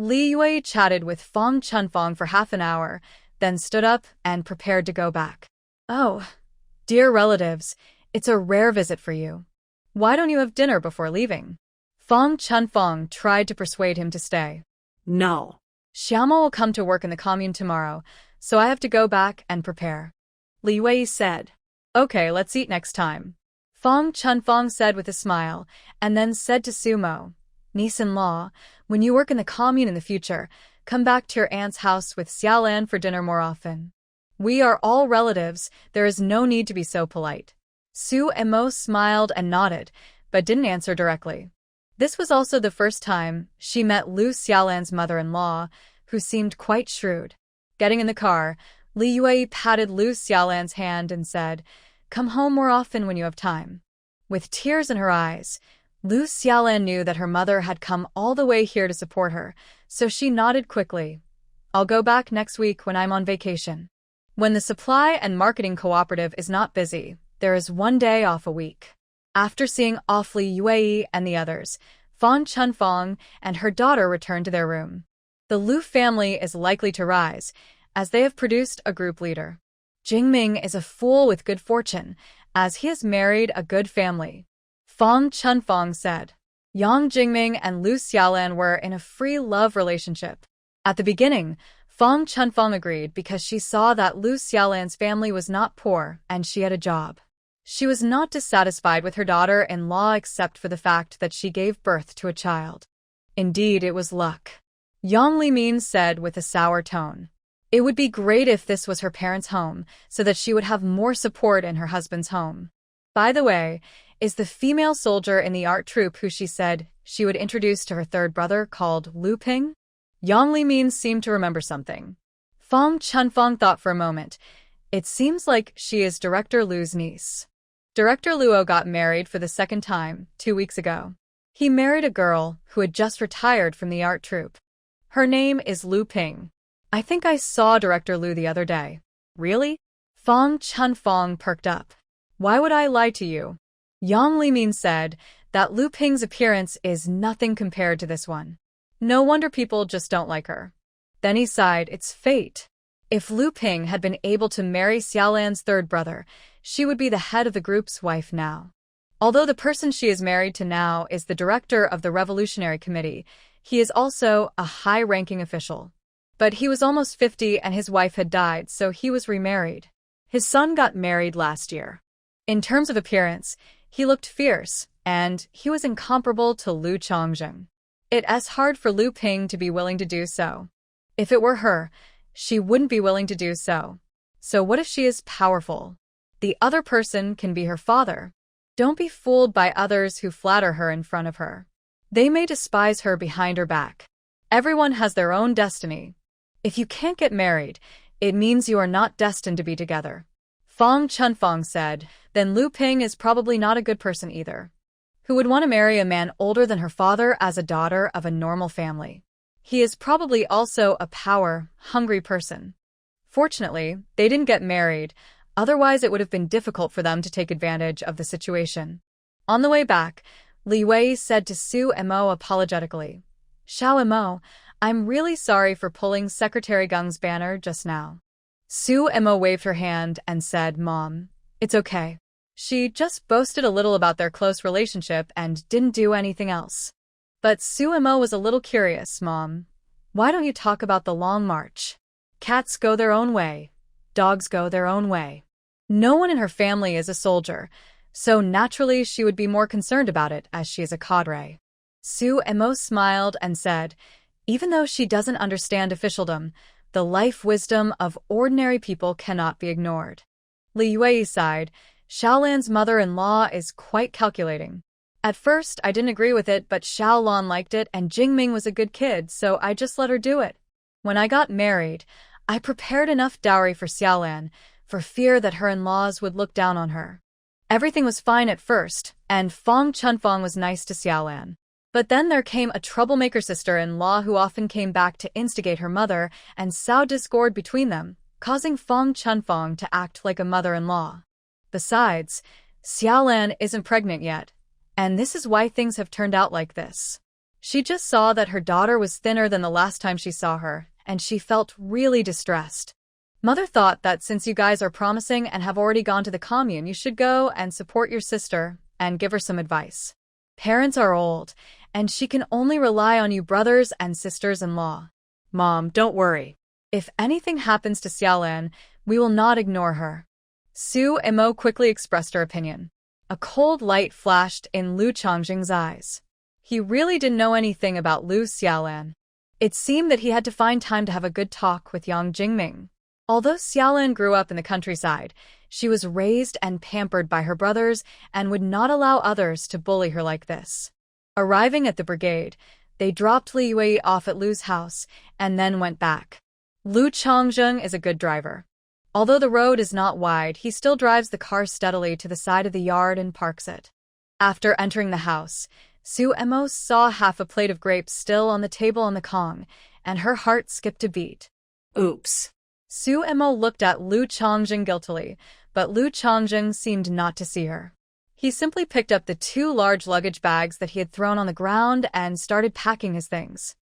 Li Yue chatted with Fong Chunfong for half an hour, then stood up and prepared to go back. Oh, dear relatives, it's a rare visit for you. Why don't you have dinner before leaving? Fong Chunfong tried to persuade him to stay. No. Xiaomo will come to work in the commune tomorrow, so I have to go back and prepare. Li Wei said. Okay, let's eat next time. Fong Chunfong said with a smile, and then said to Sumo, niece-in-law, when you work in the commune in the future, come back to your aunt's house with Xiaolan for dinner more often. We are all relatives, there is no need to be so polite. Su Emo smiled and nodded, but didn't answer directly. This was also the first time she met Lu Xiaolan's mother-in-law, who seemed quite shrewd. Getting in the car, Li Yue patted Lu Xiaolan's hand and said, come home more often when you have time. With tears in her eyes, Lu Xiaolan knew that her mother had come all the way here to support her, so she nodded quickly. I'll go back next week when I'm on vacation. When the supply and marketing cooperative is not busy, there is one day off a week. After seeing off Li Yue and the others, Fong Chunfong and her daughter returned to their room. The Lu family is likely to rise, as they have produced a group leader. Jingming is a fool with good fortune, as he has married a good family. Fong Chunfong said. Yang Jingming and Lu Xiaolan were in a free love relationship. At the beginning, Fong Chunfong agreed because she saw that Lu Xiaolan's family was not poor and she had a job. She was not dissatisfied with her daughter-in-law except for the fact that she gave birth to a child. Indeed, it was luck. Yang Limin said with a sour tone. It would be great if this was her parents' home, so that she would have more support in her husband's home. By the way, is the female soldier in the art troupe who she said she would introduce to her third brother called Lu Ping? Yang Limin seemed to remember something. Fong Chunfong thought for a moment. It seems like she is Director Lu's niece. Director Luo got married for the second time 2 weeks ago. He married a girl who had just retired from the art troupe. Her name is Lu Ping. I think I saw Director Lu the other day. Really? Fong Chunfong perked up. Why would I lie to you? Yang Limin said that Lu Ping's appearance is nothing compared to this one. No wonder people just don't like her. Then he sighed, it's fate. If Lu Ping had been able to marry Xiaolan's third brother, she would be the head of the group's wife now. Although the person she is married to now is the director of the Revolutionary Committee, he is also a high-ranking official. But he was almost 50 and his wife had died, so he was remarried. His son got married last year. In terms of appearance, he looked fierce, and he was incomparable to Lu Chongzheng. It's hard for Lu Ping to be willing to do so. If it were her, she wouldn't be willing to do so. So what if she is powerful? The other person can be her father. Don't be fooled by others who flatter her in front of her. They may despise her behind her back. Everyone has their own destiny. If you can't get married, it means you are not destined to be together. Fong Chunfong said, then Lu Ping is probably not a good person either. Who would want to marry a man older than her father as a daughter of a normal family? He is probably also a power-hungry person. Fortunately, they didn't get married, otherwise it would have been difficult for them to take advantage of the situation. On the way back, Li Wei said to Su Emo apologetically, Xiao Emo, I'm really sorry for pulling Secretary Gung's banner just now. Su Emo waved her hand and said, Mom, it's okay. She just boasted a little about their close relationship and didn't do anything else. But Su Emo was a little curious, Mom. Why don't you talk about the long march? Cats go their own way. Dogs go their own way. No one in her family is a soldier, so naturally she would be more concerned about it as she is a cadre. Su Emo smiled and said, even though she doesn't understand officialdom, the life wisdom of ordinary people cannot be ignored. Li Yue sighed. Xiaolan's mother-in-law is quite calculating. At first, I didn't agree with it, but Xiaolan liked it and Jingming was a good kid, so I just let her do it. When I got married, I prepared enough dowry for Xiaolan, for fear that her in-laws would look down on her. Everything was fine at first, and Fong Chunfong was nice to Xiaolan. But then there came a troublemaker sister-in-law who often came back to instigate her mother and sow discord between them, causing Fong Chunfong to act like a mother-in-law. Besides, Xiaolan isn't pregnant yet, and this is why things have turned out like this. She just saw that her daughter was thinner than the last time she saw her, and she felt really distressed. Mother thought that since you guys are promising and have already gone to the commune, you should go and support your sister and give her some advice. Parents are old, and she can only rely on you brothers and sisters-in-law. Mom, don't worry. If anything happens to Xiaolan, we will not ignore her. Su Imo quickly expressed her opinion. A cold light flashed in Lu Changjing's eyes. He really didn't know anything about Lu Xiaolan. It seemed that he had to find time to have a good talk with Yang Jingming. Although Xiaolan grew up in the countryside, she was raised and pampered by her brothers and would not allow others to bully her like this. Arriving at the brigade, they dropped Li Yui off at Lu's house and then went back. Lu Changjing is a good driver. Although the road is not wide, he still drives the car steadily to the side of the yard and parks it. After entering the house, Su Emo saw half a plate of grapes still on the table on the Kong, and her heart skipped a beat. Oops. Su Emo looked at Lu Changjing guiltily, but Lu Changjing seemed not to see her. He simply picked up the 2 large luggage bags that he had thrown on the ground and started packing his things.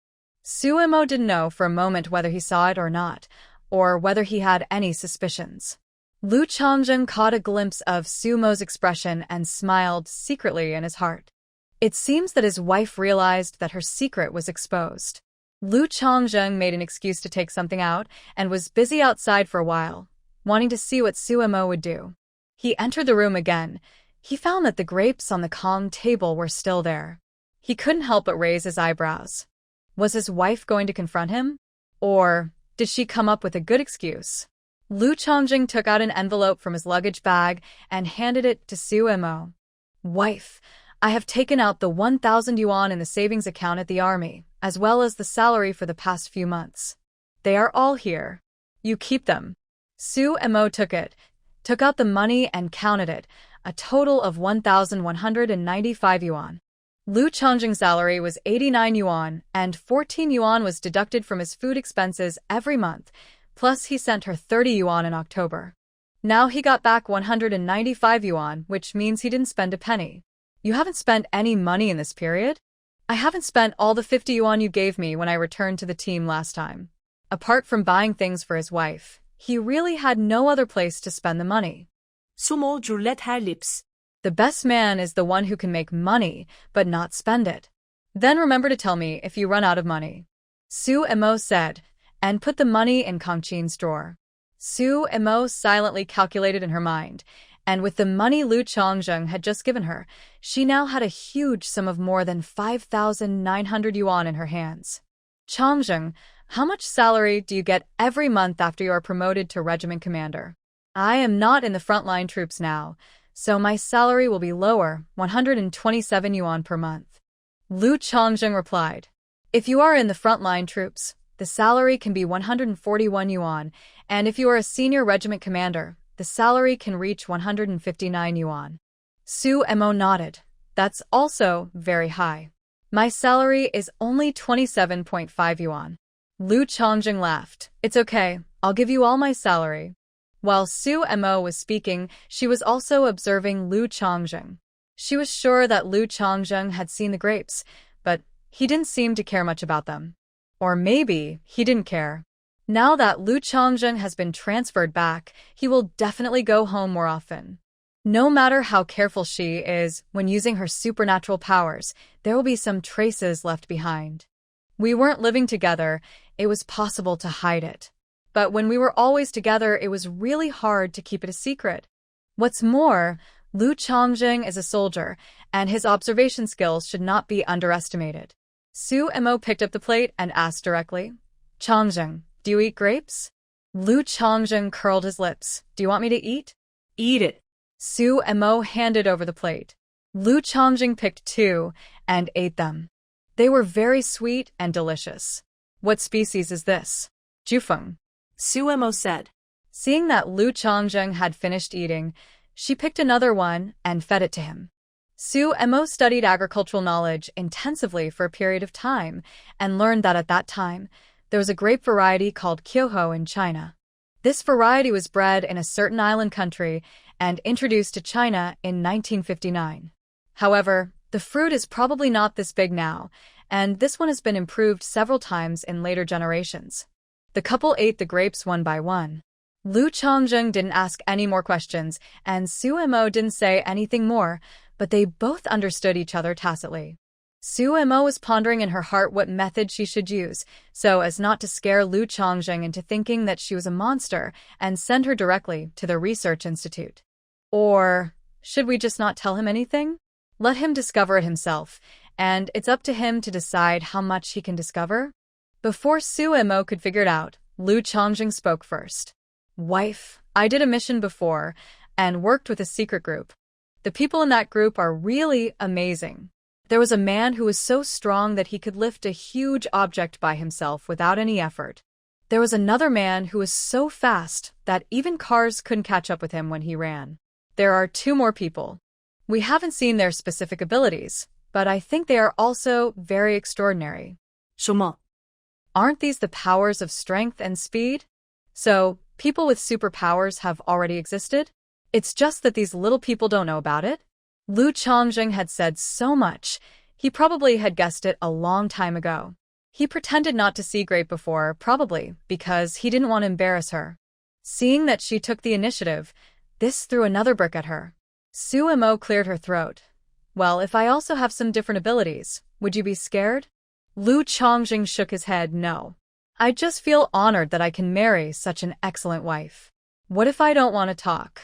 Su Emo didn't know for a moment whether he saw it or not, or whether he had any suspicions. Lu Changjing caught a glimpse of Su Mo's expression and smiled secretly in his heart. It seems that his wife realized that her secret was exposed. Lu Changjing made an excuse to take something out and was busy outside for a while, wanting to see what Su Emo would do. He entered the room again. He found that the grapes on the Kong table were still there. He couldn't help but raise his eyebrows. Was his wife going to confront him? Or did she come up with a good excuse? Lu Changjing took out an envelope from his luggage bag and handed it to Su Emo. Wife, I have taken out the 1,000 yuan in the savings account at the army, as well as the salary for the past few months. They are all here. You keep them. Su Emo took out the money and counted it, a total of 1,195 yuan. Lu Changjing's salary was 89 yuan, and 14 yuan was deducted from his food expenses every month, plus he sent her 30 yuan in October. Now he got back 195 yuan, which means he didn't spend a penny. You haven't spent any money in this period? I haven't spent all the 50 yuan you gave me when I returned to the team last time. Apart from buying things for his wife, he really had no other place to spend the money. Sumo Juliet her lips. The best man is the one who can make money, but not spend it. Then remember to tell me if you run out of money. Su Emo said, and put the money in Kongqin's drawer. Su Emo silently calculated in her mind, and with the money Lu Changjing had just given her, she now had a huge sum of more than 5,900 yuan in her hands. Changjing, how much salary do you get every month after you are promoted to regiment commander? I am not in the frontline troops now, so my salary will be lower, 127 yuan per month. Lu Changjing replied, if you are in the frontline troops, the salary can be 141 yuan, and if you are a senior regiment commander, the salary can reach 159 yuan. Su Emo nodded. That's also very high. My salary is only 27.5 yuan. Lu Changjing laughed. It's okay, I'll give you all my salary. While Su Emo was speaking, she was also observing Lu Changjing. She was sure that Lu Changjing had seen the grapes, but he didn't seem to care much about them. Or maybe he didn't care. Now that Lu Changjing has been transferred back, he will definitely go home more often. No matter how careful she is when using her supernatural powers, there will be some traces left behind. We weren't living together, it was possible to hide it. But when we were always together, it was really hard to keep it a secret. What's more, Lu Changjing is a soldier, and his observation skills should not be underestimated. Su Emo picked up the plate and asked directly, Changjing, do you eat grapes? Lu Changjing curled his lips. Do you want me to eat? Eat it. Su Emo handed over the plate. Lu Changjing picked 2 and ate them. They were very sweet and delicious. What species is this? Jufeng. Su Emo said. Seeing that Lu Changjing had finished eating, she picked another one and fed it to him. Su Emo studied agricultural knowledge intensively for a period of time and learned that at that time, there was a grape variety called Kyoho in China. This variety was bred in a certain island country and introduced to China in 1959. However, the fruit is probably not this big now, and this one has been improved several times in later generations. The couple ate the grapes one by one. Lu Chongjing didn't ask any more questions, and Su Mo didn't say anything more, but they both understood each other tacitly. Su Mo was pondering in her heart what method she should use, so as not to scare Lu Chongjing into thinking that she was a monster and send her directly to the research institute. Or should we just not tell him anything? Let him discover it himself, and it's up to him to decide how much he can discover? Before Su Mo could figure it out, Lu Chongjing spoke first. Wife, I did a mission before and worked with a secret group. The people in that group are really amazing. There was a man who was so strong that he could lift a huge object by himself without any effort. There was another man who was so fast that even cars couldn't catch up with him when he ran. There are 2 more people. We haven't seen their specific abilities, but I think they are also very extraordinary. 什么? Aren't these the powers of strength and speed? So, people with superpowers have already existed? It's just that these little people don't know about it? Lu Chongjing had said so much, he probably had guessed it a long time ago. He pretended not to see Great before, probably because he didn't want to embarrass her. Seeing that she took the initiative, this threw another brick at her. Su Mo cleared her throat. Well, if I also have some different abilities, would you be scared? Lu Chongjing shook his head, no. I just feel honored that I can marry such an excellent wife. What if I don't want to talk?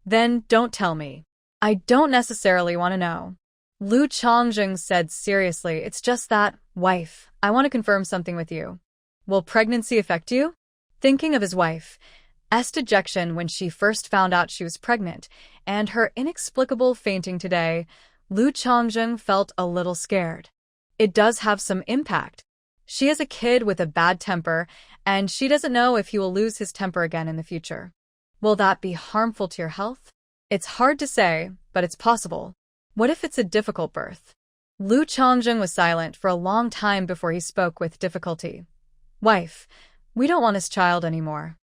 Then don't tell me. I don't necessarily want to know. Lu Chongjing said seriously, it's just that, wife, I want to confirm something with you. Will pregnancy affect you? Thinking of his wife, Est's dejection when she first found out she was pregnant, and her inexplicable fainting today, Lu Chongjing felt a little scared. It does have some impact. She is a kid with a bad temper, and she doesn't know if he will lose his temper again in the future. Will that be harmful to your health? It's hard to say, but it's possible. What if it's a difficult birth? Lu Chongjing was silent for a long time before he spoke with difficulty. Wife, we don't want this child anymore.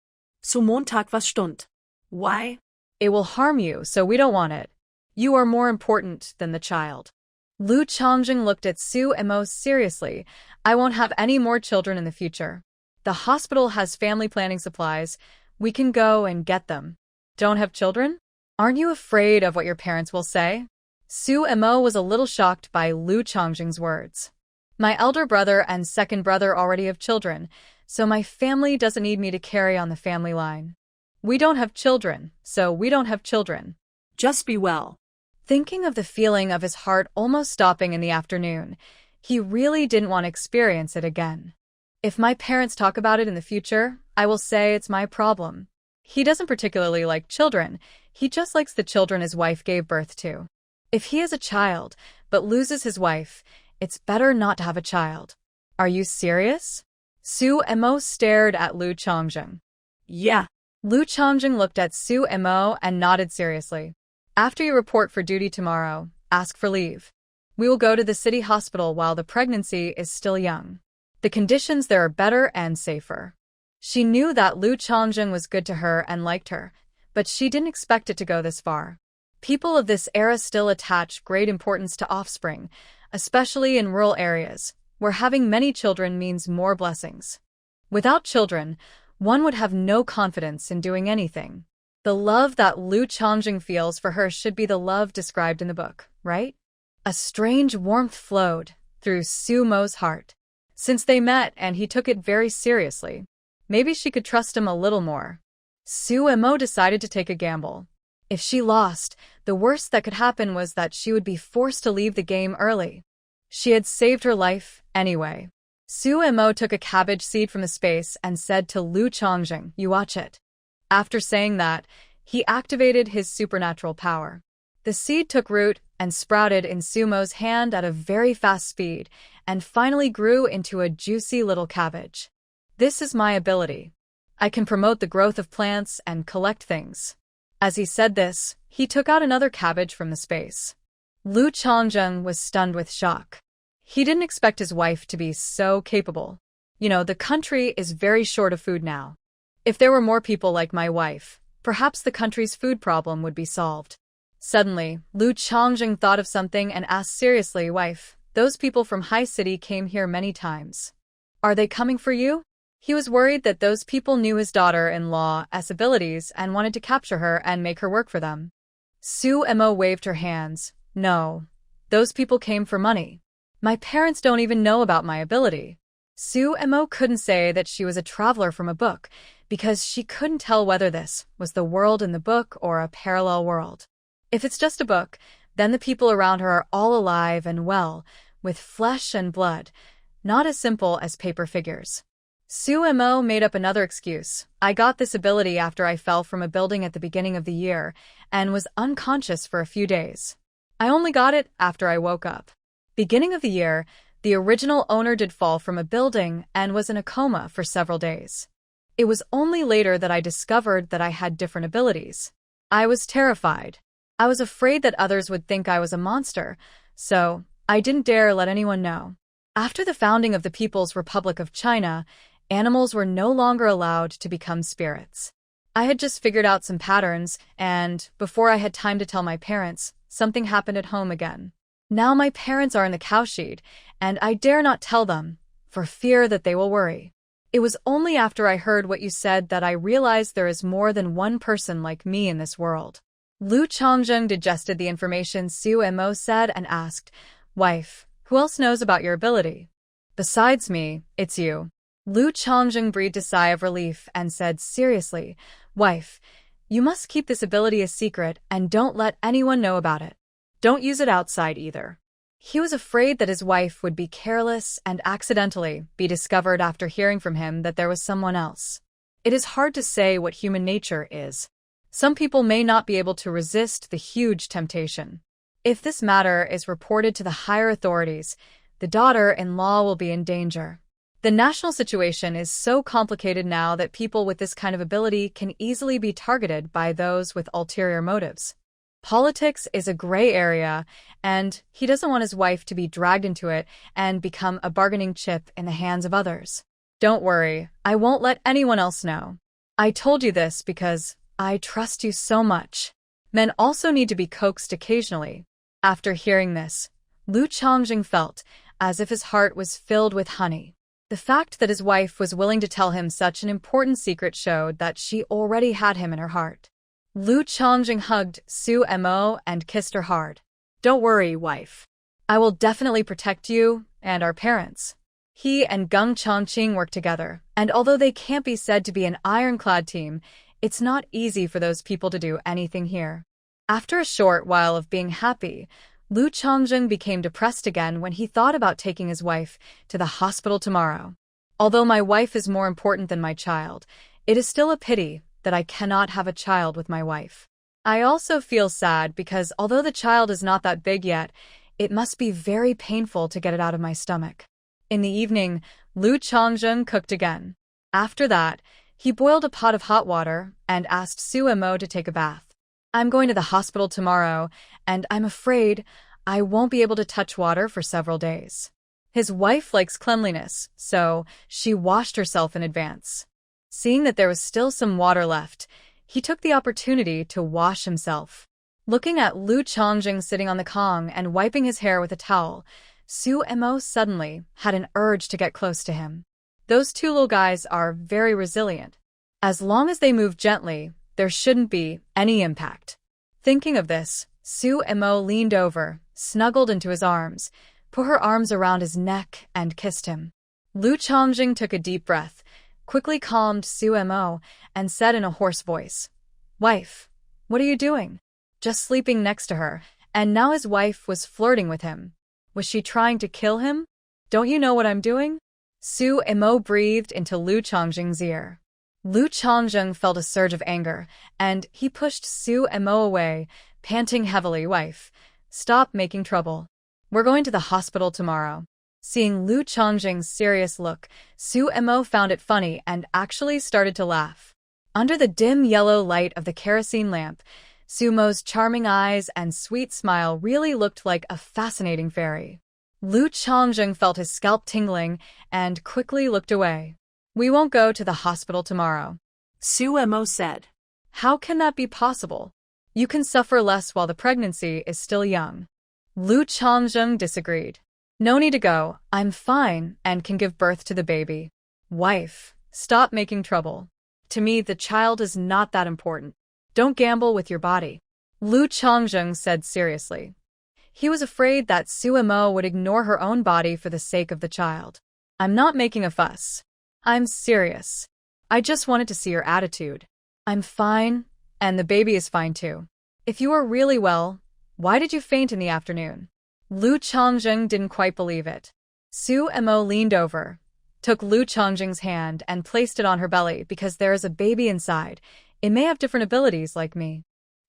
Zu Montag was stund. Why? It will harm you, so we don't want it. You are more important than the child. Lu Chongjing looked at Su Mo seriously. I won't have any more children in the future. The hospital has family planning supplies. We can go and get them. Don't have children? Aren't you afraid of what your parents will say? Su Mo was a little shocked by Lu Chongjing's words. My elder brother and second brother already have children, so my family doesn't need me to carry on the family line. We don't have children, so we don't have children. Just be well. Thinking of the feeling of his heart almost stopping in the afternoon, he really didn't want to experience it again. If my parents talk about it in the future, I will say it's my problem. He doesn't particularly like children, he just likes the children his wife gave birth to. If he has a child, but loses his wife, it's better not to have a child. Are you serious? Su Mo stared at Lu Chongjing. Yeah. Lu Chongjing looked at Su Mo and nodded seriously. After you report for duty tomorrow, ask for leave. We will go to the city hospital while the pregnancy is still young. The conditions there are better and safer. She knew that Lu Chongjing was good to her and liked her, but she didn't expect it to go this far. People of this era still attach great importance to offspring, especially in rural areas, where having many children means more blessings. Without children, one would have no confidence in doing anything. The love that Lu Chongjing feels for her should be the love described in the book, right? A strange warmth flowed through Su Mo's heart. Since they met and he took it very seriously, maybe she could trust him a little more. Su Mo decided to take a gamble. If she lost, the worst that could happen was that she would be forced to leave the game early. She had saved her life anyway. Su Mo took a cabbage seed from the space and said to Lu Chongjing, "You watch it." After saying that, he activated his supernatural power. The seed took root and sprouted in Su Mo's hand at a very fast speed, and finally grew into a juicy little cabbage. This is my ability. I can promote the growth of plants and collect things. As he said this, he took out another cabbage from the space. Lu Chongjing was stunned with shock. He didn't expect his wife to be so capable. You know, the country is very short of food now. If there were more people like my wife, perhaps the country's food problem would be solved. Suddenly, Lu Chongjing thought of something and asked seriously, "Wife, Those people from High City came here many times. Are they coming for you? He was worried that those people knew his daughter-in-law's abilities and wanted to capture her and make her work for them. Suemo waved her hands. No. Those people came for money. My parents don't even know about my ability. Suemo couldn't say that she was a traveler from a book because she couldn't tell whether this was the world in the book or a parallel world. If it's just a book, then the people around her are all alive and well, with flesh and blood, not as simple as paper figures. Suemo made up another excuse. I got this ability after I fell from a building at the beginning of the year and was unconscious for a few days. I only got it after I woke up. Beginning of the year, the original owner did fall from a building and was in a coma for several days. It was only later that I discovered that I had different abilities. I was terrified. I was afraid that others would think I was a monster, so I didn't dare let anyone know. After the founding of the People's Republic of China, animals were no longer allowed to become spirits. I had just figured out some patterns, and before I had time to tell my parents, something happened at home again. Now my parents are in the cowshed, and I dare not tell them, for fear that they will worry. It was only after I heard what you said that I realized there is more than one person like me in this world. Lu Chongzheng digested the information Suemo said and asked, Wife, who else knows about your ability? Besides me, it's you. Lu Chongzheng breathed a sigh of relief and said seriously, Wife, you must keep this ability a secret and don't let anyone know about it. Don't use it outside either. He was afraid that his wife would be careless and accidentally be discovered after hearing from him that there was someone else. It is hard to say what human nature is. Some people may not be able to resist the huge temptation. If this matter is reported to the higher authorities, the daughter-in-law will be in danger. The national situation is so complicated now that people with this kind of ability can easily be targeted by those with ulterior motives. Politics is a gray area, and he doesn't want his wife to be dragged into it and become a bargaining chip in the hands of others. Don't worry, I won't let anyone else know. I told you this because I trust you so much. Men also need to be coaxed occasionally. After hearing this, Lu Chongzheng felt as if his heart was filled with honey. The fact that his wife was willing to tell him such an important secret showed that she already had him in her heart. Lu Chongzheng hugged Suemo and kissed her hard. Don't worry, wife. I will definitely protect you and our parents. He and Gung Chongqing work together, and although they can't be said to be an ironclad team, it's not easy for those people to do anything here. After a short while of being happy, Lu Chongzheng became depressed again when he thought about taking his wife to the hospital tomorrow. Although my wife is more important than my child, it is still a pity that I cannot have a child with my wife. I also feel sad because although the child is not that big yet, it must be very painful to get it out of my stomach. In the evening, Lu Chongzheng cooked again. After that, he boiled a pot of hot water and asked Suemo to take a bath. I'm going to the hospital tomorrow, and I'm afraid I won't be able to touch water for several days. His wife likes cleanliness, so she washed herself in advance. Seeing that there was still some water left, he took the opportunity to wash himself. Looking at Lu Chongzheng sitting on the Kong and wiping his hair with a towel, Suemo suddenly had an urge to get close to him. Those two little guys are very resilient. As long as they move gently, there shouldn't be any impact. Thinking of this, Suemo leaned over, snuggled into his arms, put her arms around his neck, and kissed him. Lu Chongzheng took a deep breath, quickly calmed Suemo, and said in a hoarse voice, Wife, what are you doing? Just sleeping next to her, and now his wife was flirting with him. Was she trying to kill him? Don't you know what I'm doing? Suemo breathed into Lu Chongzheng's ear. Lu Chongzheng felt a surge of anger, and he pushed Suemo away, panting heavily, Wife, stop making trouble. We're going to the hospital tomorrow. Seeing Lu Chongzheng's serious look, Suemo found it funny and actually started to laugh. Under the dim yellow light of the kerosene lamp, Sumo's charming eyes and sweet smile really looked like a fascinating fairy. Lu Chongzheng felt his scalp tingling and quickly looked away. We won't go to the hospital tomorrow, Suemo said. How can that be possible? You can suffer less while the pregnancy is still young. Lu Chongzheng disagreed. No need to go. I'm fine and can give birth to the baby. Wife, stop making trouble. To me, the child is not that important. Don't gamble with your body. Lu Changzheng said seriously. He was afraid that Suemo would ignore her own body for the sake of the child. I'm not making a fuss. I'm serious. I just wanted to see your attitude. I'm fine, and the baby is fine too. If you are really well, why did you faint in the afternoon? Lu Changzheng didn't quite believe it. Suemo leaned over, took Lu Changzheng's hand and placed it on her belly because there is a baby inside. It may have different abilities like me.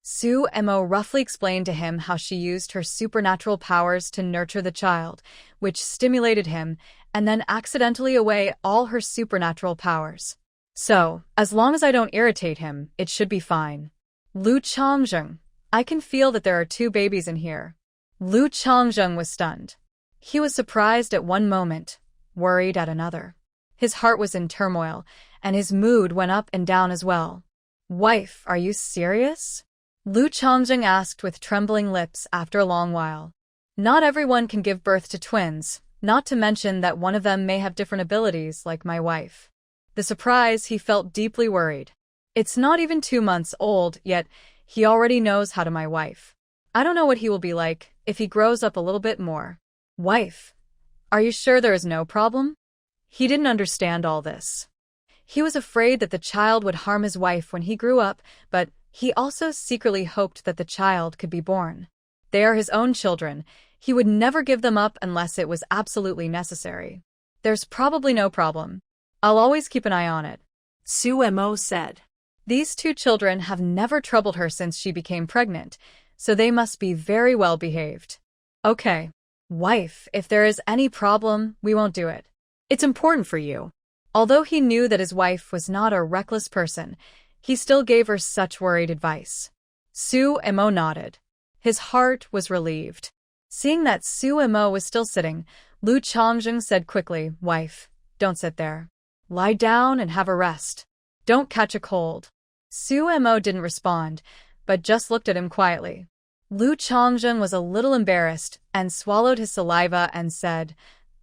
Suemo roughly explained to him how she used her supernatural powers to nurture the child, which stimulated him, and then accidentally away all her supernatural powers. So, as long as I don't irritate him, it should be fine. Lu Changzheng, I can feel that there are 2 babies in here. Lu Changzheng was stunned. He was surprised at one moment, worried at another. His heart was in turmoil, and his mood went up and down as well. Wife, are you serious? Lu Changzheng asked with trembling lips after a long while. Not everyone can give birth to twins, not to mention that one of them may have different abilities like my wife. The surprise, he felt deeply worried. It's not even 2 months old, yet he already knows how to my wife. I don't know what he will be like if he grows up a little bit more. Wife, are you sure there is no problem? He didn't understand all this. He was afraid that the child would harm his wife when he grew up, but he also secretly hoped that the child could be born. They are his own children. He would never give them up unless it was absolutely necessary. There's probably no problem. I'll always keep an eye on it. Suemo said. These 2 children have never troubled her since she became pregnant, so they must be very well behaved. Okay. Wife, if there is any problem, we won't do it. It's important for you. Although he knew that his wife was not a reckless person, he still gave her such worried advice. Suemo nodded. His heart was relieved. Seeing that Suemo was still sitting, Lu Changzheng said quickly, Wife, don't sit there. Lie down and have a rest. Don't catch a cold. Suemo didn't respond, but just looked at him quietly. Lu Changzheng was a little embarrassed and swallowed his saliva and said,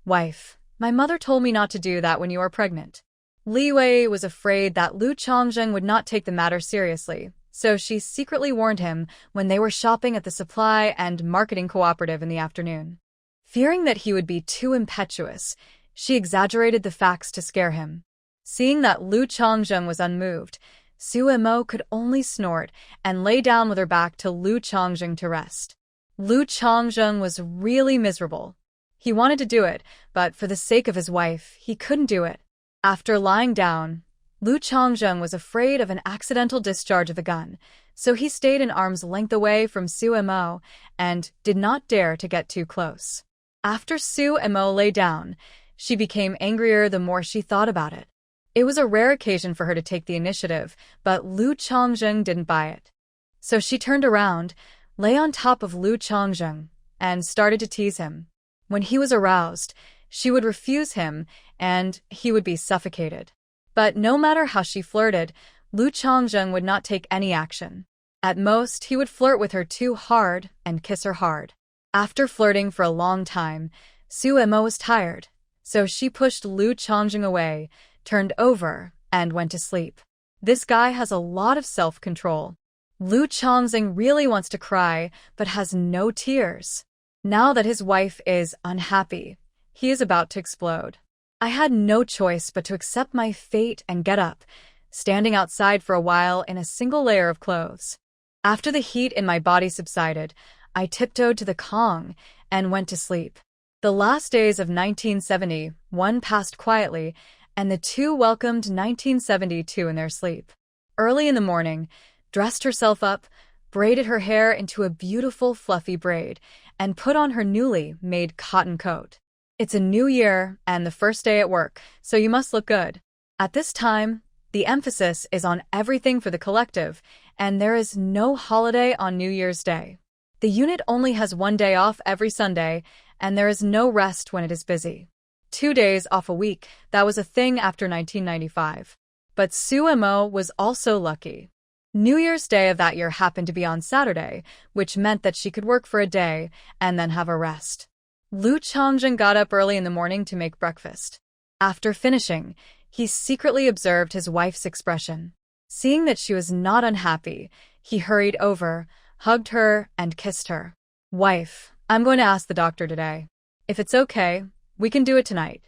Wife, my mother told me not to do that when you are pregnant. Li Wei was afraid that Lu Changzheng would not take the matter seriously, so she secretly warned him when they were shopping at the supply and marketing cooperative in the afternoon. Fearing that he would be too impetuous, she exaggerated the facts to scare him. Seeing that Lu Changzheng was unmoved, Suemo could only snort and lay down with her back to Lu Changzheng to rest. Lu Changzheng was really miserable. He wanted to do it, but for the sake of his wife, he couldn't do it. After lying down, Lu Changzheng was afraid of an accidental discharge of the gun, so he stayed an arm's length away from Suemo and did not dare to get too close. After Suemo lay down, she became angrier the more she thought about it. It was a rare occasion for her to take the initiative, but Lu Changzheng didn't buy it. So she turned around, lay on top of Lu Changzheng, and started to tease him. When he was aroused, she would refuse him, and he would be suffocated. But no matter how she flirted, Lu Changzheng would not take any action. At most, he would flirt with her too hard and kiss her hard. After flirting for a long time, Suemo was tired, so she pushed Lu Changzheng away, turned over, and went to sleep. This guy has a lot of self-control. Lu Changzheng really wants to cry, but has no tears. Now that his wife is unhappy, he is about to explode. I had no choice but to accept my fate and get up, standing outside for a while in a single layer of clothes. After the heat in my body subsided, I tiptoed to the Kong and went to sleep. The last days of 1971 passed quietly, and the 2 welcomed 1972 in their sleep. Early in the morning, dressed herself up, braided her hair into a beautiful fluffy braid, and put on her newly made cotton coat. It's a new year and the first day at work, so you must look good. At this time, the emphasis is on everything for the collective, and there is no holiday on New Year's Day. The unit only has 1 day off every Sunday, and there is no rest when it is busy. 2 days off a week, that was a thing after 1995. But Suemo was also lucky. New Year's Day of that year happened to be on Saturday, which meant that she could work for a day and then have a rest. Lu Chongjin got up early in the morning to make breakfast. After finishing, he secretly observed his wife's expression. Seeing that she was not unhappy, he hurried over, hugged her, and kissed her. "Wife, I'm going to ask the doctor today. If it's okay, we can do it tonight."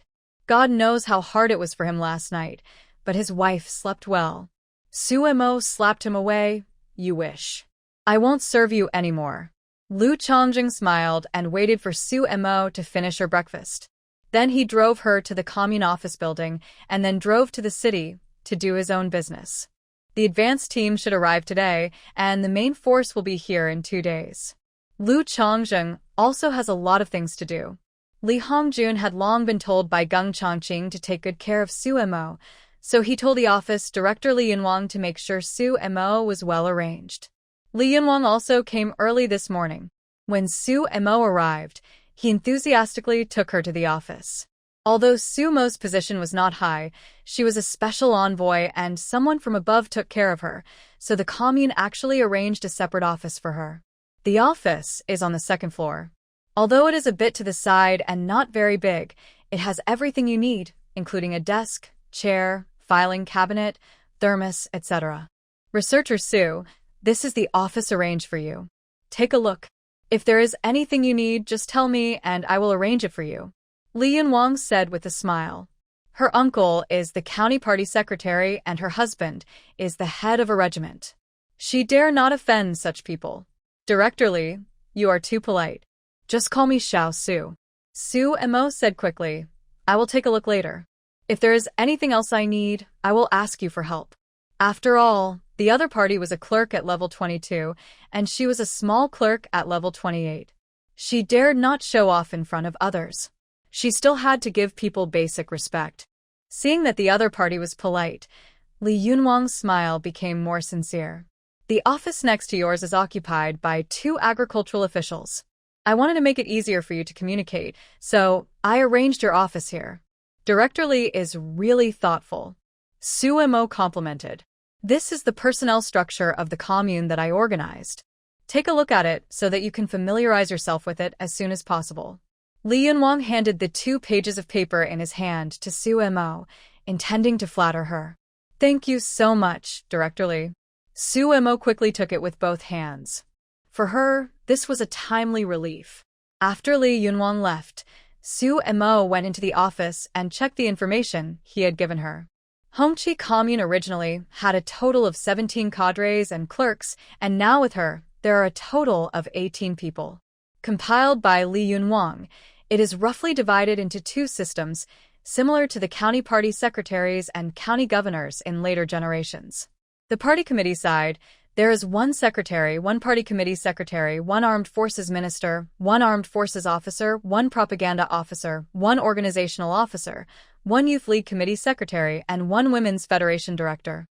God knows how hard it was for him last night, but his wife slept well. Suemo slapped him away. "You wish. I won't serve you anymore." Lu Chongjing smiled and waited for Suemo to finish her breakfast. Then he drove her to the commune office building and then drove to the city to do his own business. The advance team should arrive today, and the main force will be here in 2 days. Lu Chongjing also has a lot of things to do. Li Hongjun had long been told by Gung Chongqing to take good care of Suemo, so he told the office director Li Yunwang to make sure Suemo was well arranged. Li Yunwang also came early this morning. When Suemo arrived, he enthusiastically took her to the office. Although Sumo's position was not high, she was a special envoy and someone from above took care of her, so the commune actually arranged a separate office for her. The office is on the 2nd floor. Although it is a bit to the side and not very big, it has everything you need, including a desk, chair, filing cabinet, thermos, etc. Researcher Su, this is the office arranged for you. Take a look. If there is anything you need, just tell me and I will arrange it for you. Li Yunwang said with a smile. Her uncle is the county party secretary and her husband is the head of a regiment. She dare not offend such people. Director Li, you are too polite. Just call me Xiao Su. Suemo said quickly. I will take a look later. If there is anything else I need, I will ask you for help. After all, the other party was a clerk at level 22, and she was a small clerk at level 28. She dared not show off in front of others. She still had to give people basic respect. Seeing that the other party was polite, Li Yunwang's smile became more sincere. The office next to yours is occupied by 2 agricultural officials. I wanted to make it easier for you to communicate, so I arranged your office here. Director Li is really thoughtful. Suemo complimented. This is the personnel structure of the commune that I organized. Take a look at it so that you can familiarize yourself with it as soon as possible. Li Yunwang handed the 2 pages of paper in his hand to Suemo, intending to flatter her. Thank you so much, Director Li. Suemo quickly took it with both hands. For her, this was a timely relief. After Li Yunwang left, Suemo went into the office and checked the information he had given her. Hongqi Commune originally had a total of 17 cadres and clerks, and now with her, there are a total of 18 people. Compiled by Li Yunwang, it is roughly divided into 2 systems, similar to the county party secretaries and county governors in later generations. The party committee side, there is 1 secretary, 1 party committee secretary, 1 armed forces minister, 1 armed forces officer, 1 propaganda officer, 1 organizational officer, 1 youth league committee secretary, and 1 women's federation director.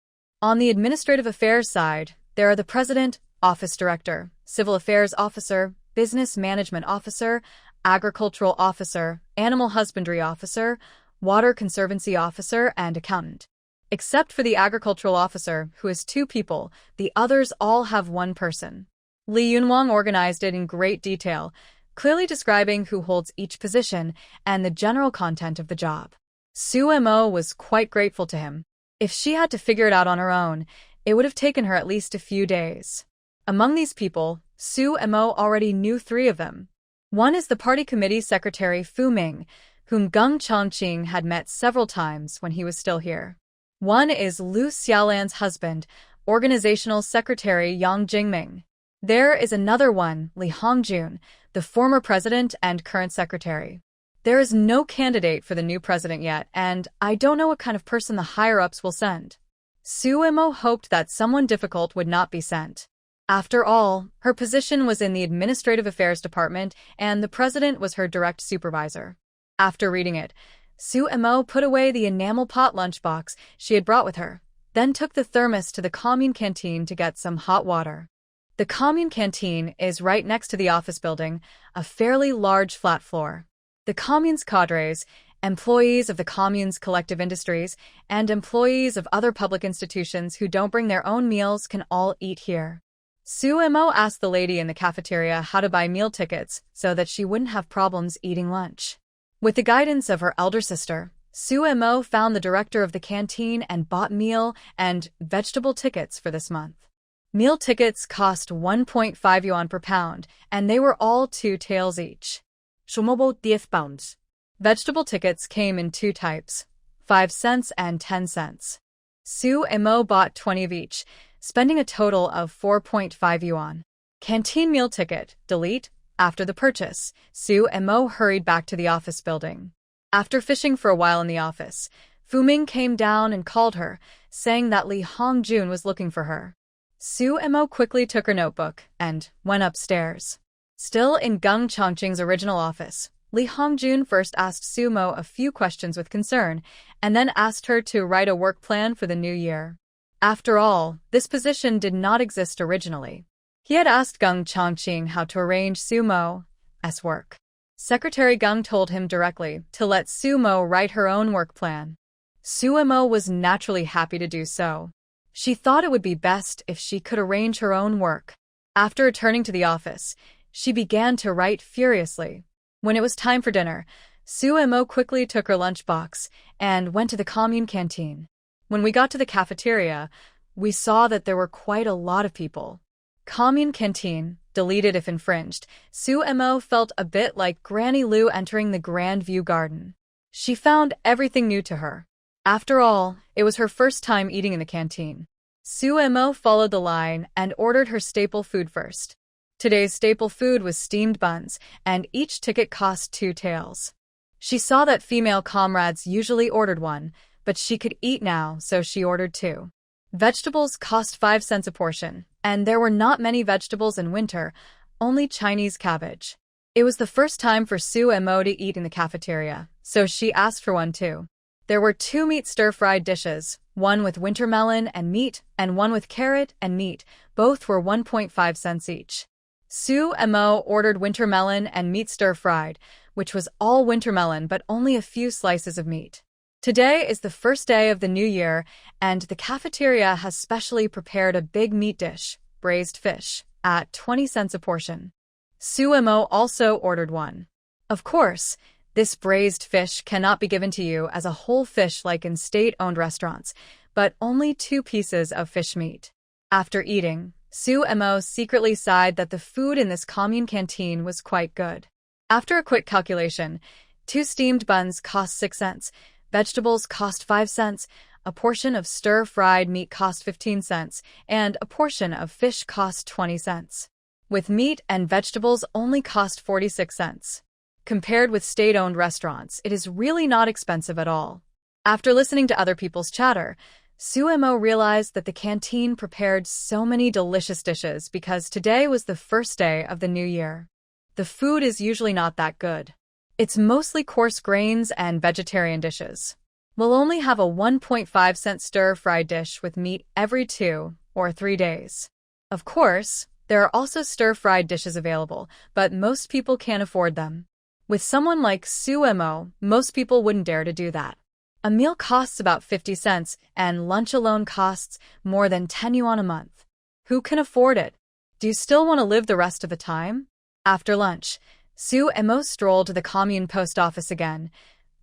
On the administrative affairs side, there are the president, office director, civil affairs officer, business management officer, agricultural officer, animal husbandry officer, water conservancy officer, and accountant. Except for the agricultural officer, who is 2 people, the others all have 1 person. Li Yunwang organized it in great detail, clearly describing who holds each position and the general content of the job. Suemo was quite grateful to him. If she had to figure it out on her own, it would have taken her at least a few days. Among these people, Suemo already knew 3 of them. One is the party committee secretary Fu Ming, whom Gung Chongqing had met several times when he was still here. One is Lu Xiaolan's husband, organizational secretary Yang Jingming. There is another one, Li Hongjun, the former president and current secretary. There is no candidate for the new president yet, and I don't know what kind of person the higher-ups will send. Suemo hoped that someone difficult would not be sent. After all, her position was in the Administrative Affairs Department, and the president was her direct supervisor. After reading it, Suemo put away the enamel pot lunchbox she had brought with her, then took the thermos to the commune canteen to get some hot water. The commune canteen is right next to the office building, a fairly large flat floor. The commune's cadres, employees of the commune's collective industries, and employees of other public institutions who don't bring their own meals can all eat here. Suemo asked the lady in the cafeteria how to buy meal tickets so that she wouldn't have problems eating lunch. With the guidance of her elder sister, Suemo found the director of the canteen and bought meal and vegetable tickets for this month. Meal tickets cost 1.5 yuan per pound, and they were all 2 taels each. Sumobo 10 pounds. Vegetable tickets came in 2 types, 5 cents and 10 cents. Suemo bought 20 of each, spending a total of 4.5 yuan. Canteen meal ticket, delete. After the purchase, Suemo hurried back to the office building. After fishing for a while in the office, Fuming came down and called her, saying that Li Hongjun was looking for her. Suemo quickly took her notebook and went upstairs. Still in Gung Chongqing's original office, Li Hongjun first asked Sumo a few questions with concern, and then asked her to write a work plan for the new year. After all, this position did not exist originally. He had asked Gung Chongqing how to arrange Sumo's work. Secretary Gung told him directly to let Sumo write her own work plan. Suemo was naturally happy to do so. She thought it would be best if she could arrange her own work. After returning to the office, she began to write furiously. When it was time for dinner, Suemo quickly took her lunchbox and went to the commune canteen. When we got to the cafeteria, we saw that there were quite a lot of people. Commune canteen, deleted if infringed, Suemo felt a bit like Granny Lu entering the Grand View Garden. She found everything new to her. After all, it was her first time eating in the canteen. Suemo followed the line and ordered her staple food first. Today's staple food was steamed buns, and each ticket cost 2 taels. She saw that female comrades usually ordered 1, but she could eat now, so she ordered 2. Vegetables cost 5 cents a portion, and there were not many vegetables in winter, only Chinese cabbage. It was the first time for Suemo to eat in the cafeteria, so she asked for 1 too. There were 2 meat stir-fried dishes, one with winter melon and meat, and one with carrot and meat. Both were 1.5 cents each. Suemo ordered winter melon and meat stir-fried, which was all winter melon but only a few slices of meat. Today is the first day of the new year, and the cafeteria has specially prepared a big meat dish, braised fish, at 20 cents a portion. Suemo also ordered 1. Of course, this braised fish cannot be given to you as a whole fish like in state-owned restaurants, but only 2 pieces of fish meat. After eating, Suemo secretly sighed that the food in this commune canteen was quite good. After a quick calculation, 2 steamed buns cost 6 cents, vegetables cost 5 cents, a portion of stir-fried meat cost 15 cents, and a portion of fish cost 20 cents. With meat and vegetables only cost 46 cents. Compared with state-owned restaurants, it is really not expensive at all. After listening to other people's chatter, Suemo realized that the canteen prepared so many delicious dishes because today was the first day of the new year. The food is usually not that good. It's mostly coarse grains and vegetarian dishes. We'll only have a 1.5 cent stir-fried dish with meat every 2 or 3 days. Of course, there are also stir-fried dishes available, but most people can't afford them. With someone like Suemo, most people wouldn't dare to do that. A meal costs about 50 cents, and lunch alone costs more than 10 yuan a month. Who can afford it? Do you still want to live the rest of the time? After lunch, Suemo strolled to the commune post office again,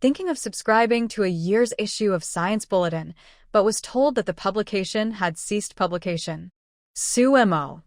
thinking of subscribing to a year's issue of Science Bulletin, but was told that the publication had ceased publication. Suemo.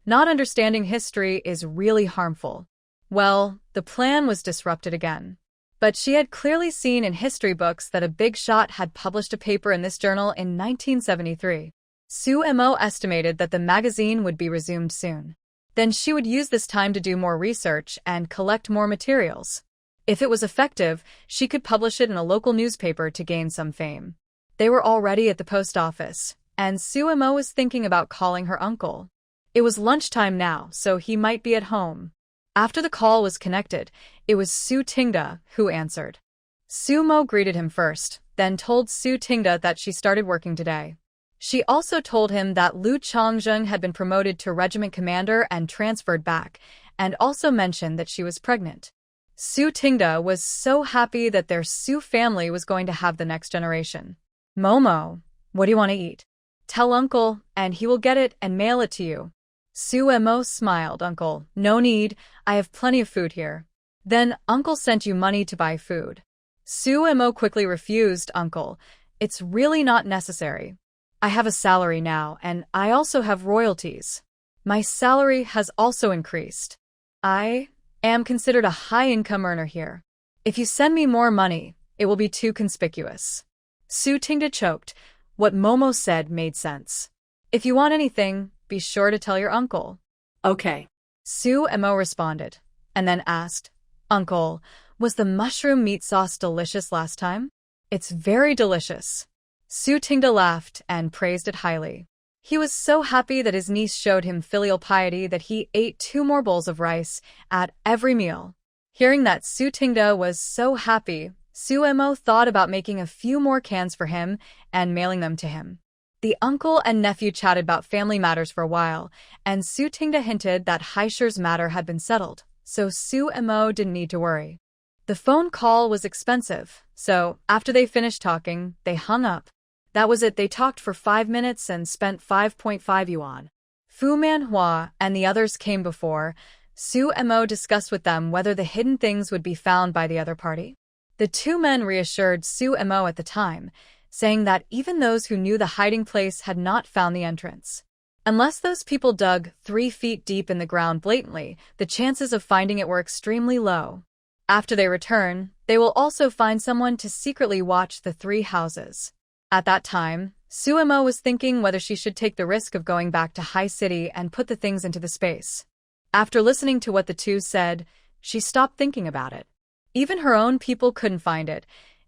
Not understanding history is really harmful. Well, the plan was disrupted again. But she had clearly seen in history books that a big shot had published a paper in this journal in 1973. Suemo estimated that the magazine would be resumed soon. Then she would use this time to do more research and collect more materials. If it was effective, she could publish it in a local newspaper to gain some fame. They were already at the post office, and Suemo was thinking about calling her uncle. It was lunchtime now, so he might be at home. After the call was connected, it was Su Tingda who answered. Sumo greeted him first, then told Su Tingda that she started working today. She also told him that Lu Chongzheng had been promoted to regiment commander and transferred back, and also mentioned that she was pregnant. Su Tingda was so happy that their Su family was going to have the next generation. Momo, what do you want to eat? Tell uncle, and he will get it and mail it to you. Suemo smiled. Uncle, no need, I have plenty of food here. Then Uncle sent you money to buy food. Suemo quickly refused. Uncle, it's really not necessary. I have a salary now, and I also have royalties. My salary has also increased. I am considered a high-income earner here. If you send me more money, it will be too conspicuous. Su Tingda choked. What Momo said made sense. If you want anything, be sure to tell your uncle. Okay. Suemo responded, and then asked, Uncle, was the mushroom meat sauce delicious last time? It's very delicious. Su Tingda laughed and praised it highly. He was so happy that his niece showed him filial piety that he ate 2 more bowls of rice at every meal. Hearing that Su Tingda was so happy, Suemo thought about making a few more cans for him and mailing them to him. The uncle and nephew chatted about family matters for a while, and Su Tingda hinted that Haishir's matter had been settled, so Suemo didn't need to worry. The phone call was expensive, so after they finished talking, they hung up. That was it. They talked for 5 minutes and spent 5.5 yuan. Fu Manhwa and the others came before. Suemo discussed with them whether the hidden things would be found by the other party. The 2 men reassured Suemo at the time, saying that even those who knew the hiding place had not found the entrance. Unless those people dug 3 feet deep in the ground blatantly, the chances of finding it were extremely low. After they return, they will also find someone to secretly watch the 3 houses. At that time, Suemo was thinking whether she should take the risk of going back to High City and put the things into the space. After listening to what the 2 said, she stopped thinking about it. Even her own people couldn't find it.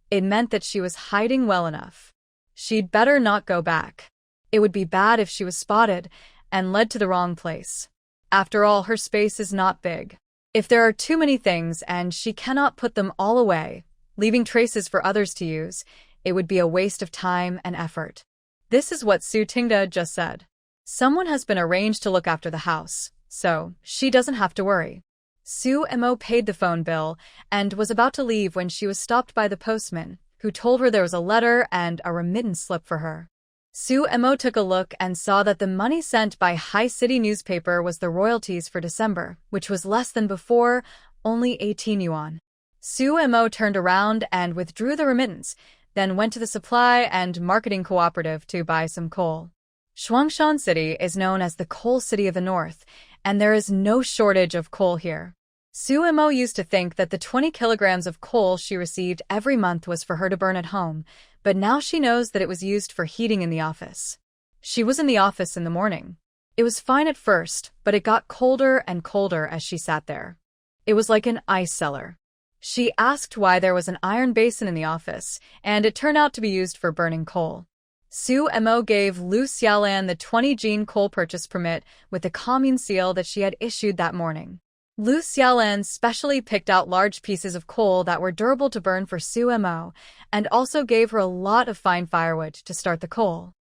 It meant that she was hiding well enough. She'd better not go back. It would be bad if she was spotted and led to the wrong place. After all, her space is not big. If there are too many things and she cannot put them all away, leaving traces for others to use, it would be a waste of time and effort. This is what Su Tingda just said. Someone has been arranged to look after the house, so she doesn't have to worry. Suemo paid the phone bill and was about to leave when she was stopped by the postman, who told her there was a letter and a remittance slip for her. Suemo took a look and saw that the money sent by High City newspaper was the royalties for December, which was less than before, only 18 yuan. Suemo turned around and withdrew the remittance, then went to the supply and marketing cooperative to buy some coal. Shuangshan City is known as the coal city of the north, and there is no shortage of coal here. Suemo used to think that the 20 kilograms of coal she received every month was for her to burn at home, but now she knows that it was used for heating in the office. She was in the office in the morning. It was fine at first, but it got colder and colder as she sat there. It was like an ice cellar. She asked why there was an iron basin in the office, and it turned out to be used for burning coal. Suemo gave Lu Xiaolan the 20 gene coal purchase permit with the Commune seal that she had issued that morning. Lu Xiaolan specially picked out large pieces of coal that were durable to burn for Suemo, and also gave her a lot of fine firewood to start the coal.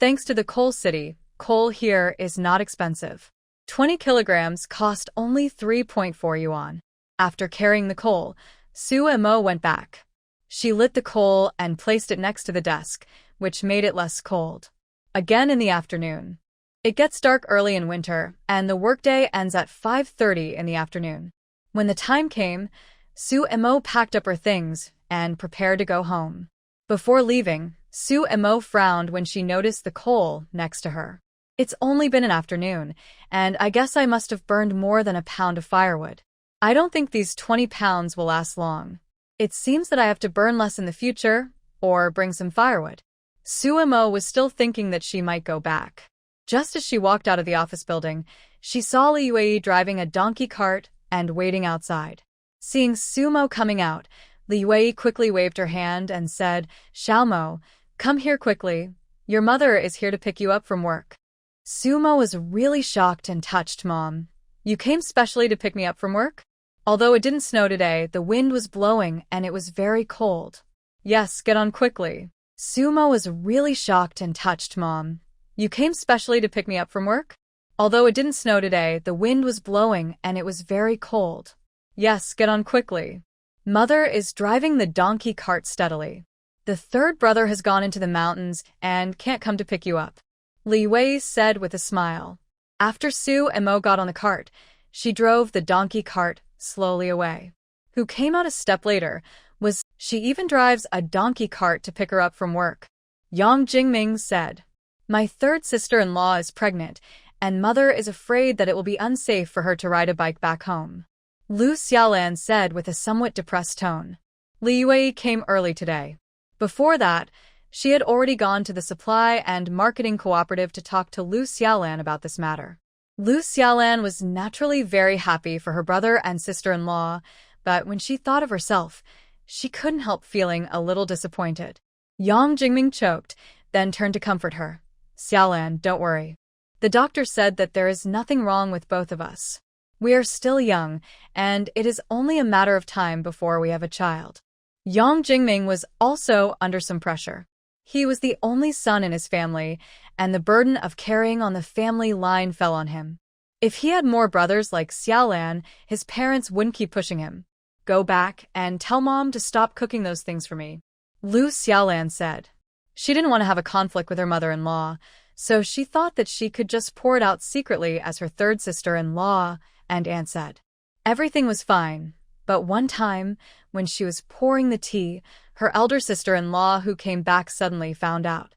Thanks to the coal city, coal here is not expensive. 20 kilograms cost only 3.4 yuan. After carrying the coal, Suemo went back. She lit the coal and placed it next to the desk, which made it less cold. Again in the afternoon. It gets dark early in winter, and the workday ends at 5:30 in the afternoon. When the time came, Suemo packed up her things and prepared to go home. Before leaving, Suemo frowned when she noticed the coal next to her. It's only been an afternoon, and I guess I must have burned more than a pound of firewood. I don't think these 20 pounds will last long. It seems that I have to burn less in the future, or bring some firewood. Suemo was still thinking that she might go back. Just as she walked out of the office building, she saw Li Yue driving a donkey cart and waiting outside. Seeing Sumo coming out, Li Yue quickly waved her hand and said, "Xiaomo, come here quickly. Your mother is here to pick you up from work." Sumo was really shocked and touched. "Mom, you came specially to pick me up from work?" Although it didn't snow today, the wind was blowing and it was very cold. "Yes, get on quickly." Sumo was really shocked and touched. "Mom, you came specially to pick me up from work?" Although it didn't snow today, the wind was blowing and it was very cold. "Yes, get on quickly." Mother is driving the donkey cart steadily. "The 3rd brother has gone into the mountains and can't come to pick you up," Li Wei said with a smile. After Su and Mo got on the cart, she drove the donkey cart slowly away. Who came out a step later was, she even drives a donkey cart to pick her up from work. Yang Jingming said, "My third sister-in-law is pregnant, and mother is afraid that it will be unsafe for her to ride a bike back home." Lu Xiaolan said with a somewhat depressed tone. Li Yue came early today. Before that, she had already gone to the supply and marketing cooperative to talk to Lu Xiaolan about this matter. Lu Xiaolan was naturally very happy for her brother and sister-in-law, but when she thought of herself, she couldn't help feeling a little disappointed. Yang Jingming choked, then turned to comfort her. "Xiaolan, don't worry. The doctor said that there is nothing wrong with both of us. We are still young, and it is only a matter of time before we have a child." Yang Jingming was also under some pressure. He was the only son in his family, and the burden of carrying on the family line fell on him. If he had more brothers like Xiaolan, his parents wouldn't keep pushing him. "Go back and tell Mom to stop cooking those things for me," Lu Xiaolan said. She didn't want to have a conflict with her mother-in-law, so she thought that she could just pour it out secretly as her third sister-in-law and aunt said. Everything was fine, but one time, when she was pouring the tea, her elder sister-in-law who came back suddenly found out.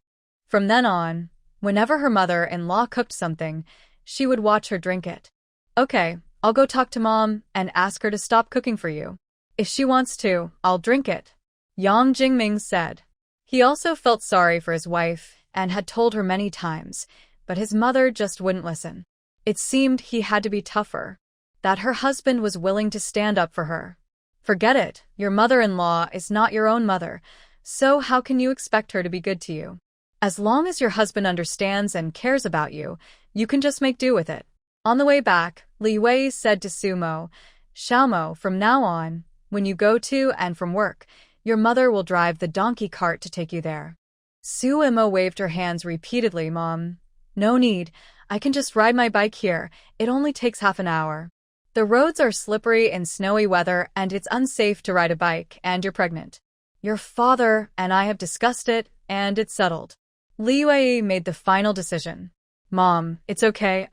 From then on, whenever her mother-in-law cooked something, she would watch her drink it. "Okay, I'll go talk to Mom and ask her to stop cooking for you. If she wants to, I'll drink it," Yang Jingming said. He also felt sorry for his wife and had told her many times, but his mother just wouldn't listen. It seemed he had to be tougher, that her husband was willing to stand up for her. "Forget it, your mother-in-law is not your own mother, so how can you expect her to be good to you? As long as your husband understands and cares about you, you can just make do with it." On the way back, Li Wei said to Sumo, "Xiaomo, from now on, when you go to and from work, your mother will drive the donkey cart to take you there." Sumo waved her hands repeatedly. "Mom, no need, I can just ride my bike here, it only takes half an hour. The roads are slippery in snowy weather and it's unsafe to ride a bike, and you're pregnant. Your father and I have discussed it, and it's settled." Li Wei made the final decision. "Mom, it's okay,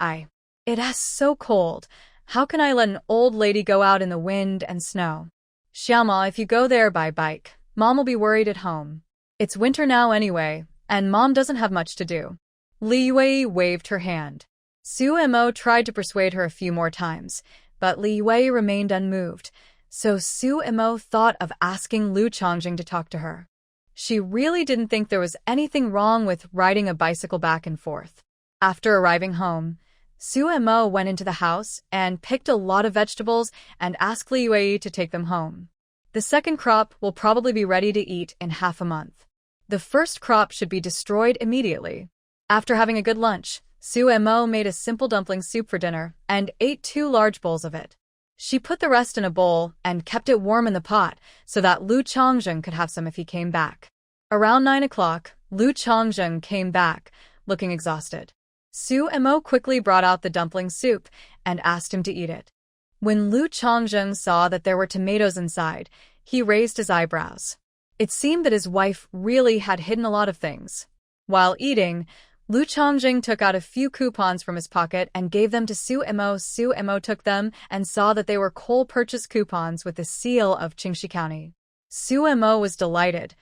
It's so cold. How can I let an old lady go out in the wind and snow? Xiaoma, if you go there by bike, Mom will be worried at home. It's winter now anyway, and Mom doesn't have much to do." Li Wei waved her hand. Sumo tried to persuade her a few more times, but Li Wei remained unmoved, so Sumo thought of asking Lu Chongjing to talk to her. She really didn't think there was anything wrong with riding a bicycle back and forth. After arriving home, Sumo went into the house and picked a lot of vegetables and asked Li Wei to take them home. The second crop will probably be ready to eat in half a month. The first crop should be destroyed immediately. After having a good lunch, Sumo made a simple dumpling soup for dinner and ate 2 large bowls of it. She put the rest in a bowl and kept it warm in the pot so that Lu Chongjing could have some if he came back. Around 9 o'clock, Lu Chongjing came back, looking exhausted. Sumo quickly brought out the dumpling soup and asked him to eat it. When Lu Chongjing saw that there were tomatoes inside, he raised his eyebrows. It seemed that his wife really had hidden a lot of things. While eating, Lu Chongjing took out a few coupons from his pocket and gave them to Sumo. Sumo took them and saw that they were coal purchase coupons with the seal of Qingxi County. Sumo was delighted.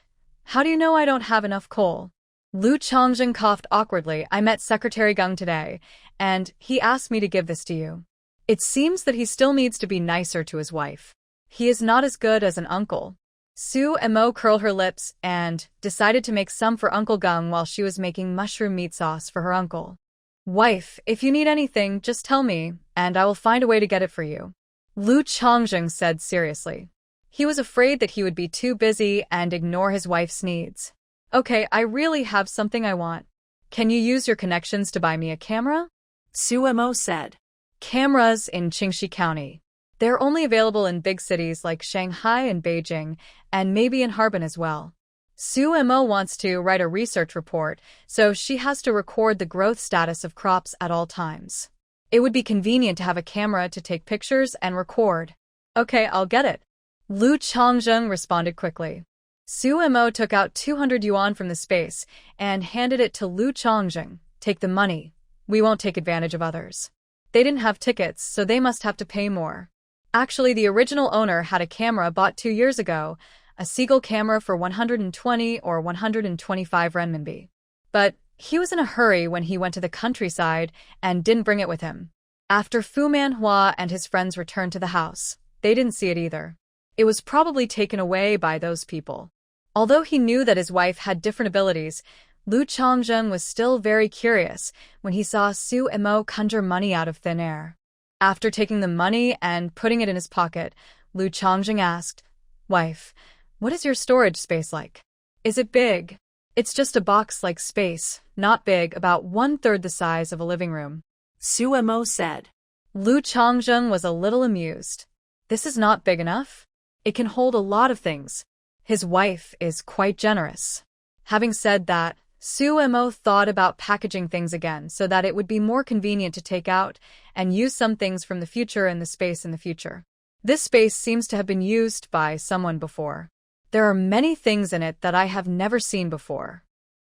"How do you know I don't have enough coal?" Lu Chongjing coughed awkwardly. "I met Secretary Gung today, and he asked me to give this to you." It seems that he still needs to be nicer to his wife. He is not as good as an uncle. Sumo curled her lips and decided to make some for Uncle Gung while she was making mushroom meat sauce for her uncle. "Wife, if you need anything, just tell me, and I will find a way to get it for you," Lu Chongjing said seriously. He was afraid that he would be too busy and ignore his wife's needs. "Okay, I really have something I want. Can you use your connections to buy me a camera?" Sumo said. Cameras in Qingxi County. They're only available in big cities like Shanghai and Beijing, and maybe in Harbin as well. Sumo wants to write a research report, so she has to record the growth status of crops at all times. It would be convenient to have a camera to take pictures and record. "Okay, I'll get it," Lu Chongjing responded quickly. Sumo took out 200 yuan from the space and handed it to Lu Chongjing. "Take the money. We won't take advantage of others. They didn't have tickets, so they must have to pay more. Actually, the original owner had a camera bought 2 years ago, a Seagull camera for 120 or 125 renminbi. But he was in a hurry when he went to the countryside and didn't bring it with him. After Manhwa and his friends returned to the house, they didn't see it either. It was probably taken away by those people. Although he knew that his wife had different abilities, Lu Changzheng was still very curious when he saw Su Imo conjure money out of thin air. After taking the money and putting it in his pocket, Lu Changzheng asked, "Wife, what is your storage space like? Is it big?" "It's just a box-like space, not big, about 1/3 the size of a living room," Su Imo said. Lu Changzheng was a little amused. "This is not big enough? It can hold a lot of things. His wife is quite generous." Having said that, Su Imo thought about packaging things again so that it would be more convenient to take out and use some things from the future in the space in the future. This space seems to have been used by someone before. There are many things in it that I have never seen before.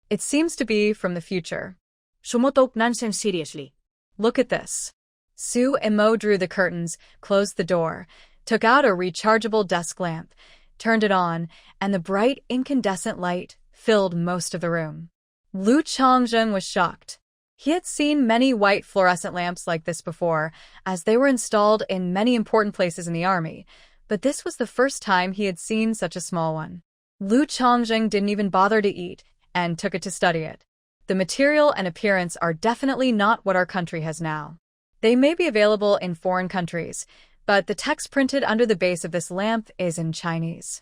It seems to be from the future. Shumotok nonsense seriously. Look at this. Su Imo drew the curtains, closed the door, took out a rechargeable desk lamp, turned it on, and the bright incandescent light filled most of the room. Lu Changzheng was shocked. He had seen many white fluorescent lamps like this before, as they were installed in many important places in the army, but this was the first time he had seen such a small one. Lu Changzheng didn't even bother to eat and took it to study it. The material and appearance are definitely not what our country has now. They may be available in foreign countries, but the text printed under the base of this lamp is in Chinese.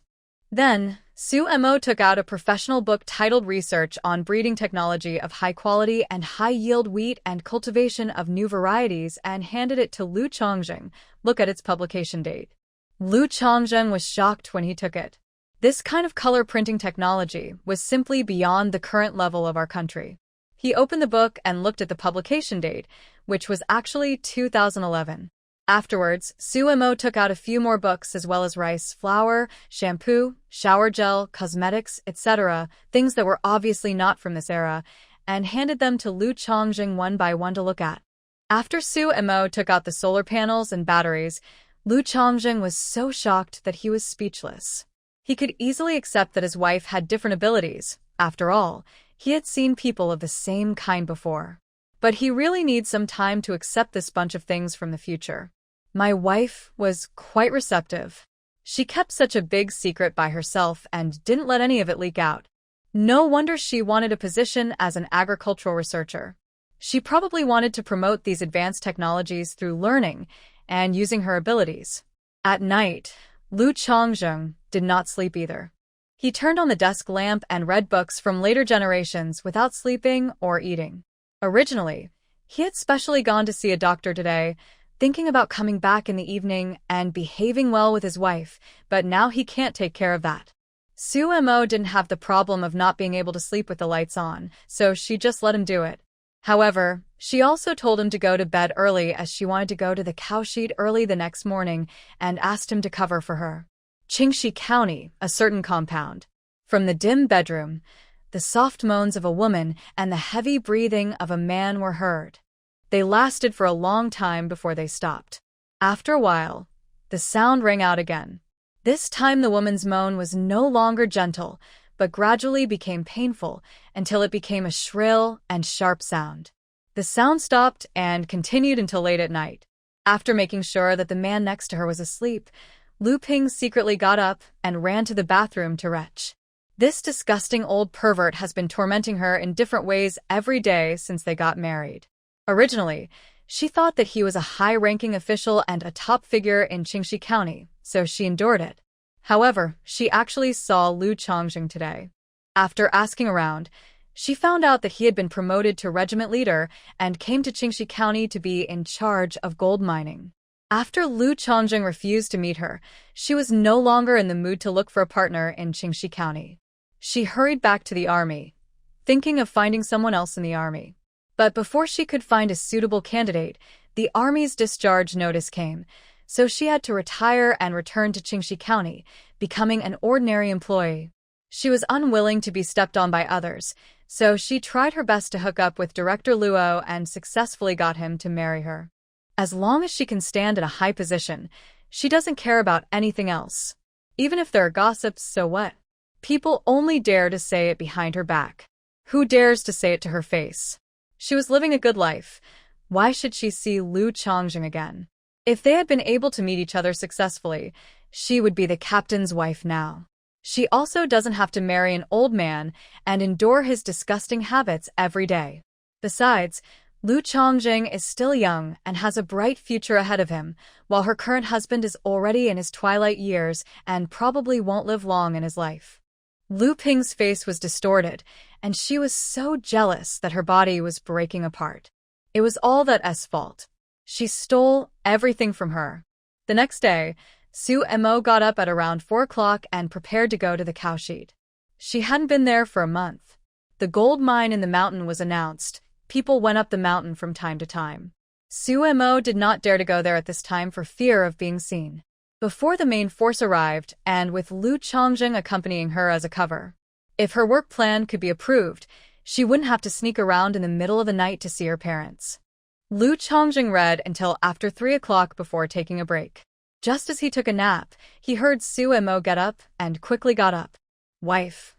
Then, Su Imo took out a professional book titled Research on Breeding Technology of High Quality and High Yield Wheat and Cultivation of New Varieties and handed it to Lu Changzheng. "Look at its publication date." Lu Changzheng was shocked when he took it. This kind of color printing technology was simply beyond the current level of our country. He opened the book and looked at the publication date, which was actually 2011. Afterwards, Su Imo took out a few more books as well as rice flour, shampoo, shower gel, cosmetics, etc., things that were obviously not from this era, and handed them to Lu Changzheng one by one to look at. After Su Imo took out the solar panels and batteries, Lu Changzheng was so shocked that he was speechless. He could easily accept that his wife had different abilities. After all, he had seen people of the same kind before. But he really needs some time to accept this bunch of things from the future. My wife was quite receptive. She kept such a big secret by herself and didn't let any of it leak out. No wonder she wanted a position as an agricultural researcher. She probably wanted to promote these advanced technologies through learning and using her abilities. At night, Lu Changzheng did not sleep either. He turned on the desk lamp and read books from later generations without sleeping or eating. Originally, he had specially gone to see a doctor today, thinking about coming back in the evening and behaving well with his wife, but now he can't take care of that. Su Imo didn't have the problem of not being able to sleep with the lights on, so she just let him do it. However, she also told him to go to bed early as she wanted to go to the cowshed early the next morning and asked him to cover for her. Qingxi County, a certain compound. From the dim bedroom, the soft moans of a woman and the heavy breathing of a man were heard. They lasted for a long time before they stopped. After a while, the sound rang out again. This time the woman's moan was no longer gentle, but gradually became painful until it became a shrill and sharp sound. The sound stopped and continued until late at night. After making sure that the man next to her was asleep, Lu Ping secretly got up and ran to the bathroom to retch. This disgusting old pervert has been tormenting her in different ways every day since they got married. Originally, she thought that he was a high-ranking official and a top figure in Qingxi County, so she endured it. However, she actually saw Lu Changzheng today. After asking around, she found out that he had been promoted to regiment leader and came to Qingxi County to be in charge of gold mining. After Lu Changzheng refused to meet her, she was no longer in the mood to look for a partner in Qingxi County. She hurried back to the army, thinking of finding someone else in the army. But before she could find a suitable candidate, the army's discharge notice came, so she had to retire and return to Qingxi County, becoming an ordinary employee. She was unwilling to be stepped on by others, so she tried her best to hook up with Director Luo and successfully got him to marry her. As long as she can stand in a high position, she doesn't care about anything else. Even if there are gossips, so what? People only dare to say it behind her back. Who dares to say it to her face? She was living a good life. Why should she see Lu Chongjing again? If they had been able to meet each other successfully, she would be the captain's wife now. She also doesn't have to marry an old man and endure his disgusting habits every day. Besides, Lu Chongjing is still young and has a bright future ahead of him, while her current husband is already in his twilight years and probably won't live long in his life. Lu Ping's face was distorted, and she was so jealous that her body was breaking apart. It was all that S' fault. She stole everything from her. The next day, Su Mo got up at around 4 o'clock and prepared to go to the cowshed. She hadn't been there for a month. The gold mine in the mountain was announced. People went up the mountain from time to time. Su Mo did not dare to go there at this time for fear of being seen. Before the main force arrived, and with Lu Chongjing accompanying her as a cover. If her work plan could be approved, she wouldn't have to sneak around in the middle of the night to see her parents. Lu Chongjing read until after 3 o'clock before taking a break. Just as he took a nap, he heard Su Mo get up and quickly got up. "Wife,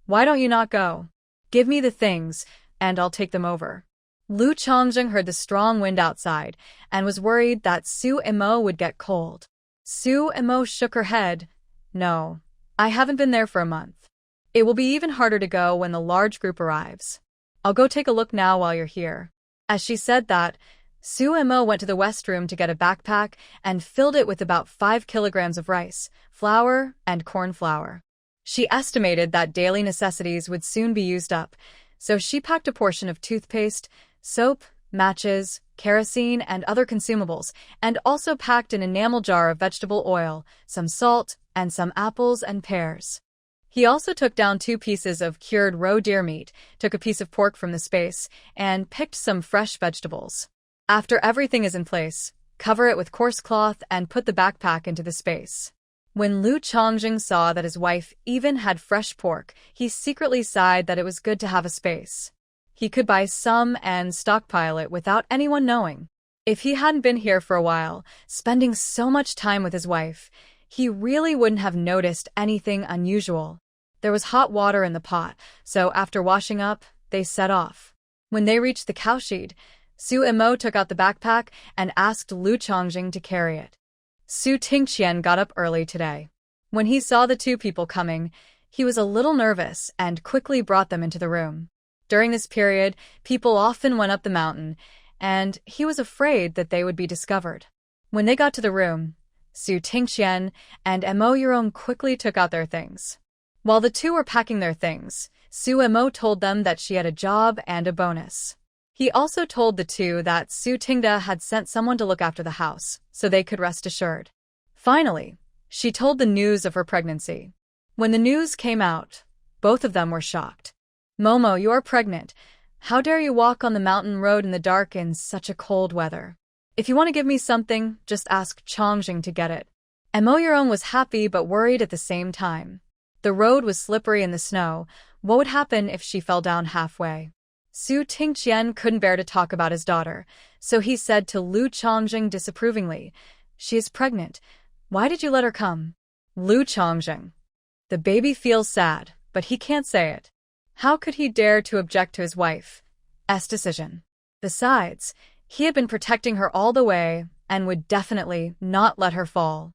why don't you not go? Give me the things, and I'll take them over." Lu Chongjing heard the strong wind outside and was worried that Su Mo would get cold. Su Mo shook her head. "No, I haven't been there for a month. It will be even harder to go when the large group arrives. I'll go take a look now while you're here." As she said that, Su Mo went to the west room to get a backpack and filled it with about 5 kilograms of rice, flour, and corn flour. She estimated that daily necessities would soon be used up, so she packed a portion of toothpaste, soap, matches, kerosene, and other consumables, and also packed an enamel jar of vegetable oil, some salt, and some apples and pears. He also took down 2 pieces of cured roe deer meat, took a piece of pork from the space, and picked some fresh vegetables. After everything is in place, cover it with coarse cloth and put the backpack into the space. When Lu Chongjing saw that his wife even had fresh pork, he secretly sighed that it was good to have a space. He could buy some and stockpile it without anyone knowing. If he hadn't been here for a while, spending so much time with his wife, he really wouldn't have noticed anything unusual. There was hot water in the pot, so after washing up, they set off. When they reached the cowshed, Su Mo took out the backpack and asked Lu Chongjing to carry it. Su Tingqian got up early today. When he saw the 2 people coming, he was a little nervous and quickly brought them into the room. During this period, people often went up the mountain, and he was afraid that they would be discovered. When they got to the room, Su Tingqian and Mo Yurong quickly took out their things. While the 2 were packing their things, Su Mo told them that she had a job and a bonus. He also told the 2 that Su Tingda had sent someone to look after the house, so they could rest assured. Finally, she told the news of her pregnancy. When the news came out, both of them were shocked. "Momo, you are pregnant. How dare you walk on the mountain road in the dark in such a cold weather? If you want to give me something, just ask Chongjing to get it." Mo Yurong was happy but worried at the same time. The road was slippery in the snow. What would happen if she fell down halfway? Su Tingqian couldn't bear to talk about his daughter, so he said to Lu Chongjing disapprovingly, "She is pregnant. Why did you let her come?" Lu Chongjing. The baby feels sad, but he can't say it. How could he dare to object to his wife's decision? Besides, he had been protecting her all the way and would definitely not let her fall.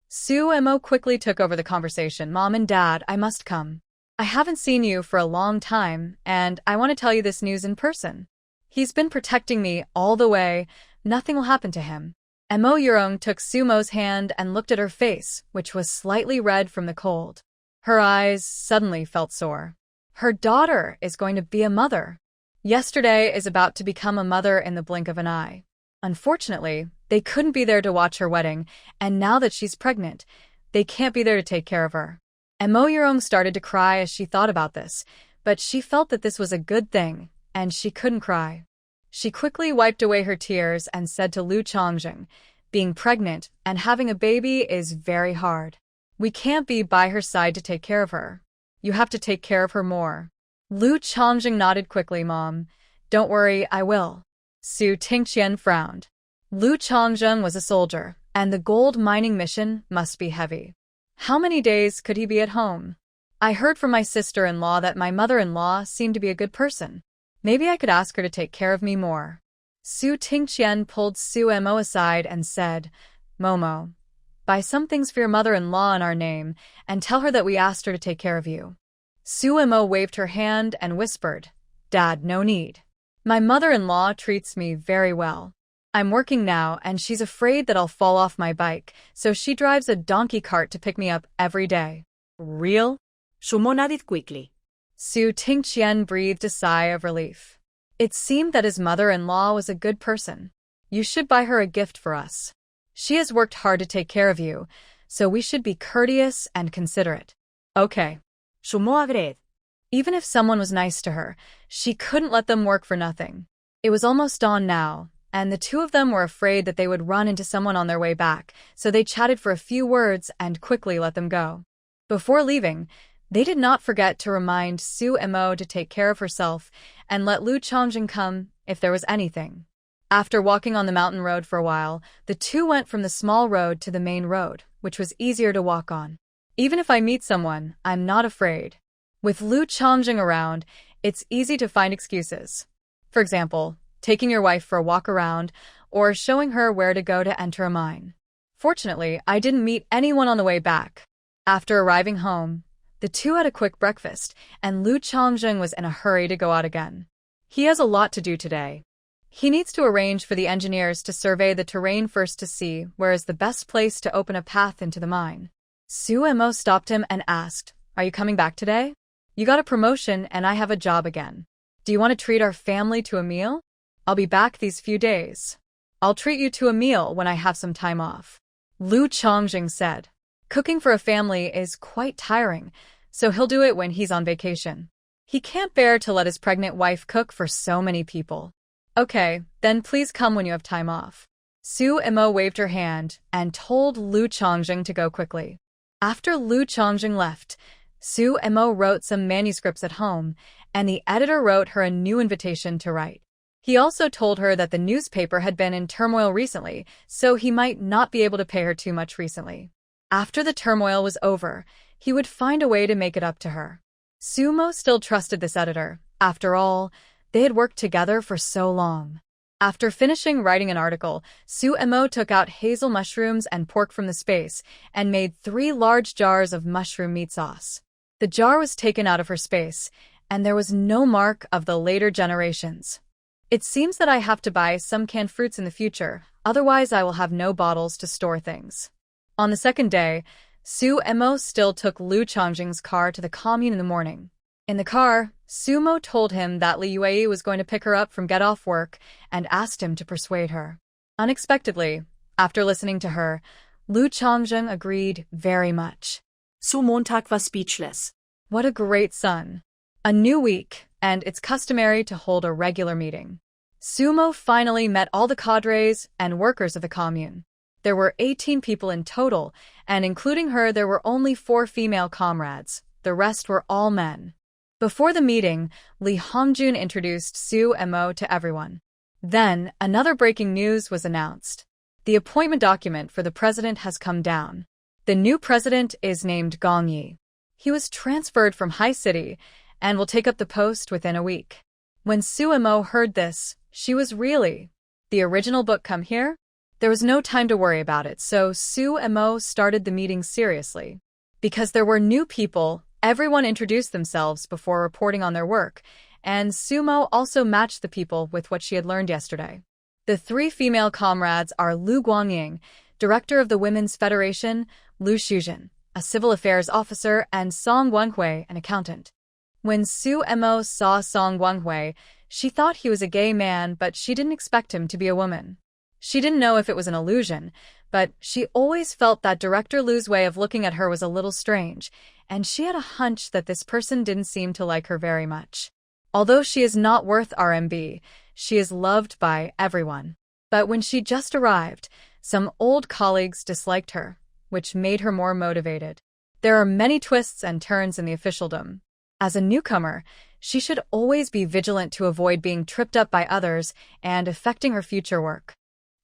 Su Mo quickly took over the conversation. "Mom and Dad, I must come. I haven't seen you for a long time, and I want to tell you this news in person. He's been protecting me all the way. Nothing will happen to him." Mo Yurong took Sumo's hand and looked at her face, which was slightly red from the cold. Her eyes suddenly felt sore. Her daughter is going to be a mother. Yesterday is about to become a mother in the blink of an eye. Unfortunately, they couldn't be there to watch her wedding, and now that she's pregnant, they can't be there to take care of her. Mo Yurong started to cry as she thought about this, but she felt that this was a good thing, and she couldn't cry. She quickly wiped away her tears and said to Lu Chongjing, "Being pregnant and having a baby is very hard. We can't be by her side to take care of her. You have to take care of her more." Lu Chongjing nodded quickly, Mom. Don't worry, I will. Su Tingqian frowned. Lu Chongjing was a soldier, and the gold mining mission must be heavy. How many days could he be at home? I heard from my sister-in-law that my mother-in-law seemed to be a good person. Maybe I could ask her to take care of me more. Su Tingqian pulled Su Mo aside and said, Momo, buy some things for your mother-in-law in our name, and tell her that we asked her to take care of you. Su Mo waved her hand and whispered, Dad, no need. My mother-in-law treats me very well. I'm working now, and she's afraid that I'll fall off my bike, so she drives a donkey cart to pick me up every day. Real? Sumo nodded quickly. Su Tingqian breathed a sigh of relief. It seemed that his mother-in-law was a good person. You should buy her a gift for us. She has worked hard to take care of you, so we should be courteous and considerate. Okay. Sumo agreed. Even if someone was nice to her, she couldn't let them work for nothing. It was almost dawn now, and the two of them were afraid that they would run into someone on their way back, so they chatted for a few words and quickly let them go. Before leaving, they did not forget to remind Su Mo to take care of herself and let Lu Chongjing come if there was anything. After walking on the mountain road for a while, the two went from the small road to the main road, which was easier to walk on. Even if I meet someone, I'm not afraid. With Lu Chongjing around, it's easy to find excuses. For example, taking your wife for a walk around or showing her where to go to enter a mine. Fortunately, I didn't meet anyone on the way back. After arriving home, the two had a quick breakfast, and Lu Chongjing was in a hurry to go out again. He has a lot to do today. He needs to arrange for the engineers to survey the terrain first to see where is the best place to open a path into the mine. Su Mo stopped him and asked, Are you coming back today? You got a promotion and I have a job again. Do you want to treat our family to a meal? I'll be back these few days. I'll treat you to a meal when I have some time off. Lu Chongjing said. Cooking for a family is quite tiring, so he'll do it when he's on vacation. He can't bear to let his pregnant wife cook for so many people. Okay, then please come when you have time off. Su Mo waved her hand and told Lu Chongjing to go quickly. After Lu Chongjing left, Su Mo wrote some manuscripts at home, and the editor wrote her a new invitation to write. He also told her that the newspaper had been in turmoil recently, so he might not be able to pay her too much recently. After the turmoil was over, he would find a way to make it up to her. Su Mo still trusted this editor. After all, they had worked together for so long. After finishing writing an article, Su Mo took out hazel mushrooms and pork from the space and made 3 large jars of mushroom meat sauce. The jar was taken out of her space, and there was no mark of the later generations. It seems that I have to buy some canned fruits in the future, otherwise I will have no bottles to store things. On the second day, Su Mo still took Lu Chongjing's car to the commune in the morning. In the car, Su Mo told him that Li Yue was going to pick her up from get off work and asked him to persuade her. Unexpectedly, after listening to her, Lu Chongjing agreed very much. Su Montag was speechless. What a great son. A new week, and it's customary to hold a regular meeting. Su Mo finally met all the cadres and workers of the commune. There were 18 people in total, and including her there were only 4 female comrades. The rest were all men. Before the meeting, Li Hongjun introduced Su Mo to everyone. Then, another breaking news was announced. The appointment document for the president has come down. The new president is named Gong Yi. He was transferred from High City and will take up the post within a week. When Su Mo heard this, she was really, the original book come here? There was no time to worry about it, so Su Mo started the meeting seriously. Because there were new people, everyone introduced themselves before reporting on their work, and Su Mo also matched the people with what she had learned yesterday. The 3 female comrades are Lu Guangying, director of the Women's Federation, Lu Shuzhen, a civil affairs officer, and Song Guanghui, an accountant. When Su Mo saw Song Guanghui, she thought he was a gay man, but she didn't expect him to be a woman. She didn't know if it was an illusion, but she always felt that Director Lu's way of looking at her was a little strange, and she had a hunch that this person didn't seem to like her very much. Although she is not worth RMB, she is loved by everyone. But when she just arrived, some old colleagues disliked her, which made her more motivated. There are many twists and turns in the officialdom. As a newcomer, she should always be vigilant to avoid being tripped up by others and affecting her future work.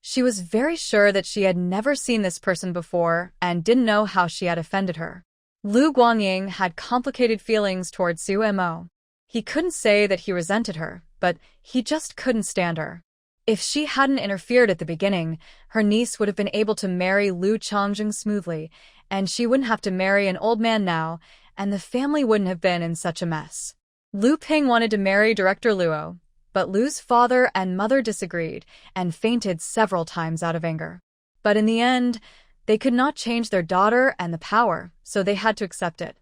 She was very sure that she had never seen this person before and didn't know how she had offended her. Lu Guangying had complicated feelings towards Su Mo. He couldn't say that he resented her, but he just couldn't stand her. If she hadn't interfered at the beginning, her niece would have been able to marry Lu Chongjing smoothly, and she wouldn't have to marry an old man now, and the family wouldn't have been in such a mess. Lu Ping wanted to marry Director Luo, but Lu's father and mother disagreed and fainted several times out of anger. But in the end, they could not change their daughter and the power, so they had to accept it.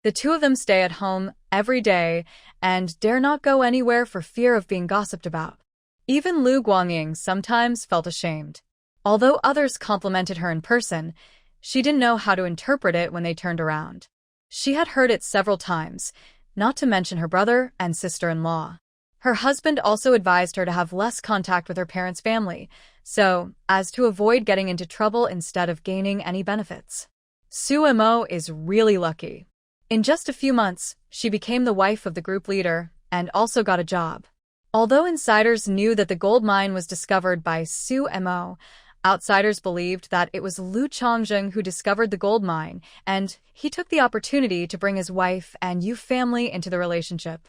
The two of them stay at home every day and dare not go anywhere for fear of being gossiped about. Even Lu Guangying sometimes felt ashamed. Although others complimented her in person, she didn't know how to interpret it when they turned around. She had heard it several times, not to mention her brother and sister-in-law. Her husband also advised her to have less contact with her parents' family, so as to avoid getting into trouble instead of gaining any benefits. Su Mo is really lucky. In just a few months, she became the wife of the group leader and also got a job. Although insiders knew that the gold mine was discovered by Su Mo, outsiders believed that it was Lu Chongjing who discovered the gold mine, and he took the opportunity to bring his wife and Yu family into the relationship.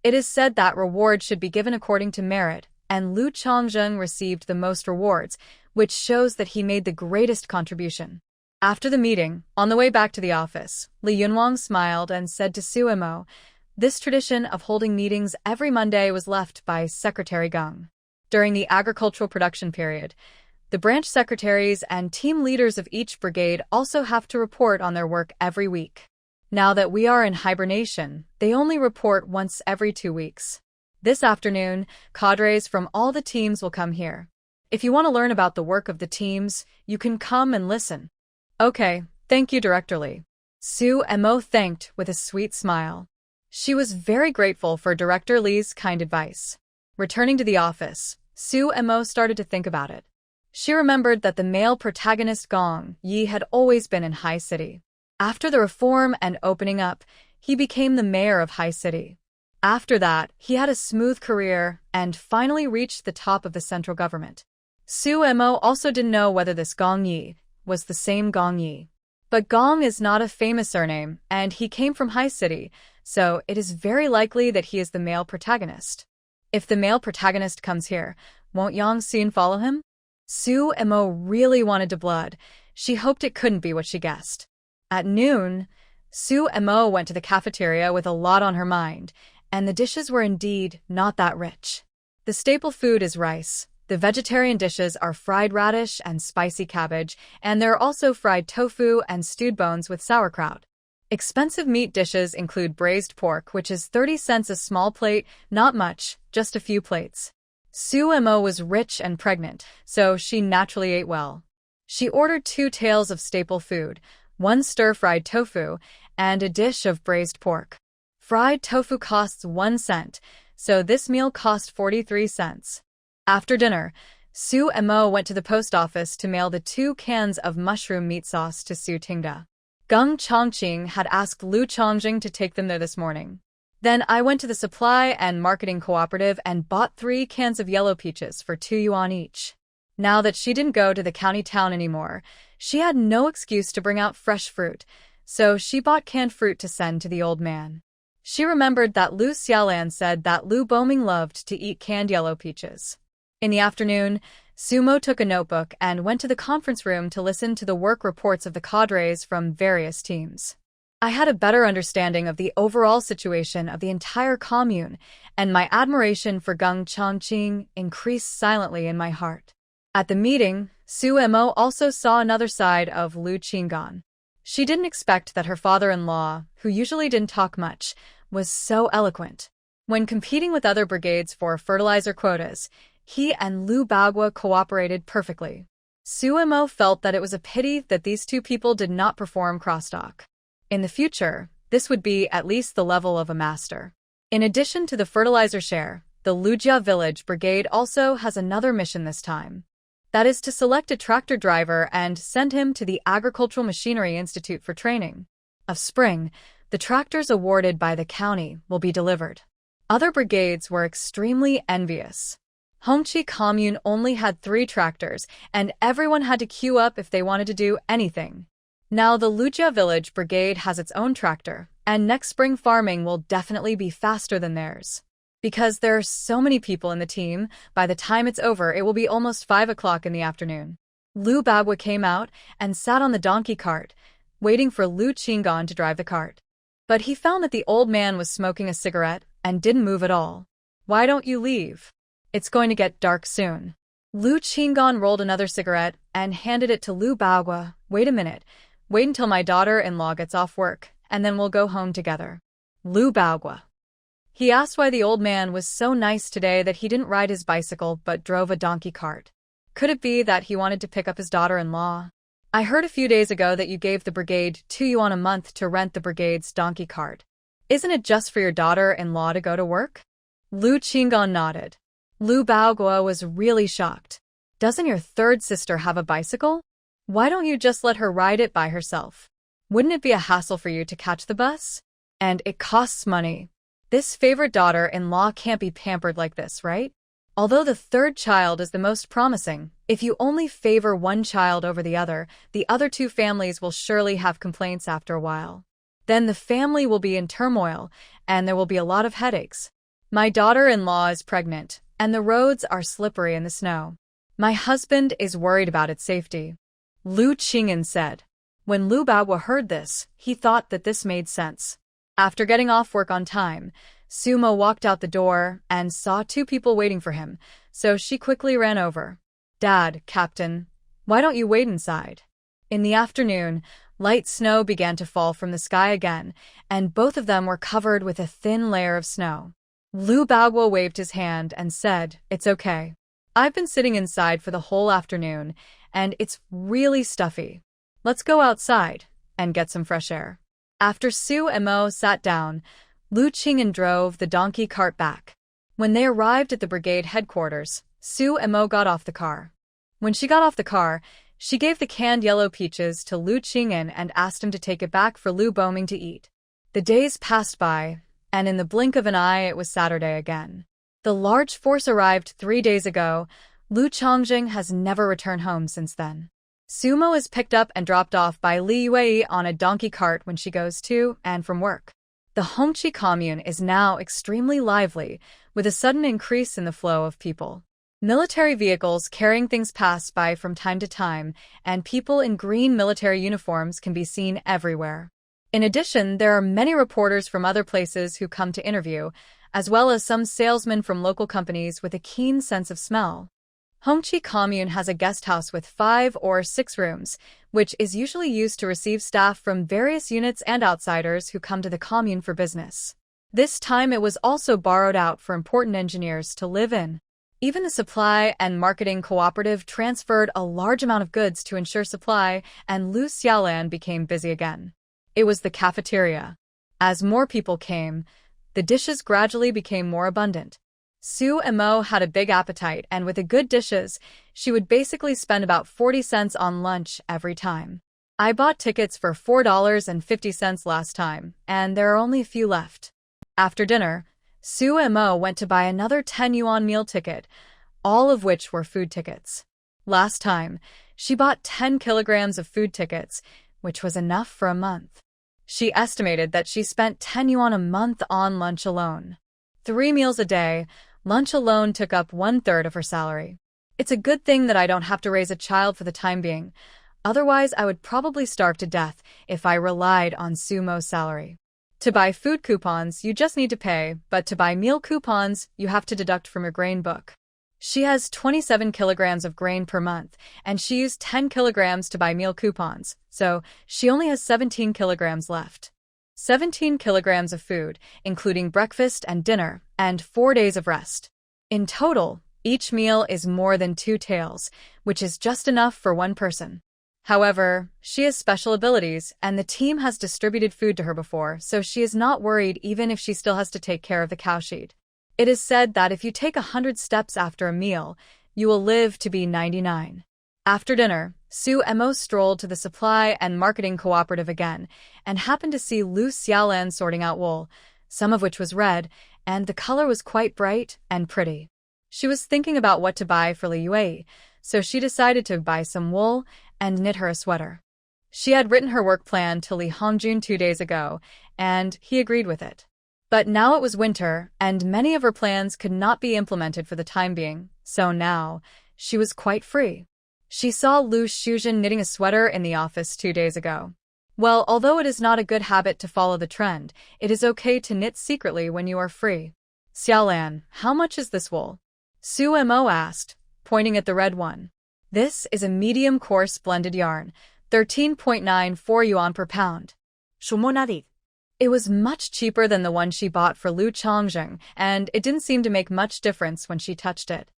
It is said that rewards should be given according to merit, and Lu Chongjing received the most rewards, which shows that he made the greatest contribution. After the meeting, on the way back to the office, Li Yunwang smiled and said to Su Mo, "This tradition of holding meetings every Monday was left by Secretary Geng. During the agricultural production period, the branch secretaries and team leaders of each brigade also have to report on their work every week. Now that we are in hibernation, they only report once every 2 weeks. This afternoon, cadres from all the teams will come here. If you want to learn about the work of the teams, you can come and listen." "Okay, thank you, Director Li." Su Mo thanked with a sweet smile. She was very grateful for Director Li's kind advice. Returning to the office, Su Mo started to think about it. She remembered that the male protagonist Gong Yi had always been in High City. After the reform and opening up, he became the mayor of High City. After that, he had a smooth career and finally reached the top of the central government. Su Mo also didn't know whether this Gong Yi was the same Gong Yi. But Gong is not a famous surname, and he came from High City, so it is very likely that he is the male protagonist. If the male protagonist comes here, won't Yang soon follow him? Su Mo really wanted to blood. She hoped it couldn't be what she guessed. At noon, Su Mo went to the cafeteria with a lot on her mind, and the dishes were indeed not that rich. The staple food is rice. The vegetarian dishes are fried radish and spicy cabbage, and there are also fried tofu and stewed bones with sauerkraut. Expensive meat dishes include braised pork, which is 30 cents a small plate, not much, just a few plates. Su Mo was rich and pregnant, so she naturally ate well. She ordered 2 tails of staple food, 1 stir-fried tofu, and a dish of braised pork. Fried tofu costs 1 cent, so this meal cost 43 cents. After dinner, Su Mo went to the post office to mail the 2 cans of mushroom meat sauce to Su Tingda. Geng Chongqing had asked Lu Chongjing to take them there this morning. Then I went to the supply and marketing cooperative and bought 3 cans of yellow peaches for 2 yuan each. Now that she didn't go to the county town anymore, she had no excuse to bring out fresh fruit, so she bought canned fruit to send to the old man. She remembered that Lu Xiaolan said that Lu Boming loved to eat canned yellow peaches. In the afternoon, Su Mo took a notebook and went to the conference room to listen to the work reports of the cadres from various teams. I had a better understanding of the overall situation of the entire commune, and my admiration for Geng Chongqing increased silently in my heart. At the meeting, Su Mo also saw another side of Lu Qinggan. She didn't expect that her father-in-law, who usually didn't talk much, was so eloquent. When competing with other brigades for fertilizer quotas, he and Lu Baogua cooperated perfectly. Su Mo felt that it was a pity that these 2 people did not perform crosstalk. In the future, this would be at least the level of a master. In addition to the fertilizer share, the Lujia village brigade also has another mission this time. That is to select a tractor driver and send him to the Agricultural Machinery Institute for training. Of spring, the tractors awarded by the county will be delivered. Other brigades were extremely envious. Hongqi Commune only had 3 tractors, and everyone had to queue up if they wanted to do anything. Now the Lujia village brigade has its own tractor, and next spring farming will definitely be faster than theirs. Because there are so many people in the team, by the time it's over it will be almost 5 o'clock in the afternoon. Lu Bagua came out and sat on the donkey cart, waiting for Lu Qinggan to drive the cart. But he found that the old man was smoking a cigarette and didn't move at all. "Why don't you leave? It's going to get dark soon." Lu Qinggan rolled another cigarette and handed it to Lu Bagua. "Wait a minute. Wait until my daughter-in-law gets off work, and then we'll go home together." Lu Bagua. He asked why the old man was so nice today that he didn't ride his bicycle but drove a donkey cart. Could it be that he wanted to pick up his daughter-in-law? "I heard a few days ago that you gave the brigade 2 yuan a month to rent the brigade's donkey cart. Isn't it just for your daughter-in-law to go to work?" Lu Qinggan nodded. Lu Bagua was really shocked. "Doesn't your third sister have a bicycle? Why don't you just let her ride it by herself? Wouldn't it be a hassle for you to catch the bus? And it costs money. This favorite daughter-in-law can't be pampered like this, right? Although the third child is the most promising, if you only favor one child over the other 2 families will surely have complaints after a while. Then the family will be in turmoil, and there will be a lot of headaches. My daughter-in-law is pregnant, and the roads are slippery in the snow. My husband is worried about its safety," Lu Qingyan said. When Lu Bagua heard this, he thought that this made sense. After getting off work on time, Sumo walked out the door and saw 2 people waiting for him, so she quickly ran over. "Dad, Captain, why don't you wait inside?" In the afternoon, light snow began to fall from the sky again, and both of them were covered with a thin layer of snow. Lu Bagua waved his hand and said, "It's okay. I've been sitting inside for the whole afternoon, and it's really stuffy. Let's go outside and get some fresh air." After Su and Mo sat down, Lu Qingyan drove the donkey cart back. When they arrived at the brigade headquarters, Su and Mo got off the car. When she got off the car, she gave the canned yellow peaches to Lu Qingyan and asked him to take it back for Lu Boming to eat. The days passed by, and in the blink of an eye it was Saturday again. The large force arrived 3 days ago. Lu Chongjing has never returned home since then. Sumo is picked up and dropped off by Li Yue on a donkey cart when she goes to and from work. The Hongqi commune is now extremely lively, with a sudden increase in the flow of people. Military vehicles carrying things pass by from time to time, and people in green military uniforms can be seen everywhere. In addition, there are many reporters from other places who come to interview, as well as some salesmen from local companies with a keen sense of smell. Hongqi Commune has a guest house with 5 or 6 rooms, which is usually used to receive staff from various units and outsiders who come to the commune for business. This time it was also borrowed out for important engineers to live in. Even the supply and marketing cooperative transferred a large amount of goods to ensure supply, and Lu Xiaolan became busy again. It was the cafeteria. As more people came, the dishes gradually became more abundant. Su and Mo had a big appetite, and with the good dishes, she would basically spend about 40 cents on lunch every time. I bought tickets for $4.50 last time, and there are only a few left. After dinner, Su and Mo went to buy another 10 yuan meal ticket, all of which were food tickets. Last time, she bought 10 kilograms of food tickets, which was enough for a month. She estimated that she spent 10 yuan a month on lunch alone. 3 meals a day, lunch alone took up 1/3 of her salary. It's a good thing that I don't have to raise a child for the time being. Otherwise, I would probably starve to death if I relied on Sumo's salary. To buy food coupons, you just need to pay, but to buy meal coupons, you have to deduct from your grain book. She has 27 kilograms of grain per month, and she used 10 kilograms to buy meal coupons, so she only has 17 kilograms left. 17 kilograms of food, including breakfast and dinner, and 4 days of rest. In total, each meal is more than 2 taels, which is just enough for one person. However, she has special abilities, and the team has distributed food to her before, so she is not worried even if she still has to take care of the cowshed. It is said that if you take 100 steps after a meal, you will live to be 99. After dinner, Su and Mo strolled to the supply and marketing cooperative again, and happened to see Lu Xiaolan sorting out wool, some of which was red, and the color was quite bright and pretty. She was thinking about what to buy for Li Yue, so she decided to buy some wool and knit her a sweater. She had written her work plan to Li Hongjun 2 days ago, and he agreed with it. But now it was winter, and many of her plans could not be implemented for the time being, so now she was quite free. She saw Lu Shuzhen knitting a sweater in the office 2 days ago. Well, although it is not a good habit to follow the trend, it is okay to knit secretly when you are free. Xiaolan, how much is this wool? Su Mo asked, pointing at the red one. This is a medium coarse blended yarn, 13.94 yuan per pound. sumó nadie. It was much cheaper than the one she bought for Lu Chongzheng, and it didn't seem to make much difference when she touched it.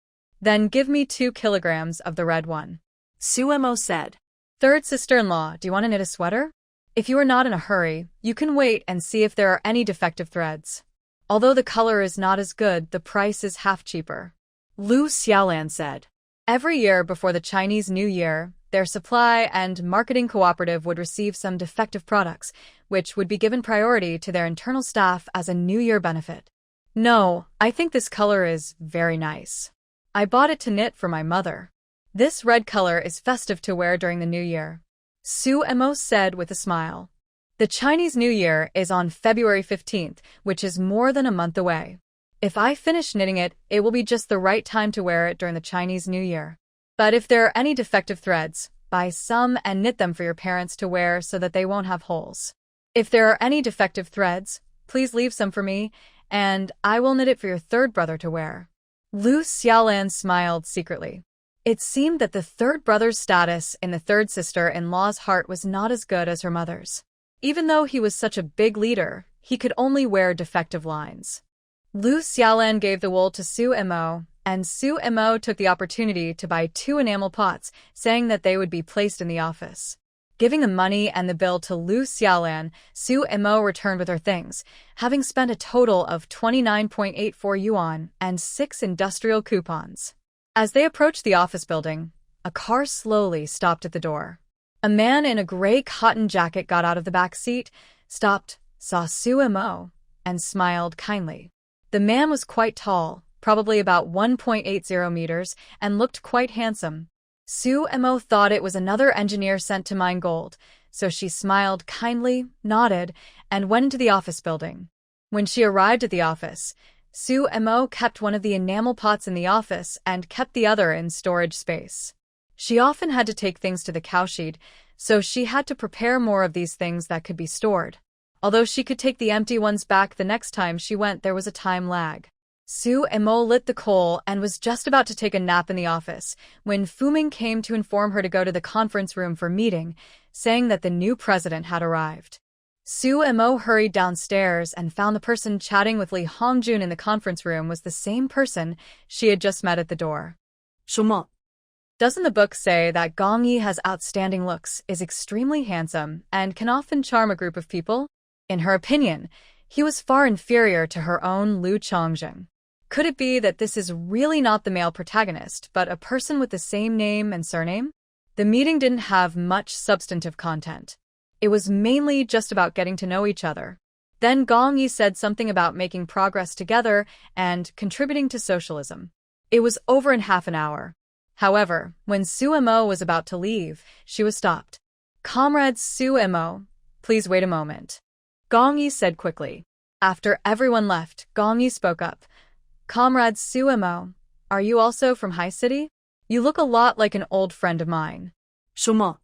Then give me 2 kilograms of the red one. Su Mo said. Third sister-in-law, do you want to knit a sweater? If you are not in a hurry, you can wait and see if there are any defective threads. Although the color is not as good, the price is half cheaper. Lu Xiaolan said. Every year before the Chinese New Year, their supply and marketing cooperative would receive some defective products, which would be given priority to their internal staff as a New Year benefit. No, I think this color is very nice. I bought it to knit for my mother. This red color is festive to wear during the New Year. Su Mo said with a smile. The Chinese New Year is on February 15th, which is more than a month away. If I finish knitting it, it will be just the right time to wear it during the Chinese New Year. But if there are any defective threads, buy some and knit them for your parents to wear so that they won't have holes. If there are any defective threads, please leave some for me, and I will knit it for your third brother to wear. Lu Xiaolan smiled secretly. It seemed that the third brother's status in the third sister-in-law's heart was not as good as her mother's. Even though he was such a big leader, he could only wear defective lines. Lu Xiaolan gave the wool to Su Mo, and Su Mo took the opportunity to buy 2 enamel pots, saying that they would be placed in the office. Giving the money and the bill to Lu Xiaolan, Su Mo returned with her things, having spent a total of 29.84 yuan and 6 industrial coupons. As they approached the office building, a car slowly stopped at the door. A man in a gray cotton jacket got out of the back seat, stopped, saw Su Mo, and smiled kindly. The man was quite tall, probably about 1.80 meters, and looked quite handsome. Su Mo thought it was another engineer sent to mine gold, so she smiled kindly, nodded, and went into the office building. When she arrived at the office, Su Mo kept one of the enamel pots in the office and kept the other in storage space. She often had to take things to the cowshed, so she had to prepare more of these things that could be stored. Although she could take the empty ones back the next time she went, there was a time lag. Su Mo lit the coal and was just about to take a nap in the office when Fuming came to inform her to go to the conference room for meeting, saying that the new president had arrived. Su Mo hurried downstairs and found the person chatting with Li Hongjun in the conference room was the same person she had just met at the door. sumó. Doesn't the book say that Gong Yi has outstanding looks, is extremely handsome, and can often charm a group of people? In her opinion, he was far inferior to her own Lu Chongzheng. Could it be that this is really not the male protagonist, but a person with the same name and surname? The meeting didn't have much substantive content. It was mainly just about getting to know each other. Then Gong Yi said something about making progress together and contributing to socialism. It was over in half an hour. However, when Su Mo was about to leave, she was stopped. Comrade Su Mo, please wait a moment. Gong Yi said quickly. After everyone left, Gong Yi spoke up. Comrade Su Mo, are you also from High City? You look a lot like an old friend of mine. sumó.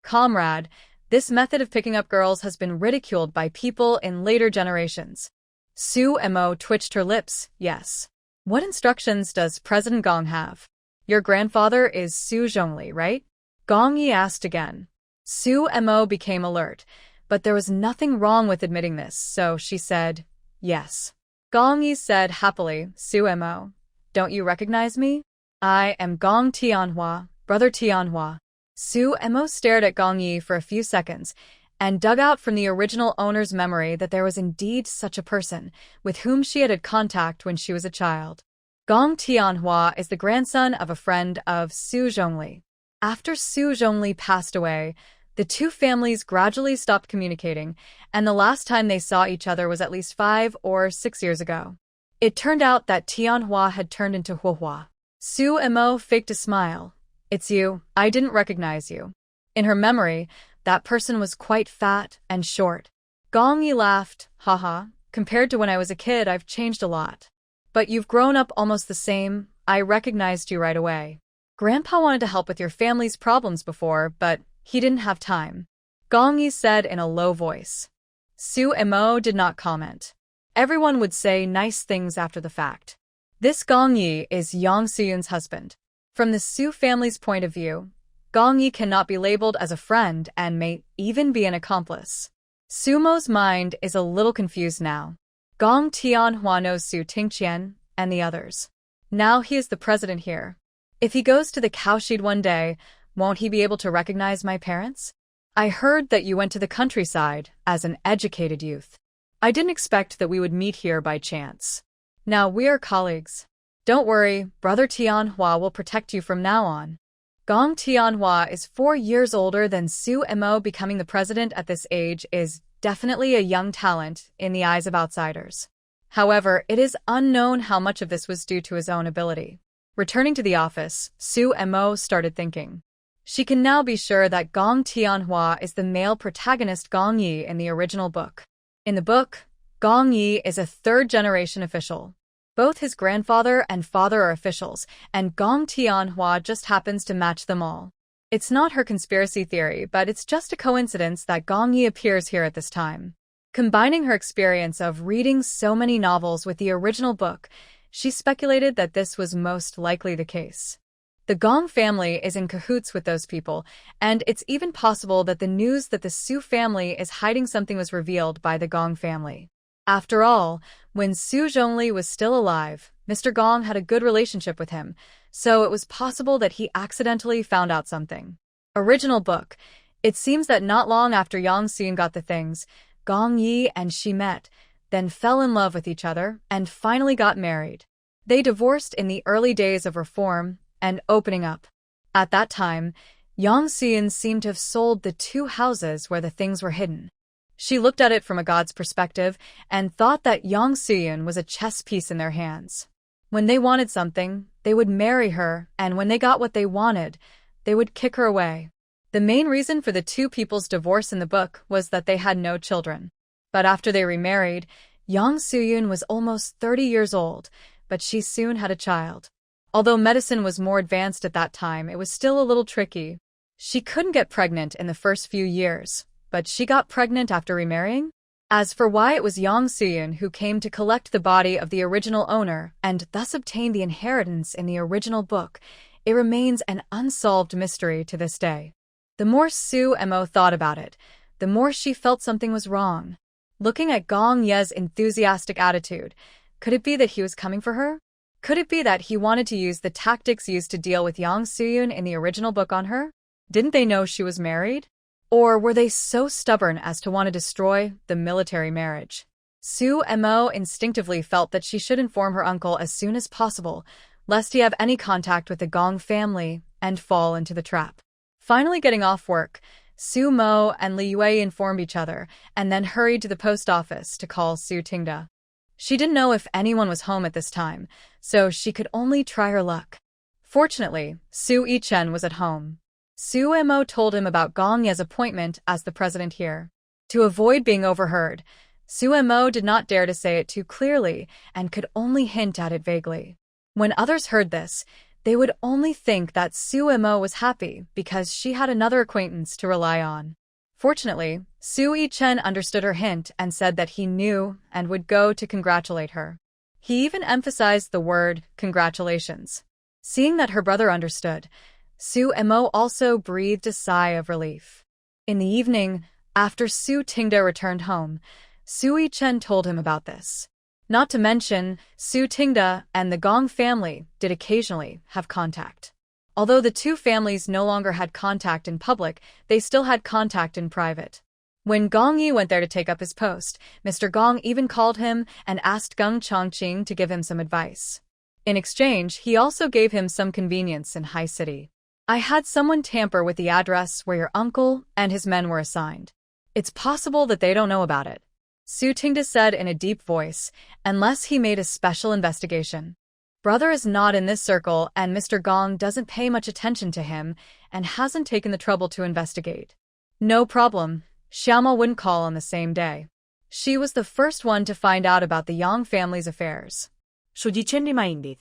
Comrade, this method of picking up girls has been ridiculed by people in later generations. Su Mo twitched her lips, yes. What instructions does President Gong have? Your grandfather is Su Zhongli, right? Gong Yi asked again. Su Mo became alert, but there was nothing wrong with admitting this, so she said, yes. Gong Yi said happily, Su Mo, don't you recognize me? I am Gong Tianhua, brother Tianhua. Su Mo stared at Gong Yi for a few seconds and dug out from the original owner's memory that there was indeed such a person with whom she had contact when she was a child. Gong Tianhua is the grandson of a friend of Su Zhongli. After Su Zhongli passed away, the two families gradually stopped communicating, and the last time they saw each other was at least 5 or 6 years ago. It turned out that Tianhua had turned into Huohua. Su Mo faked a smile. It's you, I didn't recognize you. In her memory, that person was quite fat and short. Gong Yi laughed, haha, compared to when I was a kid I've changed a lot. But you've grown up almost the same, I recognized you right away. Grandpa wanted to help with your family's problems before, but he didn't have time. Gong Yi said in a low voice. Su Mo did not comment. Everyone would say nice things after the fact. This Gong Yi is Yang Suyun's husband. From the Su family's point of view, Gong Yi cannot be labeled as a friend and may even be an accomplice. Sumo's mind is a little confused now. Gong Tianhua knows Su Tingqian and the others. Now he is the president here. If he goes to the cowshed one day, won't he be able to recognize my parents? I heard that you went to the countryside as an educated youth. I didn't expect that we would meet here by chance. Now we are colleagues. Don't worry, Brother Tianhua will protect you from now on. Gong Tianhua is 4 years older than Su Mo. Becoming the president at this age is definitely a young talent in the eyes of outsiders. However, it is unknown how much of this was due to his own ability. Returning to the office, Su Mo started thinking. She can now be sure that Gong Tianhua is the male protagonist Gong Yi in the original book. In the book, Gong Yi is a third-generation official. Both his grandfather and father are officials, and Gong Tianhua just happens to match them all. It's not her conspiracy theory, but it's just a coincidence that Gong Yi appears here at this time. Combining her experience of reading so many novels with the original book, she speculated that this was most likely the case. The Gong family is in cahoots with those people, and it's even possible that the news that the Su family is hiding something was revealed by the Gong family. After all, when Su Zhongli was still alive, Mr. Gong had a good relationship with him, so it was possible that he accidentally found out something. Original book. It seems that not long after Yang Xun got the things, Gong Yi and she met, then fell in love with each other, and finally got married. They divorced in the early days of reform and opening up. At that time, Yang Xun seemed to have sold the 2 houses where the things were hidden. She looked at it from a god's perspective and thought that Yang Xun was a chess piece in their hands. When they wanted something, they would marry her, and when they got what they wanted, they would kick her away. The main reason for the 2 people's divorce in the book was that they had no children. But after they remarried, Yang Xun was almost 30 years old, but she soon had a child. Although medicine was more advanced at that time, it was still a little tricky. She couldn't get pregnant in the first few years, but she got pregnant after remarrying? As for why it was Yang Xun who came to collect the body of the original owner and thus obtain the inheritance in the original book, it remains an unsolved mystery to this day. The more Su Mo thought about it, the more she felt something was wrong. Looking at Gong Ye's enthusiastic attitude, could it be that he was coming for her? Could it be that he wanted to use the tactics used to deal with Yang Xun in the original book on her? Didn't they know she was married? Or were they so stubborn as to want to destroy the military marriage? Su Mo instinctively felt that she should inform her uncle as soon as possible, lest he have any contact with the Gong family and fall into the trap. Finally getting off work, Su Mo and Li Yue informed each other and then hurried to the post office to call Su Tingda. She didn't know if anyone was home at this time, so she could only try her luck. Fortunately, Su Yichen was at home. Su Mo told him about Gong Ye's appointment as the president here. To avoid being overheard, Su Mo did not dare to say it too clearly and could only hint at it vaguely. When others heard this, they would only think that Su Mo was happy because she had another acquaintance to rely on. Fortunately, Su Yichen understood her hint and said that he knew and would go to congratulate her. He even emphasized the word congratulations. Seeing that her brother understood, Su Mo also breathed a sigh of relief. In the evening, after Su Tingda returned home, Su Yichen told him about this. Not to mention, Su Tingda and the Gong family did occasionally have contact. Although the 2 families no longer had contact in public, they still had contact in private. When Gong Yi went there to take up his post, Mr. Gong even called him and asked Geng Chongqing to give him some advice. In exchange, he also gave him some convenience in High City. I had someone tamper with the address where your uncle and his men were assigned. It's possible that they don't know about it. Su Tingda said in a deep voice, unless he made a special investigation. Brother is not in this circle and Mr. Gong doesn't pay much attention to him and hasn't taken the trouble to investigate. No problem, Xiaoma wouldn't call on the same day. She was the first one to find out about the Yang family's affairs. Su Yichen reminded.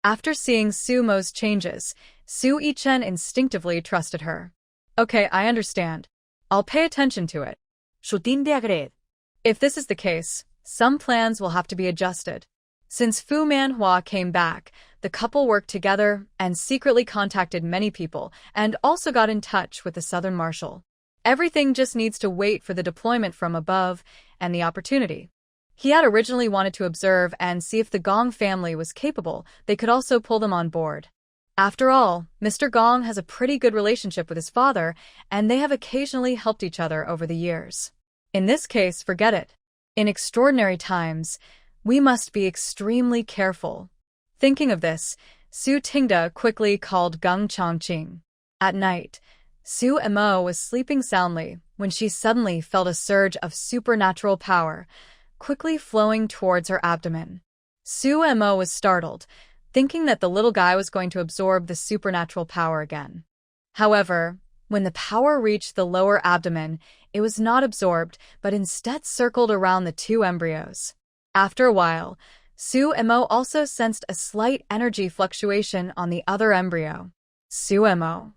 After seeing Su Mo's changes, Su Yichen instinctively trusted her. Okay, I understand. I'll pay attention to it. Su Tinde agreed. If this is the case, some plans will have to be adjusted. Since Fu Manhwa came back, the couple worked together and secretly contacted many people and also got in touch with the Southern Marshal. Everything just needs to wait for the deployment from above and the opportunity. He had originally wanted to observe and see if the Gong family was capable. They could also pull them on board. After all, Mr. Gong has a pretty good relationship with his father, and they have occasionally helped each other over the years. In this case, forget it. In extraordinary times, we must be extremely careful. Thinking of this, Su Tingda quickly called Gung Chongqing. At night, Su Mo was sleeping soundly when she suddenly felt a surge of supernatural power, quickly flowing towards her abdomen. Su Mo was startled, thinking that the little guy was going to absorb the supernatural power again. However, when the power reached the lower abdomen, it was not absorbed, but instead circled around the two embryos. After a while, Su Mo also sensed a slight energy fluctuation on the other embryo. Su Mo.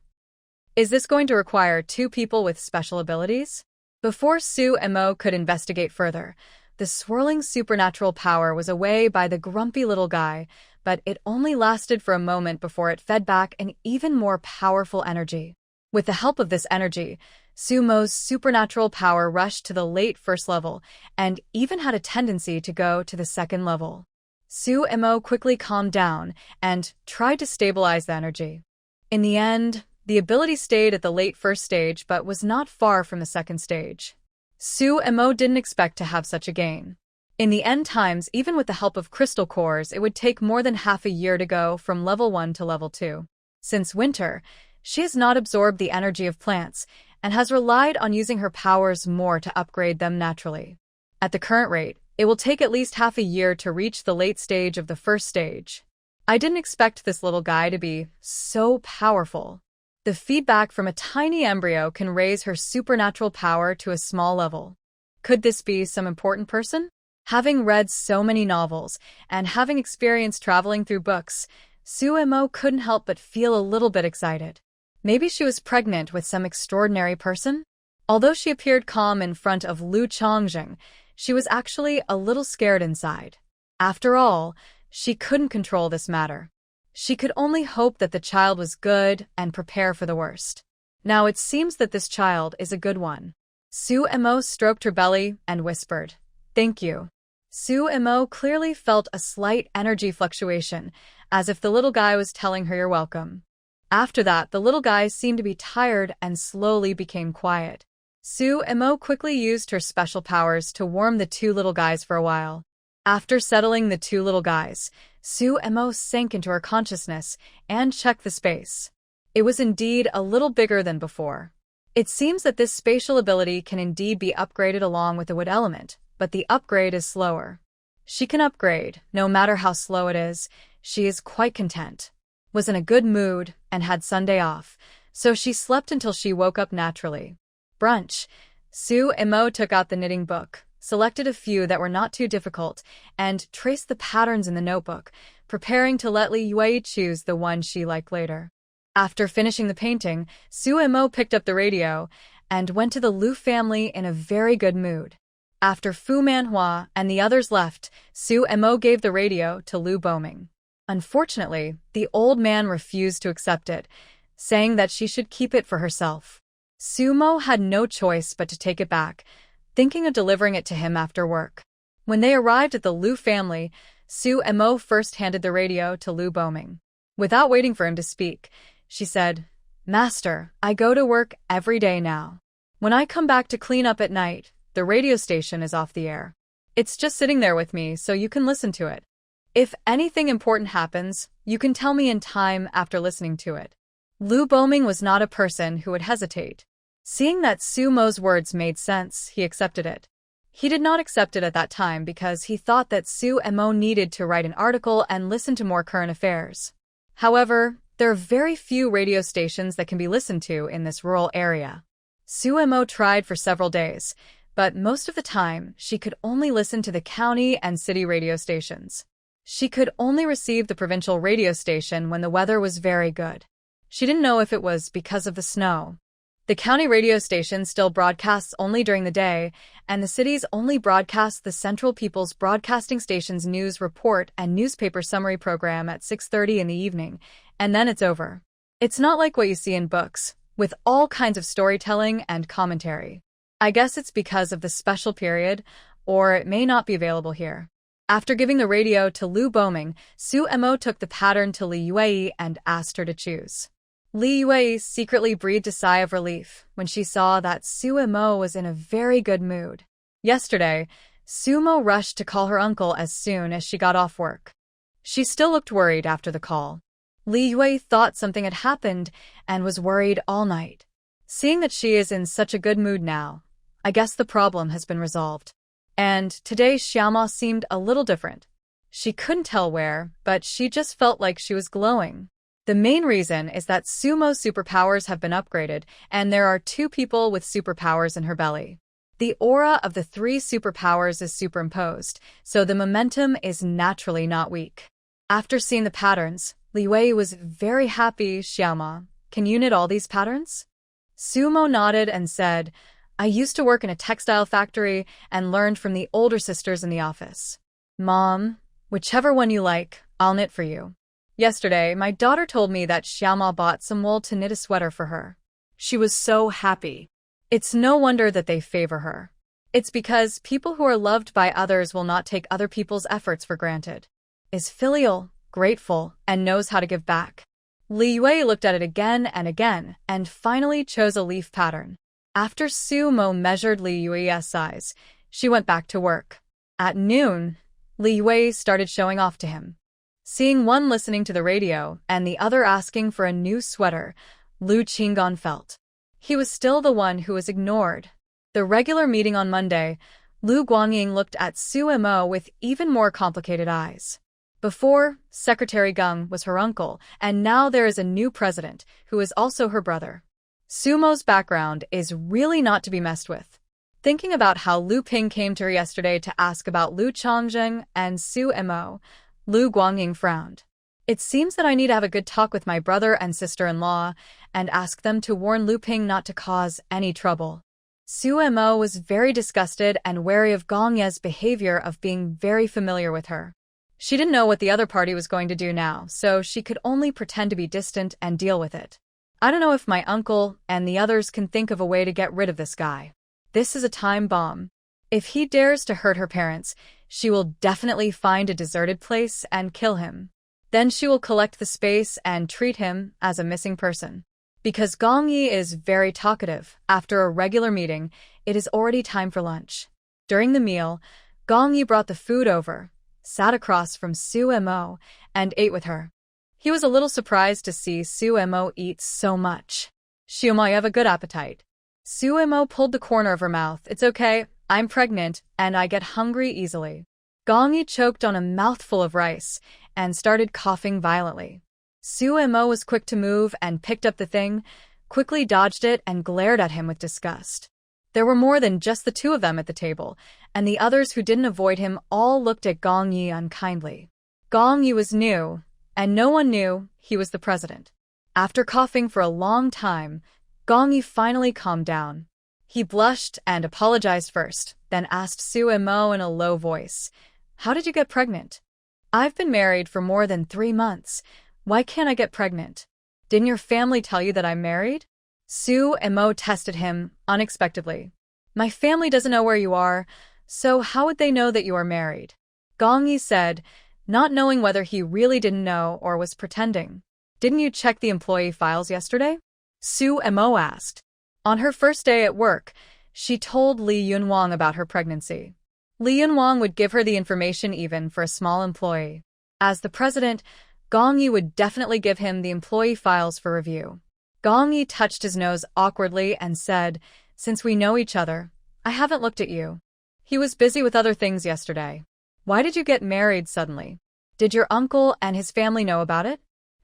Is this going to require two people with special abilities? Before Su Mo could investigate further, the swirling supernatural power was away by the grumpy little guy, but it only lasted for a moment before it fed back an even more powerful energy. With the help of this energy, Su Mo's supernatural power rushed to the late first level and even had a tendency to go to the second level. Su Mo quickly calmed down and tried to stabilize the energy. In the end, the ability stayed at the late first stage but was not far from the second stage. Su Mo didn't expect to have such a gain. In the end times, even with the help of crystal cores, it would take more than half a year to go from level 1 to level 2. Since winter, she has not absorbed the energy of plants and has relied on using her powers more to upgrade them naturally. At the current rate, it will take at least half a year to reach the late stage of the first stage. I didn't expect this little guy to be so powerful. The feedback from a tiny embryo can raise her supernatural power to a small level. Could this be some important person? Having read so many novels and having experienced traveling through books, Su Mo couldn't help but feel a little bit excited. Maybe she was pregnant with some extraordinary person? Although she appeared calm in front of Lu Chongjing, she was actually a little scared inside. After all, she couldn't control this matter. She could only hope that the child was good and prepare for the worst. Now it seems that this child is a good one. Su Mo stroked her belly and whispered, "Thank you." Su Mo clearly felt a slight energy fluctuation, as if the little guy was telling her you're welcome. After that, the little guy seemed to be tired and slowly became quiet. Su Mo quickly used her special powers to warm the two little guys for a while. After settling the two little guys, Su Mo sank into her consciousness and checked the space. It was indeed a little bigger than before. It seems that this spatial ability can indeed be upgraded along with the wood element, but the upgrade is slower. She can upgrade, no matter how slow it is. She is quite content, was in a good mood, and had Sunday off, so she slept until she woke up naturally. Brunch. Su Mo took out the knitting book, selected a few that were not too difficult, and traced the patterns in the notebook, preparing to let Li Yue choose the one she liked later. After finishing the painting, Su Mo picked up the radio and went to the Lu family in a very good mood. After Fu Manhwa and the others left, Su Mo gave the radio to Lu Boming. Unfortunately, the old man refused to accept it, saying that she should keep it for herself. Su Mo had no choice but to take it back, thinking of delivering it to him after work. When they arrived at the Lu family, Su Mo first handed the radio to Lu Boming. Without waiting for him to speak, she said, "Master, I go to work every day now. When I come back to clean up at night, the radio station is off the air. It's just sitting there with me so you can listen to it. If anything important happens, you can tell me in time after listening to it." Lu Boming was not a person who would hesitate. Seeing that Su Mo's words made sense, he accepted it. He did not accept it at that time because he thought that Sumo needed to write an article and listen to more current affairs. However, there are very few radio stations that can be listened to in this rural area. Sumo tried for several days, but most of the time, she could only listen to the county and city radio stations. She could only receive the provincial radio station when the weather was very good. She didn't know if it was because of the snow. The county radio station still broadcasts only during the day, and the cities only broadcast the Central People's Broadcasting Station's news report and newspaper summary program at 6:30 in the evening, and then it's over. It's not like what you see in books, with all kinds of storytelling and commentary. I guess it's because of the special period, or it may not be available here. After giving the radio to Lu Boming, Sumo took the pattern to Li Yue and asked her to choose. Li Yue secretly breathed a sigh of relief when she saw that Sumo was in a very good mood. Yesterday, Sumo rushed to call her uncle as soon as she got off work. She still looked worried after the call. Li Yue thought something had happened and was worried all night. Seeing that she is in such a good mood now, I guess the problem has been resolved. And today Xiaoma seemed a little different. She couldn't tell where, but she just felt like she was glowing. The main reason is that Sumo's superpowers have been upgraded, and there are 2 people with superpowers in her belly. The aura of the 3 superpowers is superimposed, so the momentum is naturally not weak. After seeing the patterns, Li Yue was very happy. Xiaoma, can you knit all these patterns? Sumo nodded and said, I used to work in a textile factory and learned from the older sisters in the office. Mom, whichever one you like, I'll knit for you. Yesterday, my daughter told me that Xiaoma bought some wool to knit a sweater for her. She was so happy. It's no wonder that they favor her. It's because people who are loved by others will not take other people's efforts for granted. Is filial, grateful, and knows how to give back. Li Yue looked at it again and finally chose a leaf pattern. After Sumo measured Li Yue's size, she went back to work. At noon, Li Yue started showing off to him. Seeing one listening to the radio and the other asking for a new sweater, Lu Qinggan felt. He was still the one who was ignored. The regular meeting on Monday, Lu Guangying looked at Sumo with even more complicated eyes. Before, Secretary Geng was her uncle, and now there is a new president, who is also her brother. Sumo's background is really not to be messed with. Thinking about how Lu Ping came to her yesterday to ask about Lu Changzheng and Sumo, Lu Guangying frowned. It seems that I need to have a good talk with my brother and sister-in-law and ask them to warn Lu Ping not to cause any trouble. Sumo was very disgusted and wary of Gong Ye's behavior of being very familiar with her. She didn't know what the other party was going to do now, so she could only pretend to be distant and deal with it. I don't know if my uncle and the others can think of a way to get rid of this guy. This is a time bomb. If he dares to hurt her parents, she will definitely find a deserted place and kill him. Then she will collect the space and treat him as a missing person. Because Gong Yi is very talkative, after a regular meeting, it is already time for lunch. During the meal, Gong Yi brought the food over, sat across from Sumo, and ate with her. He was a little surprised to see Sumo eat so much. Xiaoma, you have a good appetite. Sumo pulled the corner of her mouth. It's okay, I'm pregnant, and I get hungry easily. Gong Yi choked on a mouthful of rice and started coughing violently. Sumo was quick to move and picked up the thing, quickly dodged it and glared at him with disgust. There were more than just the 2 of them at the table, and the others who didn't avoid him all looked at Gong Yi unkindly. Gong Yi was new, and no one knew he was the president. After coughing for a long time, Gong Yi finally calmed down. He blushed and apologized first, then asked Sumo in a low voice, How did you get pregnant? I've been married for more than 3 months. Why can't I get pregnant? Didn't your family tell you that I'm married? Sumo tested him unexpectedly. My family doesn't know where you are, so how would they know that you are married? Gong Yi said, not knowing whether he really didn't know or was pretending. Didn't you check the employee files yesterday? Sumo asked. On her first day at work, she told Li Yunwang about her pregnancy. Li Yunwang would give her the information even for a small employee. As the president, Gong Yi would definitely give him the employee files for review. Gong Yi touched his nose awkwardly and said, Since we know each other, I haven't looked at you. He was busy with other things yesterday. Why did you get married suddenly? Did your uncle and his family know about it?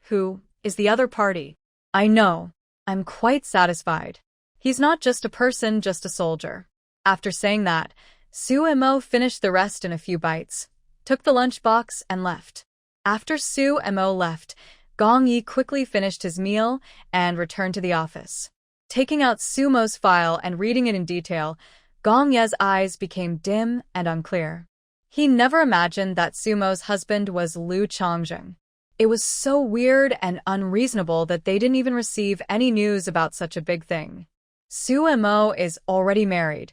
Who is the other party? I know. I'm quite satisfied. He's not just a person, just a soldier. After saying that, Suemo finished the rest in a few bites, took the lunchbox, and left. After Suemo left, Gong Yi quickly finished his meal and returned to the office. Taking out Sumo's file and reading it in detail, Gong Ye's eyes became dim and unclear. He never imagined that Sumo's husband was Liu Chongjing. It was so weird and unreasonable that they didn't even receive any news about such a big thing. Suemo is already married.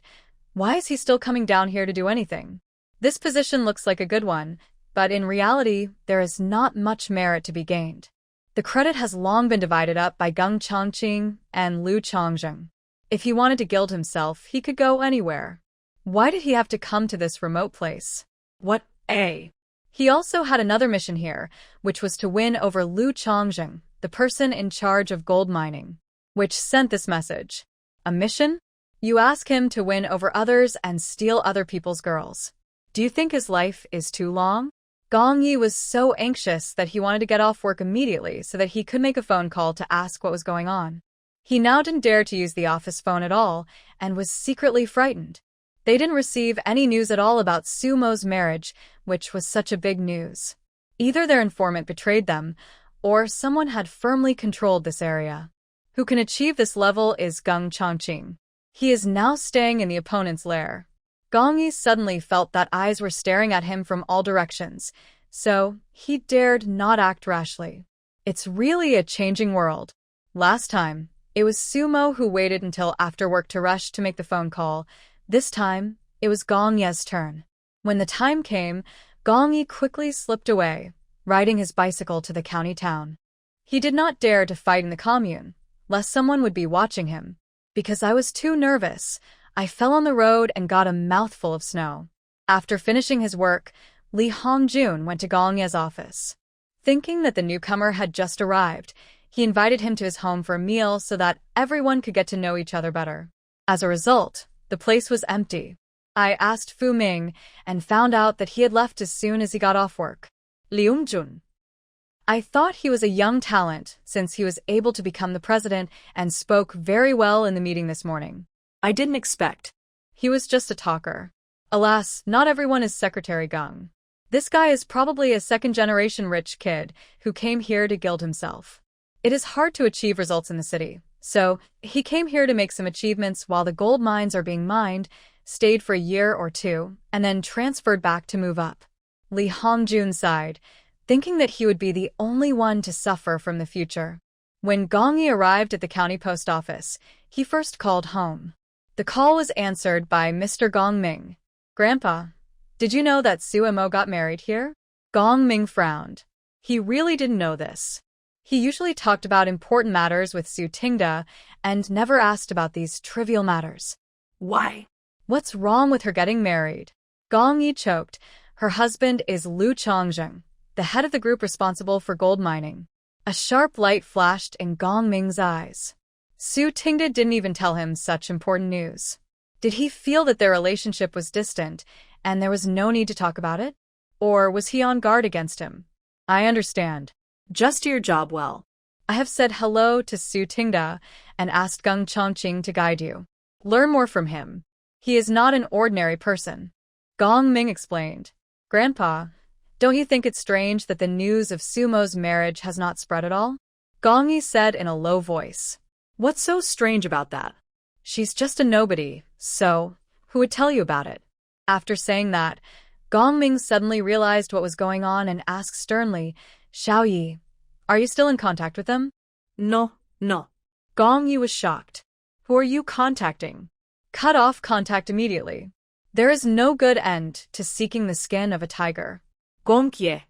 Why is he still coming down here to do anything? This position looks like a good one, but in reality, there is not much merit to be gained. The credit has long been divided up by Geng Chongqing and Liu Chongjing. If he wanted to gild himself, he could go anywhere. Why did he have to come to this remote place? What a... He also had another mission here, which was to win over Liu Chongjing, the person in charge of gold mining, which sent this message. A mission? You ask him to win over others and steal other people's girls. Do you think his life is too long? Gong Yi was so anxious that he wanted to get off work immediately so that he could make a phone call to ask what was going on. He now didn't dare to use the office phone at all and was secretly frightened. They didn't receive any news at all about Sumo's marriage, which was such a big news. Either their informant betrayed them, or someone had firmly controlled this area. Who can achieve this level is Geng Chongqing. He is now staying in the opponent's lair. Gong Yi suddenly felt that eyes were staring at him from all directions, so he dared not act rashly. It's really a changing world. Last time, it was Sumo who waited until after work to rush to make the phone call. This time, it was Gong Ye's turn. When the time came, Gong Yi quickly slipped away, riding his bicycle to the county town. He did not dare to fight in the commune, lest someone would be watching him. Because I was too nervous, I fell on the road and got a mouthful of snow. After finishing his work, Li Hongjun went to Gong Ye's office. Thinking that the newcomer had just arrived, he invited him to his home for a meal so that everyone could get to know each other better. As a result, the place was empty. I asked Fu Ming and found out that he had left as soon as he got off work. Liungjun. I thought he was a young talent since he was able to become the president and spoke very well in the meeting this morning. I didn't expect. He was just a talker. Alas, not everyone is Secretary Geng. This guy is probably a second-generation rich kid who came here to gild himself. It is hard to achieve results in the city, so he came here to make some achievements while the gold mines are being mined, stayed for a year or two, and then transferred back to move up. Li Hongjun sighed, thinking that he would be the only one to suffer from the future. When Gong Yi arrived at the county post office, he first called home. The call was answered by Mr. Gong Ming. Grandpa, did you know that Suemo got married here? Gong Ming frowned. He really didn't know this. He usually talked about important matters with Su Tingda and never asked about these trivial matters. Why? What's wrong with her getting married? Gong Yi choked. Her husband is Liu Chongjing, the head of the group responsible for gold mining. A sharp light flashed in Gong Ming's eyes. Su Tingda didn't even tell him such important news. Did he feel that their relationship was distant and there was no need to talk about it? Or was he on guard against him? I understand. Just do your job well. I have said hello to Su Tingda and asked Geng Chongqing to guide you. Learn more from him. He is not an ordinary person. Gong Ming explained. Grandpa, don't you think it's strange that the news of Sumo's marriage has not spread at all? Gong Yi said in a low voice. What's so strange about that? She's just a nobody, so who would tell you about it? After saying that, Gong Ming suddenly realized what was going on and asked sternly, Xiao Yi, are you still in contact with them? No. Gong Yi was shocked. Who are you contacting? Cut off contact immediately. There is no good end to seeking the skin of a tiger. Gongkie.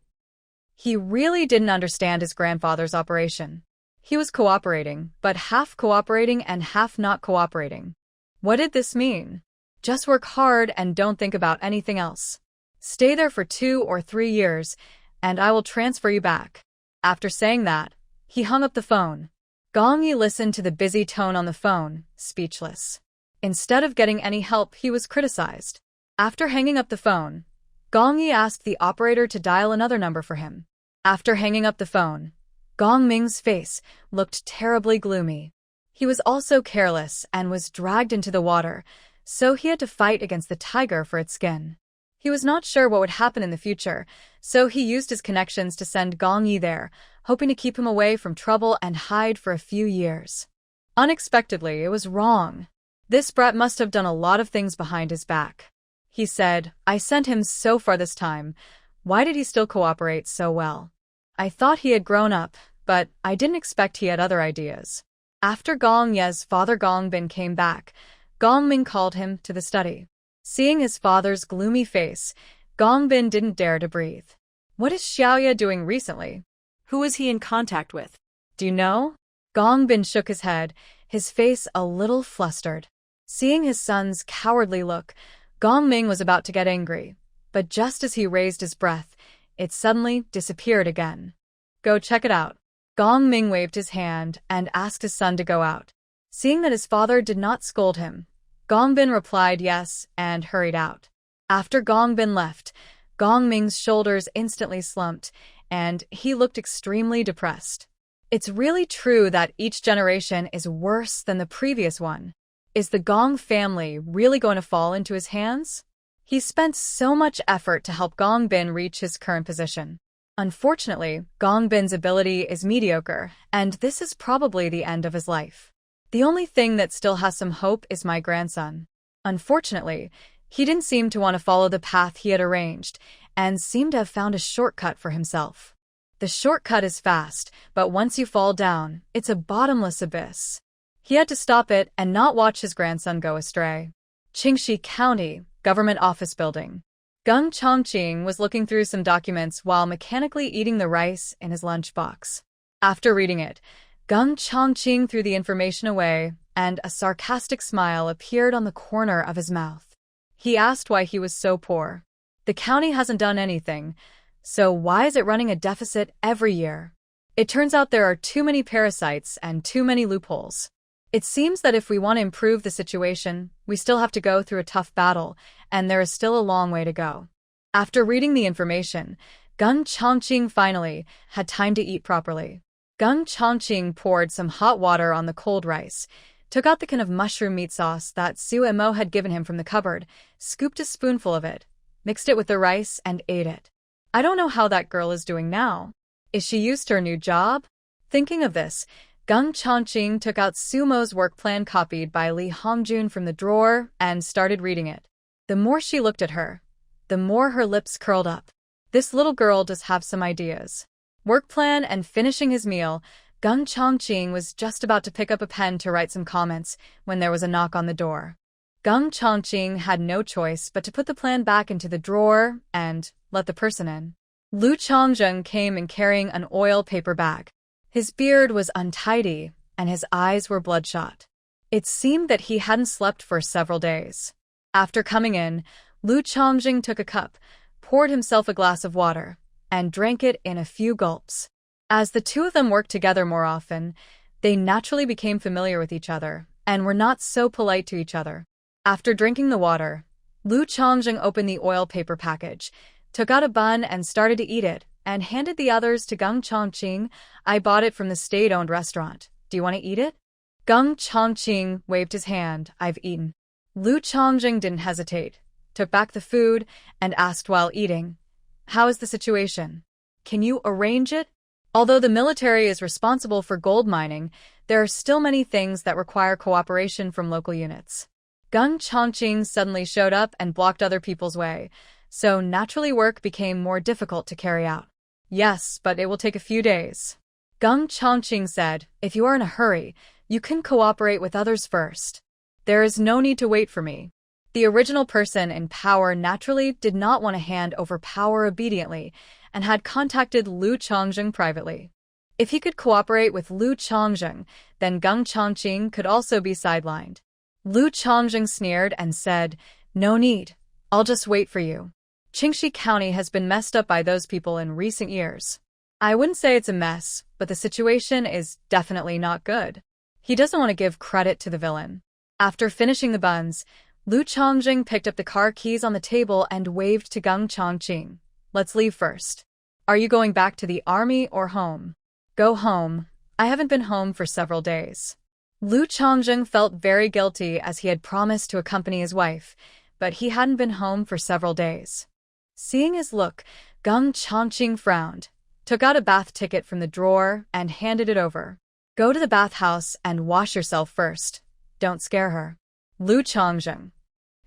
He really didn't understand his grandfather's operation. He was cooperating, but half cooperating and half not cooperating. What did this mean? Just work hard and don't think about anything else. Stay there for 2 or 3 years, and I will transfer you back. After saying that, he hung up the phone. Gong Yi listened to the busy tone on the phone, speechless. Instead of getting any help, he was criticized. After hanging up the phone, Gong Yi asked the operator to dial another number for him. After hanging up the phone, Gong Ming's face looked terribly gloomy. He was also careless and was dragged into the water, so he had to fight against the tiger for its skin. He was not sure what would happen in the future, so he used his connections to send Gong Yi there, hoping to keep him away from trouble and hide for a few years. Unexpectedly, it was wrong. This brat must have done a lot of things behind his back. He said, I sent him so far this time. Why did he still cooperate so well? I thought he had grown up, but I didn't expect he had other ideas. After Gong Ye's father Gong Bin came back, Gong Ming called him to the study. Seeing his father's gloomy face, Gong Bin didn't dare to breathe. What is Xiaoya doing recently? Who is he in contact with? Do you know? Gong Bin shook his head, his face a little flustered. Seeing his son's cowardly look, Gong Ming was about to get angry, but just as he raised his breath, it suddenly disappeared again. Go check it out. Gong Ming waved his hand and asked his son to go out. Seeing that his father did not scold him, Gong Bin replied yes and hurried out. After Gong Bin left, Gong Ming's shoulders instantly slumped, and he looked extremely depressed. It's really true that each generation is worse than the previous one. Is the Gong family really going to fall into his hands? He spent so much effort to help Gong Bin reach his current position. Unfortunately, Gong Bin's ability is mediocre, and this is probably the end of his life. The only thing that still has some hope is my grandson. Unfortunately, he didn't seem to want to follow the path he had arranged, and seemed to have found a shortcut for himself. The shortcut is fast, but once you fall down, it's a bottomless abyss. He had to stop it and not watch his grandson go astray. Qingxi County, Government Office Building. Gung Chongqing was looking through some documents while mechanically eating the rice in his lunchbox. After reading it, Gung Chongqing threw the information away, and a sarcastic smile appeared on the corner of his mouth. He asked why he was so poor. The county hasn't done anything, so why is it running a deficit every year? It turns out there are too many parasites and too many loopholes. It seems that if we want to improve the situation, we still have to go through a tough battle, and there is still a long way to go. After reading the information, Gung Chongqing finally had time to eat properly. Gung Chongqing poured some hot water on the cold rice, took out the can of mushroom meat sauce that Su Mo had given him from the cupboard, scooped a spoonful of it, mixed it with the rice, and ate it. I don't know how that girl is doing now. Is she used to her new job? Thinking of this, Gung Chongqing took out Sumo's work plan copied by Li Hongjun from the drawer and started reading it. The more she looked at her, the more her lips curled up. This little girl does have some ideas. Work plan and finishing his meal, Gung Chongqing was just about to pick up a pen to write some comments when there was a knock on the door. Gung Chongqing had no choice but to put the plan back into the drawer and let the person in. Lu Chongzheng came in carrying an oil paper bag. His beard was untidy, and his eyes were bloodshot. It seemed that he hadn't slept for several days. After coming in, Lu Chongzheng took a cup, poured himself a glass of water, and drank it in a few gulps. As the two of them worked together more often, they naturally became familiar with each other, and were not so polite to each other. After drinking the water, Lu Chongzheng opened the oil paper package, took out a bun and started to eat it, and handed the others to Gung Chongqing. I bought it from the state-owned restaurant. Do you want to eat it? Gung Chongqing waved his hand. I've eaten. Lu Chongzheng didn't hesitate, took back the food, and asked while eating, how is the situation? Can you arrange it? Although the military is responsible for gold mining, there are still many things that require cooperation from local units. Gung Chongqing suddenly showed up and blocked other people's way, so naturally work became more difficult to carry out. Yes, but it will take a few days. Gung Chongqing said, if you are in a hurry, you can cooperate with others first. There is no need to wait for me. The original person in power naturally did not want to hand over power obediently and had contacted Lu Chongzheng privately. If he could cooperate with Lu Chongzheng, then Gung Chongqing could also be sidelined. Lu Chongzheng sneered and said, no need. I'll just wait for you. Qingxi County has been messed up by those people in recent years. I wouldn't say it's a mess, but the situation is definitely not good. He doesn't want to give credit to the villain. After finishing the buns, Lu Chongjing picked up the car keys on the table and waved to Geng Chongqing. Let's leave first. Are you going back to the army or home? Go home. I haven't been home for several days. Lu Chongjing felt very guilty as he had promised to accompany his wife, but he hadn't been home for several days. Seeing his look, Geng Chongqing frowned, took out a bath ticket from the drawer, and handed it over. Go to the bathhouse and wash yourself first. Don't scare her. Lu Chongjing.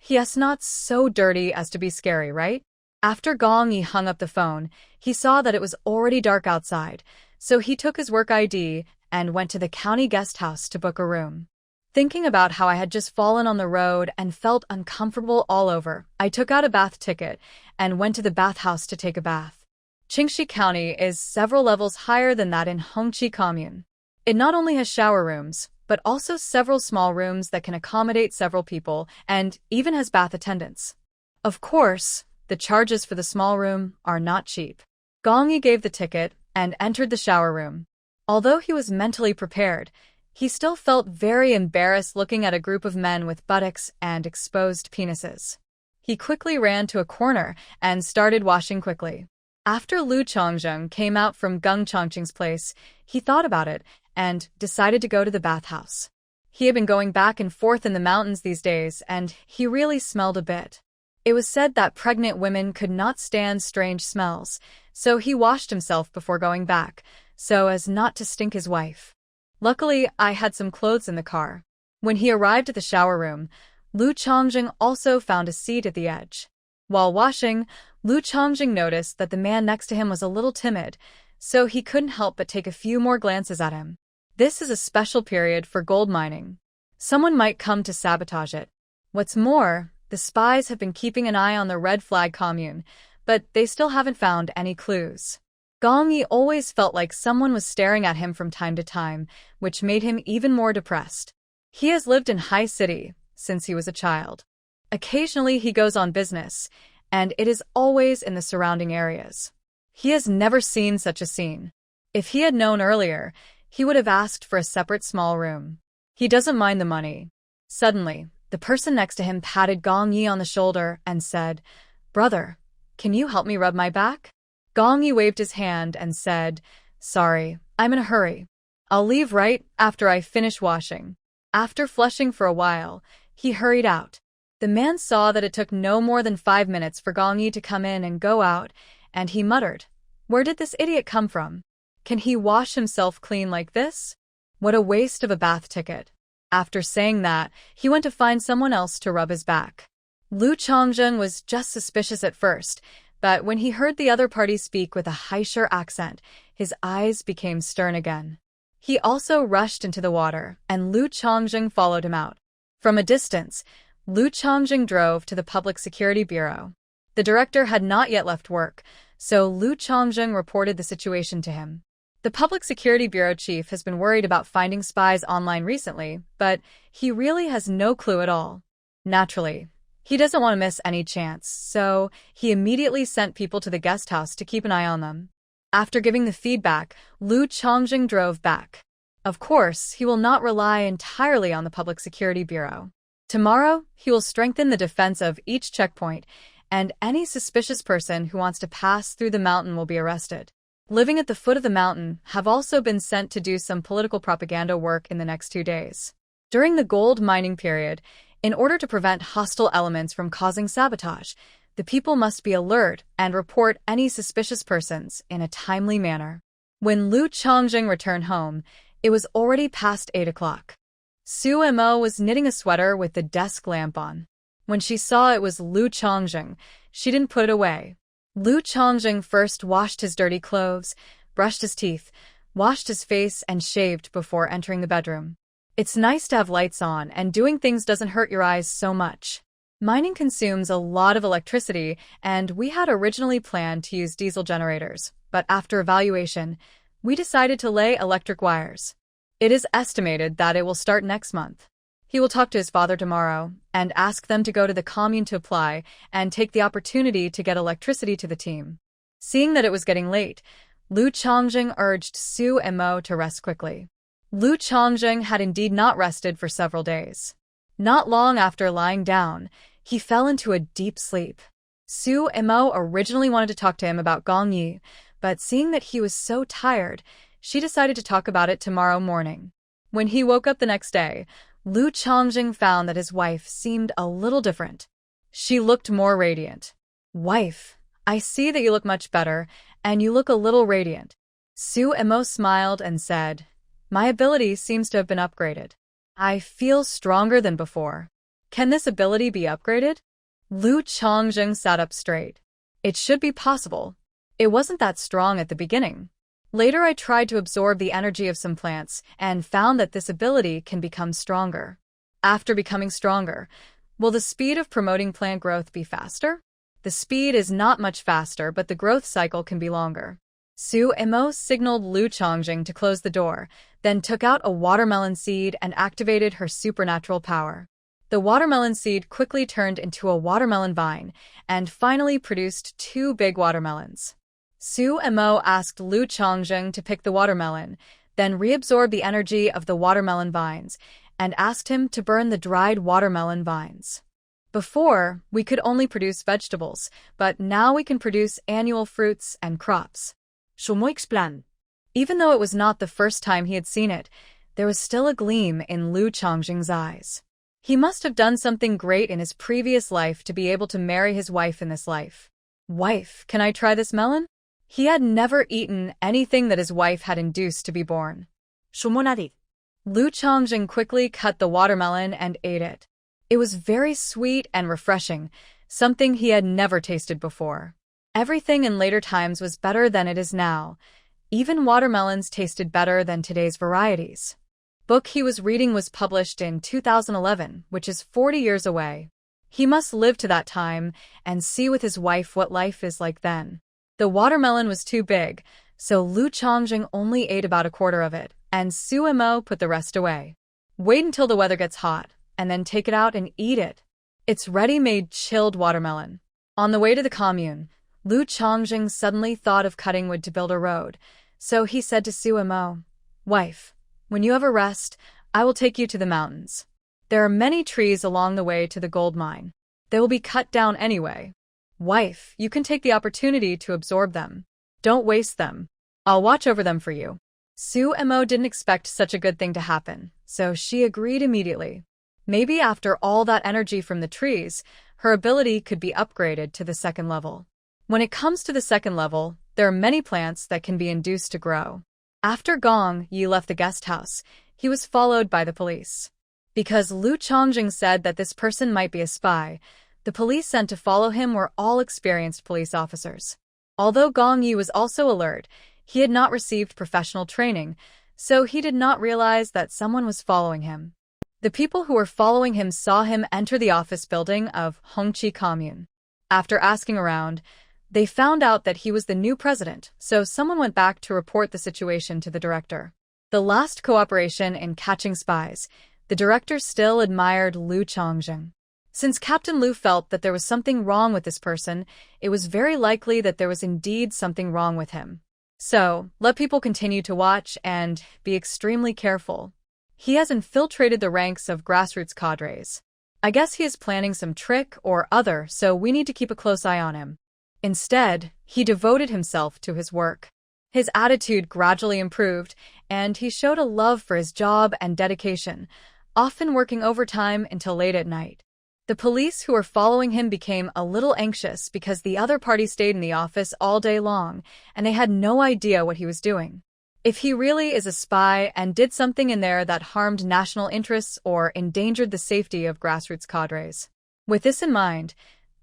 Yes, not so dirty as to be scary, right? After Gong Yi hung up the phone, he saw that it was already dark outside, so he took his work ID and went to the county guest house to book a room. Thinking about how I had just fallen on the road and felt uncomfortable all over, I took out a bath ticket and went to the bathhouse to take a bath. Qingxi County is several levels higher than that in Hongqi Commune. It not only has shower rooms, but also several small rooms that can accommodate several people and even has bath attendants. Of course, the charges for the small room are not cheap. Gong Yi gave the ticket and entered the shower room. Although he was mentally prepared, he still felt very embarrassed looking at a group of men with buttocks and exposed penises. He quickly ran to a corner and started washing quickly. After Lu Chongjing came out from Geng Chongqing's place, he thought about it and decided to go to the bathhouse. He had been going back and forth in the mountains these days, and he really smelled a bit. It was said that pregnant women could not stand strange smells, so he washed himself before going back, so as not to stink his wife. Luckily, I had some clothes in the car. When he arrived at the shower room, Lu Chongjing also found a seat at the edge. While washing, Lu Chongjing noticed that the man next to him was a little timid, so he couldn't help but take a few more glances at him. This is a special period for gold mining. Someone might come to sabotage it. What's more, the spies have been keeping an eye on the red flag commune, but they still haven't found any clues. Gong Yi always felt like someone was staring at him from time to time, which made him even more depressed. He has lived in High City since he was a child. Occasionally he goes on business, and it is always in the surrounding areas. He has never seen such a scene. If he had known earlier, he would have asked for a separate small room. He doesn't mind the money. Suddenly, the person next to him patted Gong Yi on the shoulder and said, "Brother, can you help me rub my back?" Gong Yi waved his hand and said, "Sorry, I'm in a hurry. I'll leave right after I finish washing." After flushing for a while, he hurried out. The man saw that it took no more than 5 minutes for Gong Yi to come in and go out, and he muttered, "Where did this idiot come from? Can he wash himself clean like this? What a waste of a bath ticket." After saying that, he went to find someone else to rub his back. Lu Chongjing was just suspicious at first, but when he heard the other party speak with a Haisher accent, his eyes became stern again. He also rushed into the water, and Lu Chongjing followed him out. From a distance, Lu Chongjing drove to the Public Security Bureau. The director had not yet left work, so Lu Chongjing reported the situation to him. The Public Security Bureau chief has been worried about finding spies online recently, but he really has no clue at all. Naturally, he doesn't want to miss any chance, so he immediately sent people to the guest house to keep an eye on them. After giving the feedback, Lu Chongjing drove back. Of course, he will not rely entirely on the Public Security Bureau. Tomorrow, he will strengthen the defense of each checkpoint, and any suspicious person who wants to pass through the mountain will be arrested. Living at the foot of the mountain have also been sent to do some political propaganda work in the next 2 days. During the gold mining period, in order to prevent hostile elements from causing sabotage, the people must be alert and report any suspicious persons in a timely manner. When Lu Chongjing returned home, it was already past 8 o'clock. Su Mo was knitting a sweater with the desk lamp on. When she saw it was Lu Chongjing, she didn't put it away. Lu Chongjing first washed his dirty clothes, brushed his teeth, washed his face, and shaved before entering the bedroom. It's nice to have lights on, and doing things doesn't hurt your eyes so much. Mining consumes a lot of electricity, and we had originally planned to use diesel generators, but after evaluation, we decided to lay electric wires. It is estimated that it will start next month. He will talk to his father tomorrow and ask them to go to the commune to apply and take the opportunity to get electricity to the team. Seeing that it was getting late, Lu Chongjing urged Su Mo to rest quickly. Lu Chongjing had indeed not rested for several days. Not long after lying down, he fell into a deep sleep. Su Imo originally wanted to talk to him about Gong Yi, but seeing that he was so tired, she decided to talk about it tomorrow morning. When he woke up the next day, Lu Chongjing found that his wife seemed a little different. She looked more radiant. "Wife, I see that you look much better, and you look a little radiant." Su Imo smiled and said, "My ability seems to have been upgraded. I feel stronger than before. Can this ability be upgraded?" Lu Chongjing sat up straight. "It should be possible. It wasn't that strong at the beginning. Later I tried to absorb the energy of some plants and found that this ability can become stronger. After becoming stronger, will the speed of promoting plant growth be faster? The speed is not much faster, but the growth cycle can be longer." Su Imo signaled Lu Chongjing to close the door, then took out a watermelon seed and activated her supernatural power. The watermelon seed quickly turned into a watermelon vine and finally produced 2 big watermelons. Su Imo asked Lu Chongjing to pick the watermelon, then reabsorb the energy of the watermelon vines, and asked him to burn the dried watermelon vines. "Before, we could only produce vegetables, but now we can produce annual fruits and crops." Shumo explain. Even though it was not the first time he had seen it, there was still a gleam in Lu Chongjing's eyes. He must have done something great in his previous life to be able to marry his wife in this life. "Wife, can I try this melon?" He had never eaten anything that his wife had induced to be born. Shumo nodded. Lu Chongjing quickly cut the watermelon and ate it. It was very sweet and refreshing, something he had never tasted before. Everything in later times was better than it is now. Even watermelons tasted better than today's varieties. Book he was reading was published in 2011, which is 40 years away. He must live to that time and see with his wife what life is like then. The watermelon was too big, so Lu Chongjing only ate about a quarter of it, and Su Imo put the rest away. "Wait until the weather gets hot, and then take it out and eat it. It's ready-made chilled watermelon." On the way to the commune, Lu Chongjing suddenly thought of cutting wood to build a road, so he said to Su Imo, "Wife, when you have a rest, I will take you to the mountains. There are many trees along the way to the gold mine. They will be cut down anyway. Wife, you can take the opportunity to absorb them. Don't waste them. I'll watch over them for you." Su Imo didn't expect such a good thing to happen, so she agreed immediately. Maybe after all that energy from the trees, her ability could be upgraded to the 2nd level. When it comes to the 2nd level, there are many plants that can be induced to grow. After Gong Yi left the guest house, he was followed by the police. Because Lu Chongjing said that this person might be a spy, the police sent to follow him were all experienced police officers. Although Gong Yi was also alert, he had not received professional training, so he did not realize that someone was following him. The people who were following him saw him enter the office building of Hongqi Commune. After asking around, they found out that he was the new president, so someone went back to report the situation to the director. The last cooperation in catching spies, the director still admired Lu Chongjing. Since Captain Lu felt that there was something wrong with this person, it was very likely that there was indeed something wrong with him. So, let people continue to watch and be extremely careful. He has infiltrated the ranks of grassroots cadres. I guess he is planning some trick or other, so we need to keep a close eye on him. Instead, he devoted himself to his work. His attitude gradually improved, and he showed a love for his job and dedication, often working overtime until late at night. The police who were following him became a little anxious because the other party stayed in the office all day long, and they had no idea what he was doing. If he really is a spy and did something in there that harmed national interests or endangered the safety of grassroots cadres. With this in mind,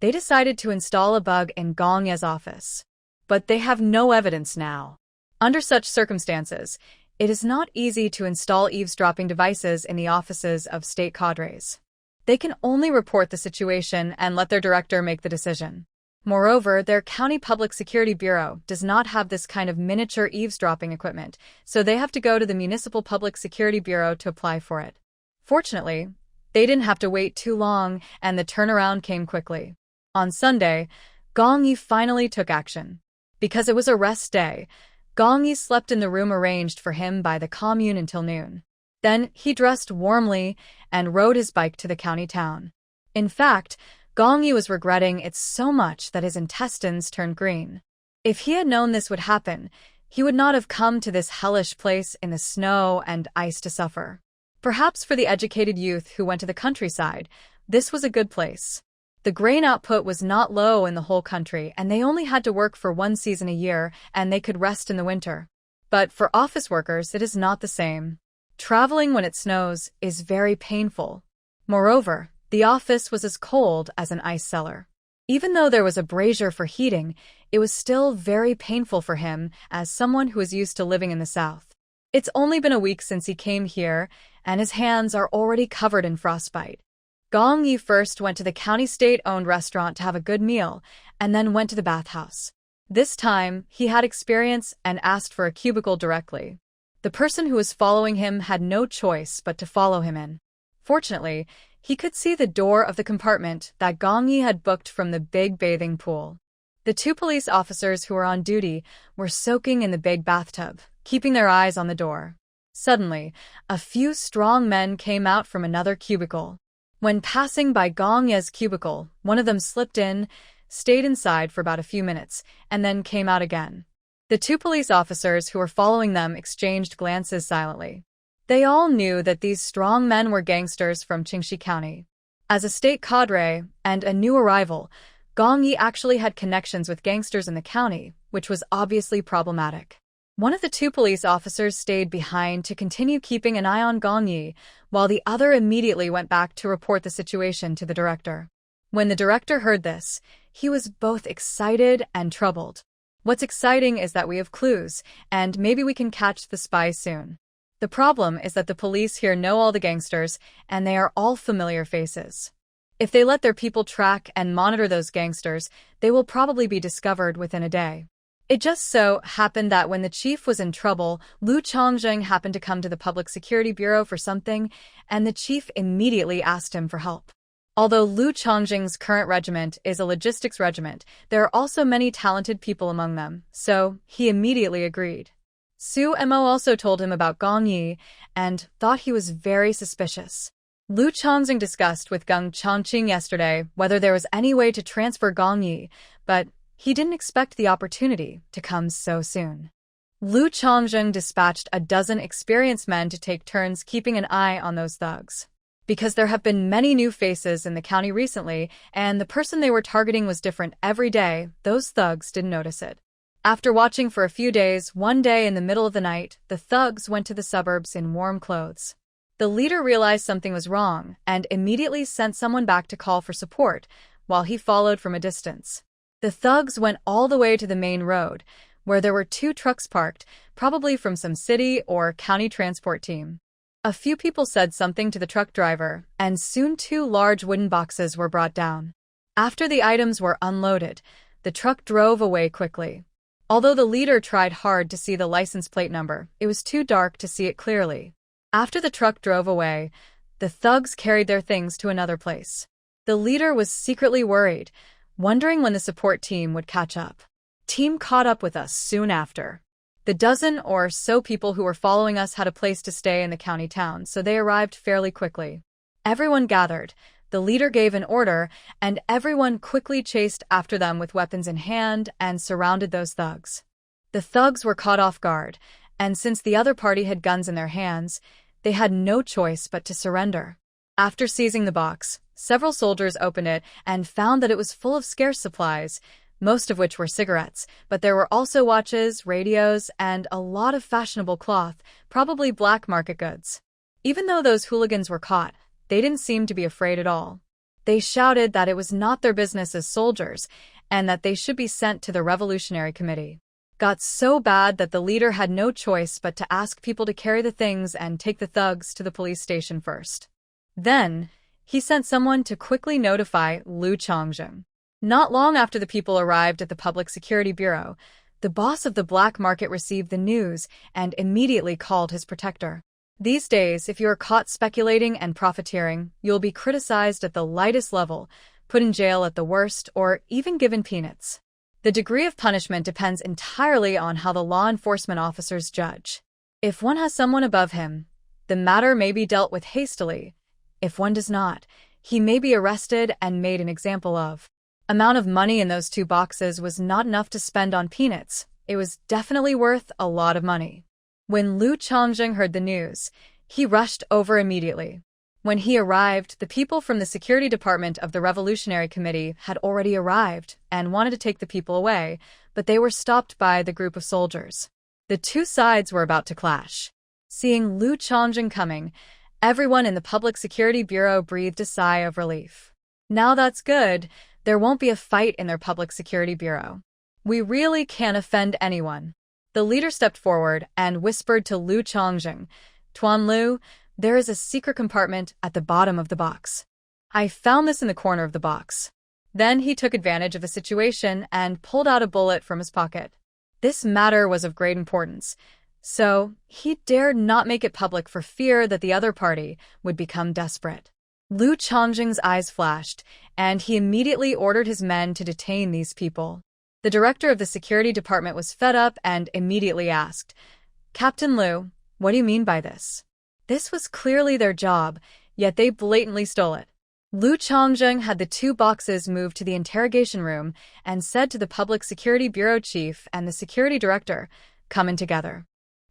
they decided to install a bug in Gong Ye's office. But they have no evidence now. Under such circumstances, it is not easy to install eavesdropping devices in the offices of state cadres. They can only report the situation and let their director make the decision. Moreover, their county public security bureau does not have this kind of miniature eavesdropping equipment, so they have to go to the municipal public security bureau to apply for it. Fortunately, they didn't have to wait too long, and the turnaround came quickly. On Sunday, Gong Yi finally took action. Because it was a rest day, Gong Yi slept in the room arranged for him by the commune until noon. Then he dressed warmly and rode his bike to the county town. In fact, Gong Yi was regretting it so much that his intestines turned green. If he had known this would happen, he would not have come to this hellish place in the snow and ice to suffer. Perhaps for the educated youth who went to the countryside, this was a good place. The grain output was not low in the whole country, and they only had to work for one season a year, and they could rest in the winter. But for office workers, it is not the same. Traveling when it snows is very painful. Moreover, the office was as cold as an ice cellar. Even though there was a brazier for heating, it was still very painful for him as someone who is used to living in the south. It's only been a week since he came here, and his hands are already covered in frostbite. Gong Yi first went to the county state-owned restaurant to have a good meal, and then went to the bathhouse. This time, he had experience and asked for a cubicle directly. The person who was following him had no choice but to follow him in. Fortunately, he could see the door of the compartment that Gong Yi had booked from the big bathing pool. The two police officers who were on duty were soaking in the big bathtub, keeping their eyes on the door. Suddenly, a few strong men came out from another cubicle. When passing by Gong Yi's cubicle, one of them slipped in, stayed inside for about a few minutes, and then came out again. The two police officers who were following them exchanged glances silently. They all knew that these strong men were gangsters from Qingxi County. As a state cadre and a new arrival, Gong Yi actually had connections with gangsters in the county, which was obviously problematic. One of the two police officers stayed behind to continue keeping an eye on Gong Yi, while the other immediately went back to report the situation to the director. When the director heard this, he was both excited and troubled. What's exciting is that we have clues, and maybe we can catch the spy soon. The problem is that the police here know all the gangsters, and they are all familiar faces. If they let their people track and monitor those gangsters, they will probably be discovered within a day. It just so happened that when the chief was in trouble, Lu Chongjing happened to come to the Public Security Bureau for something, and the chief immediately asked him for help. Although Lu Chongjing's current regiment is a logistics regiment, there are also many talented people among them, so he immediately agreed. Su Mo also told him about Gong Yi and thought he was very suspicious. Lu Chongjing discussed with Geng Chongqing yesterday whether there was any way to transfer Gong Yi, but he didn't expect the opportunity to come so soon. Lu Chongjing dispatched a dozen experienced men to take turns keeping an eye on those thugs. Because there have been many new faces in the county recently, and the person they were targeting was different every day, those thugs didn't notice it. After watching for a few days, one day in the middle of the night, the thugs went to the suburbs in warm clothes. The leader realized something was wrong and immediately sent someone back to call for support, while he followed from a distance. The thugs went all the way to the main road, where there were two trucks parked, probably from some city or county transport team. A few people said something to the truck driver, and soon two large wooden boxes were brought down. After the items were unloaded, the truck drove away quickly. Although the leader tried hard to see the license plate number, it was too dark to see it clearly. After the truck drove away, the thugs carried their things to another place. The leader was secretly worried, wondering when the support team would catch up. Team caught up with us soon after. The dozen or so people who were following us had a place to stay in the county town, so they arrived fairly quickly. Everyone gathered, the leader gave an order, and everyone quickly chased after them with weapons in hand and surrounded those thugs. The thugs were caught off guard, and since the other party had guns in their hands, they had no choice but to surrender. After seizing the box, several soldiers opened it and found that it was full of scarce supplies, most of which were cigarettes, but there were also watches, radios, and a lot of fashionable cloth, probably black market goods. Even though those hooligans were caught, they didn't seem to be afraid at all. They shouted that it was not their business as soldiers, and that they should be sent to the Revolutionary Committee. Got so bad that the leader had no choice but to ask people to carry the things and take the thugs to the police station first. Then, he sent someone to quickly notify Lu Chongjing. Not long after the people arrived at the Public Security Bureau, the boss of the black market received the news and immediately called his protector. These days, if you are caught speculating and profiteering, you'll be criticized at the lightest level, put in jail at the worst, or even given peanuts. The degree of punishment depends entirely on how the law enforcement officers judge. If one has someone above him, the matter may be dealt with hastily. If one does not, he may be arrested and made an example of. Amount of money in those 2 boxes was not enough to spend on peanuts. It was definitely worth a lot of money. When Lu Changjing heard the news, he rushed over immediately. When he arrived, the people from the security department of the Revolutionary Committee had already arrived and wanted to take the people away, but they were stopped by the group of soldiers. The 2 sides were about to clash. Seeing Lu Changjing coming, everyone in the Public Security Bureau breathed a sigh of relief. Now that's good. There won't be a fight in their Public Security Bureau. We really can't offend anyone. The leader stepped forward and whispered to Lu Changjing, "Tuan Lu, there is a secret compartment at the bottom of the box. I found this in the corner of the box." Then he took advantage of the situation and pulled out a bullet from his pocket. This matter was of great importance, so he dared not make it public for fear that the other party would become desperate. Lu Changjing's eyes flashed, and he immediately ordered his men to detain these people. The director of the security department was fed up and immediately asked, "Captain Lu, what do you mean by this?" This was clearly their job, yet they blatantly stole it. Lu Changjing had the 2 boxes moved to the interrogation room and said to the Public Security Bureau chief and the security director, "Come in together."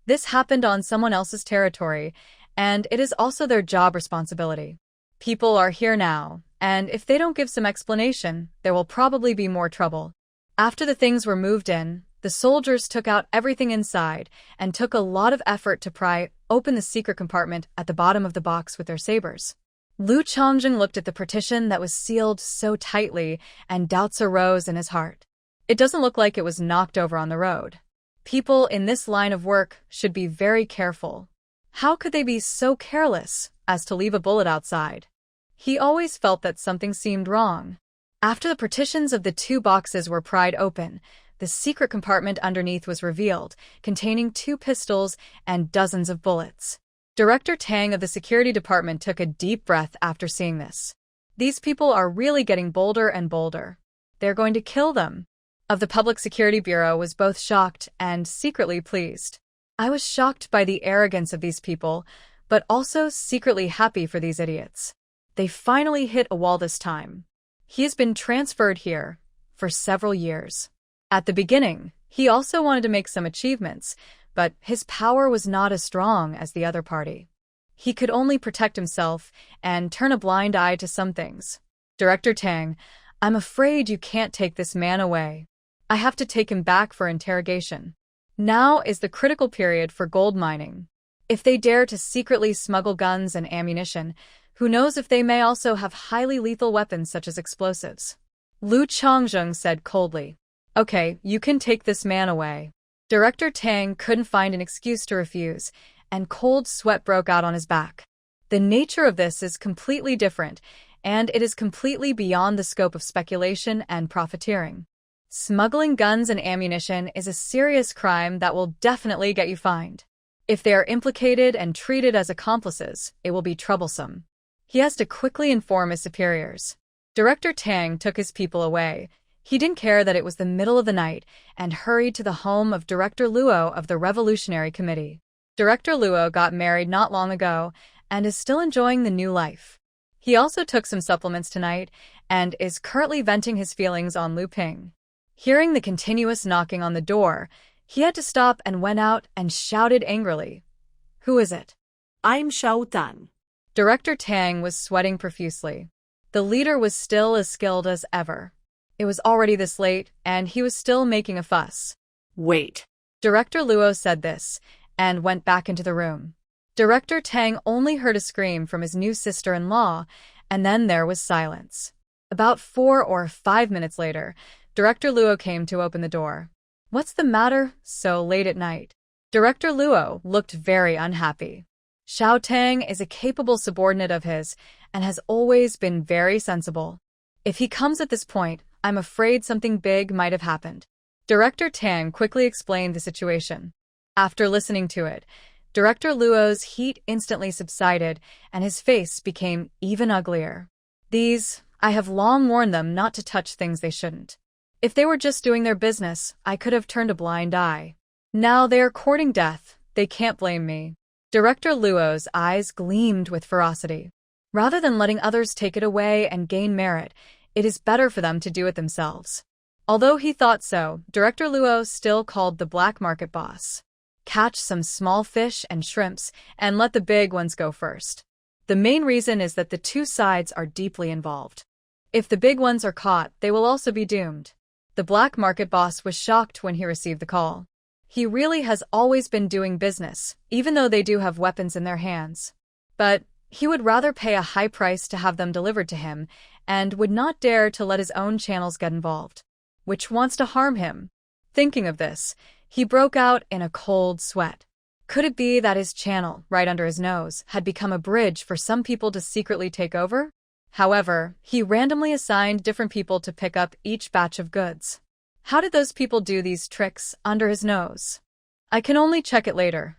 This happened on someone else's territory, and it is also their job responsibility. People are here now, and if they don't give some explanation, there will probably be more trouble. After the things were moved in, the soldiers took out everything inside and took a lot of effort to pry open the secret compartment at the bottom of the box with their sabers. Lu Changjing looked at the partition that was sealed so tightly, and doubts arose in his heart. It doesn't look like it was knocked over on the road. People in this line of work should be very careful. How could they be so careless as to leave a bullet outside? He always felt that something seemed wrong. After the partitions of the 2 boxes were pried open, the secret compartment underneath was revealed, containing 2 pistols and dozens of bullets. Director Tang of the security department took a deep breath after seeing this. These people are really getting bolder and bolder. They're going to kill them. Of the Public Security Bureau was both shocked and secretly pleased. I was shocked by the arrogance of these people, but also secretly happy for these idiots. They finally hit a wall this time. He has been transferred here for several years. At the beginning, he also wanted to make some achievements, but his power was not as strong as the other party. He could only protect himself and turn a blind eye to some things. "Director Tang, I'm afraid you can't take this man away. I have to take him back for interrogation. Now is the critical period for gold mining. If they dare to secretly smuggle guns and ammunition, who knows if they may also have highly lethal weapons such as explosives." Lu Changjing said coldly, "Okay, you can take this man away." Director Tang couldn't find an excuse to refuse, and cold sweat broke out on his back. The nature of this is completely different, and it is completely beyond the scope of speculation and profiteering. Smuggling guns and ammunition is a serious crime that will definitely get you fined. If they are implicated and treated as accomplices, it will be troublesome. He has to quickly inform his superiors. Director Tang took his people away. He didn't care that it was the middle of the night and hurried to the home of Director Luo of the Revolutionary Committee. Director Luo got married not long ago and is still enjoying the new life. He also took some supplements tonight and is currently venting his feelings on Lu Ping. Hearing the continuous knocking on the door, he had to stop and went out and shouted angrily, "Who is it?" "I'm Xiao Tan." Director Tang was sweating profusely. The leader was still as skilled as ever. It was already this late, and he was still making a fuss. "Wait." Director Luo said this, and went back into the room. Director Tang only heard a scream from his new sister-in-law, and then there was silence. About 4 or 5 minutes later, Director Luo came to open the door. "What's the matter so late at night?" Director Luo looked very unhappy. Xiao Tang is a capable subordinate of his and has always been very sensible. If he comes at this point, I'm afraid something big might have happened. Director Tang quickly explained the situation. After listening to it, Director Luo's heat instantly subsided and his face became even uglier. I have long warned them not to touch things they shouldn't. If they were just doing their business, I could have turned a blind eye. Now they are courting death, they can't blame me. Director Luo's eyes gleamed with ferocity. Rather than letting others take it away and gain merit, it is better for them to do it themselves. Although he thought so, Director Luo still called the black market boss. Catch some small fish and shrimps and let the big ones go first. The main reason is that the two sides are deeply involved. If the big ones are caught, they will also be doomed. The black market boss was shocked when he received the call. He really has always been doing business, even though they do have weapons in their hands. But he would rather pay a high price to have them delivered to him, and would not dare to let his own channels get involved. Which wants to harm him? Thinking of this, he broke out in a cold sweat. Could it be that his channel, right under his nose, had become a bridge for some people to secretly take over? However, he randomly assigned different people to pick up each batch of goods. How did those people do these tricks under his nose? I can only check it later.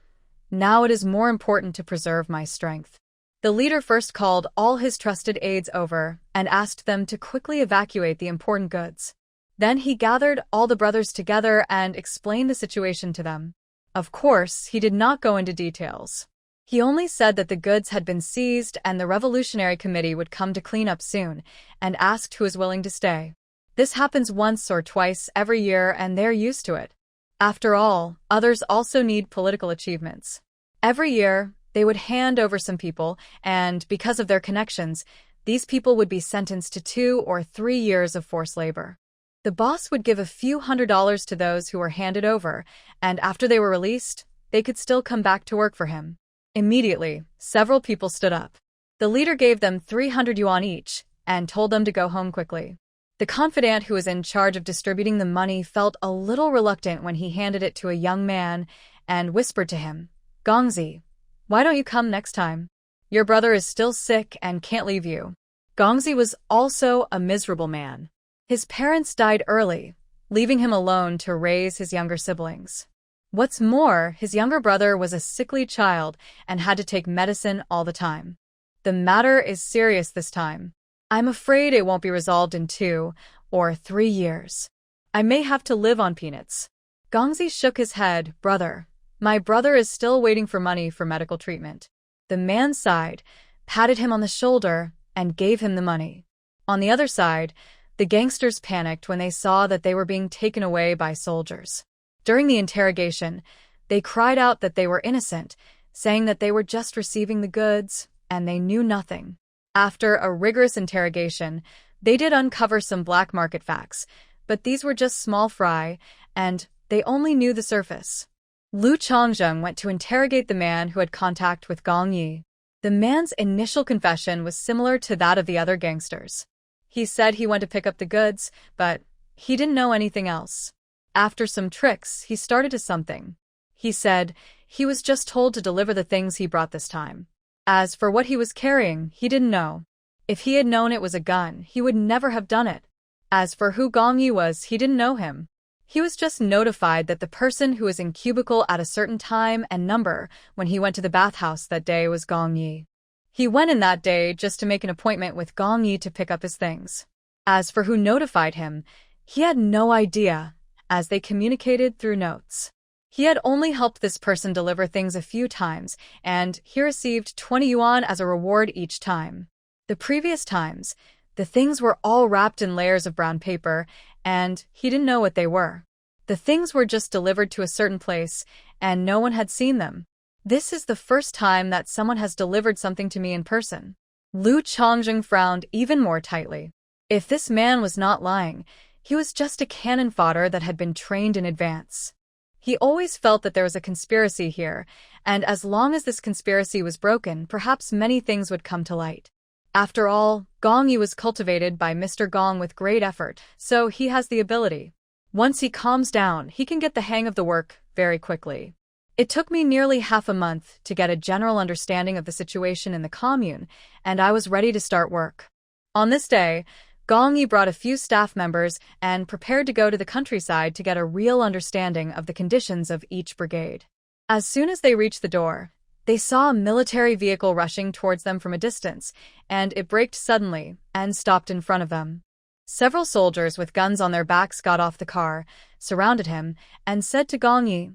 Now it is more important to preserve my strength. The leader first called all his trusted aides over and asked them to quickly evacuate the important goods. Then he gathered all the brothers together and explained the situation to them. Of course, he did not go into details. He only said that the goods had been seized and the Revolutionary Committee would come to clean up soon, and asked who was willing to stay. This happens once or twice every year and they're used to it. After all, others also need political achievements. Every year, they would hand over some people, and because of their connections, these people would be sentenced to 2 or 3 years of forced labor. The boss would give a few $100s to those who were handed over, and after they were released, they could still come back to work for him. Immediately, several people stood up. The leader gave them 300 yuan each, and told them to go home quickly. The confidant who was in charge of distributing the money felt a little reluctant when he handed it to a young man, and whispered to him, "Gongzi, why don't you come next time? Your brother is still sick and can't leave you." Gongzi was also a miserable man. His parents died early, leaving him alone to raise his younger siblings. What's more, his younger brother was a sickly child and had to take medicine all the time. The matter is serious this time. I'm afraid it won't be resolved in 2 or 3 years. I may have to live on peanuts. Gongzi shook his head. "Brother, my brother is still waiting for money for medical treatment." The man sighed, patted him on the shoulder, and gave him the money. On the other side, the gangsters panicked when they saw that they were being taken away by soldiers. During the interrogation, they cried out that they were innocent, saying that they were just receiving the goods, and they knew nothing. After a rigorous interrogation, they did uncover some black market facts, but these were just small fry, and they only knew the surface. Lu Chongzheng went to interrogate the man who had contact with Gong Yi. The man's initial confession was similar to that of the other gangsters. He said he went to pick up the goods, but he didn't know anything else. After some tricks, he started to something. He said he was just told to deliver the things he brought this time. As for what he was carrying, he didn't know. If he had known it was a gun, he would never have done it. As for who Gong Yi was, he didn't know him. He was just notified that the person who was in cubicle at a certain time and number when he went to the bathhouse that day was Gong Yi. He went in that day just to make an appointment with Gong Yi to pick up his things. As for who notified him, he had no idea, as they communicated through notes. He had only helped this person deliver things a few times, and he received 20 yuan as a reward each time. The previous times, the things were all wrapped in layers of brown paper, and he didn't know what they were. The things were just delivered to a certain place, and no one had seen them. This is the first time that someone has delivered something to me in person. Lu Chongzheng frowned even more tightly. If this man was not lying, he was just a cannon fodder that had been trained in advance. He always felt that there was a conspiracy here, and as long as this conspiracy was broken, perhaps many things would come to light. After all, Gong Yi was cultivated by Mr. Gong with great effort, so he has the ability. Once he calms down, he can get the hang of the work very quickly. It took me nearly half a month to get a general understanding of the situation in the commune, and I was ready to start work. On this day, Gong Yi brought a few staff members and prepared to go to the countryside to get a real understanding of the conditions of each brigade. As soon as they reached the door, they saw a military vehicle rushing towards them from a distance, and it braked suddenly and stopped in front of them. Several soldiers with guns on their backs got off the car, surrounded him, and said to Gong Yi,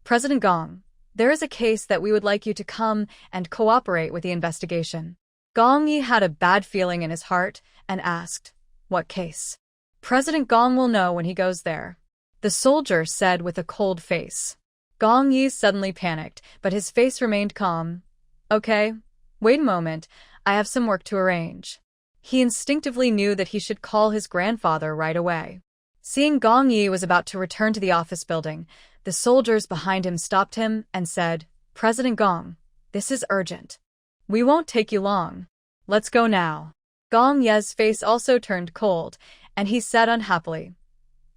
"President Gong, There is a case that we would like you to come and cooperate with the investigation. Gong Yi had a bad feeling in his heart and asked, "What case?" "President Gong will know when he goes there," the soldier said with a cold face. Gong Yi suddenly panicked, but his face remained calm. "Okay, wait a moment, I have some work to arrange." He instinctively knew that he should call his grandfather right away. Seeing Gong Yi was about to return to the office building, the soldiers behind him stopped him and said, "President Gong, this is urgent. We won't take you long. Let's go now." Gong Ye's face also turned cold, and he said unhappily,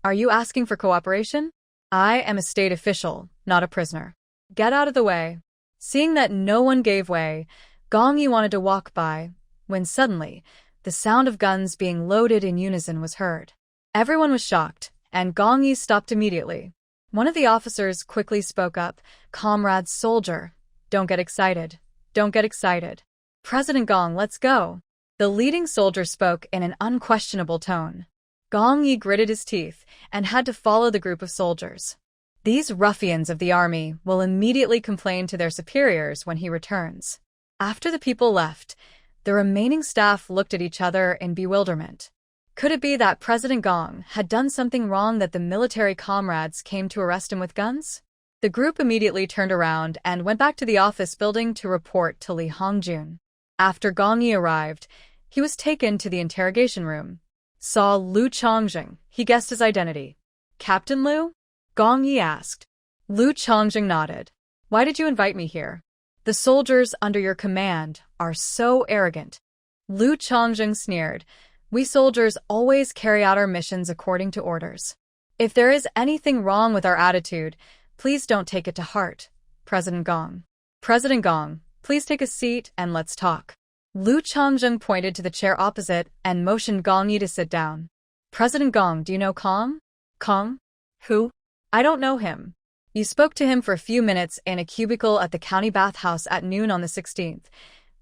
"Are you asking for cooperation? I am a state official, not a prisoner. Get out of the way." Seeing that no one gave way, Gong Yi wanted to walk by, when suddenly, the sound of guns being loaded in unison was heard. Everyone was shocked, and Gong Yi stopped immediately. One of the officers quickly spoke up, "Comrade soldier, don't get excited. Don't get excited. President Gong, let's go." The leading soldier spoke in an unquestionable tone. Gong Yi gritted his teeth and had to follow the group of soldiers. These ruffians of the army will immediately complain to their superiors when he returns. After the people left, the remaining staff looked at each other in bewilderment. Could it be that President Gong had done something wrong that the military comrades came to arrest him with guns? The group immediately turned around and went back to the office building to report to Li Hongjun. After Gong Yi arrived, he was taken to the interrogation room. Saw Lu Chongjing, he guessed his identity. "Captain Lu?" Gong Yi asked. Lu Chongjing nodded. "Why did you invite me here? The soldiers under your command are so arrogant." Lu Chongjing sneered. "We soldiers always carry out our missions according to orders. If there is anything wrong with our attitude, please don't take it to heart, President Gong. President Gong, please take a seat and let's talk." Lu Chongjing pointed to the chair opposite and motioned Gong Yi to sit down. "President Gong, do you know Kong?" "Kong? Who?" "I don't know him. You spoke to him for a few minutes in a cubicle at the county bathhouse at noon on the 16th.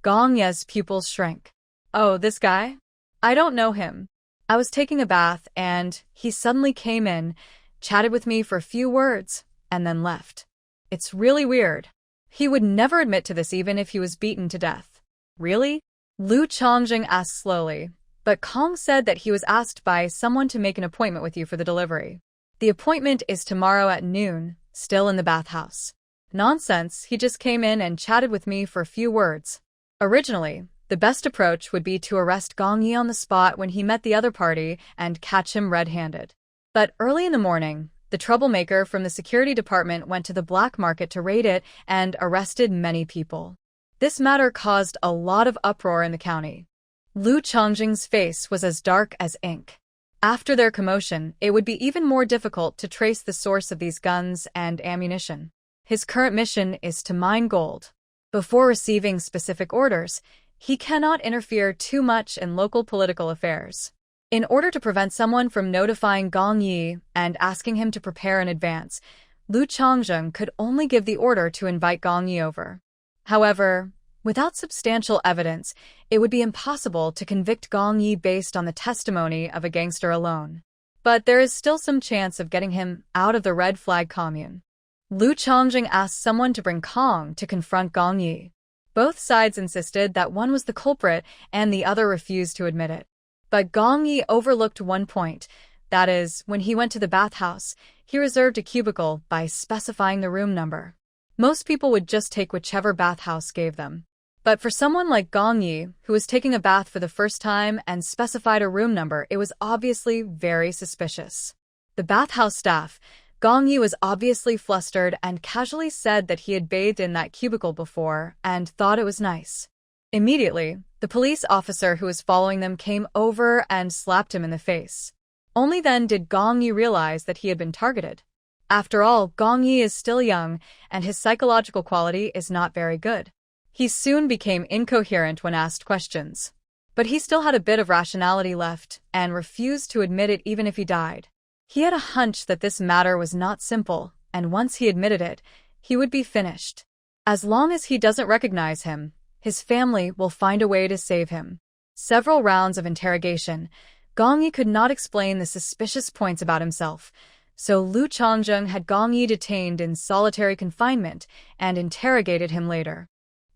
Gong Ye's pupils shrank. "Oh, this guy? I don't know him. I was taking a bath and he suddenly came in, chatted with me for a few words, and then left. It's really weird. He would never admit to this even if he was beaten to death." "Really?" Lu Chongjing asked slowly, but Kong said that he was asked by someone to make an appointment with you for the delivery. "The appointment is tomorrow at noon, still in the bathhouse." "Nonsense, he just came in and chatted with me for a few words." Originally, the best approach would be to arrest Gong Yi on the spot when he met the other party and catch him red-handed. But early in the morning, the troublemaker from the security department went to the black market to raid it and arrested many people. This matter caused a lot of uproar in the county. Lu Chongjing's face was as dark as ink. After their commotion, it would be even more difficult to trace the source of these guns and ammunition. His current mission is to mine gold. Before receiving specific orders, he cannot interfere too much in local political affairs. In order to prevent someone from notifying Gong Yi and asking him to prepare in advance, Lu Chongjing could only give the order to invite Gong Yi over. However, without substantial evidence, it would be impossible to convict Gong Yi based on the testimony of a gangster alone. But there is still some chance of getting him out of the red flag commune. Lu Chongjing asked someone to bring Kong to confront Gong Yi. Both sides insisted that one was the culprit and the other refused to admit it. But Gong Yi overlooked one point, that is, when he went to the bathhouse, he reserved a cubicle by specifying the room number. Most people would just take whichever bathhouse gave them. But for someone like Gong Yi, who was taking a bath for the first time and specified a room number, it was obviously very suspicious. The bathhouse staff, Gong Yi was obviously flustered and casually said that he had bathed in that cubicle before and thought it was nice. Immediately, the police officer who was following them came over and slapped him in the face. Only then did Gong Yi realize that he had been targeted. After all, Gong Yi is still young, and his psychological quality is not very good. He soon became incoherent when asked questions. But he still had a bit of rationality left, and refused to admit it even if he died. He had a hunch that this matter was not simple, and once he admitted it, he would be finished. As long as he doesn't recognize him, his family will find a way to save him. Several rounds of interrogation, Gong Yi could not explain the suspicious points about himself, so Lu Changjung had Gong Yi detained in solitary confinement and interrogated him later.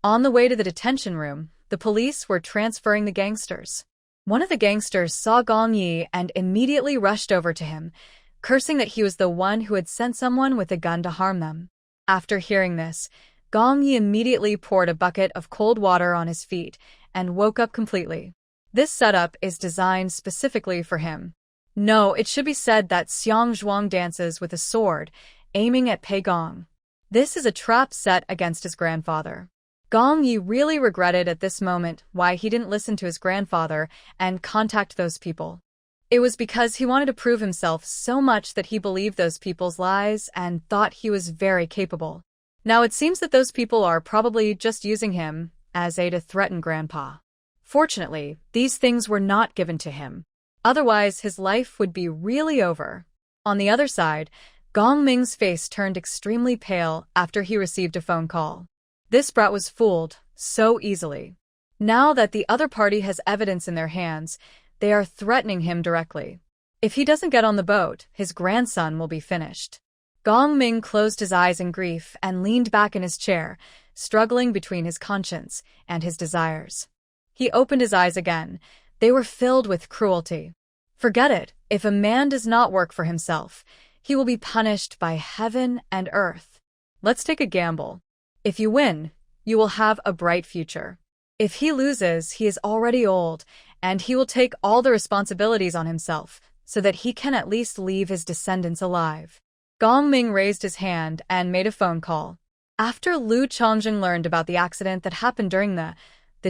On the way to the detention room, the police were transferring the gangsters. One of the gangsters saw Gong Yi and immediately rushed over to him, cursing that he was the one who had sent someone with a gun to harm them. After hearing this, Gong Yi immediately poured a bucket of cold water on his feet and woke up completely. This setup is designed specifically for him. No, it should be said that Xiang Zhuang dances with a sword, aiming at Pei Gong. This is a trap set against his grandfather. Gong Yi really regretted at this moment why he didn't listen to his grandfather and contact those people. It was because he wanted to prove himself so much that he believed those people's lies and thought he was very capable. Now it seems that those people are probably just using him as a to threaten Grandpa. Fortunately, these things were not given to him. Otherwise, his life would be really over. On the other side, Gong Ming's face turned extremely pale after he received a phone call. This brat was fooled so easily. Now that the other party has evidence in their hands, they are threatening him directly. If he doesn't get on the boat, his grandson will be finished. Gong Ming closed his eyes in grief and leaned back in his chair, struggling between his conscience and his desires. He opened his eyes again. They were filled with cruelty. Forget it. If a man does not work for himself, he will be punished by heaven and earth. Let's take a gamble. If you win, you will have a bright future. If he loses, he is already old, and he will take all the responsibilities on himself, so that he can at least leave his descendants alive. Gong Ming raised his hand and made a phone call. After Lu Changjung learned about the accident that happened during the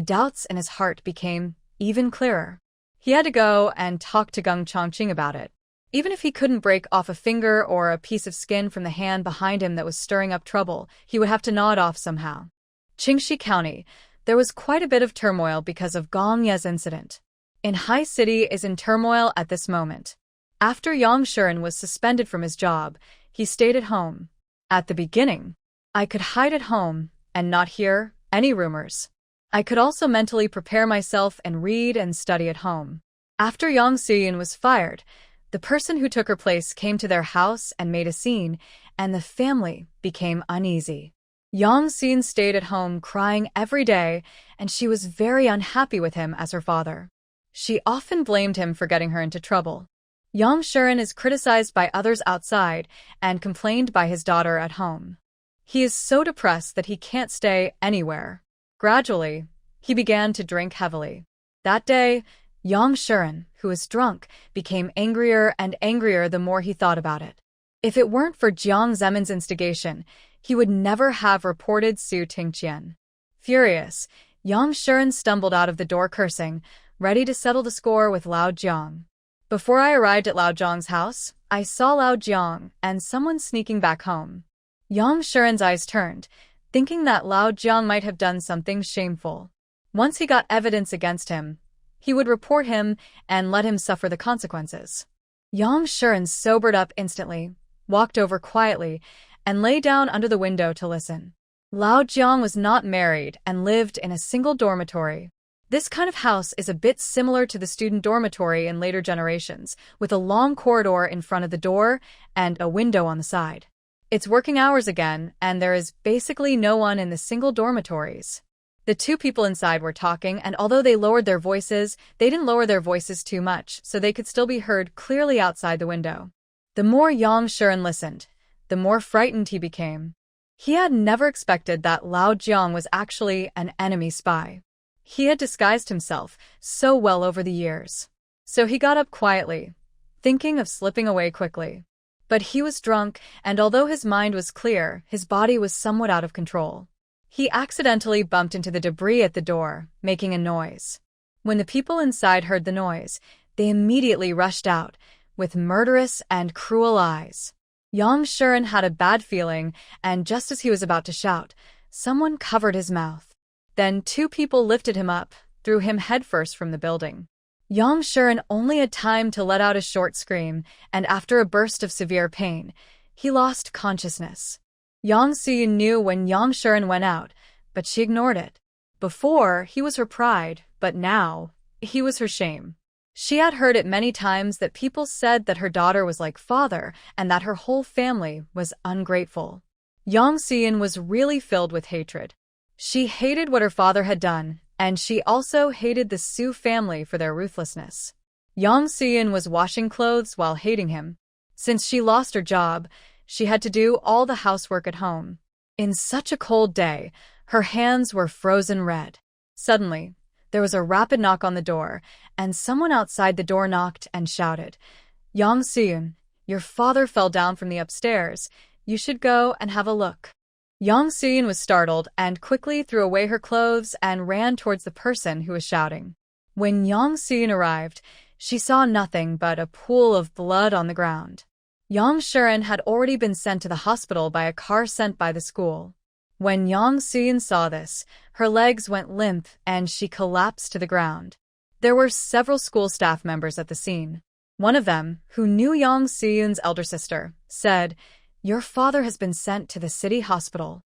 doubts in his heart became even clearer. He had to go and talk to Geng Chongqing about it. Even if he couldn't break off a finger or a piece of skin from the hand behind him that was stirring up trouble, he would have to gnaw it off somehow. Qingxi County, there was quite a bit of turmoil because of Gong Ye's incident. Hai City is in turmoil at this moment. After Yang Shuren was suspended from his job, he stayed at home. At the beginning, I could hide at home and not hear any rumors. I could also mentally prepare myself and read and study at home. After Yang Suyun was fired, the person who took her place came to their house and made a scene, and the family became uneasy. Yang Suyun stayed at home crying every day, and she was very unhappy with him as her father. She often blamed him for getting her into trouble. Yang Shuren is criticized by others outside and complained by his daughter at home. He is so depressed that he can't stay anywhere. Gradually, he began to drink heavily. That day, Yang Shuren, who was drunk, became angrier and angrier the more he thought about it. If it weren't for Jiang Zemin's instigation, he would never have reported Su Tingqian. Furious, Yang Shuren stumbled out of the door cursing, ready to settle the score with Lao Jiang. Before I arrived at Lao Jiang's house, I saw Lao Jiang and someone sneaking back home. Yang Shuren's eyes turned, thinking that Lao Jiang might have done something shameful. Once he got evidence against him, he would report him and let him suffer the consequences. Yang Shuren sobered up instantly, walked over quietly, and lay down under the window to listen. Lao Jiang was not married and lived in a single dormitory. This kind of house is a bit similar to the student dormitory in later generations, with a long corridor in front of the door and a window on the side. It's working hours again, and there is basically no one in the single dormitories. The two people inside were talking, and although they lowered their voices, they didn't lower their voices too much, so they could still be heard clearly outside the window. The more Yang Shuren listened, the more frightened he became. He had never expected that Lao Jiang was actually an enemy spy. He had disguised himself so well over the years. So he got up quietly, thinking of slipping away quickly. But he was drunk, and although his mind was clear, his body was somewhat out of control. He accidentally bumped into the debris at the door, making a noise. When the people inside heard the noise, they immediately rushed out, with murderous and cruel eyes. Yang Shuren had a bad feeling, and just as he was about to shout, someone covered his mouth. Then two people lifted him up, threw him headfirst from the building. Yang Shuren only had time to let out a short scream, and after a burst of severe pain, he lost consciousness. Yang Suyun knew when Yang Shuren went out, but she ignored it. Before, he was her pride, but now, he was her shame. She had heard it many times that people said that her daughter was like father and that her whole family was ungrateful. Yang Xian was really filled with hatred. She hated what her father had done, and she also hated the Su family for their ruthlessness. Yang Xian was washing clothes while hating him. Since she lost her job, she had to do all the housework at home. In such a cold day, her hands were frozen red. Suddenly, there was a rapid knock on the door, and someone outside the door knocked and shouted, "Yang Xian, your father fell down from the upstairs. You should go and have a look." Yang Xian was startled and quickly threw away her clothes and ran towards the person who was shouting. When Yang Xian arrived, she saw nothing but a pool of blood on the ground. Yang Xian had already been sent to the hospital by a car sent by the school. When Yang Xian saw this, her legs went limp and she collapsed to the ground. There were several school staff members at the scene. One of them, who knew Yang Xian's elder sister, said, "Your father has been sent to the city hospital.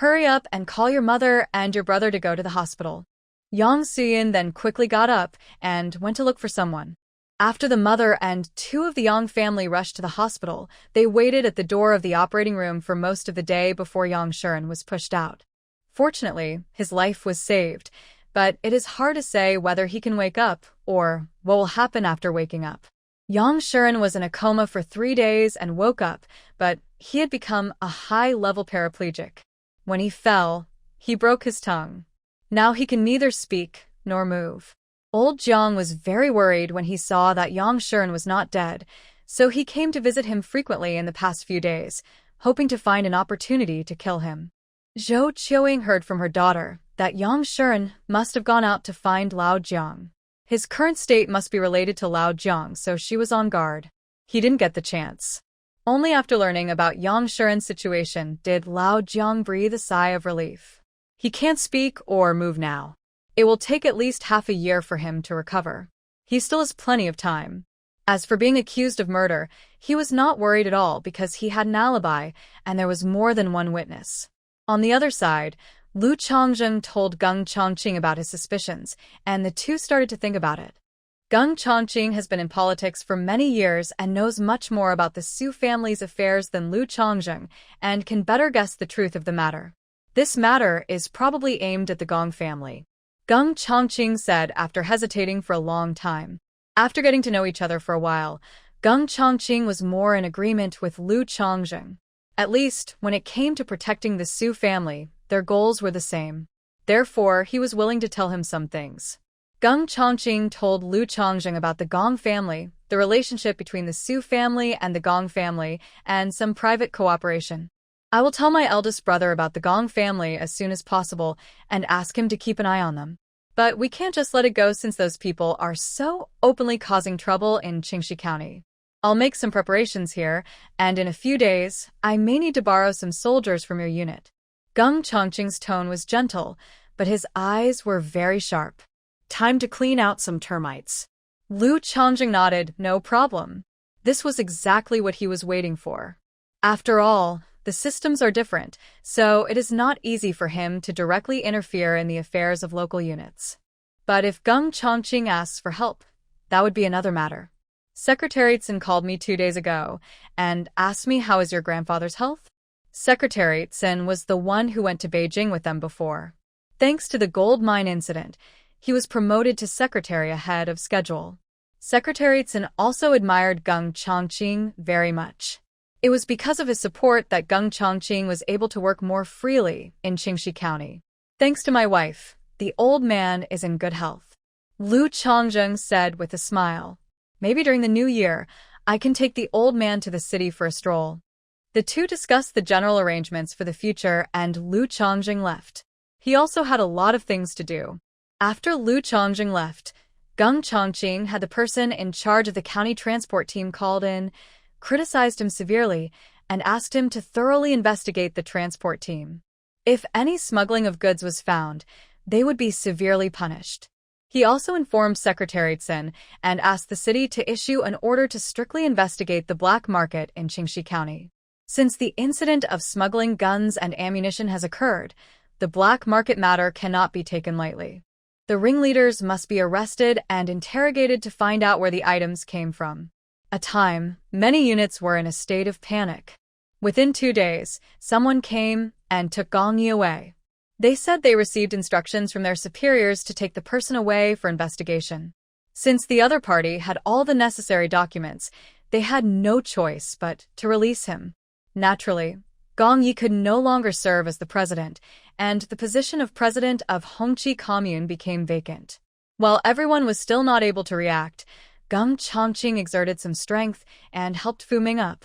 Hurry up and call your mother and your brother to go to the hospital." Yang Xian then quickly got up and went to look for someone. After the mother and two of the Yang family rushed to the hospital, they waited at the door of the operating room for most of the day before Yang Xian was pushed out. Fortunately, his life was saved, but it is hard to say whether he can wake up or what will happen after waking up. Yang Xian was in a coma for 3 days and woke up, but he had become a high-level paraplegic. When he fell, he broke his tongue. Now he can neither speak nor move. Old Jiang was very worried when he saw that Yang Xian was not dead, so he came to visit him frequently in the past few days, hoping to find an opportunity to kill him. Zhou Qiuing heard from her daughter that Yang Xian must have gone out to find Lao Jiang. His current state must be related to Lao Jiang, so she was on guard. He didn't get the chance. Only after learning about Yang Xian's situation did Lao Jiang breathe a sigh of relief. He can't speak or move now. It will take at least half a year for him to recover. He still has plenty of time. As for being accused of murder, he was not worried at all because he had an alibi and there was more than one witness. On the other side, Lu Changzheng told Geng Chongqing about his suspicions, and the two started to think about it. Geng Chongqing has been in politics for many years and knows much more about the Su family's affairs than Lu Changzheng and can better guess the truth of the matter. This matter is probably aimed at the Gong family. Geng Chongqing said after hesitating for a long time. After getting to know each other for a while, Geng Chongqing was more in agreement with Lu Changzheng. At least, when it came to protecting the Su family, their goals were the same. Therefore, he was willing to tell him some things. Geng Chongqing told Lu Changzheng about the Gong family, the relationship between the Su family and the Gong family, and some private cooperation. "I will tell my eldest brother about the Gong family as soon as possible and ask him to keep an eye on them. But we can't just let it go since those people are so openly causing trouble in Qingxi County. I'll make some preparations here, and in a few days, I may need to borrow some soldiers from your unit." Geng Chongqing's tone was gentle, but his eyes were very sharp. Time to clean out some termites. Lu Changzheng nodded, no problem. This was exactly what he was waiting for. After all, the systems are different, so it is not easy for him to directly interfere in the affairs of local units. But if Geng Chongqing asks for help, that would be another matter. "Secretary Tsin called me 2 days ago and asked me how is your grandfather's health?" Secretary Tsin was the one who went to Beijing with them before. Thanks to the gold mine incident, he was promoted to secretary ahead of schedule. Secretary Tsin also admired Geng Chongqing very much. It was because of his support that Geng Chongqing was able to work more freely in Qingxi County. "Thanks to my wife, the old man is in good health," Lu Changzheng said with a smile. "Maybe during the new year, I can take the old man to the city for a stroll." The two discussed the general arrangements for the future and Lu Changzheng left. He also had a lot of things to do. After Lu Changzheng left, Geng Chongqing had the person in charge of the county transport team called in, criticized him severely, and asked him to thoroughly investigate the transport team. If any smuggling of goods was found, they would be severely punished. He also informed Secretary Tsin and asked the city to issue an order to strictly investigate the black market in Qingxi County. Since the incident of smuggling guns and ammunition has occurred, the black market matter cannot be taken lightly. The ringleaders must be arrested and interrogated to find out where the items came from. At the time, many units were in a state of panic. Within 2 days, someone came and took Gong Yi away. They said they received instructions from their superiors to take the person away for investigation. Since the other party had all the necessary documents, they had no choice but to release him. Naturally, Gong Yi could no longer serve as the president, and the position of president of Hongqi Commune became vacant. While everyone was still not able to react, Geng Chongqing exerted some strength and helped Fu Ming up.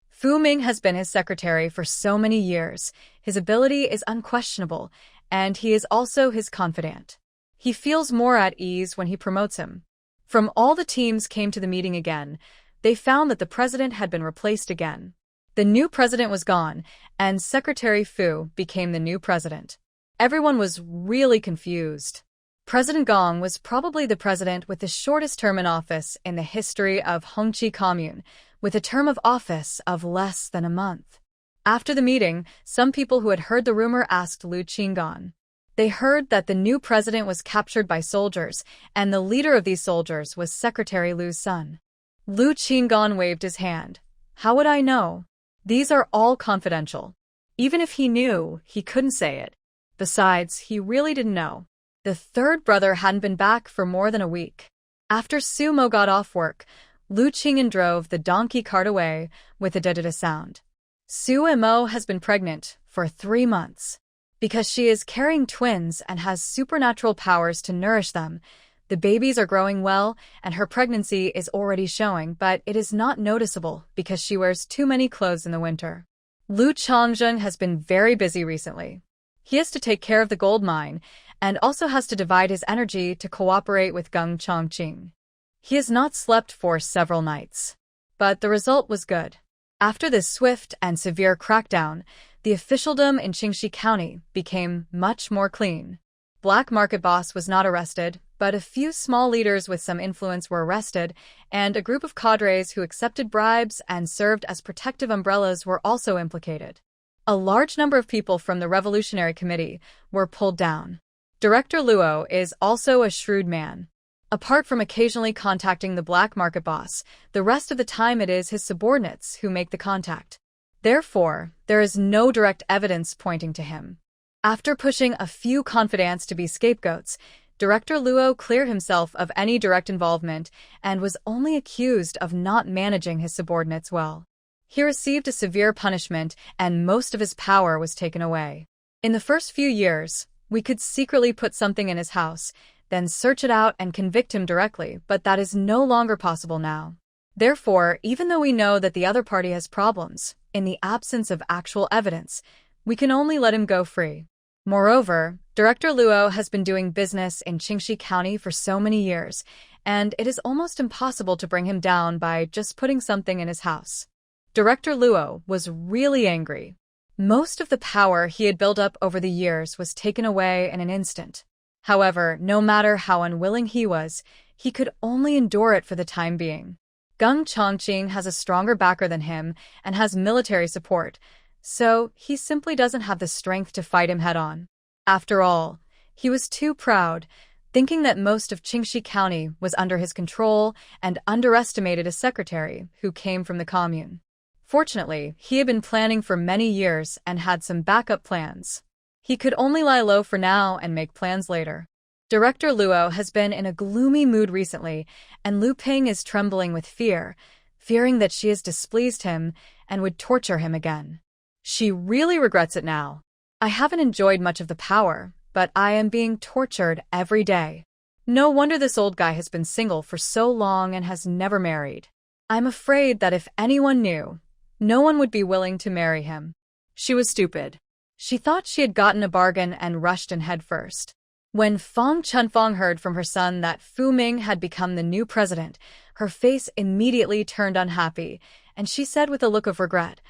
Fu Ming has been his secretary for so many years. His ability is unquestionable, and he is also his confidant. He feels more at ease when he promotes him. From all the teams came to the meeting again, they found that the president had been replaced again. The new president was gone, and Secretary Fu became the new president. Everyone was really confused. President Gong was probably the president with the shortest term in office in the history of Hongqi Commune, with a term of office of less than a month. After the meeting, some people who had heard the rumor asked Lu Qinggan. They heard that the new president was captured by soldiers, and the leader of these soldiers was Secretary Lu's son. Lu Qinggan waved his hand. How would I know? These are all confidential. Even if he knew, he couldn't say it. Besides, he really didn't know. The third brother hadn't been back for more than a week. After Su Mo got off work, Lu Qingyan drove the donkey cart away with a da-da-da sound. Su Mo has been pregnant for 3 months. Because she is carrying twins and has supernatural powers to nourish them, the babies are growing well and her pregnancy is already showing, but it is not noticeable because she wears too many clothes in the winter. Lu Changzhen has been very busy recently. He has to take care of the gold mine and also has to divide his energy to cooperate with Geng Chongqing. He has not slept for several nights. But the result was good. After this swift and severe crackdown, the officialdom in Qingxi County became much more clean. Black market boss was not arrested, but a few small leaders with some influence were arrested, and a group of cadres who accepted bribes and served as protective umbrellas were also implicated. A large number of people from the Revolutionary Committee were pulled down. Director Luo is also a shrewd man. Apart from occasionally contacting the black market boss, the rest of the time it is his subordinates who make the contact. Therefore, there is no direct evidence pointing to him. After pushing a few confidants to be scapegoats, Director Luo cleared himself of any direct involvement and was only accused of not managing his subordinates well. He received a severe punishment and most of his power was taken away. In the first few years, we could secretly put something in his house, then search it out and convict him directly, but that is no longer possible now. Therefore, even though we know that the other party has problems, in the absence of actual evidence, we can only let him go free. Moreover, Director Luo has been doing business in Qingxi County for so many years, and it is almost impossible to bring him down by just putting something in his house. Director Luo was really angry. Most of the power he had built up over the years was taken away in an instant. However, no matter how unwilling he was, he could only endure it for the time being. Geng Chongqing has a stronger backer than him and has military support, so he simply doesn't have the strength to fight him head-on. After all, he was too proud, thinking that most of Qingxi County was under his control and underestimated a secretary who came from the commune. Fortunately, he had been planning for many years and had some backup plans. He could only lie low for now and make plans later. Director Luo has been in a gloomy mood recently, and Lu Ping is trembling with fear, fearing that she has displeased him and would torture him again. She really regrets it now. I haven't enjoyed much of the power, but I am being tortured every day. No wonder this old guy has been single for so long and has never married. I'm afraid that if anyone knew, no one would be willing to marry him. She was stupid. She thought she had gotten a bargain and rushed in head first. When Fang Chunfang heard from her son that Fu Ming had become the new president, her face immediately turned unhappy, and she said with a look of regret,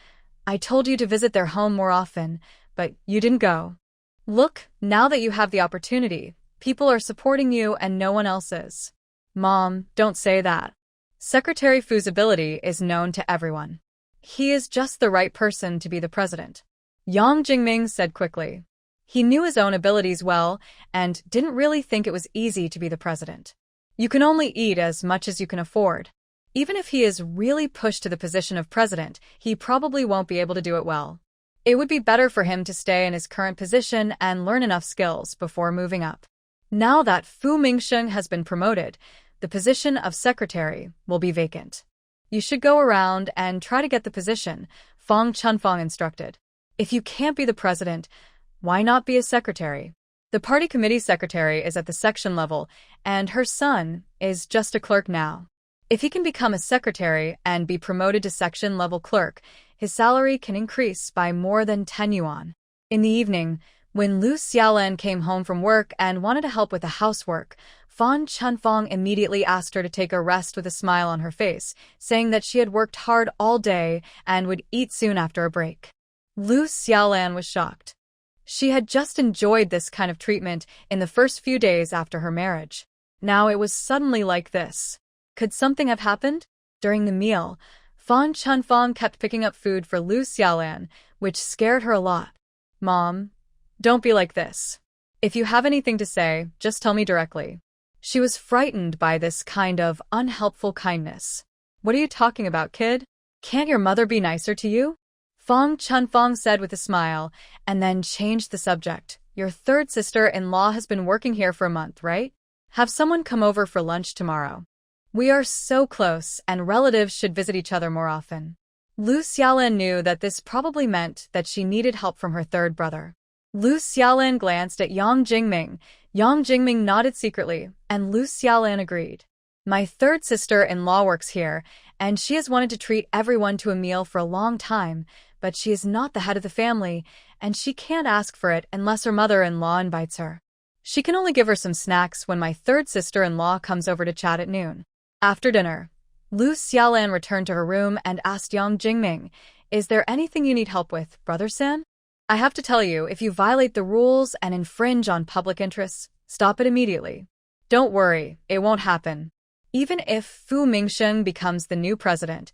"I told you to visit their home more often, but you didn't go. Look, now that you have the opportunity, people are supporting you and no one else is." "Mom, don't say that. Secretary Fu's ability is known to everyone. He is just the right person to be the president," Yang Jingming said quickly. He knew his own abilities well and didn't really think it was easy to be the president. You can only eat as much as you can afford. Even if he is really pushed to the position of president, he probably won't be able to do it well. It would be better for him to stay in his current position and learn enough skills before moving up. Now that Fu Mingsheng has been promoted, the position of secretary will be vacant. You should go around and try to get the position, Fong Chunfong instructed. If you can't be the president, why not be a secretary? The party committee secretary is at the section level, and her son is just a clerk now. If he can become a secretary and be promoted to section-level clerk, his salary can increase by more than 10 yuan. In the evening, when Lu Xiaolan came home from work and wanted to help with the housework, Fong Chunfong immediately asked her to take a rest with a smile on her face, saying that she had worked hard all day and would eat soon after a break. Lu Xiaolan was shocked. She had just enjoyed this kind of treatment in the first few days after her marriage. Now it was suddenly like this. Could something have happened? During the meal, Fong Chunfong kept picking up food for Lu Xiaolan, which scared her a lot. Mom, don't be like this. If you have anything to say, just tell me directly. She was frightened by this kind of unhelpful kindness. What are you talking about, kid? Can't your mother be nicer to you? Fong Chunfong said with a smile, and then changed the subject. Your third sister-in-law has been working here for a month, right? Have someone come over for lunch tomorrow. We are so close, and relatives should visit each other more often. Lu Xiaolan knew that this probably meant that she needed help from her third brother. Lu Xiaolan glanced at Yang Jingming. Yang Jingming nodded secretly, and Lu Xiaolan agreed. My third sister-in-law works here, and she has wanted to treat everyone to a meal for a long time, but she is not the head of the family, and she can't ask for it unless her mother-in-law invites her. She can only give her some snacks when my third sister-in-law comes over to chat at noon. After dinner, Lu Xiaolan returned to her room and asked Yang Jingming, Is there anything you need help with, Brother San? I have to tell you, if you violate the rules and infringe on public interests, stop it immediately. Don't worry, it won't happen. Even if Fu Mingsheng becomes the new president,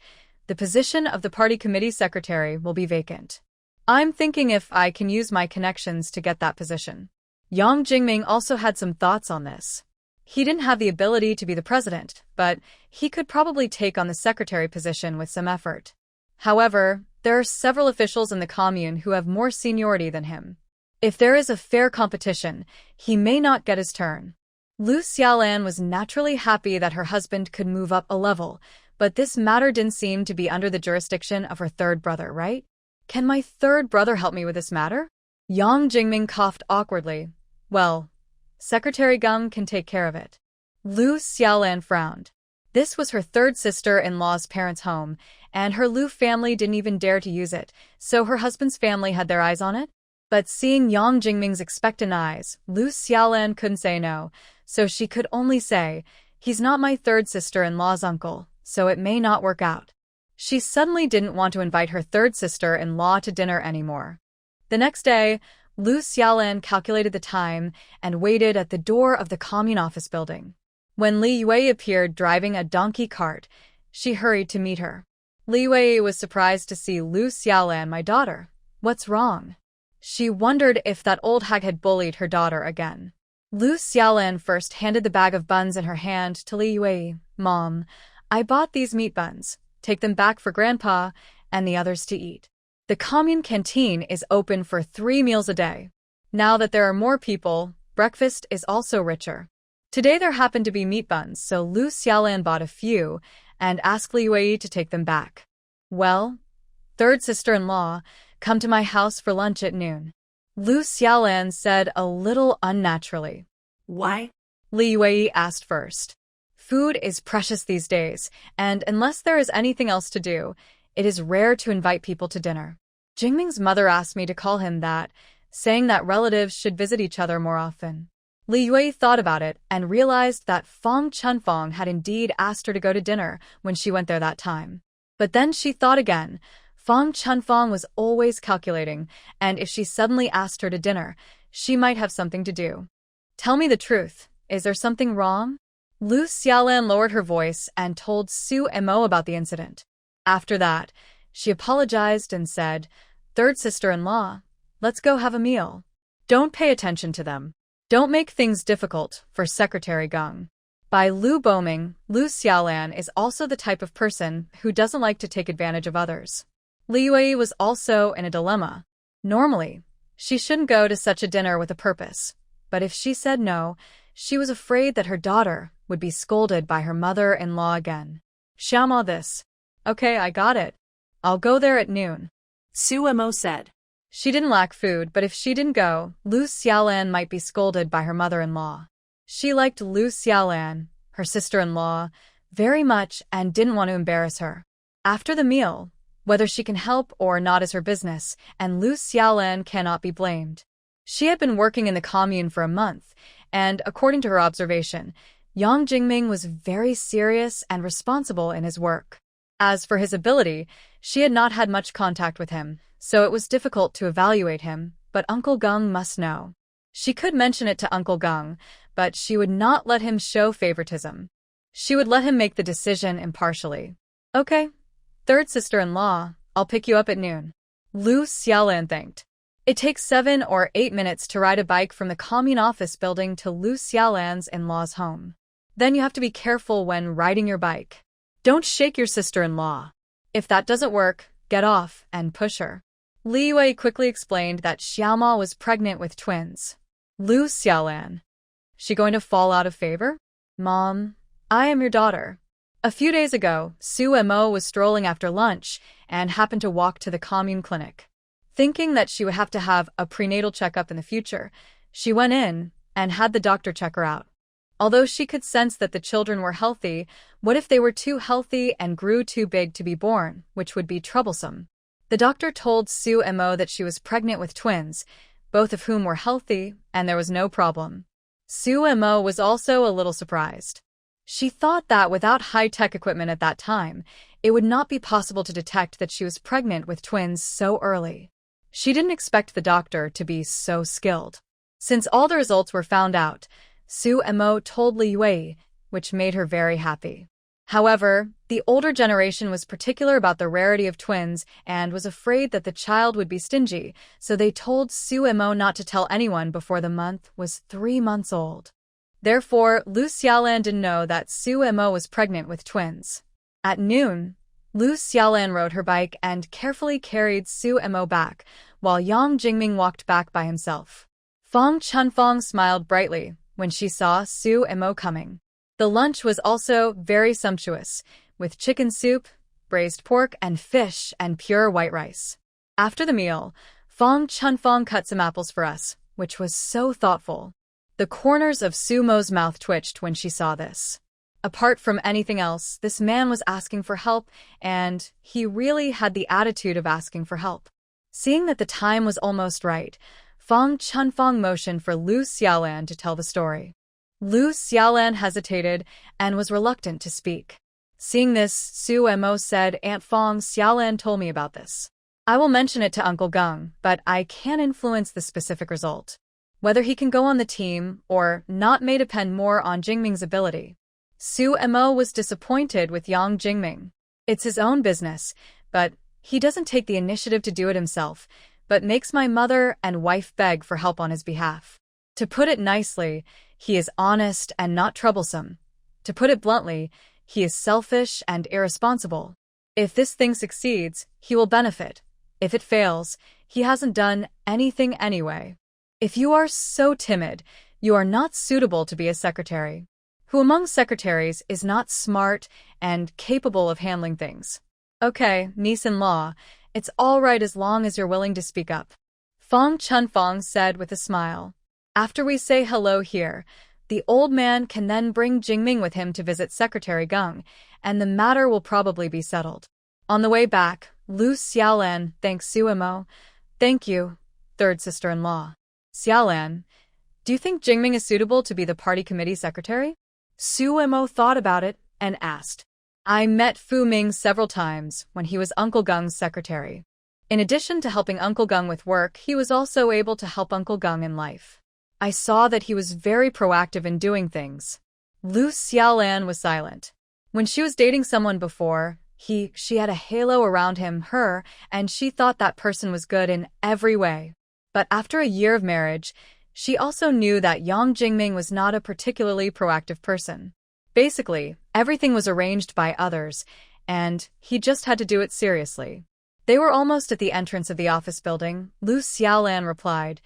the position of the party committee secretary will be vacant. I'm thinking if I can use my connections to get that position. Yang Jingming also had some thoughts on this. He didn't have the ability to be the president, but he could probably take on the secretary position with some effort. However, there are several officials in the commune who have more seniority than him. If there is a fair competition, he may not get his turn. Lu Xiaolan was naturally happy that her husband could move up a level, but this matter didn't seem to be under the jurisdiction of her third brother, right? Can my third brother help me with this matter? Yang Jingming coughed awkwardly. Well, Secretary Geng can take care of it. Lu Xiaolan frowned. This was her third sister-in-law's parents' home, and her Lu family didn't even dare to use it, so her husband's family had their eyes on it. But seeing Yang Jingming's expectant eyes, Lu Xiaolan couldn't say no, so she could only say, He's not my third sister-in-law's uncle, so it may not work out. She suddenly didn't want to invite her third sister-in-law to dinner anymore. The next day, Lu Xiaolan calculated the time and waited at the door of the commune office building. When Li Yue appeared driving a donkey cart, she hurried to meet her. Li Yue was surprised to see Lu Xiaolan. My daughter, what's wrong? She wondered if that old hag had bullied her daughter again. Lu Xiaolan first handed the bag of buns in her hand to Li Yue. Mom, I bought these meat buns. Take them back for Grandpa and the others to eat. The commune canteen is open for 3 meals a day. Now that there are more people, breakfast is also richer. Today there happened to be meat buns, so Lu Xiaolan bought a few and asked Li Yue to take them back. Well, third sister-in-law, come to my house for lunch at noon. Lu Xiaolan said a little unnaturally. Why? Li Yue asked first. Food is precious these days, and unless there is anything else to do, it is rare to invite people to dinner. Jingming's mother asked me to call him that, saying that relatives should visit each other more often. Li Yue thought about it and realized that Fong Chunfong had indeed asked her to go to dinner when she went there that time. But then she thought again. Fong Chunfong was always calculating, and if she suddenly asked her to dinner, she might have something to do. Tell me the truth, is there something wrong? Lu Xiaolan lowered her voice and told Su Mo about the incident. After that, she apologized and said, Third sister-in-law, let's go have a meal. Don't pay attention to them. Don't make things difficult for Secretary Gung. By Lu Boming, Lu Xiaolan is also the type of person who doesn't like to take advantage of others. Li Yue was also in a dilemma. Normally, she shouldn't go to such a dinner with a purpose, but if she said no, she was afraid that her daughter would be scolded by her mother-in-law again. Xiaoma this. Okay, I got it. I'll go there at noon, Su Emo said. She didn't lack food, but if she didn't go, Lu Xiaolan might be scolded by her mother-in-law. She liked Lu Xiaolan, her sister-in-law, very much and didn't want to embarrass her. After the meal, whether she can help or not is her business, and Lu Xiaolan cannot be blamed. She had been working in the commune for a month, and according to her observation, Yang Jingming was very serious and responsible in his work. As for his ability, she had not had much contact with him, so it was difficult to evaluate him, but Uncle Gung must know. She could mention it to Uncle Gung, but she would not let him show favoritism. She would let him make the decision impartially. Okay, third sister-in-law, I'll pick you up at noon, Lu Xiaolan thanked. It takes 7 or 8 minutes to ride a bike from the commune office building to Lu Xiaolan's in-law's home. Then you have to be careful when riding your bike. Don't shake your sister-in-law. If that doesn't work, get off and push her. Li Yue quickly explained that Xiaoma was pregnant with twins. Lu Xiaolan. She going to fall out of favor? Mom, I am your daughter. A few days ago, Su Emo was strolling after lunch and happened to walk to the commune clinic. Thinking that she would have to have a prenatal checkup in the future, she went in and had the doctor check her out. Although she could sense that the children were healthy, what if they were too healthy and grew too big to be born, which would be troublesome? The doctor told Su Emo that she was pregnant with twins, both of whom were healthy, and there was no problem. Su Emo was also a little surprised. She thought that without high-tech equipment at that time, it would not be possible to detect that she was pregnant with twins so early. She didn't expect the doctor to be so skilled. Since all the results were found out, Su Emo told Li Yue, which made her very happy. However, the older generation was particular about the rarity of twins and was afraid that the child would be stingy, so they told Su Emo not to tell anyone before the month was 3 months old. Therefore, Lu Xiaolan didn't know that Su Emo was pregnant with twins. At noon, Lu Xiaolan rode her bike and carefully carried Su Emo back, while Yang Jingming walked back by himself. Fong Chunfong smiled brightly when she saw Su Emo coming. The lunch was also very sumptuous, with chicken soup, braised pork and fish, and pure white rice. After the meal, Fong Chunfong cut some apples for us, which was so thoughtful. The corners of Su Mo's mouth twitched when she saw this. Apart from anything else, this man was asking for help, and he really had the attitude of asking for help. Seeing that the time was almost right, Fong Chunfong motioned for Lu Xiaolan to tell the story. Lu Xiaolan hesitated and was reluctant to speak. Seeing this, Su Emo said, Aunt Fong Xiaolan told me about this. I will mention it to Uncle Gung, but I can't influence the specific result. Whether he can go on the team or not may depend more on Jingming's ability. Su Emo was disappointed with Yang Jingming. It's his own business, but he doesn't take the initiative to do it himself, but makes my mother and wife beg for help on his behalf. To put it nicely, he is honest and not troublesome. To put it bluntly, he is selfish and irresponsible. If this thing succeeds, he will benefit. If it fails, he hasn't done anything anyway. If you are so timid, you are not suitable to be a secretary. Who among secretaries is not smart and capable of handling things? Okay, niece-in-law, it's all right as long as you're willing to speak up, Fong Chunfong said with a smile. After we say hello here, the old man can then bring Jingming with him to visit Secretary Gung, and the matter will probably be settled. On the way back, Lu Xiaolan thanked Su Emo. Thank you, third sister-in-law. Xiaolan, do you think Jingming is suitable to be the party committee secretary? Su Emo thought about it and asked. I met Fu Ming several times when he was Uncle Gung's secretary. In addition to helping Uncle Gung with work, he was also able to help Uncle Gung in life. I saw that he was very proactive in doing things. Lu Xiaolan was silent. When she was dating someone before, she had a halo around him, her, and she thought that person was good in every way. But after a year of marriage, she also knew that Yang Jingming was not a particularly proactive person. Basically, everything was arranged by others, and he just had to do it seriously. They were almost at the entrance of the office building. Lu Xiaolan replied,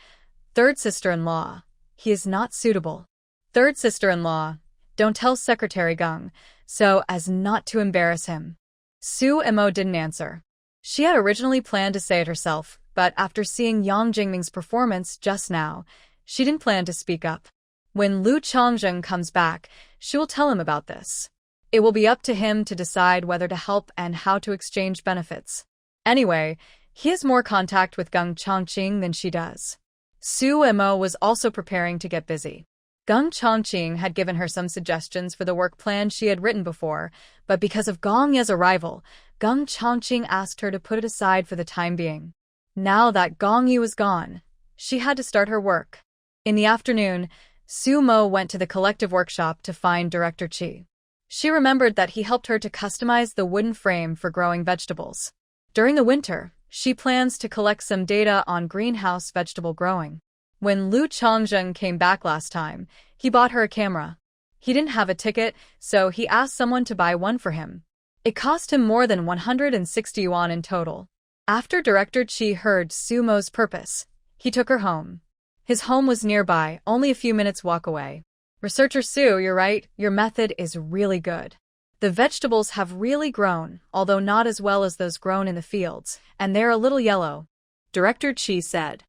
"Third sister-in-law. He is not suitable." Third sister-in-law, don't tell Secretary Geng, so as not to embarrass him. Su Mo didn't answer. She had originally planned to say it herself, but after seeing Yang Jingming's performance just now, she didn't plan to speak up. When Lu Changzheng comes back, she will tell him about this. It will be up to him to decide whether to help and how to exchange benefits. Anyway, he has more contact with Geng Chongqing than she does. Su Mo was also preparing to get busy. Geng Chongqing had given her some suggestions for the work plan she had written before, but because of Gong Ye's arrival, Geng Chongqing asked her to put it aside for the time being. Now that Gong Ye was gone, she had to start her work. In the afternoon, Su Mo went to the collective workshop to find Director Qi. She remembered that he helped her to customize the wooden frame for growing vegetables. During the winter, she plans to collect some data on greenhouse vegetable growing. When Lu Changzheng came back last time, he bought her a camera. He didn't have a ticket, so he asked someone to buy one for him. It cost him more than 160 yuan in total. After Director Qi heard Su Mo's purpose, he took her home. His home was nearby, only a few minutes walk away. Researcher Su, you're right, your method is really good. The vegetables have really grown, although not as well as those grown in the fields, and they're a little yellow, Director Qi said.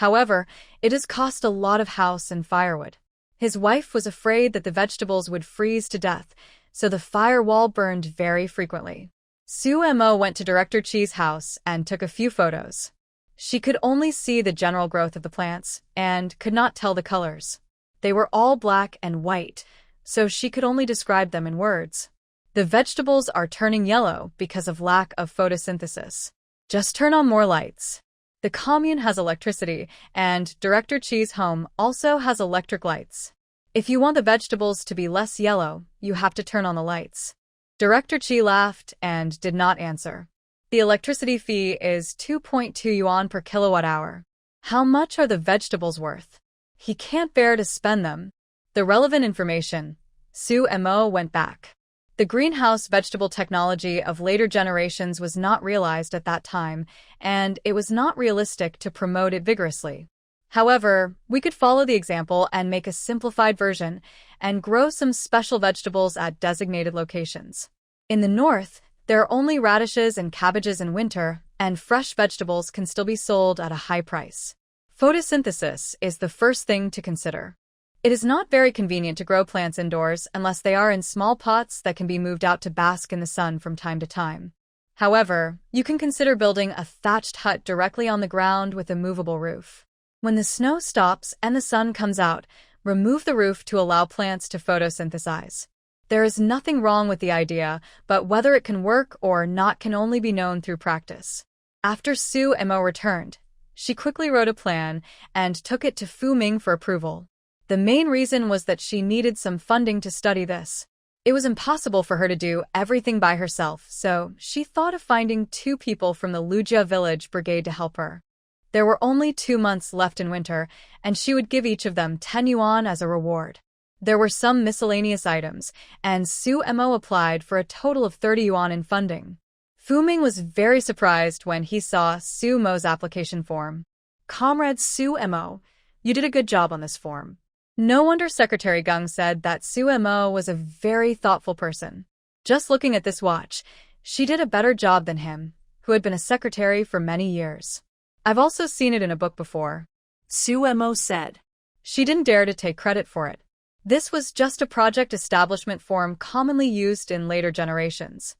However, it has cost a lot of house and firewood. His wife was afraid that the vegetables would freeze to death, so the firewall burned very frequently. Su Mo went to Director Qi's house and took a few photos. She could only see the general growth of the plants and could not tell the colors. They were all black and white, so she could only describe them in words. The vegetables are turning yellow because of lack of photosynthesis. Just turn on more lights. The commune has electricity, and Director Qi's home also has electric lights. If you want the vegetables to be less yellow, you have to turn on the lights. Director Qi laughed and did not answer. The electricity fee is 2.2 yuan per kilowatt-hour. How much are the vegetables worth? He can't bear to spend them. The relevant information. Su Mo went back. The greenhouse vegetable technology of later generations was not realized at that time, and it was not realistic to promote it vigorously. However, we could follow the example and make a simplified version and grow some special vegetables at designated locations. In the north, there are only radishes and cabbages in winter, and fresh vegetables can still be sold at a high price. Photosynthesis is the first thing to consider. It is not very convenient to grow plants indoors unless they are in small pots that can be moved out to bask in the sun from time to time. However, you can consider building a thatched hut directly on the ground with a movable roof. When the snow stops and the sun comes out, remove the roof to allow plants to photosynthesize. There is nothing wrong with the idea, but whether it can work or not can only be known through practice. After Su Mo returned, she quickly wrote a plan and took it to Fu Ming for approval. The main reason was that she needed some funding to study this. It was impossible for her to do everything by herself, so she thought of finding 2 people from the Lujia village brigade to help her. There were only 2 months left in winter, and she would give each of them 10 yuan as a reward. There were some miscellaneous items, and Su Mo applied for a total of 30 yuan in funding. Fu Ming was very surprised when he saw Su Mo's application form. Comrade Su Mo, you did a good job on this form. No wonder Secretary Geng said that Su Mo was a very thoughtful person. Just looking at this watch, she did a better job than him, who had been a secretary for many years. I've also seen it in a book before, Su Mo said. She didn't dare to take credit for it. This was just a project establishment form commonly used in later generations.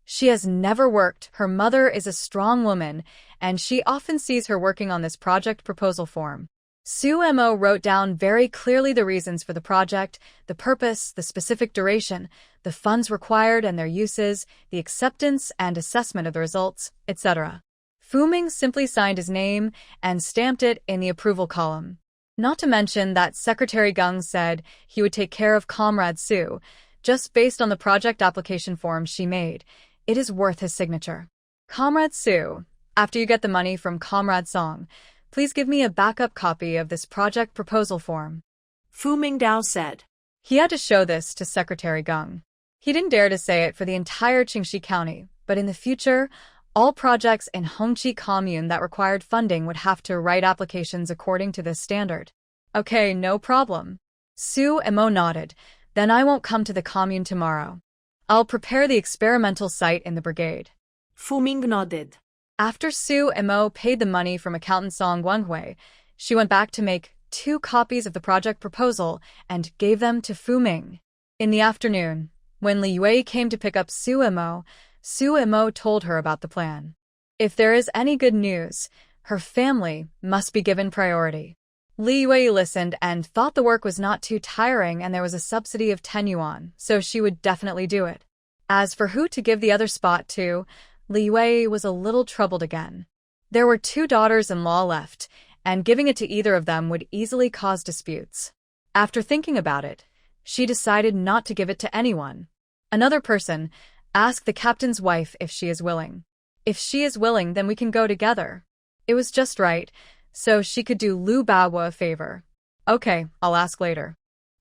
She has never worked, her mother is a strong woman, and she often sees her working on this project proposal form. Su Mo wrote down very clearly the reasons for the project, the purpose, the specific duration, the funds required and their uses, the acceptance and assessment of the results, etc. Fu Ming simply signed his name and stamped it in the approval column. Not to mention that Secretary Geng said he would take care of Comrade Su, just based on the project application form she made. It is worth his signature. Comrade Su, after you get the money from Comrade Song, please give me a backup copy of this project proposal form. Fu Mingdao said. He had to show this to Secretary Geng. He didn't dare to say it for the entire Qingxi County, but in the future, all projects in Hongqi Commune that required funding would have to write applications according to this standard. Okay, no problem. Su Mo nodded. Then I won't come to the commune tomorrow. I'll prepare the experimental site in the brigade. Fu Ming nodded. After Su Mo paid the money from accountant Song Guanghui, she went back to make 2 copies of the project proposal and gave them to Fu Ming. In the afternoon, when Li Yue came to pick up Su Mo told her about the plan. If there is any good news, her family must be given priority. Li Yue listened and thought the work was not too tiring and there was a subsidy of 10 yuan, so she would definitely do it. As for who to give the other spot to, Li Yue was a little troubled again. There were 2 daughters-in-law left, and giving it to either of them would easily cause disputes. After thinking about it, she decided not to give it to anyone. Another person asked the captain's wife if she is willing. If she is willing, then we can go together. It was just right, so she could do Lu Baohua a favor. Okay, I'll ask later.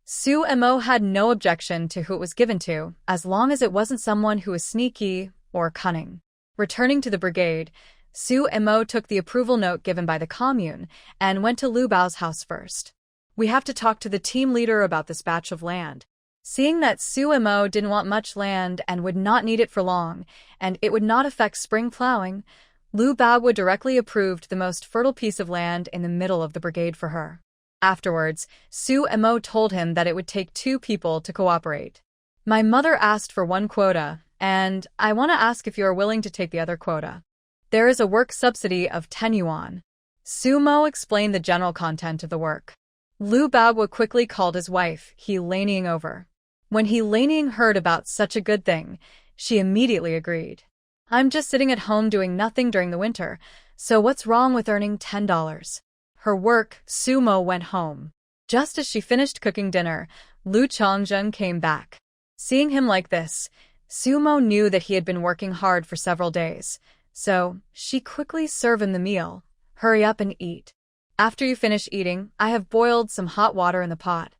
Su Mo had no objection to who it was given to, as long as it wasn't someone who was sneaky or cunning. Returning to the brigade, Su Mo took the approval note given by the commune and went to Lu Bao's house first. We have to talk to the team leader about this batch of land. Seeing that Su Mo didn't want much land and would not need it for long, and it would not affect spring plowing, Lu Baohua directly approved the most fertile piece of land in the middle of the brigade for her. Afterwards, Su Mo told him that it would take 2 people to cooperate. My mother asked for 1 quota, and I want to ask if you are willing to take the other quota. There is a work subsidy of 10 yuan. Su Mo explained the general content of the work. Lu Baohua quickly called his wife, He Laning, over. When He Laning heard about such a good thing, she immediately agreed. I'm just sitting at home doing nothing during the winter, so what's wrong with earning $10? Her work, Su Mo went home. Just as she finished cooking dinner, Lu Changzhen came back. Seeing him like this, Su Mo knew that he had been working hard for several days, so she quickly served him the meal. Hurry up and eat. After you finish eating, I have boiled some hot water in the pot.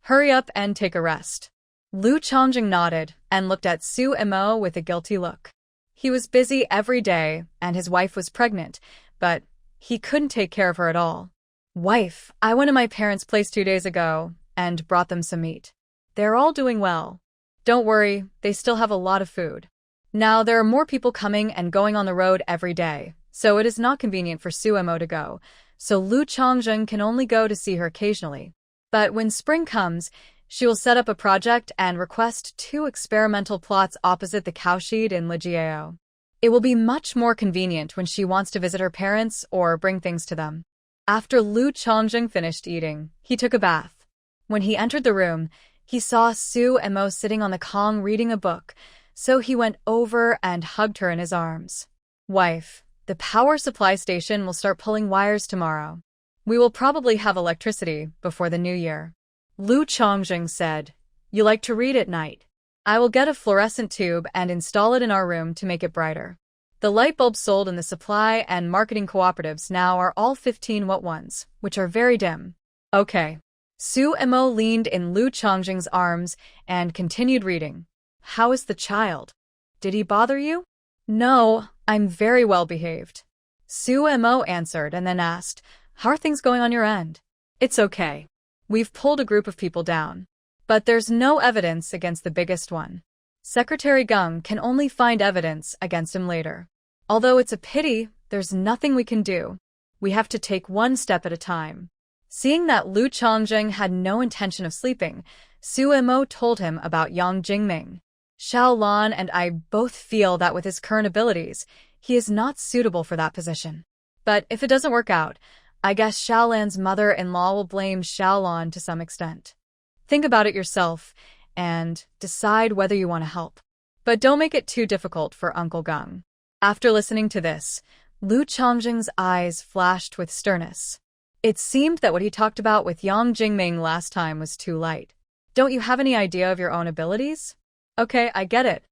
Hurry up and take a rest. Lu Changzhen nodded and looked at Su Mo with a guilty look. He was busy every day, and his wife was pregnant, but he couldn't take care of her at all. Wife, I went to my parents' place 2 days ago and brought them some meat. They're all doing well. Don't worry, they still have a lot of food. Now there are more people coming and going on the road every day, so it is not convenient for Su Mo to go, so Lu Changzhen can only go to see her occasionally. But when spring comes, she will set up a project and request 2 experimental plots opposite the cowshed in Lijiao. It will be much more convenient when she wants to visit her parents or bring things to them. After Lu Changzhen finished eating, he took a bath. When he entered the room, he saw Su Mo sitting on the Kong reading a book, so he went over and hugged her in his arms. Wife, the power supply station will start pulling wires tomorrow. We will probably have electricity before the new year. Lu Changzhen said, You like to read at night. I will get a fluorescent tube and install it in our room to make it brighter. The light bulbs sold in the supply and marketing cooperatives now are all 15-watt ones, which are very dim. Okay. Su Mo leaned in Lu Changzhen's arms and continued reading. How is the child? Did he bother you? No, I'm very well behaved. Su Mo answered and then asked, How are things going on your end? It's okay. We've pulled a group of people down. But there's no evidence against the biggest one. Secretary Geng can only find evidence against him later. Although it's a pity, there's nothing we can do. We have to take 1 step at a time. Seeing that Lu Changzhen had no intention of sleeping, Su Mo told him about Yang Jingming. Xiao Lan and I both feel that with his current abilities, he is not suitable for that position. But if it doesn't work out, I guess Xiao Lan's mother-in-law will blame Xiao Lan to some extent. Think about it yourself and decide whether you want to help. But don't make it too difficult for Uncle Geng. After listening to this, Lu Changzhen's eyes flashed with sternness. It seemed that what he talked about with Yang Jingming last time was too light. Don't you have any idea of your own abilities? Okay, I get it.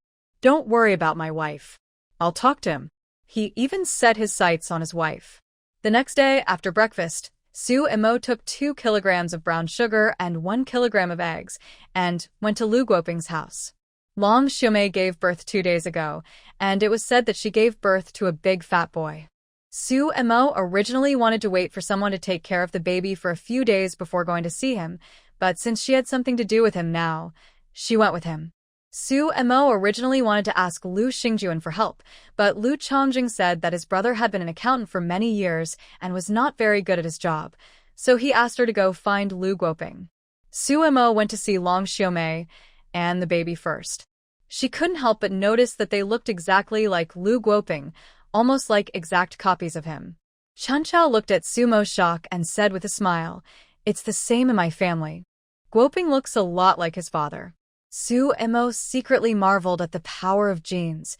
Don't worry about my wife. I'll talk to him. He even set his sights on his wife. The next day, after breakfast, Su and Mo took 2 kilograms of brown sugar and 1 kilogram of eggs and went to Lu Guoping's house. Long Xiumei gave birth 2 days ago, and it was said that she gave birth to a big fat boy. Su and Mo originally wanted to wait for someone to take care of the baby for a few days before going to see him, but since she had something to do with him now, she went with him. Su and Mo originally wanted to ask Lu Xingjuan for help, but Lu Chongjing said that his brother had been an accountant for many years and was not very good at his job, so he asked her to go find Lu Guoping. Su and Mo went to see Long Xiumei and the baby first. She couldn't help but notice that they looked exactly like Lu Guoping, almost like exact copies of him. Chen Chao looked at Su Mo's shock and said with a smile, "It's the same in my family. Guoping looks a lot like his father." Su and Mo secretly marveled at the power of genes,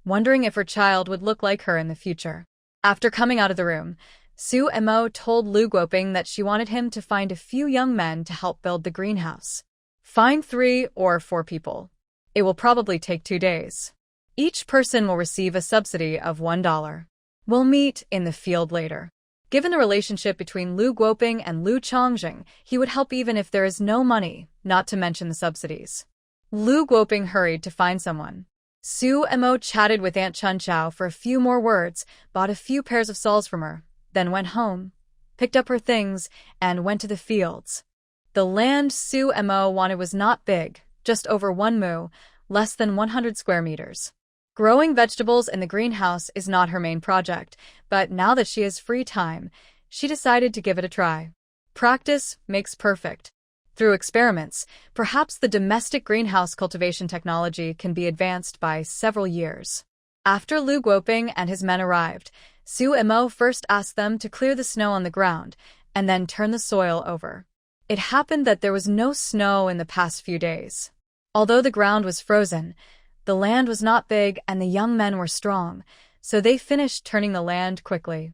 wondering if her child would look like her in the future. After coming out of the room, Su and Mo told Lu Guoping that she wanted him to find a few young men to help build the greenhouse. Find 3 or 4 people. It will probably take 2 days. Each person will receive a subsidy of $1. We'll meet in the field later. Given the relationship between Lu Guoping and Lu Chongjing, he would help even if there is no money, not to mention the subsidies. Lu Guoping hurried to find someone. Su and Mo chatted with Aunt Chen Chao for a few more words, bought a few pairs of shawls from her, then went home, picked up her things, and went to the fields. The land Su and Mo wanted was not big, just over 1 mu, less than 100 square meters. Growing vegetables in the greenhouse is not her main project, but now that she has free time, she decided to give it a try. Practice makes perfect. Through experiments, perhaps the domestic greenhouse cultivation technology can be advanced by several years. After Lu Guoping and his men arrived, Su and Mo first asked them to clear the snow on the ground and then turn the soil over. It happened that there was no snow in the past few days. Although the ground was frozen, the land was not big and the young men were strong, so they finished turning the land quickly.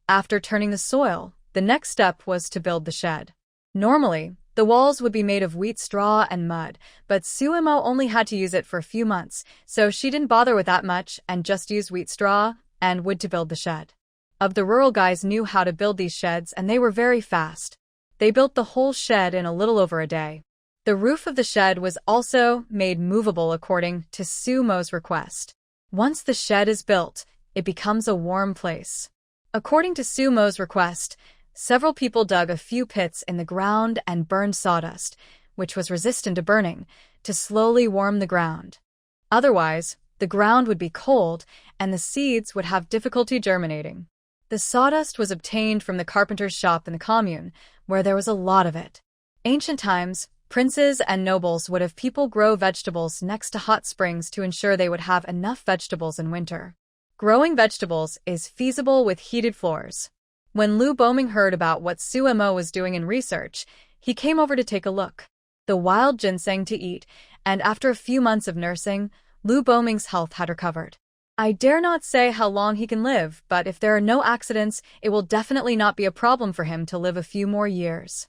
After turning the soil, the next step was to build the shed. Normally, the walls would be made of wheat straw and mud, but Su and Mo only had to use it for a few months, so she didn't bother with that much and just used wheat straw and wood to build the shed. The rural guys knew how to build these sheds and they were very fast. They built the whole shed in a little over a day. The roof of the shed was also made movable according to Su Mo's request. Once the shed is built, it becomes a warm place. According to Su Mo's request, several people dug a few pits in the ground and burned sawdust, which was resistant to burning, to slowly warm the ground. Otherwise, the ground would be cold and the seeds would have difficulty germinating. The sawdust was obtained from the carpenter's shop in the commune, where there was a lot of it. Ancient times, princes and nobles would have people grow vegetables next to hot springs to ensure they would have enough vegetables in winter. Growing vegetables is feasible with heated floors. When Lu Guoping heard about what Su and Mo was doing in research, he came over to take a look. The wild ginseng to eat, and after a few months of nursing, Lu Guoping's health had recovered. I dare not say how long he can live, but if there are no accidents, it will definitely not be a problem for him to live a few more years.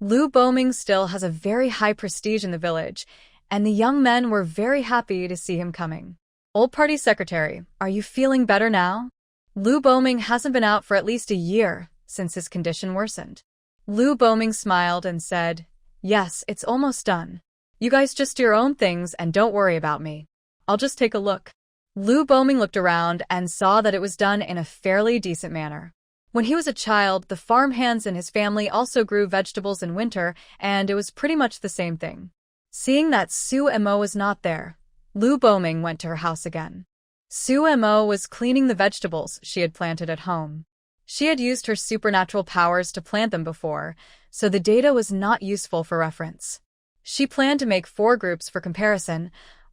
Lu Guoping still has a very high prestige in the village, and the young men were very happy to see him coming. Old party secretary, are you feeling better now? Lu Guoping hasn't been out for at least a year since his condition worsened. Lu Guoping smiled and said, "Yes, it's almost done. You guys just do your own things and don't worry about me. I'll just take a look." Lu Guoping looked around and saw that it was done in a fairly decent manner. When he was a child, the farmhands in his family also grew vegetables in winter, and it was pretty much the same thing. Seeing that Su and Mo was not there, Lu Guoping went to her house again. Su and Mo was cleaning the vegetables she had planted at home. She had used her supernatural powers to plant them before, so the data was not useful for reference. She planned to make 4 groups for comparison,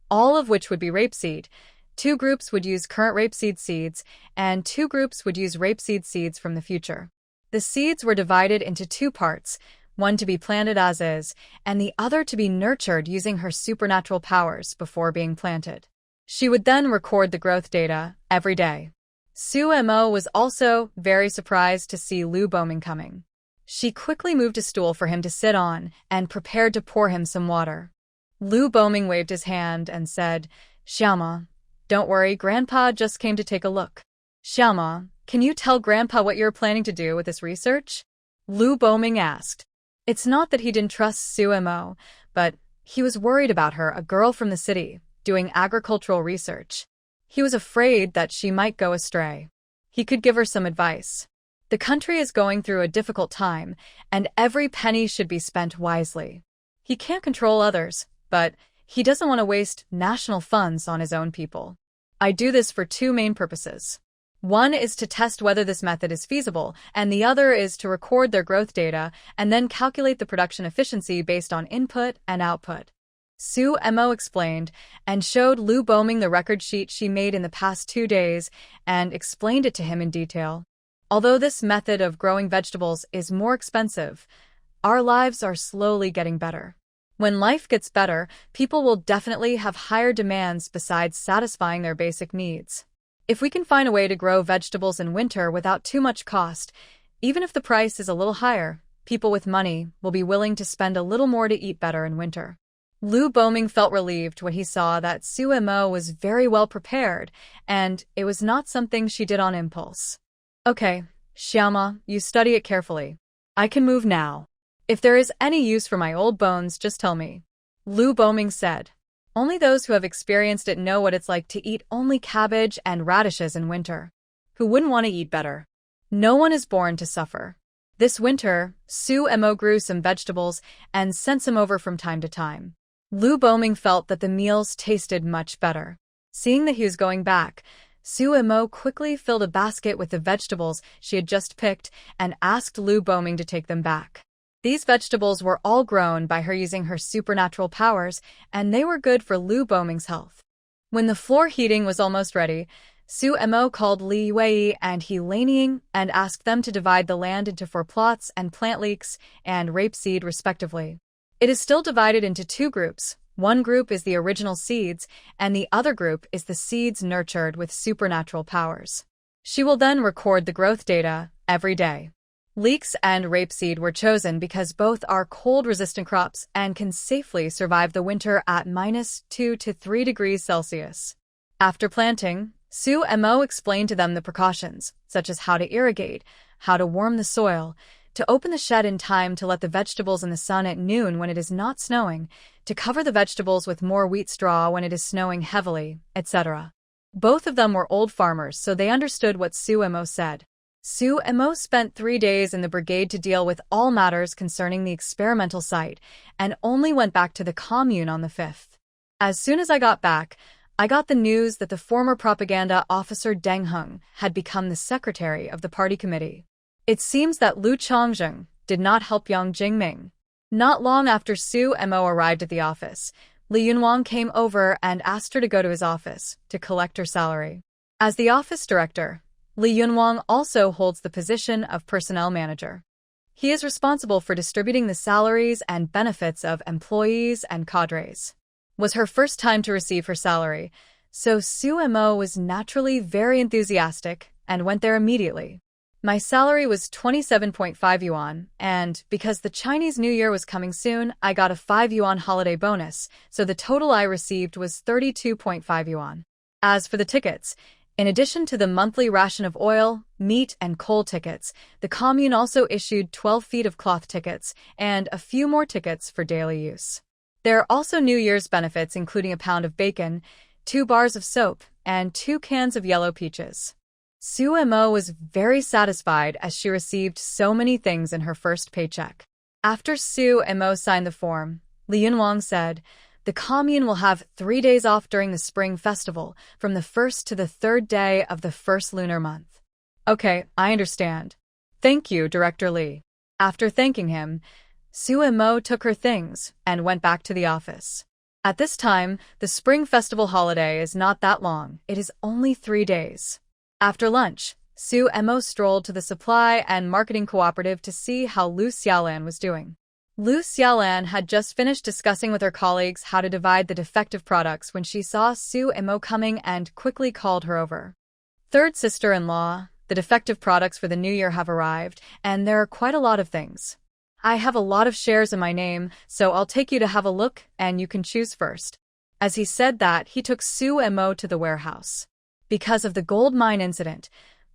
all of which would be rapeseed. 2 groups would use current rapeseed seeds, and 2 groups would use rapeseed seeds from the future. The seeds were divided into 2 parts, one to be planted as is, and the other to be nurtured using her supernatural powers before being planted. She would then record the growth data every day. Su and Mo was also very surprised to see Lu Guoping coming. She quickly moved a stool for him to sit on and prepared to pour him some water. Lu Guoping waved his hand and said, "Xiaoma, don't worry, Grandpa just came to take a look." "Xiaoma, Can you tell Grandpa what you're planning to do with this research? Lu Boming asked. It's not that he didn't trust Su Mo, but he was worried about her, a girl from the city, doing agricultural research. He was afraid that she might go astray. He could give her some advice. The country is going through a difficult time, and every penny should be spent wisely. He can't control others, but he doesn't want to waste national funds on his own people. I do this for two main purposes. One is to test whether this method is feasible, and the other is to record their growth data and then calculate the production efficiency based on input and output. Su Mo explained and showed Lu Boming the record sheet she made in the past 2 days and explained it to him in detail. Although this method of growing vegetables is more expensive, our lives are slowly getting better. When life gets better, people will definitely have higher demands besides satisfying their basic needs. If we can find a way to grow vegetables in winter without too much cost, even if the price is a little higher, people with money will be willing to spend a little more to eat better in winter. Lu Boming felt relieved when he saw that Su Mo was very well prepared, and it was not something she did on impulse. Okay, Xiaoma, you study it carefully. I can move now. If there is any use for my old bones, just tell me. Lu Boming said. Only those who have experienced it know what it's like to eat only cabbage and radishes in winter. Who wouldn't want to eat better? No one is born to suffer. This winter, Su Mo grew some vegetables and sent some over from time to time. Lu Boming felt that the meals tasted much better. Seeing that he was going back, Su Mo quickly filled a basket with the vegetables she had just picked and asked Lu Boming to take them back. These vegetables were all grown by her using her supernatural powers, and they were good for Lu Boming's health. When the floor heating was almost ready, Su Mo called Li Wei and He Laning and asked them to divide the land into 4 plots and plant leeks and rapeseed respectively. It is still divided into 2 groups. One group is the original seeds, and the other group is the seeds nurtured with supernatural powers. She will then record the growth data every day. Leeks and rapeseed were chosen because both are cold-resistant crops and can safely survive the winter at -2 to 3 degrees Celsius. After planting, Su Mo explained to them the precautions, such as how to irrigate, how to warm the soil, to open the shed in time to let the vegetables in the sun at noon when it is not snowing, to cover the vegetables with more wheat straw when it is snowing heavily, etc. Both of them were old farmers, so they understood what Su Mo said. Su Mo spent 3 days in the brigade to deal with all matters concerning the experimental site, and only went back to the commune on the 5th. As soon as I got back, I got the news that the former propaganda officer Deng Heng had become the secretary of the party committee. It seems that Lu Chongzheng did not help Yang Jingming. Not long after Su Mo arrived at the office, Li Yunwang came over and asked her to go to his office to collect her salary. As the office director, Li Yunwang also holds the position of personnel manager. He is responsible for distributing the salaries and benefits of employees and cadres. It was her first time to receive her salary, so Su Mo was naturally very enthusiastic and went there immediately. My salary was 27.5 yuan, and because the Chinese New Year was coming soon, I got a 5 yuan holiday bonus, so the total I received was 32.5 yuan. As for the tickets, in addition to the monthly ration of oil, meat, and coal tickets, the commune also issued 12 feet of cloth tickets and a few more tickets for daily use. There are also New Year's benefits, including a pound of bacon, 2 bars of soap, and 2 cans of yellow peaches. Su Mo was very satisfied as she received so many things in her first paycheck. After Su Mo signed the form, Li Yunwang said, "The commune will have 3 days off during the spring festival, from the 1st to the 3rd day of the 1st lunar month." Okay, I understand. Thank you, Director Li. After thanking him, Su Mo took her things and went back to the office. At this time, the spring festival holiday is not that long. It is only 3 days. After lunch, Su Mo strolled to the supply and marketing cooperative to see how Lu Xiaolan was doing. Lu Xiaolan had just finished discussing with her colleagues how to divide the defective products when she saw Su Mo coming and quickly called her over. "Third sister-in-law, the defective products for the new year have arrived, and there are quite a lot of things. I have a lot of shares in my name, so I'll take you to have a look, and you can choose first." As he said that, he took Su Mo to the warehouse. Because of the gold mine incident,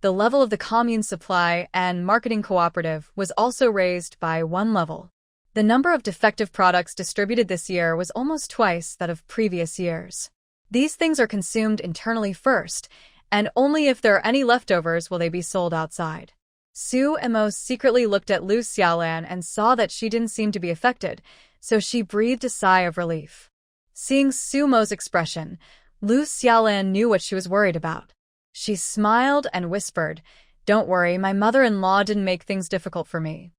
the level of the Commune supply and marketing cooperative was also raised by 1 level. The number of defective products distributed this year was almost twice that of previous years. These things are consumed internally first, and only if there are any leftovers will they be sold outside. Su Emo secretly looked at Lu Xiaolan and saw that she didn't seem to be affected, so she breathed a sigh of relief. Seeing Su Mo's expression, Lu Xiaolan knew what she was worried about. She smiled and whispered, "Don't worry, my mother-in-law didn't make things difficult for me."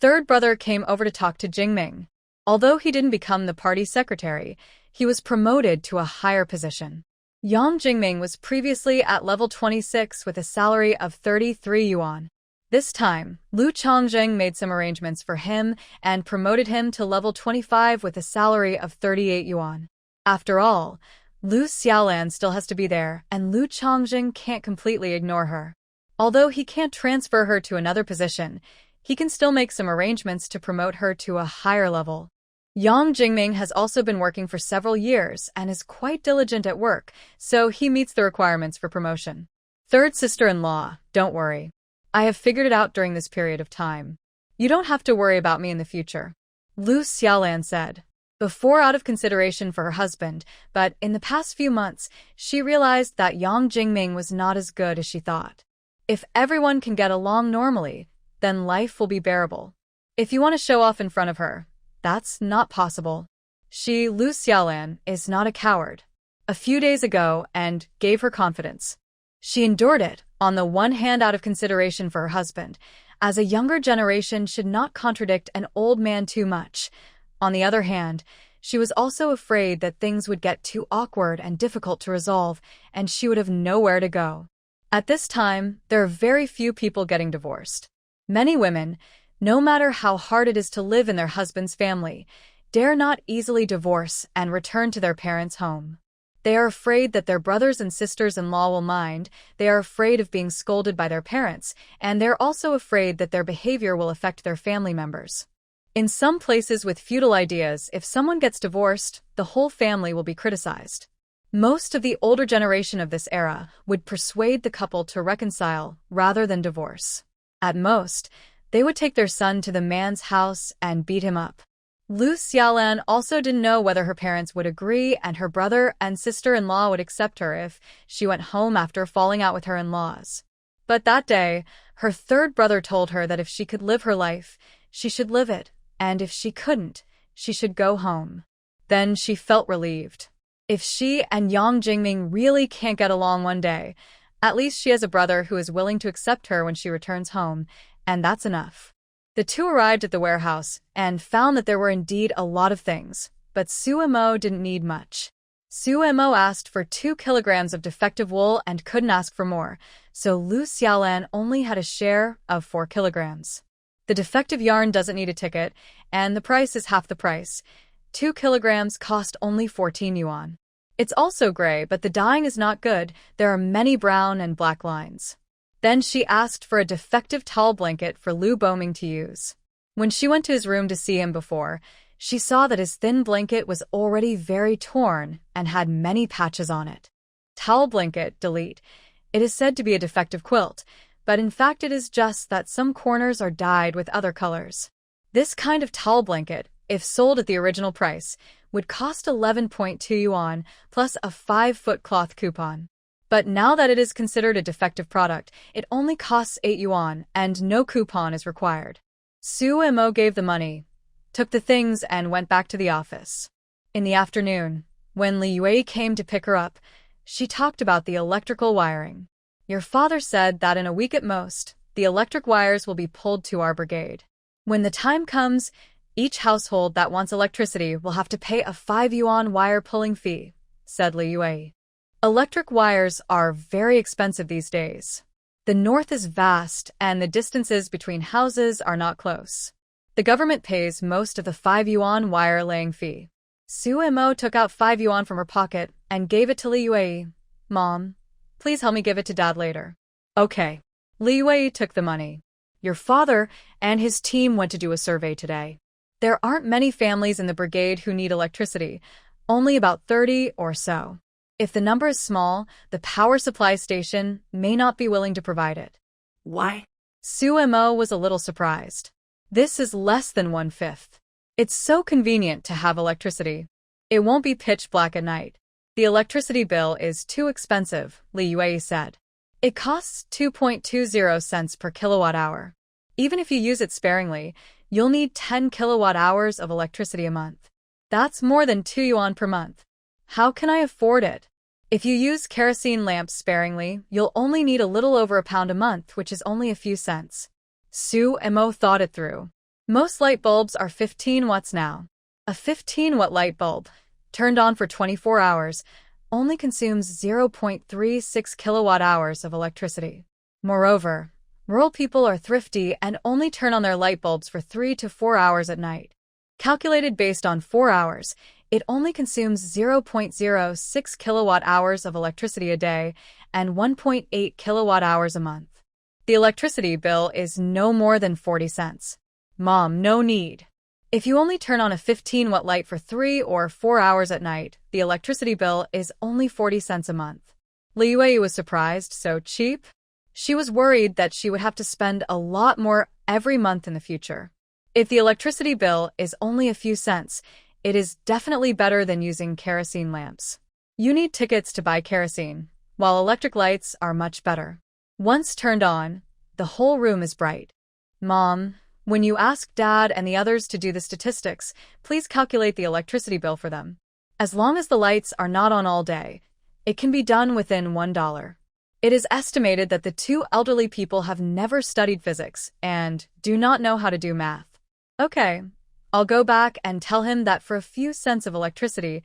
Third brother came over to talk to Jingming. Although he didn't become the party secretary, he was promoted to a higher position. Yang Jingming was previously at level 26 with a salary of 33 yuan. This time, Lu Chongjing made some arrangements for him and promoted him to level 25 with a salary of 38 yuan. After all, Lu Xiaolan still has to be there, and Lu Chongjing can't completely ignore her. Although he can't transfer her to another position, he can still make some arrangements to promote her to a higher level. Yang Jingming has also been working for several years and is quite diligent at work, so he meets the requirements for promotion. Third sister-in-law, don't worry. I have figured it out during this period of time. You don't have to worry about me in the future, Lu Xiaolan said. Before, out of consideration for her husband, but in the past few months, she realized that Yang Jingming was not as good as she thought. If everyone can get along normally, then life will be bearable. If you want to show off in front of her, that's not possible. She, Lu Xiaolan, is not a coward. A few days ago, and gave her confidence. She endured it, on the one hand out of consideration for her husband, as a younger generation should not contradict an old man too much. On the other hand, she was also afraid that things would get too awkward and difficult to resolve, and she would have nowhere to go. At this time, there are very few people getting divorced. Many women, no matter how hard it is to live in their husband's family, dare not easily divorce and return to their parents' home. They are afraid that their brothers and sisters-in-law will mind, they are afraid of being scolded by their parents, and they're also afraid that their behavior will affect their family members. In some places with feudal ideas, if someone gets divorced, the whole family will be criticized. Most of the older generation of this era would persuade the couple to reconcile rather than divorce. At most, they would take their son to the man's house and beat him up. Lu Xiaolan also didn't know whether her parents would agree and her brother and sister-in-law would accept her if she went home after falling out with her in-laws. But that day, her third brother told her that if she could live her life, she should live it, and if she couldn't, she should go home. Then she felt relieved. If she and Yang Jingming really can't get along one day, at least she has a brother who is willing to accept her when she returns home, and that's enough. The two arrived at the warehouse and found that there were indeed a lot of things, but Su Emo didn't need much. Su Emo asked for 2 kilograms of defective wool and couldn't ask for more, so Lu Xiaolan only had a share of 4 kilograms. The defective yarn doesn't need a ticket, and the price is half the price. 2 kilograms cost only 14 yuan. It's also gray, but the dyeing is not good. There are many brown and black lines. Then she asked for a defective towel blanket for Lu Boming to use. When she went to his room to see him before, she saw that his thin blanket was already very torn and had many patches on it. Towel blanket, delete. It is said to be a defective quilt, but in fact it is just that some corners are dyed with other colors. This kind of towel blanket, if sold at the original price, would cost 11.2 yuan plus a 5-foot cloth coupon. But now that it is considered a defective product, it only costs 8 yuan and no coupon is required. Su Emo gave the money, took the things and went back to the office. In the afternoon, when Li Yue came to pick her up, she talked about the electrical wiring. Your father said that in a week at most, the electric wires will be pulled to our brigade. When the time comes, each household that wants electricity will have to pay a 5 yuan wire pulling fee, said Li Yue. Electric wires are very expensive these days. The north is vast and the distances between houses are not close. The government pays most of the 5 yuan wire laying fee. Su Emo took out 5 yuan from her pocket and gave it to Li Yue. Mom, please help me give it to Dad later. Okay. Li Yue took the money. Your father and his team went to do a survey today. There aren't many families in the brigade who need electricity, only about 30 or so. If the number is small, the power supply station may not be willing to provide it. Why? Su Mo was a little surprised. This is less than 1/5. It's so convenient to have electricity. It won't be pitch black at night. The electricity bill is too expensive, Li Yue said. It costs 2.20 cents per kilowatt hour. Even if you use it sparingly, you'll need 10 kilowatt hours of electricity a month. That's more than 2 yuan per month. How can I afford it? If you use kerosene lamps sparingly, you'll only need a little over a pound a month, which is only a few cents. Su Mo thought it through. Most light bulbs are 15 watts now. A 15-watt light bulb, turned on for 24 hours, only consumes 0.36 kilowatt hours of electricity. Moreover, rural people are thrifty and only turn on their light bulbs for 3 to 4 hours at night. Calculated based on 4 hours, it only consumes 0.06 kilowatt hours of electricity a day and 1.8 kilowatt hours a month. The electricity bill is no more than 40 cents. Mom, no need. If you only turn on a 15-watt light for 3 or 4 hours at night, the electricity bill is only 40 cents a month. Li Yue was surprised, so cheap? She was worried that she would have to spend a lot more every month in the future. If the electricity bill is only a few cents, it is definitely better than using kerosene lamps. You need tickets to buy kerosene, while electric lights are much better. Once turned on, the whole room is bright. Mom, when you ask Dad and the others to do the statistics, please calculate the electricity bill for them. As long as the lights are not on all day, it can be done within $1. It is estimated that the 2 elderly people have never studied physics and do not know how to do math. Okay, I'll go back and tell him that for a few cents of electricity,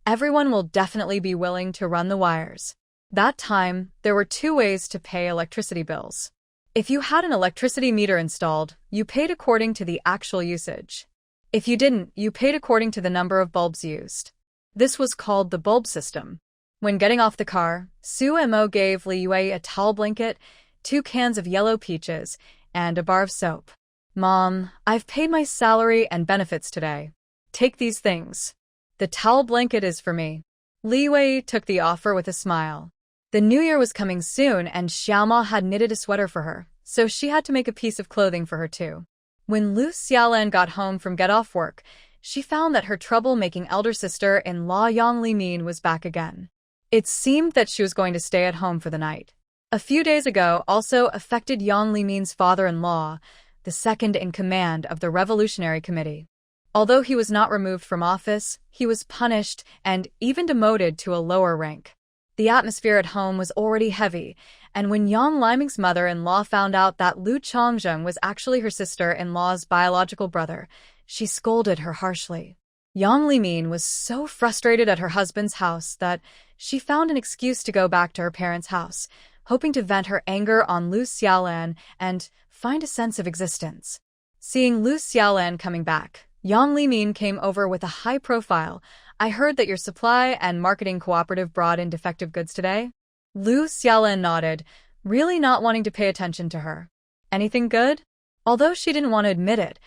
everyone will definitely be willing to run the wires. That time, there were 2 ways to pay electricity bills. If you had an electricity meter installed, you paid according to the actual usage. If you didn't, you paid according to the number of bulbs used. This was called the bulb system. When getting off the car, Su Mo gave Li Yue a towel blanket, 2 cans of yellow peaches, and a bar of soap. Mom, I've paid my salary and benefits today. Take these things. The towel blanket is for me. Li Yue took the offer with a smile. The new year was coming soon and Xiaoma had knitted a sweater for her, so she had to make a piece of clothing for her too. When Lu Xiaolan got home from get-off work, she found that her trouble-making elder sister-in-law Yang Limin was back again. It seemed that she was going to stay at home for the night. A few days ago also affected Yang Limin's father-in-law, the second in command of the Revolutionary Committee. Although he was not removed from office, he was punished and even demoted to a lower rank. The atmosphere at home was already heavy, and when Yang Liming's mother-in-law found out that Lu Chongzheng was actually her sister-in-law's biological brother, she scolded her harshly. Yang Limin was so frustrated at her husband's house that she found an excuse to go back to her parents' house, hoping to vent her anger on Lu Xiaolan and find a sense of existence. Seeing Lu Xiaolan coming back, Yang Limin came over with a high profile. I heard that your supply and marketing cooperative brought in defective goods today? Lu Xiaolan nodded, really not wanting to pay attention to her. Anything good? Although she didn't want to admit it,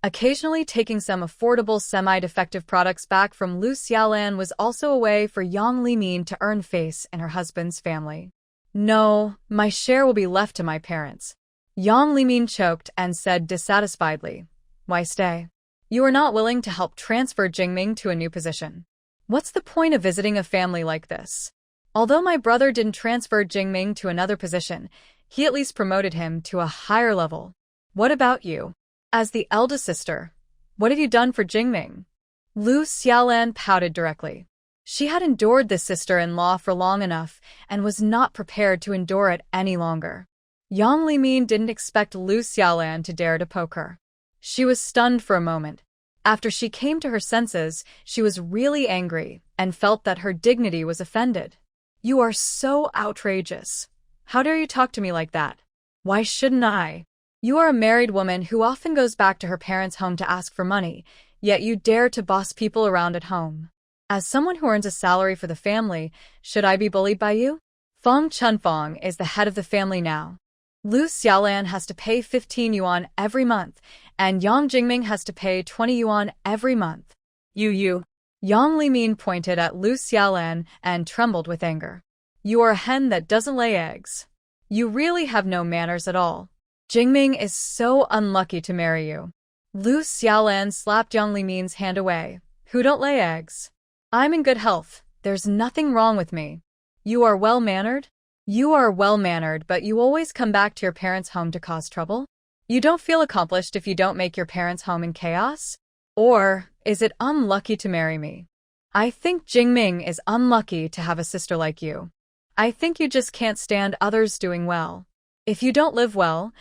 occasionally taking some affordable semi-defective products back from Lu Xiaolan was also a way for Yang Limin to earn face in her husband's family. No, my share will be left to my parents. Yang Limin choked and said dissatisfiedly, why stay? You are not willing to help transfer Jingming to a new position. What's the point of visiting a family like this? Although my brother didn't transfer Jingming to another position, he at least promoted him to a higher level. What about you? As the eldest sister, what have you done for Jingming? Lu Xiaolan pouted directly. She had endured this sister-in-law for long enough and was not prepared to endure it any longer. Yang Limin didn't expect Lu Xiaolan to dare to poke her. She was stunned for a moment. After she came to her senses, she was really angry and felt that her dignity was offended. You are so outrageous. How dare you talk to me like that? Why shouldn't I? You are a married woman who often goes back to her parents' home to ask for money, yet you dare to boss people around at home. As someone who earns a salary for the family, should I be bullied by you? Feng Chunfeng is the head of the family now. Lu Xiaolan has to pay 15 yuan every month, and Yang Jingming has to pay 20 yuan every month. You. Yang Limin pointed at Lu Xiaolan and trembled with anger. You are a hen that doesn't lay eggs. You really have no manners at all. Jingming is so unlucky to marry you. Lu Xiaolan slapped Yang Limin's hand away. Who don't lay eggs? I'm in good health. There's nothing wrong with me. You are well-mannered? You are well-mannered, but you always come back to your parents' home to cause trouble? You don't feel accomplished if you don't make your parents' home in chaos? Or is it unlucky to marry me? I think Jingming is unlucky to have a sister like you. I think you just can't stand others doing well. If you don't live well,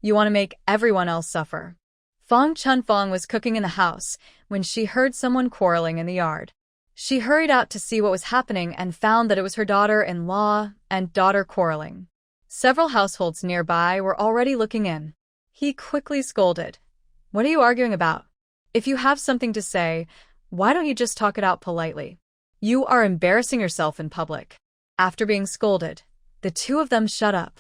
you want to make everyone else suffer. Fong Chunfong was cooking in the house when she heard someone quarreling in the yard. She hurried out to see what was happening and found that it was her daughter-in-law and daughter quarreling. Several households nearby were already looking in. He quickly scolded. What are you arguing about? If you have something to say, why don't you just talk it out politely? You are embarrassing yourself in public. After being scolded, the two of them shut up.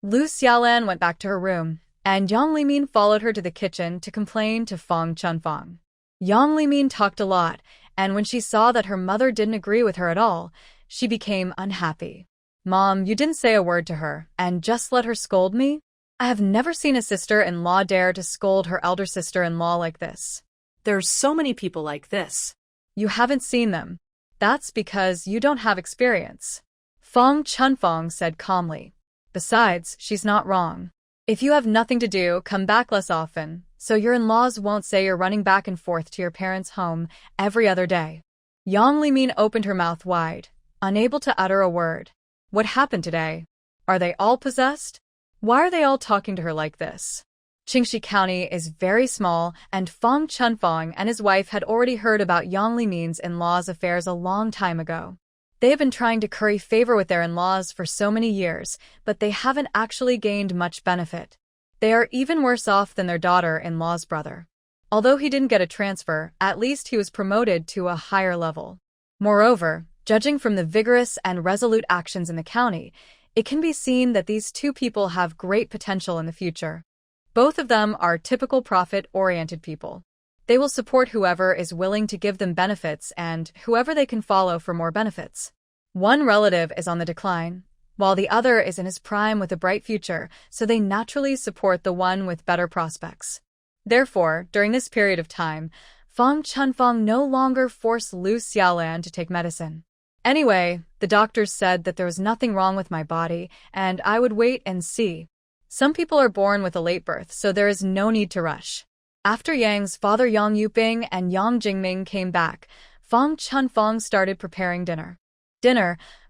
Lu Xiaolan went back to her room, and Yang Limin followed her to the kitchen to complain to Fong Chunfong. Yang Limin talked a lot, and when she saw that her mother didn't agree with her at all, she became unhappy. Mom, you didn't say a word to her, and just let her scold me? I have never seen a sister-in-law dare to scold her elder sister-in-law like this. There's so many people like this. You haven't seen them. That's because you don't have experience. Fong Chunfong said calmly. Besides, she's not wrong. If you have nothing to do, come back less often, so your in-laws won't say you're running back and forth to your parents' home every other day. Yang Limin opened her mouth wide, unable to utter a word. What happened today? Are they all possessed? Why are they all talking to her like this? Qingxi County is very small, and Fong Chunfong and his wife had already heard about Yang Limin's in-laws' affairs a long time ago. They have been trying to curry favor with their in-laws for so many years, but they haven't actually gained much benefit. They are even worse off than their daughter-in-law's brother. Although he didn't get a transfer, at least he was promoted to a higher level. Moreover, judging from the vigorous and resolute actions in the county, it can be seen that these two people have great potential in the future. Both of them are typical profit-oriented people. They will support whoever is willing to give them benefits and whoever they can follow for more benefits. One relative is on the decline, while the other is in his prime with a bright future, so they naturally support the one with better prospects. Therefore, during this period of time, Fong Chunfong no longer forced Lu Xiaolan to take medicine. Anyway, the doctors said that there was nothing wrong with my body, and I would wait and see. Some people are born with a late birth, so there is no need to rush. After Yang's father Yang Yuping and Yang Jingming came back, Fong Chunfong started preparing dinner.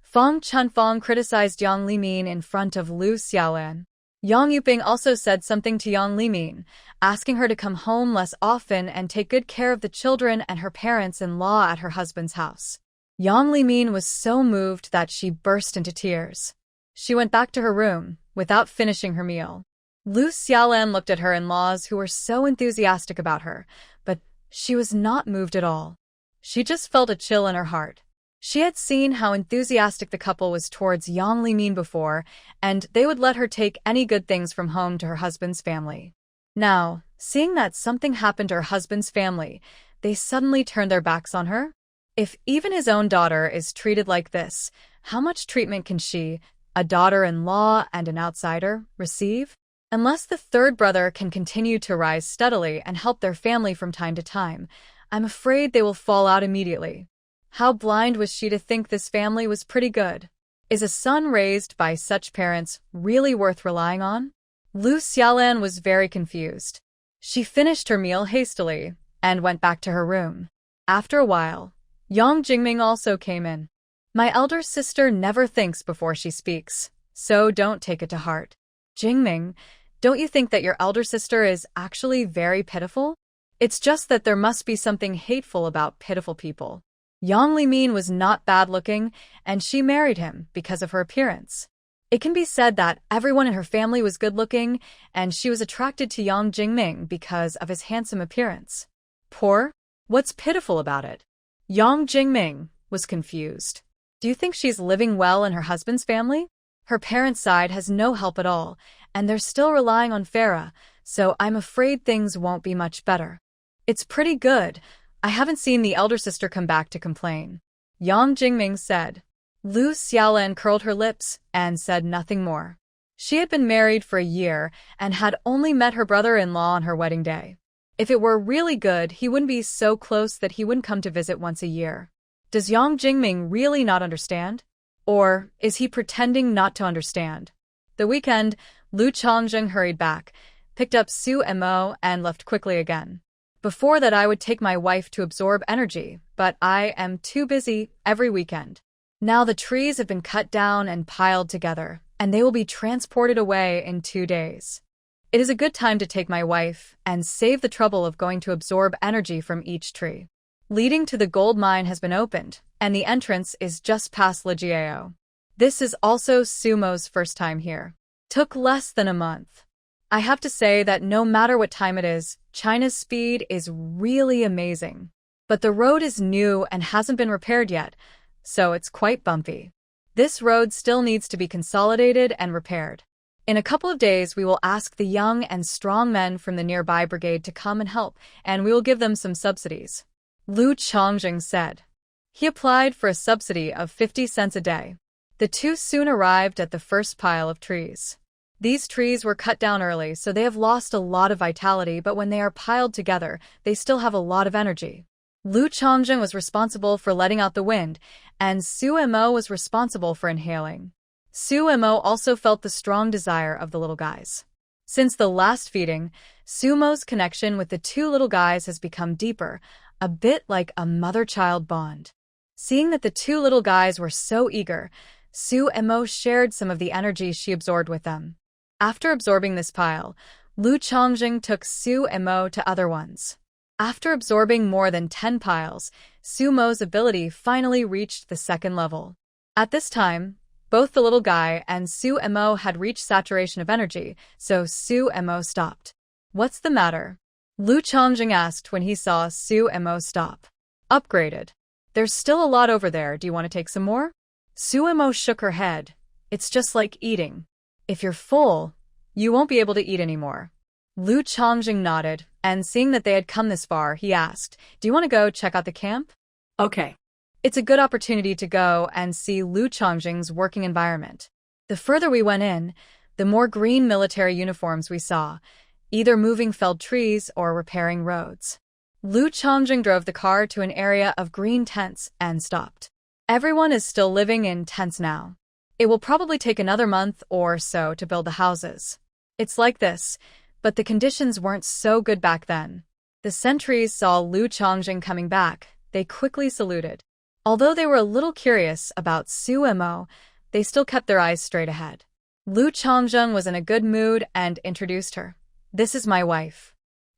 Fong Chunfong criticized Yang Limin in front of Lu Xiaolan. Yang Yuping also said something to Yang Limin, asking her to come home less often and take good care of the children and her parents-in-law at her husband's house. Yang Limin was so moved that she burst into tears. She went back to her room, without finishing her meal. Lu Xiaolan looked at her in-laws who were so enthusiastic about her, but she was not moved at all. She just felt a chill in her heart. She had seen how enthusiastic the couple was towards Yang Limin before, and they would let her take any good things from home to her husband's family. Now, seeing that something happened to her husband's family, they suddenly turned their backs on her. If even his own daughter is treated like this, how much treatment can she, a daughter-in-law and an outsider, receive? Unless the third brother can continue to rise steadily and help their family from time to time, I'm afraid they will fall out immediately. How blind was she to think this family was pretty good? Is a son raised by such parents really worth relying on? Lu Xiaolan was very confused. She finished her meal hastily and went back to her room. After a while, Yang Jingming also came in. My elder sister never thinks before she speaks, so don't take it to heart. Jingming, don't you think that your elder sister is actually very pitiful? It's just that there must be something hateful about pitiful people. Yang Limin was not bad-looking, and she married him because of her appearance. It can be said that everyone in her family was good-looking, and she was attracted to Yang Jingming because of his handsome appearance. Poor? What's pitiful about it? Yang Jingming was confused. Do you think she's living well in her husband's family? Her parents' side has no help at all, and they're still relying on Farah, so I'm afraid things won't be much better. It's pretty good, I haven't seen the elder sister come back to complain, Yang Jingming said. Lu Xiaolan curled her lips and said nothing more. She had been married for a year and had only met her brother-in-law on her wedding day. If it were really good, he wouldn't be so close that he wouldn't come to visit once a year. Does Yang Jingming really not understand? Or is he pretending not to understand? The weekend, Lu Chongjing hurried back, picked up Su Mo, and left quickly again. Before that, I would take my wife to absorb energy, but I am too busy every weekend. Now the trees have been cut down and piled together, and they will be transported away in 2 days. It is a good time to take my wife and save the trouble of going to absorb energy from each tree. Leading to the gold mine has been opened, and the entrance is just past Legiao. This is also Sumo's first time here. Took less than a month. I have to say that no matter what time it is, China's speed is really amazing. But the road is new and hasn't been repaired yet, so it's quite bumpy. This road still needs to be consolidated and repaired. In a couple of days, we will ask the young and strong men from the nearby brigade to come and help, and we will give them some subsidies, Lu Chongjing said. He applied for a subsidy of 50 cents a day. The two soon arrived at the first pile of trees. These trees were cut down early, so they have lost a lot of vitality, but when they are piled together, they still have a lot of energy. Lu Chongjing was responsible for letting out the wind, and Su Mo was responsible for inhaling. Su Mo also felt the strong desire of the little guys. Since the last feeding, Sumo's connection with the two little guys has become deeper, a bit like a mother-child bond. Seeing that the two little guys were so eager, Su Mo shared some of the energy she absorbed with them. After absorbing this pile, Lu Chongjing took Su Mo to other ones. After absorbing more than 10 piles, Su Mo's ability finally reached the second level. At this time, both the little guy and Su Mo had reached saturation of energy, so Su Mo stopped. What's the matter? Lu Chongjing asked when he saw Su Mo stop. Upgraded. There's still a lot over there, do you want to take some more? Su Mo shook her head. It's just like eating. If you're full, you won't be able to eat anymore. Lu Chongjing nodded, and seeing that they had come this far, he asked, do you want to go check out the camp? Okay. It's a good opportunity to go and see Lu Chongjing's working environment. The further we went in, the more green military uniforms we saw, either moving felled trees or repairing roads. Lu Chongjing drove the car to an area of green tents and stopped. Everyone is still living in tents now. It will probably take another month or so to build the houses. It's like this, but the conditions weren't so good back then. The sentries saw Lu Chongjing coming back. They quickly saluted. Although they were a little curious about Su Mo, they still kept their eyes straight ahead. Lu Chongjing was in a good mood and introduced her. This is my wife.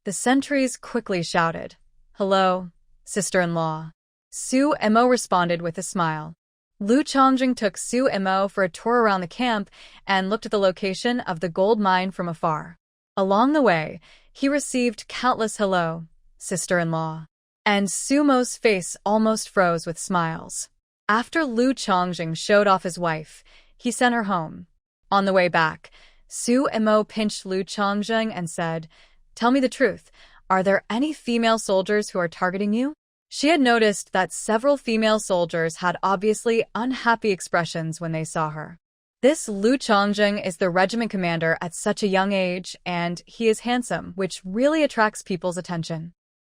The sentries quickly shouted, hello, sister-in-law. Su Mo responded with a smile. Lu Chongjing took Su Mo for a tour around the camp and looked at the location of the gold mine from afar. Along the way, he received countless hello, sister-in-law. And Sumo's face almost froze with smiles. After Lu Chongjing showed off his wife, he sent her home. On the way back, Su Mo pinched Lu Chongjing and said, tell me the truth, are there any female soldiers who are targeting you? She had noticed that several female soldiers had obviously unhappy expressions when they saw her. This Lu Chongjing is the regiment commander at such a young age, and he is handsome, which really attracts people's attention.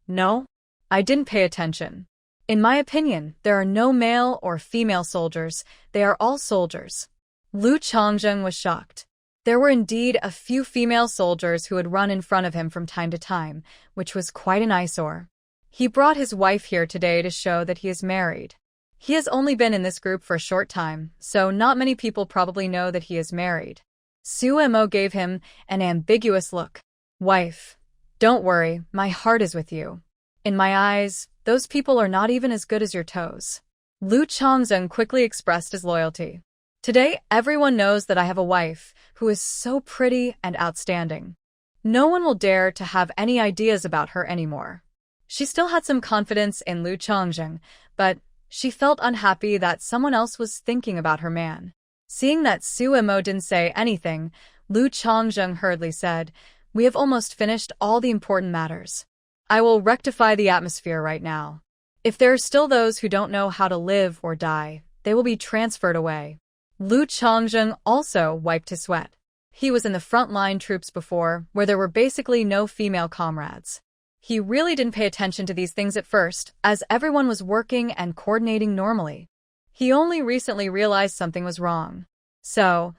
No, I didn't pay attention. In my opinion, there are no male or female soldiers, they are all soldiers. Lu Chongjing was shocked. There were indeed a few female soldiers who would run in front of him from time to time, which was quite an eyesore. He brought his wife here today to show that he is married. He has only been in this group for a short time, so not many people probably know that he is married. Su Mo gave him an ambiguous look. Wife, don't worry, my heart is with you. In my eyes, those people are not even as good as your toes. Lu Chongjing quickly expressed his loyalty. Today, everyone knows that I have a wife who is so pretty and outstanding. No one will dare to have any ideas about her anymore. She still had some confidence in Lu Chongjing, but she felt unhappy that someone else was thinking about her man. Seeing that Su Mo didn't say anything, Lu Chongjing hurriedly said, we have almost finished all the important matters. I will rectify the atmosphere right now. If there are still those who don't know how to live or die, they will be transferred away. Lu Changzheng also wiped his sweat. He was in the front-line troops before, where there were basically no female comrades. He really didn't pay attention to these things at first, as everyone was working and coordinating normally. He only recently realized something was wrong. So,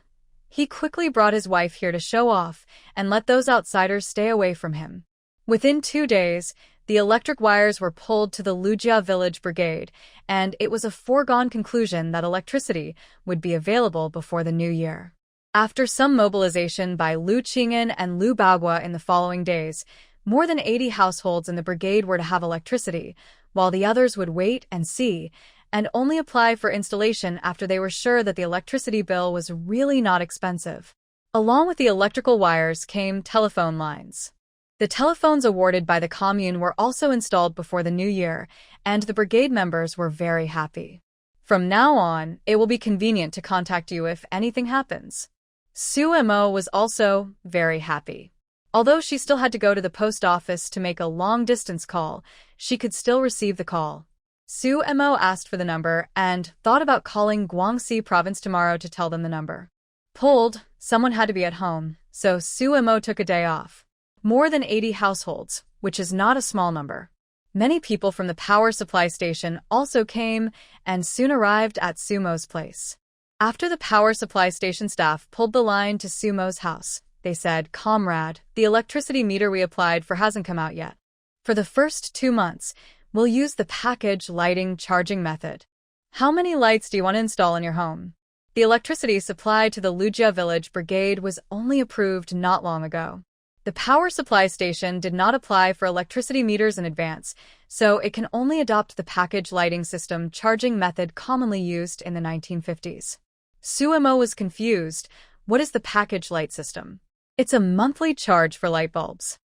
he quickly brought his wife here to show off and let those outsiders stay away from him. Within 2 days, the electric wires were pulled to the Lujia village brigade, and it was a foregone conclusion that electricity would be available before the new year. After some mobilization by Lu Qing'an and Lu Baogua in the following days, more than 80 households in the brigade were to have electricity, while the others would wait and see, and only apply for installation after they were sure that the electricity bill was really not expensive. Along with the electrical wires came telephone lines. The telephones awarded by the Commune were also installed before the new year, and the brigade members were very happy. From now on, it will be convenient to contact you if anything happens. Su Mo was also very happy. Although she still had to go to the post office to make a long-distance call, she could still receive the call. Su Mo asked for the number and thought about calling Guangxi province tomorrow to tell them the number. Pulled, someone had to be at home, so Su Mo took a day off. More than 80 households, which is not a small number. Many people from the power supply station also came and soon arrived at Sumo's place. After the power supply station staff pulled the line to Sumo's house, they said, "Comrade, the electricity meter we applied for hasn't come out yet. For the first 2 months, we'll use the package lighting charging method. How many lights do you want to install in your home?" The electricity supplied to the Lujia village brigade was only approved not long ago. The power supply station did not apply for electricity meters in advance, so it can only adopt the package lighting system charging method commonly used in the 1950s. Su Mo was confused. What is the package light system? It's a monthly charge for light bulbs.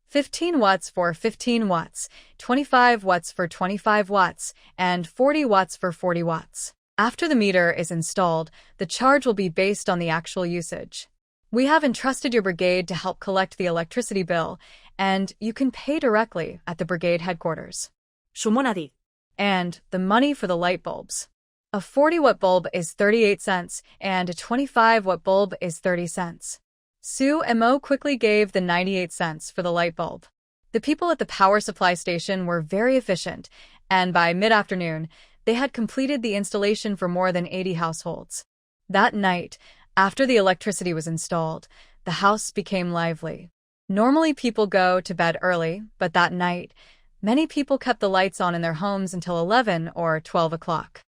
15 watts for 15 watts, 25 watts for 25 watts, and 40 watts for 40 watts. After the meter is installed, the charge will be based on the actual usage. We have entrusted your brigade to help collect the electricity bill, and you can pay directly at the brigade headquarters. 주문하디. And the money for the light bulbs. A 40-watt bulb is 38 cents, and a 25-watt bulb is 30 cents. Su Mo quickly gave the 98 cents for the light bulb. The people at the power supply station were very efficient, and by mid-afternoon, they had completed the installation for more than 80 households. That night, after the electricity was installed, the house became lively. Normally people go to bed early, but that night, many people kept the lights on in their homes until 11 or 12 o'clock.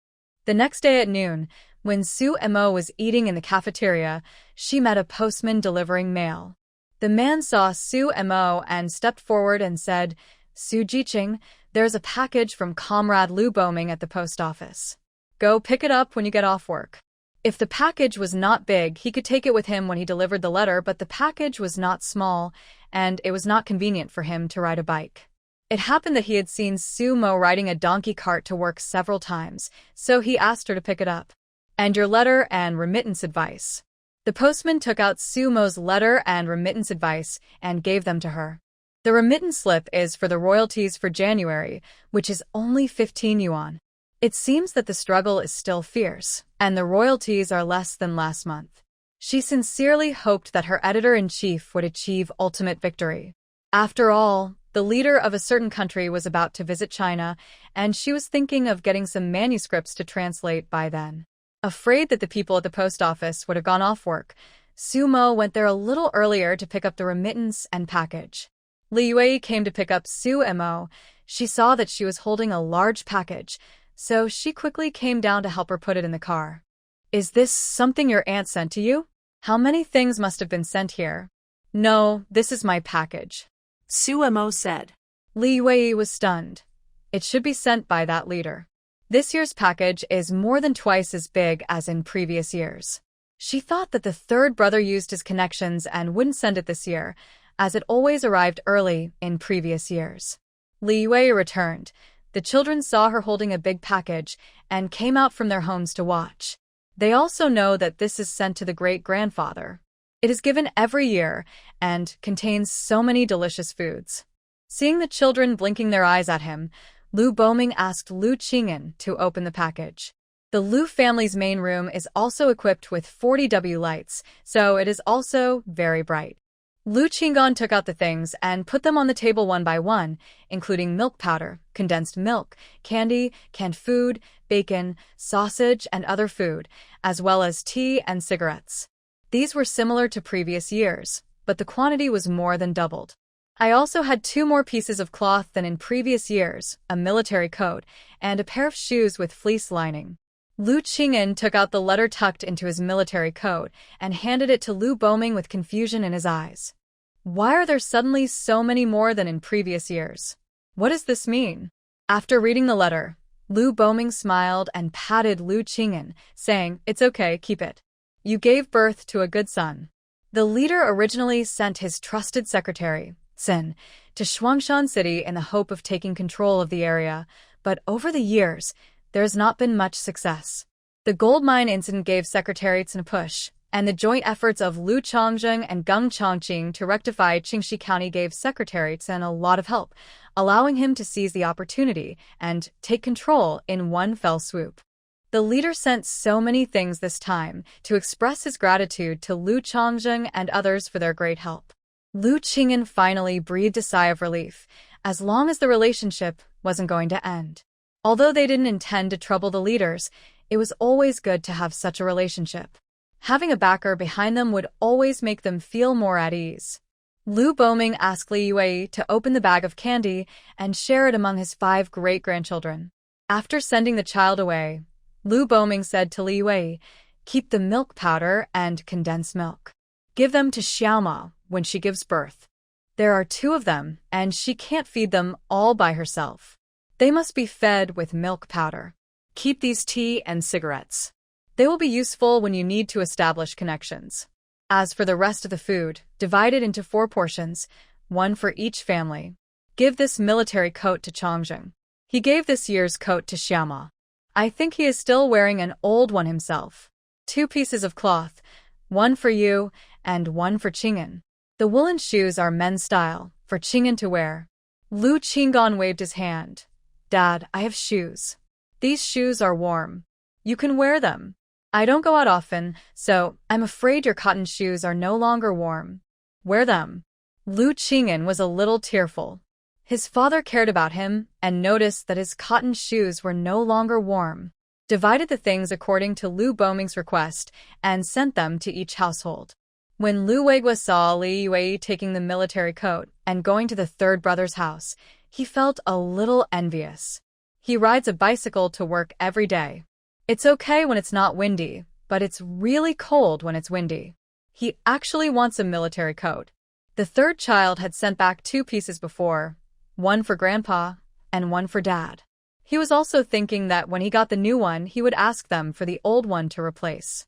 The next day at noon, when Su Mo was eating in the cafeteria, she met a postman delivering mail. The man saw Su Mo and stepped forward and said, "Su Jiqing, there's a package from Comrade Lu Boming at the post office. Go pick it up when you get off work." If the package was not big, he could take it with him when he delivered the letter, but the package was not small, and it was not convenient for him to ride a bike. It happened that he had seen Su Mo riding a donkey cart to work several times, so he asked her to pick it up. "And your letter and remittance advice." The postman took out Su Mo's letter and remittance advice and gave them to her. The remittance slip is for the royalties for January, which is only 15 yuan. It seems that the struggle is still fierce, and the royalties are less than last month. She sincerely hoped that her editor-in-chief would achieve ultimate victory. After all, the leader of a certain country was about to visit China, and she was thinking of getting some manuscripts to translate by then. Afraid that the people at the post office would have gone off work, Su Mo went there a little earlier to pick up the remittance and package. Li Yue came to pick up Su Mo. She saw that she was holding a large package, so she quickly came down to help her put it in the car. "Is this something your aunt sent to you? How many things must have been sent here?" "No, this is my package," Su Mo said. Li Yue was stunned. It should be sent by that leader. This year's package is more than twice as big as in previous years. She thought that the third brother used his connections and wouldn't send it this year, as it always arrived early in previous years. Li Yue returned. The children saw her holding a big package and came out from their homes to watch. They also know that this is sent to the great-grandfather. It is given every year and contains so many delicious foods. Seeing the children blinking their eyes at him, Lu Boming asked Lu Qing'an to open the package. The Lu family's main room is also equipped with 40W lights, so it is also very bright. Lu Qing'an took out the things and put them on the table one by one, including milk powder, condensed milk, candy, canned food, bacon, sausage, and other food, as well as tea and cigarettes. These were similar to previous years, but the quantity was more than doubled. I also had 2 more pieces of cloth than in previous years, a military coat, and a pair of shoes with fleece lining. Lu Qing'an took out the letter tucked into his military coat and handed it to Lu Boming with confusion in his eyes. Why are there suddenly so many more than in previous years? What does this mean? After reading the letter, Lu Boming smiled and patted Lu Qing'an, saying, "It's okay, keep it. You gave birth to a good son." The leader originally sent his trusted secretary, Sin, to Shuangshan City in the hope of taking control of the area, but over the years, there has not been much success. The gold mine incident gave Secretary Sin a push, and the joint efforts of Lu Chongzheng and Geng Chongqing to rectify Qingxi County gave Secretary Sin a lot of help, allowing him to seize the opportunity and take control in one fell swoop. The leader sent so many things this time to express his gratitude to Lu Chongzheng and others for their great help. Lu Qing'an finally breathed a sigh of relief, as long as the relationship wasn't going to end. Although they didn't intend to trouble the leaders, it was always good to have such a relationship. Having a backer behind them would always make them feel more at ease. Lu Boming asked Li Yue to open the bag of candy and share it among his 5 great-grandchildren. After sending the child away, Lu Boming said to Li Yue, "Keep the milk powder and condensed milk. Give them to Xiaoma when she gives birth. There are 2 of them, and she can't feed them all by herself. They must be fed with milk powder. Keep these tea and cigarettes. They will be useful when you need to establish connections. As for the rest of the food, divide it into 4 portions, 1 for each family. Give this military coat to Chongzheng. He gave this year's coat to Xiaoma. I think he is still wearing an old one himself. 2 pieces of cloth, 1 for you and 1 for Qing'an. The woolen shoes are men's style, for Qing'an to wear." Lu Qing'an waved his hand. "Dad, I have shoes. These shoes are warm. You can wear them. I don't go out often, so I'm afraid your cotton shoes are no longer warm. Wear them." Lu Qing'an was a little tearful. His father cared about him and noticed that his cotton shoes were no longer warm, divided the things according to Lu Boming's request, and sent them to each household. When Lu Weigua saw Li Yue taking the military coat and going to the 3rd brother's house, he felt a little envious. He rides a bicycle to work every day. It's okay when it's not windy, but it's really cold when it's windy. He actually wants a military coat. The 3rd child had sent back 2 pieces before, 1 for Grandpa and 1 for Dad. He was also thinking that when he got the new one, he would ask them for the old one to replace.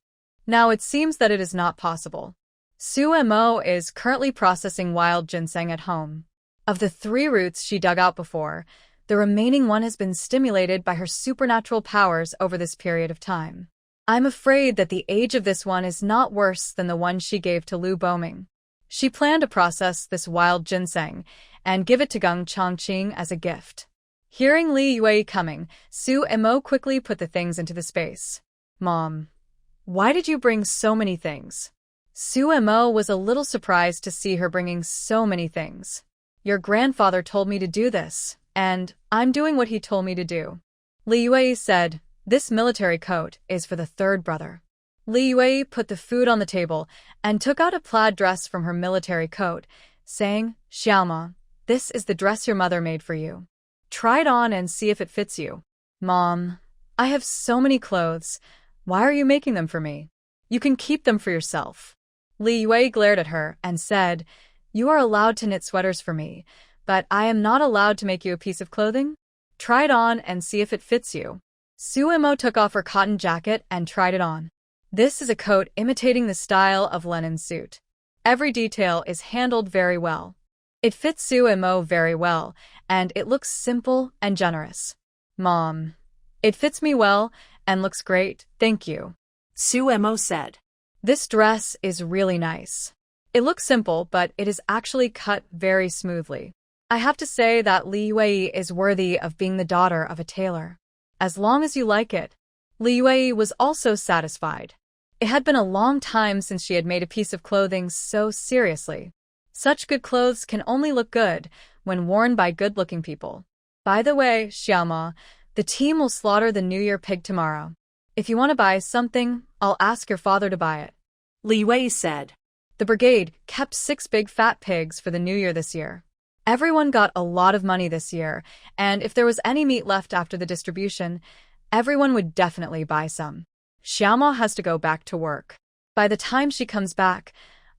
Now it seems that it is not possible. Su Mo is currently processing wild ginseng at home. Of the 3 roots she dug out before, the remaining one has been stimulated by her supernatural powers over this period of time. I'm afraid that the age of this one is not worse than the one she gave to Lu Boming. She planned to process this wild ginseng and give it to Geng Chongqing as a gift. Hearing Li Yue coming, Su Mo quickly put the things into the space. "Mom, why did you bring so many things?" Su Mo was a little surprised to see her bringing so many things. "Your grandfather told me to do this, and I'm doing what he told me to do." Li Yue said, "This military coat is for the 3rd brother." Li Yue put the food on the table and took out a plaid dress from her military coat, saying, "Xiaoma, this is the dress your mother made for you. Try it on and see if it fits you." "Mom, I have so many clothes. Why are you making them for me? You can keep them for yourself." Li Yue glared at her and said, "You are allowed to knit sweaters for me, but I am not allowed to make you a piece of clothing. Try it on and see if it fits you." Su Mo took off her cotton jacket and tried it on. This is a coat imitating the style of Lenin's suit. Every detail is handled very well. It fits Su Mo very well, and it looks simple and generous. "Mom, it fits me well and looks great, thank you," Su Mo said. "This dress is really nice. It looks simple, but it is actually cut very smoothly. I have to say that Li Wei is worthy of being the daughter of a tailor. As long as you like it. Li Wei was also satisfied. It had been a long time since she had made a piece of clothing so seriously. Such good clothes can only look good when worn by good-looking people. By the way, Xiaoma, the team will slaughter the New Year pig tomorrow. If you want to buy something, I'll ask your father to buy it. Li Wei said. The brigade kept 6 big fat pigs for the New Year this year. Everyone got a lot of money this year, and if there was any meat left after the distribution, everyone would definitely buy some. Xiaoma has to go back to work. By the time she comes back,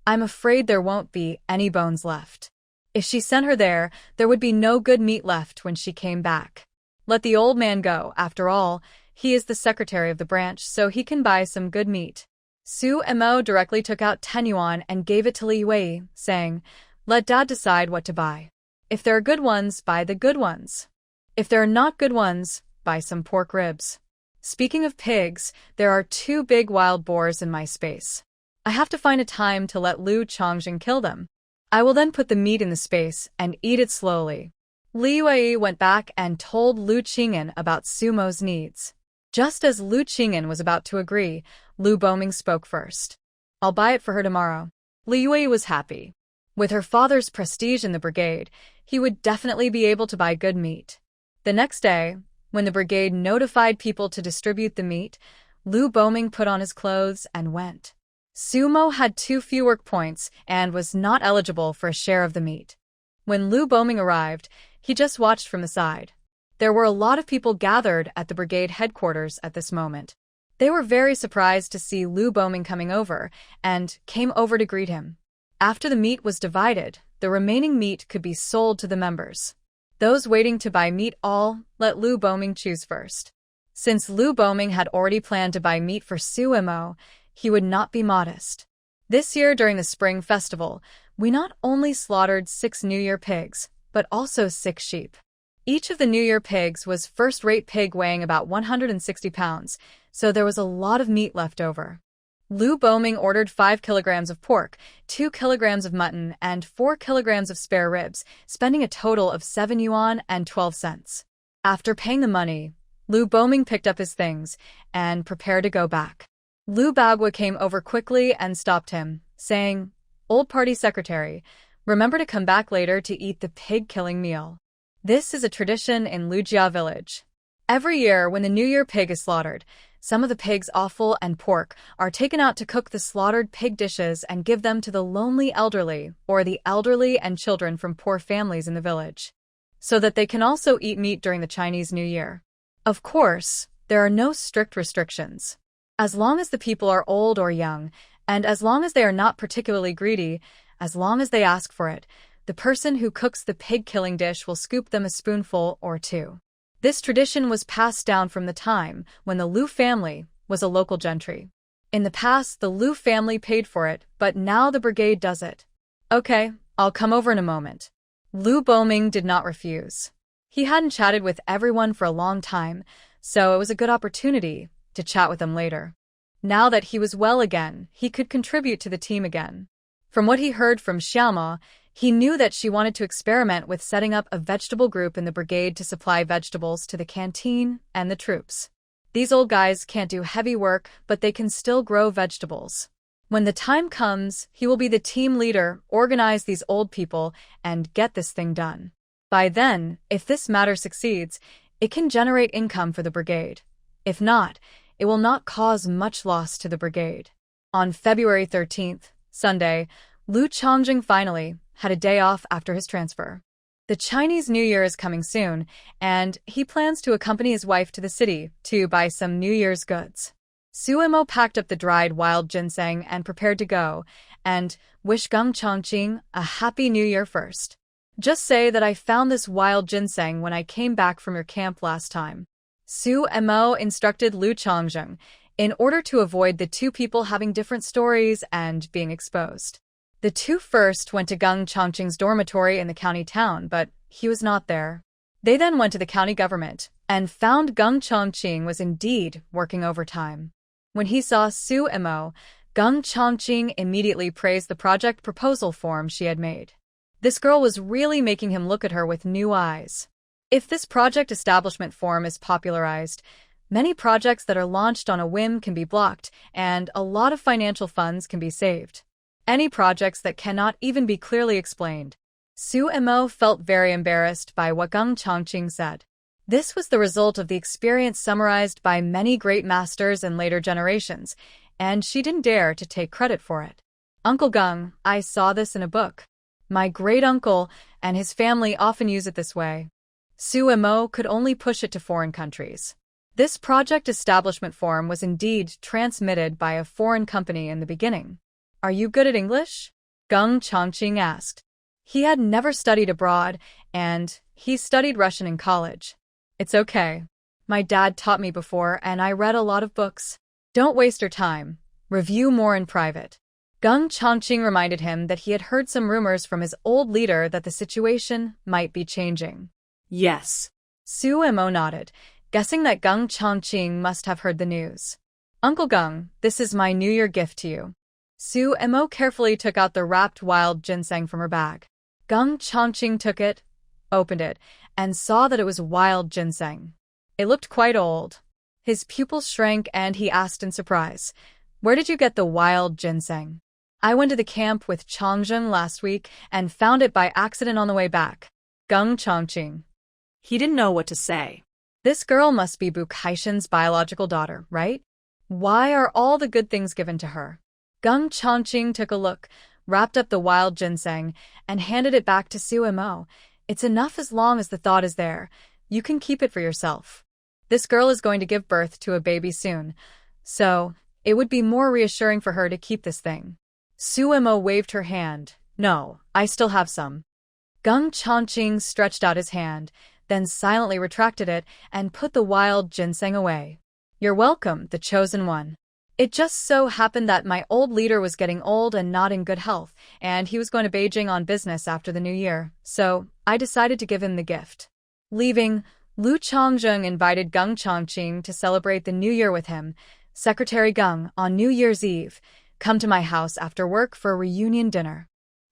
I'm afraid there won't be any bones left. If she sent her there would be no good meat left when she came back. Let the old man go, after all, he is the secretary of the branch, so he can buy some good meat. Su Mo directly took out 10 yuan and gave it to Li Wei, saying, "Let Dad decide what to buy. If there are good ones, buy the good ones. If there are not good ones, buy some pork ribs. Speaking of pigs, there are 2 big wild boars in my space. I have to find a time to let Lu Chongjing kill them. I will then put the meat in the space and eat it slowly." Li Wei went back and told Lu Qing'an about Sumo's needs. Just as Lu Qing'an was about to agree, Lu Boming spoke first. "I'll buy it for her tomorrow." Li Wei was happy. With her father's prestige in the brigade, he would definitely be able to buy good meat. The next day, when the brigade notified people to distribute the meat, Lu Boming put on his clothes and went. Sumo had too few work points and was not eligible for a share of the meat. When Lu Boming arrived, he just watched from the side. There were a lot of people gathered at the brigade headquarters at this moment. They were very surprised to see Lu Boming coming over and came over to greet him. After the meat was divided, the remaining meat could be sold to the members. Those waiting to buy meat all let Lu Boming choose first. Since Lu Boming had already planned to buy meat for Su Mo, he would not be modest. This year during the Spring Festival, we not only slaughtered 6 New Year pigs, but also 6 sheep. Each of the New Year pigs was first-rate pig weighing about 160 pounds, so there was a lot of meat left over. Lu Boming ordered 5 kilograms of pork, 2 kilograms of mutton, and 4 kilograms of spare ribs, spending a total of 7 yuan and 12 cents. After paying the money, Lu Boming picked up his things and prepared to go back. Lu Bagua came over quickly and stopped him, saying, "Old party secretary, remember to come back later to eat the pig-killing meal. This is a tradition in Lujia village. Every year when the New Year pig is slaughtered, some of the pig's offal and pork are taken out to cook the slaughtered pig dishes and give them to the lonely elderly or the elderly and children from poor families in the village, so that they can also eat meat during the Chinese New Year. Of course, there are no strict restrictions. As long as the people are old or young, and as long as they are not particularly greedy, as long as they ask for it, the person who cooks the pig-killing dish will scoop them a spoonful or 2. This tradition was passed down from the time when the Lu family was a local gentry. In the past, the Lu family paid for it, but now the brigade does it. "Okay, I'll come over in a moment." Lu Boming did not refuse. He hadn't chatted with everyone for a long time, so it was a good opportunity to chat with them later. Now that he was well again, he could contribute to the team again. From what he heard from Xiaoma, he knew that she wanted to experiment with setting up a vegetable group in the brigade to supply vegetables to the canteen and the troops. These old guys can't do heavy work, but they can still grow vegetables. When the time comes, he will be the team leader, organize these old people, and get this thing done. By then, if this matter succeeds, it can generate income for the brigade. If not, it will not cause much loss to the brigade. On February 13th, Sunday, Lu Chongjing finally had a day off after his transfer. The Chinese New Year is coming soon, and he plans to accompany his wife to the city to buy some New Year's goods. Suemo packed up the dried wild ginseng and prepared to go, and wish Gung Chongqing a happy New Year first. "Just say that I found this wild ginseng when I came back from your camp last time," Suemo instructed Lu Chongjing, in order to avoid the 2 people having different stories and being exposed. The 2 first went to Gung Chongqing's dormitory in the county town, but he was not there. They then went to the county government and found Gung Chongqing was indeed working overtime. When he saw Suemo, Gung Chongqing immediately praised the project proposal form she had made. This girl was really making him look at her with new eyes. If this project establishment form is popularized, many projects that are launched on a whim can be blocked, and a lot of financial funds can be saved. Any projects that cannot even be clearly explained. Su Mo felt very embarrassed by what Geng Chongqing said. This was the result of the experience summarized by many great masters in later generations, and she didn't dare to take credit for it. Uncle Geng, I saw this in a book. My great-uncle and his family often use it this way. Su Mo could only push it to foreign countries. This project establishment form was indeed transmitted by a foreign company in the beginning. Are you good at English? Geng Chongqing asked. He had never studied abroad, and he studied Russian in college. It's okay. My dad taught me before, and I read a lot of books. Don't waste your time. Review more in private. Geng Chongqing reminded him that he had heard some rumors from his old leader that the situation might be changing. Yes. Su Mo nodded, guessing that Geng Chongqing must have heard the news. Uncle Geng, this is my New Year gift to you. Su Mo carefully took out the wrapped wild ginseng from her bag. Geng Chongqing took it, opened it, and saw that it was wild ginseng. It looked quite old. His pupils shrank and he asked in surprise, "Where did you get the wild ginseng?" "I went to the camp with Chongzheng last week and found it by accident on the way back." Geng Chongqing. He didn't know what to say. This girl must be Bu Kaishen's biological daughter, right? Why are all the good things given to her? Geng Chongqing took a look, wrapped up the wild ginseng, and handed it back to Su Mo. It's enough as long as the thought is there. You can keep it for yourself. This girl is going to give birth to a baby soon, so it would be more reassuring for her to keep this thing. Su Mo waved her hand. No, I still have some. Geng Chongqing stretched out his hand, then silently retracted it and put the wild ginseng away. You're welcome, the chosen one. It just so happened that my old leader was getting old and not in good health, and he was going to Beijing on business after the new year, so I decided to give him the gift. Leaving, Lu Chongzheng invited Geng Chongqing to celebrate the new year with him. Secretary Geng, on New Year's Eve, come to my house after work for a reunion dinner.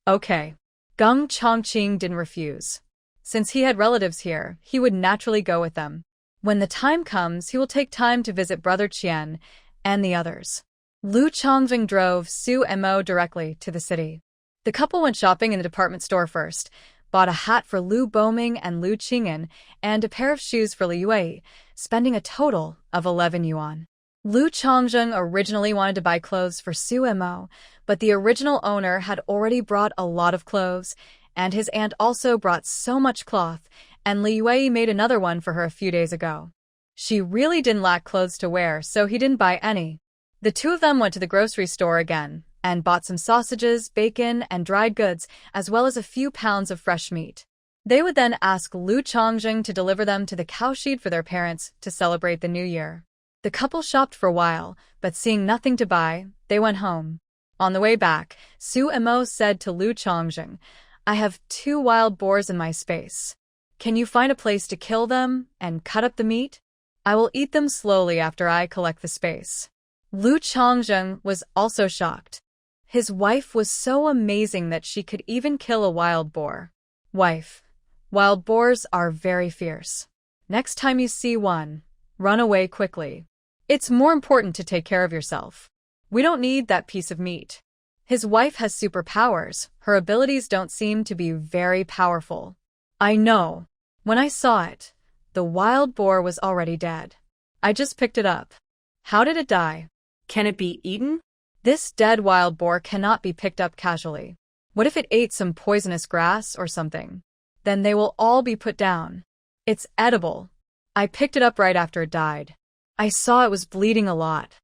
Okay. Geng Chongqing didn't refuse. Since he had relatives here, he would naturally go with them. When the time comes, he will take time to visit Brother Qian and the others. Lu Chongzheng drove Su Mo directly to the city. The couple went shopping in the department store first, bought a hat for Lu Boming and Lu Qing'an, and a pair of shoes for Li Yue, spending a total of 11 yuan. Lu Chongzheng originally wanted to buy clothes for Su Mo, but the original owner had already brought a lot of clothes, and his aunt also brought so much cloth, and Li Yue made another one for her a few days ago. She really didn't lack clothes to wear, so he didn't buy any. The two of them went to the grocery store again, and bought some sausages, bacon, and dried goods, as well as a few pounds of fresh meat. They would then ask Lu Chongzheng to deliver them to the cowshed for their parents to celebrate the new year. The couple shopped for a while, but seeing nothing to buy, they went home. On the way back, Su Mo said to Lu Chongzheng, I have 2 wild boars in my space. Can you find a place to kill them and cut up the meat? I will eat them slowly after I collect the space. Lu Chongzheng was also shocked. His wife was so amazing that she could even kill a wild boar. Wife, wild boars are very fierce. Next time you see one, run away quickly. It's more important to take care of yourself. We don't need that piece of meat. His wife has superpowers. Her abilities don't seem to be very powerful. I know. When I saw it, the wild boar was already dead. I just picked it up. How did it die? Can it be eaten? This dead wild boar cannot be picked up casually. What if it ate some poisonous grass or something? Then they will all be put down. It's edible. I picked it up right after it died. I saw it was bleeding a lot.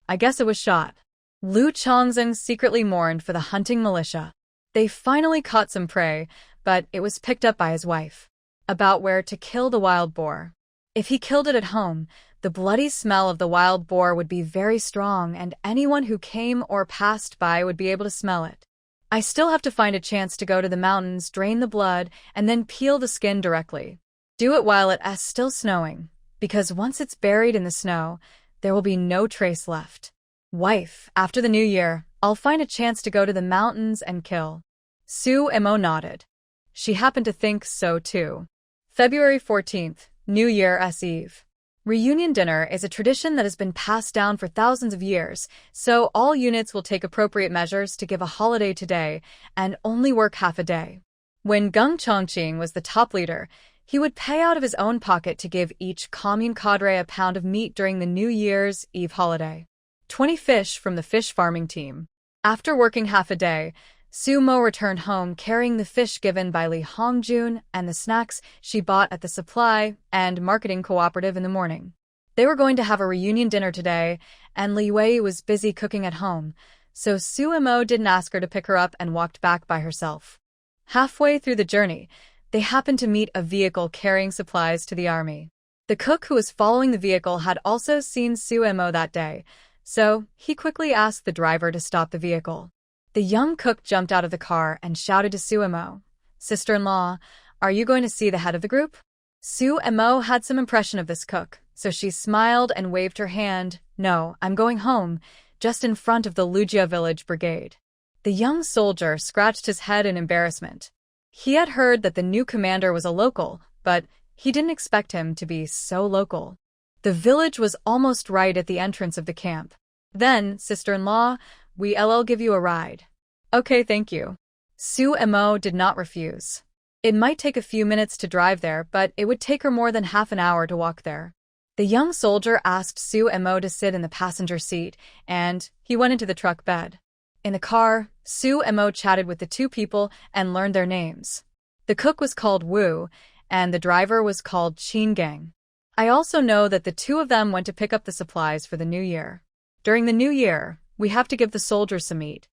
I guess it was shot. Lu Chongzheng secretly mourned for the hunting militia. They finally caught some prey, but it was picked up by his wife. About where to kill the wild boar. If he killed it at home, the bloody smell of the wild boar would be very strong and anyone who came or passed by would be able to smell it. I still have to find a chance to go to the mountains, drain the blood, and then peel the skin directly. Do it while it is still snowing, because once it's buried in the snow, there will be no trace left. Wife, after the new year, I'll find a chance to go to the mountains and kill. Su Mo nodded. She happened to think so too. February 14th, New Year's Eve. Reunion dinner is a tradition that has been passed down for thousands of years, so all units will take appropriate measures to give a holiday today and only work half a day. When Gung Chongqing was the top leader, he would pay out of his own pocket to give each commune cadre a pound of meat during the New Year's Eve holiday. 20 fish from the fish farming team. After working half a day, Su Mo returned home carrying the fish given by Li Hongjun and the snacks she bought at the supply and marketing cooperative in the morning. They were going to have a reunion dinner today, and Li Wei was busy cooking at home, so Su Mo didn't ask her to pick her up and walked back by herself. Halfway through the journey, they happened to meet a vehicle carrying supplies to the army. The cook who was following the vehicle had also seen Su Mo that day, so he quickly asked the driver to stop the vehicle. The young cook jumped out of the car and shouted to Su Mo, "Sister-in-law, are you going to see the head of the group?" Su Mo had some impression of this cook, so she smiled and waved her hand. "No, I'm going home, just in front of the Lujia village brigade." The young soldier scratched his head in embarrassment. He had heard that the new commander was a local, but he didn't expect him to be so local. The village was almost right at the entrance of the camp. "Then, sister-in-law, we'll give you a ride." "Okay, thank you." Su Mo did not refuse. It might take a few minutes to drive there, but it would take her more than half an hour to walk there. The young soldier asked Su Mo to sit in the passenger seat, and he went into the truck bed. In the car, Su Mo chatted with the two people and learned their names. The cook was called Wu, and the driver was called Qin Gang. I also know that the two of them went to pick up the supplies for the new year. During the new year, we have to give the soldiers some meat.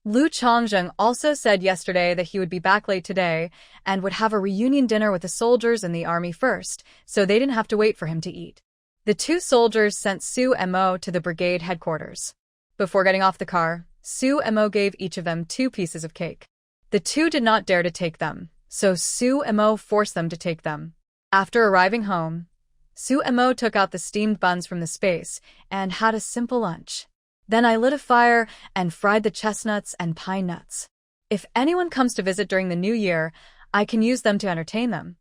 Lu Chongzheng also said yesterday that he would be back late today and would have a reunion dinner with the soldiers in the army first, so they didn't have to wait for him to eat. The two soldiers sent Su Mo to the brigade headquarters. Before getting off the car, Su Mo gave each of them 2 pieces of cake. The two did not dare to take them, so Su Mo forced them to take them. After arriving home, Su Mo took out the steamed buns from the space and had a simple lunch. Then I lit a fire and fried the chestnuts and pine nuts. If anyone comes to visit during the new year, I can use them to entertain them.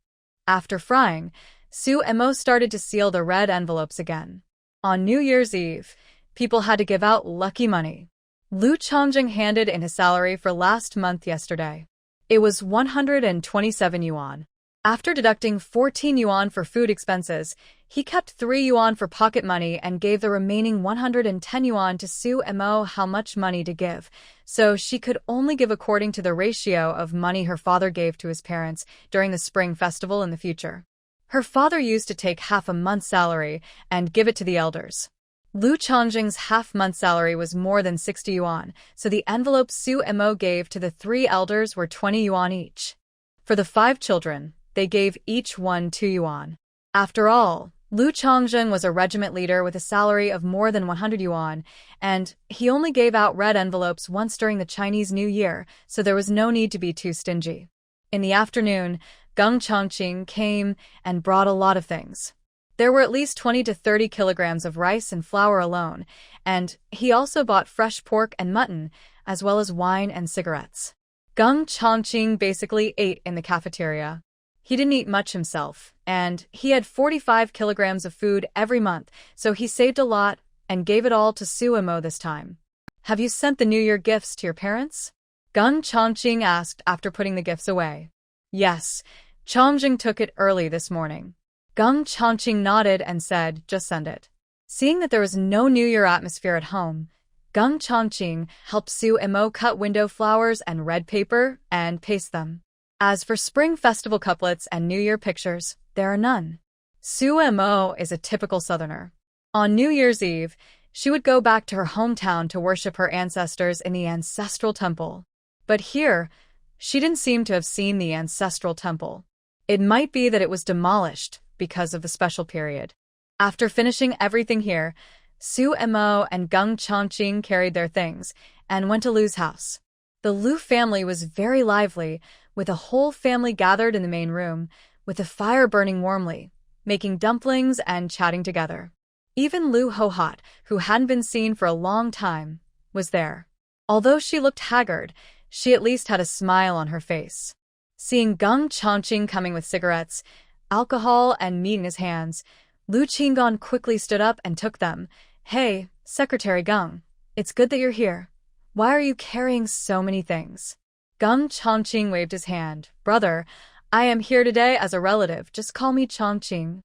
After frying, Su Mo started to seal the red envelopes again. On New Year's Eve, people had to give out lucky money. Lu Chongjing handed in his salary for last month yesterday. It was 127 yuan. After deducting 14 yuan for food expenses, he kept 3 yuan for pocket money and gave the remaining 110 yuan to Su Mo how much money to give, so she could only give according to the ratio of money her father gave to his parents during the Spring Festival in the future. Her father used to take half a month's salary and give it to the elders. Lu Chongjing's half-month salary was more than 60 yuan, so the envelopes Su Mo gave to the 3 elders were 20 yuan each. For the 5 children, they gave each one 2 yuan. After all, Lu Chongjing was a regiment leader with a salary of more than 100 yuan, and he only gave out red envelopes once during the Chinese New Year, so there was no need to be too stingy. In the afternoon, Gung Chongqing came and brought a lot of things. There were at least 20 to 30 kilograms of rice and flour alone, and he also bought fresh pork and mutton, as well as wine and cigarettes. Gung Chongqing basically ate in the cafeteria. He didn't eat much himself, and he had 45 kilograms of food every month, so he saved a lot and gave it all to Su Mo this time. "Have you sent the New Year gifts to your parents?" Gung Chongqing asked after putting the gifts away. "Yes, Chongjing took it early this morning." Gung Chongqing nodded and said, "Just send it." Seeing that there was no New Year atmosphere at home, Gung Chongqing helped Su Mo cut window flowers and red paper and paste them. As for Spring Festival couplets and New Year pictures, there are none. Su Mo is a typical Southerner. On New Year's Eve, she would go back to her hometown to worship her ancestors in the ancestral temple. But here, she didn't seem to have seen the ancestral temple. It might be that it was demolished because of the special period. After finishing everything here, Su Mo and Gung Chongqing carried their things and went to Lu's house. The Lu family was very lively, with a whole family gathered in the main room, with a fire burning warmly, making dumplings and chatting together. Even Lu Hohot, who hadn't been seen for a long time, was there. Although she looked haggard, she at least had a smile on her face. Seeing Gung Changqing coming with cigarettes, alcohol, and meat in his hands, Lu Qinggan quickly stood up and took them. Hey, Secretary Gung. It's good that you're here. Why are you carrying so many things? Gung Changqing waved his hand. Brother, I am here today as a relative. Just call me Changqing.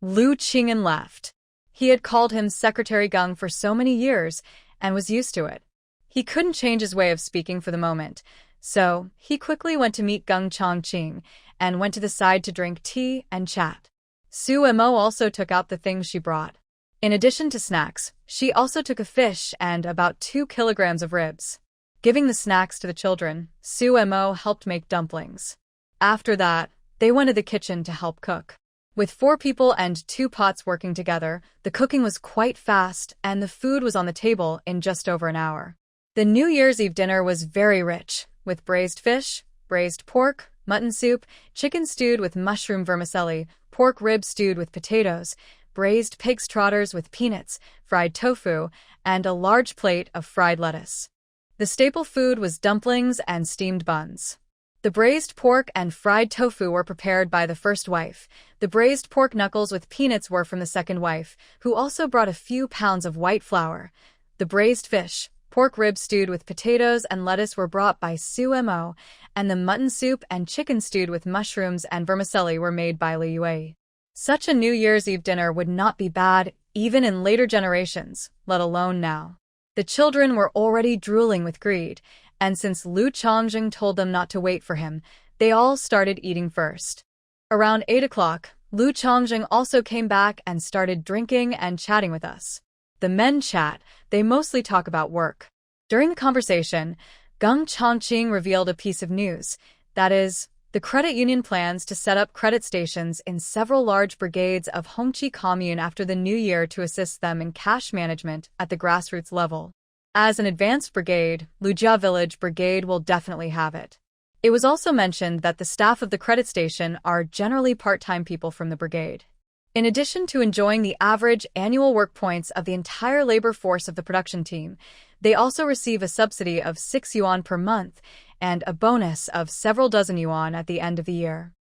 Lu Qinggan laughed. He had called him Secretary Gung for so many years and was used to it. He couldn't change his way of speaking for the moment, so he quickly went to meet Gung Changqing and went to the side to drink tea and chat. Su Mo also took out the things she brought. In addition to snacks, she also took a fish and about 2 kilograms of ribs. Giving the snacks to the children, Su Mo helped make dumplings. After that, they went to the kitchen to help cook. With 4 people and 2 pots working together, the cooking was quite fast and the food was on the table in just over an hour. The New Year's Eve dinner was very rich, with braised fish, braised pork, mutton soup, chicken stewed with mushroom vermicelli, pork rib stewed with potatoes, braised pig's trotters with peanuts, fried tofu, and a large plate of fried lettuce. The staple food was dumplings and steamed buns. The braised pork and fried tofu were prepared by the first wife. The braised pork knuckles with peanuts were from the second wife, who also brought a few pounds of white flour. The braised fish, pork ribs stewed with potatoes and lettuce were brought by Su Mo, and the mutton soup and chicken stewed with mushrooms and vermicelli were made by Li Yue. Such a New Year's Eve dinner would not be bad, even in later generations, let alone now. The children were already drooling with greed, and since Lu Changqing told them not to wait for him, they all started eating first. Around 8 o'clock, Lu Changqing also came back and started drinking and chatting with us. The men chat, they mostly talk about work. During the conversation, Gung Changqing revealed a piece of news, that is, the credit union plans to set up credit stations in several large brigades of Hongqi Commune after the new year to assist them in cash management at the grassroots level. As an advanced brigade, Lujia Village Brigade will definitely have it. It was also mentioned that the staff of the credit station are generally part-time people from the brigade. In addition to enjoying the average annual work points of the entire labor force of the production team, they also receive a subsidy of 6 yuan per month and a bonus of several dozen yuan at the end of the year.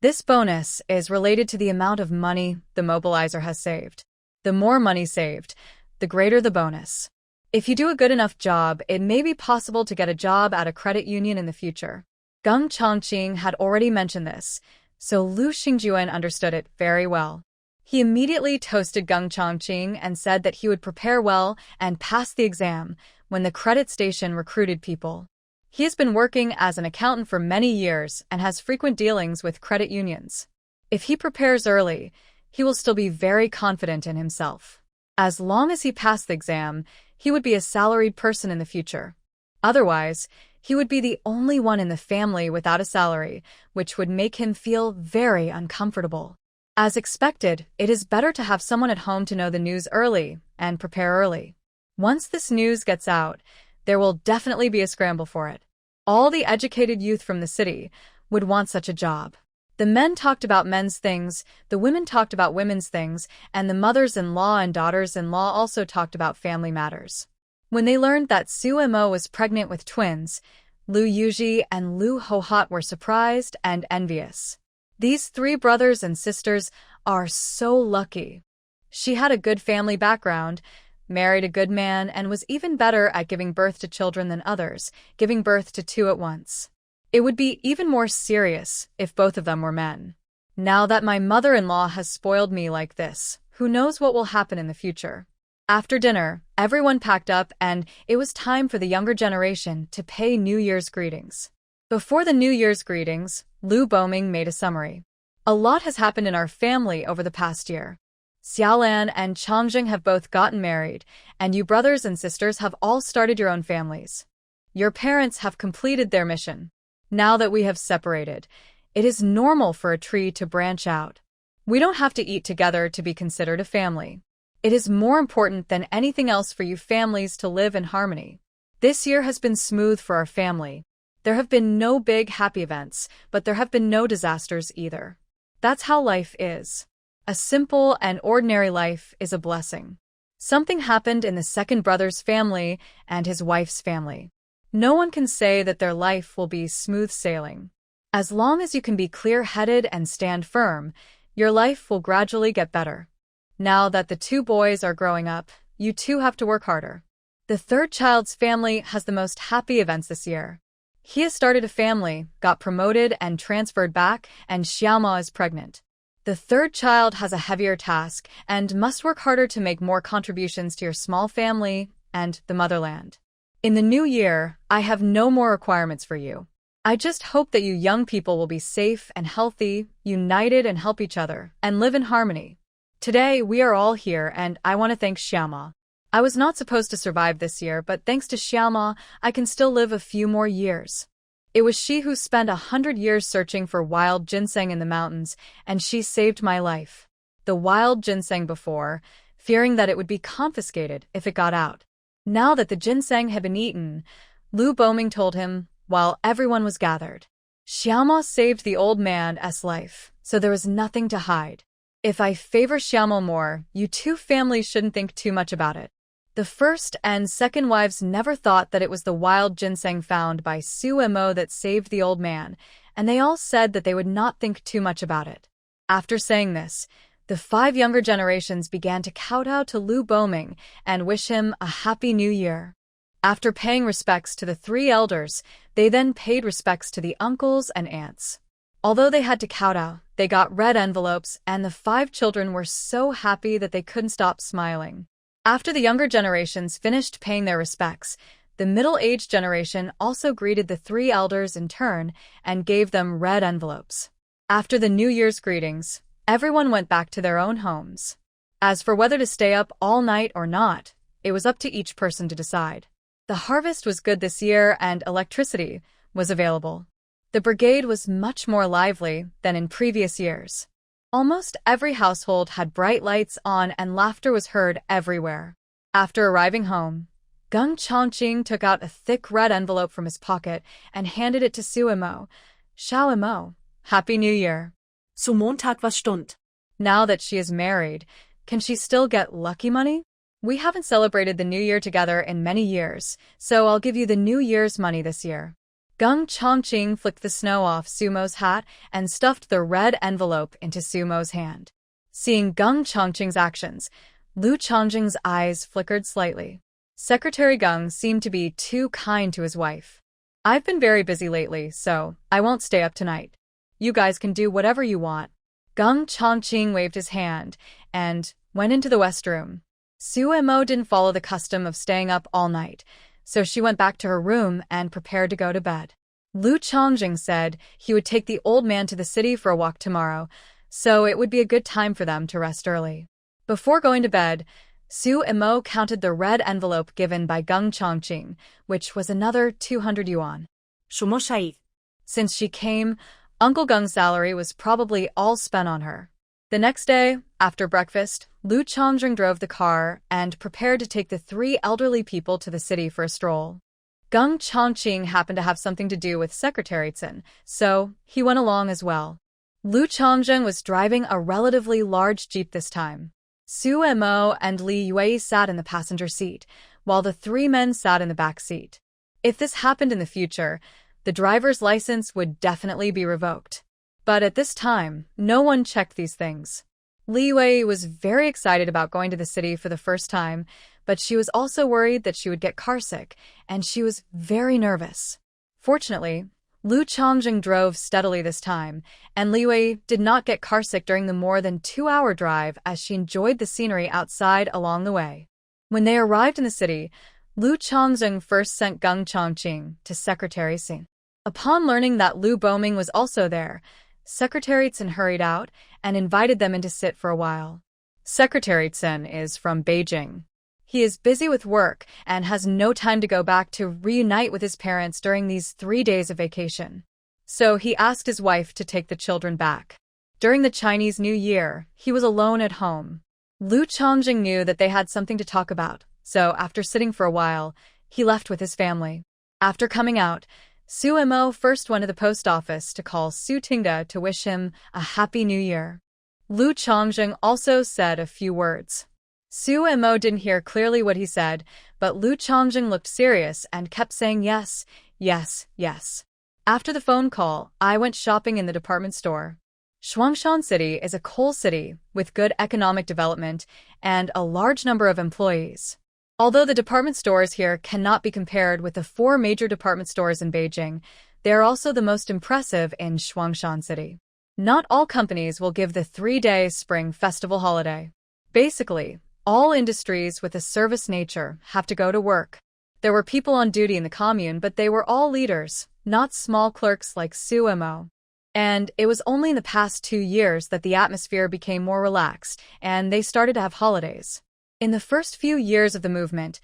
This bonus is related to the amount of money the mobilizer has saved. The more money saved, the greater the bonus. If you do a good enough job, it may be possible to get a job at a credit union in the future. Gung Changqing had already mentioned this, so Lu Xingjuan understood it very well. He immediately toasted Gung Changqing and said that he would prepare well and pass the exam when the credit station recruited people. He has been working as an accountant for many years and has frequent dealings with credit unions. If he prepares early, he will still be very confident in himself. As long as he passed the exam, he would be a salaried person in the future. Otherwise, he would be the only one in the family without a salary, which would make him feel very uncomfortable. As expected, it is better to have someone at home to know the news early and prepare early. Once this news gets out, there will definitely be a scramble for it. All the educated youth from the city would want such a job. The men talked about men's things, the women talked about women's things, and the mothers-in-law and daughters-in-law also talked about family matters. When they learned that Su Mo was pregnant with twins, Lu Yuji and Lu Hohot were surprised and envious. These 3 brothers and sisters are so lucky. She had a good family background, married a good man, and was even better at giving birth to children than others, giving birth to 2 at once. It would be even more serious if both of them were men. Now that my mother-in-law has spoiled me like this, who knows what will happen in the future? After dinner, everyone packed up and it was time for the younger generation to pay New Year's greetings. Before the New Year's greetings, Lu Boming made a summary. A lot has happened in our family over the past year. Xiaolan and Changjing have both gotten married, and you brothers and sisters have all started your own families. Your parents have completed their mission. Now that we have separated, it is normal for a tree to branch out. We don't have to eat together to be considered a family. It is more important than anything else for you families to live in harmony. This year has been smooth for our family. There have been no big happy events, but there have been no disasters either. That's how life is. A simple and ordinary life is a blessing. Something happened in the second brother's family and his wife's family. No one can say that their life will be smooth sailing. As long as you can be clear-headed and stand firm, your life will gradually get better. Now that the two boys are growing up, you two have to work harder. The third child's family has the most happy events this year. He has started a family, got promoted and transferred back, and Xiaoma is pregnant. The third child has a heavier task and must work harder to make more contributions to your small family and the motherland. In the new year, I have no more requirements for you. I just hope that you young people will be safe and healthy, united and help each other, and live in harmony. Today, we are all here and I want to thank Xiaoma. I was not supposed to survive this year, but thanks to Xiaoma, I can still live a few more years. It was she who spent 100 years searching for wild ginseng in the mountains, and she saved my life. The wild ginseng before, fearing that it would be confiscated if it got out. Now that the ginseng had been eaten, Lu Boming told him, while everyone was gathered. Xiaoma saved the old man's life, so there was nothing to hide. If I favor Xiaoma more, you two families shouldn't think too much about it. The first and second wives never thought that it was the wild ginseng found by Su Mo that saved the old man, and they all said that they would not think too much about it. After saying this, the 5 younger generations began to kowtow to Lu Boming and wish him a happy new year. After paying respects to the 3 elders, they then paid respects to the uncles and aunts. Although they had to kowtow, they got red envelopes, and the 5 children were so happy that they couldn't stop smiling. After the younger generations finished paying their respects, the middle-aged generation also greeted the 3 elders in turn and gave them red envelopes. After the New Year's greetings, everyone went back to their own homes. As for whether to stay up all night or not, it was up to each person to decide. The harvest was good this year and electricity was available. The brigade was much more lively than in previous years. Almost every household had bright lights on and laughter was heard everywhere. After arriving home, Gung Chongqing took out a thick red envelope from his pocket and handed it to Su Mo. Xiao Mo, Happy New Year. Zu Montag was Stund. Now that she is married, can she still get lucky money? We haven't celebrated the New Year together in many years, so I'll give you the New Year's money this year. Gung Chongqing flicked the snow off Sumo's hat and stuffed the red envelope into Sumo's hand. Seeing Gung Chongqing's actions, Lu Chongjing's eyes flickered slightly. Secretary Gung seemed to be too kind to his wife. I've been very busy lately, so I won't stay up tonight. You guys can do whatever you want. Gung Chongqing waved his hand and went into the west room. Su Mo didn't follow the custom of staying up all night, so she went back to her room and prepared to go to bed. Lu Chongjing said he would take the old man to the city for a walk tomorrow, so it would be a good time for them to rest early. Before going to bed, Su Mo counted the red envelope given by Gung Chongqing, which was another 200 yuan. Since she came, Uncle Gung's salary was probably all spent on her. The next day, after breakfast, Lu Chongjing drove the car and prepared to take the 3 elderly people to the city for a stroll. Gung Chongqing happened to have something to do with Secretary Tsin, so he went along as well. Lu Chongjing was driving a relatively large jeep this time. Su Mo and Li Yue sat in the passenger seat, while the 3 men sat in the back seat. If this happened in the future, the driver's license would definitely be revoked. But at this time, no one checked these things. Li Yue was very excited about going to the city for the first time, but she was also worried that she would get carsick, and she was very nervous. Fortunately, Lu Chongjing drove steadily this time, and Li Yue did not get carsick during the more than 2-hour drive as she enjoyed the scenery outside along the way. When they arrived in the city, Lu Chongjing first sent Gung Chongqing to Secretary Tsin. Upon learning that Lu Boming was also there, Secretary Tsin hurried out and invited them in to sit for a while. Secretary Tsin is from Beijing. He is busy with work and has no time to go back to reunite with his parents during these 3 days of vacation. So he asked his wife to take the children back. During the Chinese New Year, he was alone at home. Lu Chongjing knew that they had something to talk about, so after sitting for a while, he left with his family. After coming out, Su Mo first went to the post office to call Su Tingda to wish him a happy new year. Lu Chongjing also said a few words. Su Mo didn't hear clearly what he said, but Lu Chongjing looked serious and kept saying yes, yes, yes. After the phone call, I went shopping in the department store. Shuangshan City is a coal city with good economic development and a large number of employees. Although the department stores here cannot be compared with the 4 major department stores in Beijing, they are also the most impressive in Shuangshan City. Not all companies will give the 3-day Spring Festival holiday. Basically, all industries with a service nature have to go to work. There were people on duty in the commune, but they were all leaders, not small clerks like Su Mo. And it was only in the past 2 years that the atmosphere became more relaxed, and they started to have holidays. In the first few years of the movement,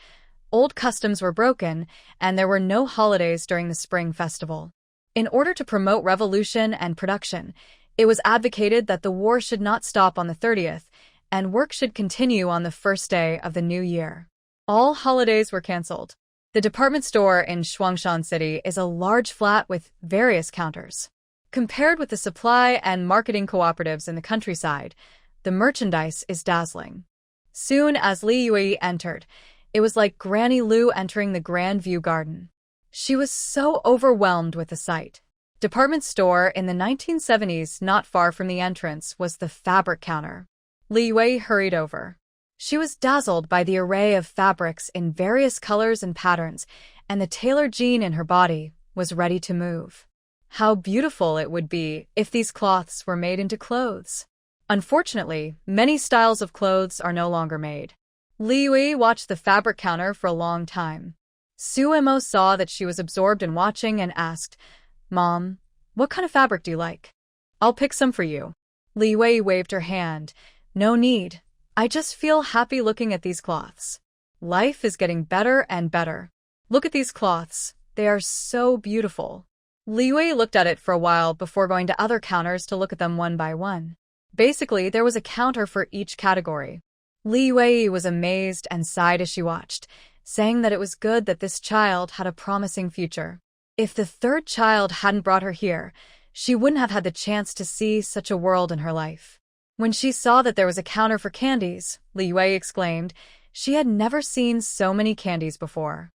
old customs were broken, and there were no holidays during the Spring Festival. In order to promote revolution and production, it was advocated that the war should not stop on the 30th, and work should continue on the first day of the new year. All holidays were cancelled. The department store in Shuangshan City is a large flat with various counters. Compared with the supply and marketing cooperatives in the countryside, the merchandise is dazzling. Soon as Li Yui entered, it was like Granny Lu entering the Grand View Garden. She was so overwhelmed with the sight. Department store in the 1970s not far from the entrance was the fabric counter. Li Yui hurried over. She was dazzled by the array of fabrics in various colors and patterns, and the tailored jean in her body was ready to move. How beautiful it would be if these cloths were made into clothes. Unfortunately, many styles of clothes are no longer made. Li Yui watched the fabric counter for a long time. Su Mo saw that she was absorbed in watching and asked, "Mom, what kind of fabric do you like? I'll pick some for you." Li Yui waved her hand. "No need. I just feel happy looking at these cloths. Life is getting better and better. Look at these cloths. They are so beautiful." Li Yui looked at it for a while before going to other counters to look at them one by one. Basically, there was a counter for each category. Li Yui was amazed and sighed as she watched, saying that it was good that this child had a promising future. If the 3rd child hadn't brought her here, she wouldn't have had the chance to see such a world in her life. When she saw that there was a counter for candies, Li Yui exclaimed, she had never seen so many candies before.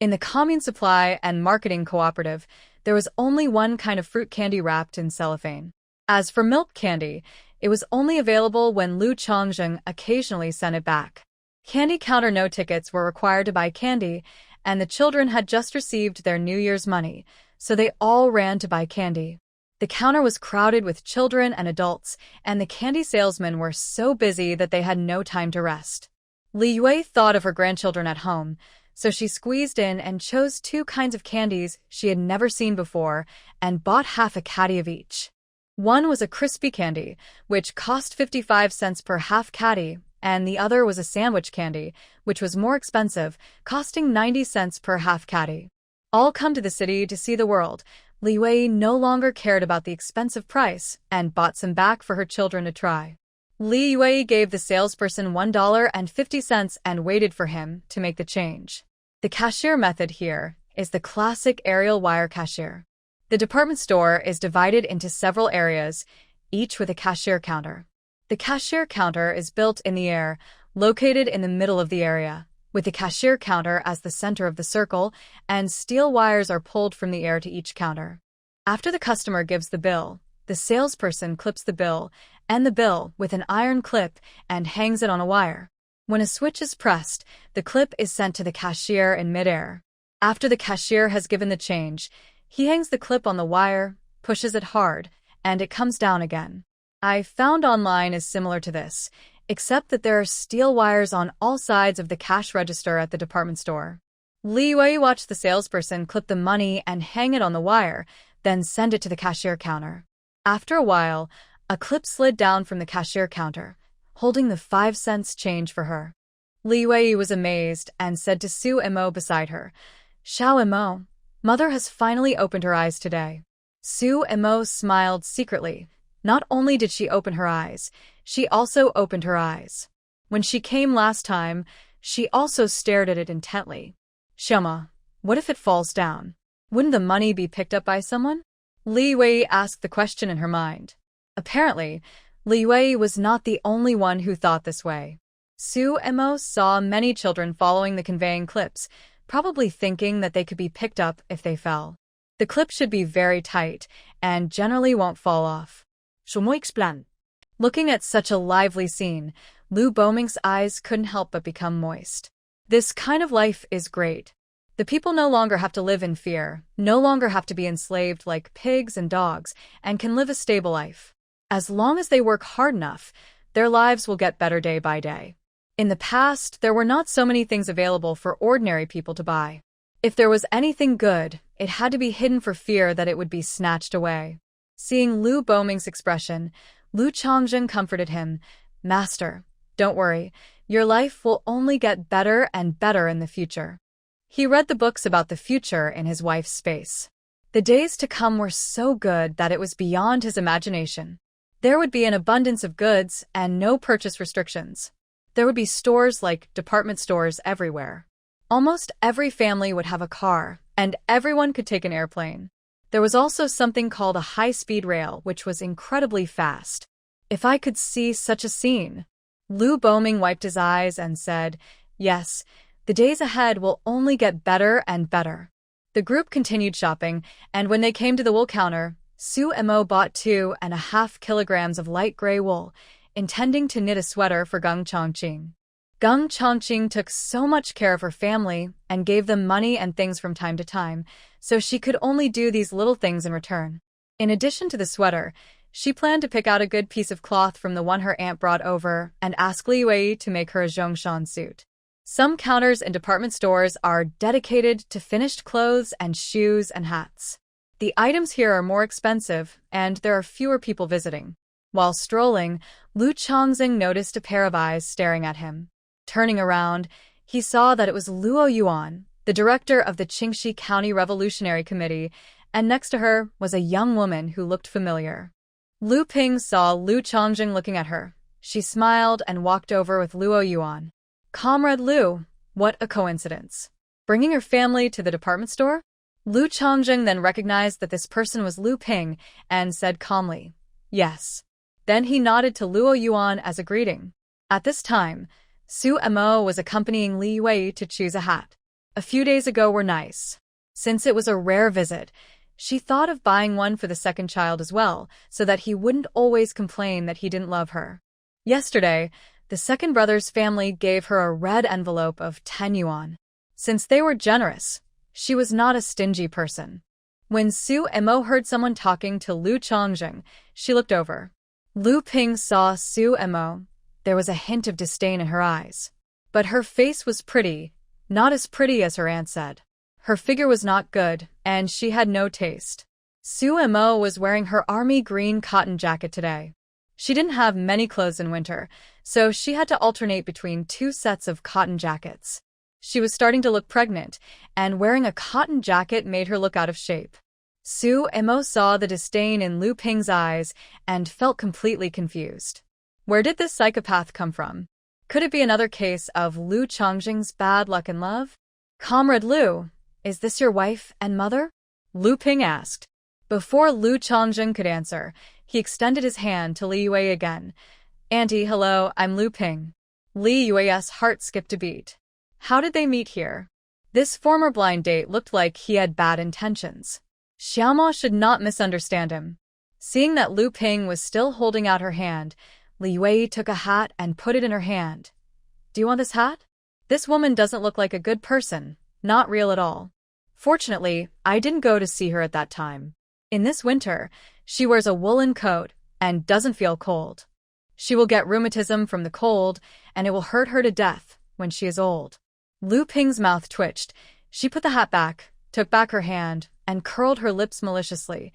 In the Commune Supply and Marketing Cooperative, there was only one kind of fruit candy wrapped in cellophane. As for milk candy, it was only available when Lu Chongzheng occasionally sent it back. Candy counter no tickets were required to buy candy, and the children had just received their New Year's money, so they all ran to buy candy. The counter was crowded with children and adults, and the candy salesmen were so busy that they had no time to rest. Li Yui thought of her grandchildren at home, so she squeezed in and chose 2 kinds of candies she had never seen before and bought half a caddy of each. One was a crispy candy, which cost 55 cents per half caddy, and the other was a sandwich candy, which was more expensive, costing 90 cents per half caddy. All come to the city to see the world. Li Yui no longer cared about the expensive price and bought some back for her children to try. Li Yui gave the salesperson $1.50 and waited for him to make the change. The cashier method here is the classic aerial wire cashier. The department store is divided into several areas, each with a cashier counter. The cashier counter is built in the air, located in the middle of the area, with the cashier counter as the center of the circle, and steel wires are pulled from the air to each counter. After the customer gives the bill, the salesperson clips the bill with an iron clip and hangs it on a wire. When a switch is pressed, the clip is sent to the cashier in midair. After the cashier has given the change, he hangs the clip on the wire, pushes it hard, and it comes down again. I found online is similar to this, except that there are steel wires on all sides of the cash register at the department store. Li Yui watched the salesperson clip the money and hang it on the wire, then send it to the cashier counter. After a while, a clip slid down from the cashier counter, holding the 5 cents change for her. Li Yui was amazed and said to Su Mo beside her, "Xiao Mo, Mother has finally opened her eyes today." Su Mo smiled secretly. Not only did she open her eyes, she also opened her eyes. When she came last time, she also stared at it intently. "Shoma, what if it falls down? Wouldn't the money be picked up by someone?" Li Yui asked the question in her mind. Apparently, Li Yui was not the only one who thought this way. Su Mo saw many children following the conveying clips, probably thinking that they could be picked up if they fell. The clip should be very tight and generally won't fall off. Je m'explique. Looking at such a lively scene, Lu Boming's eyes couldn't help but become moist. This kind of life is great. The people no longer have to live in fear, no longer have to be enslaved like pigs and dogs, and can live a stable life. As long as they work hard enough, their lives will get better day by day. In the past, there were not so many things available for ordinary people to buy. If there was anything good, it had to be hidden for fear that it would be snatched away. Seeing Lu Boming's expression, Lu Changjin comforted him. Master, don't worry, your life will only get better and better in the future. He read the books about the future in his wife's space. The days to come were so good that it was beyond his imagination. There would be an abundance of goods and no purchase restrictions. There would be stores like department stores everywhere. Almost every family would have a car, and everyone could take an airplane. There was also something called a high-speed rail, which was incredibly fast. If I could see such a scene. Lu Boming wiped his eyes and said, yes, the days ahead will only get better and better. The group continued shopping, and when they came to the wool counter, Su Mo bought 2.5 kilograms of light gray wool, intending to knit a sweater for Gung Chongqing. Gung Chongqing took so much care of her family and gave them money and things from time to time, so she could only do these little things in return. In addition to the sweater, she planned to pick out a good piece of cloth from the one her aunt brought over and ask Li Wei to make her a Zhongshan suit. Some counters in department stores are dedicated to finished clothes and shoes and hats. The items here are more expensive, and there are fewer people visiting. While strolling, Lu Chongxing noticed a pair of eyes staring at him. Turning around, he saw that it was Luo Yuan, the director of the Qingxi County Revolutionary Committee, and next to her was a young woman who looked familiar. Lu Ping saw Lu Chongxing looking at her. She smiled and walked over with Luo Yuan. Comrade Lu, what a coincidence. Bringing her family to the department store? Lu Chongxing then recognized that this person was Lu Ping and said calmly, yes. Then he nodded to Luo Yuan as a greeting. At this time, Su Mo was accompanying Li Wei to choose a hat. A few days ago were nice. Since it was a rare visit, she thought of buying one for the second child as well, so that he wouldn't always complain that he didn't love her. Yesterday, the second brother's family gave her a red envelope of 10 yuan. Since they were generous, she was not a stingy person. When Su Mo heard someone talking to Lu Chongxing, she looked over. Lu Ping saw Su Mo. There was a hint of disdain in her eyes. But her face was pretty, not as pretty as her aunt said. Her figure was not good, and she had no taste. Su Mo was wearing her army green cotton jacket today. She didn't have many clothes in winter, so she had to alternate between 2 sets of cotton jackets. She was starting to look pregnant, and wearing a cotton jacket made her look out of shape. Su Mo saw the disdain in Lu Ping's eyes and felt completely confused. Where did this psychopath come from? Could it be another case of Lu Chongxing's bad luck in love? Comrade Lu, is this your wife and mother? Lu Ping asked. Before Lu Chongxing could answer, he extended his hand to Li Yue again. Auntie, hello, I'm Lu Ping. Li Yue's heart skipped a beat. How did they meet here? This former blind date looked like he had bad intentions. Xiaoma should not misunderstand him. Seeing that Lu Ping was still holding out her hand, Li Yue took a hat and put it in her hand. Do you want this hat? This woman doesn't look like a good person, not real at all. Fortunately, I didn't go to see her at that time. In this winter, she wears a woolen coat and doesn't feel cold. She will get rheumatism from the cold, and it will hurt her to death when she is old. Lu Ping's mouth twitched. She put the hat back, took back her hand, and curled her lips maliciously.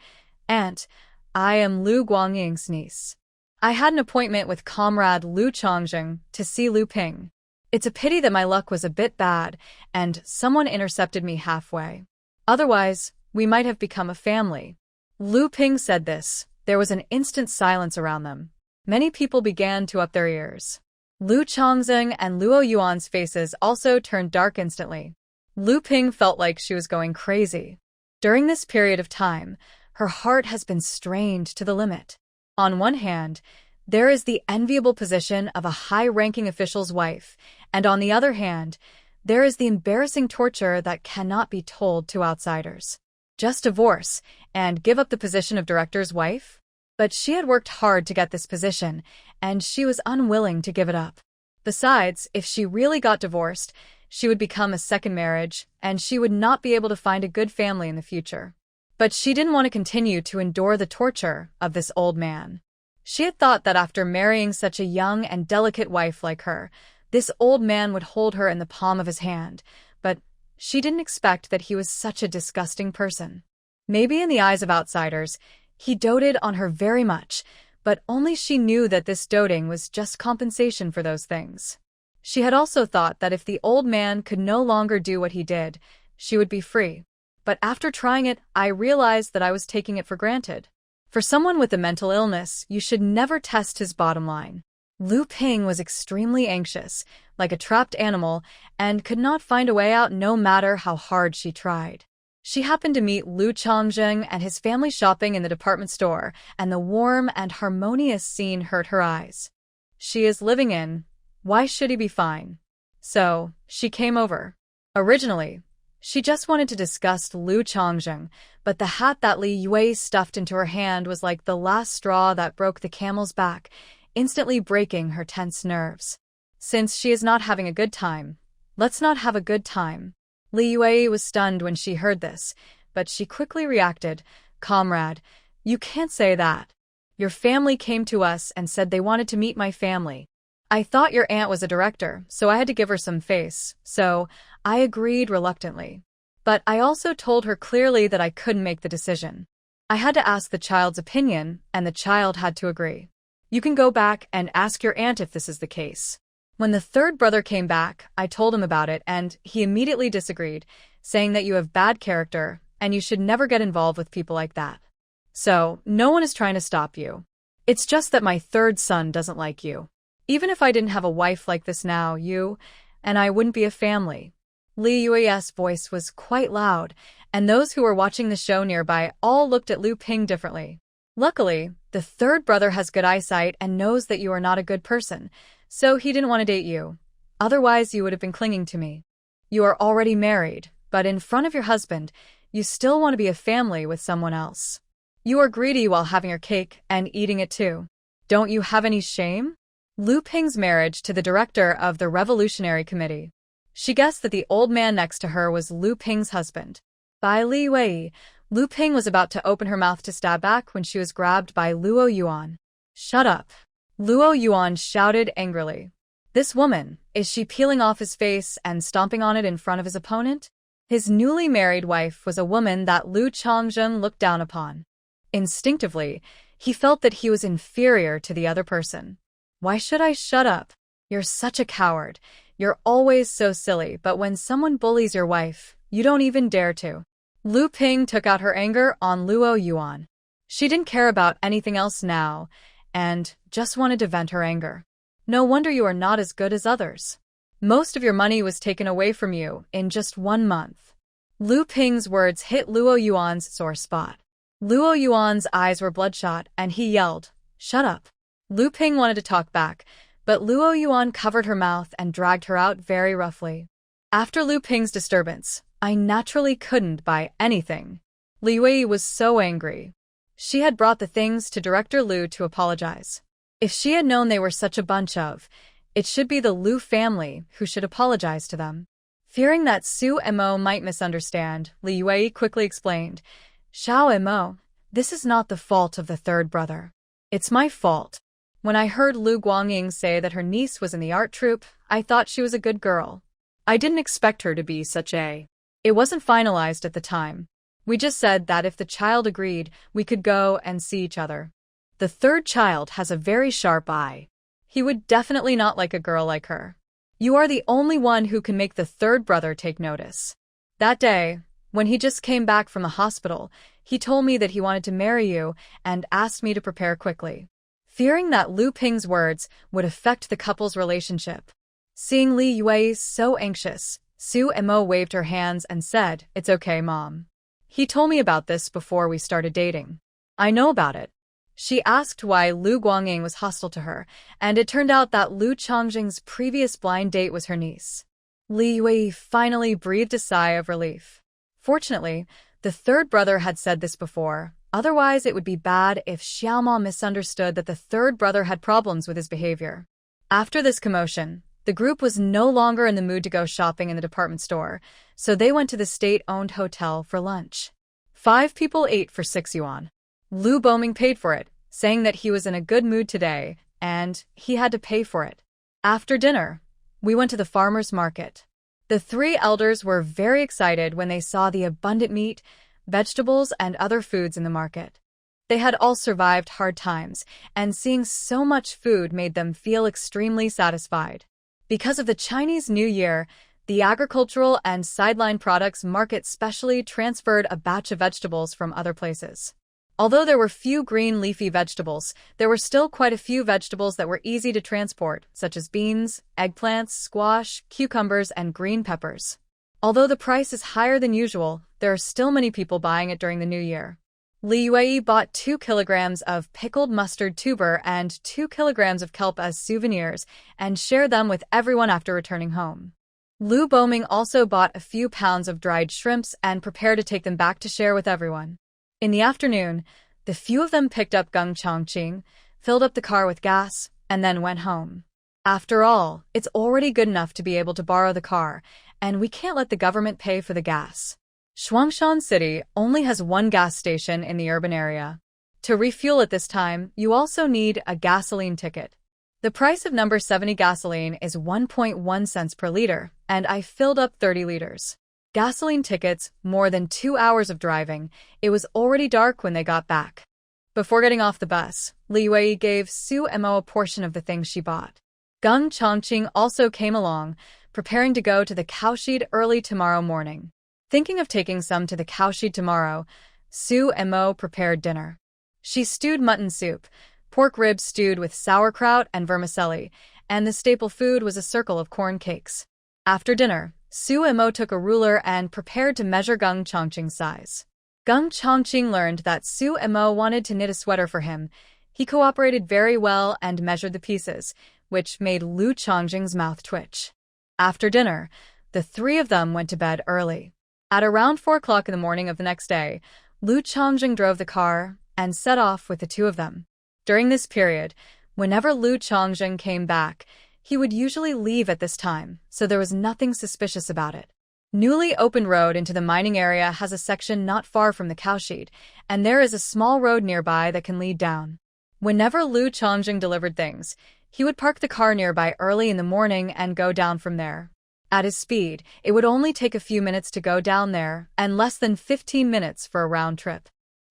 Aunt, I am Lu Guangying's niece. I had an appointment with Comrade Lu Chongxing to see Lu Ping. It's a pity that my luck was a bit bad, and someone intercepted me halfway. Otherwise, we might have become a family. Lu Ping said this. There was an instant silence around them. Many people began to up their ears. Lu Chongxing and Luo Yuan's faces also turned dark instantly. Lu Ping felt like she was going crazy. During this period of time, her heart has been strained to the limit. On one hand, there is the enviable position of a high-ranking official's wife, and on the other hand, there is the embarrassing torture that cannot be told to outsiders. Just divorce and give up the position of director's wife? But she had worked hard to get this position, and she was unwilling to give it up. Besides, if she really got divorced, she would become a second marriage, and she would not be able to find a good family in the future. But she didn't want to continue to endure the torture of this old man. She had thought that after marrying such a young and delicate wife like her, this old man would hold her in the palm of his hand, but she didn't expect that he was such a disgusting person. Maybe in the eyes of outsiders, he doted on her very much, but only she knew that this doting was just compensation for those things. She had also thought that if the old man could no longer do what he did, she would be free. But after trying it, I realized that I was taking it for granted. For someone with a mental illness, you should never test his bottom line. Lu Ping was extremely anxious, like a trapped animal, and could not find a way out no matter how hard she tried. She happened to meet Lu Changzheng and his family shopping in the department store, and the warm and harmonious scene hurt her eyes. She is living in. Why should he be fine? So, she came over. Originally, she just wanted to discuss Lu Changzheng, but the hat that Li Yue stuffed into her hand was like the last straw that broke the camel's back, instantly breaking her tense nerves. Since she is not having a good time, let's not have a good time. Li Yue was stunned when she heard this, but she quickly reacted, "Comrade, you can't say that. Your family came to us and said they wanted to meet my family. I thought your aunt was a director, so I had to give her some face, so I agreed reluctantly. But I also told her clearly that I couldn't make the decision. I had to ask the child's opinion, and the child had to agree. You can go back and ask your aunt if this is the case." When the third brother came back, I told him about it, and he immediately disagreed, saying that you have bad character, and you should never get involved with people like that. So, no one is trying to stop you. It's just that my third son doesn't like you. Even if I didn't have a wife like this now, you and I wouldn't be a family. Li Yue's voice was quite loud, and those who were watching the show nearby all looked at Lu Ping differently. Luckily, the third brother has good eyesight and knows that you are not a good person, so he didn't want to date you. Otherwise, you would have been clinging to me. You are already married, but in front of your husband, you still want to be a family with someone else. You are greedy while having your cake and eating it too. Don't you have any shame? Lu Ping's marriage to the director of the Revolutionary Committee. She guessed that the old man next to her was Lu Ping's husband. By Li Wei, Lu Ping was about to open her mouth to stab back when she was grabbed by Luo Yuan. "Shut up!" Luo Yuan shouted angrily. This woman, is she peeling off his face and stomping on it in front of his opponent? His newly married wife was a woman that Lu Changzhen looked down upon. Instinctively, he felt that he was inferior to the other person. Why should I shut up? You're such a coward. You're always so silly, but when someone bullies your wife, you don't even dare to. Lu Ping took out her anger on Luo Yuan. She didn't care about anything else now, and just wanted to vent her anger. No wonder you are not as good as others. Most of your money was taken away from you in just 1 month. Lu Ping's words hit Luo Yuan's sore spot. Luo Yuan's eyes were bloodshot, and he yelled, "Shut up." Lu Ping wanted to talk back, but Luo Yuan covered her mouth and dragged her out very roughly. After Lu Ping's disturbance, I naturally couldn't buy anything. Li Wei was so angry. She had brought the things to Director Lu to apologize. If she had known they were such a bunch of, it should be the Lu family who should apologize to them. Fearing that Su Mo might misunderstand, Li Wei quickly explained, "Xiao Mo, this is not the fault of the third brother. It's my fault. When I heard Lu Guangying say that her niece was in the art troupe, I thought she was a good girl. I didn't expect her to be such a... It wasn't finalized at the time. We just said that if the child agreed, we could go and see each other. The third child has a very sharp eye. He would definitely not like a girl like her. You are the only one who can make the third brother take notice." That day, when he just came back from the hospital, he told me that he wanted to marry you and asked me to prepare quickly. Fearing that Lu Ping's words would affect the couple's relationship. Seeing Li Yue so anxious, Su Mo waved her hands and said, "It's okay, Mom. He told me about this before we started dating. I know about it." She asked why Lu Guangying was hostile to her, and it turned out that Lu Changzheng's previous blind date was her niece. Li Yue finally breathed a sigh of relief. Fortunately, The third brother had said this before. Otherwise, it would be bad if Xiaoma misunderstood that the third brother had problems with his behavior. After this commotion, the group was no longer in the mood to go shopping in the department store, so they went to the state-owned hotel for lunch. 5 people ate for 6 yuan. Lu Boming paid for it, saying that he was in a good mood today, and he had to pay for it. After dinner, we went to the farmer's market. The 3 elders were very excited when they saw the abundant meat, vegetables, and other foods in the market. They had all survived hard times, and seeing so much food made them feel extremely satisfied. Because of the Chinese New Year, the agricultural and sideline products market specially transferred a batch of vegetables from other places. Although there were few green leafy vegetables, there were still quite a few vegetables that were easy to transport, such as beans, eggplants, squash, cucumbers, and green peppers. Although the price is higher than usual, there are still many people buying it during the New Year. Li Yue bought 2 kilograms of pickled mustard tuber and 2 kilograms of kelp as souvenirs and shared them with everyone after returning home. Lu Boming also bought a few pounds of dried shrimps and prepared to take them back to share with everyone. In the afternoon, the few of them picked up Gung Chongqing, filled up the car with gas, and then went home. After all, it's already good enough to be able to borrow the car, and we can't let the government pay for the gas. Shuangshan City only has 1 gas station in the urban area. To refuel at this time, you also need a gasoline ticket. The price of number 70 gasoline is 1.1 cents per liter, and I filled up 30 liters. Gasoline tickets, more than 2 hours of driving. It was already dark when they got back. Before getting off the bus, Li Wei gave Su Mo a portion of the things she bought. Gung Chongqing also came along, preparing to go to the cowshed early tomorrow morning. Thinking of taking some to the cowshed tomorrow, Su Mo prepared dinner. She stewed mutton soup, pork ribs stewed with sauerkraut and vermicelli, and the staple food was a circle of corn cakes. After dinner, Su Mo took a ruler and prepared to measure Gung Chongqing's size. Gung Chongqing learned that Su Mo wanted to knit a sweater for him. He cooperated very well and measured the pieces, which made Lu Chongqing's mouth twitch. After dinner, the 3 of them went to bed early. At around 4 o'clock in the morning of the next day, Lu Chongqing drove the car and set off with the 2 of them. During this period, whenever Lu Chongqing came back, he would usually leave at this time, so there was nothing suspicious about it. Newly opened road into the mining area has a section not far from the cowshed, and there is a small road nearby that can lead down. Whenever Lu Chongqing delivered things, he would park the car nearby early in the morning and go down from there. At his speed, it would only take a few minutes to go down there and less than 15 minutes for a round trip.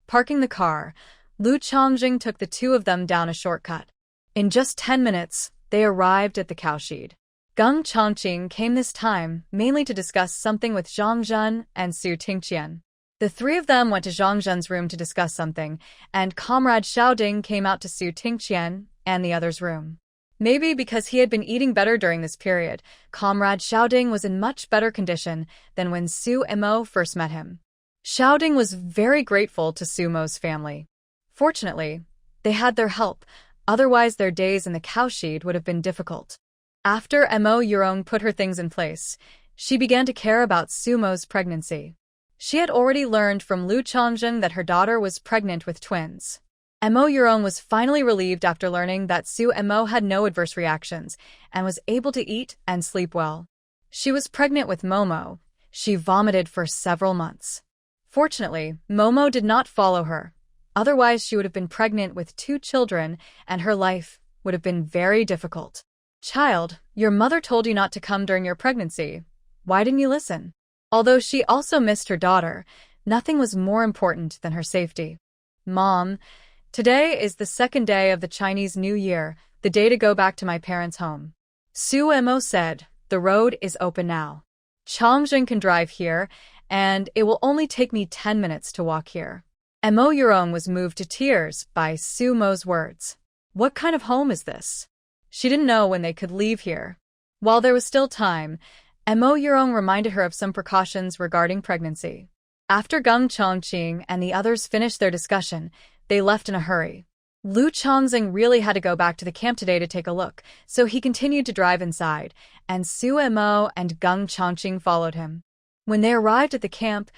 Parking the car, Lu Chongqing took the 2 of them down a shortcut. In just 10 minutes, they arrived at the cowshed. Gung Chongqing came this time mainly to discuss something with Zhang Zhen and Su Tingqian. The 3 of them went to Zhang Zhen's room to discuss something, and Comrade Xiaoding came out to Su Tingqian and the other's room. Maybe because he had been eating better during this period, Comrade Xiaoding was in much better condition than when Su Mo first met him. Xiaoding was very grateful to Su Mo's family. Fortunately, they had their help, otherwise their days in the cowshed would have been difficult. After Mo Yurong put her things in place, she began to care about Su Mo's pregnancy. She had already learned from Lu Chongqing that her daughter was pregnant with twins. Mo Yurong was finally relieved after learning that Su Mo had no adverse reactions and was able to eat and sleep well. She was pregnant with Momo. She vomited for several months. Fortunately, Momo did not follow her. Otherwise, she would have been pregnant with 2 children, and her life would have been very difficult. Child, your mother told you not to come during your pregnancy. Why didn't you listen? Although she also missed her daughter, nothing was more important than her safety. Mom, today is the 2nd day of the Chinese New Year, the day to go back to my parents' home. Su Mo said, the road is open now. Chongqing can drive here, and it will only take me 10 minutes to walk here. Mo Yurong was moved to tears by Su Mo's words. What kind of home is this? She didn't know when they could leave here. While there was still time, Mo Yurong reminded her of some precautions regarding pregnancy. After Gung Chongqing and the others finished their discussion, they left in a hurry. Lu Chongqing really had to go back to the camp today to take a look, so he continued to drive inside, and Su Mo and Gung Chongqing followed him. When they arrived at the camp,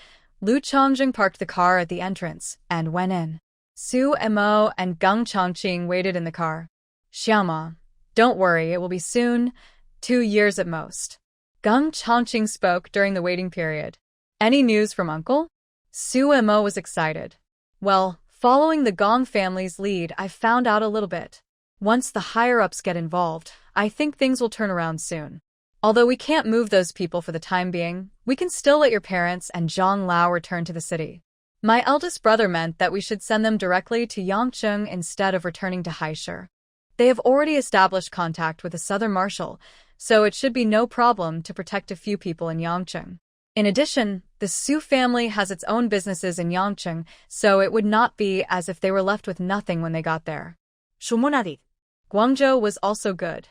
Lu Chongjing parked the car at the entrance and went in. Su Mo and Gung Chongqing waited in the car. Xiaoma, don't worry, it will be soon, 2 years at most. Gung Chongqing spoke during the waiting period. Any news from Uncle? Su Mo was excited. Well, following the Gong family's lead, I found out a little bit. Once the higher-ups get involved, I think things will turn around soon. Although we can't move those people for the time being, we can still let your parents and Zhang Lao return to the city. My eldest brother meant that we should send them directly to Yangcheng instead of returning to Haisher. They have already established contact with the Southern Marshal, so it should be no problem to protect a few people in Yangcheng. In addition, the Su family has its own businesses in Yangcheng, so it would not be as if they were left with nothing when they got there. 주문하리. Guangzhou was also good.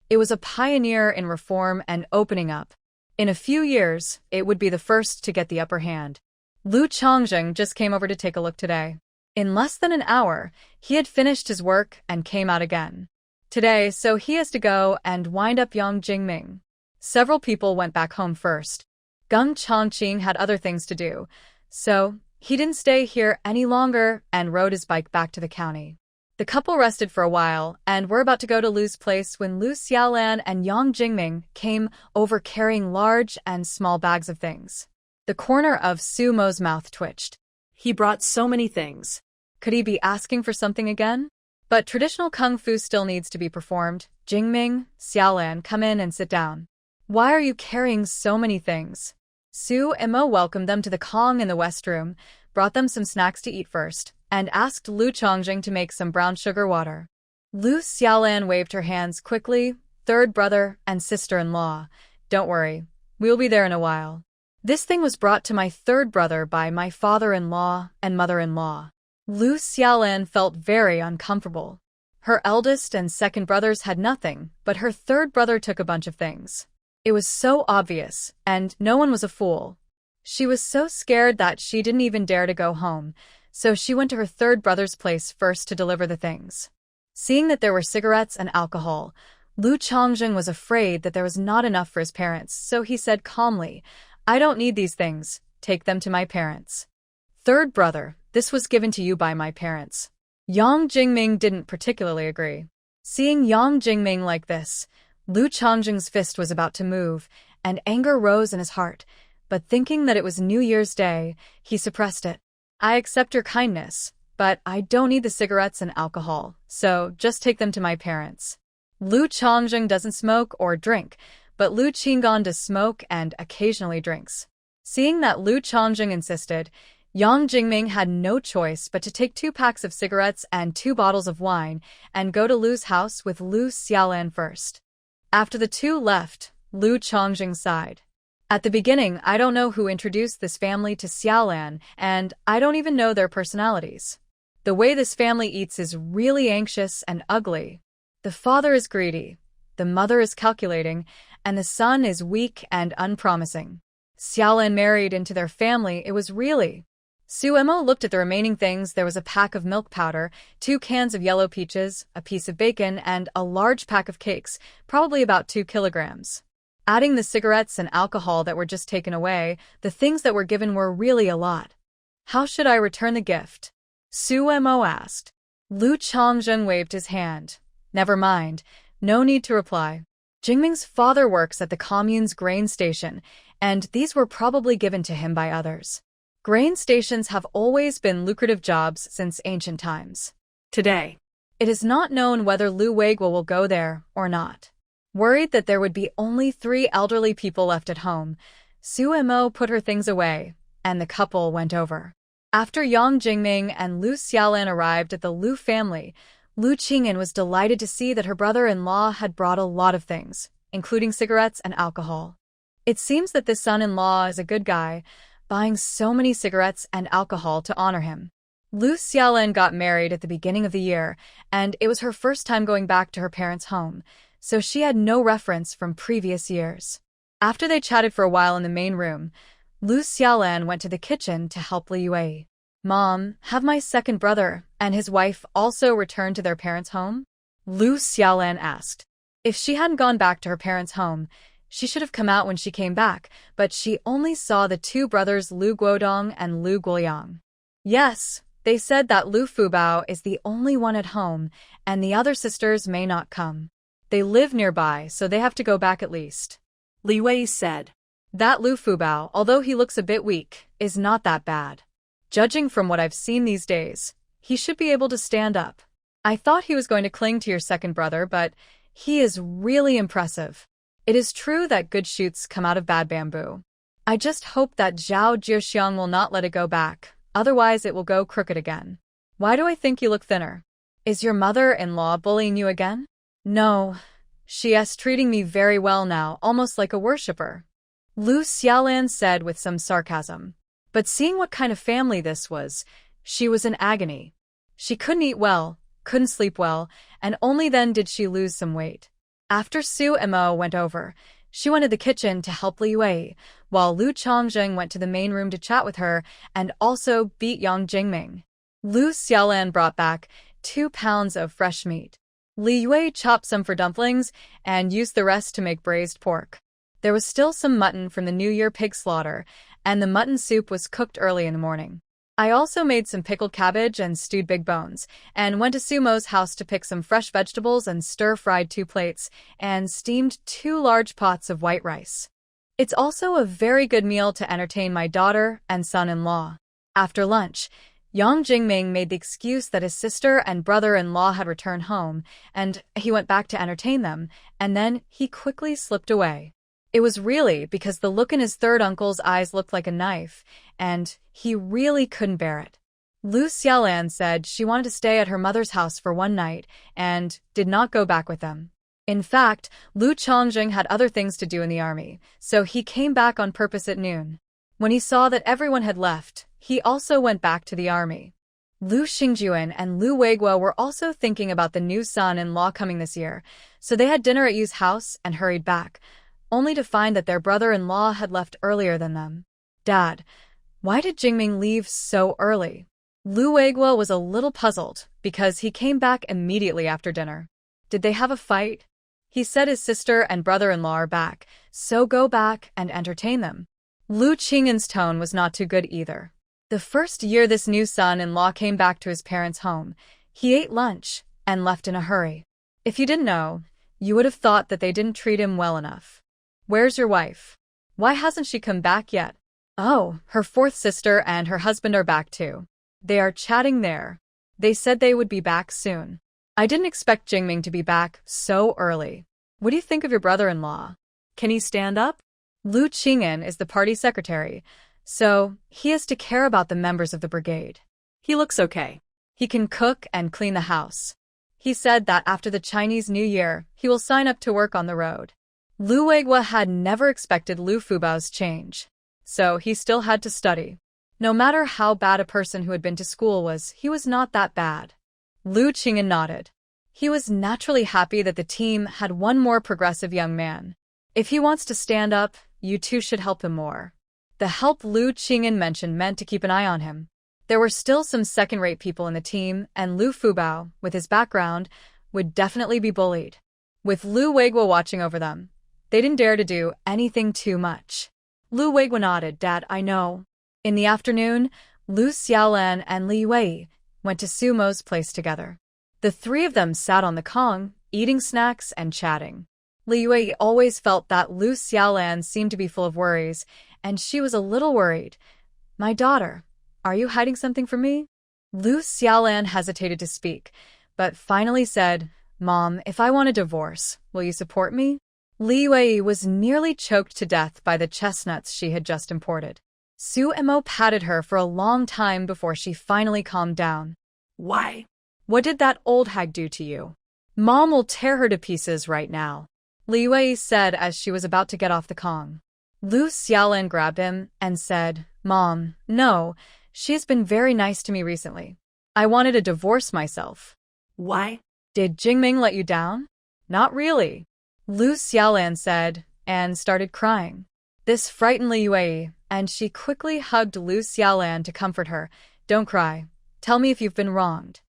It was a pioneer in reform and opening up. In a few years, it would be the first to get the upper hand. Lu Chongjing just came over to take a look today. In less than an hour, he had finished his work and came out again. Today, so he has to go and wind up Yang Jingming. Several people went back home first. Gung Chongqing had other things to do, so he didn't stay here any longer and rode his bike back to the county. The couple rested for a while and were about to go to Lu's place when Lu Xiaolan and Yang Jingming came over carrying large and small bags of things. The corner of Su Mo's mouth twitched. He brought so many things. Could he be asking for something again? But traditional kung fu still needs to be performed. Jingming, Xiaolan, come in and sit down. Why are you carrying so many things? Su Mo welcomed them to the Kong in the West Room, brought them some snacks to eat first, and asked Lu Chongjing to make some brown sugar water. Lu Xiaolan waved her hands quickly. Third brother and sister-in-law. Don't worry, we'll be there in a while. This thing was brought to my third brother by my father-in-law and mother-in-law. Lu Xiaolan felt very uncomfortable. Her eldest and second brothers had nothing, but her third brother took a bunch of things. It was so obvious, and no one was a fool. She was so scared that she didn't even dare to go home, so she went to her third brother's place first to deliver the things. Seeing that there were cigarettes and alcohol, Lu Chongjing was afraid that there was not enough for his parents, so he said calmly, I don't need these things, take them to my parents. Third brother, this was given to you by my parents. Yang Jingming didn't particularly agree. Seeing Yang Jingming like this, Lu Chongjing's fist was about to move, and anger rose in his heart, but thinking that it was New Year's Day, he suppressed it. I accept your kindness, but I don't need the cigarettes and alcohol, so just take them to my parents. Lu Chongjing doesn't smoke or drink, but Lu Qinggan does smoke and occasionally drinks. Seeing that Lu Chongjing insisted, Yang Jingming had no choice but to take 2 packs of cigarettes and 2 bottles of wine and go to Lu's house with Lu Xiaolan first. After the two left, Lu Chongjing sighed. At the beginning, I don't know who introduced this family to Xiaolan, and I don't even know their personalities. The way this family eats is really anxious and ugly. The father is greedy, the mother is calculating, and the son is weak and unpromising. Xiaolan married into their family, it was really... Su Mo looked at the remaining things. There was a pack of milk powder, 2 cans of yellow peaches, a piece of bacon, and a large pack of cakes, probably about 2 kilograms. Adding the cigarettes and alcohol that were just taken away, the things that were given were really a lot. How should I return the gift? Su Mo asked. Lu Chongjing waved his hand. Never mind, no need to reply. Jingming's father works at the commune's grain station, and these were probably given to him by others. Grain stations have always been lucrative jobs since ancient times. Today, it is not known whether Lu Weiguo will go there or not. Worried that there would be only 3 elderly people left at home, Su Mo put her things away, and the couple went over. After Yang Jingming and Lu Xiaolan arrived at the Lu family, Lu Qingyan was delighted to see that her brother-in-law had brought a lot of things, including cigarettes and alcohol. It seems that this son-in-law is a good guy, buying so many cigarettes and alcohol to honor him. Lu Xiaolan got married at the beginning of the year, and it was her first time going back to her parents' home, so she had no reference from previous years. After they chatted for a while in the main room, Lu Xiaolan went to the kitchen to help Li Yue. Mom, have my second brother and his wife also returned to their parents' home? Lu Xiaolan asked. If she hadn't gone back to her parents' home, She should have come out when she came back, but she only saw the two brothers Lu Guodong and Lu Guoyang. Yes, they said that Lu Fubao is the only one at home, and the other sisters may not come. They live nearby, so they have to go back at least. Li Wei said. That Lu Fubao, although he looks a bit weak, is not that bad. Judging from what I've seen these days, he should be able to stand up. I thought he was going to cling to your second brother, but he is really impressive. It is true that good shoots come out of bad bamboo. I just hope that Zhao Jiexiang will not let it go back, otherwise it will go crooked again. Why do I think you look thinner? Is your mother-in-law bullying you again? No. She is treating me very well now, almost like a worshipper. Lu Xiaolan said with some sarcasm. But seeing what kind of family this was, she was in agony. She couldn't eat well, couldn't sleep well, and only then did she lose some weight. After Su Mo went over, she went to the kitchen to help Li Wei, while Lu Chongzheng went to the main room to chat with her and also beat Yang Jingming. Lu Xiaolan brought back 2 pounds of fresh meat. Li Wei chopped some for dumplings and used the rest to make braised pork. There was still some mutton from the New Year pig slaughter, and the mutton soup was cooked early in the morning. I also made some pickled cabbage and stewed big bones, and went to Sumo's house to pick some fresh vegetables and stir-fried 2 plates, and steamed 2 large pots of white rice. It's also a very good meal to entertain my daughter and son-in-law. After lunch, Yang Jingming made the excuse that his sister and brother-in-law had returned home, and he went back to entertain them, and then he quickly slipped away. It was really because the look in his third uncle's eyes looked like a knife, and he really couldn't bear it. Lu Xiaolan said she wanted to stay at her mother's house for one night and did not go back with them. In fact, Lu Chongzheng had other things to do in the army, so he came back on purpose at noon. When he saw that everyone had left, he also went back to the army. Lu Xingjuan and Lu Weiguo were also thinking about the new son-in-law coming this year, so they had dinner at Yu's house and hurried back, only to find that their brother-in-law had left earlier than them. Dad, why did Jingming leave so early? Lu Weiguo was a little puzzled because he came back immediately after dinner. Did they have a fight? He said his sister and brother-in-law are back, so go back and entertain them. Lu Qing'an's tone was not too good either. The first year this new son-in-law came back to his parents' home, he ate lunch and left in a hurry. If you didn't know, you would have thought that they didn't treat him well enough. Where's your wife? Why hasn't she come back yet? Oh, her 4th sister and her husband are back too. They are chatting there. They said they would be back soon. I didn't expect Jingming to be back so early. What do you think of your brother-in-law? Can he stand up? Lu Qing'an is the party secretary, so he has to care about the members of the brigade. He looks okay. He can cook and clean the house. He said that after the Chinese New Year, he will sign up to work on the road. Lu Weiguo had never expected Lu Fubao's change, so he still had to study. No matter how bad a person who had been to school was, he was not that bad. Lu Qing'an nodded. He was naturally happy that the team had one more progressive young man. If he wants to stand up, you two should help him more. The help Lu Qing'an mentioned meant to keep an eye on him. There were still some second-rate people in the team, and Lu Fubao, with his background, would definitely be bullied. With Lu Weiguo watching over them, they didn't dare to do anything too much. Lu Weiguo nodded. Dad, I know. In the afternoon, Lu Xiaolan and Li Wei went to Sumo's place together. The 3 of them sat on the Kong, eating snacks and chatting. Li Wei always felt that Lu Xiaolan seemed to be full of worries, and she was a little worried. My daughter, are you hiding something from me? Lu Xiaolan hesitated to speak, but finally said, Mom, if I want a divorce, will you support me? Li Wei was nearly choked to death by the chestnuts she had just imported. Su Mo patted her for a long time before she finally calmed down. Why? What did that old hag do to you? Mom will tear her to pieces right now, Li Wei said as she was about to get off the Kong. Lu Xiaolan grabbed him and said, Mom, no, she has been very nice to me recently. I wanted to divorce myself. Why? Did Jingming let you down? Not really, Lu Xiaolan said, and started crying. This frightened Li Wei, and she quickly hugged Lu Xiaolan to comfort her. Don't cry. Tell me if you've been wronged.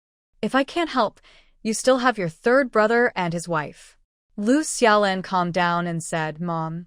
If I can't help, you still have your 3rd brother and his wife. Lu Xiaolan calmed down and said, Mom,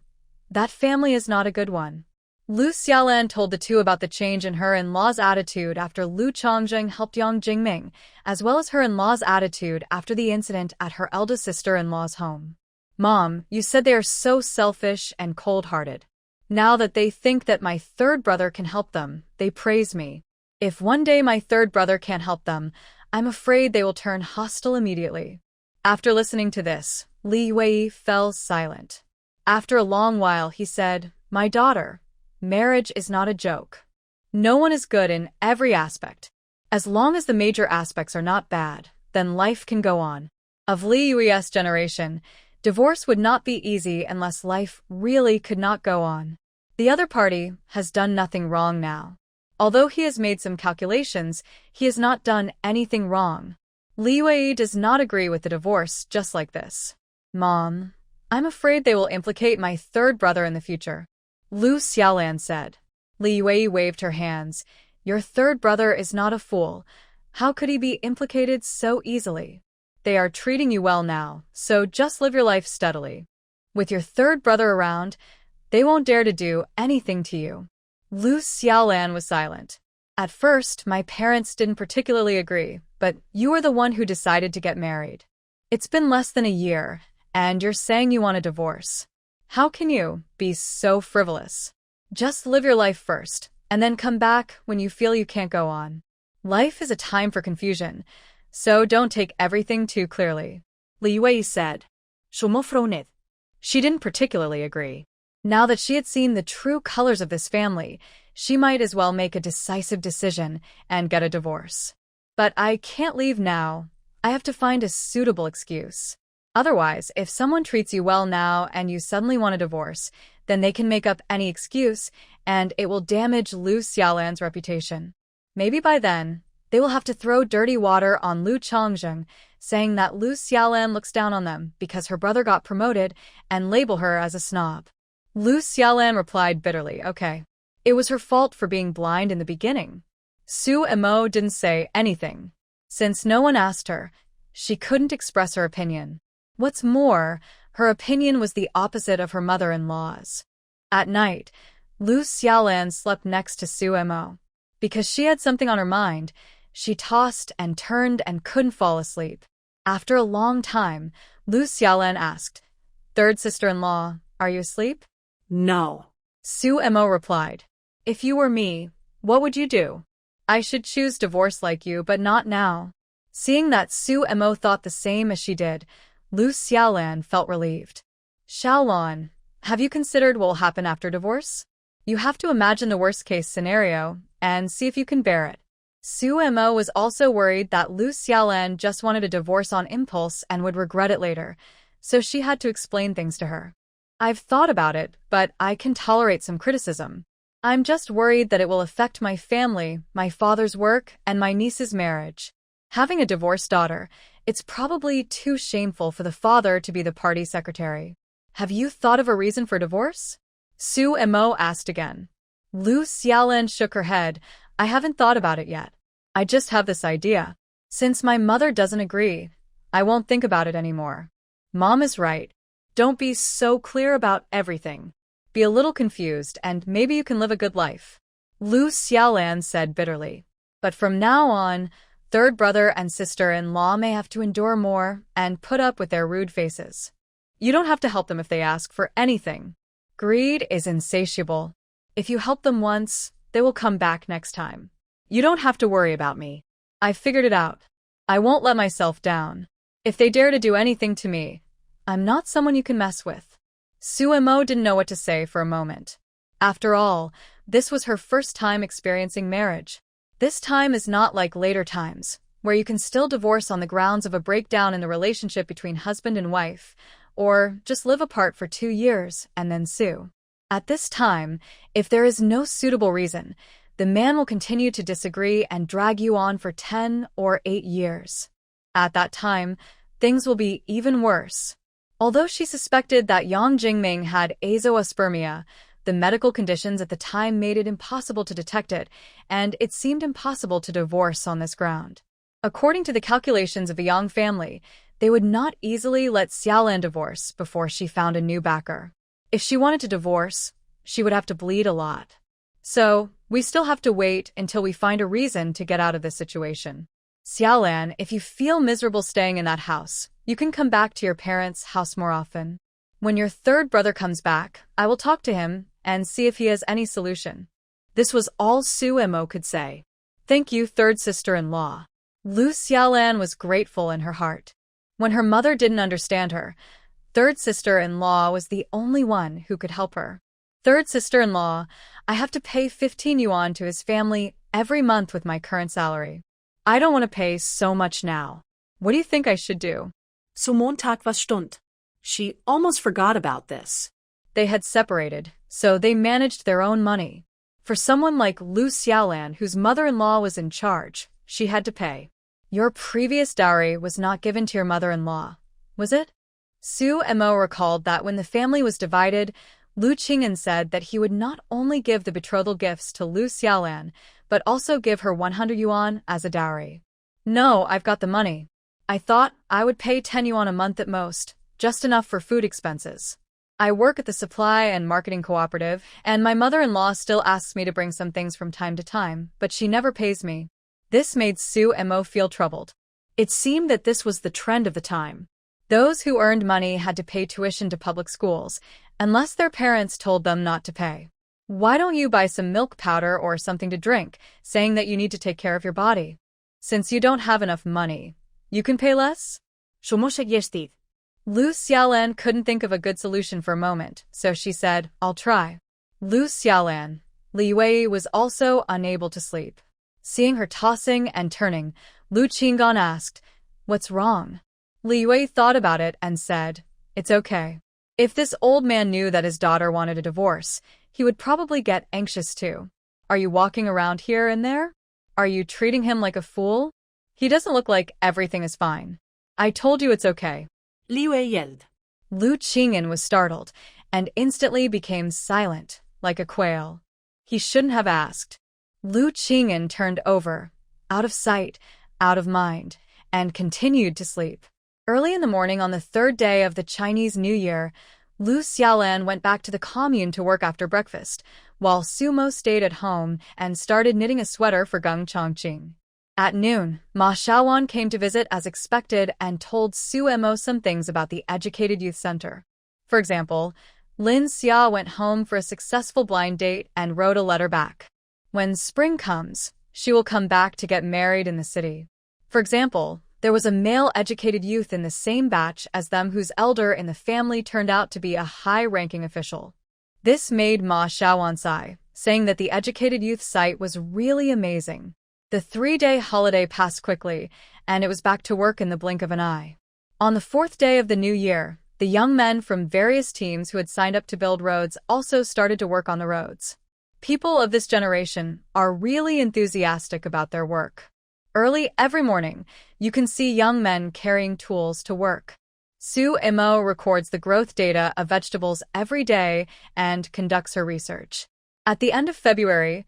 That family is not a good one. Lu Xiaolan told the two about the change in her in-law's attitude after Lu Chongjing helped Yang Jingming, as well as her in-law's attitude after the incident at her eldest sister-in-law's home. Mom, you said they are so selfish and cold-hearted. Now that they think that my third brother can help them, they praise me. If one day my third brother can't help them, I'm afraid they will turn hostile immediately. After listening to this, Li Wei fell silent. After a long while, he said, My daughter, marriage is not a joke. No one is good in every aspect. As long as the major aspects are not bad, then life can go on. Of Li Yui's generation, divorce would not be easy unless life really could not go on. The other party has done nothing wrong now. Although he has made some calculations, he has not done anything wrong. Li Wei does not agree with the divorce just like this. Mom, I'm afraid they will implicate my third brother in the future. Lu Xiaolan said. Li Wei waved her hands. Your third brother is not a fool. How could he be implicated so easily? They are treating you well now, so just live your life steadily. With your third brother around, they won't dare to do anything to you. Lu Xiaolan was silent. At first, my parents didn't particularly agree, but you are the one who decided to get married. It's been less than a year, and you're saying you want a divorce. How can you be so frivolous? Just live your life first, and then come back when you feel you can't go on. Life is a time for confusion, so don't take everything too clearly. Li Wei said. She didn't particularly agree. Now that she had seen the true colors of this family, she might as well make a decisive decision and get a divorce. But I can't leave now. I have to find a suitable excuse. Otherwise, if someone treats you well now and you suddenly want a divorce, then they can make up any excuse, and it will damage Lu Xiaolan's reputation. Maybe by then, they will have to throw dirty water on Lu Chongjing, saying that Lu Xiaolan looks down on them because her brother got promoted, and label her as a snob. Lu Xiaolan replied bitterly, okay. It was her fault for being blind in the beginning. Su Emo didn't say anything. Since no one asked her, she couldn't express her opinion. What's more, her opinion was the opposite of her mother-in-law's. At night, Lu Xiaolan slept next to Su Emo. Because she had something on her mind, she tossed and turned and couldn't fall asleep. After a long time, Lu Xiaolan asked, Third sister-in-law, are you asleep? No. Su Emo replied, If you were me, what would you do? I should choose divorce like you, but not now. Seeing that Su Emo thought the same as she did, Lu Xiaolan felt relieved. Xiaolan, have you considered what will happen after divorce? You have to imagine the worst-case scenario and see if you can bear it. Su Emo was also worried that Lu Xiaolan just wanted a divorce on impulse and would regret it later, so she had to explain things to her. I've thought about it, but I can tolerate some criticism. I'm just worried that it will affect my family, my father's work, and my niece's marriage. Having a divorced daughter, it's probably too shameful for the father to be the party secretary. Have you thought of a reason for divorce? Su Emo asked again. Lu Xiaolan shook her head. I haven't thought about it yet. I just have this idea. Since my mother doesn't agree, I won't think about it anymore. Mom is right. Don't be so clear about everything. Be a little confused and maybe you can live a good life. Lu Xiaolan said bitterly. But from now on, third brother and sister-in-law may have to endure more and put up with their rude faces. You don't have to help them if they ask for anything. Greed is insatiable. If you help them once, they will come back next time. You don't have to worry about me. I've figured it out. I won't let myself down. If they dare to do anything to me, I'm not someone you can mess with. Su Emo didn't know what to say for a moment. After all, this was her first time experiencing marriage. This time is not like later times, where you can still divorce on the grounds of a breakdown in the relationship between husband and wife, or just live apart for 2 years and then sue. At this time, if there is no suitable reason, the man will continue to disagree and drag you on for 10 or 8 years. At that time, things will be even worse. Although she suspected that Yang Jingming had azoospermia, the medical conditions at the time made it impossible to detect it, and it seemed impossible to divorce on this ground. According to the calculations of the Yang family, they would not easily let Xiaolan divorce before she found a new backer. If she wanted to divorce, she would have to bleed a lot. So, we still have to wait until we find a reason to get out of this situation. Xiaolan, if you feel miserable staying in that house, you can come back to your parents' house more often. When your third brother comes back, I will talk to him and see if he has any solution. This was all Su Mo could say. Thank you, third sister-in-law. Lu Xiaolan was grateful in her heart. When her mother didn't understand her, third sister-in-law was the only one who could help her. Third sister-in-law, I have to pay 15 yuan to his family every month with my current salary. I don't want to pay so much now. What do you think I should do? So Montag was stund. She almost forgot about this. They had separated, so they managed their own money. For someone like Lu Xiaolan, whose mother-in-law was in charge, she had to pay. Your previous dowry was not given to your mother-in-law, was it? Su Mo recalled that when the family was divided, Lu Qing'an said that he would not only give the betrothal gifts to Lu Xiaolan, but also give her 100 yuan as a dowry. No, I've got the money. I thought I would pay 10 yuan a month at most, just enough for food expenses. I work at the supply and marketing cooperative, and my mother-in-law still asks me to bring some things from time to time, but she never pays me. This made Su Mo feel troubled. It seemed that this was the trend of the time. Those who earned money had to pay tuition to public schools, unless their parents told them not to pay. Why don't you buy some milk powder or something to drink, saying that you need to take care of your body? Since you don't have enough money, you can pay less? Lu Xiaolan couldn't think of a good solution for a moment, so she said, I'll try. Lu Xiaolan. Li Wei was also unable to sleep. Seeing her tossing and turning, Lu Qing'an asked, What's wrong? Li Wei thought about it and said, It's okay. If this old man knew that his daughter wanted a divorce, he would probably get anxious too. Are you walking around here and there? Are you treating him like a fool? He doesn't look like everything is fine. I told you it's okay. Li Wei yelled. Lu Qing'an was startled and instantly became silent, like a quail. He shouldn't have asked. Lu Qing'an turned over, out of sight, out of mind, and continued to sleep. Early in the morning on the third day of the Chinese New Year, Lu Xiaolan went back to the commune to work after breakfast, while Su Mo stayed at home and started knitting a sweater for Geng Chongqing. At noon, Ma Xiaowan came to visit as expected and told Su Mo some things about the Educated Youth Center. For example, Lin Xia went home for a successful blind date and wrote a letter back. When spring comes, she will come back to get married in the city. For example, there was a male educated youth in the same batch as them whose elder in the family turned out to be a high-ranking official. This made Ma Xiaowan sigh, saying that the Educated Youth site was really amazing. The 3-day holiday passed quickly, and it was back to work in the blink of an eye. On the 4th day of the new year, the young men from various teams who had signed up to build roads also started to work on the roads. People of this generation are really enthusiastic about their work. Early every morning, you can see young men carrying tools to work. Su Mo records the growth data of vegetables every day and conducts her research. At the end of February,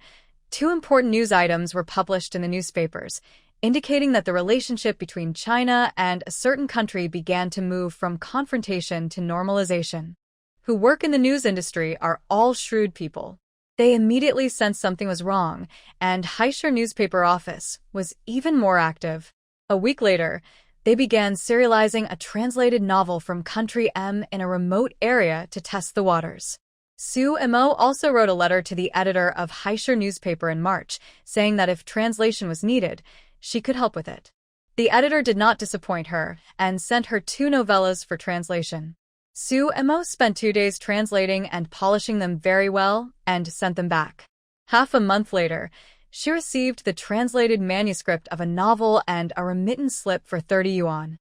2 important news items were published in the newspapers, indicating that the relationship between China and a certain country began to move from confrontation to normalization. Who work in the news industry are all shrewd people. They immediately sensed something was wrong, and Haisher newspaper office was even more active. A week later, they began serializing a translated novel from country M in a remote area to test the waters. Su Mo also wrote a letter to the editor of Haisher newspaper in March, saying that if translation was needed, she could help with it. The editor did not disappoint her and sent her 2 novellas for translation. Su Mo spent 2 days translating and polishing them very well and sent them back. Half a month later, she received the translated manuscript of a novel and a remittance slip for 30 yuan.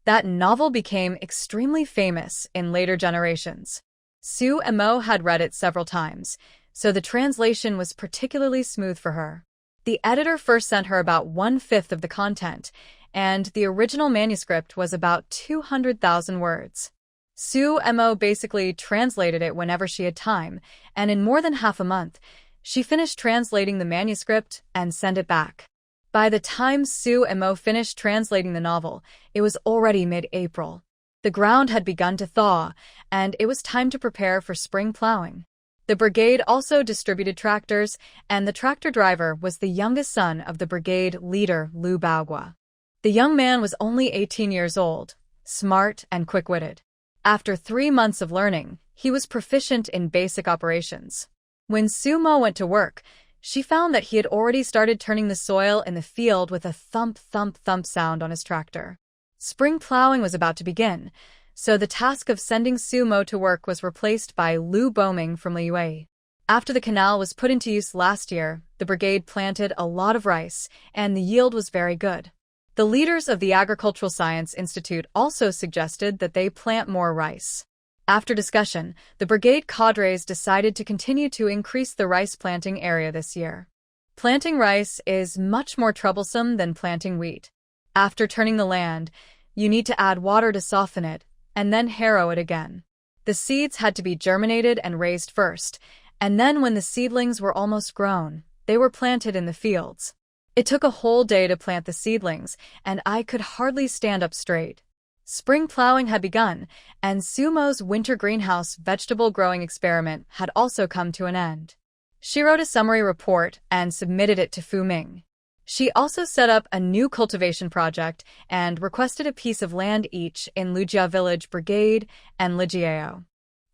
That novel became extremely famous in later generations. Su Mo had read it several times, so the translation was particularly smooth for her. The editor first sent her about 1/5 of the content, and the original manuscript was about 200,000 words. Su Mo basically translated it whenever she had time, and in more than half a month, she finished translating the manuscript and sent it back. By the time Su Mo finished translating the novel, it was already mid-April. The ground had begun to thaw, and it was time to prepare for spring plowing. The brigade also distributed tractors, and the tractor driver was the youngest son of the brigade leader, Lu Baogua. The young man was only 18 years old, smart and quick-witted. After 3 months of learning, he was proficient in basic operations. When Sumo went to work, she found that he had already started turning the soil in the field with a thump, thump, thump sound on his tractor. Spring plowing was about to begin, so the task of sending Sumo to work was replaced by Lu Boming from Liyue. After the canal was put into use last year, the brigade planted a lot of rice, and the yield was very good. The leaders of the Agricultural Science Institute also suggested that they plant more rice. After discussion, the brigade cadres decided to continue to increase the rice planting area this year. Planting rice is much more troublesome than planting wheat. After turning the land, you need to add water to soften it, and then harrow it again. The seeds had to be germinated and raised first, and then when the seedlings were almost grown, they were planted in the fields. It took a whole day to plant the seedlings, and I could hardly stand up straight. Spring plowing had begun, and Sumo's winter greenhouse vegetable growing experiment had also come to an end. She wrote a summary report and submitted it to Fu Ming. She also set up a new cultivation project and requested a piece of land each in Lujia Village Brigade and Lijiao.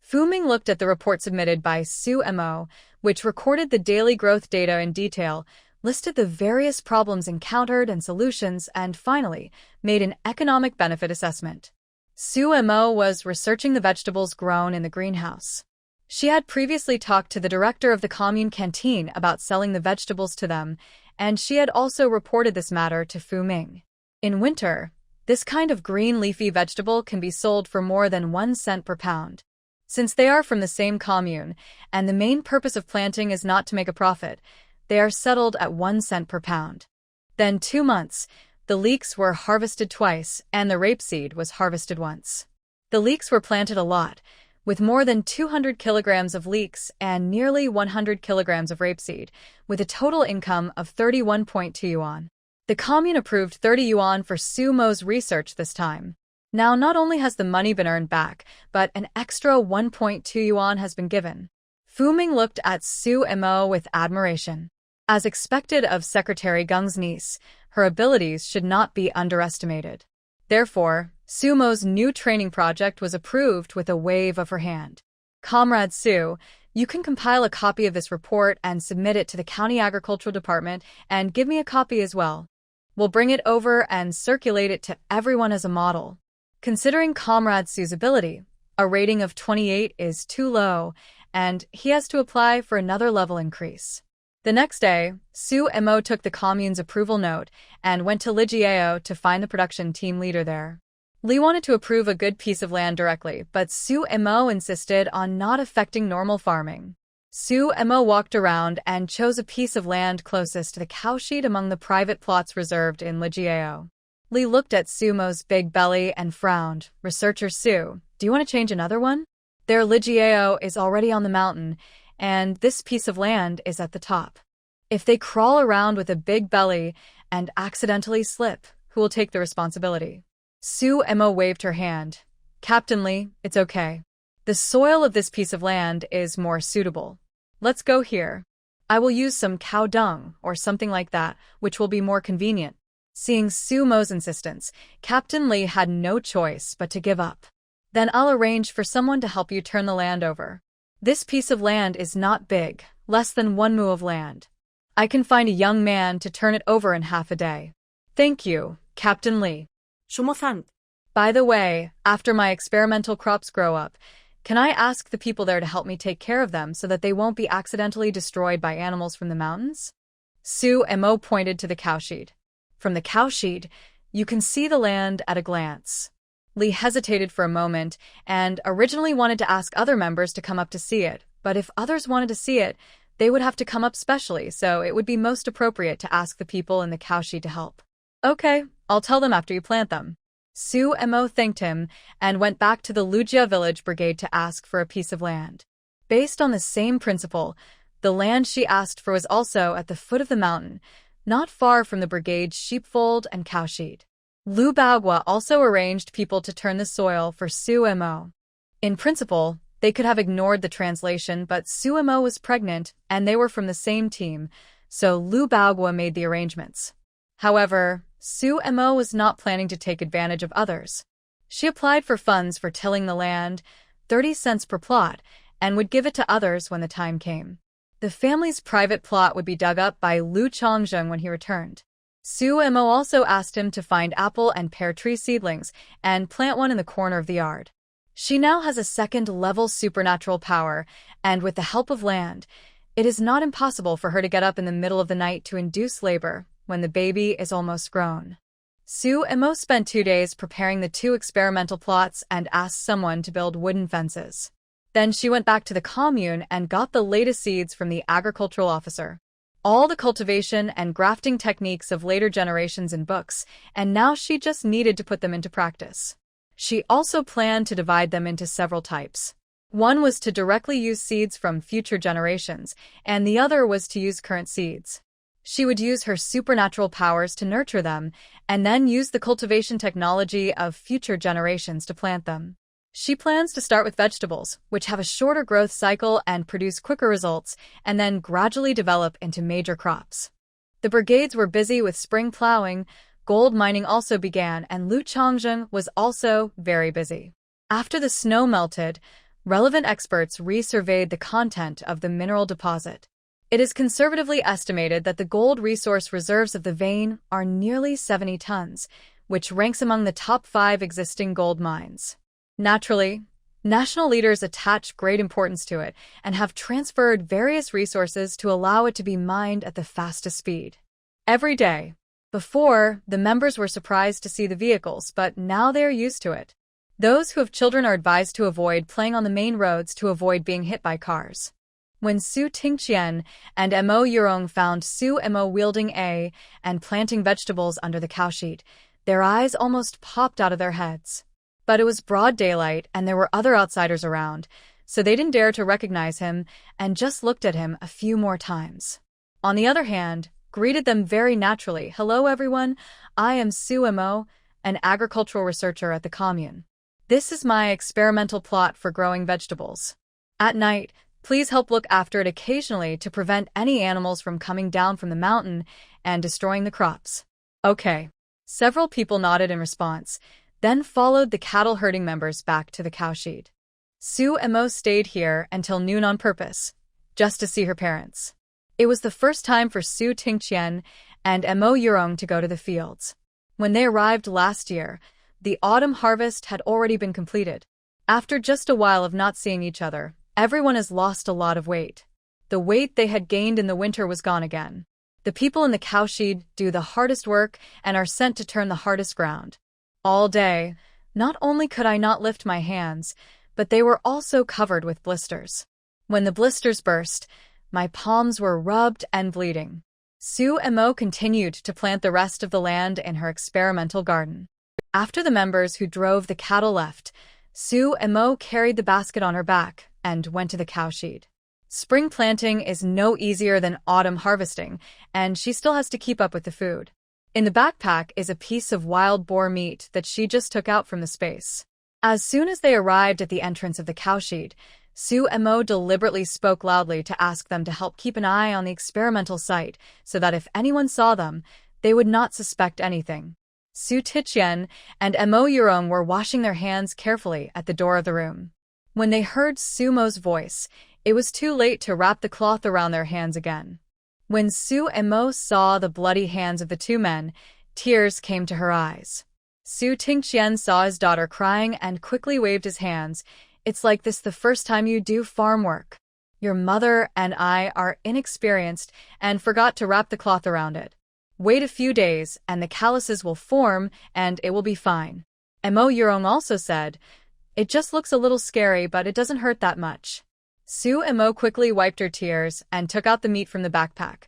Fu Ming looked at the report submitted by Su Mo, which recorded the daily growth data in detail, listed the various problems encountered and solutions, and finally, made an economic benefit assessment. Su Mo was researching the vegetables grown in the greenhouse. She had previously talked to the director of the commune canteen about selling the vegetables to them, and she had also reported this matter to Fu Ming. In winter, this kind of green leafy vegetable can be sold for more than 1 cent per pound. Since they are from the same commune, and the main purpose of planting is not to make a profit, they are settled at 1 cent per pound. Then 2 months, the leeks were harvested twice, and the rapeseed was harvested once. The leeks were planted a lot, with more than 200 kilograms of leeks and nearly 100 kilograms of rapeseed, with a total income of 31.2 yuan. The commune approved 30 yuan for Su Mo's research this time. Now not only has the money been earned back, but an extra 1.2 yuan has been given. Fu Ming looked at Su Mo with admiration. As expected of Secretary Geng's niece, her abilities should not be underestimated. Therefore, Su Mo's new training project was approved with a wave of her hand. Comrade Su, you can compile a copy of this report and submit it to the County Agricultural Department and give me a copy as well. We'll bring it over and circulate it to everyone as a model. Considering Comrade Su's ability, a rating of 28 is too low, and he has to apply for another level increase. The next day, Su Mo took the commune's approval note and went to Lijiao to find the production team leader there. Li wanted to approve a good piece of land directly, but Su Mo insisted on not affecting normal farming. Su Mo walked around and chose a piece of land closest to the cowshed among the private plots reserved in Lijiao. Li looked at Sumo's big belly and frowned. Researcher Su, do you want to change another one? Their Lijiao is already on the mountain, and this piece of land is at the top. If they crawl around with a big belly and accidentally slip, who will take the responsibility? Su Mo waved her hand. Captain Li, it's okay. The soil of this piece of land is more suitable. Let's go here. I will use some cow dung or something like that, which will be more convenient. Seeing Su Mo's insistence, Captain Li had no choice but to give up. Then I'll arrange for someone to help you turn the land over. This piece of land is not big, less than 1 mu of land. I can find a young man to turn it over in half a day. Thank you, Captain Li. By the way, after my experimental crops grow up, can I ask the people there to help me take care of them so that they won't be accidentally destroyed by animals from the mountains? Su Mo pointed to the cowshed. From the cowshed, you can see the land at a glance. Li hesitated for a moment and originally wanted to ask other members to come up to see it, but if others wanted to see it, they would have to come up specially, so it would be most appropriate to ask the people in the cowshed to help. Okay, I'll tell them after you plant them. Su Mo thanked him and went back to the Lujia Village Brigade to ask for a piece of land. Based on the same principle, the land she asked for was also at the foot of the mountain, not far from the brigade's sheepfold and cowshed. Lu Baogua also arranged people to turn the soil for Su Mo. In principle, they could have ignored the translation, but Su Mo was pregnant and they were from the same team, so Lu Baogua made the arrangements. However, Su Mo was not planning to take advantage of others. She applied for funds for tilling the land, 30 cents per plot, and would give it to others when the time came. The family's private plot would be dug up by Lu Chongzheng when he returned. Su Mo also asked him to find apple and pear tree seedlings and plant one in the corner of the yard. She now has a second-level supernatural power, and with the help of land, it is not impossible for her to get up in the middle of the night to induce labor when the baby is almost grown. Su Mo spent 2 days preparing the 2 experimental plots and asked someone to build wooden fences. Then she went back to the commune and got the latest seeds from the agricultural officer. All the cultivation and grafting techniques of later generations in books, and now she just needed to put them into practice. She also planned to divide them into several types. One was to directly use seeds from future generations, and the other was to use current seeds. She would use her supernatural powers to nurture them, and then use the cultivation technology of future generations to plant them. She plans to start with vegetables, which have a shorter growth cycle and produce quicker results, and then gradually develop into major crops. The brigades were busy with spring plowing, gold mining also began, and Lu Chongzheng was also very busy. After the snow melted, relevant experts resurveyed the content of the mineral deposit. It is conservatively estimated that the gold resource reserves of the vein are nearly 70 tons, which ranks among the top 5 existing gold mines. Naturally, national leaders attach great importance to it and have transferred various resources to allow it to be mined at the fastest speed. Every day. Before, the members were surprised to see the vehicles, but now they are used to it. Those who have children are advised to avoid playing on the main roads to avoid being hit by cars. When Su Tingqian and Mo Yurong found Su Mo wielding a and planting vegetables under the cowshed, their eyes almost popped out of their heads. But it was broad daylight and there were other outsiders around, so they didn't dare to recognize him and just looked at him a few more times. On the other hand, greeted them very naturally. "Hello everyone, I am Su Mo, an agricultural researcher at the commune. This is my experimental plot for growing vegetables. At night, please help look after it occasionally to prevent any animals from coming down from the mountain and destroying the crops." Okay. Several people nodded in response, then followed the cattle herding members back to the cowshed. Su Mo stayed here until noon on purpose, just to see her parents. It was the first time for Su Tingqian and Mo Yurong to go to the fields. When they arrived last year, the autumn harvest had already been completed. After just a while of not seeing each other, everyone has lost a lot of weight. The weight they had gained in the winter was gone again. The people in the cowshed do the hardest work and are sent to turn the hardest ground. All day, not only could I not lift my hands, but they were also covered with blisters. When the blisters burst, my palms were rubbed and bleeding. Su Mo continued to plant the rest of the land in her experimental garden. After the members who drove the cattle left, Su Mo carried the basket on her back and went to the cowshed. Spring planting is no easier than autumn harvesting, and she still has to keep up with the food. In the backpack is a piece of wild boar meat that she just took out from the space. As soon as they arrived at the entrance of the cowshed, Su Mo deliberately spoke loudly to ask them to help keep an eye on the experimental site so that if anyone saw them, they would not suspect anything. Su Tiqian and Mo Yurong were washing their hands carefully at the door of the room. When they heard Su Mo's voice, it was too late to wrap the cloth around their hands again. When Su Mo saw the bloody hands of the 2 men, tears came to her eyes. Su Tingqian saw his daughter crying and quickly waved his hands. "It's like this the first time you do farm work. Your mother and I are inexperienced and forgot to wrap the cloth around it. Wait a few days and the calluses will form and it will be fine." Mo Yurong also said, "It just looks a little scary but it doesn't hurt that much." Su Mo quickly wiped her tears and took out the meat from the backpack.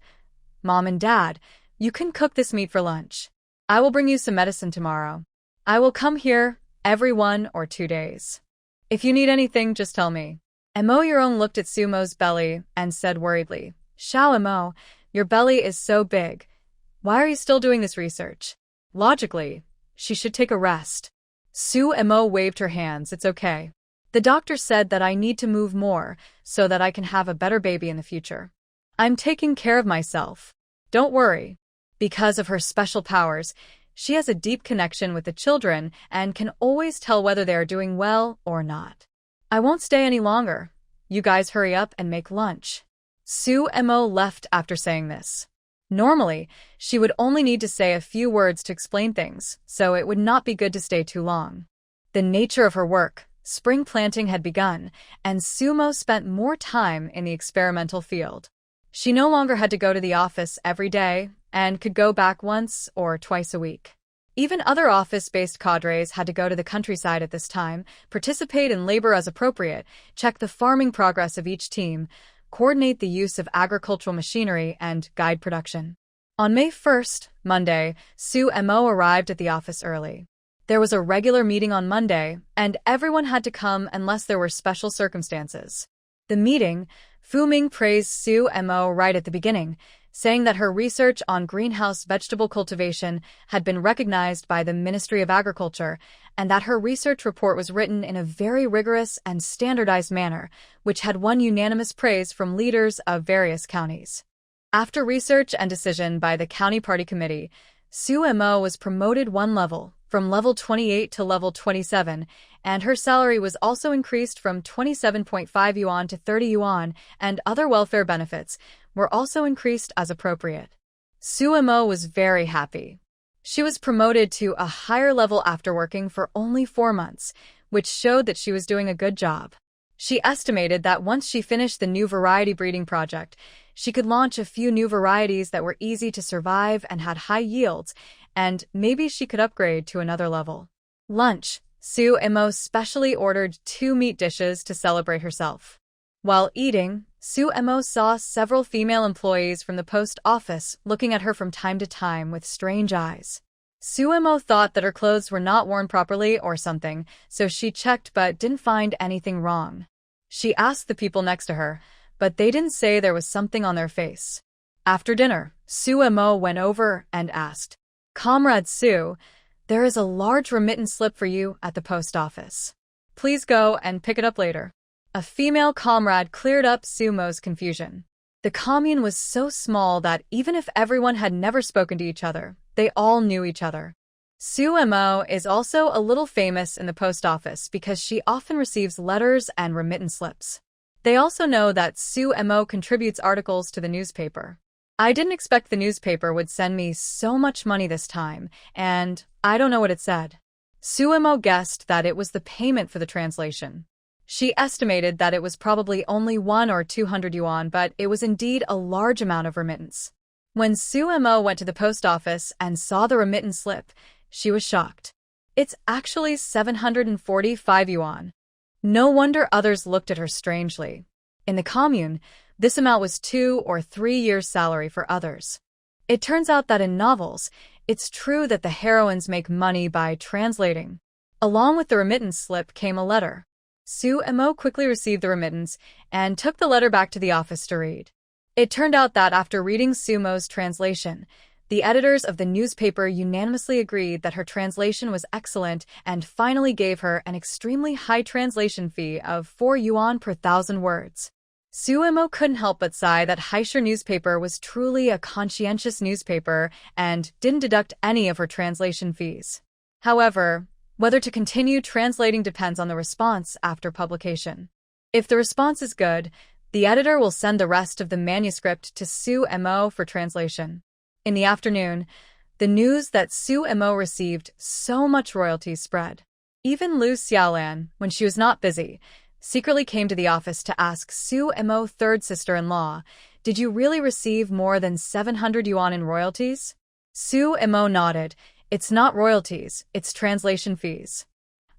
"Mom and Dad, you can cook this meat for lunch. I will bring you some medicine tomorrow. I will come here every 1 or 2 days. If you need anything, just tell me." Mo Yurong looked at Su Mo's belly and said worriedly, "Xiao Mo, your belly is so big. Why are you still doing this research? Logically, She should take a rest. Sue Mo waved her hands. It's okay. The doctor said that I need to move more so that I can have a better baby in the future. I'm taking care of myself. Don't worry. Because of her special powers, she has a deep connection with the children and can always tell whether they are doing well or not. I won't stay any longer. You guys hurry up and make lunch. Sue Mo left after saying this. Normally, she would only need to say a few words to explain things, so it would not be good to stay too long. The nature of her work, spring planting, had begun, and Sumo spent more time in the experimental field. She no longer had to go to the office every day and could go back once or twice a week. Even other office-based cadres had to go to the countryside at this time, participate in labor as appropriate, check the farming progress of each team, coordinate the use of agricultural machinery, and guide production. On May 1st, Monday, Sue Mo arrived at the office early. There was a regular meeting on Monday, and everyone had to come unless there were special circumstances. The meeting, Fu Ming praised Sue Mo right at the beginning, saying that her research on greenhouse vegetable cultivation had been recognized by the Ministry of Agriculture, and that her research report was written in a very rigorous and standardized manner, which had won unanimous praise from leaders of various counties. After research and decision by the County Party Committee, Sue Mo was promoted one level, from level 28 to level 27, and her salary was also increased from 27.5 yuan to 30 yuan, and other welfare benefits were also increased as appropriate. Sue Mo was very happy. She was promoted to a higher level after working for only 4 months, which showed that she was doing a good job. She estimated that once she finished the new variety breeding project, she could launch a few new varieties that were easy to survive and had high yields, and maybe she could upgrade to another level. Lunch. Sue Mo specially ordered 2 meat dishes to celebrate herself. While eating, Sue Mo saw several female employees from the post office looking at her from time to time with strange eyes. Sue Mo thought that her clothes were not worn properly or something, so she checked but didn't find anything wrong. She asked the people next to her, but they didn't say there was something on their face. After dinner, Sue Mo went over and asked, "Comrade Sue, there is a large remittance slip for you at the post office. Please go and pick it up later." A female comrade cleared up Sue Mo's confusion. The commune was so small that even if everyone had never spoken to each other, they all knew each other. Sue Mo is also a little famous in the post office because she often receives letters and remittance slips. They also know that Sue Mo contributes articles to the newspaper. "I didn't expect the newspaper would send me so much money this time, and I don't know what it said." Sue Mo guessed that it was the payment for the translation. She estimated that it was probably only 100 or 200 yuan, but it was indeed a large amount of remittance. When Sue Mo went to the post office and saw the remittance slip, she was shocked. It's actually 745 yuan. No wonder others looked at her strangely. In the commune, this amount was 2 or 3 years' salary for others. It turns out that in novels, it's true that the heroines make money by translating. Along with the remittance slip came a letter. Sue Mo quickly received the remittance and took the letter back to the office to read. It turned out that after reading Sue Mo's translation, the editors of the newspaper unanimously agreed that her translation was excellent and finally gave her an extremely high translation fee of 4 yuan per 1,000 words. Sue Mo couldn't help but sigh that Haisher newspaper was truly a conscientious newspaper and didn't deduct any of her translation fees. However, whether to continue translating depends on the response after publication. If the response is good, the editor will send the rest of the manuscript to Sue Mo for translation. In the afternoon, the news that Sue Mo received so much royalties spread. Even Lu Xiaolan, when she was not busy, secretly came to the office to ask Sue Mo, third sister-in-law, "Did you really receive more than 700 yuan in royalties?" Sue Mo nodded. "It's not royalties, it's translation fees.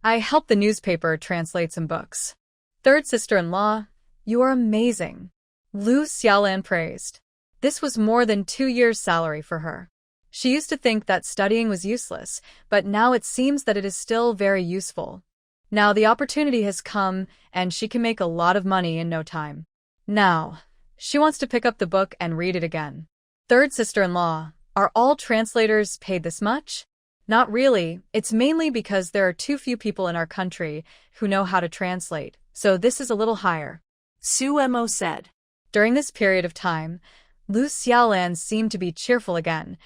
I helped the newspaper translate some books." "Third sister-in-law, you are amazing," Lu Xiaolan praised. This was more than 2 years' salary for her. She used to think that studying was useless, but now it seems that it is still very useful. Now the opportunity has come, and she can make a lot of money in no time. Now, she wants to pick up the book and read it again. "Third sister-in-law, are all translators paid this much?" Not really, it's mainly because there are too few people in our country who know how to translate, so this is a little higher. Suemo said. During this period of time, Lu Xiaolan seemed to be cheerful again,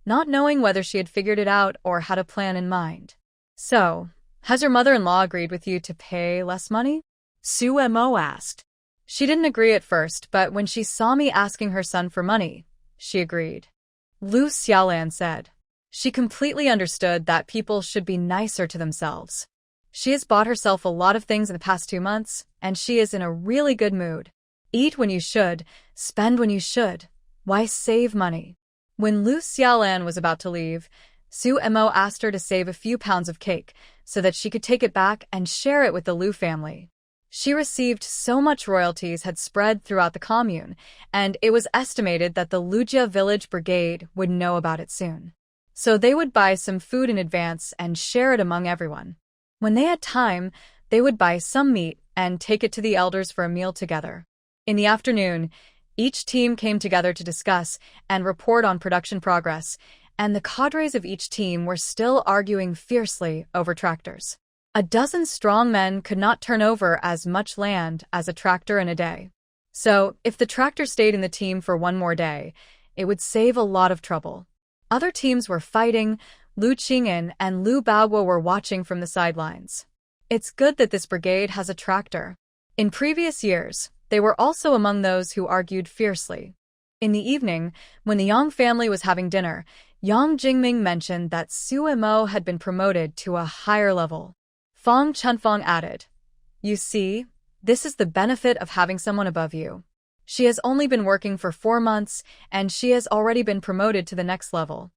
not knowing whether she had figured it out or had a plan in mind. So, has your mother-in-law agreed with you to pay less money? Suemo asked. She didn't agree at first, but when she saw me asking her son for money, she agreed. Lu Xiaolan said. She completely understood that people should be nicer to themselves. She has bought herself a lot of things in the past 2 months, and she is in a really good mood. Eat when you should, spend when you should. Why save money? When Lu Xiaolan was about to leave, Su Mo asked her to save a few pounds of cake so that she could take it back and share it with the Lu family. She received so much royalties had spread throughout the commune, and it was estimated that the Lujia village brigade would know about it soon. So they would buy some food in advance and share it among everyone. When they had time, they would buy some meat and take it to the elders for a meal together. In the afternoon, each team came together to discuss and report on production progress, and the cadres of each team were still arguing fiercely over tractors. 12 strong men could not turn over as much land as a tractor in a day. So, if the tractor stayed in the team for one more day, it would save a lot of trouble. Other teams were fighting. Lu Qing'an and Lu Baoguo were watching from the sidelines. It's good that this brigade has a tractor. In previous years, they were also among those who argued fiercely. In the evening, when the Yang family was having dinner, Yang Jingming mentioned that Su Mo had been promoted to a higher level. Fang Chunfang added, "You see, this is the benefit of having someone above you. She has only been working for 4 months, and she has already been promoted to the next level.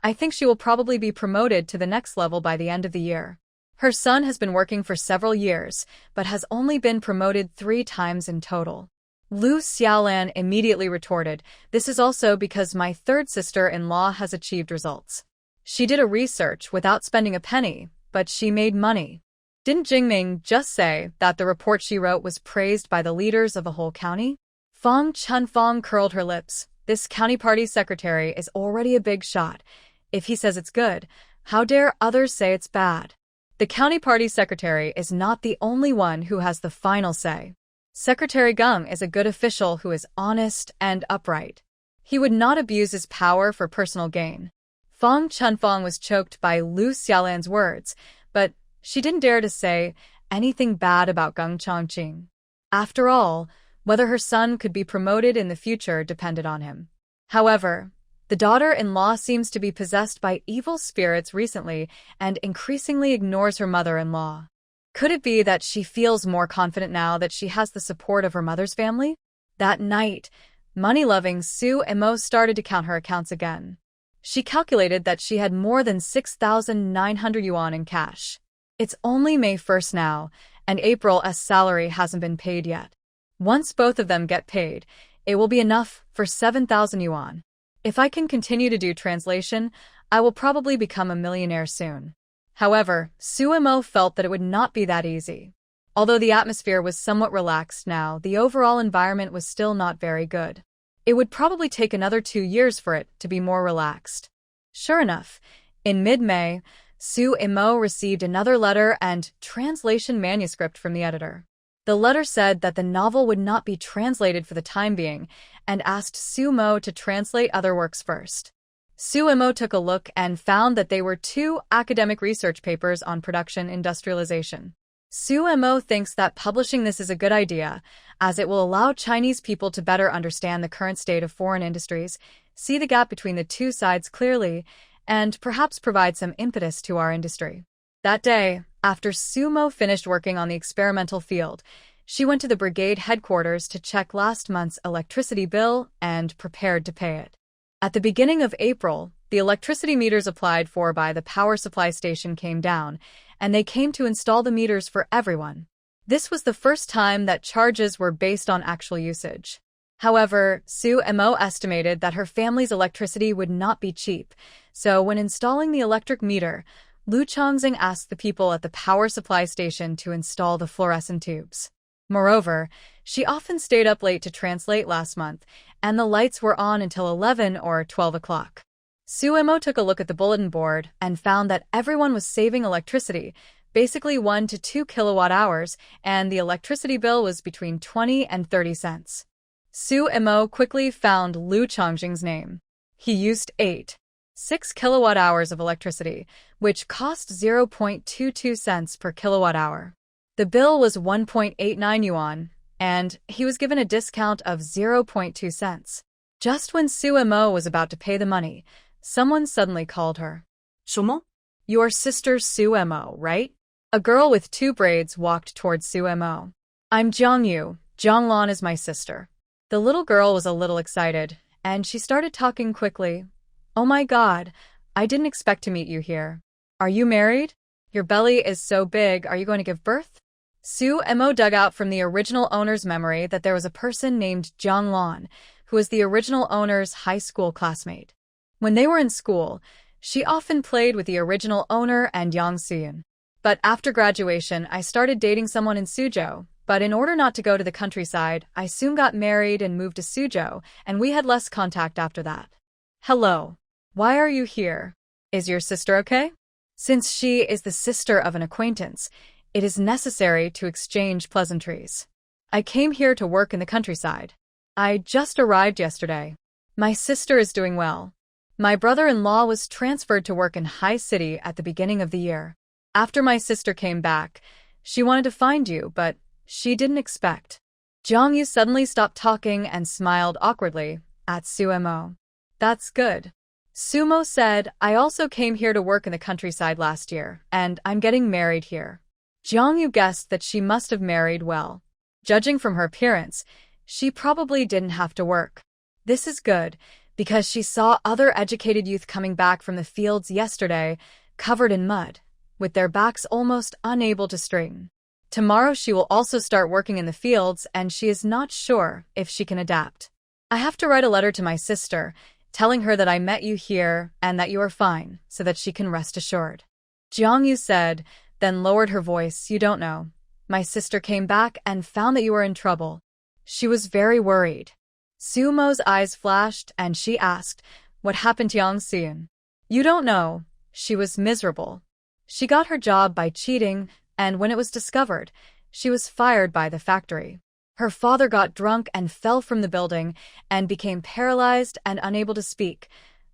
I think she will probably be promoted to the next level by the end of the year. Her son has been working for several years, but has only been promoted 3 times in total." Lu Xiaolan immediately retorted, "This is also because my third sister-in-law has achieved results. She did a research without spending a penny, but she made money. Didn't Jingming just say that the report she wrote was praised by the leaders of a whole county?" Fang Chunfang curled her lips. This county party secretary is already a big shot. If he says it's good, how dare others say it's bad? The county party secretary is not the only one who has the final say. Secretary Geng is a good official who is honest and upright. He would not abuse his power for personal gain. Fang Chunfang was choked by Lu Xiaolan's words, but she didn't dare to say anything bad about Geng Chongqing. After all, whether her son could be promoted in the future depended on him. However, the daughter-in-law seems to be possessed by evil spirits recently and increasingly ignores her mother-in-law. Could it be that she feels more confident now that she has the support of her mother's family? That night, money-loving Su Mo started to count her accounts again. She calculated that she had more than 6,900 yuan in cash. It's only May 1st now, and April's salary hasn't been paid yet. Once both of them get paid, it will be enough for 7,000 yuan. If I can continue to do translation, I will probably become a millionaire soon. However, Su Mo felt that it would not be that easy. Although the atmosphere was somewhat relaxed now, the overall environment was still not very good. It would probably take another 2 years for it to be more relaxed. Sure enough, in mid-May, Su Mo received another letter and translation manuscript from the editor. The letter said that the novel would not be translated for the time being and asked Su Mo to translate other works first. Su Mo took a look and found that they were 2 academic research papers on production industrialization. Su Mo thinks that publishing this is a good idea, as it will allow Chinese people to better understand the current state of foreign industries, see the gap between the 2 sides clearly, and perhaps provide some impetus to our industry. That day, after Su Mo finished working on the experimental field, she went to the brigade headquarters to check last month's electricity bill and prepared to pay it. At the beginning of April, the electricity meters applied for by the power supply station came down, and they came to install the meters for everyone. This was the first time that charges were based on actual usage. However, Su Mo estimated that her family's electricity would not be cheap, so when installing the electric meter, Lu Chongxing asked the people at the power supply station to install the fluorescent tubes. Moreover, she often stayed up late to translate last month, and the lights were on until 11 or 12 o'clock. Suemo took a look at the bulletin board and found that everyone was saving electricity, basically 1 to 2 kilowatt hours, and the electricity bill was between 20 and 30 cents. Suemo quickly found Lu Chongjing's name. He used 6 kilowatt hours of electricity, which cost 0.22 cents per kilowatt hour. The bill was 1.89 yuan, and he was given a discount of 0.2 cents. Just when Suemo was about to pay the money, someone suddenly called her. Sumo? Your sister Suemo, right? A girl with 2 braids walked towards Suemo. I'm Jiangyu. Jianglan is my sister. The little girl was a little excited, and she started talking quickly. Oh my god, I didn't expect to meet you here. Are you married? Your belly is so big, are you going to give birth? Suemo dug out from the original owner's memory that there was a person named Jianglan, who was the original owner's high school classmate. When they were in school, she often played with the original owner and Yang Suyun. But after graduation, I started dating someone in Suzhou, but in order not to go to the countryside, I soon got married and moved to Suzhou, and we had less contact after that. Hello. Why are you here? Is your sister okay? Since she is the sister of an acquaintance, it is necessary to exchange pleasantries. I came here to work in the countryside. I just arrived yesterday. My sister is doing well. My brother-in-law was transferred to work in High City at the beginning of the year. After my sister came back, she wanted to find you, but she didn't expect. Jiangyu suddenly stopped talking and smiled awkwardly at Suemo. That's good. Sumo said, I also came here to work in the countryside last year, and I'm getting married here. Jiangyu guessed that she must have married well. Judging from her appearance, she probably didn't have to work. This is good, because she saw other educated youth coming back from the fields yesterday, covered in mud, with their backs almost unable to straighten. Tomorrow she will also start working in the fields, and she is not sure if she can adapt. I have to write a letter to my sister, telling her that I met you here and that you are fine, so that she can rest assured. Jiangyu said, then lowered her voice, you don't know. My sister came back and found that you were in trouble. She was very worried. Sumo's eyes flashed and she asked, what happened to Yang Suyun? You don't know. She was miserable. She got her job by cheating, and when it was discovered, she was fired by the factory. Her father got drunk and fell from the building and became paralyzed and unable to speak,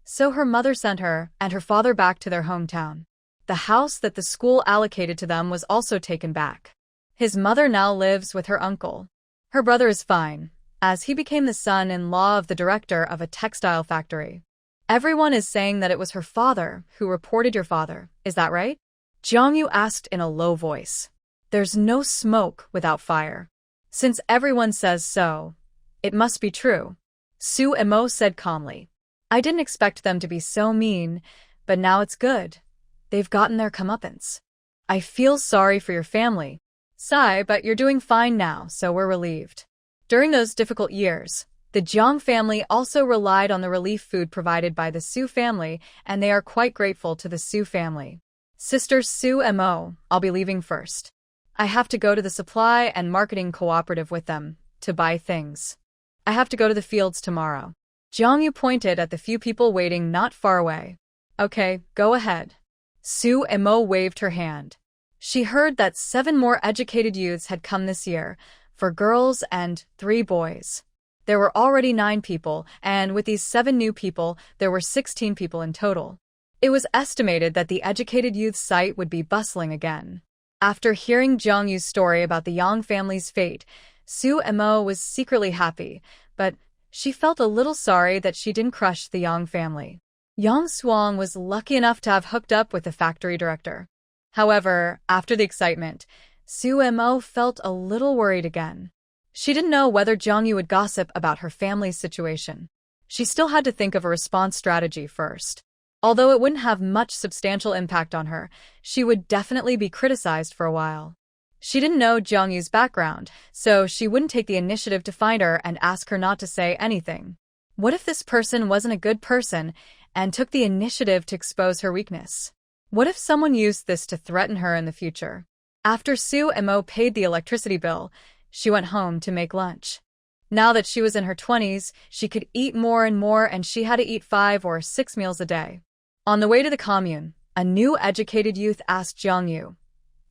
so her mother sent her and her father back to their hometown. The house that the school allocated to them was also taken back. His mother now lives with her uncle. Her brother is fine, as he became the son-in-law of the director of a textile factory. Everyone is saying that it was her father who reported your father, is that right? Jiangyu asked in a low voice. There's no smoke without fire. Since everyone says so, it must be true. Suemo said calmly. I didn't expect them to be so mean, but now it's good. They've gotten their comeuppance. I feel sorry for your family. Sigh, but you're doing fine now, so we're relieved. During those difficult years, the Jiang family also relied on the relief food provided by the Su family, and they are quite grateful to the Su family. Sister Suemo, I'll be leaving first. I have to go to the supply and marketing cooperative with them to buy things. I have to go to the fields tomorrow. Jiangyu pointed at the few people waiting not far away. Okay, go ahead. Suemo waved her hand. She heard that 7 more educated youths had come this year, 4 girls and 3 boys. There were already 9 people, and with these 7 new people, there were 16 people in total. It was estimated that the educated youth site would be bustling again. After hearing Jiangyu's story about the Yang family's fate, Suemo was secretly happy, but she felt a little sorry that she didn't crush the Yang family. Yang Suang was lucky enough to have hooked up with the factory director. However, after the excitement, Suemo felt a little worried again. She didn't know whether Jiangyu would gossip about her family's situation. She still had to think of a response strategy first. Although it wouldn't have much substantial impact on her, she would definitely be criticized for a while. She didn't know Jiangyu's background, so she wouldn't take the initiative to find her and ask her not to say anything. What if this person wasn't a good person and took the initiative to expose her weakness? What if someone used this to threaten her in the future? After Suemo paid the electricity bill, she went home to make lunch. Now that she was in her 20s, she could eat more and more, and she had to eat 5 or 6 meals a day. On the way to the commune, a new educated youth asked Jiangyu,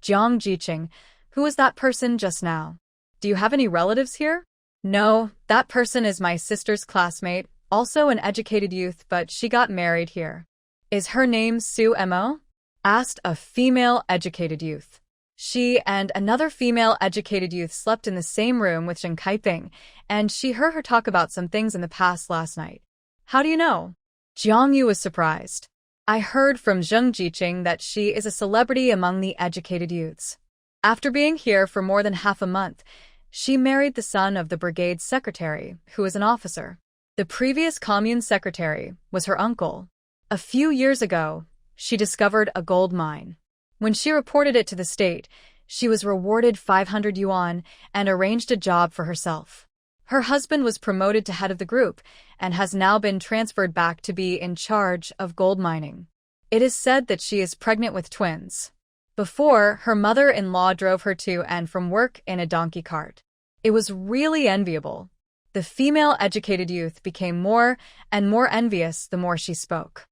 "Jiang Jiqing, who was that person just now? Do you have any relatives here?" "No, that person is my sister's classmate, also an educated youth, but she got married here." "Is her name Su Mo?" asked a female educated youth. She and another female educated youth slept in the same room with Zheng Kaiping, and she heard her talk about some things in the past last night. "How do you know?" Jiangyu was surprised. "I heard from Zheng Jiqing that she is a celebrity among the educated youths. After being here for more than half a month, she married the son of the brigade secretary, who is an officer. The previous commune secretary was her uncle. A few years ago, she discovered a gold mine. When she reported it to the state, she was rewarded 500 yuan and arranged a job for herself. Her husband was promoted to head of the group and has now been transferred back to be in charge of gold mining. It is said that she is pregnant with twins. Before, her mother-in-law drove her to and from work in a donkey cart. It was really enviable." The female educated youth became more and more envious the more she spoke.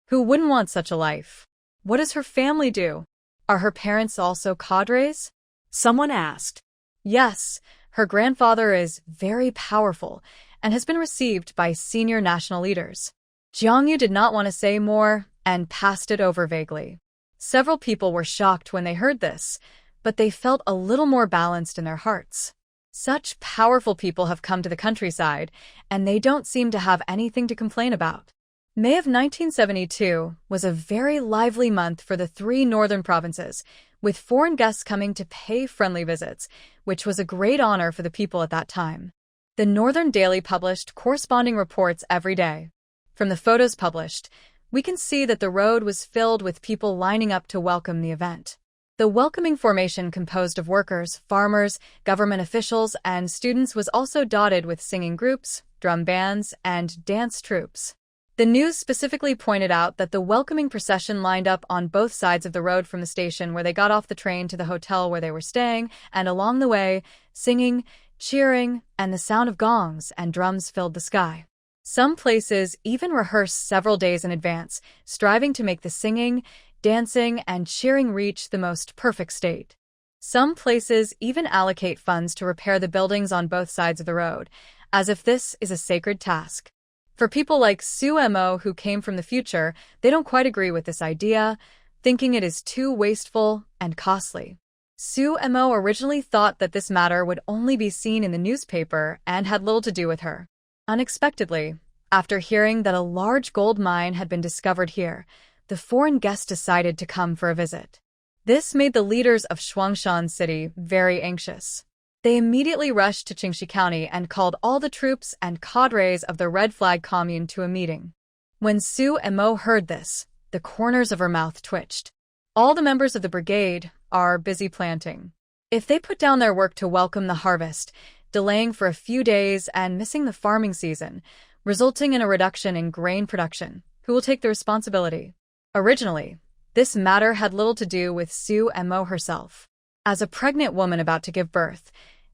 "Who wouldn't want such a life? What does her family do? Are her parents also cadres?" Someone asked. "Yes, her grandfather is very powerful and has been received by senior national leaders." Jiangyu did not want to say more and passed it over vaguely. Several people were shocked when they heard this, but they felt a little more balanced in their hearts. Such powerful people have come to the countryside, and they don't seem to have anything to complain about. May of 1972 was a very lively month for the 3 northern provinces, with foreign guests coming to pay friendly visits, which was a great honor for the people at that time. The Northern Daily published corresponding reports every day. From the photos published, we can see that the road was filled with people lining up to welcome the event. The welcoming formation composed of workers, farmers, government officials, and students was also dotted with singing groups, drum bands, and dance troupes. The news specifically pointed out that the welcoming procession lined up on both sides of the road from the station where they got off the train to the hotel where they were staying, and along the way, singing, cheering, and the sound of gongs and drums filled the sky. Some places even rehearse several days in advance, striving to make the singing, dancing, and cheering reach the most perfect state. Some places even allocate funds to repair the buildings on both sides of the road, as if this is a sacred task. For people like Su Mo who came from the future, they don't quite agree with this idea, thinking it is too wasteful and costly. Su Mo originally thought that this matter would only be seen in the newspaper and had little to do with her. Unexpectedly, after hearing that a large gold mine had been discovered here, the foreign guest decided to come for a visit. This made the leaders of Shuangshan City very anxious. They immediately rushed to Qingxi County and called all the troops and cadres of the Red Flag Commune to a meeting. When Su Mo heard this, the corners of her mouth twitched. All the members of the brigade are busy planting. If they put down their work to welcome the harvest, delaying for a few days and missing the farming season, resulting in a reduction in grain production, who will take the responsibility? Originally, this matter had little to do with Su Mo herself. As a pregnant woman about to give birth,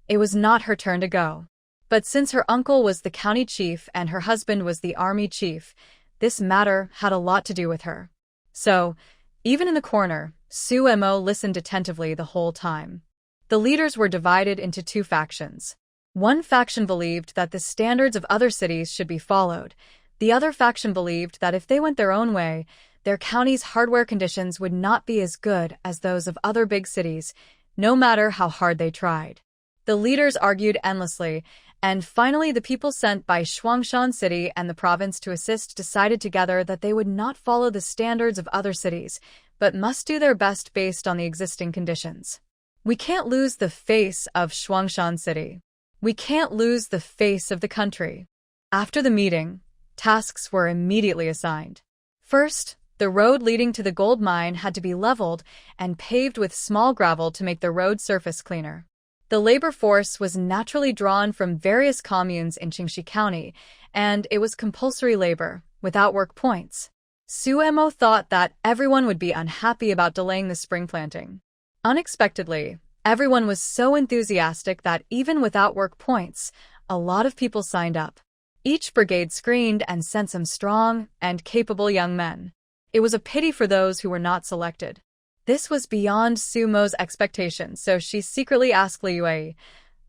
it was not her turn to go. But since her uncle was the county chief and her husband was the army chief, this matter had a lot to do with her. So, even in the corner, Su Mo listened attentively the whole time. The leaders were divided into 2 factions. One faction believed that the standards of other cities should be followed. The other faction believed that if they went their own way, their county's hardware conditions would not be as good as those of other big cities, no matter how hard they tried. The leaders argued endlessly, and finally the people sent by Shuangshan City and the province to assist decided together that they would not follow the standards of other cities, but must do their best based on the existing conditions. We can't lose the face of Shuangshan City. We can't lose the face of the country. After the meeting, tasks were immediately assigned. First, the road leading to the gold mine had to be leveled and paved with small gravel to make the road surface cleaner. The labor force was naturally drawn from various communes in Qingxi County, and it was compulsory labor, without work points. Su Mo thought that everyone would be unhappy about delaying the spring planting. Unexpectedly, everyone was so enthusiastic that even without work points, a lot of people signed up. Each brigade screened and sent some strong and capable young men. It was a pity for those who were not selected. This was beyond Sumo's expectations, so she secretly asked Li Yue,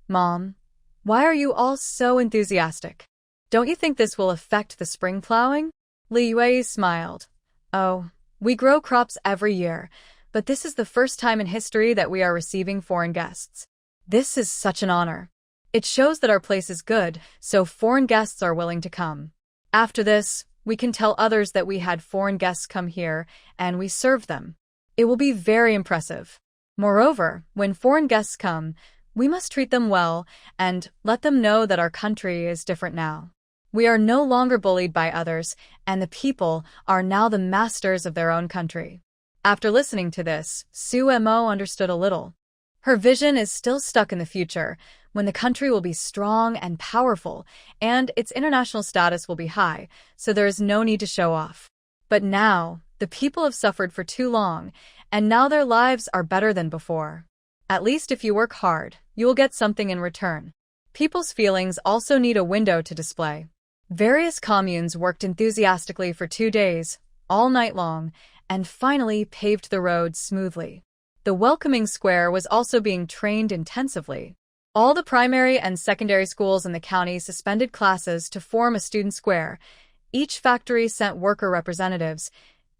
"Mom, why are you all so enthusiastic? Don't you think this will affect the spring plowing?" Li Yue smiled. "Oh, we grow crops every year, but this is the first time in history that we are receiving foreign guests. This is such an honor. It shows that our place is good, so foreign guests are willing to come. After this, we can tell others that we had foreign guests come here, and we served them. It will be very impressive. Moreover, when foreign guests come, we must treat them well and let them know that our country is different now. We are no longer bullied by others, and the people are now the masters of their own country." After listening to this, Sumo understood a little. Her vision is still stuck in the future, when the country will be strong and powerful, and its international status will be high, so there is no need to show off. But now, the people have suffered for too long, and now their lives are better than before. At least if you work hard, you will get something in return. People's feelings also need a window to display. Various communes worked enthusiastically for 2 days, all night long, and finally paved the roads smoothly. The welcoming square was also being trained intensively. All the primary and secondary schools in the county suspended classes to form a student square. Each factory sent worker representatives.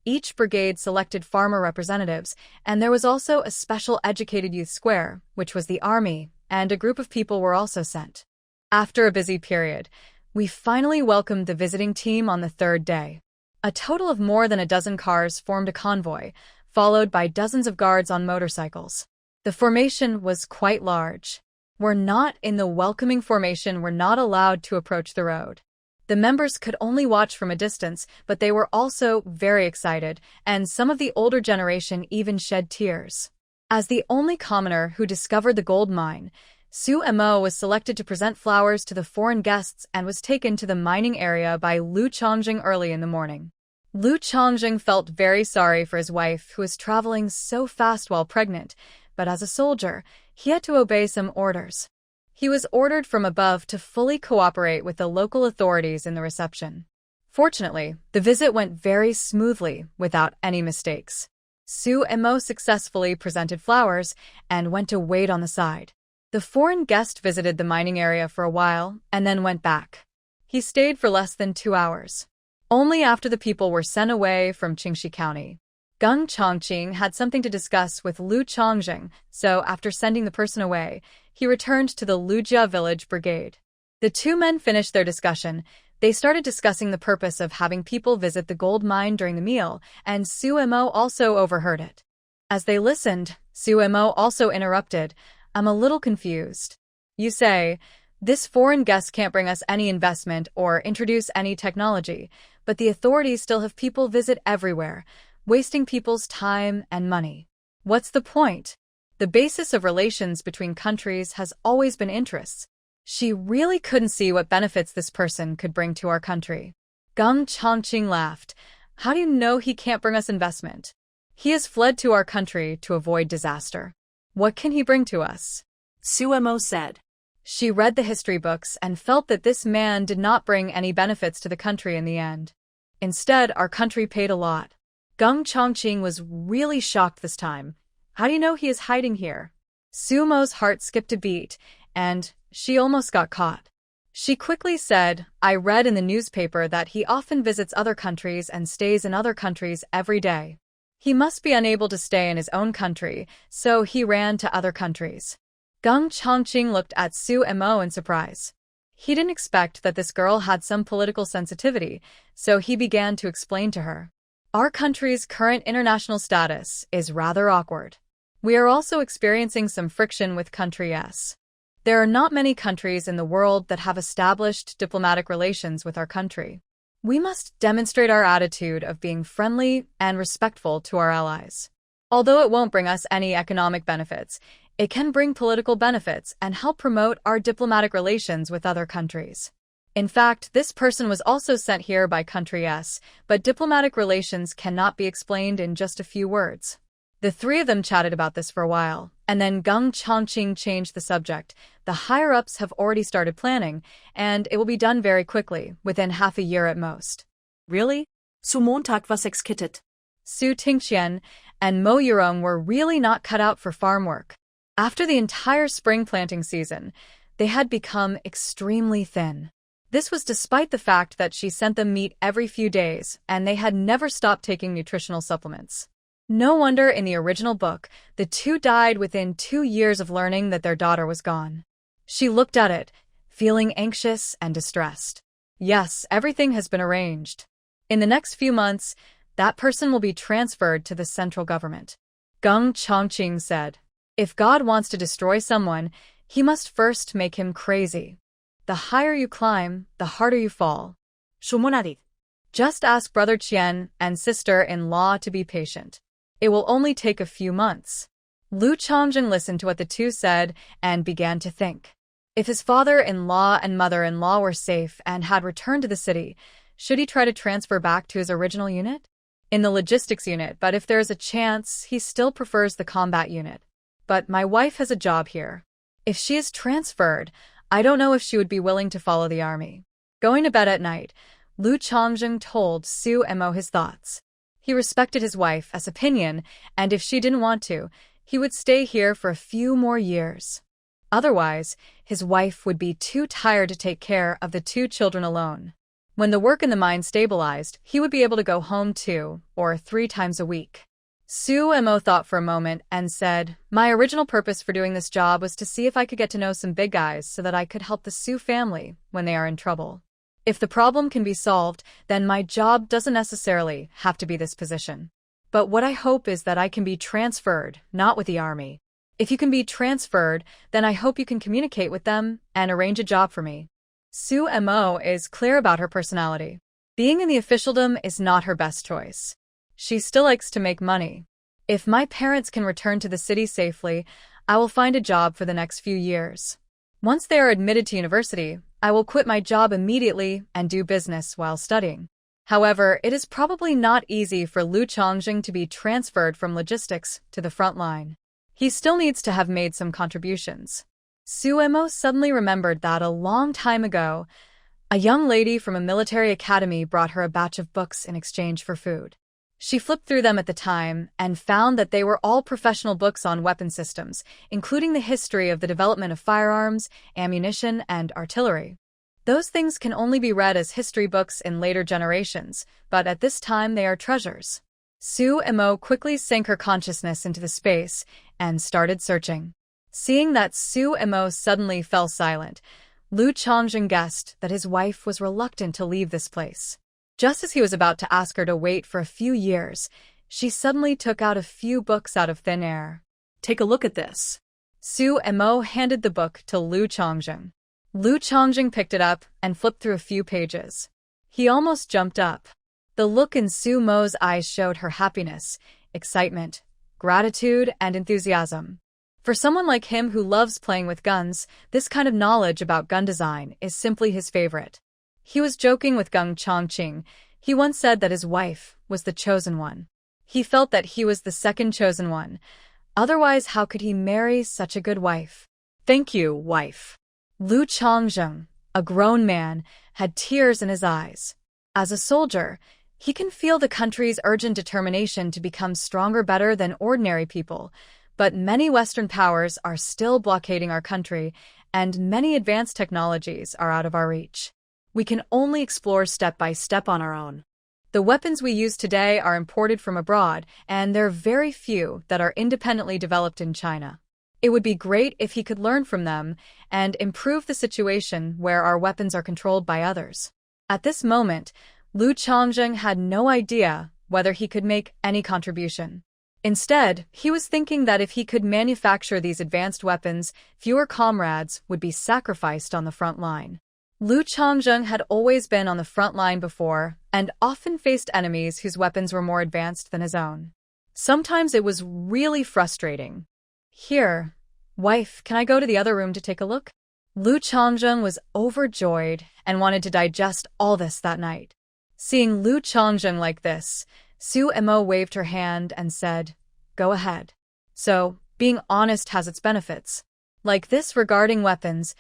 Each brigade selected farmer representatives, and there was also a special educated youth square, which was the army, and a group of people were also sent. After a busy period, we finally welcomed the visiting team on the 3rd day. A total of more than a dozen cars formed a convoy, followed by dozens of guards on motorcycles. The formation was quite large. We're not in the welcoming formation, were not allowed to approach the road. The members could only watch from a distance, but they were also very excited, and some of the older generation even shed tears. As the only commoner who discovered the gold mine, Sumo was selected to present flowers to the foreign guests and was taken to the mining area by Liu Chongjing early in the morning. Liu Chongjing felt very sorry for his wife, who was traveling so fast while pregnant, but as a soldier, he had to obey some orders. He was ordered from above to fully cooperate with the local authorities in the reception. Fortunately, the visit went very smoothly, without any mistakes. Sumo successfully presented flowers and went to wait on the side. The foreign guest visited the mining area for a while and then went back. He stayed for less than 2 hours. Only after the people were sent away from Qingxi County. Gung Chongqing had something to discuss with Liu Chongjing, so after sending the person away, he returned to the Lujia village brigade. The 2 men finished their discussion. They started discussing the purpose of having people visit the gold mine during the meal, and Sumo also overheard it. As they listened, Sumo also interrupted, "I'm a little confused. You say, this foreign guest can't bring us any investment or introduce any technology, but the authorities still have people visit everywhere, wasting people's time and money. What's the point? The basis of relations between countries has always been interests." She really couldn't see what benefits this person could bring to our country. Gung Chongqing laughed. "How do you know he can't bring us investment? He has fled to our country to avoid disaster. What can he bring to us?" Sumo said. She read the history books and felt that this man did not bring any benefits to the country in the end. Instead, our country paid a lot. Gung Chongqing was really shocked this time. "How do you know he is hiding here?" Sumo's heart skipped a beat, and she almost got caught. She quickly said, "I read in the newspaper that he often visits other countries and stays in other countries every day. He must be unable to stay in his own country, so he ran to other countries." Gung Chongqing looked at Sumo in surprise. He didn't expect that this girl had some political sensitivity, so he began to explain to her. "Our country's current international status is rather awkward. We are also experiencing some friction with country S. There are not many countries in the world that have established diplomatic relations with our country. We must demonstrate our attitude of being friendly and respectful to our allies. Although it won't bring us any economic benefits, it can bring political benefits and help promote our diplomatic relations with other countries." In fact, this person was also sent here by country S, but diplomatic relations cannot be explained in just a few words. The 3 of them chatted about this for a while, And then Geng Chongqing changed the subject. The higher-ups have already started planning, and it will be done very quickly, within half a year at most. Really? Zu Montag was exkittet. Su Tingqian and Mo Yurong were really not cut out for farm work. After the entire spring planting season, they had become extremely thin. This was despite the fact that she sent them meat every few days, and they had never stopped taking nutritional supplements. No wonder in the original book, the two died within 2 years of learning that their daughter was gone. She looked at it, feeling anxious and distressed. Yes, everything has been arranged. In the next few months, that person will be transferred to the central government. Geng Chongqing said, "If God wants to destroy someone, he must first make him crazy. The higher you climb, the harder you fall. 주문하리. Just ask Brother Qian and sister-in-law to be patient. It will only take a few months." Lu Chongjing listened to what the two said and began to think. If his father-in-law and mother-in-law were safe and had returned to the city, should he try to transfer back to his original unit? In the logistics unit, but if there is a chance, he still prefers the combat unit. But my wife has a job here. If she is transferred, I don't know if she would be willing to follow the army. Going to bed at night, Lu Chongjing told Su Emo his thoughts. He respected his wife's opinion, and if she didn't want to, he would stay here for a few more years. Otherwise, his wife would be too tired to take care of the 2 children alone. When the work in the mine stabilized, he would be able to go home 2 or 3 times a week. Su Emo thought for a moment and said, "My original purpose for doing this job was to see if I could get to know some big guys so that I could help the Su family when they are in trouble. If the problem can be solved, then my job doesn't necessarily have to be this position. But what I hope is that I can be transferred, not with the army. If you can be transferred, then I hope you can communicate with them and arrange a job for me." Su Emo is clear about her personality. Being in the officialdom is not her best choice. She still likes to make money. If my parents can return to the city safely, I will find a job for the next few years. Once they are admitted to university, I will quit my job immediately and do business while studying. However, it is probably not easy for Lu Chongjing to be transferred from logistics to the front line. He still needs to have made some contributions. Su Emo suddenly remembered that a long time ago, a young lady from a military academy brought her a batch of books in exchange for food. She flipped through them at the time and found that they were all professional books on weapon systems, including the history of the development of firearms, ammunition, and artillery. Those things can only be read as history books in later generations, but at this time they are treasures. Su Emo quickly sank her consciousness into the space and started searching. Seeing that Su Emo suddenly fell silent, Lu Chongjing guessed that his wife was reluctant to leave this place. Just as he was about to ask her to wait for a few years, she suddenly took out a few books out of thin air. Take a look at this. Su Emo handed the book to Lu Chongjing. Lu Chongjing picked it up and flipped through a few pages. He almost jumped up. The look in Su Mo's eyes showed her happiness, excitement, gratitude, and enthusiasm. For someone like him who loves playing with guns, this kind of knowledge about gun design is simply his favorite. He was joking with Geng Chongqing. He once said that his wife was the chosen one. He felt that he was the second chosen one. Otherwise, how could he marry such a good wife? "Thank you, wife." Lu Chongjing, a grown man, had tears in his eyes. As a soldier, he can feel the country's urgent determination to become stronger better than ordinary people, but many Western powers are still blockading our country, and many advanced technologies are out of our reach. We can only explore step by step on our own. The weapons we use today are imported from abroad, and there are very few that are independently developed in China. It would be great if he could learn from them and improve the situation where our weapons are controlled by others. At this moment, Lu Chongjing had no idea whether he could make any contribution. Instead, he was thinking that if he could manufacture these advanced weapons, fewer comrades would be sacrificed on the front line. Lu Chongjing had always been on the front line before and often faced enemies whose weapons were more advanced than his own. Sometimes it was really frustrating. "Here, wife, can I go to the other room to take a look?" Lu Chongjing was overjoyed and wanted to digest all this that night. Seeing Lu Chongjing like this, Su Emo waved her hand and said, "Go ahead." So, Being honest has its benefits. Like this regarding weapons,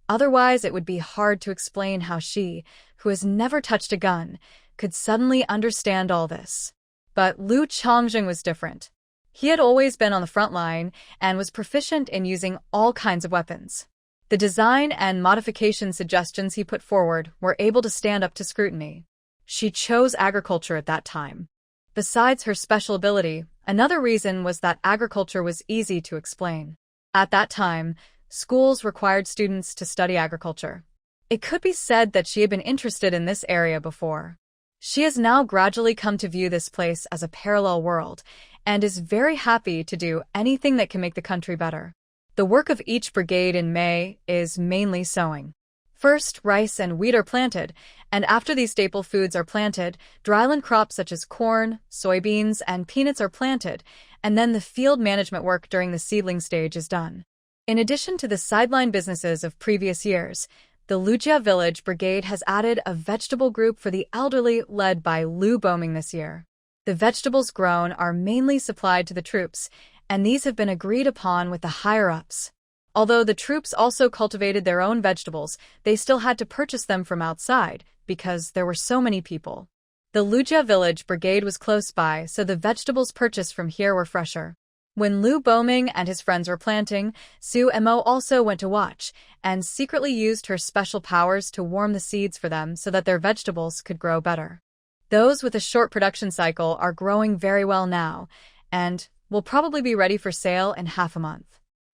otherwise it would be hard to explain how she, who has never touched a gun, could suddenly understand all this. But Lu Chongjing was different. He had always been on the front line and was proficient in using all kinds of weapons. The design and modification suggestions he put forward were able to stand up to scrutiny. She chose agriculture at that time. Besides her special ability, another reason was that agriculture was easy to explain. At that time, schools required students to study agriculture. It could be said that she had been interested in this area before. She has now gradually come to view this place as a parallel world and is very happy to do anything that can make the country better. The work of each brigade in May is mainly sowing. First, rice and wheat are planted, and after these staple foods are planted, dryland crops such as corn, soybeans, and peanuts are planted, and then the field management work during the seedling stage is done. In addition to the sideline businesses of previous years, the Lujia Village Brigade has added a vegetable group for the elderly led by Lu Boming this year. The vegetables grown are mainly supplied to the troops, and these have been agreed upon with the higher-ups. Although the troops also cultivated their own vegetables, they still had to purchase them from outside because there were so many people. The Lujia Village Brigade was close by, so the vegetables purchased from here were fresher. When Lu Boming and his friends were planting, Su Mo also went to watch and secretly used her special powers to warm the seeds for them so that their vegetables could grow better. Those with a short production cycle are growing very well now and will probably be ready for sale in half a month.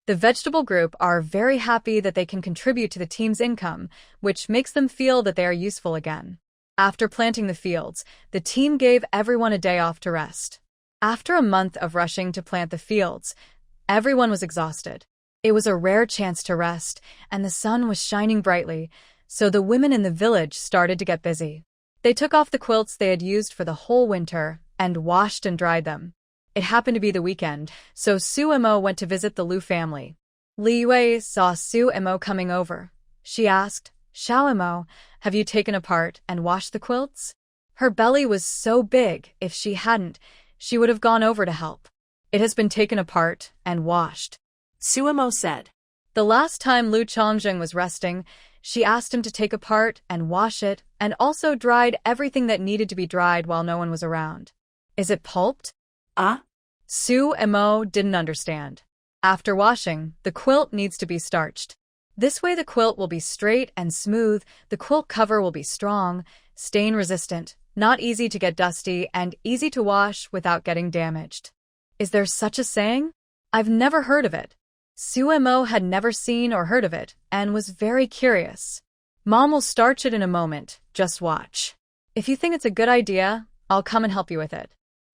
The vegetable group are very happy that they can contribute to the team's income, which makes them feel that they are useful again. After planting the fields, the team gave everyone a day off to rest. After a month of rushing to plant the fields, everyone was exhausted. It was a rare chance to rest, and the sun was shining brightly, so the women in the village started to get busy. They took off the quilts they had used for the whole winter and washed and dried them. It happened to be the weekend, so Su Mo went to visit the Lu family. Li Yue saw Su Mo coming over. She asked, "Xiao Mo, have you taken apart and washed the quilts?" Her belly was so big, if she hadn't, she would have gone over to help. "It has been taken apart and washed," Su Mo said. The last time Lu Chongjing was resting, she asked him to take apart and wash it and also dried everything that needed to be dried while no one was around. "Is it pulped?" Su Mo didn't understand. After washing, the quilt needs to be starched. This way the quilt will be straight and smooth, the quilt cover will be strong, stain-resistant, not easy to get dusty, and easy to wash without getting damaged. Is there such a saying? I've never heard of it. Su Mo had never seen or heard of it, and was very curious. "Mom will starch it in a moment, just watch. If you think it's a good idea, I'll come and help you with it."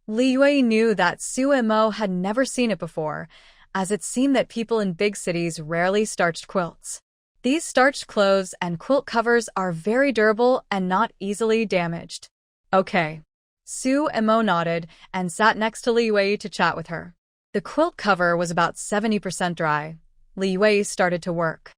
Li Yue knew that Su Mo had never seen it before, as it seemed that people in big cities rarely starched quilts. These starched clothes and quilt covers are very durable and not easily damaged. "Okay." Su Mo nodded and sat next to Li Yue to chat with her. The quilt cover was about 70% dry. Li Yue started to work.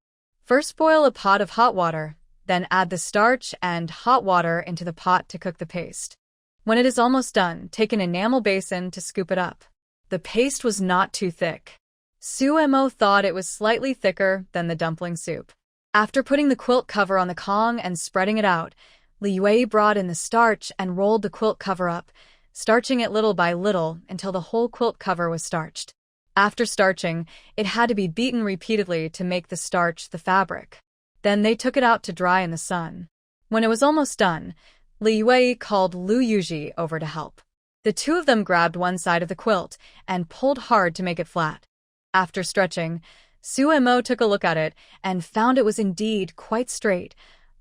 First boil a pot of hot water, then add the starch and hot water into the pot to cook the paste. When it is almost done, take an enamel basin to scoop it up. The paste was not too thick. Su Mo thought it was slightly thicker than the dumpling soup. After putting the quilt cover on the Kong and spreading it out, Li Yue brought in the starch and rolled the quilt cover up, starching it little by little until the whole quilt cover was starched. After starching, it had to be beaten repeatedly to make the starch the fabric. Then they took it out to dry in the sun. When it was almost done, Li Yue called Lu Yuji over to help. The two of them grabbed one side of the quilt and pulled hard to make it flat. After stretching, Su Mo took a look at it and found it was indeed quite straight,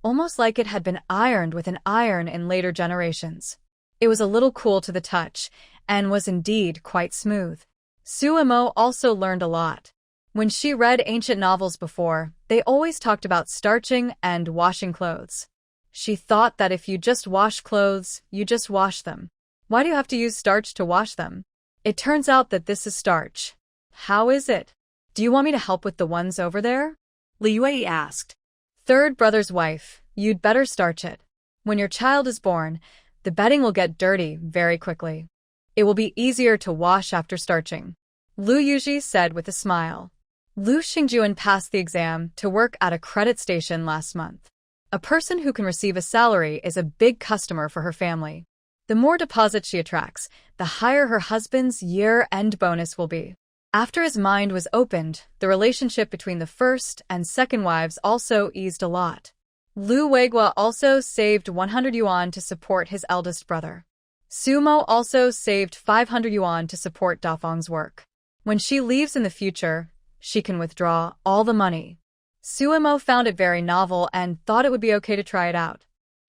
almost like it had been ironed with an iron in later generations. It was a little cool to the touch and was indeed quite smooth. Su Mo also learned a lot. When she read ancient novels before, they always talked about starching and washing clothes. She thought that if you just wash clothes, you just wash them. Why do you have to use starch to wash them? It turns out that this is starch. How is it? Do you want me to help with the ones over there? Li Yue asked. Third brother's wife, you'd better starch it. When your child is born, the bedding will get dirty very quickly. It will be easier to wash after starching. Lu Yuji said with a smile. Lu Xingjuan passed the exam to work at a credit station last month. A person who can receive a salary is a big customer for her family. The more deposits she attracts, the higher her husband's year-end bonus will be. After his mind was opened, the relationship between the first and second wives also eased a lot. Lu Weiguo also saved 100 yuan to support his eldest brother. Sumo also saved 500 yuan to support Dafeng's work. When she leaves in the future, she can withdraw all the money. Sumo found it very novel and thought it would be okay to try it out.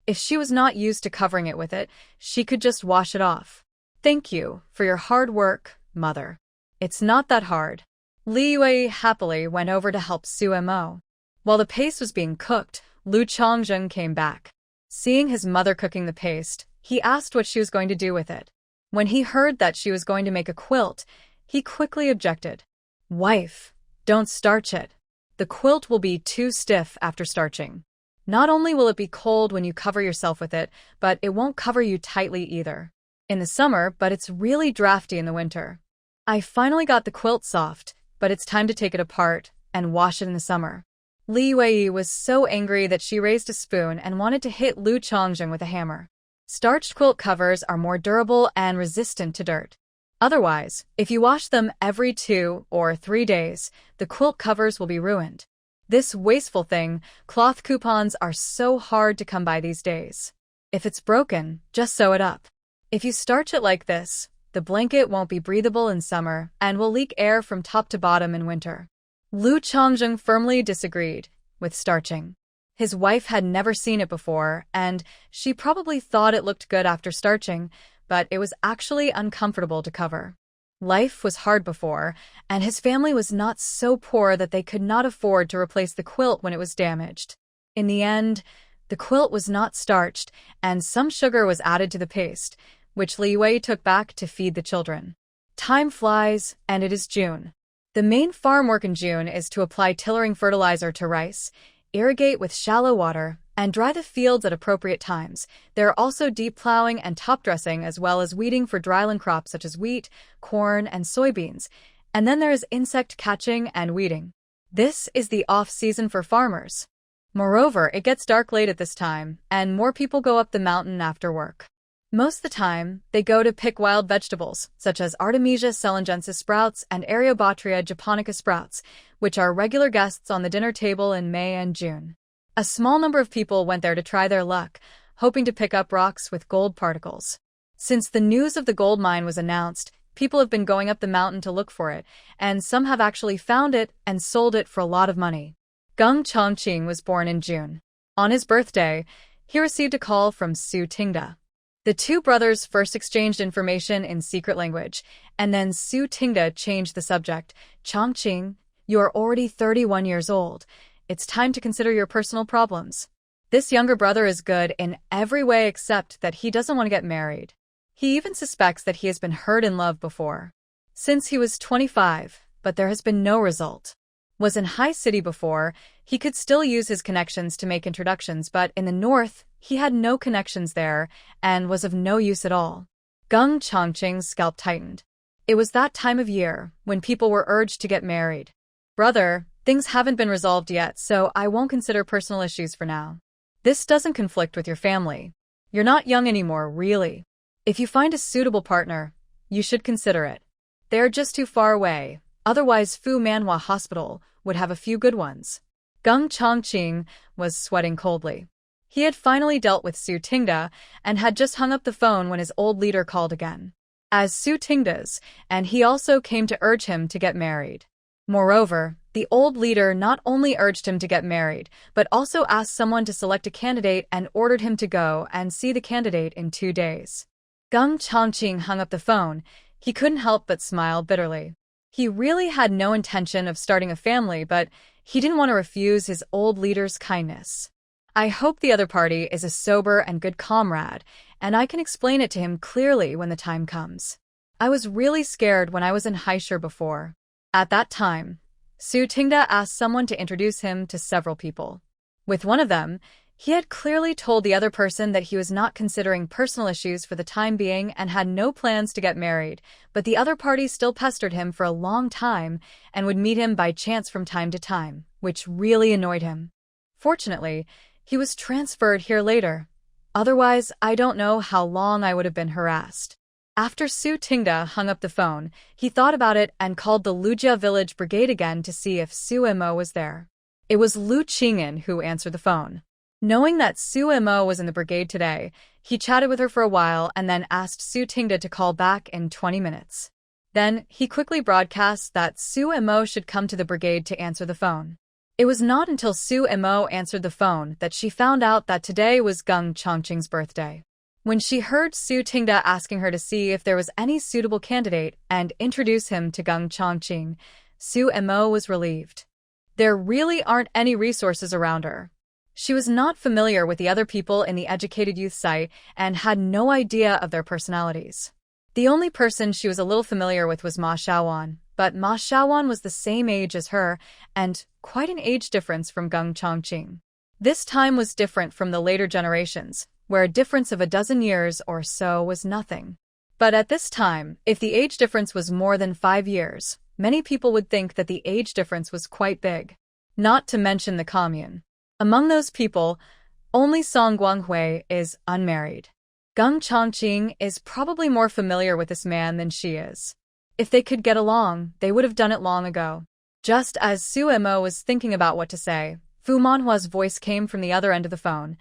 If she was not used to covering it with it, she could just wash it off. Thank you for your hard work, mother. It's not that hard. Li Yue happily went over to help Sumo. While the paste was being cooked, Lu Chongzheng came back. Seeing his mother cooking the paste, he asked what she was going to do with it. When he heard that she was going to make a quilt, he quickly objected. Wife, don't starch it. The quilt will be too stiff after starching. Not only will it be cold when you cover yourself with it, but it won't cover you tightly either. In the summer, but it's really drafty in the winter. I finally got the quilt soft, but it's time to take it apart and wash it in the summer. Li Wei was so angry that she raised a spoon and wanted to hit Lu Chongzheng with a hammer. Starched quilt covers are more durable and resistant to dirt. Otherwise, if you wash them every 2 or 3 days, the quilt covers will be ruined. This wasteful thing, cloth coupons are so hard to come by these days. If it's broken, just sew it up. If you starch it like this, the blanket won't be breathable in summer and will leak air from top to bottom in winter. Lu Chongzheng firmly disagreed with starching. His wife had never seen it before, and she probably thought it looked good after starching, but it was actually uncomfortable to cover. Life was hard before, and his family was not so poor that they could not afford to replace the quilt when it was damaged. In the end, the quilt was not starched, and some sugar was added to the paste, which Li Wei took back to feed the children. Time flies, and it is June. The main farm work in June is to apply tillering fertilizer to rice, irrigate with shallow water, and dry the fields at appropriate times. There are also deep plowing and top dressing as well as weeding for dryland crops such as wheat, corn, and soybeans. And then there is insect catching and weeding. This is the off-season for farmers. Moreover, it gets dark late at this time, and more people go up the mountain after work. Most of the time, they go to pick wild vegetables, such as Artemisia celengensis sprouts and Areobatria japonica sprouts, which are regular guests on the dinner table in May and June. A small number of people went there to try their luck, hoping to pick up rocks with gold particles. Since the news of the gold mine was announced, people have been going up the mountain to look for it, and some have actually found it and sold it for a lot of money. Geng Chongqing was born in June. On his birthday, he received a call from Su Tingda. The two brothers first exchanged information in secret language, and then Su Tingda changed the subject. Chongqing, you are already 31 years old. It's time to consider your personal problems. This younger brother is good in every way except that he doesn't want to get married. He even suspects that he has been hurt in love before. Since he was 25, but there has been no result. Was in high city before, he could still use his connections to make introductions, but in the north, he had no connections there and was of no use at all. Geng Chongqing's scalp tightened. It was that time of year when people were urged to get married. Brother, things haven't been resolved yet, so I won't consider personal issues for now. This doesn't conflict with your family. You're not young anymore, really. If you find a suitable partner, you should consider it. They're just too far away, otherwise Fu Manhwa Hospital would have a few good ones. Geng Chongqing was sweating coldly. He had finally dealt with Su Tingda and had just hung up the phone when his old leader called again. As Su Tingda's, and he also came to urge him to get married. Moreover, the old leader not only urged him to get married, but also asked someone to select a candidate and ordered him to go and see the candidate in 2 days. Geng Chongqing hung up the phone. He couldn't help but smile bitterly. He really had no intention of starting a family, but he didn't want to refuse his old leader's kindness. I hope the other party is a sober and good comrade, and I can explain it to him clearly when the time comes. I was really scared when I was in Haisher before. At that time, Su Tingda asked someone to introduce him to several people. With one of them, He had clearly told the other person that he was not considering personal issues for the time being and had no plans to get married, but the other party still pestered him for a long time and would meet him by chance from time to time, which really annoyed him. Fortunately, he was transferred here later. Otherwise, I don't know how long I would have been harassed. After Su Tingda hung up the phone, he thought about it and called the Lujia village brigade again to see if Su Mo was there. It was Lu Qing'an who answered the phone. Knowing that Su Mo was in the brigade today, he chatted with her for a while and then asked Su Tingda to call back in 20 minutes. Then, he quickly broadcast that Su Mo should come to the brigade to answer the phone. It was not until Su Mo answered the phone that she found out that today was Geng Chongqing's birthday. When she heard Su Tingda asking her to see if there was any suitable candidate and introduce him to Geng Chongqing, Su Mo was relieved. There really aren't any resources around her. She was not familiar with the other people in the educated youth site and had no idea of their personalities. The only person she was a little familiar with was Ma Xiaowan, but Ma Xiaowan was the same age as her and quite an age difference from Geng Chongqing. This time was different from the later generations, where a difference of a dozen years or so was nothing. But at this time, if the age difference was more than 5 years, many people would think that the age difference was quite big. Not to mention the commune. Among those people, only Song Guanghui is unmarried. Geng Chongqing is probably more familiar with this man than she is. If they could get along, they would have done it long ago. Just as Su Mo was thinking about what to say, Fu Manhua's voice came from the other end of the phone.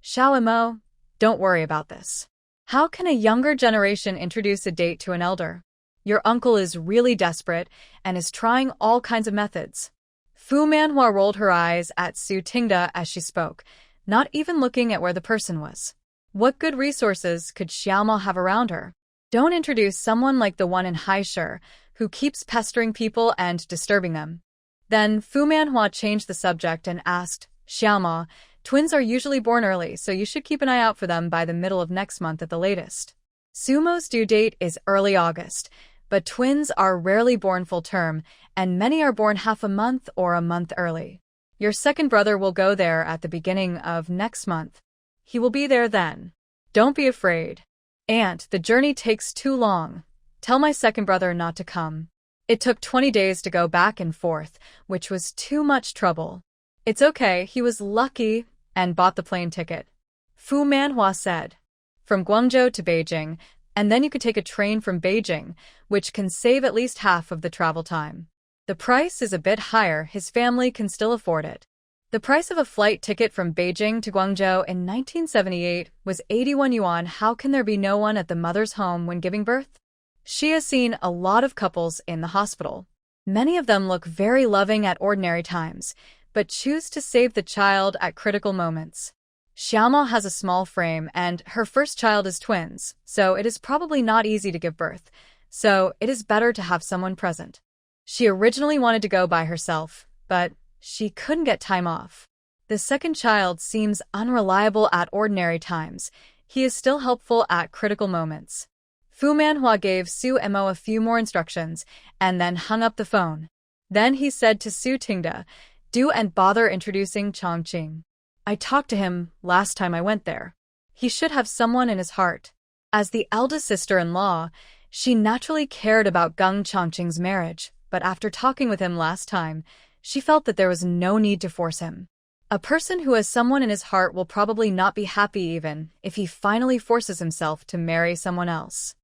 Xiao Mo, don't worry about this. How can a younger generation introduce a date to an elder? Your uncle is really desperate and is trying all kinds of methods. Fu Manhua rolled her eyes at Su Tingda as she spoke, not even looking at where the person was. What good resources could Xiaomo have around her? Don't introduce someone like the one in Haisher, who keeps pestering people and disturbing them. Then Fu Manhua changed the subject and asked, Xiaomo, twins are usually born early, so you should keep an eye out for them by the middle of next month at the latest. Sumo's due date is early August, but twins are rarely born full term, and many are born half a month or a month early. Your second brother will go there at the beginning of next month. He will be there then. Don't be afraid. Aunt, the journey takes too long. Tell my second brother not to come. It took 20 days to go back and forth, which was too much trouble. It's okay, he was lucky and bought the plane ticket. Fu Manhua said. From Guangzhou to Beijing, and then you could take a train from Beijing, which can save at least half of the travel time. The price is a bit higher, his family can still afford it. The price of a flight ticket from Beijing to Guangzhou in 1978 was 81 yuan. How can there be no one at the mother's home when giving birth? She has seen a lot of couples in the hospital. Many of them look very loving at ordinary times, but choose to save the child at critical moments. Xiaomo has a small frame and her first child is twins, so it is probably not easy to give birth, so it is better to have someone present. She originally wanted to go by herself, but she couldn't get time off. The second child seems unreliable at ordinary times. He is still helpful at critical moments. Fu Manhua gave Su Mo a few more instructions and then hung up the phone. Then he said to Su Tingda, do and bother introducing Chongqing. I talked to him last time I went there. He should have someone in his heart. As the eldest sister-in-law, she naturally cared about Geng Chongqing's marriage, but after talking with him last time, she felt that there was no need to force him. A person who has someone in his heart will probably not be happy even if he finally forces himself to marry someone else.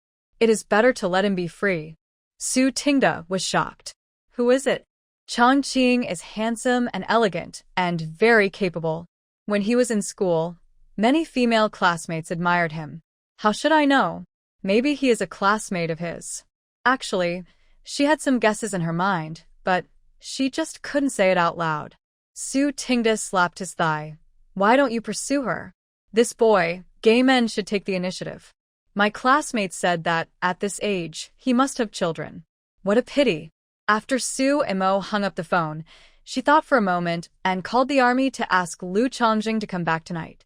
It is better to let him be free. Su Tingda was shocked. Who is it? Chongqing is handsome and elegant and very capable. When he was in school, many female classmates admired him. How should I know? Maybe he is a classmate of his. Actually, she had some guesses in her mind, but she just couldn't say it out loud. Su Tingda slapped his thigh. Why don't you pursue her? This boy, gay men should take the initiative. My classmates said that, at this age, he must have children. What a pity. After Su Mo hung up the phone, she thought for a moment and called the army to ask Lu Chongjing to come back tonight.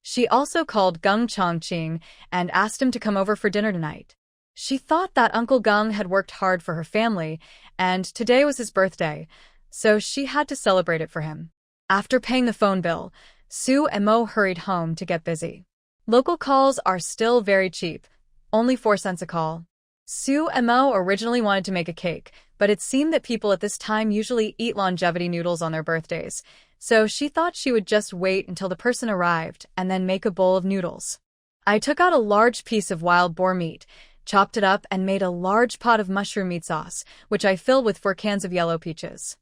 She also called Geng Chongqing and asked him to come over for dinner tonight. She thought that Uncle Geng had worked hard for her family, and today was his birthday, so she had to celebrate it for him. After paying the phone bill, Sue and Mo hurried home to get busy. Local calls are still very cheap, only 4 cents a call. Sue and Mo originally wanted to make a cake, but it seemed that people at this time usually eat longevity noodles on their birthdays, so she thought she would just wait until the person arrived and then make a bowl of noodles. I took out a large piece of wild boar meat, chopped it up, and made a large pot of mushroom meat sauce, which I filled with 4 cans of yellow peaches.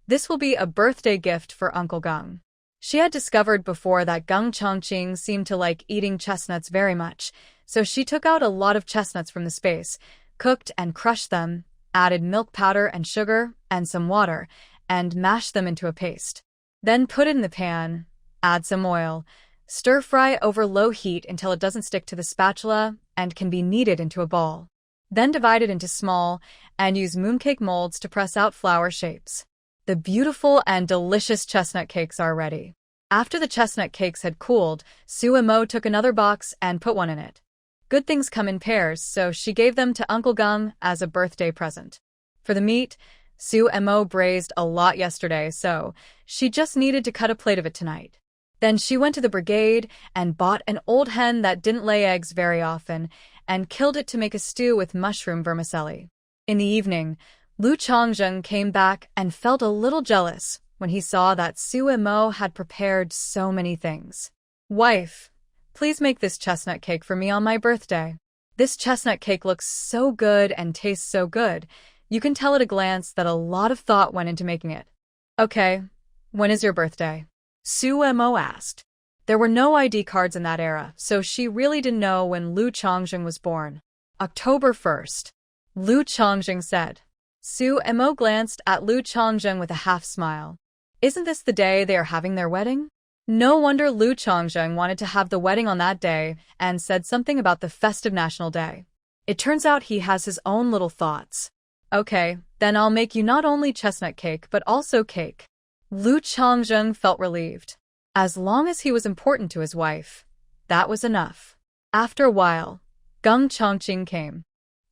This will be a birthday gift for Uncle Gung. She had discovered before that Gung Chongqing seemed to like eating chestnuts very much, so she took out a lot of chestnuts from the space, cooked and crushed them, added milk powder and sugar and some water, and mashed them into a paste. Then put it in the pan, add some oil, stir-fry over low heat until it doesn't stick to the spatula and can be kneaded into a ball. Then divide it into small and use mooncake molds to press out flower shapes. The beautiful and delicious chestnut cakes are ready. After the chestnut cakes had cooled, Sue and Mo took another box and put one in it. Good things come in pairs, so she gave them to Uncle Gung as a birthday present. For the meat, Sue and Mo braised a lot yesterday, so she just needed to cut a plate of it tonight. Then she went to the brigade and bought an old hen that didn't lay eggs very often and killed it to make a stew with mushroom vermicelli. In the evening, Lu Chongzheng came back and felt a little jealous when he saw that Sue and Mo had prepared so many things. "Wife, please make this chestnut cake for me on my birthday. This chestnut cake looks so good and tastes so good. You can tell at a glance that a lot of thought went into making it." "Okay, when is your birthday?" Sue and Mo asked. There were no ID cards in that era, so she really didn't know when Lu Chongzheng was born. "October 1st. Lu Chongzheng said. Sue and Mo glanced at Lu Chongzheng with a half-smile. Isn't this the day they are having their wedding? No wonder Lu Chongzheng wanted to have the wedding on that day and said something about the festive national day. It turns out he has his own little thoughts. "Okay, then I'll make you not only chestnut cake but also cake." Lu Chongzheng felt relieved. As long as he was important to his wife, that was enough. After a while, Gung Chongqing came.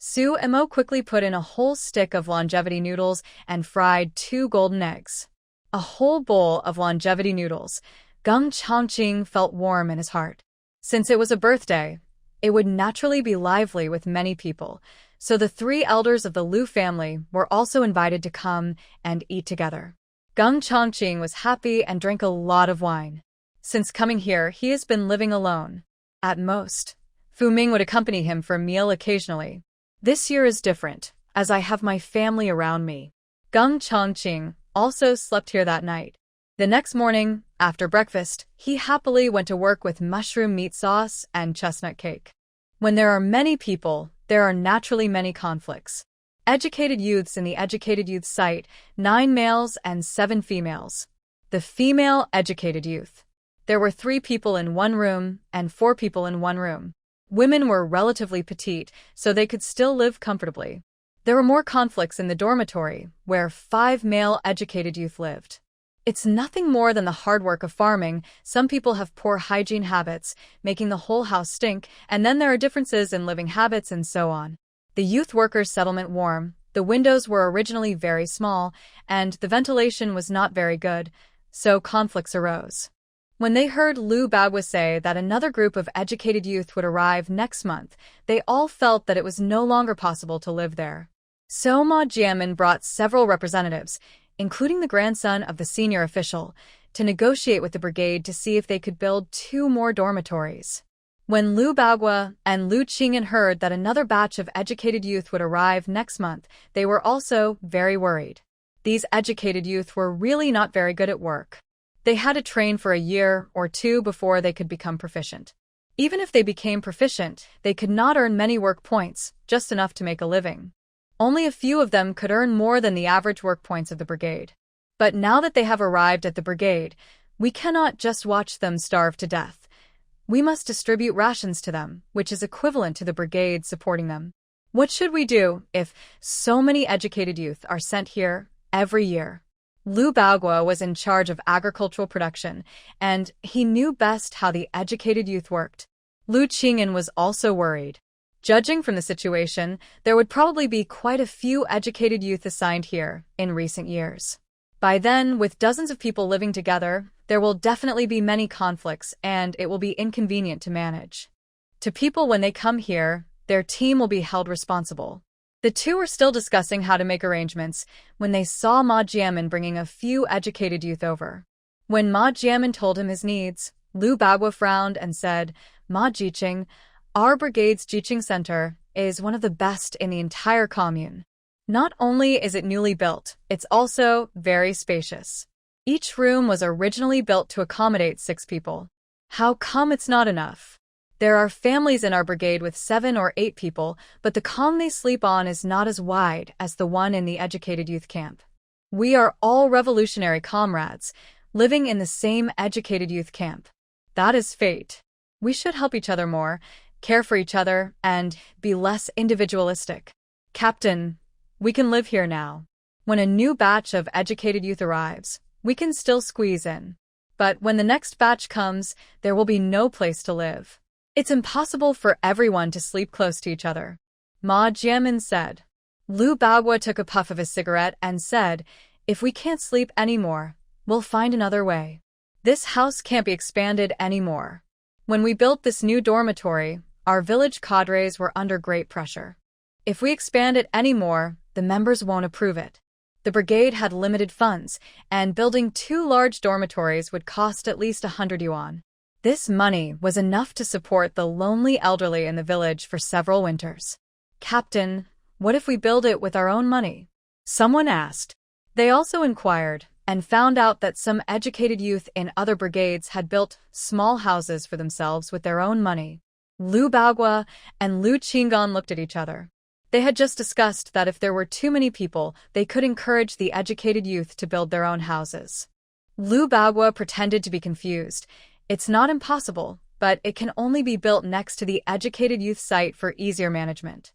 Sue and Mo quickly put in a whole stick of longevity noodles and fried 2 golden eggs. A whole bowl of longevity noodles. Gung Chongqing felt warm in his heart. Since it was a birthday, it would naturally be lively with many people, so the 3 elders of the Lu family were also invited to come and eat together. Gung Chongqing was happy and drank a lot of wine. Since coming here, he has been living alone. At most, Fu Ming would accompany him for a meal occasionally. This year is different, as I have my family around me. Gung Chongqing also slept here that night. The next morning, after breakfast, he happily went to work with mushroom meat sauce and chestnut cake. When there are many people, there are naturally many conflicts. Educated youths in the educated youth site, 9 males and 7 females. The female educated youth. There were 3 people in one room and 4 people in one room. Women were relatively petite, so they could still live comfortably. There were more conflicts in the dormitory, where 5 male educated youth lived. It's nothing more than the hard work of farming. Some people have poor hygiene habits, making the whole house stink, and then there are differences in living habits and so on. The youth workers' settlement warm, the windows were originally very small, and the ventilation was not very good, so conflicts arose. When they heard Lu Baoguo say that another group of educated youth would arrive next month, they all felt that it was no longer possible to live there. So Ma Jianmin brought several representatives, including the grandson of the senior official, to negotiate with the brigade to see if they could build 2 more dormitories. When Lu Baoguo and Lu Qingyan heard that another batch of educated youth would arrive next month, they were also very worried. These educated youth were really not very good at work. They had to train for a year or 2 before they could become proficient. Even if they became proficient, they could not earn many work points, just enough to make a living. Only a few of them could earn more than the average work points of the brigade. But now that they have arrived at the brigade, we cannot just watch them starve to death. We must distribute rations to them, which is equivalent to the brigade supporting them. What should we do if so many educated youth are sent here every year? Lu Baoguo was in charge of agricultural production, and he knew best how the educated youth worked. Lu Qingyan was also worried. Judging from the situation, there would probably be quite a few educated youth assigned here in recent years. By then, with dozens of people living together, There will definitely be many conflicts, and it will be inconvenient to manage. To people when they come here, their team will be held responsible. The two were still discussing how to make arrangements when they saw Ma Jiamin bringing a few educated youth over. When Ma Jiamin told him his needs, Liu Bagua frowned and said, "Ma Jiqing, our brigade's Jiqing Center is one of the best in the entire commune. Not only is it newly built, it's also very spacious. Each room was originally built to accommodate 6 people. How come it's not enough? There are families in our brigade with 7 or 8 people, but the comm they sleep on is not as wide as the one in the educated youth camp. We are all revolutionary comrades, living in the same educated youth camp. That is fate. We should help each other more, care for each other, and be less individualistic. Captain, we can live here now. When a new batch of educated youth arrives, we can still squeeze in. But when the next batch comes, there will be no place to live. It's impossible for everyone to sleep close to each other," Ma Jiamin said. Liu Bagua took a puff of his cigarette and said, "If we can't sleep anymore, we'll find another way. This house can't be expanded anymore. When we built this new dormitory, our village cadres were under great pressure. If we expand it anymore, the members won't approve it. The brigade had limited funds, and building 2 large dormitories would cost at least 100 yuan. This money was enough to support the lonely elderly in the village for several winters. Captain, what if we build it with our own money?" someone asked. They also inquired and found out that some educated youth in other brigades had built small houses for themselves with their own money. Liu Bagua and Liu Qinggan looked at each other. They had just discussed that if there were too many people, they could encourage the educated youth to build their own houses. Liu Bagua pretended to be confused. "It's not impossible, but it can only be built next to the educated youth site for easier management."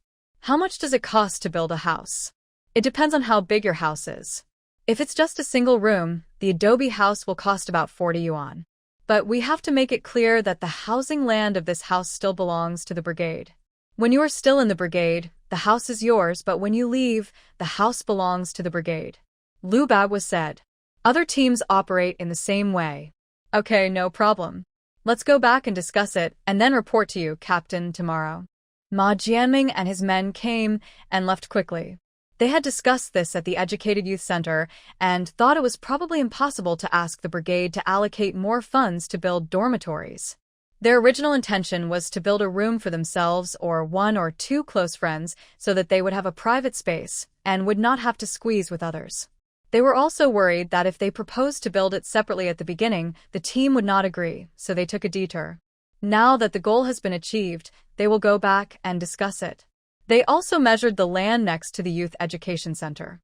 "How much does it cost to build a house?" "It depends on how big your house is. If it's just a single room, the adobe house will cost about 40 yuan. But we have to make it clear that the housing land of this house still belongs to the brigade. When you are still in the brigade, the house is yours, but when you leave, the house belongs to the brigade," Liu Bagua said. "Other teams operate in the same way." "Okay, no problem. Let's go back and discuss it, and then report to you, Captain, tomorrow." Ma Jianming and his men came and left quickly. They had discussed this at the Educated Youth Center and thought it was probably impossible to ask the brigade to allocate more funds to build dormitories. Their original intention was to build a room for themselves or 1 or 2 close friends so that they would have a private space and would not have to squeeze with others. They were also worried that if they proposed to build it separately at the beginning, the team would not agree, so they took a detour. Now that the goal has been achieved, they will go back and discuss it. They also measured the land next to the Youth Education Center.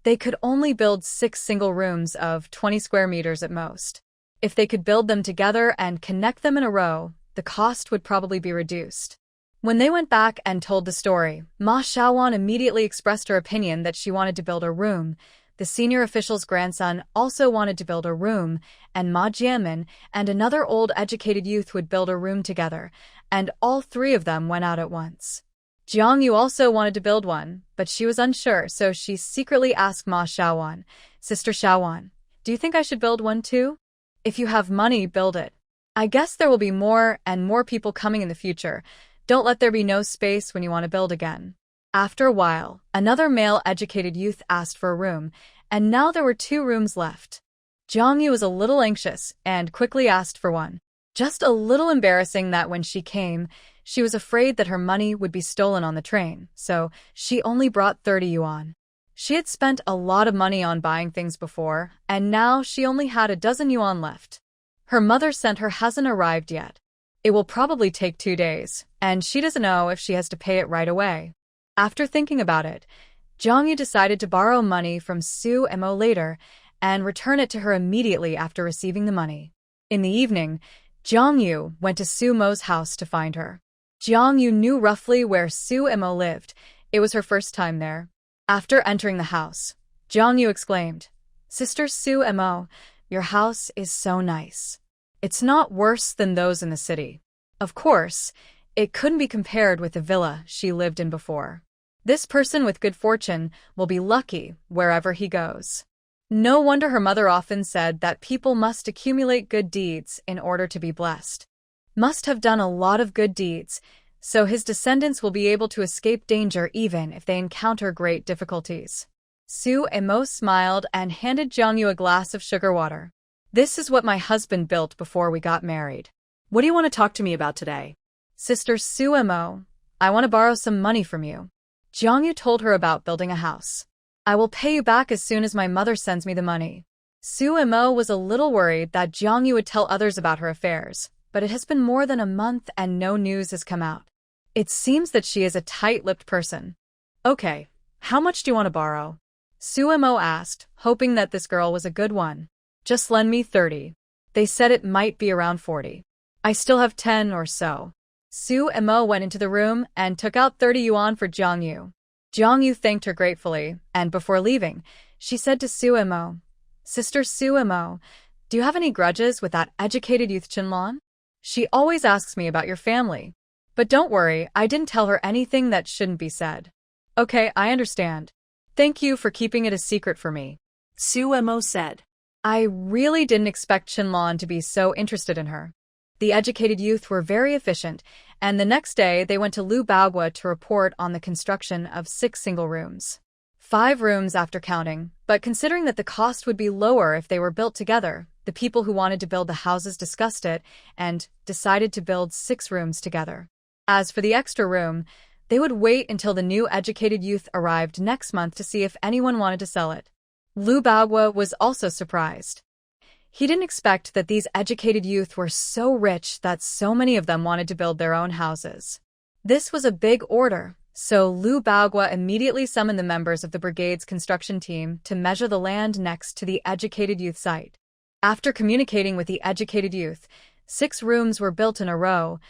They could only build 6 single rooms of 20 square meters at most. If they could build them together and connect them in a row, the cost would probably be reduced. When they went back and told the story, Ma Xiaowan immediately expressed her opinion that she wanted to build a room. The senior official's grandson also wanted to build a room, and Ma Jiamin and another old educated youth would build a room together, and all 3 of them went out at once. Jiang Yu also wanted to build one, but she was unsure, so she secretly asked Ma Xiaowan, "Sister Xiaowan, do you think I should build one too? If you have money, build it. I guess there will be more and more people coming in the future. Don't let there be no space when you want to build again." After a while, another male educated youth asked for a room, and now there were 2 rooms left. Jiang Yu was a little anxious and quickly asked for one. Just a little embarrassing that when she came, she was afraid that her money would be stolen on the train, so she only brought 30 yuan. She had spent a lot of money on buying things before, and now she only had a dozen yuan left. Her mother sent her hasn't arrived yet. It will probably take 2 days, and she doesn't know if she has to pay it right away. After thinking about it, Jiang Yu decided to borrow money from Su Mo later and return it to her immediately after receiving the money. In the evening, Jiang Yu went to Su Mo's house to find her. Jiang Yu knew roughly where Su Mo lived. It was her first time there. After entering the house, Jiang Yu exclaimed, "Sister Su Mo, your house is so nice. It's not worse than those in the city. Of course, it couldn't be compared with the villa she lived in before. This person with good fortune will be lucky wherever he goes." No wonder her mother often said that people must accumulate good deeds in order to be blessed. Must have done a lot of good deeds, so his descendants will be able to escape danger even if they encounter great difficulties. Suemo smiled and handed Jiangyu a glass of sugar water. This is what my husband built before we got married. What do you want to talk to me about today? Sister Suemo, I want to borrow some money from you. Jiangyu told her about building a house. I will pay you back as soon as my mother sends me the money. Suemo was a little worried that Jiangyu would tell others about her affairs, but it has been more than a month and no news has come out. It seems that she is a tight-lipped person. Okay, how much do you want to borrow? Suemo asked, hoping that this girl was a good one. Just lend me 30. They said it might be around 40. I still have 10 or so. Suemo went into the room and took out 30 yuan for Jiangyu. Jiangyu thanked her gratefully, and before leaving, she said to Suemo, Sister Suemo, do you have any grudges with that educated youth Chinlon? She always asks me about your family. But don't worry, I didn't tell her anything that shouldn't be said. Okay, I understand. Thank you for keeping it a secret for me. Suemo said. I really didn't expect Chinlon to be so interested in her. The educated youth were very efficient, and the next day they went to Lu Baogua to report on the construction of 6 single rooms. 5 rooms after counting, but considering that the cost would be lower if they were built together, the people who wanted to build the houses discussed it and decided to build 6 rooms together. As for the extra room, they would wait until the new educated youth arrived next month to see if anyone wanted to sell it. Lu Baogua was also surprised. He didn't expect that these educated youth were so rich that so many of them wanted to build their own houses. This was a big order, so Lu Baogua immediately summoned the members of the brigade's construction team to measure the land next to the educated youth site. After communicating with the educated youth, 6 rooms were built in a row,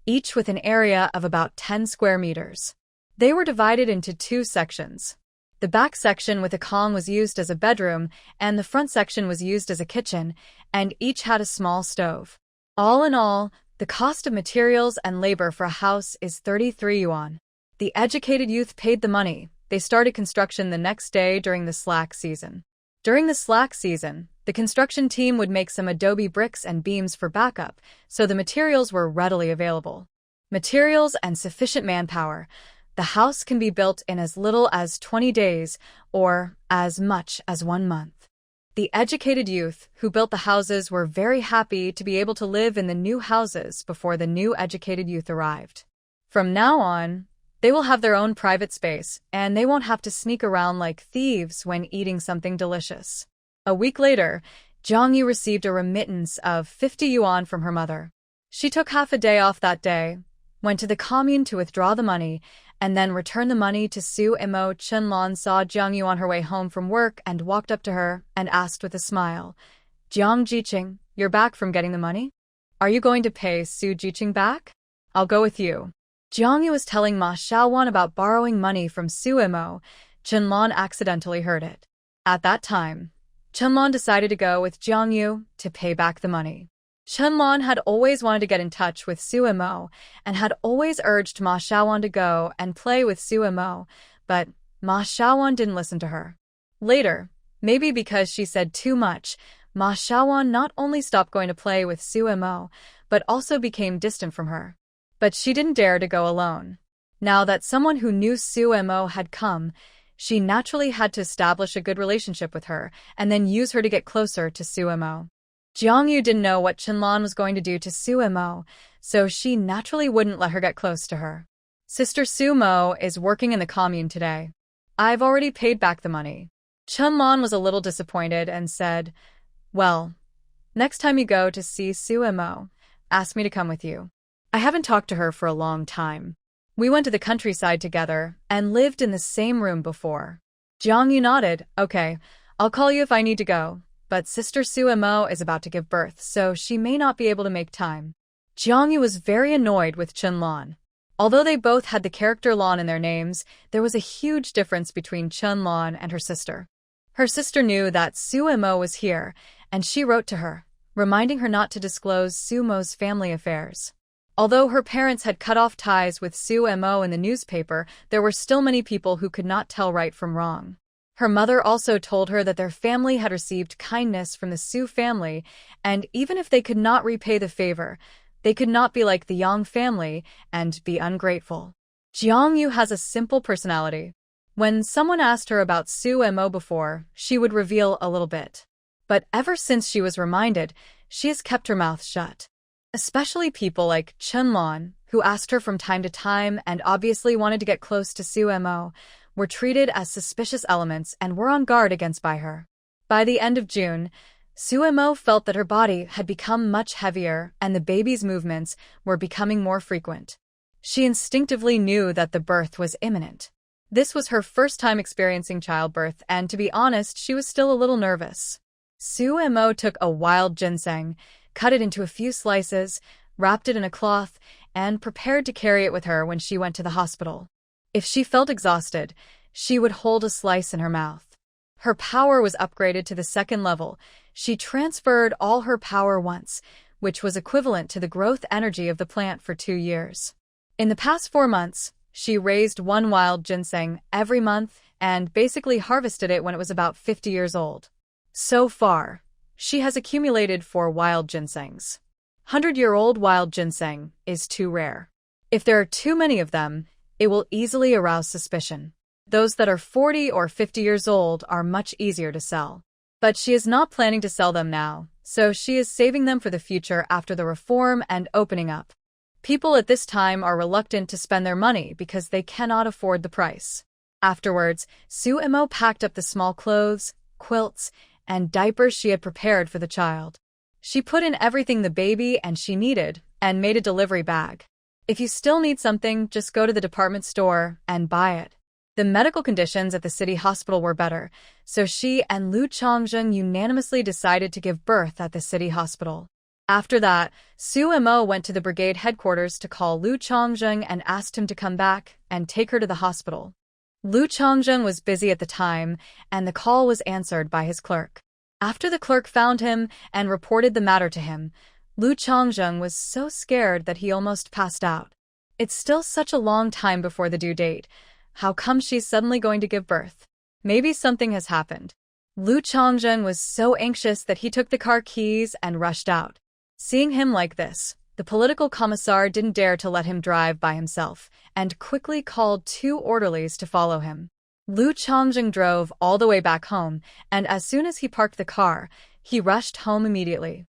each with an area of about 10 square meters. They were divided into 2 sections. The back section with a kong was used as a bedroom, and the front section was used as a kitchen, and each had a small stove. All in all, the cost of materials and labor for a house is 33 yuan. The educated youth paid the money. They started construction the next day during the slack season. During the slack season, the construction team would make some adobe bricks and beams for backup, so the materials were readily available. Materials and sufficient manpower. The house can be built in as little as 20 days or as much as 1 month. The educated youth who built the houses were very happy to be able to live in the new houses before the new educated youth arrived. From now on, they will have their own private space, and they won't have to sneak around like thieves when eating something delicious. A week later, Jiangyu received a remittance of 50 yuan from her mother. She took half a day off that day, went to the commune to withdraw the money, and then returned the money to Suemo. Chenlon saw Jiangyu on her way home from work and walked up to her and asked with a smile, Jiang Jiqing, you're back from getting the money? Are you going to pay Su Jiqing back? I'll go with you. Jiangyu was telling Ma Xiaowan about borrowing money from Suemo. Chenlon accidentally heard it. At that time, Chenlon decided to go with Jiangyu to pay back the money. Chenlon had always wanted to get in touch with Suemo and had always urged Ma Xiaowan to go and play with Suemo, but Ma Xiaowan didn't listen to her. Later, maybe because she said too much, Ma Xiaowan not only stopped going to play with Suemo, but also became distant from her. But she didn't dare to go alone. Now that someone who knew Suemo had come, she naturally had to establish a good relationship with her and then use her to get closer to Suemo. Jiangyu didn't know what Chenlon was going to do to Suemo, so she naturally wouldn't let her get close to her. Sister Sumo is working in the commune today. I've already paid back the money. Chenlon was a little disappointed and said, Well, next time you go to see Suemo, ask me to come with you. I haven't talked to her for a long time. We went to the countryside together and lived in the same room before. Jiangyu nodded. Okay, I'll call you if I need to go. But Sister Suemo is about to give birth, so she may not be able to make time. Jiangyu was very annoyed with Chenlon. Although they both had the character Lon in their names, there was a huge difference between Chenlon and her sister. Her sister knew that Suemo was here, and she wrote to her, reminding her not to disclose Sumo's family affairs. Although her parents had cut off ties with Suemo in the newspaper, there were still many people who could not tell right from wrong. Her mother also told her that their family had received kindness from the Su family, and even if they could not repay the favor, they could not be like the Yang family and be ungrateful. Jiang Yu has a simple personality. When someone asked her about Su Mo before, she would reveal a little bit. But ever since she was reminded, she has kept her mouth shut. Especially people like Chunlon, who asked her from time to time and obviously wanted to get close to Su Mo, were treated as suspicious elements and were on guard against by her. By the end of June, Su Mo felt that her body had become much heavier and the baby's movements were becoming more frequent. She instinctively knew that the birth was imminent. This was her first time experiencing childbirth, and to be honest, she was still a little nervous. Su Mo took a wild ginseng, cut it into a few slices, wrapped it in a cloth, and prepared to carry it with her when she went to the hospital. If she felt exhausted, she would hold a slice in her mouth. Her power was upgraded to the second level. She transferred all her power once, which was equivalent to the growth energy of the plant for 2 years. In the past 4 months, she raised 1 wild ginseng every month and basically harvested it when it was about 50 years old. So far, she has accumulated 4 wild ginsengs. 100-year-old wild ginseng is too rare. If there are too many of them, it will easily arouse suspicion. Those that are 40 or 50 years old are much easier to sell. But she is not planning to sell them now, so she is saving them for the future after the reform and opening up. People at this time are reluctant to spend their money because they cannot afford the price. Afterwards, Su Mo packed up the small clothes, quilts, and diapers she had prepared for the child. She put in everything the baby and she needed and made a delivery bag. If you still need something, just go to the department store and buy it. The medical conditions at the city hospital were better, so she and Lu Changzheng unanimously decided to give birth at the city hospital. After that, Su Mo went to the brigade headquarters to call Lu Changzheng and asked him to come back and take her to the hospital. Lu Changzheng was busy at the time, and the call was answered by his clerk. After the clerk found him and reported the matter to him, Lu Changzheng was so scared that he almost passed out. It's still such a long time before the due date. How come she's suddenly going to give birth? Maybe something has happened. Lu Changzheng was so anxious that he took the car keys and rushed out. Seeing him like this, the political commissar didn't dare to let him drive by himself and quickly called 2 orderlies to follow him. Lu Changzheng drove all the way back home, and as soon as he parked the car, he rushed home immediately.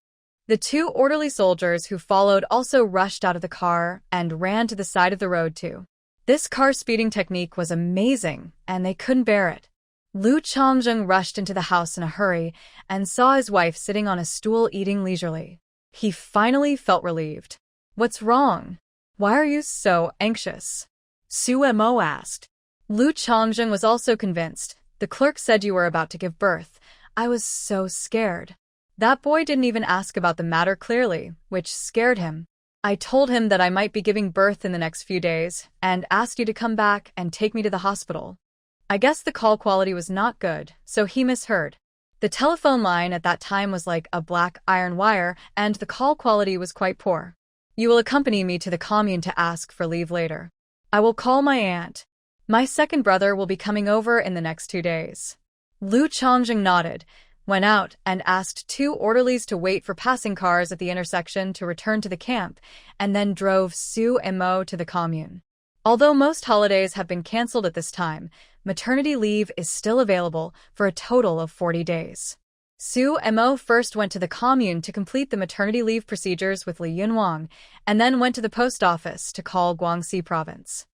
The 2 orderly soldiers who followed also rushed out of the car and ran to the side of the road too. This car speeding technique was amazing, and they couldn't bear it. Lu Changzheng rushed into the house in a hurry and saw his wife sitting on a stool eating leisurely. He finally felt relieved. "What's wrong? Why are you so anxious?" Su Mo asked. Lu Changzheng was also convinced. "The clerk said you were about to give birth. I was so scared." That boy didn't even ask about the matter clearly, which scared him. "I told him that I might be giving birth in the next few days and asked you to come back and take me to the hospital." I guess the call quality was not good, so he misheard. The telephone line at that time was like a black iron wire, and the call quality was quite poor. "You will accompany me to the commune to ask for leave later. I will call my aunt. My second brother will be coming over in the next 2 days." Lu Changzheng nodded, went out, and asked 2 orderlies to wait for passing cars at the intersection to return to the camp, and then drove Su Mo to the commune. Although most holidays have been cancelled at this time, maternity leave is still available for a total of 40 days. Su Mo first went to the commune to complete the maternity leave procedures with Li Yunwang, and then went to the post office to call Guangxi province.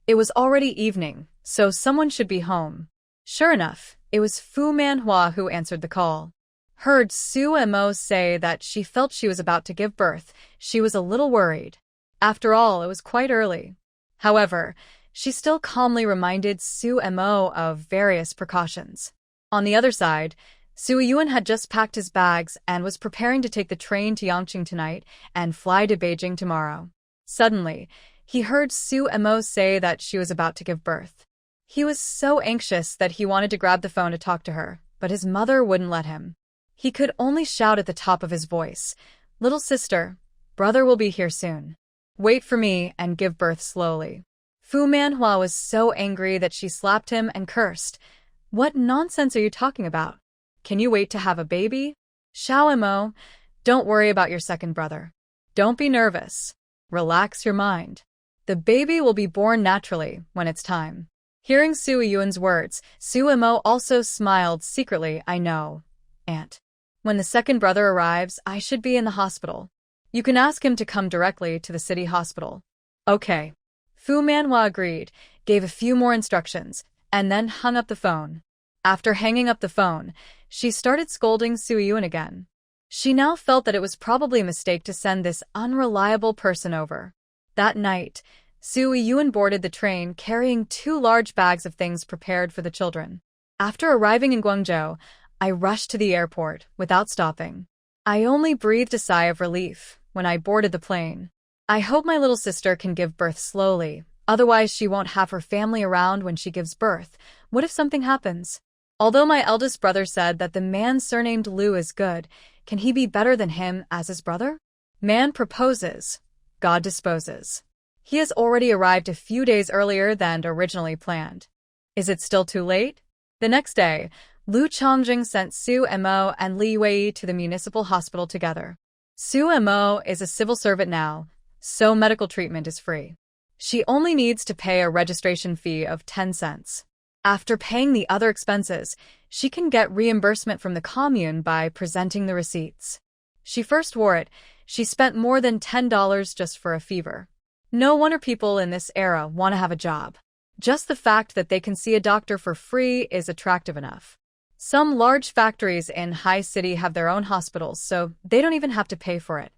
It was already evening, so someone should be home. Sure enough, it was Fu Manhwa who answered the call. Heard Su Mo say that she felt she was about to give birth, she was a little worried. After all, it was quite early. However, she still calmly reminded Su Mo of various precautions. On the other side, Su Yuan had just packed his bags and was preparing to take the train to Yangqing tonight and fly to Beijing tomorrow. Suddenly, he heard Su Mo say that she was about to give birth. He was so anxious that he wanted to grab the phone to talk to her, but his mother wouldn't let him. He could only shout at the top of his voice, "Little sister, brother will be here soon. Wait for me and give birth slowly." Fu Manhua was so angry that she slapped him and cursed, What nonsense are you talking about? Can you wait to have a baby? Xiao Mo, don't worry about your second brother. Don't be nervous. Relax your mind. The baby will be born naturally when it's time. Hearing Su Yuan's words, Su Mo also smiled secretly. I know, Aunt. When the second brother arrives, I should be in the hospital. You can ask him to come directly to the city hospital. Okay. Fu Manhwa agreed, gave a few more instructions, and then hung up the phone. After hanging up the phone, she started scolding Su Yuan again. She now felt that it was probably a mistake to send this unreliable person over. That night, Su Yuan boarded the train carrying 2 large bags of things prepared for the children. After arriving in Guangzhou, I rushed to the airport without stopping. I only breathed a sigh of relief when I boarded the plane. I hope my little sister can give birth slowly, otherwise she won't have her family around when she gives birth. What if something happens? Although my eldest brother said that the man surnamed Liu is good, can he be better than him as his brother? Man proposes, God disposes. He has already arrived a few days earlier than originally planned. Is it still too late? The next day, Lu Chongjing sent Su Mo and Li Wei to the municipal hospital together. Su Mo is a civil servant now, so medical treatment is free. She only needs to pay a registration fee of 10 cents. After paying the other expenses, she can get reimbursement from the commune by presenting the receipts. She first wore it. She spent more than $10 just for a fever. No wonder people in this era want to have a job. Just the fact that they can see a doctor for free is attractive enough. Some large factories in High City have their own hospitals, so they don't even have to pay for it.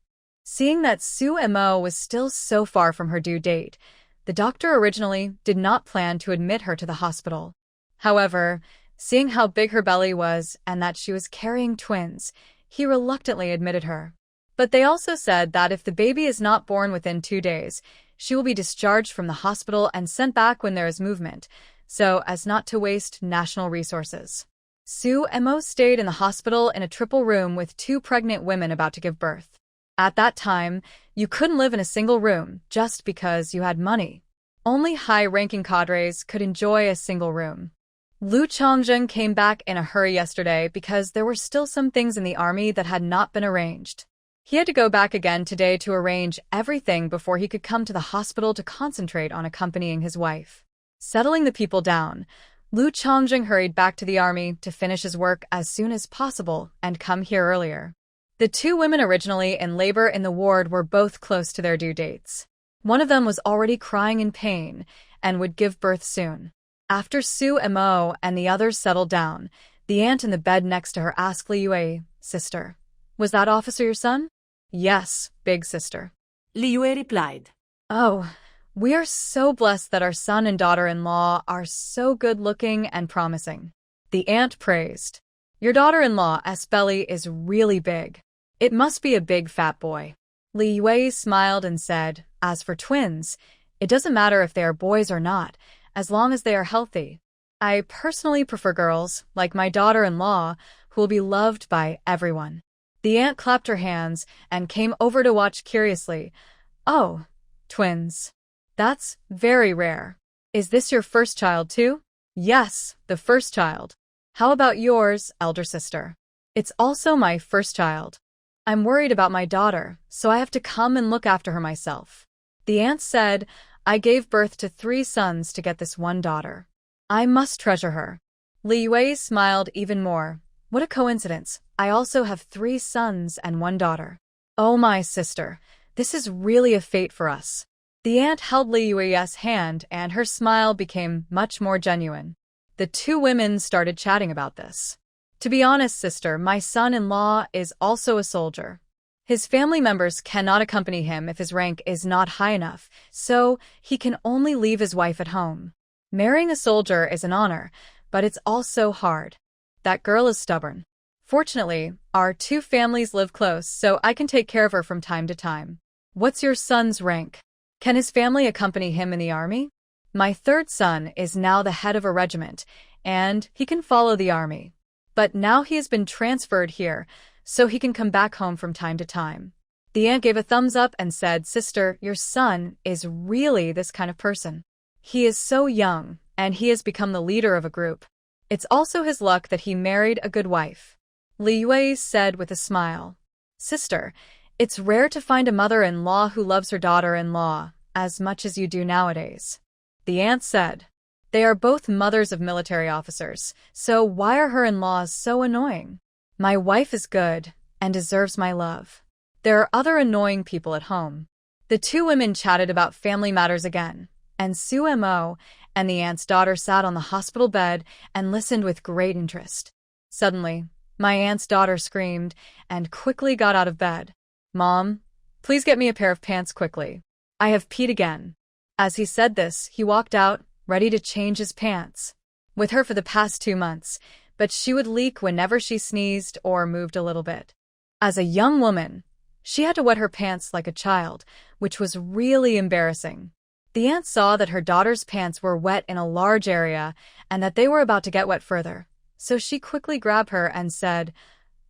Seeing that Su Mo was still so far from her due date, the doctor originally did not plan to admit her to the hospital. However, seeing how big her belly was and that she was carrying twins, he reluctantly admitted her. But they also said that if the baby is not born within 2 days, she will be discharged from the hospital and sent back when there is movement, so as not to waste national resources. Su Mo stayed in the hospital in a triple room with 2 pregnant women about to give birth. At that time, you couldn't live in a single room just because you had money. Only high-ranking cadres could enjoy a single room. Lu Chongjing came back in a hurry yesterday because there were still some things in the army that had not been arranged. He had to go back again today to arrange everything before he could come to the hospital to concentrate on accompanying his wife. Settling the people down, Lu Chongjing hurried back to the army to finish his work as soon as possible and come here earlier. The 2 women originally in labor in the ward were both close to their due dates. One of them was already crying in pain and would give birth soon. After Su Mo and the others settled down, the aunt in the bed next to her asked Li Yue, "Sister, was that officer your son?" "Yes, big sister." Li Yue replied. "Oh, we are so blessed that our son and daughter-in-law are so good-looking and promising." The aunt praised. "Your daughter-in-law's belly is really big. It must be a big fat boy." Li Yue smiled and said, "As for twins, it doesn't matter if they are boys or not, as long as they are healthy. I personally prefer girls, like my daughter-in-law, who will be loved by everyone." The aunt clapped her hands and came over to watch curiously. "Oh, twins. That's very rare. Is this your first child too?" "Yes, the first child." "How about yours, elder sister?" "It's also my first child. I'm worried about my daughter, so I have to come and look after her myself." The aunt said, "I gave birth to 3 sons to get this one daughter. I must treasure her." Li Yue smiled even more. "What a coincidence. I also have 3 sons and 1 daughter. Oh, my sister, this is really a fate for us." The aunt held Li Yue's hand and her smile became much more genuine. The 2 women started chatting about this. "To be honest, sister, my son-in-law is also a soldier. His family members cannot accompany him if his rank is not high enough, so he can only leave his wife at home. Marrying a soldier is an honor, but it's also hard. That girl is stubborn. Fortunately, our 2 families live close, so I can take care of her from time to time." "What's your son's rank? Can his family accompany him in the army?" "My 3rd son is now the head of a regiment, and he can follow the army. But now he has been transferred here, so he can come back home from time to time." The aunt gave a thumbs up and said, "Sister, your son is really this kind of person. He is so young, and he has become the leader of a group. It's also his luck that he married a good wife. Li Yue said with a smile. Sister, it's rare to find a mother-in-law who loves her daughter-in-law as much as you do nowadays. The aunt said. They are both mothers of military officers, so why are her in-laws so annoying? My wife is good and deserves my love. There are other annoying people at home. The two women chatted about family matters again, and Su Mo and the aunt's daughter sat on the hospital bed and listened with great interest. Suddenly, my aunt's daughter screamed and quickly got out of bed. Mom, please get me a pair of pants quickly. I have peed again. As he said this, he walked out, ready to change his pants. With her for the past 2 months, but she would leak whenever she sneezed or moved a little bit. As a young woman, she had to wet her pants like a child, which was really embarrassing. The aunt saw that her daughter's pants were wet in a large area and that they were about to get wet further, so she quickly grabbed her and said,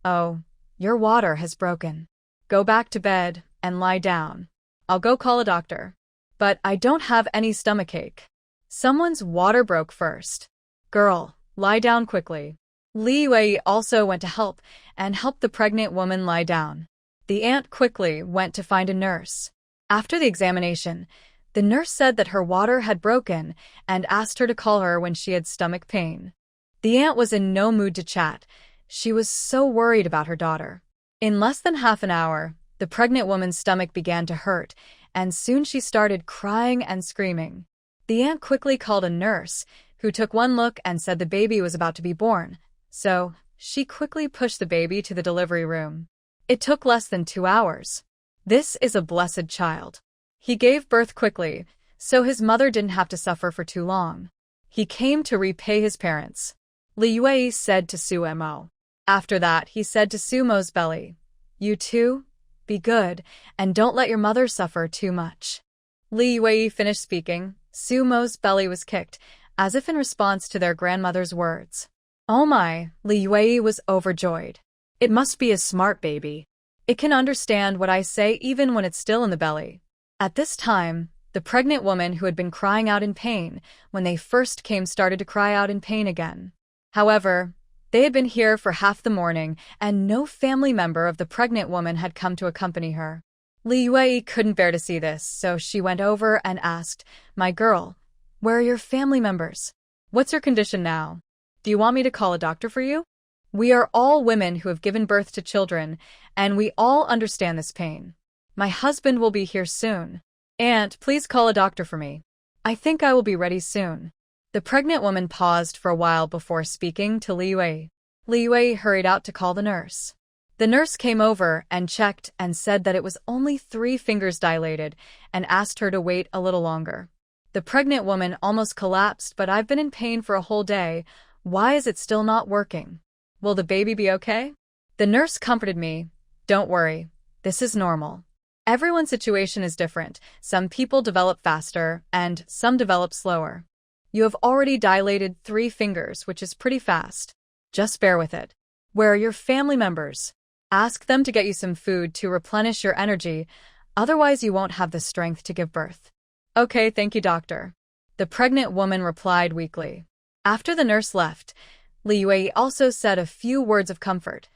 "Oh, your water has broken. Go back to bed and lie down. I'll go call a doctor. But I don't have any stomachache. Someone's water broke first. Girl, lie down quickly." Li Wei also went to help and helped the pregnant woman lie down. The aunt quickly went to find a nurse. After the examination, the nurse said that her water had broken and asked her to call her when she had stomach pain. The aunt was in no mood to chat. She was so worried about her daughter. In less than half an hour, the pregnant woman's stomach began to hurt, and soon she started crying and screaming. The aunt quickly called a nurse, who took one look and said the baby was about to be born, so she quickly pushed the baby to the delivery room. It took less than 2 hours. This is a blessed child. He gave birth quickly, so his mother didn't have to suffer for too long. He came to repay his parents. Li Yue said to Su Mo. After that, he said to Su Mo's belly, "You too? Be good, and don't let your mother suffer too much." Li Yue finished speaking. Su Mo's belly was kicked, as if in response to their grandmother's words. Oh my, Li Yue was overjoyed. It must be a smart baby. It can understand what I say even when it's still in the belly. At this time, the pregnant woman who had been crying out in pain when they first came started to cry out in pain again. However, they had been here for half the morning and no family member of the pregnant woman had come to accompany her. Li Yue couldn't bear to see this, so she went over and asked, "My girl, where are your family members? What's your condition now? Do you want me to call a doctor for you? We are all women who have given birth to children, and we all understand this pain. My husband will be here soon. Aunt, please call a doctor for me. I think I will be ready soon." The pregnant woman paused for a while before speaking to Li Yue. Li Yue hurried out to call the nurse. The nurse came over and checked and said that it was only 3 fingers dilated and asked her to wait a little longer. The pregnant woman almost collapsed, "But I've been in pain for a whole day. Why is it still not working? Will the baby be okay?" The nurse comforted me. "Don't worry. This is normal. Everyone's situation is different. Some people develop faster, and some develop slower. You have already dilated 3 fingers, which is pretty fast. Just bear with it. Where are your family members? Ask them to get you some food to replenish your energy, otherwise you won't have the strength to give birth." "Okay, thank you, doctor," the pregnant woman replied weakly. After the nurse left, Li Yue also said a few words of comfort.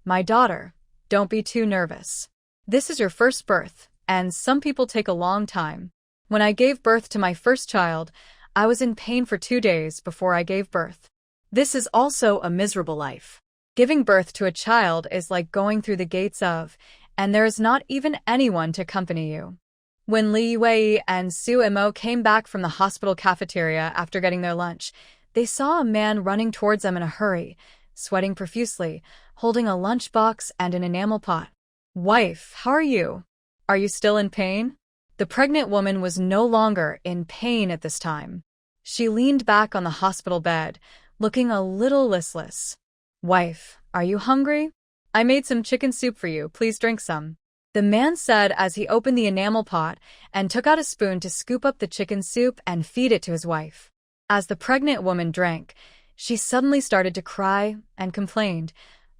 "My daughter, don't be too nervous. This is your first birth, and some people take a long time. When I gave birth to my first child, I was in pain for 2 days before I gave birth. This is also a miserable life. Giving birth to a child is like going through the gates of, and there is not even anyone to accompany you." When Li Yue and Su Mo came back from the hospital cafeteria after getting their lunch, they saw a man running towards them in a hurry, sweating profusely, holding a lunchbox and an enamel pot. "Wife, how are you? Are you still in pain?" The pregnant woman was no longer in pain at this time. She leaned back on the hospital bed, looking a little listless. "Wife, are you hungry? I made some chicken soup for you, please drink some," the man said as he opened the enamel pot and took out a spoon to scoop up the chicken soup and feed it to his wife. As the pregnant woman drank, she suddenly started to cry and complained,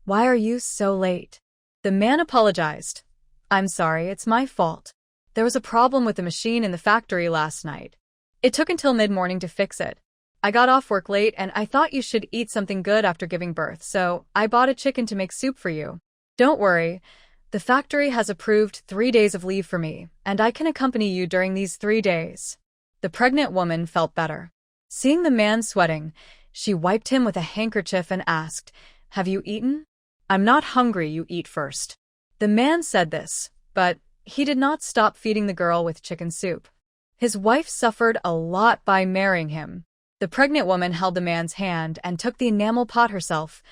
"Why are you so late?" The man apologized. "I'm sorry, it's my fault. There was a problem with the machine in the factory last night. It took until mid-morning to fix it. I got off work late and I thought you should eat something good after giving birth, so I bought a chicken to make soup for you. Don't worry. The factory has approved 3 days of leave for me, and I can accompany you during these 3 days. The pregnant woman felt better. Seeing the man sweating, she wiped him with a handkerchief and asked, "Have you eaten?" "I'm not hungry, you eat first." The man said this, but he did not stop feeding the girl with chicken soup. His wife suffered a lot by marrying him. The pregnant woman held the man's hand and took the enamel pot herself.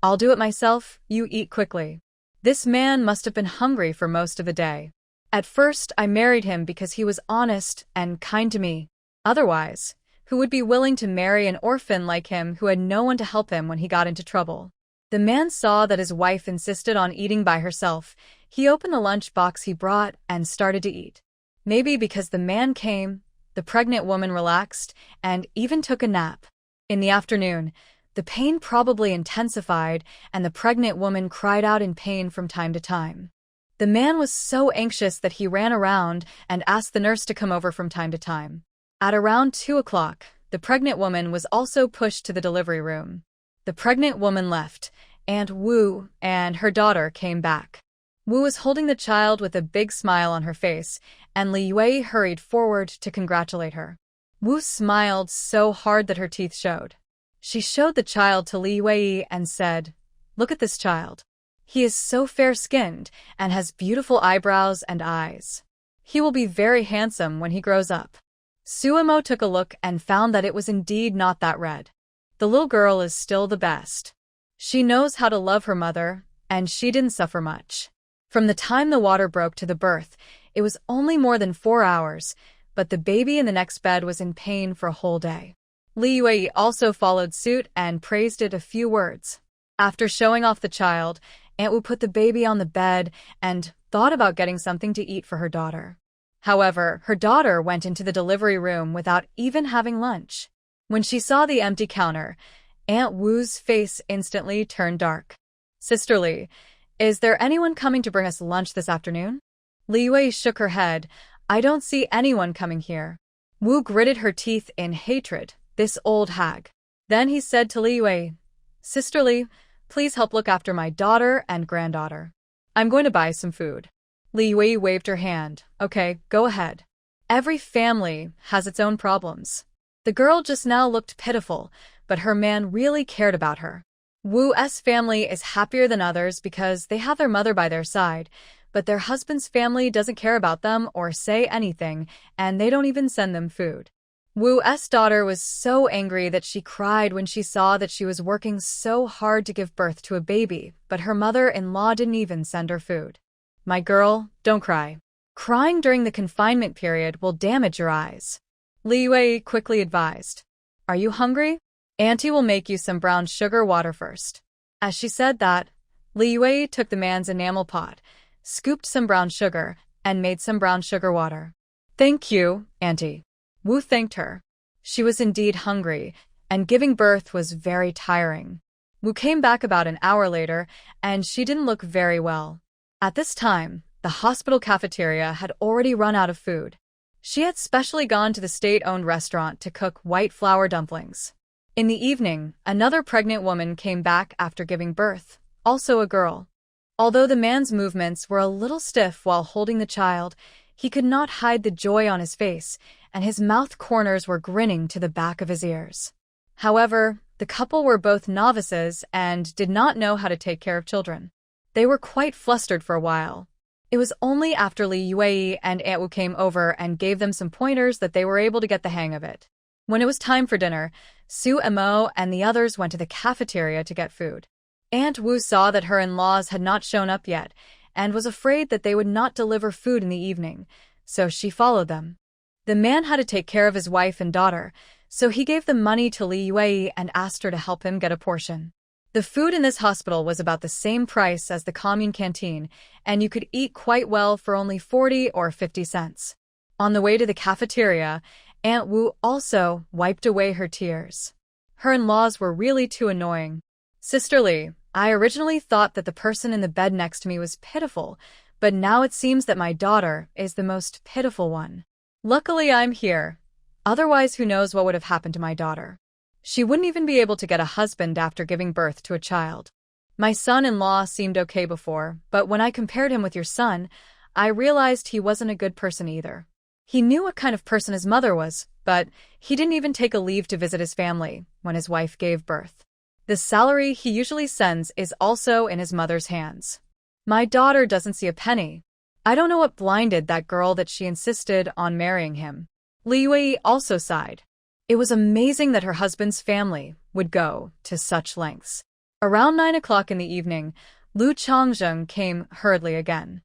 "I'll do it myself, you eat quickly." This man must have been hungry for most of the day. At first, I married him because he was honest and kind to me. Otherwise, who would be willing to marry an orphan like him who had no one to help him when he got into trouble? The man saw that his wife insisted on eating by herself. He opened the lunch box he brought and started to eat. Maybe because the man came, the pregnant woman relaxed and even took a nap. In the afternoon, the pain probably intensified and the pregnant woman cried out in pain from time to time. The man was so anxious that he ran around and asked the nurse to come over from time to time. At around 2 o'clock, the pregnant woman was also pushed to the delivery room. The pregnant woman left, Aunt Wu and her daughter came back. Wu was holding the child with a big smile on her face, and Li Yue hurried forward to congratulate her. Wu smiled so hard that her teeth showed. She showed the child to Li Yue and said, "Look at this child. He is so fair-skinned and has beautiful eyebrows and eyes. He will be very handsome when he grows up." Suemo took a look and found that it was indeed not that red. The little girl is still the best. She knows how to love her mother, and she didn't suffer much. From the time the water broke to the birth, it was only more than 4 hours, but the baby in the next bed was in pain for a whole day. Li Yue also followed suit and praised it a few words. After showing off the child, Aunt Wu put the baby on the bed and thought about getting something to eat for her daughter. However, her daughter went into the delivery room without even having lunch. When she saw the empty counter, Aunt Wu's face instantly turned dark. "Sister Li, is there anyone coming to bring us lunch this afternoon?" Li Yue shook her head. "I don't see anyone coming here." Wu gritted her teeth in hatred. This old hag. Then he said to Li Yue, "Sister Li, please help look after my daughter and granddaughter. I'm going to buy some food." Li Yue waved her hand. "Okay, go ahead. Every family has its own problems." The girl just now looked pitiful, but her man really cared about her. Wu's family is happier than others because they have their mother by their side, but their husband's family doesn't care about them or say anything, and they don't even send them food. Wu's daughter was so angry that she cried when she saw that she was working so hard to give birth to a baby, but her mother-in-law didn't even send her food. "My girl, don't cry. Crying during the confinement period will damage your eyes," Li Yue quickly advised. "Are you hungry? Auntie will make you some brown sugar water first." As she said that, Li Yue took the man's enamel pot, scooped some brown sugar, and made some brown sugar water. "Thank you, Auntie." Wu thanked her. She was indeed hungry, and giving birth was very tiring. Wu came back about an hour later, and she didn't look very well. At this time, the hospital cafeteria had already run out of food. She had specially gone to the state-owned restaurant to cook white flour dumplings. In the evening, another pregnant woman came back after giving birth, also a girl. Although the man's movements were a little stiff while holding the child, he could not hide the joy on his face, and his mouth corners were grinning to the back of his ears. However, the couple were both novices and did not know how to take care of children. They were quite flustered for a while. It was only after Li Yue and Aunt Wu came over and gave them some pointers that they were able to get the hang of it. When it was time for dinner, Suemo and the others went to the cafeteria to get food. Aunt Wu saw that her in-laws had not shown up yet and was afraid that they would not deliver food in the evening, so she followed them. The man had to take care of his wife and daughter, so he gave the money to Li Yue and asked her to help him get a portion. The food in this hospital was about the same price as the commune canteen, and you could eat quite well for only 40 or 50 cents. On the way to the cafeteria, Aunt Wu also wiped away her tears. Her in-laws were really too annoying. "Sister Li, I originally thought that the person in the bed next to me was pitiful, but now it seems that my daughter is the most pitiful one. Luckily I'm here. Otherwise who knows what would have happened to my daughter." She wouldn't even be able to get a husband after giving birth to a child. My son-in-law seemed okay before, but when I compared him with your son, I realized he wasn't a good person either. He knew what kind of person his mother was, but he didn't even take a leave to visit his family when his wife gave birth. The salary he usually sends is also in his mother's hands. My daughter doesn't see a penny. I don't know what blinded that girl that she insisted on marrying him. Li Wei also sighed. It was amazing that her husband's family would go to such lengths. Around 9 o'clock in the evening, Lu Changzheng came hurriedly again.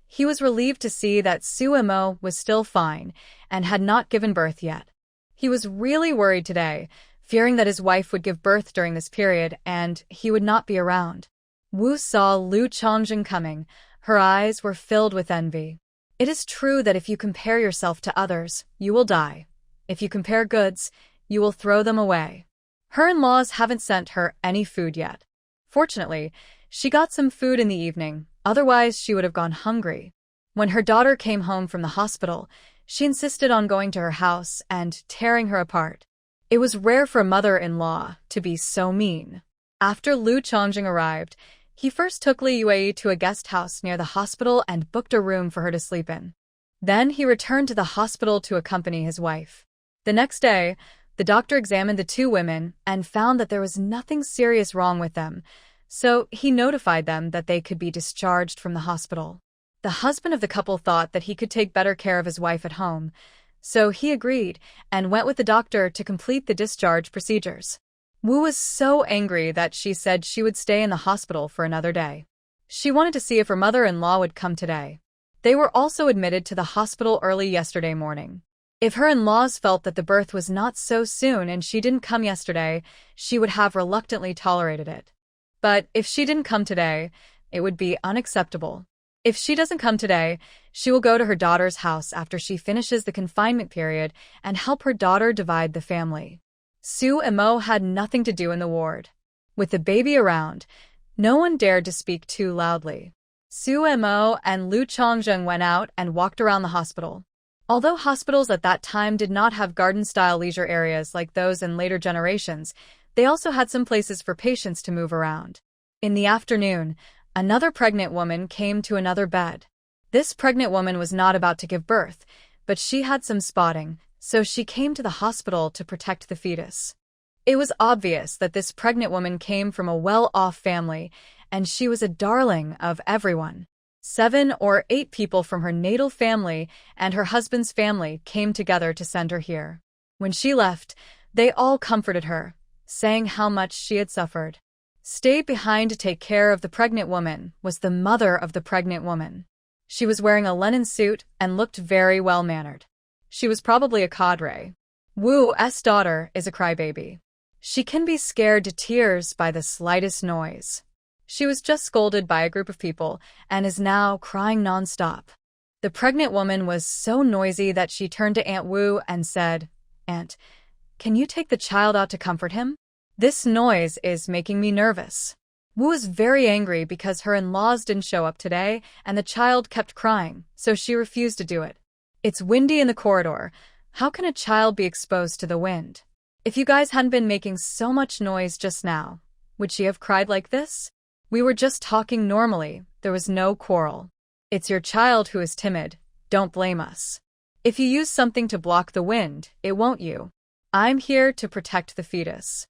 He was relieved to see that Su Mo was still fine and had not given birth yet. He was really worried today, fearing that his wife would give birth during this period and he would not be around. Wu saw Lu Changzheng coming. Her eyes were filled with envy. It is true that if you compare yourself to others, you will die. If you compare goods, you will throw them away. Her in-laws haven't sent her any food yet. Fortunately, she got some food in the evening, otherwise she would have gone hungry. When her daughter came home from the hospital, she insisted on going to her house and tearing her apart. It was rare for a mother-in-law to be so mean. After Lu Changzheng arrived, he first took Li Yue to a guest house near the hospital and booked a room for her to sleep in. Then he returned to the hospital to accompany his wife. The next day, the doctor examined the two women and found that there was nothing serious wrong with them, so he notified them that they could be discharged from the hospital. The husband of the couple thought that he could take better care of his wife at home, so he agreed and went with the doctor to complete the discharge procedures. Wu was so angry that she said she would stay in the hospital for another day. She wanted to see if her mother-in-law would come today. They were also admitted to the hospital early yesterday morning. If her in-laws felt that the birth was not so soon and she didn't come yesterday, she would have reluctantly tolerated it. But if she didn't come today, it would be unacceptable. If she doesn't come today, she will go to her daughter's house after she finishes the confinement period and help her daughter divide the family. Su Mo had nothing to do in the ward. With the baby around, no one dared to speak too loudly. Su Mo and Lu Changzheng went out and walked around the hospital. Although hospitals at that time did not have garden-style leisure areas like those in later generations, they also had some places for patients to move around. In the afternoon, another pregnant woman came to another bed. This pregnant woman was not about to give birth, but she had some spotting, so she came to the hospital to protect the fetus. It was obvious that this pregnant woman came from a well-off family, and she was a darling of everyone. 7 or 8 people from her natal family and her husband's family came together to send her here. When she left, they all comforted her, saying how much she had suffered. Stayed behind to take care of the pregnant woman was the mother of the pregnant woman. She was wearing a linen suit and looked very well-mannered. She was probably a cadre. Wu's daughter is a crybaby. She can be scared to tears by the slightest noise. She was just scolded by a group of people and is now crying non-stop. The pregnant woman was so noisy that she turned to Aunt Wu and said, "Aunt, can you take the child out to comfort him? This noise is making me nervous." Wu was very angry because her in-laws didn't show up today and the child kept crying, so she refused to do it. It's windy in the corridor. How can a child be exposed to the wind? If you guys hadn't been making so much noise just now, would she have cried like this? We were just talking normally. There was no quarrel. It's your child who is timid. Don't blame us. If you use something to block the wind, it won't you. I'm here to protect the fetus.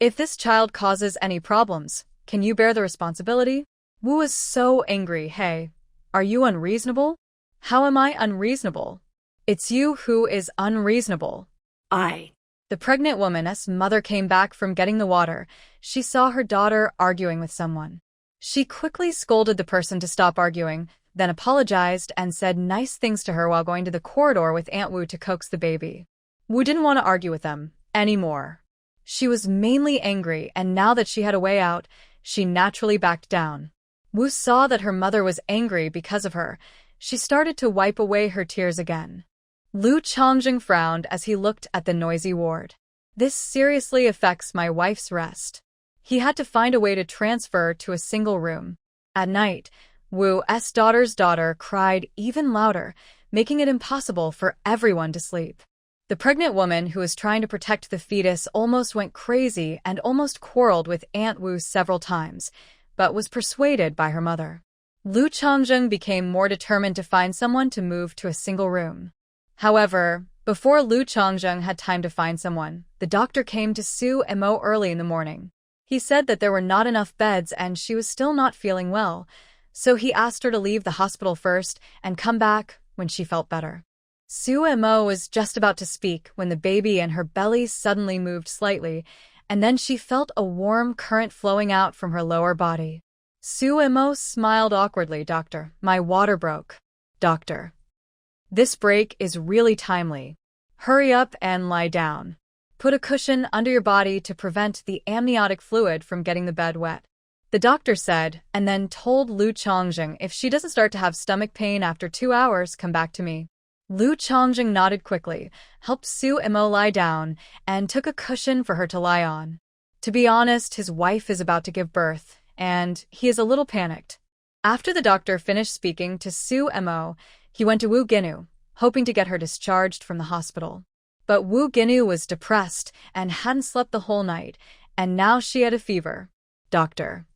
If this child causes any problems, can you bear the responsibility? Wu is so angry. Hey, are you unreasonable? How am I unreasonable? It's you who is unreasonable. The pregnant woman's mother came back from getting the water. She saw her daughter arguing with someone. She quickly scolded the person to stop arguing, then apologized and said nice things to her while going to the corridor with Aunt Wu to coax the baby. Wu didn't want to argue with them anymore. She was mainly angry, and now that she had a way out, she naturally backed down. Wu saw that her mother was angry because of her. She started to wipe away her tears again. Lu Changzheng frowned as he looked at the noisy ward. This seriously affects my wife's rest. He had to find a way to transfer to a single room. At night, Wu's daughter's daughter cried even louder, making it impossible for everyone to sleep. The pregnant woman who was trying to protect the fetus almost went crazy and almost quarreled with Aunt Wu several times, but was persuaded by her mother. Lu Chongjung became more determined to find someone to move to a single room. However, before Lu Chongjung had time to find someone, the doctor came to Su Mo early in the morning. He said that there were not enough beds and she was still not feeling well, so he asked her to leave the hospital first and come back when she felt better. Su Mo was just about to speak when the baby in her belly suddenly moved slightly, and then she felt a warm current flowing out from her lower body. Su Mo smiled awkwardly. Doctor, my water broke. Doctor. This break is really timely. Hurry up and lie down. Put a cushion under your body to prevent the amniotic fluid from getting the bed wet. The doctor said, and then told Lu Chongjung if she doesn't start to have stomach pain after 2 hours, come back to me. Lu Chongjung nodded quickly, helped Su Mo lie down, and took a cushion for her to lie on. To be honest, his wife is about to give birth, and he is a little panicked. After the doctor finished speaking to Su Mo, he went to Wu Ginu, hoping to get her discharged from the hospital. But Wu Ginu was depressed and hadn't slept the whole night, and now she had a fever. Doctor.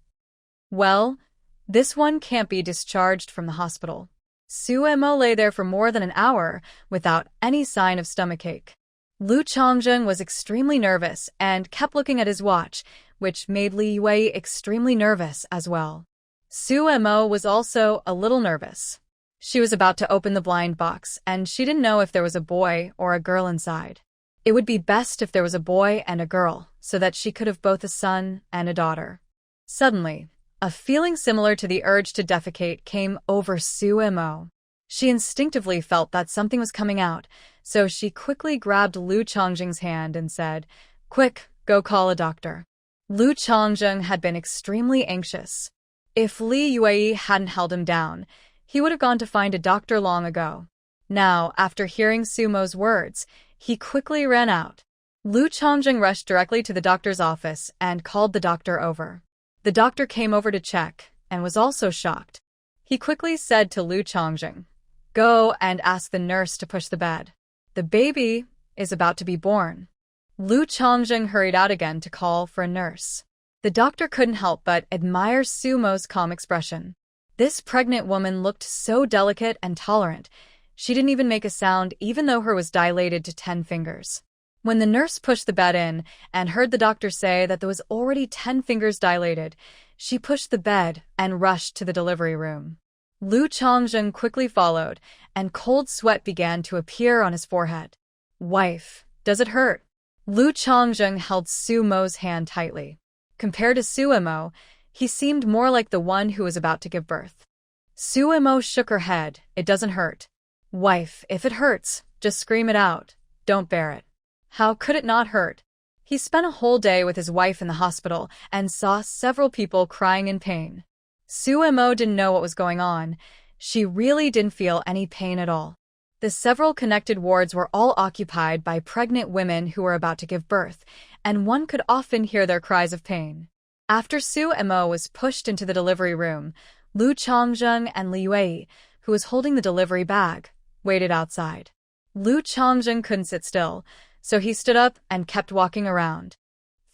Well, this one can't be discharged from the hospital. Su Mo lay there for more than an hour without any sign of stomachache. Lu Chongjung was extremely nervous and kept looking at his watch, which made Li Wei extremely nervous as well. Su Mo was also a little nervous. She was about to open the blind box, and she didn't know if there was a boy or a girl inside. It would be best if there was a boy and a girl, so that she could have both a son and a daughter. Suddenly, a feeling similar to the urge to defecate came over Su Mo. She instinctively felt that something was coming out, so she quickly grabbed Lu Chongjung's hand and said, "Quick, go call a doctor." Lu Chongjung had been extremely anxious. If Li Yue hadn't held him down, he would have gone to find a doctor long ago. Now, after hearing Su Mo's words, he quickly ran out. Lu Chongjung rushed directly to the doctor's office and called the doctor over. The doctor came over to check and was also shocked. He quickly said to Lu Chongjung, "Go and ask the nurse to push the bed. The baby is about to be born." Lu Chongjung hurried out again to call for a nurse. The doctor couldn't help but admire Su Mo's calm expression. This pregnant woman looked so delicate and tolerant. She didn't even make a sound even though her was dilated to 10 fingers. When the nurse pushed the bed in and heard the doctor say that there was already 10 fingers dilated, she pushed the bed and rushed to the delivery room. Lu Chongjung quickly followed, and cold sweat began to appear on his forehead. "Wife, does it hurt?" Lu Chongjung held Su Mo's hand tightly. Compared to Su Mo, he seemed more like the one who was about to give birth. Su Mo shook her head. "It doesn't hurt." "Wife, if it hurts, just scream it out. Don't bear it." How could it not hurt? He spent a whole day with his wife in the hospital and saw several people crying in pain. Su Mo didn't know what was going on. She really didn't feel any pain at all. The several connected wards were all occupied by pregnant women who were about to give birth, and one could often hear their cries of pain. After Su Mo was pushed into the delivery room, Lu Chongjung and Li Wei, who was holding the delivery bag, waited outside. Lu Chongjung couldn't sit still, so he stood up and kept walking around.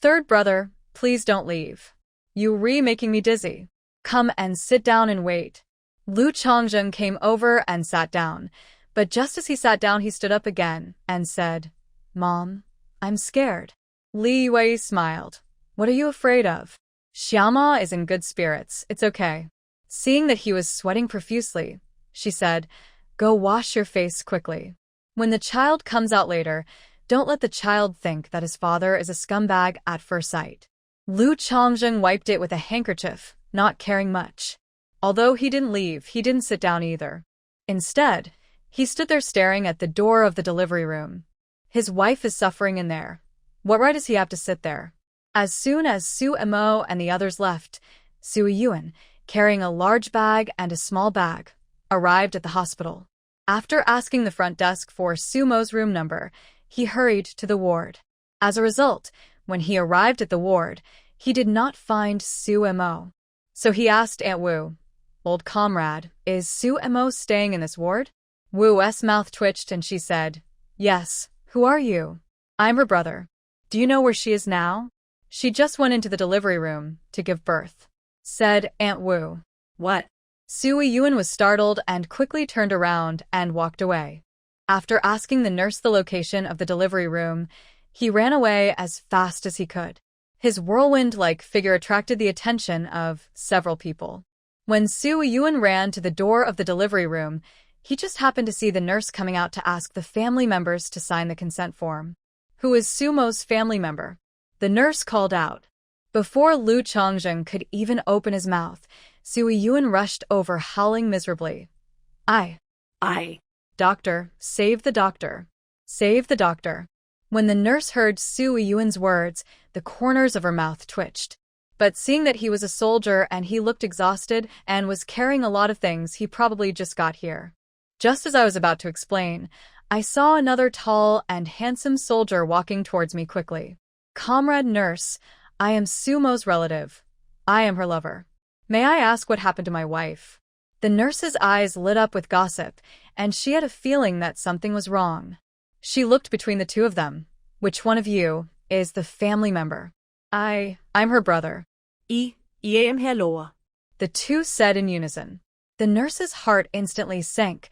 "Third brother, please don't leave. You're making me dizzy. Come and sit down and wait." Lu Chongjung came over and sat down, but just as he sat down he stood up again and said, "Mom, I'm scared." Li Yue smiled. "What are you afraid of? Xiaoma is in good spirits, it's okay." Seeing that he was sweating profusely, she said, "Go wash your face quickly. When the child comes out later, don't let the child think that his father is a scumbag at first sight." Lu Chongjung wiped it with a handkerchief, not caring much. Although he didn't leave, he didn't sit down either. Instead, he stood there staring at the door of the delivery room. His wife is suffering in there. What right does he have to sit there? As soon as Su Mo and the others left, Su Yuan, carrying a large bag and a small bag, arrived at the hospital. After asking the front desk for Su Mo's room number, he hurried to the ward. As a result, when he arrived at the ward, he did not find Su Mo. So he asked Aunt Wu, "Old comrade, is Su Mo staying in this ward?" Wu's mouth twitched and she said, "Yes, Who are you? I'm her brother. Do you know where she is now? She just went into the delivery room to give birth, said Aunt Wu. What? Sui Yuen was startled and quickly turned around and walked away. After asking the nurse the location of the delivery room, he ran away as fast as he could. His whirlwind-like figure attracted the attention of several people. When Sui Yuen ran to the door of the delivery room, he just happened to see the nurse coming out to ask the family members to sign the consent form. Who is Sumo's family member? The nurse called out. Before Lu Chongjing could even open his mouth, Sui Yuen rushed over, howling miserably. I. Doctor, save the doctor. Save the doctor. When the nurse heard Sui Yuen's words, the corners of her mouth twitched. But seeing that he was a soldier and he looked exhausted and was carrying a lot of things, he probably just got here. Just as I was about to explain, I saw another tall and handsome soldier walking towards me quickly. Comrade nurse, I am Sumo's relative. I am her lover. May I ask what happened to my wife? The nurse's eyes lit up with gossip, and she had a feeling that something was wrong. She looked between the two of them. Which one of you is the family member? I'm her brother. I am her lover. The two said in unison. The nurse's heart instantly sank.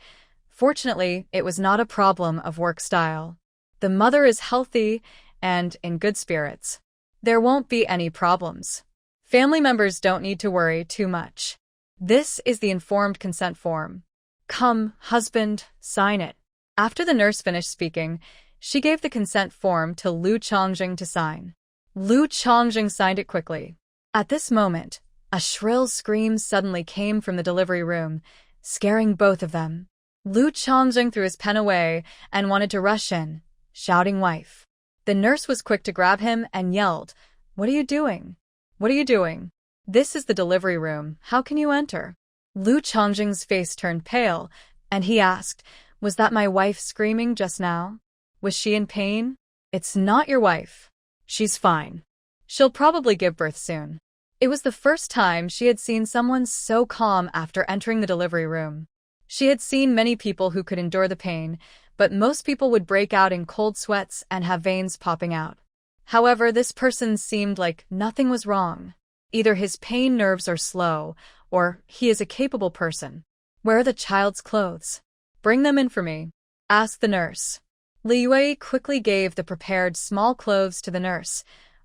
Fortunately, it was not a problem of work style. The mother is healthy and in good spirits. There won't be any problems. Family members don't need to worry too much. This is the informed consent form. Come, husband, sign it. After the nurse finished speaking, she gave the consent form to Lu Chongjing to sign. Lu Chongjing signed it quickly. At this moment, a shrill scream suddenly came from the delivery room, scaring both of them. Lu Chongjing threw his pen away and wanted to rush in, shouting wife. The nurse was quick to grab him and yelled, What are you doing? What are you doing? This is the delivery room. How can you enter? Lu Chongjing's face turned pale, and he asked, Was that my wife screaming just now? Was she in pain? It's not your wife. She's fine. She'll probably give birth soon. It was the first time she had seen someone so calm after entering the delivery room. She had seen many people who could endure the pain, but most people would break out in cold sweats and have veins popping out. However, this person seemed like nothing was wrong. Either his pain nerves are slow, or he is a capable person. Where are the child's clothes? Bring them in for me, asked the nurse. Li Yue quickly gave the prepared small clothes to the nurse,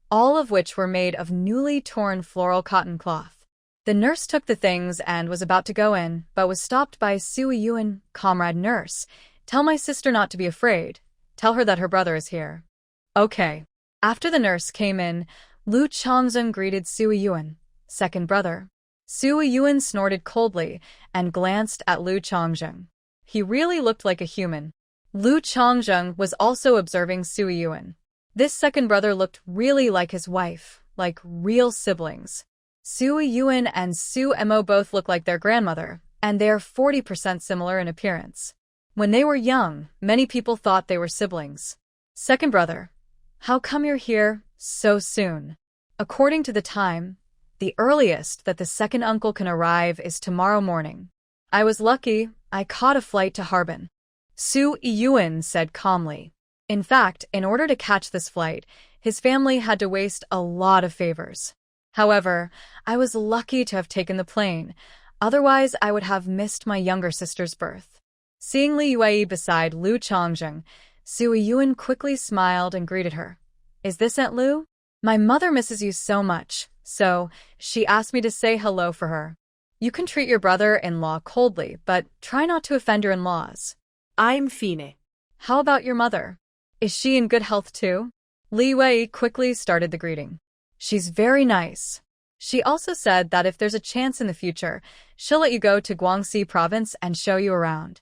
all of which were made of newly torn floral cotton cloth. The nurse took the things and was about to go in, but was stopped by Sui Yuen. Comrade nurse, tell my sister not to be afraid. Tell her that her brother is here. Okay. After the nurse came in, Lu Chongjing greeted Sui Yuen, second brother. Sui Yuen snorted coldly and glanced at Lu Chongjing. He really looked like a human. Lu Chongjing was also observing Sui Yuen. This second brother looked really like his wife, like real siblings. Sui Yuen and Su Mo both look like their grandmother, and they are 40% similar in appearance. When they were young, many people thought they were siblings. Second brother, how come you're here so soon? According to the time, the earliest that the second uncle can arrive is tomorrow morning. I was lucky, I caught a flight to Harbin. Su Yuen said calmly. In fact, in order to catch this flight, his family had to waste a lot of favors. However, I was lucky to have taken the plane, otherwise I would have missed my younger sister's birth. Seeing Li Yue beside Lu Chongjing, Sui Yuen quickly smiled and greeted her. Is this Aunt Lu? My mother misses you so much, so she asked me to say hello for her. You can treat your brother-in-law coldly, but try not to offend your in-laws. I'm Fine. How about your mother? Is she in good health too? Li Yue quickly started the greeting. She's very nice. She also said that if there's a chance in the future, she'll let you go to Guangxi province and show you around.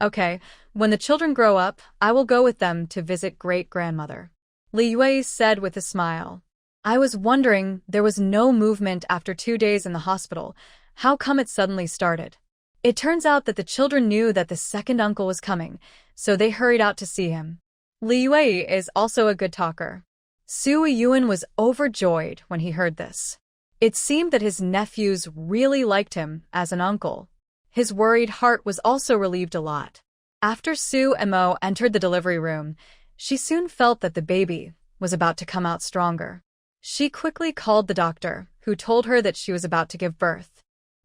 Okay, when the children grow up, I will go with them to visit great-grandmother. Li Yue said with a smile. I was wondering, there was no movement after 2 days in the hospital. How come it suddenly started? It turns out that the children knew that the second uncle was coming, so they hurried out to see him. Li Yue is also a good talker. Sui Yuen was overjoyed when he heard this. It seemed that his nephews really liked him as an uncle. His worried heart was also relieved a lot. After Su Mo entered the delivery room, She soon felt that the baby was about to come out stronger. She quickly called the doctor, who told her that she was about to give birth.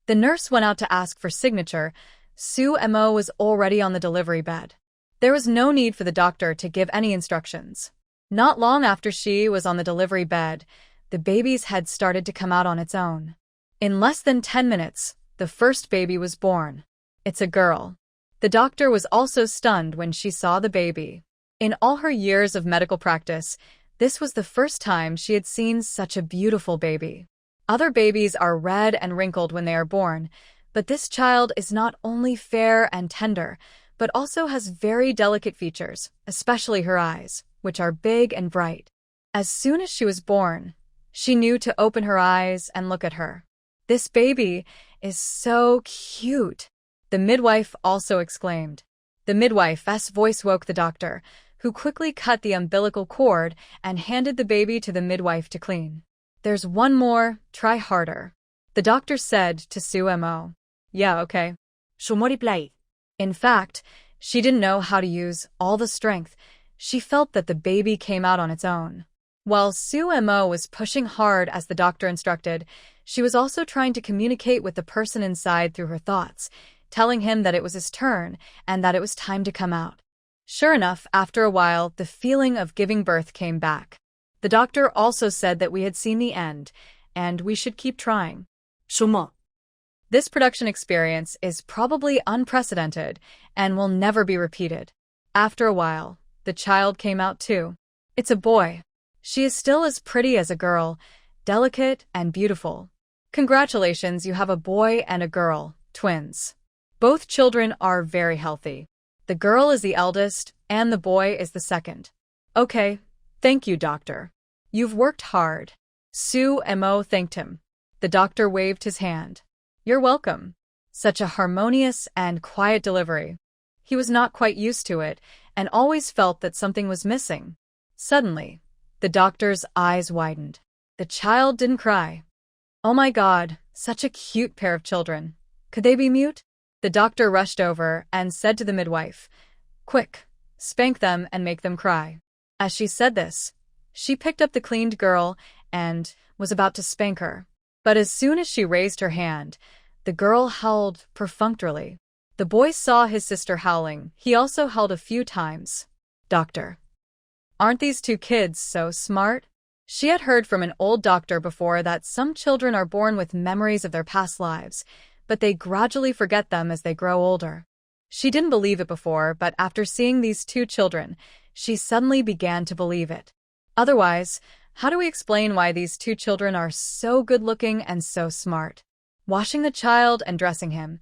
The nurse went out to ask for signature. Sumo was already on the delivery bed. There was no need for the doctor to give any instructions. Not long after she was on the delivery bed, the baby's head started to come out on its own. In less than 10 minutes, the first baby was born. It's a girl. The doctor was also stunned when she saw the baby. In all her years of medical practice, this was the first time she had seen such a beautiful baby. Other babies are red and wrinkled when they are born, but this child is not only fair and tender, but also has very delicate features, especially her eyes, which are big and bright. As soon as she was born, she knew to open her eyes and look at her. This baby is so cute, the midwife also exclaimed. The midwife's voice woke the doctor, who quickly cut the umbilical cord and handed the baby to the midwife to clean. There's one more, try harder, the doctor said to Sumo. Yeah, okay. In fact, she didn't know how to use all the strength. She felt that the baby came out on its own. While Sumo was pushing hard as the doctor instructed, she was also trying to communicate with the person inside through her thoughts, telling him that it was his turn and that it was time to come out. Sure enough, after a while, the feeling of giving birth came back. The doctor also said that we had seen the end, and we should keep trying. This production experience is probably unprecedented and will never be repeated. After a while, the child came out too. It's a boy. She is still as pretty as a girl, delicate and beautiful. Congratulations, you have a boy and a girl, twins. Both children are very healthy. The girl is the eldest, and the boy is the second. Okay, thank you, doctor. You've worked hard. Sumo thanked him. The doctor waved his hand. You're welcome. Such a harmonious and quiet delivery. He was not quite used to it, and always felt that something was missing. Suddenly, the doctor's eyes widened. The child didn't cry. Oh my God, such a cute pair of children. Could they be mute? The doctor rushed over and said to the midwife, Quick, spank them and make them cry. As she said this, she picked up the cleaned girl and was about to spank her. But as soon as she raised her hand, the girl howled perfunctorily. The boy saw his sister howling. He also howled a few times. Doctor, aren't these two kids so smart? She had heard from an old doctor before that some children are born with memories of their past lives, but they gradually forget them as they grow older. She didn't believe it before, but after seeing these two children, she suddenly began to believe it. Otherwise, how do we explain why these two children are so good-looking and so smart? Washing the child and dressing him,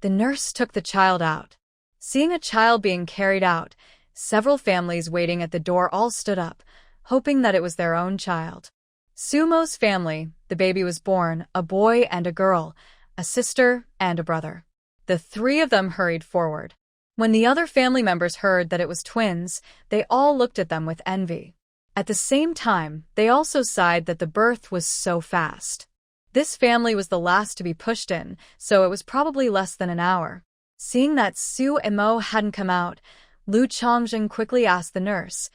the nurse took the child out. Seeing a child being carried out, several families waiting at the door all stood up, hoping that it was their own child. Sumo's family, the baby was born, a boy and a girl, a sister and a brother. The three of them hurried forward. When the other family members heard that it was twins, they all looked at them with envy. At the same time, they also sighed that the birth was so fast. This family was the last to be pushed in, so it was probably less than an hour. Seeing that Sumo hadn't come out, Lu Chongjin quickly asked the nurse,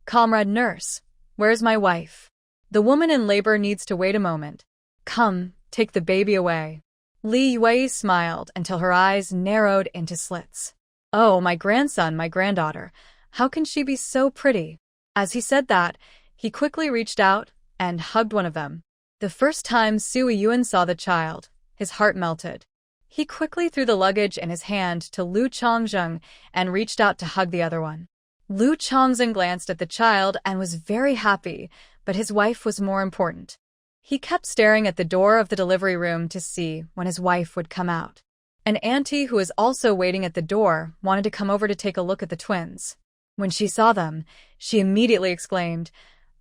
Comrade nurse, where's my wife? The woman in labor needs to wait a moment. Come, take the baby away. Li Yue smiled until her eyes narrowed into slits. Oh, my grandson, my granddaughter. How can she be so pretty? As he said that, he quickly reached out and hugged one of them. The first time Sui Yuan saw the child, his heart melted. He quickly threw the luggage in his hand to Lu Chongzheng and reached out to hug the other one. Lu Chongzheng glanced at the child and was very happy, but his wife was more important. He kept staring at the door of the delivery room to see when his wife would come out. An auntie who was also waiting at the door wanted to come over to take a look at the twins. When she saw them, she immediately exclaimed,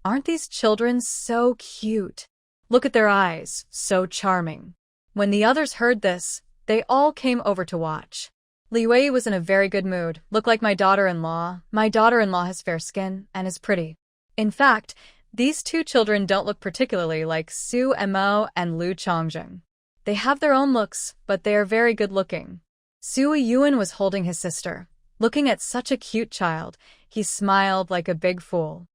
Aren't these children so cute? Look at their eyes, so charming. When the others heard this, they all came over to watch. Li Wei was in a very good mood. Look like my daughter-in-law. My daughter-in-law has fair skin and is pretty. In fact, these two children don't look particularly like Su Mo and Lu Chongjin. They have their own looks, but they are very good-looking. Sui Yuan was holding his sister. Looking at such a cute child, He smiled like a big fool.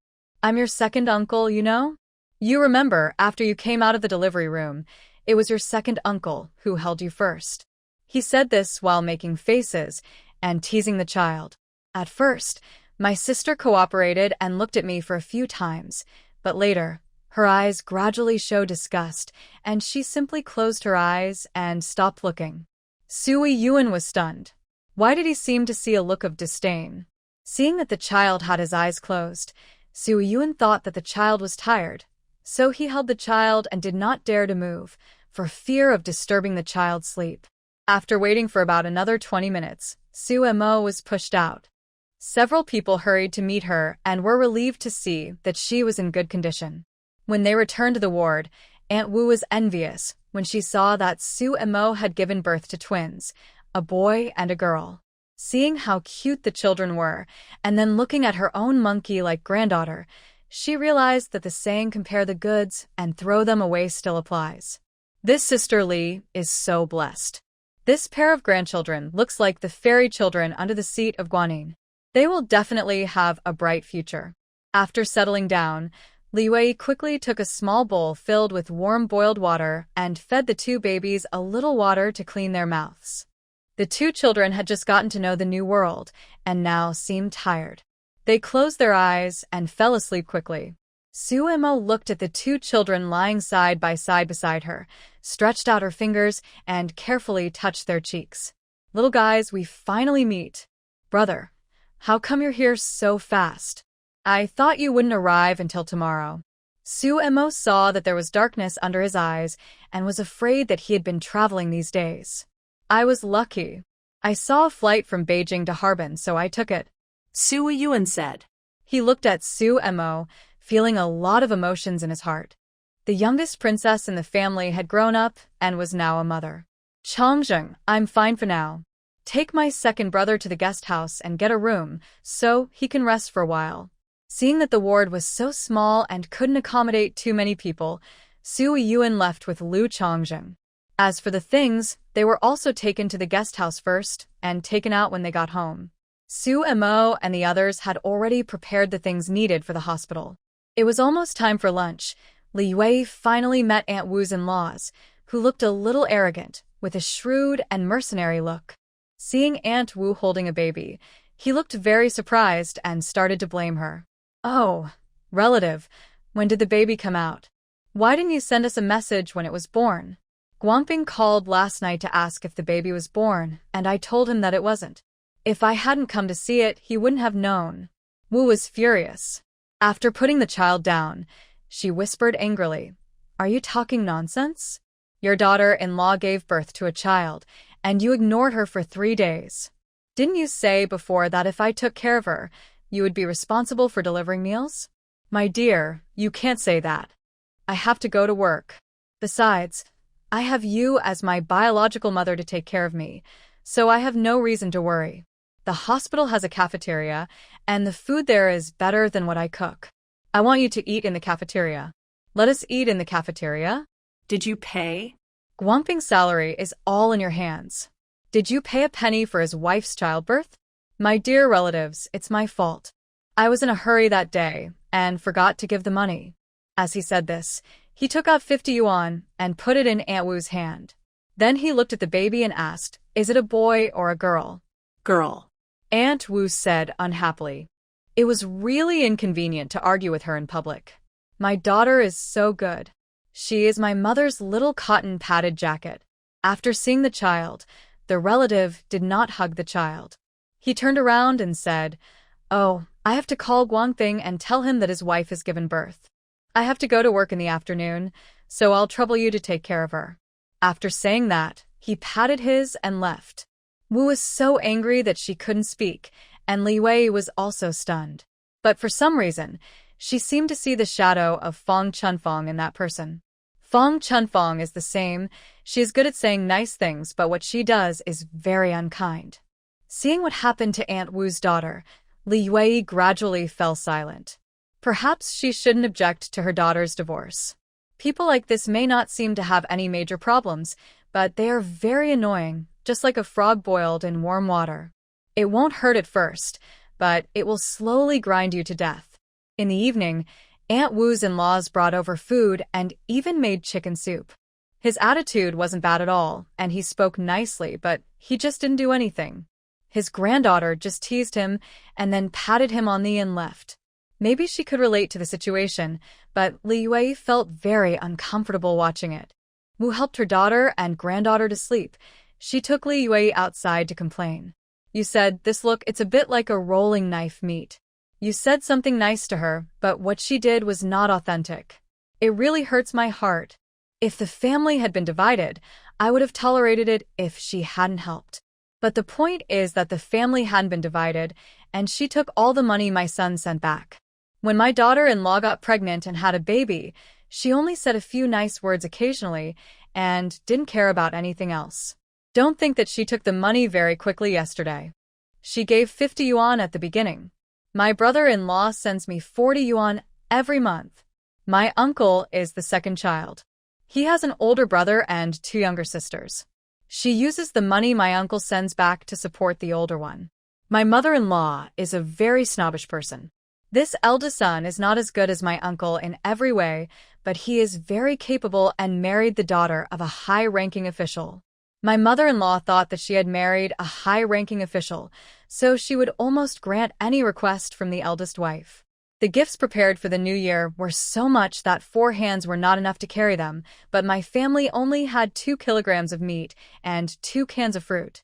I'm your second uncle, you know? You remember, after you came out of the delivery room, it was your second uncle who held you first. He said this while making faces and teasing the child. At first, my sister cooperated and looked at me for a few times, but later, her eyes gradually showed disgust, and she simply closed her eyes and stopped looking. Sui Yuan was stunned. Why did he seem to see a look of disdain? Seeing that the child had his eyes closed, Sui Yuan thought that the child was tired, so he held the child and did not dare to move, for fear of disturbing the child's sleep. After waiting for about another 20 minutes, Sue Mo was pushed out. Several people hurried to meet her and were relieved to see that she was in good condition. When they returned to the ward, Aunt Wu was envious when she saw that Sue Mo had given birth to twins, a boy and a girl. Seeing how cute the children were, and then looking at her own monkey-like granddaughter, she realized that the saying compare the goods and throw them away still applies. This sister Li is so blessed. This pair of grandchildren looks like the fairy children under the seat of Guanyin. They will definitely have a bright future. After settling down, Li Wei quickly took a small bowl filled with warm boiled water and fed the two babies a little water to clean their mouths. The two children had just gotten to know the new world and now seemed tired. They closed their eyes and fell asleep quickly. Sue Mo looked at the two children lying side by side beside her, stretched out her fingers, and carefully touched their cheeks. Little guys, we finally meet. Brother, how come you're here so fast? I thought you wouldn't arrive until tomorrow. Sue Mo saw that there was darkness under his eyes and was afraid that he had been traveling these days. I was lucky. I saw a flight from Beijing to Harbin, so I took it. Sue Yuan said. He looked at Sue Mo, feeling a lot of emotions in his heart. The youngest princess in the family had grown up and was now a mother. Changzheng, I'm fine for now. Take my second brother to the guest house and get a room, so he can rest for a while. Seeing that the ward was so small and couldn't accommodate too many people, Sue Yuan left with Lu Changzheng. As for the things, they were also taken to the guest house first and taken out when they got home. Sue Mo and the others had already prepared the things needed for the hospital. It was almost time for lunch. Li Wei finally met Aunt Wu's in-laws, who looked a little arrogant, with a shrewd and mercenary look. Seeing Aunt Wu holding a baby, he looked very surprised and started to blame her. Oh, relative, when did the baby come out? Why didn't you send us a message when it was born? Guangping called last night to ask if the baby was born, and I told him that it wasn't. If I hadn't come to see it, he wouldn't have known. Wu was furious. After putting the child down, she whispered angrily, Are you talking nonsense? Your daughter-in-law gave birth to a child, and you ignored her for 3 days. Didn't you say before that if I took care of her, you would be responsible for delivering meals? My dear, you can't say that. I have to go to work. Besides, I have you as my biological mother to take care of me, so I have no reason to worry. The hospital has a cafeteria, and the food there is better than what I cook. I want you to eat in the cafeteria. Let us eat in the cafeteria. Did you pay? Guangping's salary is all in your hands. Did you pay a penny for his wife's childbirth? My dear relatives, it's my fault. I was in a hurry that day and forgot to give the money. As he said this, he took out 50 yuan and put it in Aunt Wu's hand. Then he looked at the baby and asked, Is it a boy or a girl? Girl. Aunt Wu said unhappily. It was really inconvenient to argue with her in public. My daughter is so good. She is my mother's little cotton padded jacket. After seeing the child, the relative did not hug the child. He turned around and said, Oh, I have to call Guangping and tell him that his wife has given birth. I have to go to work in the afternoon, so I'll trouble you to take care of her. After saying that, he patted his and left. Wu was so angry that she couldn't speak, and Li Wei was also stunned. But for some reason, she seemed to see the shadow of Fong Chunfong in that person. Fong Chunfong is the same. She is good at saying nice things, but what she does is very unkind. Seeing what happened to Aunt Wu's daughter, Li Wei gradually fell silent. Perhaps she shouldn't object to her daughter's divorce. People like this may not seem to have any major problems, but they are very annoying, just like a frog boiled in warm water. It won't hurt at first, but it will slowly grind you to death. In the evening, Aunt Wu's in-laws brought over food and even made chicken soup. His attitude wasn't bad at all, and he spoke nicely, but he just didn't do anything. His granddaughter just teased him and then patted him on the and left. Maybe she could relate to the situation, but Li Yue felt very uncomfortable watching it. Wu helped her daughter and granddaughter to sleep. She took Li Yue outside to complain. You said, it's a bit like a rolling knife meat. You said something nice to her, but what she did was not authentic. It really hurts my heart. If the family had been divided, I would have tolerated it if she hadn't helped. But the point is that the family hadn't been divided, and she took all the money my son sent back. When my daughter-in-law got pregnant and had a baby, she only said a few nice words occasionally and didn't care about anything else. Don't think that she took the money very quickly yesterday. She gave 50 yuan at the beginning. My brother-in-law sends me 40 yuan every month. My uncle is the second child. He has an older brother and 2 younger sisters. She uses the money my uncle sends back to support the older one. My mother-in-law is a very snobbish person. This eldest son is not as good as my uncle in every way, but he is very capable and married the daughter of a high-ranking official. My mother-in-law thought that she had married a high-ranking official, so she would almost grant any request from the eldest wife. The gifts prepared for the new year were so much that 4 hands were not enough to carry them, but my family only had 2 kilograms of meat and 2 cans of fruit.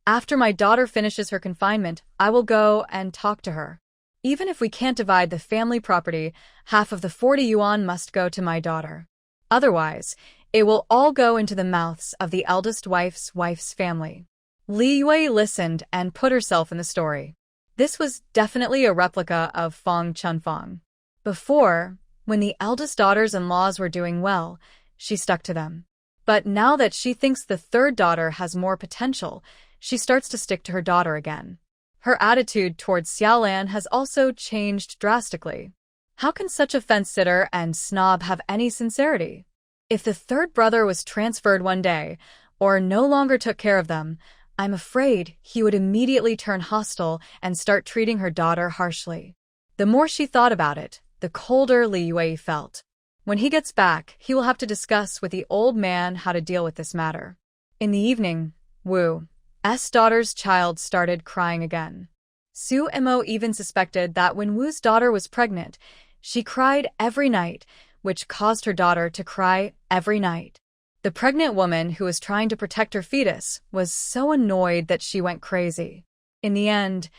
After my daughter finishes her confinement, I will go and talk to her. Even if we can't divide the family property, half of the 40 yuan must go to my daughter. Otherwise, it will all go into the mouths of the eldest wife's family. Li Yue listened and put herself in the story. This was definitely a replica of Fong Chunfang. Before, when the eldest daughters-in-laws were doing well, she stuck to them. But now that she thinks the third daughter has more potential, she starts to stick to her daughter again. Her attitude towards Xiaolan has also changed drastically. How can such a fence-sitter and snob have any sincerity? If the third brother was transferred one day, or no longer took care of them, I'm afraid he would immediately turn hostile and start treating her daughter harshly. The more she thought about it, the colder Li Yue felt. When he gets back, he will have to discuss with the old man how to deal with this matter. In the evening, Wu's daughter's child started crying again. Su Mo even suspected that when Wu's daughter was pregnant, she cried every night, which caused her daughter to cry every night. The pregnant woman who was trying to protect her fetus was so annoyed that she went crazy. In the end,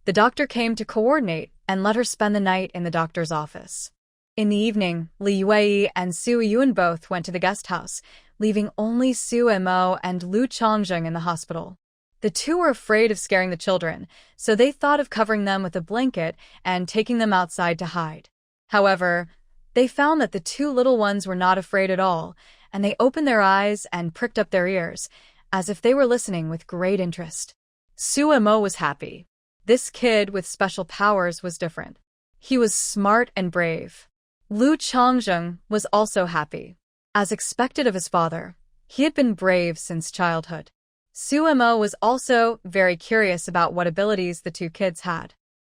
the doctor came to coordinate and let her spend the night in the doctor's office. In the evening, Li Yue and Su Yun both went to the guest house, leaving only Su Mo and Lu Chongjing in the hospital. The two were afraid of scaring the children, so they thought of covering them with a blanket and taking them outside to hide. However, they found that the 2 little ones were not afraid at all, and they opened their eyes and pricked up their ears, as if they were listening with great interest. Su Mo was happy. This kid with special powers was different. He was smart and brave. Lu Chongjing was also happy. As expected of his father, he had been brave since childhood. Su Mo was also very curious about what abilities the 2 kids had.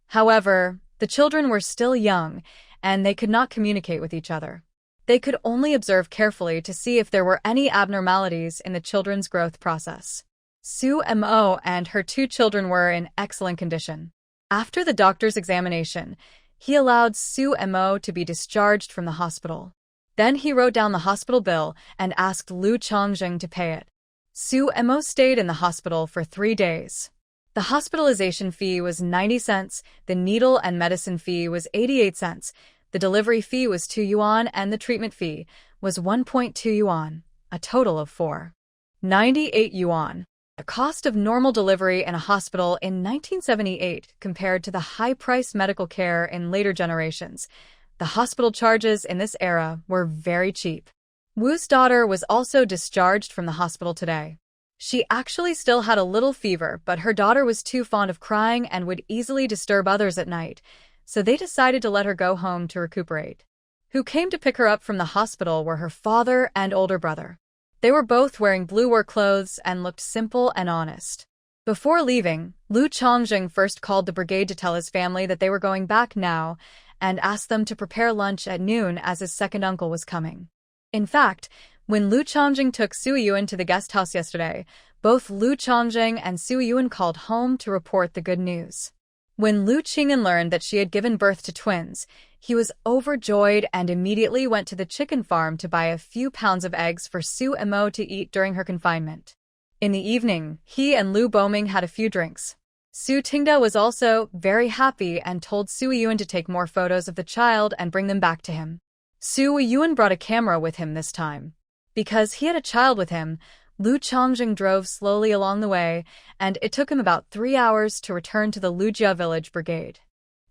However, the children were still young, and they could not communicate with each other. They could only observe carefully to see if there were any abnormalities in the children's growth process. Su Mo and her 2 children were in excellent condition. After the doctor's examination, he allowed Su Mo to be discharged from the hospital. Then he wrote down the hospital bill and asked Lu Chongjing to pay it. Su Mo stayed in the hospital for 3 days. The hospitalization fee was 90 cents, the needle and medicine fee was 88 cents, the delivery fee was 2 yuan, and the treatment fee was 1.2 yuan, a total of 4.98 yuan. The cost of normal delivery in a hospital in 1978 compared to the high-priced medical care in later generations. The hospital charges in this era were very cheap. Wu's daughter was also discharged from the hospital today. She actually still had a little fever, but her daughter was too fond of crying and would easily disturb others at night, so they decided to let her go home to recuperate. Who came to pick her up from the hospital were her father and older brother. They were both wearing blue work clothes and looked simple and honest. Before leaving, Lu Chongjing first called the brigade to tell his family that they were going back now and asked them to prepare lunch at noon as his second uncle was coming. In fact, when Lu Chongjing took Su Yuan to the guest house yesterday, both Lu Chongjing and Su Yuan called home to report the good news. When Lu Qing'an learned that she had given birth to twins, he was overjoyed and immediately went to the chicken farm to buy a few pounds of eggs for Su Mo to eat during her confinement. In the evening, he and Lu Boming had a few drinks. Su Tingda was also very happy and told Su Yuan to take more photos of the child and bring them back to him. Su Yuan brought a camera with him this time. Because he had a child with him, Lu Chongjing drove slowly along the way, and it took him about 3 hours to return to the Lujia village brigade.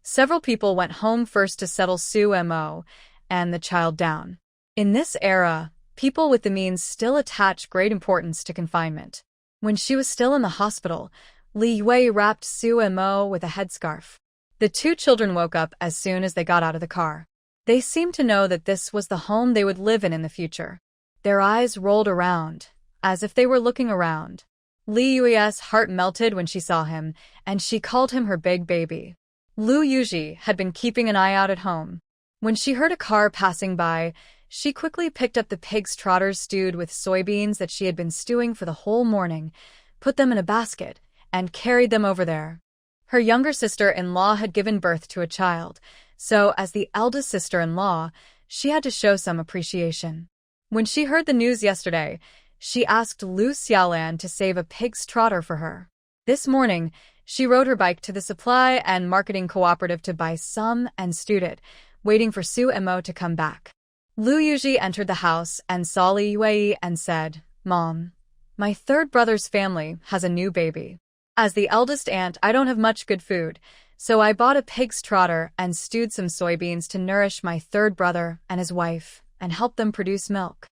Several people went home first to settle Su Mo and the child down. In this era, people with the means still attach great importance to confinement. When she was still in the hospital, Li Yue wrapped Su Mo with a headscarf. The two children woke up as soon as they got out of the car. They seemed to know that this was the home they would live in the future. Their eyes rolled around, as if they were looking around. Li Yue's heart melted when she saw him, and she called him her big baby. Lu Yuji had been keeping an eye out at home. When she heard a car passing by, she quickly picked up the pig's trotters stewed with soybeans that she had been stewing for the whole morning, put them in a basket, and carried them over there. Her younger sister-in-law had given birth to a child, so as the eldest sister-in-law, she had to show some appreciation. When she heard the news yesterday, she asked Lu Xiaolan to save a pig's trotter for her. This morning, she rode her bike to the supply and marketing cooperative to buy some and stewed it, waiting for Su Mo to come back. Lu Yuji entered the house and saw Li Yue and said, "Mom, my third brother's family has a new baby. As the eldest aunt, I don't have much good food, so I bought a pig's trotter and stewed some soybeans to nourish my third brother and his wife and help them produce milk."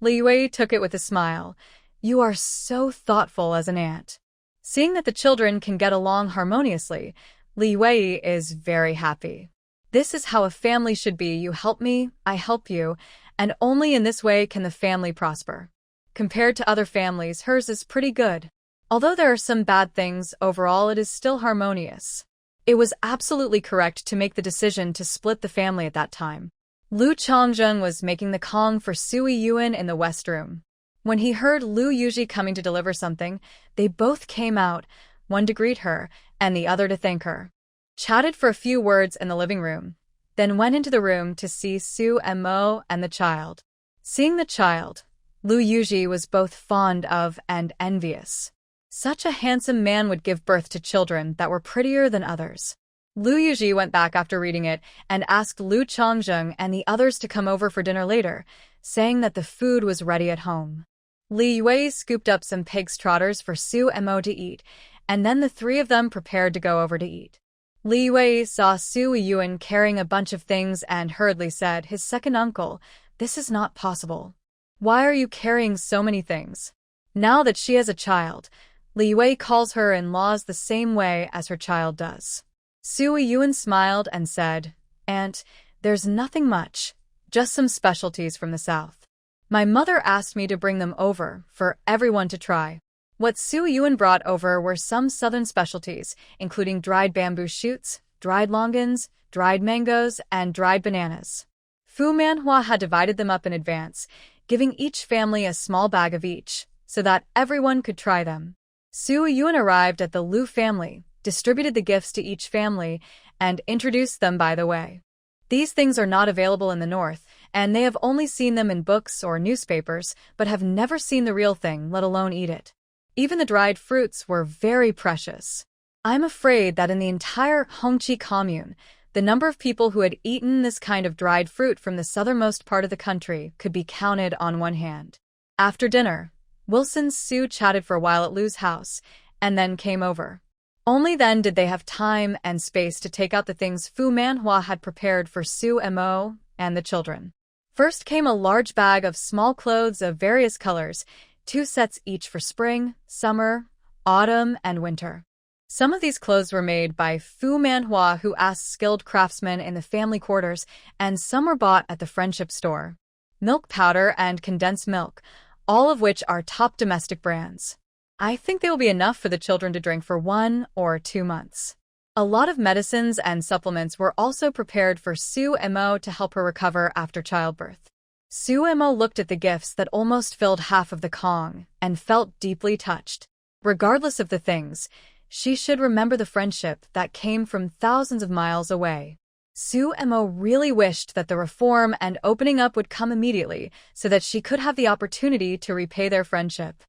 Li Yue took it with a smile. "You are so thoughtful as an aunt." Seeing that the children can get along harmoniously, Li Yue is very happy. This is how a family should be. You help me, I help you, and only in this way can the family prosper. Compared to other families, hers is pretty good. Although there are some bad things, overall it is still harmonious. It was absolutely correct to make the decision to split the family at that time. Lu Chongjing was making the Kong for Sui Yuan in the West Room. When he heard Lu Yuji coming to deliver something, they both came out, one to greet her and the other to thank her. Chatted for a few words in the living room, then went into the room to see Su Mo and the child. Seeing the child, Lu Yuji was both fond of and envious. Such a handsome man would give birth to children that were prettier than others. Lu Yuji went back after reading it and asked Lu Chongjing and the others to come over for dinner later, saying that the food was ready at home. Li Yue scooped up some pig's trotters for Su Mo to eat, and then the three of them prepared to go over to eat. Li Yue saw Su Yuan carrying a bunch of things and hurriedly said, "His second uncle, this is not possible. Why are you carrying so many things?" Now that she has a child, Li Yue calls her in-laws the same way as her child does. Su Yuan smiled and said, "Aunt, there's nothing much, just some specialties from the south. My mother asked me to bring them over for everyone to try." What Su Yuan brought over were some southern specialties, including dried bamboo shoots, dried longans, dried mangoes, and dried bananas. Fu Manhwa had divided them up in advance, giving each family a small bag of each, so that everyone could try them. Su Yuan arrived at the Lu family, distributed the gifts to each family, and introduced them by the way. These things are not available in the north, and they have only seen them in books or newspapers, but have never seen the real thing, let alone eat it. Even the dried fruits were very precious. I'm afraid that in the entire Hongqi commune, the number of people who had eaten this kind of dried fruit from the southernmost part of the country could be counted on one hand. After dinner, Wilson and Su chatted for a while at Lu's house, and then came over. Only then did they have time and space to take out the things Fu Manhwa had prepared for Su Mo and the children. First came a large bag of small clothes of various colors, 2 sets each for spring, summer, autumn, and winter. Some of these clothes were made by Fu Manhwa, who asked skilled craftsmen in the family quarters, and some were bought at the friendship store. Milk powder and condensed milk, all of which are top domestic brands. I think they will be enough for the children to drink for 1 or 2 months. A lot of medicines and supplements were also prepared for Su Mo to help her recover after childbirth. Su Mo looked at the gifts that almost filled half of the Kong and felt deeply touched. Regardless of the things, she should remember the friendship that came from thousands of miles away. Su Mo really wished that the reform and opening up would come immediately so that she could have the opportunity to repay their friendship.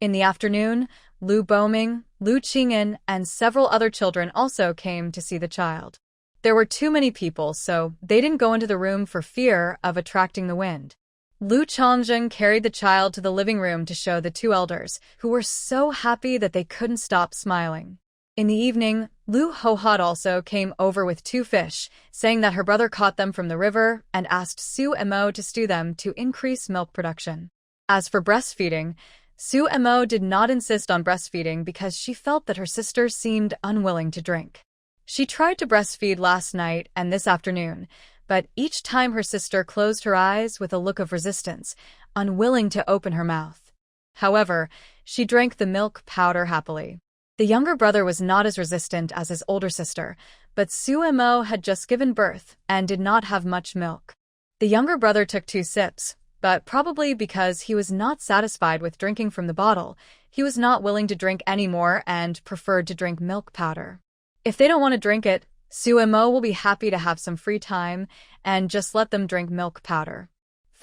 In the afternoon, Lu Boming, Lu Qing'an, and several other children also came to see the child. There were too many people, so they didn't go into the room for fear of attracting the wind. Lu Chongzheng carried the child to the living room to show the two elders, who were so happy that they couldn't stop smiling. In the evening, Lu Hohot also came over with 2 fish, saying that her brother caught them from the river and asked Su Mo to stew them to increase milk production. As for breastfeeding, Su Mo did not insist on breastfeeding because she felt that her sister seemed unwilling to drink. She tried to breastfeed last night and this afternoon, but each time her sister closed her eyes with a look of resistance, unwilling to open her mouth. However, she drank the milk powder happily. The younger brother was not as resistant as his older sister, but Su Mo had just given birth and did not have much milk. The younger brother took 2 sips, but probably because he was not satisfied with drinking from the bottle, he was not willing to drink any more and preferred to drink milk powder. If they don't want to drink it, Su Mo will be happy to have some free time and just let them drink milk powder.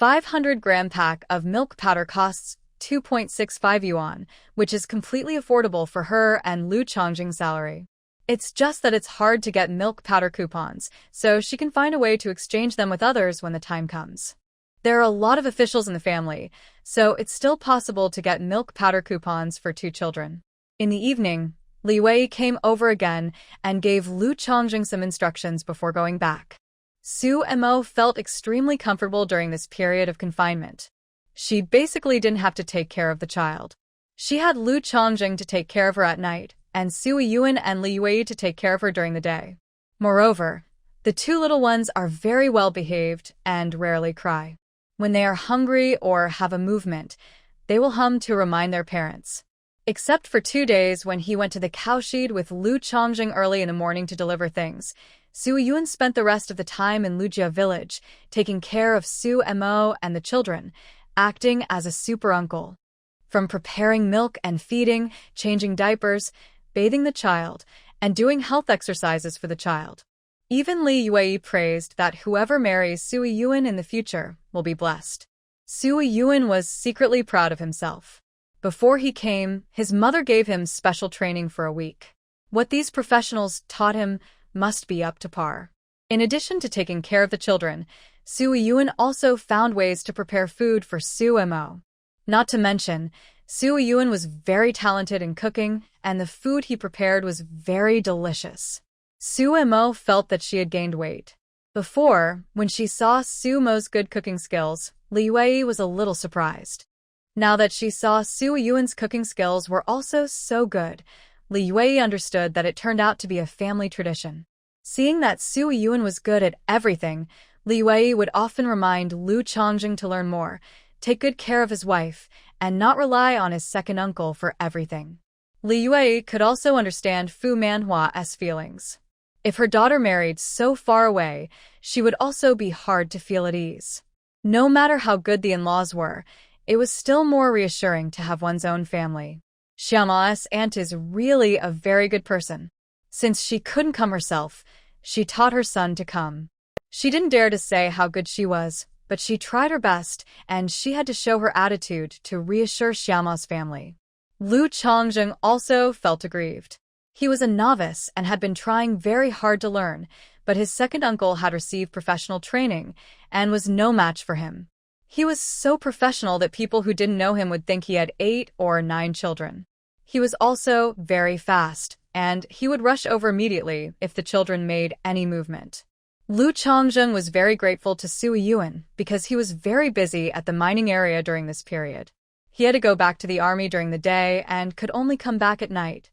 500-gram pack of milk powder costs 2.65 yuan, which is completely affordable for her and Lu Chongqing's salary. It's just that it's hard to get milk powder coupons, so she can find a way to exchange them with others when the time comes. There are a lot of officials in the family, so it's still possible to get milk powder coupons for 2 children. In the evening, Li Wei came over again and gave Lu Chongqing some instructions before going back. Su Mo felt extremely comfortable during this period of confinement. She basically didn't have to take care of the child. She had Lu Chongqing to take care of her at night, and Su Yuan and Li Wei to take care of her during the day. Moreover, the 2 little ones are very well behaved and rarely cry. When they are hungry or have a movement, they will hum to remind their parents. Except for 2 days when he went to the cowshed with Lu Chongqing early in the morning to deliver things, Su Yuan spent the rest of the time in Lujia village, taking care of Su Mo and the children, acting as a super uncle. From preparing milk and feeding, changing diapers, bathing the child, and doing health exercises for the child. Even Li Yue praised that whoever marries Su Yuan in the future will be blessed. Su Yuan was secretly proud of himself. Before he came, his mother gave him special training for a week. What these professionals taught him must be up to par. In addition to taking care of the children, Su Yuan also found ways to prepare food for Su Mo. Not to mention, Su Yuan was very talented in cooking, and the food he prepared was very delicious. Su Mo felt that she had gained weight. Before, when she saw Su Mo's good cooking skills, Li Wei was a little surprised. Now that she saw Su Yuan's cooking skills were also so good, Li Yue understood that it turned out to be a family tradition. Seeing that Su Yuan was good at everything, Li Yue would often remind Lu Chongqing to learn more, take good care of his wife, and not rely on his second uncle for everything. Li Yue could also understand Fu Manhwa's feelings. If her daughter married so far away, she would also be hard to feel at ease. No matter how good the in-laws were, it was still more reassuring to have one's own family. Xiama's aunt is really a very good person. Since she couldn't come herself, she taught her son to come. She didn't dare to say how good she was, but she tried her best, and she had to show her attitude to reassure Xiama's family. Lu Chongqing also felt aggrieved. He was a novice and had been trying very hard to learn, but his second uncle had received professional training and was no match for him. He was so professional that people who didn't know him would think he had 8 or 9 children. He was also very fast, and he would rush over immediately if the children made any movement. Lu Chongqing was very grateful to Su Yuan because he was very busy at the mining area during this period. He had to go back to the army during the day and could only come back at night.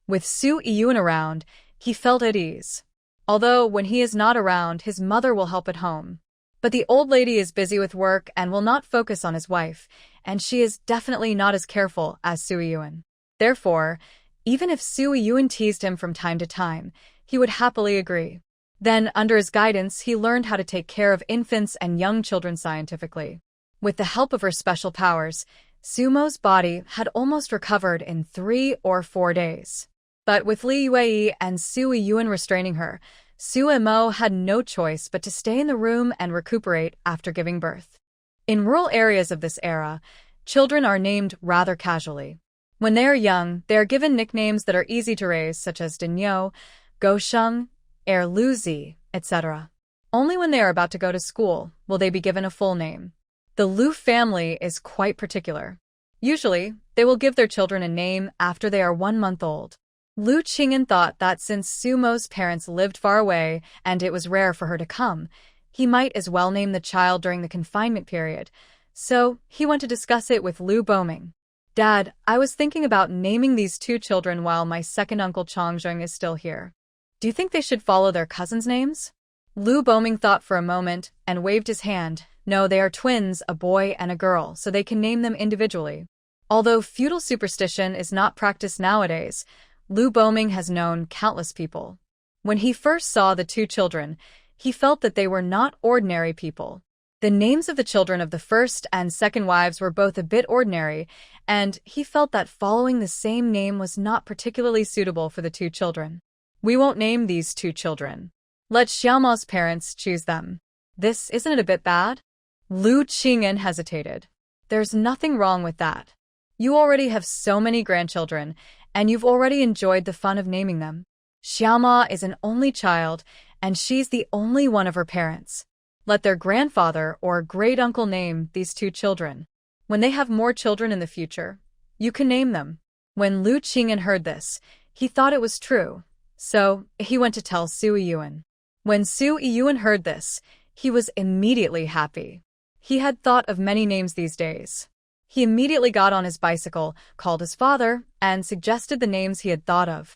With Su Yuan around, he felt at ease. Although when he is not around, his mother will help at home. But the old lady is busy with work and will not focus on his wife, and she is definitely not as careful as Su Yuan. Therefore, even if Su Yun teased him from time to time, he would happily agree. Then, under his guidance, he learned how to take care of infants and young children scientifically. With the help of her special powers, Sumo's body had almost recovered in 3 or 4 days. But with Li Yue and Su Yun restraining her, Su Mo had no choice but to stay in the room and recuperate after giving birth. In rural areas of this era, children are named rather casually. When they are young, they are given nicknames that are easy to raise, such as Dinyo, Gosheng, Luzi, etc. Only when they are about to go to school will they be given a full name. The Lu family is quite particular. Usually, they will give their children a name after they are 1 month old. Lu Qing'an thought that since Sumo's parents lived far away and it was rare for her to come, he might as well name the child during the confinement period, so he went to discuss it with Lu Boming. Dad, I was thinking about naming these 2 children while my second uncle Chongzheng is still here. Do you think they should follow their cousins' names? Lu Boming thought for a moment and waved his hand. No, they are twins, a boy and a girl, so they can name them individually. Although feudal superstition is not practiced nowadays, Lu Boming has known countless people. When he first saw the 2 children, he felt that they were not ordinary people. The names of the children of the first and second wives were both a bit ordinary, and he felt that following the same name was not particularly suitable for the 2 children. We won't name these 2 children. Let Xiaoma's parents choose them. This isn't it a bit bad? Lu Qing'an hesitated. There's nothing wrong with that. You already have so many grandchildren, and you've already enjoyed the fun of naming them. Xiaoma is an only child, and she's the only one of her parents. Let their grandfather or great-uncle name these 2 children. When they have more children in the future, you can name them. When Lu Qing'an heard this, he thought it was true, so he went to tell Su Yun. When Su Yun heard this, he was immediately happy. He had thought of many names these days. He immediately got on his bicycle, called his father, and suggested the names he had thought of.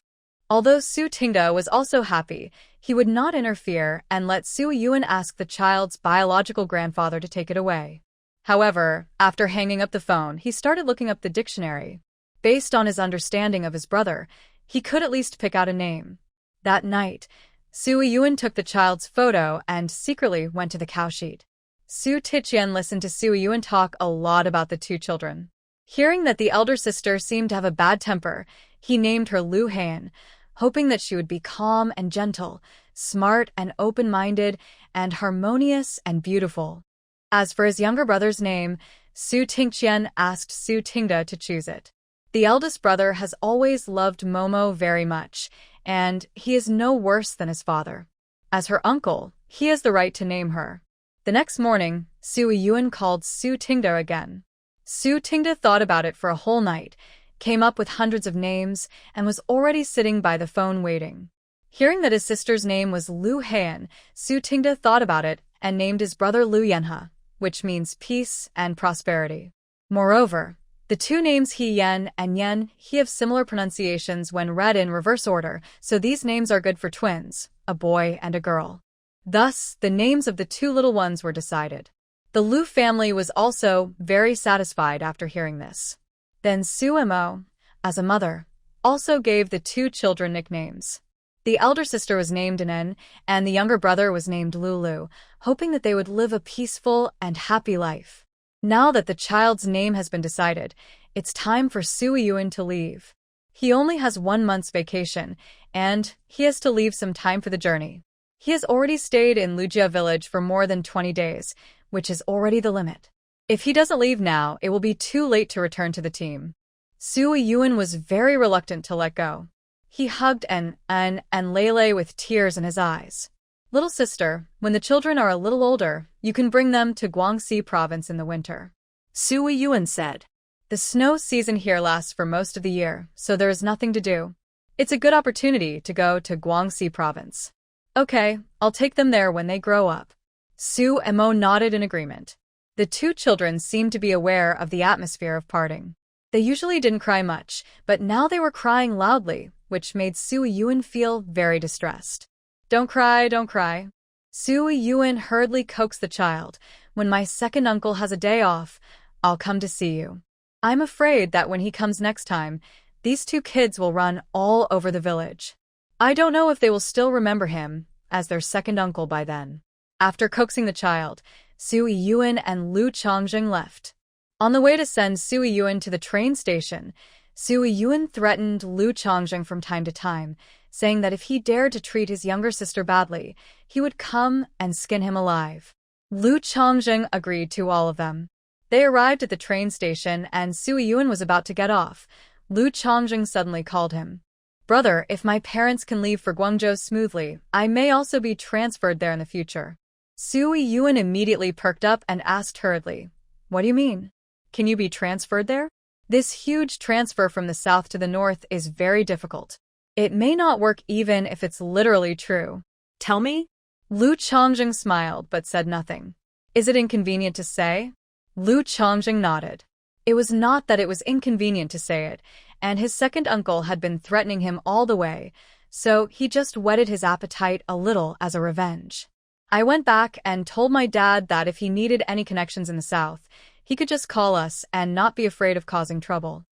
Although Su Tingda was also happy, he would not interfere and let Su Yun ask the child's biological grandfather to take it away. However, after hanging up the phone, he started looking up the dictionary. Based on his understanding of his brother, he could at least pick out a name. That night, Su Yun took the child's photo and secretly went to the cowshed. Su Tiqian listened to Su Yun talk a lot about the 2 children. Hearing that the elder sister seemed to have a bad temper, he named her Lu Han, hoping that she would be calm and gentle, smart and open-minded, and harmonious and beautiful. As for his younger brother's name, Su Tingqian asked Su Tingda to choose it. The eldest brother has always loved Momo very much, and he is no worse than his father. As her uncle, he has the right to name her. The next morning, Su Yun called Su Tingda again. Su Tingda thought about it for a whole night, came up with hundreds of names, and was already sitting by the phone waiting. Hearing that his sister's name was Lu Han, Su Tingda thought about it and named his brother Lu Yanhe, which means peace and prosperity. Moreover, the 2 names He Yen and Yen He have similar pronunciations when read in reverse order, so these names are good for twins, a boy and a girl. Thus, the names of the 2 little ones were decided. The Lu family was also very satisfied after hearing this. Then Su Mo, as a mother, also gave the 2 children nicknames. The elder sister was named Nen, and the younger brother was named Lulu, hoping that they would live a peaceful and happy life. Now that the child's name has been decided, it's time for Su Yun to leave. He only has 1 month's vacation, and he has to leave some time for the journey. He has already stayed in Lujia village for more than 20 days, which is already the limit. If he doesn't leave now, it will be too late to return to the team. Su Yun was very reluctant to let go. He hugged An and Lele with tears in his eyes. Little sister, when the children are a little older, you can bring them to Guangxi province in the winter. Su Yun said. The snow season here lasts for most of the year, so there is nothing to do. It's a good opportunity to go to Guangxi province. Okay, I'll take them there when they grow up. Su Mo nodded in agreement. The 2 children seemed to be aware of the atmosphere of parting. They usually didn't cry much, but now they were crying loudly, which made Su Yun feel very distressed. Don't cry, don't cry. Su Yun hurriedly coaxed the child. When my second uncle has a day off, I'll come to see you. I'm afraid that when he comes next time, These two kids will run all over the village. I don't know if they will still remember him as their second uncle by then. After coaxing the child, Su Yun and Lu Chongjing left. On the way to send Su Yun to the train station, Su Yun threatened Lu Chongjing from time to time, saying that if he dared to treat his younger sister badly, he would come and skin him alive. Lu Chongjing agreed to all of them. They arrived at the train station and Su Yun was about to get off. Lu Chongjing suddenly called him. Brother, if my parents can leave for Guangzhou smoothly, I may also be transferred there in the future. Su Yun immediately perked up and asked hurriedly, What do you mean? Can you be transferred there? This huge transfer from the south to the north is very difficult. It may not work even if it's literally true. Tell me? Lu Chongjing smiled but said nothing. Is it inconvenient to say? Lu Chongjing nodded. It was not that it was inconvenient to say it, and his second uncle had been threatening him all the way, so he just whetted his appetite a little as a revenge. I went back and told my dad that if he needed any connections in the south, he could just call us and not be afraid of causing trouble.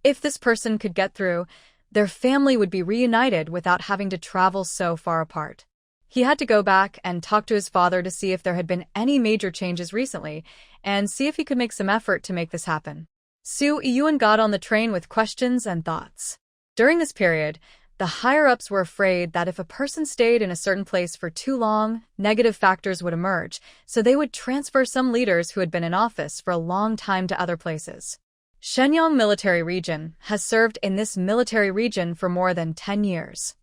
If this person could get through, their family would be reunited without having to travel so far apart. He had to go back and talk to his father to see if there had been any major changes recently and see if he could make some effort to make this happen. Su Yun got on the train with questions and thoughts. During this period, the higher-ups were afraid that if a person stayed in a certain place for too long, negative factors would emerge, so they would transfer some leaders who had been in office for a long time to other places. Shenyang Military Region has served in this military region for more than 10 years.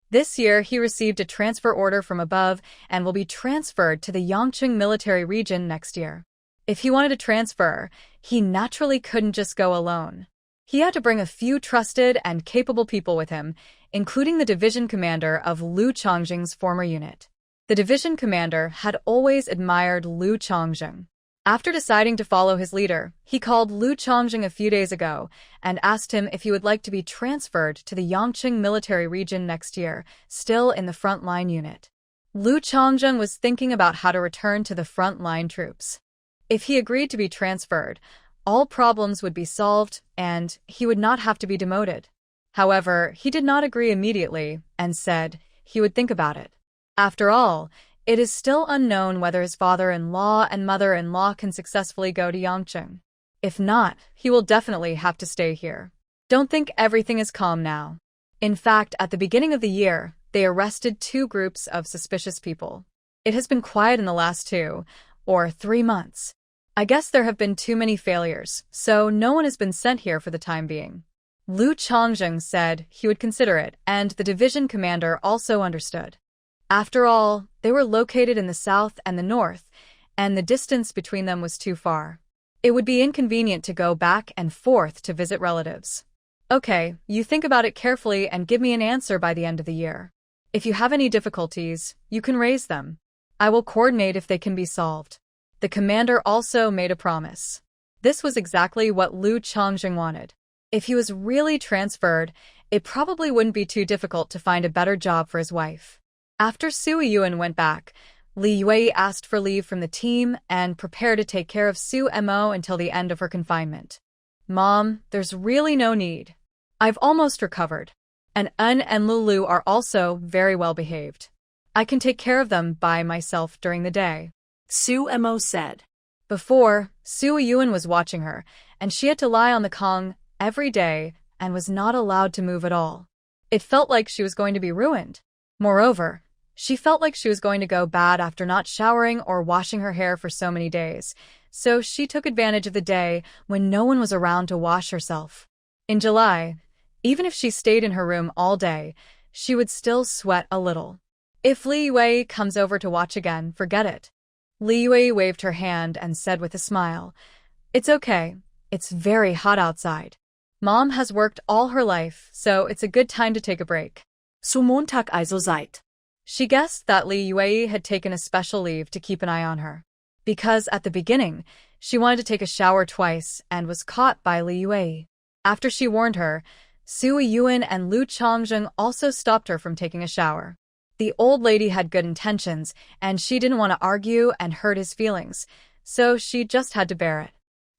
This year, he received a transfer order from above and will be transferred to the Yangqing Military Region next year. If he wanted to transfer, he naturally couldn't just go alone. He had to bring a few trusted and capable people with him, including the division commander of Lu Chongjing's former unit. The division commander had always admired Lu Chongjing. After deciding to follow his leader, he called Lu Chongjing a few days ago and asked him if he would like to be transferred to the Yangqing Military Region next year, still in the front-line unit. Lu Chongjing was thinking about how to return to the front-line troops. If he agreed to be transferred, all problems would be solved and he would not have to be demoted. However, he did not agree immediately and said he would think about it. After all, it is still unknown whether his father-in-law and mother-in-law can successfully go to Yangqing. If not, he will definitely have to stay here. Don't think everything is calm now. In fact, at the beginning of the year, they arrested 2 groups of suspicious people. It has been quiet in the last 2 or 3 months. I guess there have been too many failures, so no one has been sent here for the time being. Lu Chongjing said he would consider it, and the division commander also understood. After all, they were located in the south and the north, and the distance between them was too far. It would be inconvenient to go back and forth to visit relatives. Okay, you think about it carefully and give me an answer by the end of the year. If you have any difficulties, you can raise them. I will coordinate if they can be solved. The commander also made a promise. This was exactly what Lu Chongjing wanted. If he was really transferred, it probably wouldn't be too difficult to find a better job for his wife. After Su Yun went back, Li Yue asked for leave from the team and prepared to take care of Su Mo until the end of her confinement. Mom, there's really no need. I've almost recovered. And Un and Lulu are also very well behaved. I can take care of them by myself during the day. Su Mo said. Before, Su Yun was watching her, and she had to lie on the Kong every day and was not allowed to move at all. It felt like she was going to be ruined. Moreover, she felt like she was going to go bad after not showering or washing her hair for so many days, so she took advantage of the day when no one was around to wash herself. In July, even if she stayed in her room all day, she would still sweat a little. If Li Yue comes over to watch again, forget it. Li Yue waved her hand and said with a smile, It's okay. It's very hot outside. Mom has worked all her life, so it's a good time to take a break. So Montag also Zeit. She guessed that Li Yue had taken a special leave to keep an eye on her. Because at the beginning, she wanted to take a shower twice and was caught by Li Yue. After she warned her, Su Yun and Lu Chongjing also stopped her from taking a shower. The old lady had good intentions, and she didn't want to argue and hurt his feelings, so she just had to bear it.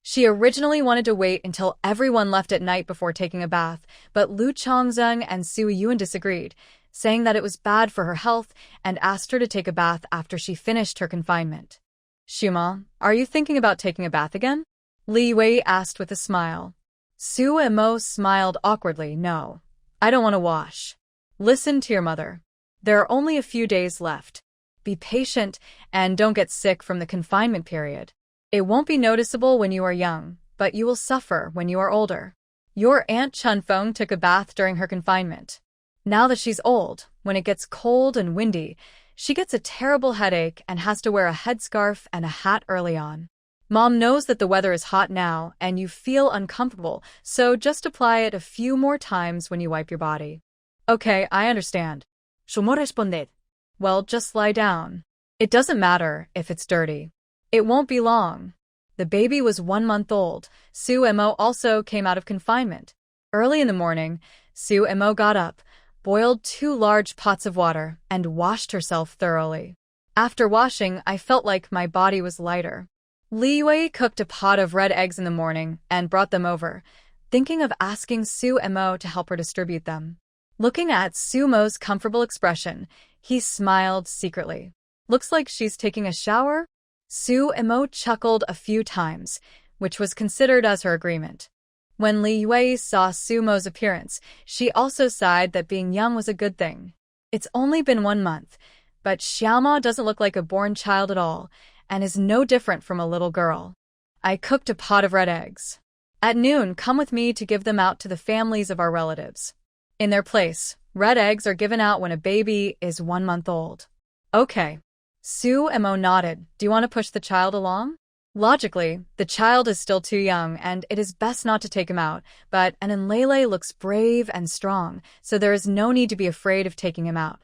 She originally wanted to wait until everyone left at night before taking a bath, but Lu Chongzheng and Su Yuan disagreed, saying that it was bad for her health and asked her to take a bath after she finished her confinement. "Shuma, are you thinking about taking a bath again?" Li Wei asked with a smile. Su Emo smiled awkwardly. "No, I don't want to wash. Listen to your mother. There are only a few days left. Be patient and don't get sick from the confinement period. It won't be noticeable when you are young, but you will suffer when you are older. Your Aunt Chunfeng took a bath during her confinement. Now that she's old, when it gets cold and windy, she gets a terrible headache and has to wear a headscarf and a hat early on. Mom knows that the weather is hot now and you feel uncomfortable, so just apply it a few more times when you wipe your body." "Okay, I understand." ¿Cómo responder? "Well, just lie down. It doesn't matter if it's dirty. It won't be long." The baby was 1 month old. Su Emo also came out of confinement. Early in the morning, Su Emo got up, boiled 2 large pots of water, and washed herself thoroughly. "After washing, I felt like my body was lighter." Li Wei cooked a pot of red eggs in the morning and brought them over, thinking of asking Su Emo to help her distribute them. Looking at Su Mo's comfortable expression, he smiled secretly. "Looks like she's taking a shower?" Su Emo chuckled a few times, which was considered as her agreement. When Li Wei saw Su Mo's appearance, she also sighed that being young was a good thing. It's only been 1 month, but Xiaoma doesn't look like a born child at all, and is no different from a little girl. "I cooked a pot of red eggs. At noon, come with me to give them out to the families of our relatives. In their place, red eggs are given out when a baby is 1 month old." "Okay." Su Emo nodded. "Do you want to push the child along?" Logically, the child is still too young and it is best not to take him out, but Lele looks brave and strong, so there is no need to be afraid of taking him out.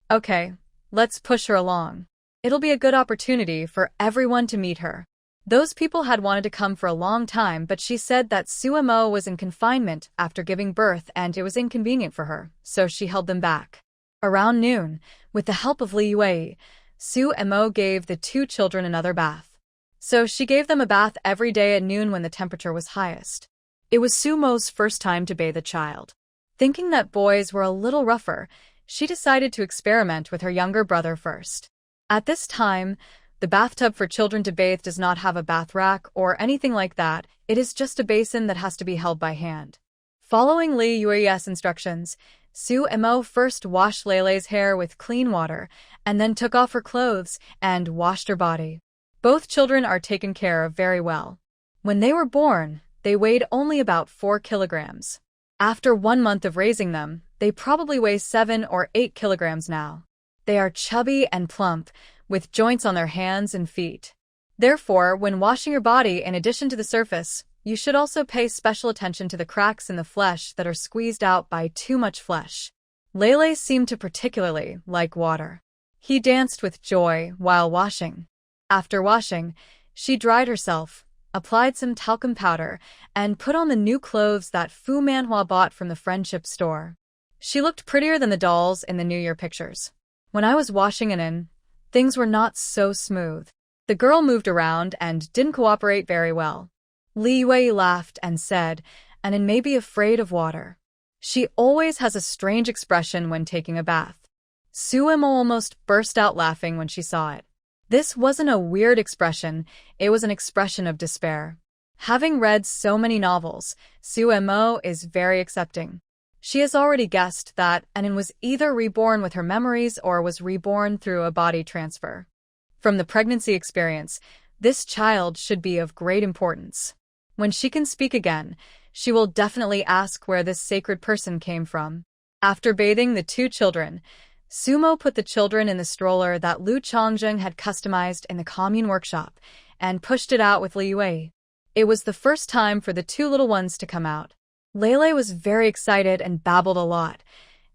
"Okay, let's push her along. It'll be a good opportunity for everyone to meet her." Those people had wanted to come for a long time, but she said that Su Emo was in confinement after giving birth and it was inconvenient for her, so she held them back. Around noon, with the help of Li Wei, Su Emo gave the 2 children another bath. So she gave them a bath every day at noon when the temperature was highest. It was Su Mo's first time to bathe a child. Thinking that boys were a little rougher, she decided to experiment with her younger brother first. At this time, the bathtub for children to bathe does not have a bath rack or anything like that. It is just a basin that has to be held by hand. Following Li Yui's instructions, Su Emo first washed Lele's hair with clean water and then took off her clothes and washed her body. Both children are taken care of very well. When they were born, they weighed only about 4 kilograms. After 1 month of raising them, they probably weigh 7 or 8 kilograms now. They are chubby and plump, with joints on their hands and feet. Therefore, when washing your body in addition to the surface, you should also pay special attention to the cracks in the flesh that are squeezed out by too much flesh. Lele seemed to particularly like water. He danced with joy while washing. After washing, she dried herself, applied some talcum powder, and put on the new clothes that Fu Manhwa bought from the friendship store. She looked prettier than the dolls in the New Year pictures. When I was washing things were not so smooth. The girl moved around and didn't cooperate very well. Li Wei laughed and said, "And may be afraid of water. She always has a strange expression when taking a bath." Su Emo almost burst out laughing when she saw it. This wasn't a weird expression, it was an expression of despair. Having read so many novels, Su Emo is very accepting. She has already guessed that Anin was either reborn with her memories or was reborn through a body transfer. From the pregnancy experience, this child should be of great importance. When she can speak again, she will definitely ask where this sacred person came from. After bathing the 2 children, Sumo put the children in the stroller that Lu Chongjing had customized in the Commune workshop and pushed it out with Li Wei. It was the first time for the 2 little ones to come out. Lele was very excited and babbled a lot.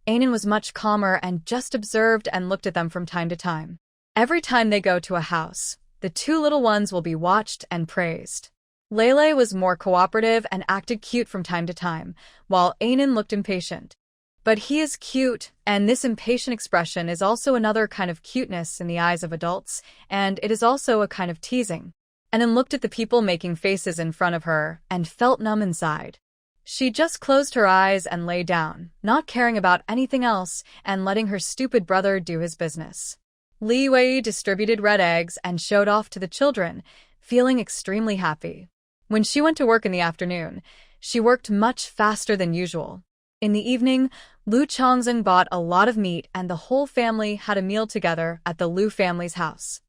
Ainin was much calmer and just observed and looked at them from time to time. Every time they go to a house, the 2 little ones will be watched and praised. Lele was more cooperative and acted cute from time to time, while Ainin looked impatient. But he is cute, and this impatient expression is also another kind of cuteness in the eyes of adults, and it is also a kind of teasing. and then looked at the people making faces in front of her and felt numb inside. She just closed her eyes and lay down, not caring about anything else and letting her stupid brother do his business. Li Wei distributed red eggs and showed off to the children, feeling extremely happy. When she went to work in the afternoon, she worked much faster than usual. In the evening, Lu Chongzheng bought a lot of meat and the whole family had a meal together at the Lu family's house.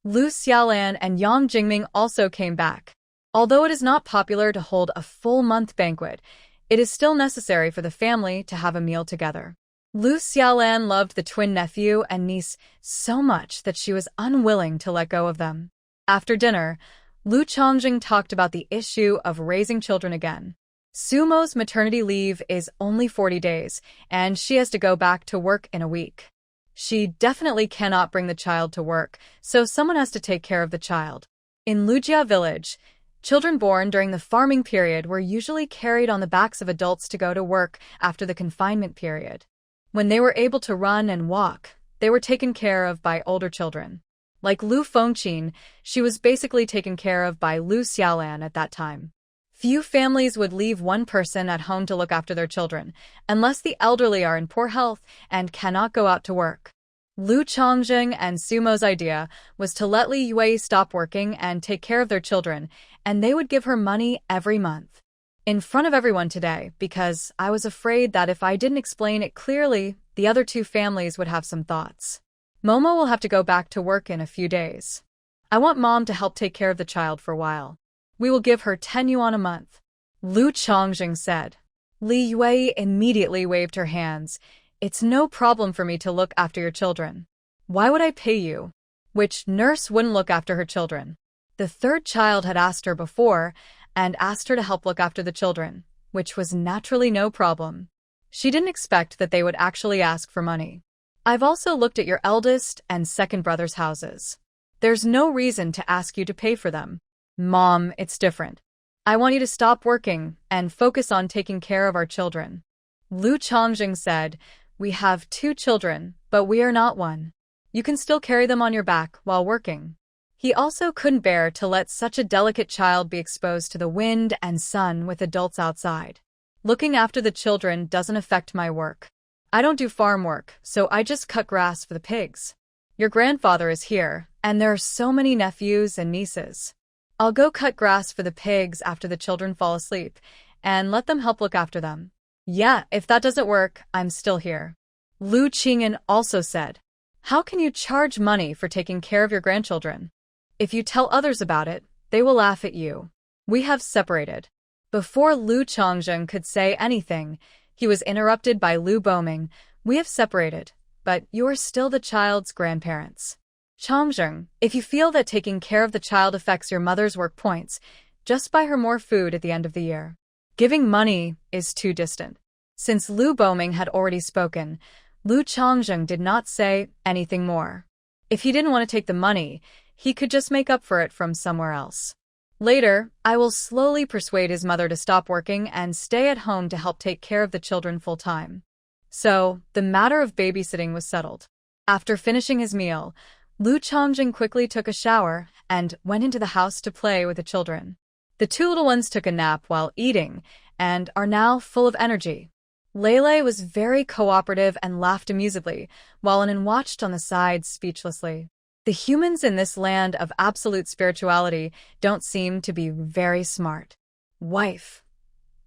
Lu Xiaolan and Yang Jingming also came back. Although it is not popular to hold a full-month banquet, it is still necessary for the family to have a meal together. Lu Xiaolan loved the twin nephew and niece so much that she was unwilling to let go of them. After dinner, Lu Chongzheng talked about the issue of raising children again. Sumo's maternity leave is only 40 days, and she has to go back to work in a week. She definitely cannot bring the child to work, so someone has to take care of the child. In Lujia village, children born during the farming period were usually carried on the backs of adults to go to work after the confinement period. When they were able to run and walk, they were taken care of by older children. Like Lu Fengqin, she was basically taken care of by Lu Xiaolan at that time. Few families would leave one person at home to look after their children, unless the elderly are in poor health and cannot go out to work. Lu Chongzheng and Sumo's idea was to let Li Yue stop working and take care of their children, and they would give her money every month. In front of everyone today, because I was afraid that if I didn't explain it clearly, the other two families would have some thoughts. Momo will have to go back to work in a few days. I want Mom to help take care of the child for a while. We will give her 10 yuan a month. Lu Chongzheng said. Li Yue immediately waved her hands. It's no problem for me to look after your children. Why would I pay you? Which nurse wouldn't look after her children? The third child had asked her before and asked her to help look after the children, which was naturally no problem. She didn't expect that they would actually ask for money. I've also looked at your eldest and second brother's houses. There's no reason to ask you to pay for them. Mom, it's different. I want you to stop working and focus on taking care of our children. Lu Chongzheng said, we have 2 children, but we are not one. You can still carry them on your back while working. He also couldn't bear to let such a delicate child be exposed to the wind and sun with adults outside. Looking after the children doesn't affect my work. I don't do farm work, so I just cut grass for the pigs. Your grandfather is here, and there are so many nephews and nieces. I'll go cut grass for the pigs after the children fall asleep, and let them help look after them. Yeah, if that doesn't work, I'm still here. Lu Qing'an also said, how can you charge money for taking care of your grandchildren? If you tell others about it, they will laugh at you. We have separated. Before Lu Chongzheng could say anything, he was interrupted by Lu Boming. We have separated, but you are still the child's grandparents. Chongzheng, if you feel that taking care of the child affects your mother's work points, just buy her more food at the end of the year. Giving money is too distant. Since Lu Boming had already spoken, Lu Chongzheng did not say anything more. If he didn't want to take the money, he could just make up for it from somewhere else. Later, I will slowly persuade his mother to stop working and stay at home to help take care of the children full-time. So, the matter of babysitting was settled. After finishing his meal, Lu Chongzheng quickly took a shower and went into the house to play with the children. The 2 little ones took a nap while eating and are now full of energy. Lele was very cooperative and laughed amusedly, while Anan watched on the side speechlessly. The humans in this land of absolute spirituality don't seem to be very smart. Wife,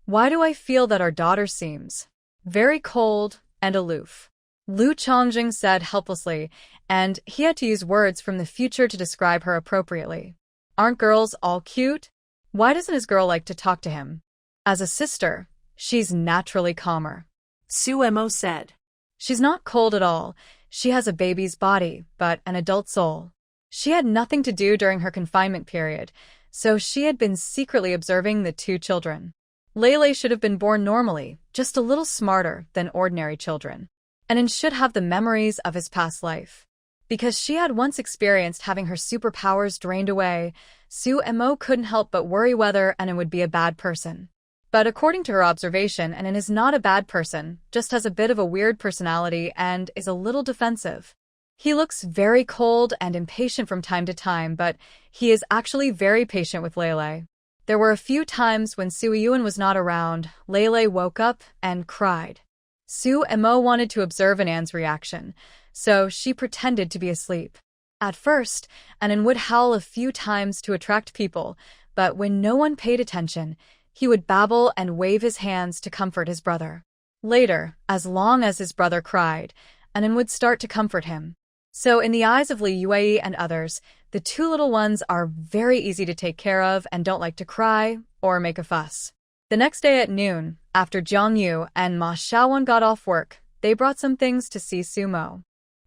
why do I feel that our daughter seems very cold and aloof? Lu Chongzheng said helplessly, and he had to use words from the future to describe her appropriately. Aren't girls all cute? Why doesn't his girl like to talk to him? As a sister, she's naturally calmer. Suemo said. She's not cold at all. She has a baby's body, but an adult soul. She had nothing to do during her confinement period, so she had been secretly observing the 2 children. Lele should have been born normally, just a little smarter than ordinary children. And should have the memories of his past life. Because she had once experienced having her superpowers drained away, Suemo couldn't help but worry whether Anan would be a bad person. But according to her observation, Anan is not a bad person, just has a bit of a weird personality and is a little defensive. He looks very cold and impatient from time to time, but he is actually very patient with Lele. There were a few times when Suiyuan was not around, Lele woke up and cried. Su Emo wanted to observe Anan's reaction, so she pretended to be asleep. At first, Anan would howl a few times to attract people, but when no one paid attention, he would babble and wave his hands to comfort his brother. Later, as long as his brother cried, Anan would start to comfort him. So in the eyes of Li Yue and others, the two little ones are very easy to take care of and don't like to cry or make a fuss. The next day at noon, after Jiang Yu and Ma Xiaowan got off work, they brought some things to see Sumo.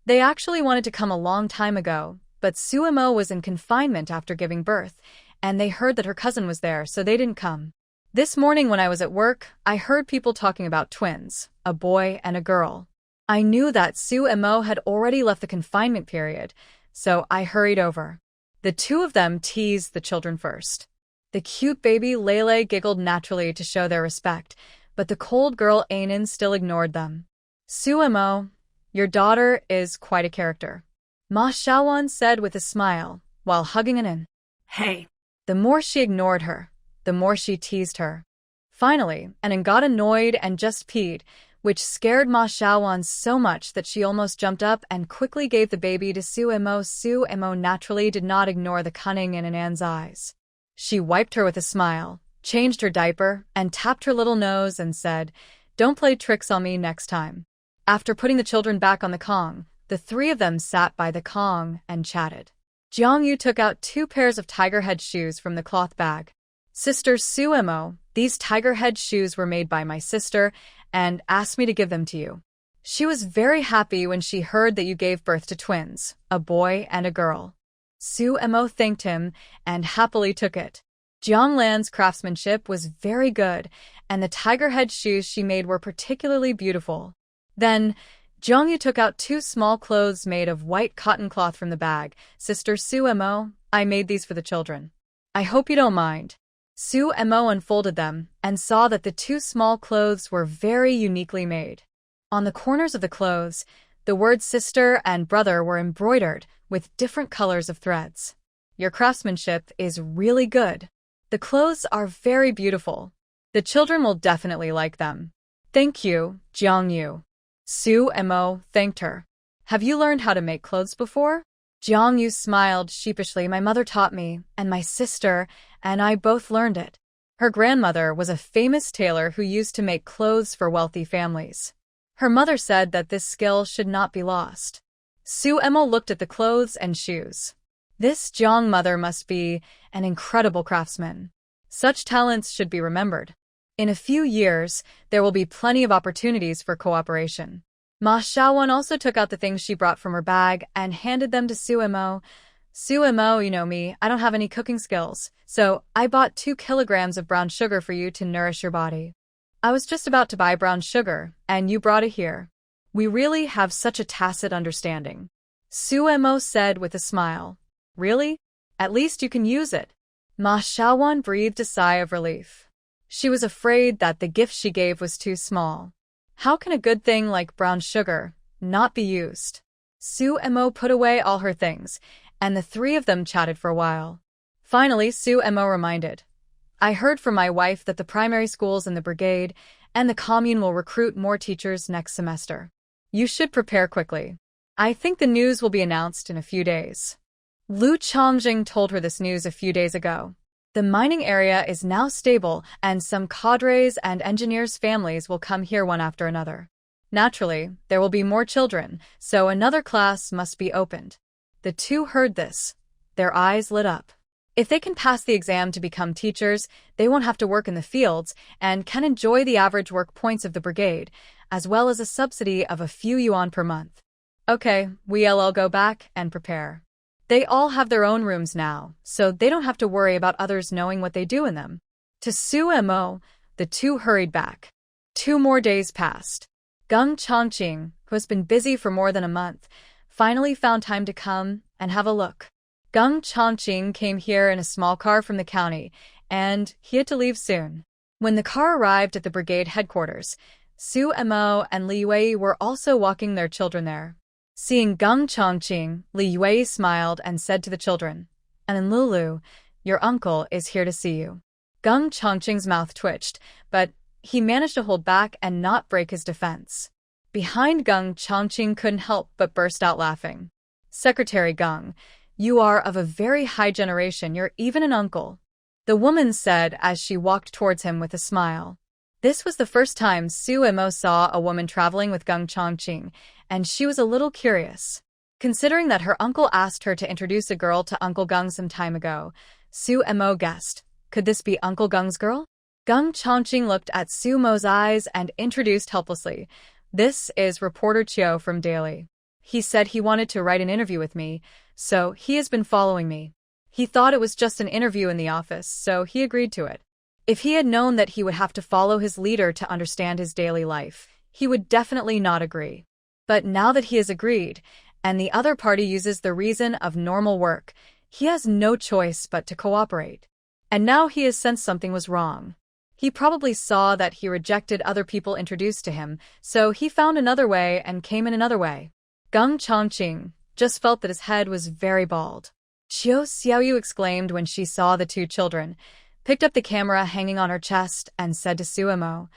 They actually wanted to come a long time ago, but Suimo was in confinement after giving birth, and they heard that her cousin was there, so they didn't come. This morning when I was at work, I heard people talking about twins, a boy and a girl. I knew that Su Emo had already left the confinement period, so I hurried over. The two of them teased the children first. The cute baby Lele giggled naturally to show their respect, but the cold girl Anan still ignored them. Su Emo, your daughter is quite a character, Ma Xiaowan said with a smile, while hugging Anan. Hey. The more she ignored her, the more she teased her. Finally, Anan got annoyed and just peed, which scared Ma Xiaowan so much that she almost jumped up and quickly gave the baby to Su Emo. Su Emo naturally did not ignore the cunning in Anan's eyes. She wiped her with a smile, changed her diaper, and tapped her little nose and said, "Don't play tricks on me next time." After putting the children back on the Kong, the three of them sat by the Kong and chatted. Jiang Yu took out 2 pairs of tiger head shoes from the cloth bag. Sister Su Emo, these tiger head shoes were made by my sister and asked me to give them to you. She was very happy when she heard that you gave birth to twins, a boy and a girl. Su Emo thanked him and happily took it. Jiang Lan's craftsmanship was very good, and the tiger head shoes she made were particularly beautiful. Then, Jiang Yu took out 2 small clothes made of white cotton cloth from the bag. Sister Su Emo, I made these for the children. I hope you don't mind. Su Emo unfolded them and saw that the 2 small clothes were very uniquely made. On the corners of the clothes, the words sister and brother were embroidered with different colors of threads. Your craftsmanship is really good. The clothes are very beautiful. The children will definitely like them. Thank you, Jiang Yu. Su Emo thanked her. Have you learned how to make clothes before? Jiang Yu smiled sheepishly. My mother taught me, and my sister and I both learned it. Her grandmother was a famous tailor who used to make clothes for wealthy families. Her mother said that this skill should not be lost. Su Emo looked at the clothes and shoes. This Jiang mother must be an incredible craftsman. Such talents should be remembered. In a few years, there will be plenty of opportunities for cooperation. Ma Xiaowan also took out the things she brought from her bag and handed them to Su Emo. Su Emo, you know me, I don't have any cooking skills, so I bought 2 kilograms of brown sugar for you to nourish your body. I was just about to buy brown sugar, and you brought it here. We really have such a tacit understanding. Su Emo said with a smile. Really? At least you can use it. Ma Xiaowan breathed a sigh of relief. She was afraid that the gift she gave was too small. How can a good thing like brown sugar not be used? Su Emo put away all her things, and the 3 of them chatted for a while. Finally, Su Emo reminded, I heard from my wife that the primary schools in the brigade and the commune will recruit more teachers next semester. You should prepare quickly. I think the news will be announced in a few days. Lu Chongjing told her this news a few days ago. The mining area is now stable, and some cadres and engineers' families will come here one after another. Naturally, there will be more children, so another class must be opened. The 2 heard this. Their eyes lit up. If they can pass the exam to become teachers, they won't have to work in the fields and can enjoy the average work points of the brigade, as well as a subsidy of a few yuan per month. Okay, we'll all go back and prepare. They all have their own rooms now, so they don't have to worry about others knowing what they do in them. To Su Emo, the 2 hurried back. 2 more days passed. Gung Chongqing, who has been busy for more than a month, finally found time to come and have a look. Gung Chongqing came here in a small car from the county, and he had to leave soon. When the car arrived at the brigade headquarters, Su Emo and Li Wei were also walking their children there. Seeing Gung Chongqing, Li Yue smiled and said to the children, "And Lulu, your uncle is here to see you." Gung Chongqing's mouth twitched, but he managed to hold back and not break his defense. Behind Gung Chongqing couldn't help but burst out laughing. "Secretary Gung, you are of a very high generation, you're even an uncle," the woman said as she walked towards him with a smile. This was the first time Su Imo saw a woman traveling with Gung Chongqing, and she was a little curious. Considering that her uncle asked her to introduce a girl to Uncle Gung some time ago, Su Imo guessed, could this be Uncle Gung's girl? Gung Chongqing looked at Su Mo's eyes and introduced helplessly, "This is reporter Chiu from Daily. He said he wanted to write an interview with me, so he has been following me. He thought it was just an interview in the office, so he agreed to it. If he had known that he would have to follow his leader to understand his daily life, he would definitely not agree. But now that he has agreed, and the other party uses the reason of normal work, he has no choice but to cooperate. And now he has sensed something was wrong. He probably saw that he rejected other people introduced to him, so he found another way and came in another way." Gung Chongqing just felt that his head was very bald. Chiu Xiaoyu exclaimed when she saw the two children, picked up the camera hanging on her chest, and said to Suemo,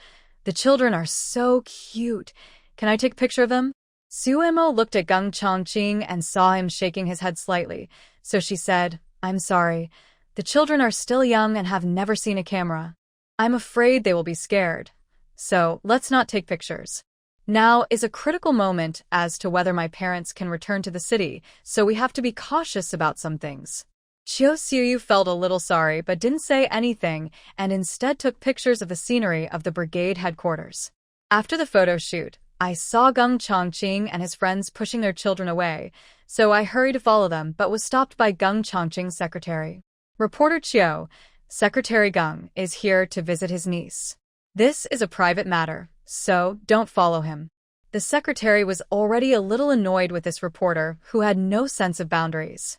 "The children are so cute. Can I take a picture of them?" Suemo looked at Gung Chongqing and saw him shaking his head slightly, so she said, "I'm sorry. The children are still young and have never seen a camera. I'm afraid they will be scared. So let's not take pictures. Now is a critical moment as to whether my parents can return to the city, so we have to be cautious about some things." Chiu Xiuyu felt a little sorry but didn't say anything and instead took pictures of the scenery of the brigade headquarters. After the photo shoot, I saw Gung Chongqing and his friends pushing their children away, so I hurried to follow them but was stopped by Gung Chongqing's secretary. "Reporter Chiu, Secretary Gung is here to visit his niece. This is a private matter, so don't follow him." The secretary was already a little annoyed with this reporter who had no sense of boundaries.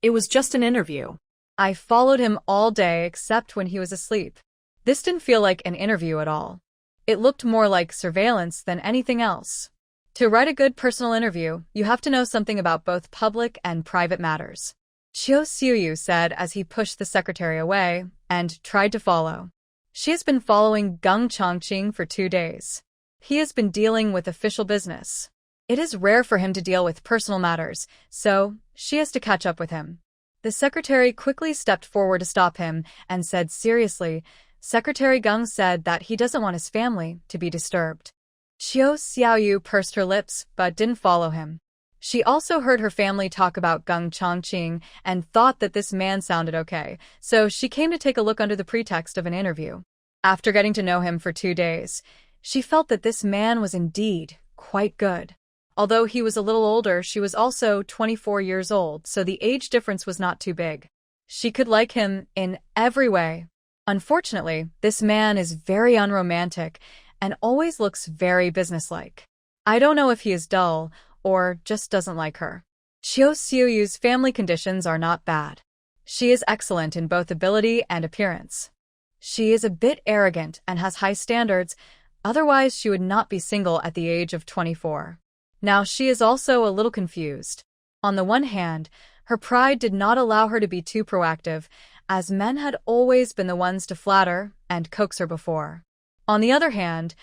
"It was just an interview." "I followed him all day except when he was asleep. This didn't feel like an interview at all. It looked more like surveillance than anything else. To write a good personal interview, you have to know something about both public and private matters," Chiu Xiuyu said as he pushed the secretary away and tried to follow. She has been following Gung Chongqing for 2 days. He has been dealing with official business. It is rare for him to deal with personal matters, so she has to catch up with him. The secretary quickly stepped forward to stop him and said seriously, "Secretary Gung said that he doesn't want his family to be disturbed." Chiu Xiaoyu pursed her lips but didn't follow him. She also heard her family talk about Gung Chongqing and thought that this man sounded okay, so she came to take a look under the pretext of an interview. After getting to know him for 2 days, she felt that this man was indeed quite good. Although he was a little older, she was also 24 years old, so the age difference was not too big. She could like him in every way. Unfortunately, this man is very unromantic and always looks very businesslike. I don't know if he is dull or just doesn't like her. Chiu Xiuyu's family conditions are not bad. She is excellent in both ability and appearance. She is a bit arrogant and has high standards, otherwise she would not be single at the age of 24. Now she is also a little confused. On the one hand, her pride did not allow her to be too proactive, as men had always been the ones to flatter and coax her before. On the other hand,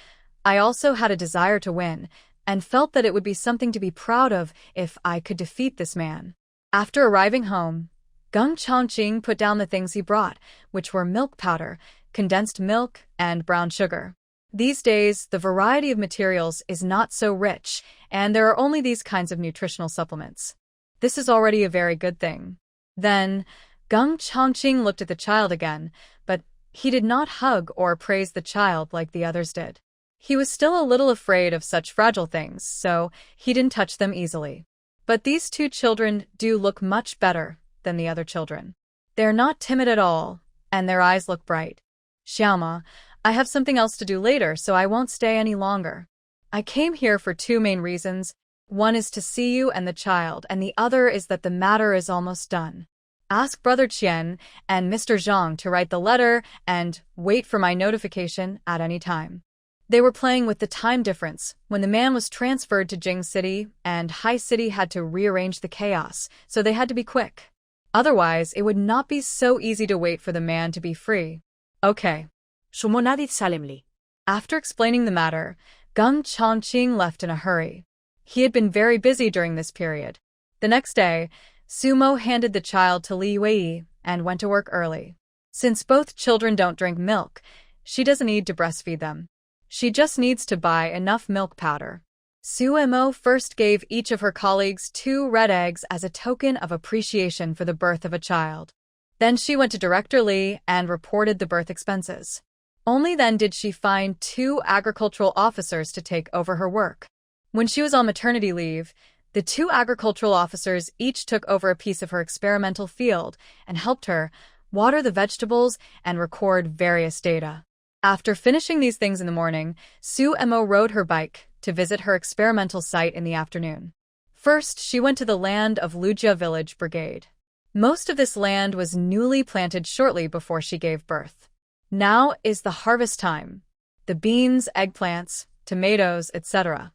I also had a desire to win, and felt that it would be something to be proud of if I could defeat this man. After arriving home, Gung Chongqing put down the things he brought, which were milk powder, condensed milk, and brown sugar. These days, the variety of materials is not so rich, and there are only these kinds of nutritional supplements. This is already a very good thing. Then, Gung Chongqing looked at the child again, but he did not hug or praise the child like the others did. He was still a little afraid of such fragile things, so he didn't touch them easily. But these two children do look much better than the other children. They're not timid at all, and their eyes look bright. "Xiaoma, I have something else to do later, so I won't stay any longer. I came here for 2 main reasons. One is to see you and the child, and the other is that the matter is almost done. Ask Brother Qian and Mr. Zhang to write the letter and wait for my notification at any time." They were playing with the time difference when the man was transferred to Jing City and Hai City had to rearrange the chaos, so they had to be quick. Otherwise, it would not be so easy to wait for the man to be free. Okay. Shumonadit salimli. After explaining the matter, Gung Chongqing left in a hurry. He had been very busy during this period. The next day, Sumo handed the child to Li Wei and went to work early. Since both children don't drink milk, she doesn't need to breastfeed them. She just needs to buy enough milk powder. Sumo first gave each of her colleagues 2 red eggs as a token of appreciation for the birth of a child. Then she went to Director Li and reported the birth expenses. Only then did she find 2 agricultural officers to take over her work. When she was on maternity leave, the 2 agricultural officers each took over a piece of her experimental field and helped her water the vegetables and record various data. After finishing these things in the morning, Sumo rode her bike to visit her experimental site in the afternoon. First, she went to the land of Lujia Village Brigade. Most of this land was newly planted shortly before she gave birth. Now is the harvest time. The beans, eggplants, tomatoes, etc.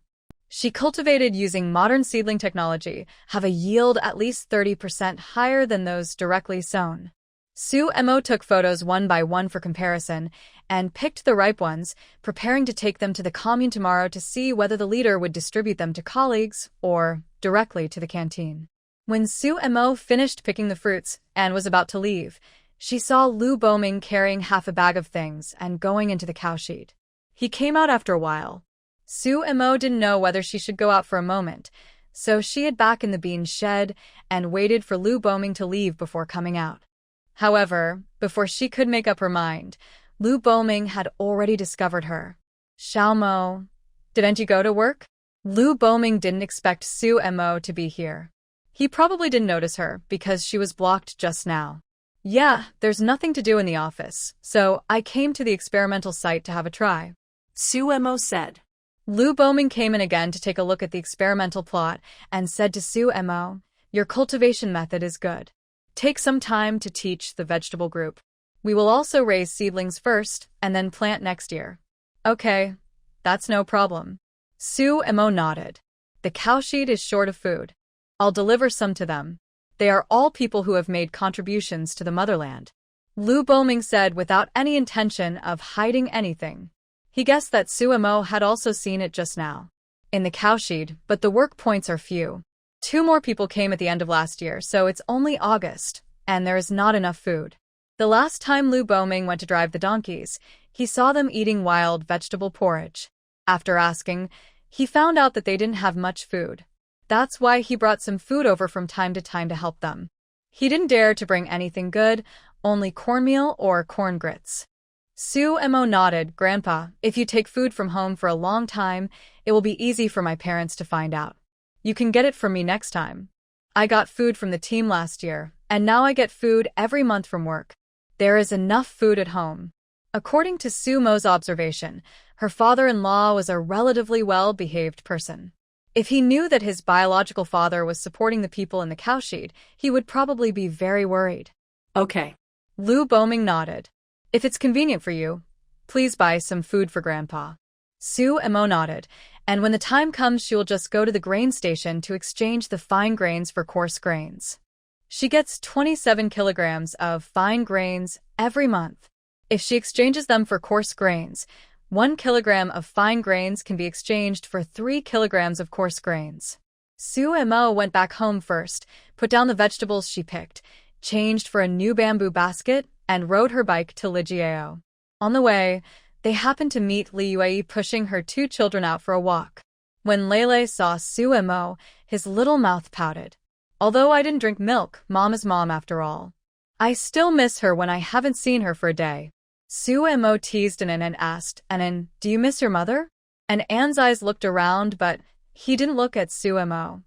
she cultivated using modern seedling technology have a yield at least 30% higher than those directly sown. Sumo took photos one by one for comparison and picked the ripe ones, preparing to take them to the commune tomorrow to see whether the leader would distribute them to colleagues or directly to the canteen. When Sumo finished picking the fruits and was about to leave, she saw Lu Boming carrying half a bag of things and going into the cowshed. He came out after a while. Sumo didn't know whether she should go out for a moment, so she hid back in the bean shed and waited for Lu Boming to leave before coming out. However, before she could make up her mind, Lu Boming had already discovered her. Xiaomo, didn't you go to work? Lu Boming didn't expect Sumo to be here. He probably didn't notice her because she was blocked just now. Yeah, there's nothing to do in the office, so I came to the experimental site to have a try, Sumo said. Lu Boming came in again to take a look at the experimental plot and said to Sumo, "Your cultivation method is good. Take some time to teach the vegetable group. We will also raise seedlings first and then plant next year." Okay, that's no problem. Sumo nodded. The cowshed is short of food. I'll deliver some to them. They are all people who have made contributions to the motherland. Lu Boming said without any intention of hiding anything. He guessed that Sumo had also seen it just now. In the cowshed, but the work points are few. 2 more people came at the end of last year, so it's only August, and there is not enough food. The last time Lu Boming went to drive the donkeys, he saw them eating wild vegetable porridge. After asking, he found out that they didn't have much food. That's why he brought some food over from time to time to help them. He didn't dare to bring anything good, only cornmeal or corn grits. Sumo nodded. Grandpa, if you take food from home for a long time, it will be easy for my parents to find out. You can get it from me next time. I got food from the team last year, and now I get food every month from work. There is enough food at home. According to Sumo's observation, her father-in-law was a relatively well-behaved person. If he knew that his biological father was supporting the people in the cowshed, he would probably be very worried. Okay. Lu Boming nodded. If it's convenient for you, please buy some food for Grandpa. Sumo nodded, and when the time comes she will just go to the grain station to exchange the fine grains for coarse grains. She gets 27 kilograms of fine grains every month. If she exchanges them for coarse grains, 1 kilogram of fine grains can be exchanged for 3 kilograms of coarse grains. Sumo went back home first, put down the vegetables she picked, changed for a new bamboo basket, and rode her bike to Lijiao. On the way, they happened to meet Li Yue pushing her 2 children out for a walk. When Lele saw Sumo, his little mouth pouted. Although I didn't drink milk, Mom is Mom after all. I still miss her when I haven't seen her for a day. Sumo teased Anan and asked, "Anan, do you miss your mother?" And An's eyes looked around, but he didn't look at Sumo.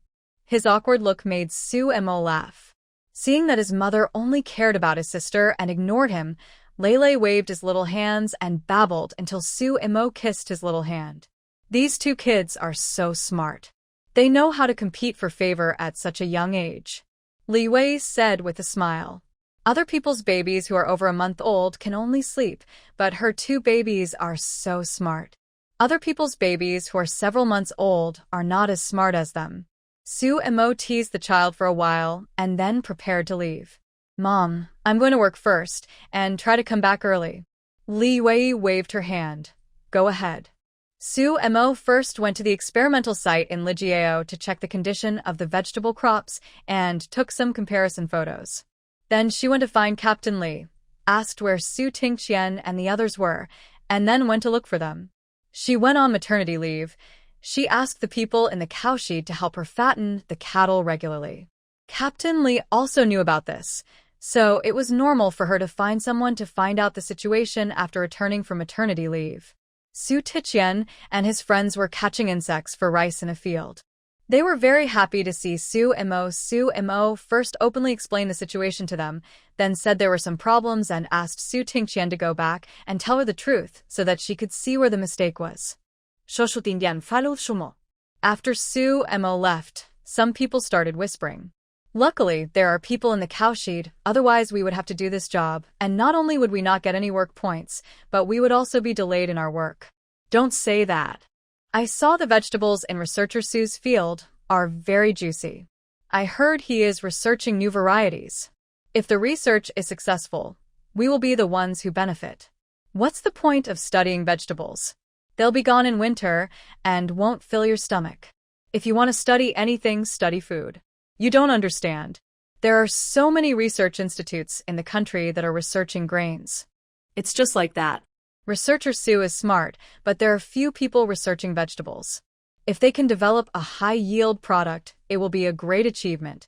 His awkward look made Sumo laugh. Seeing that his mother only cared about his sister and ignored him, Lele waved his little hands and babbled until Sumo kissed his little hand. These 2 kids are so smart. They know how to compete for favor at such a young age. Li Wei said with a smile. Other people's babies who are over a month old can only sleep, but her 2 babies are so smart. Other people's babies who are several months old are not as smart as them. Sue and Mo teased the child for a while and then prepared to leave. Mom, I'm going to work first and try to come back early. Li Wei waved her hand. Go ahead. Sue and Mo first went to the experimental site in Lijiao to check the condition of the vegetable crops and took some comparison photos. Then she went to find Captain Li, asked where Su Tingqian and the others were, and then went to look for them. She went on maternity leave. She asked the people in the cowshed to help her fatten the cattle regularly. Captain Li also knew about this, so it was normal for her to find someone to find out the situation after returning from maternity leave. Su Tiqian and his friends were catching insects for rice in a field. They were very happy to see Su and Mo. Su and Mo first openly explained the situation to them, then said there were some problems and asked Su Tingqian to go back and tell her the truth so that she could see where the mistake was. After Su and Mo left, some people started whispering. Luckily, there are people in the cowshed, otherwise we would have to do this job, and not only would we not get any work points, but we would also be delayed in our work. Don't say that. I saw the vegetables in Researcher Su's field are very juicy. I heard he is researching new varieties. If the research is successful, we will be the ones who benefit. What's the point of studying vegetables? They'll be gone in winter and won't fill your stomach. If you want to study anything, study food. You don't understand. There are so many research institutes in the country that are researching grains. It's just like that. Researcher Su is smart, but there are few people researching vegetables. If they can develop a high-yield product, it will be a great achievement.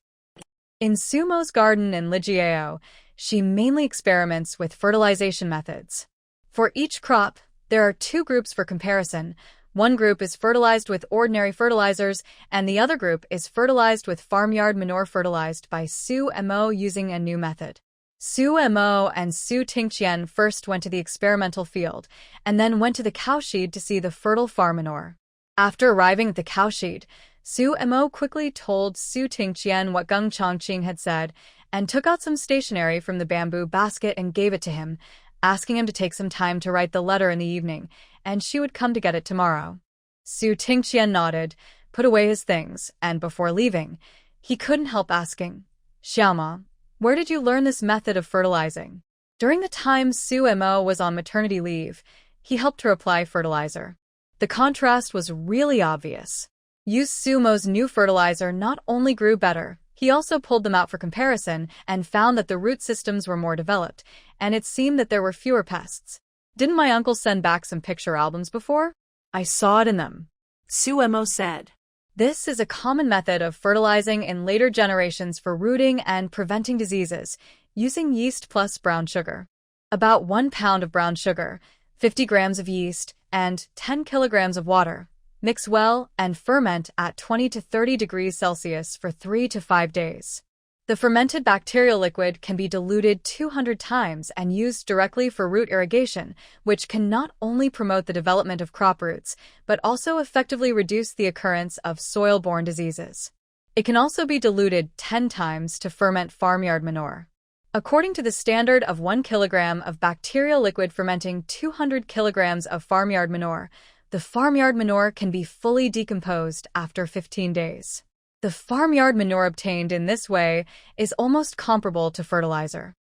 In Sumo's garden in Lijiao, she mainly experiments with fertilization methods. For each crop, there are two groups for comparison. One group is fertilized with ordinary fertilizers, and the other group is fertilized with farmyard manure fertilized by Su and Mo using a new method. Su and Mo and Su Tingqian first went to the experimental field, and then went to the cowshed to see the fertile farm manure. After arriving at the cowshed, Su and Mo quickly told Su Tingqian what Geng Chongqing had said, and took out some stationery from the bamboo basket and gave it to him, asking him to take some time to write the letter in the evening, and she would come to get it tomorrow. Su Tingqian nodded, put away his things, and before leaving, he couldn't help asking, Xiaoma, where did you learn this method of fertilizing? During the time Su and Mo was on maternity leave, he helped her apply fertilizer. The contrast was really obvious. Sumo's new fertilizer not only grew better, he also pulled them out for comparison and found that the root systems were more developed, and it seemed that there were fewer pests. Didn't my uncle send back some picture albums before? I saw it in them. Suemo said. This is a common method of fertilizing in later generations for rooting and preventing diseases, using yeast plus brown sugar. About 1 pound of brown sugar, 50 grams of yeast, and 10 kilograms of water. Mix well and ferment at 20 to 30 degrees Celsius for 3 to 5 days. The fermented bacterial liquid can be diluted 200 times and used directly for root irrigation, which can not only promote the development of crop roots, but also effectively reduce the occurrence of soil-borne diseases. It can also be diluted 10 times to ferment farmyard manure. According to the standard of 1 kilogram of bacterial liquid fermenting 200 kilograms of farmyard manure, the farmyard manure can be fully decomposed after 15 days. The farmyard manure obtained in this way is almost comparable to fertilizer.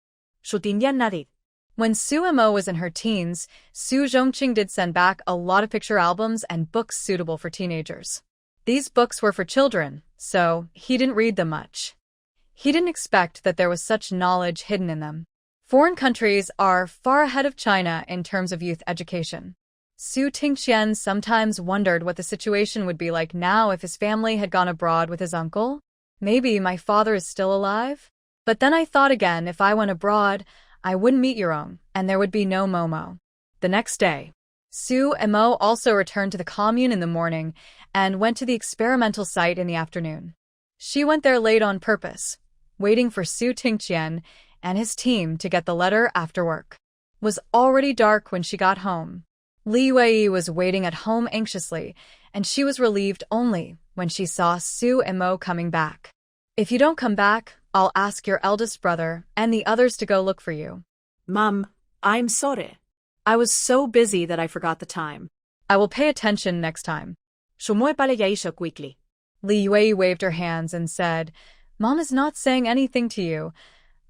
When Su and Mo was in her teens, Su Zhongqing did send back a lot of picture albums and books suitable for teenagers. These books were for children, so he didn't read them much. He didn't expect that there was such knowledge hidden in them. Foreign countries are far ahead of China in terms of youth education. Su Tingqian sometimes wondered what the situation would be like now if his family had gone abroad with his uncle. Maybe my father is still alive? But then I thought again, if I went abroad, I wouldn't meet Yurong, and there would be no Momo. The next day, Su and Mo also returned to the commune in the morning and went to the experimental site in the afternoon. She went there late on purpose, waiting for Su Tingqian and his team to get the letter after work. It was already dark when she got home. Li Wei was waiting at home anxiously, and she was relieved only when she saw Su and Mo coming back. If you don't come back, I'll ask your eldest brother and the others to go look for you. Mom, I'm sorry. I was so busy that I forgot the time. I will pay attention next time. 조모에 빨리 야이셔 quickly. Li Yue waved her hands and said, Mom is not saying anything to you.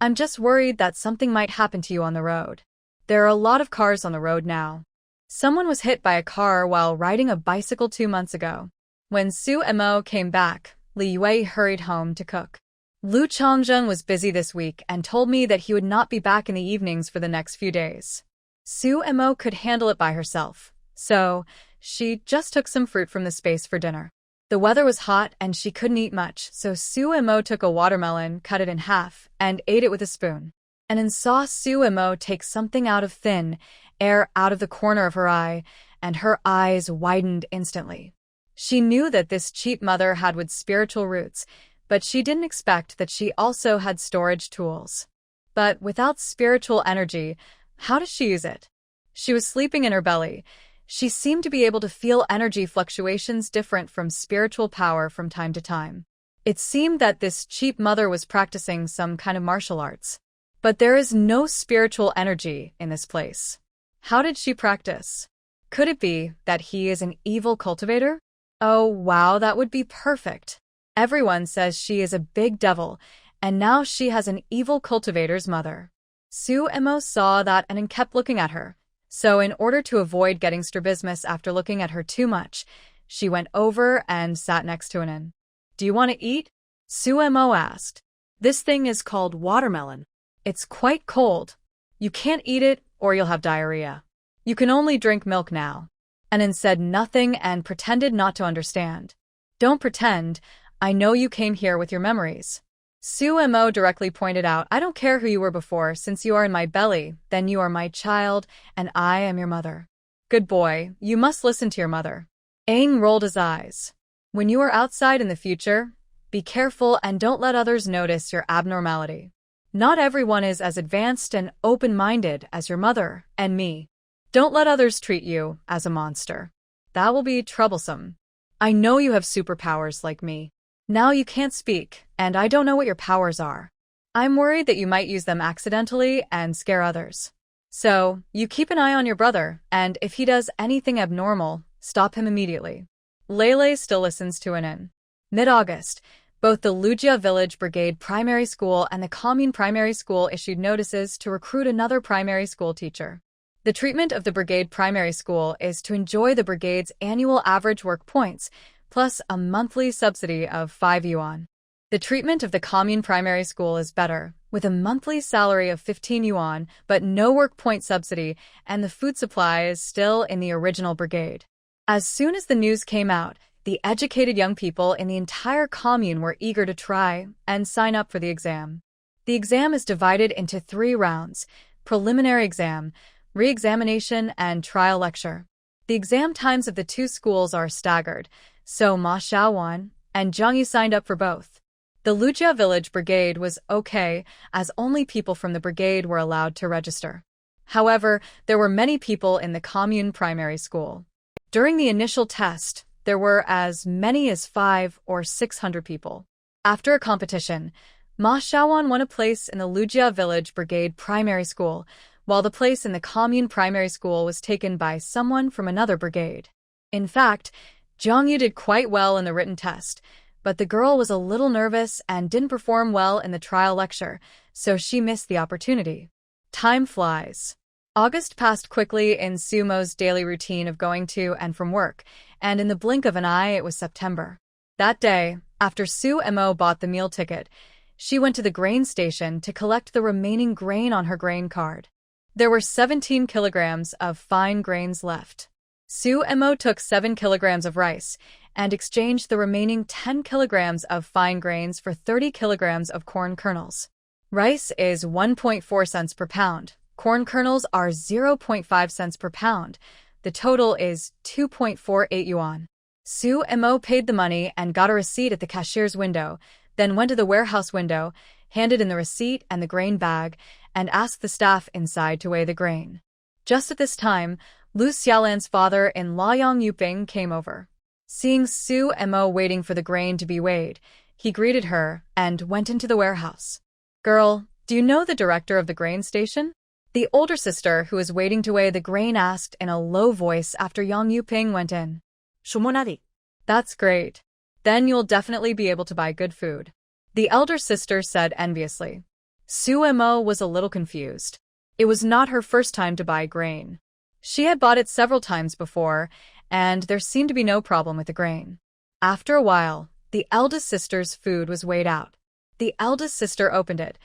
I'm just worried that something might happen to you on the road. There are a lot of cars on the road now. Someone was hit by a car while riding a bicycle 2 months ago. When Su Mo came back, Li Yue hurried home to cook. Lu Changzhen was busy this week and told me that he would not be back in the evenings for the next few days. Su Mo could handle it by herself, so she just took some fruit from the space for dinner. The weather was hot and she couldn't eat much, so Su Mo took a watermelon, cut it in half, and ate it with a spoon. And then saw Su Mo take something out of thin air out of the corner of her eye, and her eyes widened instantly. She knew that this cheap mother had with spiritual roots, but she didn't expect that she also had storage tools. But without spiritual energy, how does she use it? She was sleeping in her belly. She seemed to be able to feel energy fluctuations different from spiritual power from time to time. It seemed that this cheap mother was practicing some kind of martial arts. But there is no spiritual energy in this place. How did she practice? Could it be that he is an evil cultivator? Oh, wow, that would be perfect. Everyone says she is a big devil, and now she has an evil cultivator's mother. Su Mo saw that and kept looking at her. So in order to avoid getting strabismus after looking at her too much, she went over and sat next to Anan. Do you want to eat? Su Mo asked. This thing is called watermelon. It's quite cold. You can't eat it or you'll have diarrhea. You can only drink milk now. Anan said nothing and pretended not to understand. Don't pretend. I know you came here with your memories. Su Mo directly pointed out, I don't care who you were before, since you are in my belly, then you are my child, and I am your mother. Good boy, you must listen to your mother. Aang rolled his eyes. When you are outside in the future, be careful and don't let others notice your abnormality. Not everyone is as advanced and open-minded as your mother and me. Don't let others treat you as a monster. That will be troublesome. I know you have superpowers like me. Now you can't speak, and I don't know what your powers are. I'm worried that you might use them accidentally and scare others. So, you keep an eye on your brother, and if he does anything abnormal, stop him immediately. Lele still listens to Anan. Mid-August, both the Lujia Village Brigade Primary School and the Commune Primary School issued notices to recruit another primary school teacher. The treatment of the Brigade Primary School is to enjoy the Brigade's annual average work points, plus a monthly subsidy of 5 yuan. The treatment of the Commune Primary School is better, with a monthly salary of 15 yuan, but no work point subsidy, and the food supply is still in the original brigade. As soon as the news came out, the educated young people in the entire commune were eager to try and sign up for the exam. The exam is divided into 3 rounds: preliminary exam, re-examination, and trial lecture. The exam times of the 2 schools are staggered, so Ma Xiaowan and Zhang Yu signed up for both. The Lujia Village Brigade was okay, as only people from the brigade were allowed to register. However, there were many people in the commune primary school. During the initial test, there were as many as 500 or 600 people. After a competition, Ma Xiaowan won a place in the Lujia Village Brigade primary school, while the place in the commune primary school was taken by someone from another brigade. In fact, Zhang Yu did quite well in the written test, but the girl was a little nervous and didn't perform well in the trial lecture, so she missed the opportunity. Time flies. August passed quickly in Sumo's daily routine of going to and from work, and in the blink of an eye it was September. That day, after Su Mo bought the meal ticket, she went to the grain station to collect the remaining grain on her grain card. There were 17 kilograms of fine grains left. Su Mo took 7 kilograms of rice and exchanged the remaining 10 kilograms of fine grains for 30 kilograms of corn kernels. Rice is 1.4 cents per pound. Corn kernels are 0.5 cents per pound. The total is 2.48 yuan. Su Mo paid the money and got a receipt at the cashier's window, then went to the warehouse window, handed in the receipt and the grain bag, and asked the staff inside to weigh the grain. Just at this time, Lu Xiaolan's father-in-law Yang Yuping came over. Seeing Su Mo waiting for the grain to be weighed, he greeted her and went into the warehouse. Girl, do you know the director of the grain station? The older sister, who was waiting to weigh the grain, asked in a low voice after Yang Yuping went in. 주문하리. That's great. Then you'll definitely be able to buy good food. The elder sister said enviously. Suemo was a little confused. It was not her first time to buy grain. She had bought it several times before, and there seemed to be no problem with the grain. After a while, the eldest sister's food was weighed out. The eldest sister opened it,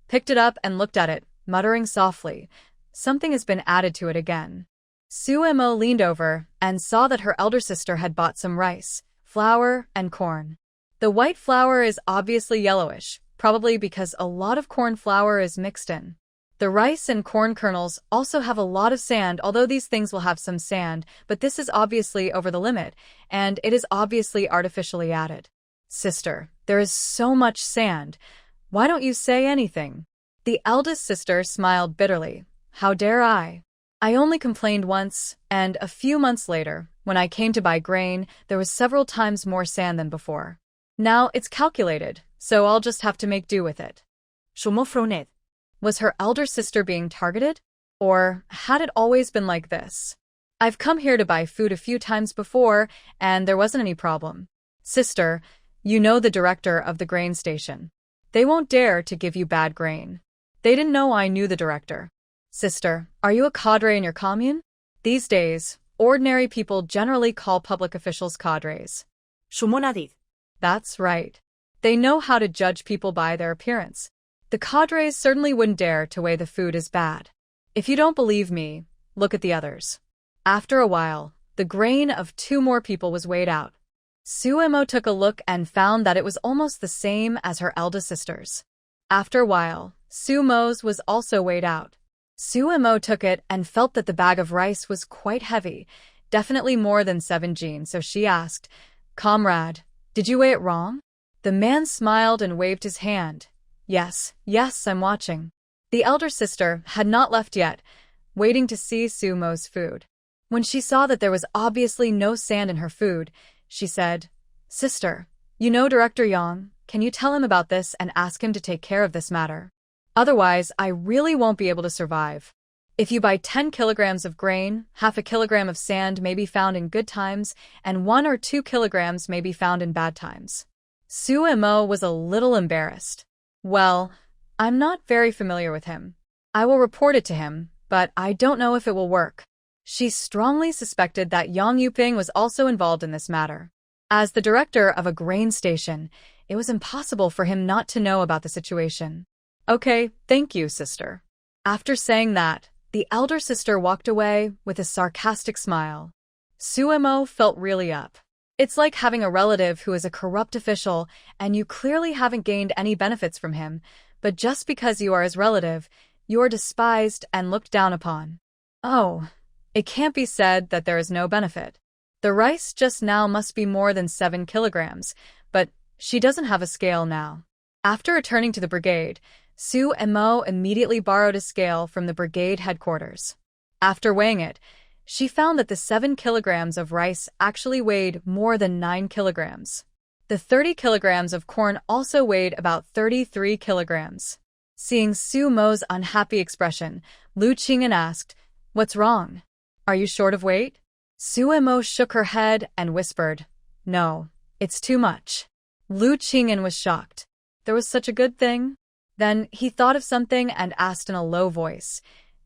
picked it up and looked at it, muttering softly, "Something has been added to it again." Suemo leaned over and saw that her elder sister had bought some rice, flour, and corn. The white flour is obviously yellowish, probably because a lot of corn flour is mixed in. The rice and corn kernels also have a lot of sand, although these things will have some sand, but this is obviously over the limit, and it is obviously artificially added. Sister, there is so much sand. Why don't you say anything? The eldest sister smiled bitterly. How dare I? I only complained once, and a few months later, when I came to buy grain, there was several times more sand than before. Now it's calculated, so I'll just have to make do with it. 주모프로넷. Was her elder sister being targeted? Or had it always been like this? I've come here to buy food a few times before, and there wasn't any problem. Sister, you know the director of the grain station. They won't dare to give you bad grain. They didn't know I knew the director. Sister, are you a cadre in your commune? These days, ordinary people generally call public officials cadres. 주문하리. That's right. They know how to judge people by their appearance. The cadres certainly wouldn't dare to weigh the food as bad. If you don't believe me, look at the others. After a while, the grain of 2 more people was weighed out. Suemo took a look and found that it was almost the same as her eldest sister's. After a while, Sumo's was also weighed out. Suemo took it and felt that the bag of rice was quite heavy, definitely more than 7 jeans, so she asked, "Comrade, did you weigh it wrong?" The man smiled and waved his hand. Yes, I'm watching. The elder sister had not left yet, waiting to see Sumo's food. When she saw that there was obviously no sand in her food, she said, "Sister, you know Director Yang, can you tell him about this and ask him to take care of this matter? Otherwise, I really won't be able to survive. If you buy 10 kilograms of grain, half a kilogram of sand may be found in good times, and 1 or 2 kilograms may be found in bad times." Suemo was a little embarrassed. Well, I'm not very familiar with him. I will report it to him, but I don't know if it will work. She strongly suspected that Yang Yuping was also involved in this matter. As the director of a grain station, it was impossible for him not to know about the situation. Okay, thank you, sister. After saying that, the elder sister walked away with a sarcastic smile. Suemo felt really up. It's like having a relative who is a corrupt official and you clearly haven't gained any benefits from him, but just because you are his relative, you are despised and looked down upon. Oh, it can't be said that there is no benefit. The rice just now must be more than 7 kilograms, but she doesn't have a scale now. After returning to the brigade, Suemo immediately borrowed a scale from the brigade headquarters. After weighing it, she found that the 7 kilograms of rice actually weighed more than 9 kilograms. The 30 kilograms of corn also weighed about 33 kilograms. Seeing Sumo's unhappy expression, Lu Qing'an asked, "What's wrong? Are you short of weight?" Suemo shook her head and whispered, "No, it's too much." Lu Qing'an was shocked. There was such a good thing? Then he thought of something and asked in a low voice,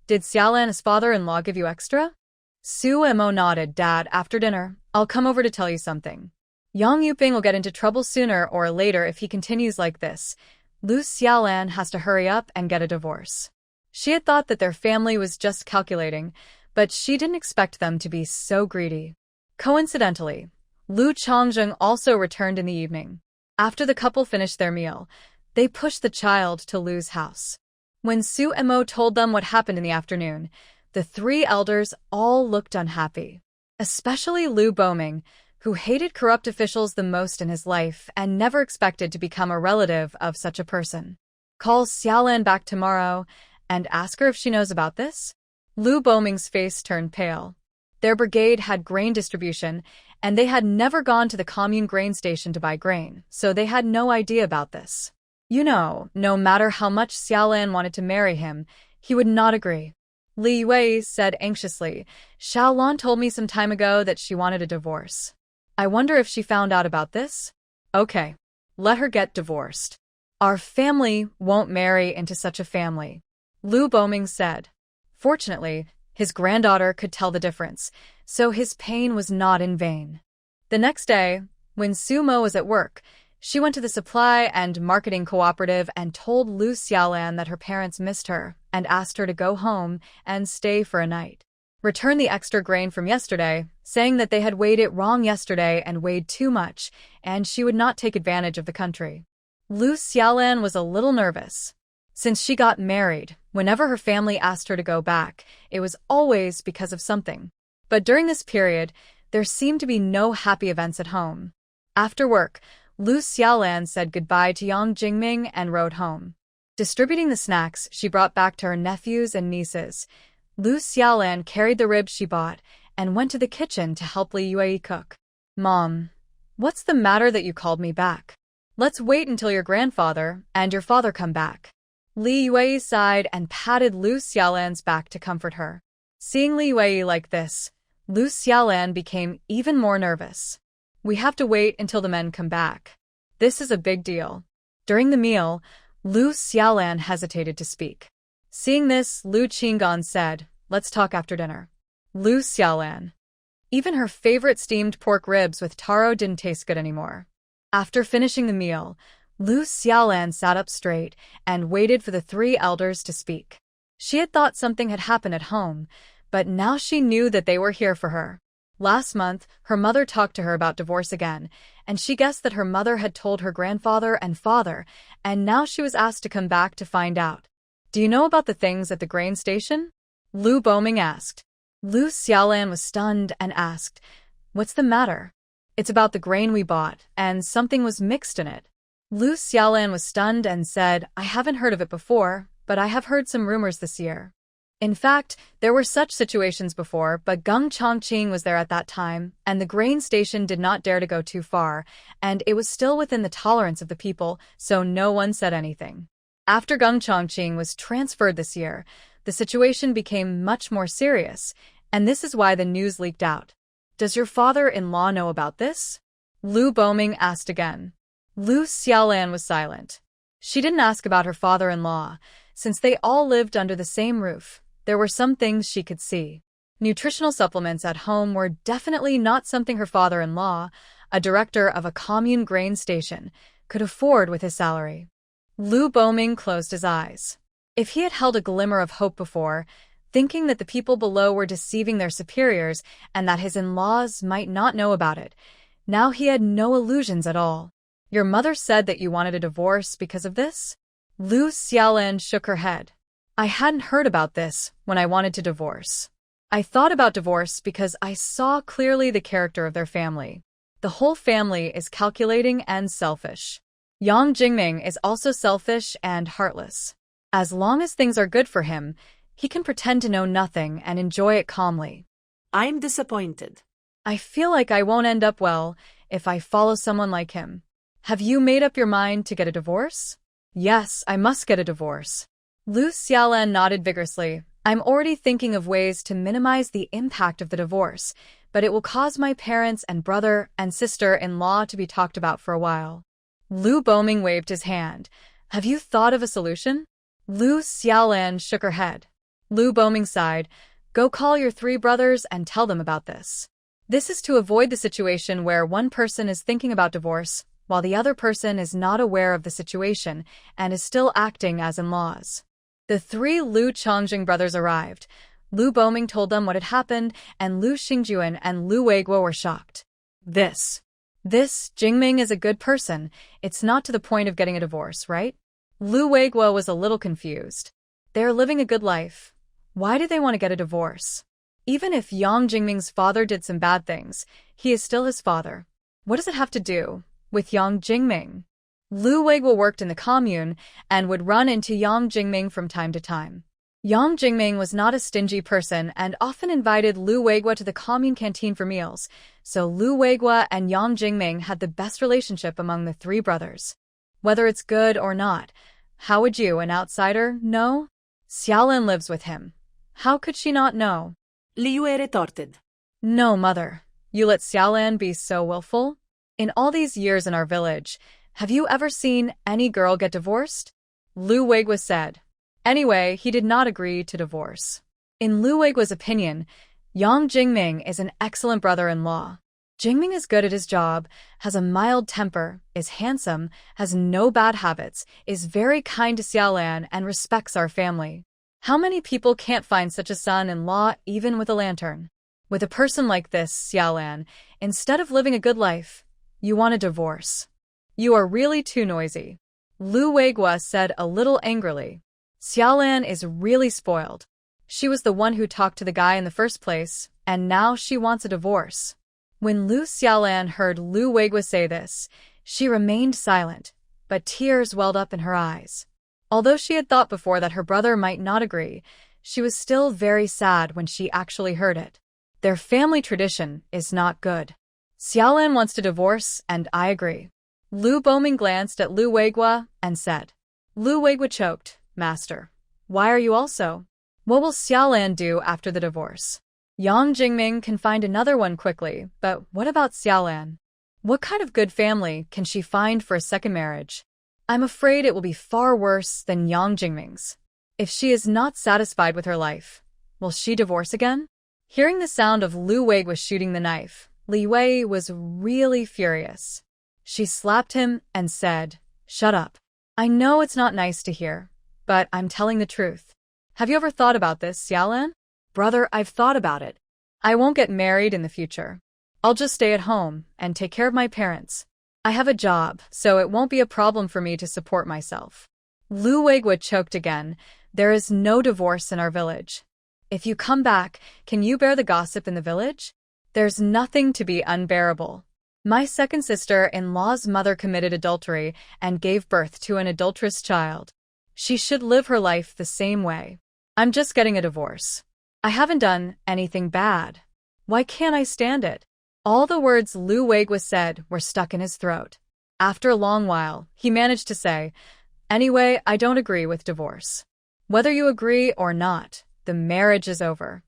"Did Xiaolan's father-in-law give you extra?" Suemo nodded. "Dad, after dinner, I'll come over to tell you something. Yang Yuping will get into trouble sooner or later if he continues like this. Lu Xiaolan has to hurry up and get a divorce." She had thought that their family was just calculating, but she didn't expect them to be so greedy. Coincidentally, Lu Changzheng also returned in the evening. After the couple finished their meal, they pushed the child to Lu's house. When Suemo told them what happened in the afternoon, the 3 elders all looked unhappy. Especially Lu Boming, who hated corrupt officials the most in his life and never expected to become a relative of such a person. "Call Xiaolan back tomorrow and ask her if she knows about this?" Lu Boming's face turned pale. Their brigade had grain distribution, and they had never gone to the commune grain station to buy grain, so they had no idea about this. You know, no matter how much Xiaolan wanted to marry him, he would not agree. Li Wei said anxiously. Xiaolan told me some time ago that she wanted a divorce. I wonder if she found out about this? Okay. Let her get divorced. Our family won't marry into such a family, Lu Boming said. Fortunately, his granddaughter could tell the difference, so his pain was not in vain. The next day, when Sumo was at work, she went to the supply and marketing cooperative and told Lu Xiaolan that her parents missed her and asked her to go home and stay for a night. Return the extra grain from yesterday, saying that they had weighed it wrong yesterday and weighed too much, and she would not take advantage of the country. Lu Xiaolan was a little nervous. Since she got married, whenever her family asked her to go back, it was always because of something. But during this period, there seemed to be no happy events at home. After work, Lu Xiaolan said goodbye to Yang Jingming and rode home. Distributing the snacks she brought back to her nephews and nieces, Lu Xiaolan carried the ribs she bought and went to the kitchen to help Li Yue cook. Mom, what's the matter that you called me back? Let's wait until your grandfather and your father come back. Li Yue sighed and patted Lu Xiaolan's back to comfort her. Seeing Li Yue like this, Lu Xiaolan became even more nervous. We have to wait until the men come back. This is a big deal. During the meal, Lu Xiaolan hesitated to speak. Seeing this, Lu Qinggan said, let's talk after dinner. Lu Xiaolan. Even her favorite steamed pork ribs with taro didn't taste good anymore. After finishing the meal, Lu Xiaolan sat up straight and waited for the three elders to speak. She had thought something had happened at home, but now she knew that they were here for her. Last month, her mother talked to her about divorce again, and she guessed that her mother had told her grandfather and father, and now she was asked to come back to find out. Do you know about the things at the grain station? Lu Boming asked. Lu Xiaolan was stunned and asked, what's the matter? It's about the grain we bought, and something was mixed in it. Lu Xiaolan was stunned and said, I haven't heard of it before, but I have heard some rumors this year. In fact, there were such situations before, but Geng Chongqing was there at that time, and the grain station did not dare to go too far, and it was still within the tolerance of the people, so no one said anything. After Geng Chongqing was transferred this year, the situation became much more serious, and this is why the news leaked out. Does your father-in-law know about this? Lu Boming asked again. Lu Xiaolan was silent. She didn't ask about her father-in-law. Since they all lived under the same roof, there were some things she could see. Nutritional supplements at home were definitely not something her father-in-law, a director of a commune grain station, could afford with his salary. Lu Boming closed his eyes. If he had held a glimmer of hope before, thinking that the people below were deceiving their superiors and that his in-laws might not know about it, now he had no illusions at all. Your mother said that you wanted a divorce because of this? Lu Xiaolan shook her head. I hadn't heard about this when I wanted to divorce. I thought about divorce because I saw clearly the character of their family. The whole family is calculating and selfish. Yang Jingming is also selfish and heartless. As long as things are good for him, he can pretend to know nothing and enjoy it calmly. I'm disappointed. I feel like I won't end up well if I follow someone like him. Have you made up your mind to get a divorce? Yes, I must get a divorce. Lu Xiaolan nodded vigorously. I'm already thinking of ways to minimize the impact of the divorce, but it will cause my parents and brother and sister-in-law to be talked about for a while. Lu Boming waved his hand. Have you thought of a solution? Lu Xiaolan shook her head. Lu Boming sighed. Go call your three brothers and tell them about this. This is to avoid the situation where one person is thinking about divorce, while the other person is not aware of the situation and is still acting as in-laws. The three Lu Chongjing brothers arrived. Lu Boming told them what had happened, and Lu Xingjuan and Lu Weiguo were shocked. This Jingming is a good person. It's not to the point of getting a divorce, right? Lu Weiguo was a little confused. They're living a good life. Why do they want to get a divorce? Even if Yang Jingming's father did some bad things, he is still his father. What does it have to do with Yang Jingming? Lu Weiguo worked in the commune and would run into Yang Jingming from time to time. Yang Jingming was not a stingy person and often invited Lu Weiguo to the commune canteen for meals, so Lu Weiguo and Yang Jingming had the best relationship among the three brothers. Whether it's good or not, how would you, an outsider, know? Xiaolin lives with him. How could she not know? Liu retorted. No, mother. You let Xiaolan be so willful? In all these years in our village, have you ever seen any girl get divorced? Lu Weiguo said. Anyway, he did not agree to divorce. In Lu Weiguo's opinion, Yang Jingming is an excellent brother-in-law. Jingming is good at his job, has a mild temper, is handsome, has no bad habits, is very kind to Xiaolan, and respects our family. How many people can't find such a son-in-law even with a lantern? With a person like this, Xiaolan, instead of living a good life, you want a divorce. You are really too noisy. Lu Weiguo said a little angrily. Xiaolan is really spoiled. She was the one who talked to the guy in the first place, and now she wants a divorce. When Lu Xiaolan heard Lu Weiguo say this, she remained silent, but tears welled up in her eyes. Although she had thought before that her brother might not agree, she was still very sad when she actually heard it. Their family tradition is not good. Xiaolan wants to divorce, and I agree. Lu Boming glanced at Lu Weiguo and said. Lu Weiguo choked. Master, why are you also? What will Xiaolan do after the divorce? Yang Jingming can find another one quickly, but what about Xiaolan? What kind of good family can she find for a second marriage? I'm afraid it will be far worse than Yang Jingming's. If she is not satisfied with her life, will she divorce again? Hearing the sound of Lu Weiguo shooting the knife, Li Wei was really furious. She slapped him and said, Shut up. I know it's not nice to hear, but I'm telling the truth. Have you ever thought about this, Xiaolan? Brother, I've thought about it. I won't get married in the future. I'll just stay at home and take care of my parents. I have a job, so it won't be a problem for me to support myself. Lu Weiguo choked again. There is no divorce in our village. If you come back, can you bear the gossip in the village? There's nothing to be unbearable. My second sister-in-law's mother committed adultery and gave birth to an adulterous child. She should live her life the same way. I'm just getting a divorce. I haven't done anything bad. Why can't I stand it? All the words Lu Weiguo said were stuck in his throat. After a long while, he managed to say, Anyway, I don't agree with divorce. Whether you agree or not, the marriage is over.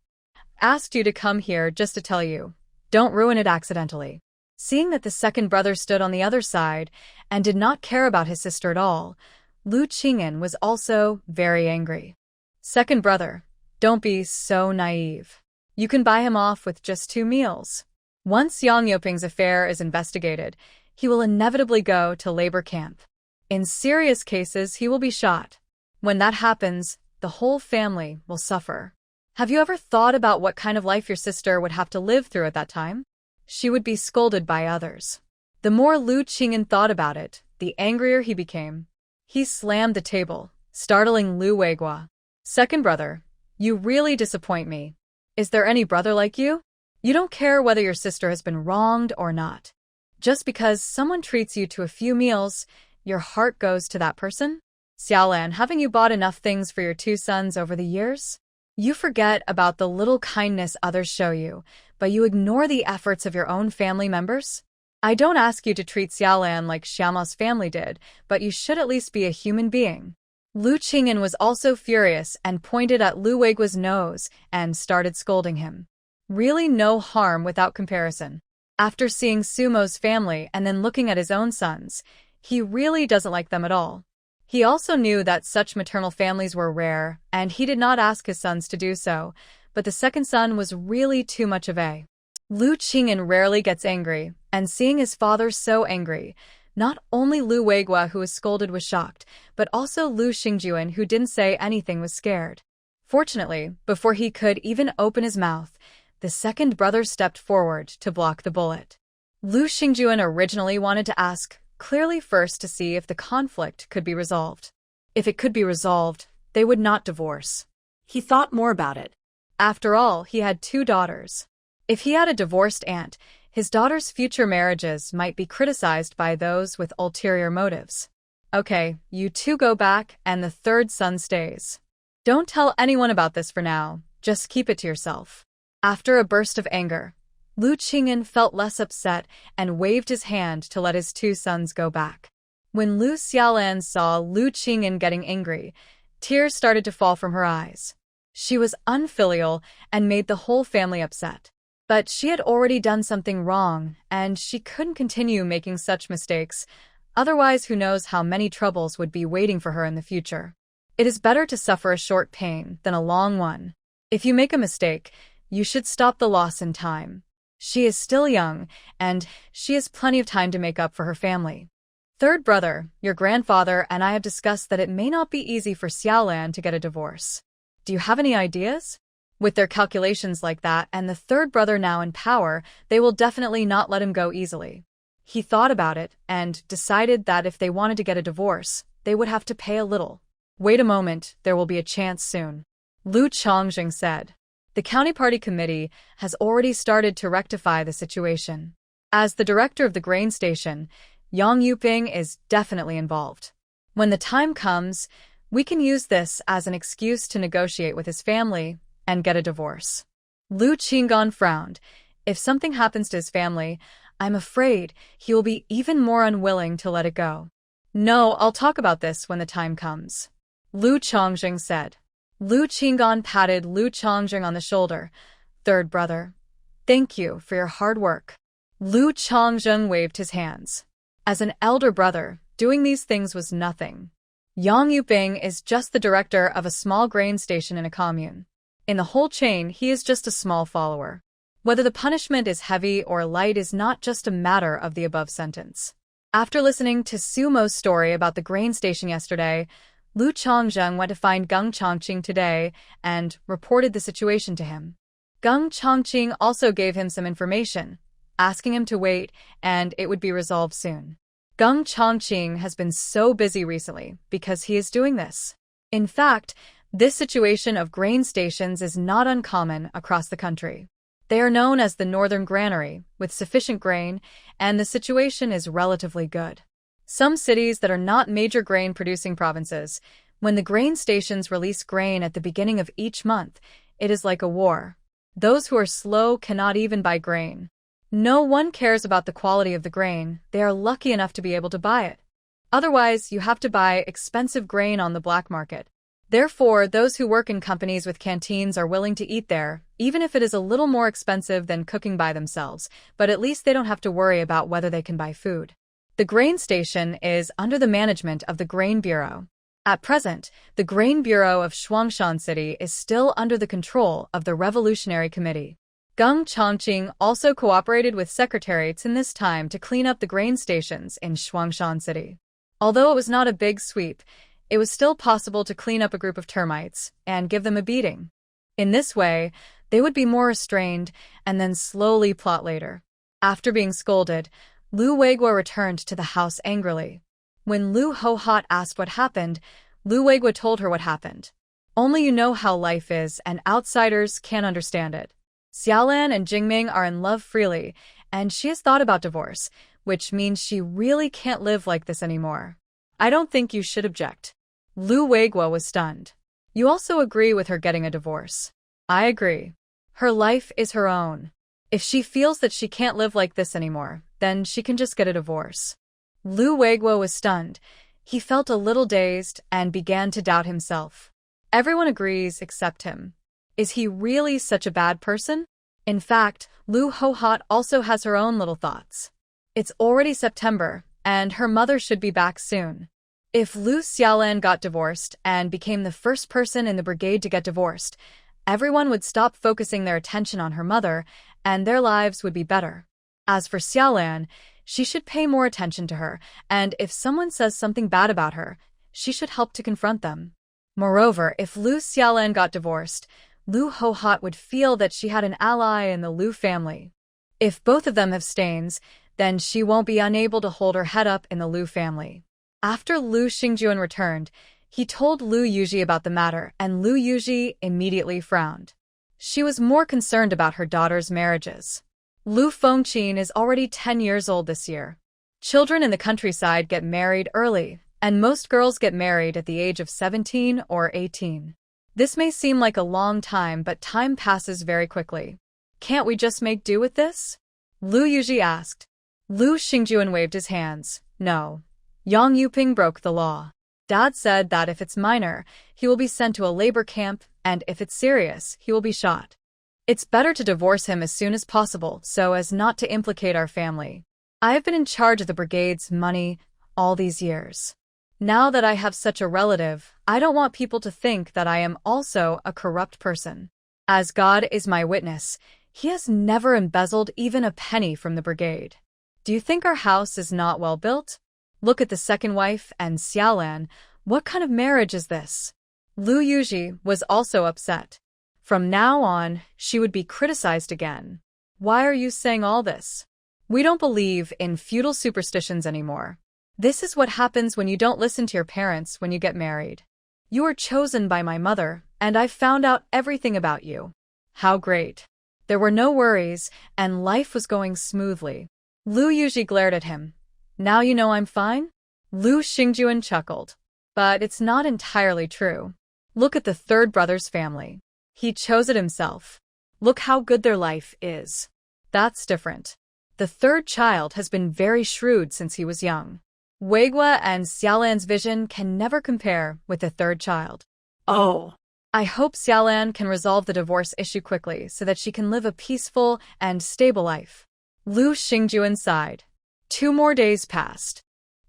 Asked you to come here just to tell you. Don't ruin it accidentally. Seeing that the second brother stood on the other side and did not care about his sister at all, Lu Qing'an was also very angry. Second brother, don't be so naive. You can buy him off with just 2 meals. Once Yang Yoping's affair is investigated, he will inevitably go to labor camp. In serious cases, he will be shot. When that happens, the whole family will suffer. Have you ever thought about what kind of life your sister would have to live through at that time? She would be scolded by others. The more Lu Qing'an thought about it, the angrier he became. He slammed the table, startling Lu Weiguo. Second brother, you really disappoint me. Is there any brother like you? You don't care whether your sister has been wronged or not. Just because someone treats you to a few meals, your heart goes to that person? Xiaolan, haven't you bought enough things for your 2 sons over the years? You forget about the little kindness others show you, but you ignore the efforts of your own family members? I don't ask you to treat Xiaolan like Xiaoma's family did, but you should at least be a human being. Lu Qing'an was also furious and pointed at Lu Weiguo's nose and started scolding him. Really no harm without comparison. After seeing Sumo's family and then looking at his own sons, he really doesn't like them at all. He also knew that such maternal families were rare, and he did not ask his sons to do so, but the second son was really too much of a. Lu Qing'an rarely gets angry, and seeing his father so angry, not only Lu Weiguo who was scolded was shocked, but also Lu Xingjuan who didn't say anything was scared. Fortunately, before he could even open his mouth, the second brother stepped forward to block the bullet. Lu Xingjuan originally wanted to ask clearly first to see if the conflict could be resolved. If it could be resolved, they would not divorce. He thought more about it. After all, he had 2 daughters. If he had a divorced aunt, his daughter's future marriages might be criticized by those with ulterior motives. Okay, you 2 go back and the third son stays. Don't tell anyone about this for now, just keep it to yourself. After a burst of anger, Lu Qing'an felt less upset and waved his hand to let his 2 sons go back. When Lu Xiaolan saw Lu Qing'an getting angry, tears started to fall from her eyes. She was unfilial and made the whole family upset. But she had already done something wrong, and she couldn't continue making such mistakes. Otherwise, who knows how many troubles would be waiting for her in the future. It is better to suffer a short pain than a long one. If you make a mistake, you should stop the loss in time. She is still young, and she has plenty of time to make up for her family. Third brother, your grandfather and I have discussed that it may not be easy for Xiaolan to get a divorce. Do you have any ideas? With their calculations like that and the third brother now in power, they will definitely not let him go easily. He thought about it and decided that if they wanted to get a divorce, they would have to pay a little. Wait a moment, there will be a chance soon. Lu Chongjing said. The county party committee has already started to rectify the situation. As the director of the grain station, Yang Yuping is definitely involved. When the time comes, we can use this as an excuse to negotiate with his family and get a divorce. Lu Qinggan frowned. If something happens to his family, I'm afraid he will be even more unwilling to let it go. No, I'll talk about this when the time comes. Lu Chongjing said. Lu Qinggan patted Lu Chongjing on the shoulder. Third brother, thank you for your hard work. Lu Chongjing waved his hands. As an elder brother, doing these things was nothing. Yang Yuping is just the director of a small grain station in a commune. In the whole chain, he is just a small follower. Whether the punishment is heavy or light is not just a matter of the above sentence. After listening to Sumo's story about the grain station yesterday, Lu Chongjing went to find Geng Chongqing today and reported the situation to him. Geng Chongqing also gave him some information, asking him to wait and it would be resolved soon. Geng Chongqing has been so busy recently because he is doing this. In fact, this situation of grain stations is not uncommon across the country. They are known as the Northern Granary, with sufficient grain, and the situation is relatively good. Some cities that are not major grain-producing provinces, when the grain stations release grain at the beginning of each month, it is like a war. Those who are slow cannot even buy grain. No one cares about the quality of the grain, they are lucky enough to be able to buy it. Otherwise, you have to buy expensive grain on the black market. Therefore, those who work in companies with canteens are willing to eat there, even if it is a little more expensive than cooking by themselves, but at least they don't have to worry about whether they can buy food. The grain station is under the management of the Grain Bureau. At present, the Grain Bureau of Shuangshan City is still under the control of the Revolutionary Committee. Geng Chongqing also cooperated with secretariats in this time to clean up the grain stations in Shuangshan City. Although it was not a big sweep, it was still possible to clean up a group of termites and give them a beating. In this way, they would be more restrained and then slowly plot later. After being scolded, Lu Weiguo returned to the house angrily. When Lu Hohot asked what happened, Lu Weiguo told her what happened. Only you know how life is and outsiders can't understand it. Xiaolan and Jingming are in love freely, and she has thought about divorce, which means she really can't live like this anymore. I don't think you should object. Lu Weiguo was stunned. You also agree with her getting a divorce? I agree. Her life is her own. If she feels that she can't live like this anymore, then she can just get a divorce. Lu Weiguo was stunned. He felt a little dazed and began to doubt himself. Everyone agrees except him. Is he really such a bad person? In fact, Lu Hohot also has her own little thoughts. It's already September, and her mother should be back soon. If Lu Xiaolan got divorced and became the first person in the brigade to get divorced, everyone would stop focusing their attention on her mother, and their lives would be better. As for Xiaolan, she should pay more attention to her, and if someone says something bad about her, she should help to confront them. Moreover, if Lu Xiaolan got divorced, Lu Hohot would feel that she had an ally in the Lu family. If both of them have stains, then she won't be unable to hold her head up in the Lu family. After Lu Xingjuan returned, he told Lu Yuji about the matter, and Lu Yuji immediately frowned. She was more concerned about her daughter's marriages. Lu Fengqin is already 10 years old this year. Children in the countryside get married early, and most girls get married at the age of 17 or 18. This may seem like a long time, but time passes very quickly. Can't we just make do with this? Lu Yuji asked. Lu Xingjuan waved his hands. No. Yang Yuping broke the law. Dad said that if it's minor, he will be sent to a labor camp and if it's serious, he will be shot. It's better to divorce him as soon as possible so as not to implicate our family. I have been in charge of the brigade's money all these years. Now that I have such a relative, I don't want people to think that I am also a corrupt person. As God is my witness, he has never embezzled even a penny from the brigade. Do you think our house is not well built? Look at the second wife and Xiaolan. What kind of marriage is this? Lu Yuji was also upset. From now on, she would be criticized again. Why are you saying all this? We don't believe in feudal superstitions anymore. This is what happens when you don't listen to your parents when you get married. You were chosen by my mother, and I've found out everything about you. How great. There were no worries, and life was going smoothly. Lu Yuji glared at him. Now you know I'm fine? Lu Xingjuan chuckled. But it's not entirely true. Look at the third brother's family. He chose it himself. Look how good their life is. That's different. The third child has been very shrewd since he was young. Weigua and Xiaolan's vision can never compare with the third child. Oh. I hope Xiaolan can resolve the divorce issue quickly so that she can live a peaceful and stable life. Lu Xingjuan sighed. 2 more days passed.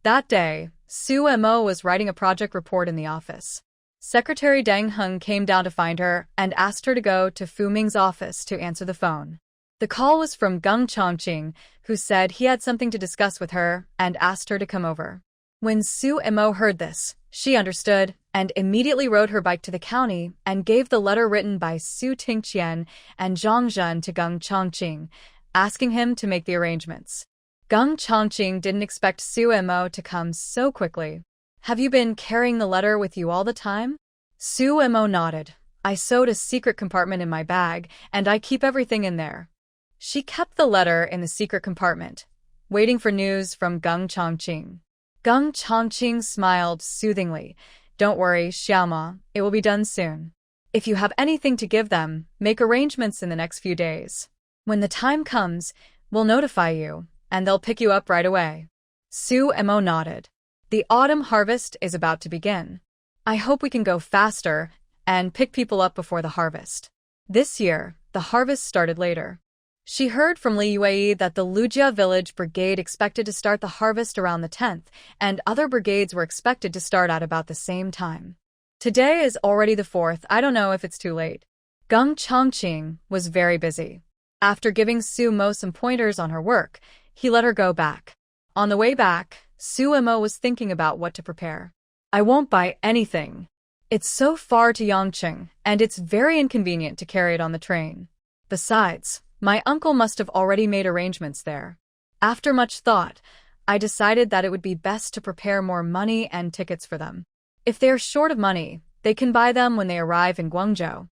That day, Su Mo was writing a project report in the office. Secretary Deng Heng came down to find her and asked her to go to Fu Ming's office to answer the phone. The call was from Geng Chongqing, who said he had something to discuss with her and asked her to come over. When Su Mo heard this, she understood and immediately rode her bike to the county and gave the letter written by Su Tingqian and Zhang Zhen to Geng Chongqing, asking him to make the arrangements. Geng Chongqing didn't expect Su Mo to come so quickly. Have you been carrying the letter with you all the time? Su Mo nodded. I sewed a secret compartment in my bag, and I keep everything in there. She kept the letter in the secret compartment, waiting for news from Geng Chongqing. Geng Chongqing smiled soothingly. Don't worry, Xiaoma, it will be done soon. If you have anything to give them, make arrangements in the next few days. When the time comes, we'll notify you, and they'll pick you up right away. Su Mo nodded. The autumn harvest is about to begin. I hope we can go faster and pick people up before the harvest. This year, the harvest started later. She heard from Li Yue that the Lujia village brigade expected to start the harvest around the 10th, and other brigades were expected to start at about the same time. Today is already the 4th. I don't know if it's too late. Geng Chongqing was very busy. After giving Su Mo some pointers on her work, he let her go back. On the way back, Su Mo was thinking about what to prepare. I won't buy anything. It's so far to Yangqing, and it's very inconvenient to carry it on the train. Besides, my uncle must have already made arrangements there. After much thought, I decided that it would be best to prepare more money and tickets for them. If they are short of money, they can buy them when they arrive in Guangzhou.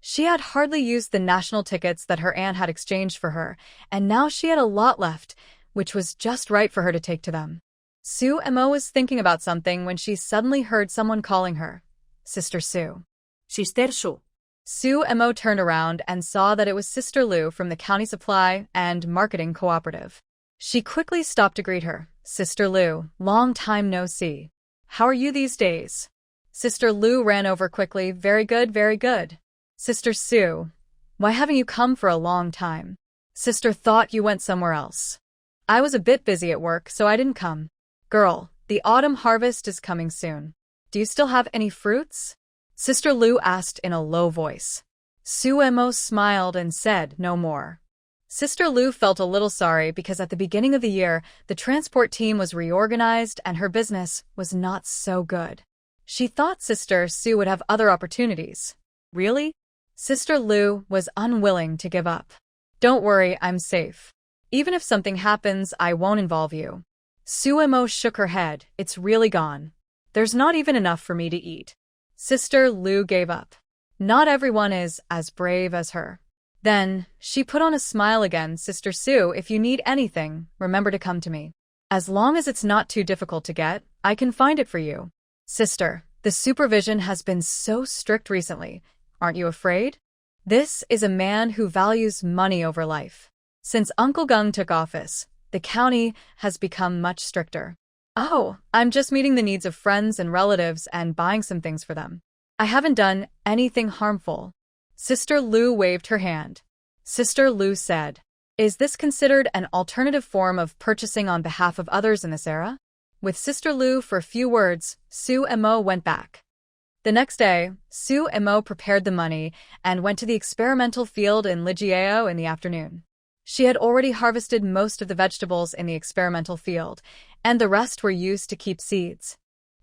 She had hardly used the national tickets that her aunt had exchanged for her, and now she had a lot left, which was just right for her to take to them. Su Mo was thinking about something when she suddenly heard someone calling her. Sister Su. Sister Su. Su Mo turned around and saw that it was Sister Lu from the County Supply and Marketing Cooperative. She quickly stopped to greet her. Sister Lu, long time no see. How are you these days? Sister Lu ran over quickly. Very good, very good. Sister Su, why haven't you come for a long time? Sister thought you went somewhere else. I was a bit busy at work, so I didn't come. Girl, the autumn harvest is coming soon. Do you still have any fruits? Sister Lu asked in a low voice. Su Mo smiled and said no more. Sister Lu felt a little sorry because at the beginning of the year, the transport team was reorganized and her business was not so good. She thought Sister Su would have other opportunities. Really? Sister Lu was unwilling to give up. Don't worry, I'm safe. Even if something happens, I won't involve you. Su Mo shook her head. It's really gone. There's not even enough for me to eat. Sister Lu gave up. Not everyone is as brave as her. Then, she put on a smile again. Sister Su, if you need anything, remember to come to me. As long as it's not too difficult to get, I can find it for you. Sister, the supervision has been so strict recently. Aren't you afraid? This is a man who values money over life. Since Uncle Geng took office, the county has become much stricter. Oh, I'm just meeting the needs of friends and relatives and buying some things for them. I haven't done anything harmful. Sister Lu waved her hand. Sister Lu said, "Is this considered an alternative form of purchasing on behalf of others in this era?" With Sister Lu for a few words, Su Mo went back. The next day, Su Mo prepared the money and went to the experimental field in Lijiao in the afternoon. She had already harvested most of the vegetables in the experimental field, and the rest were used to keep seeds.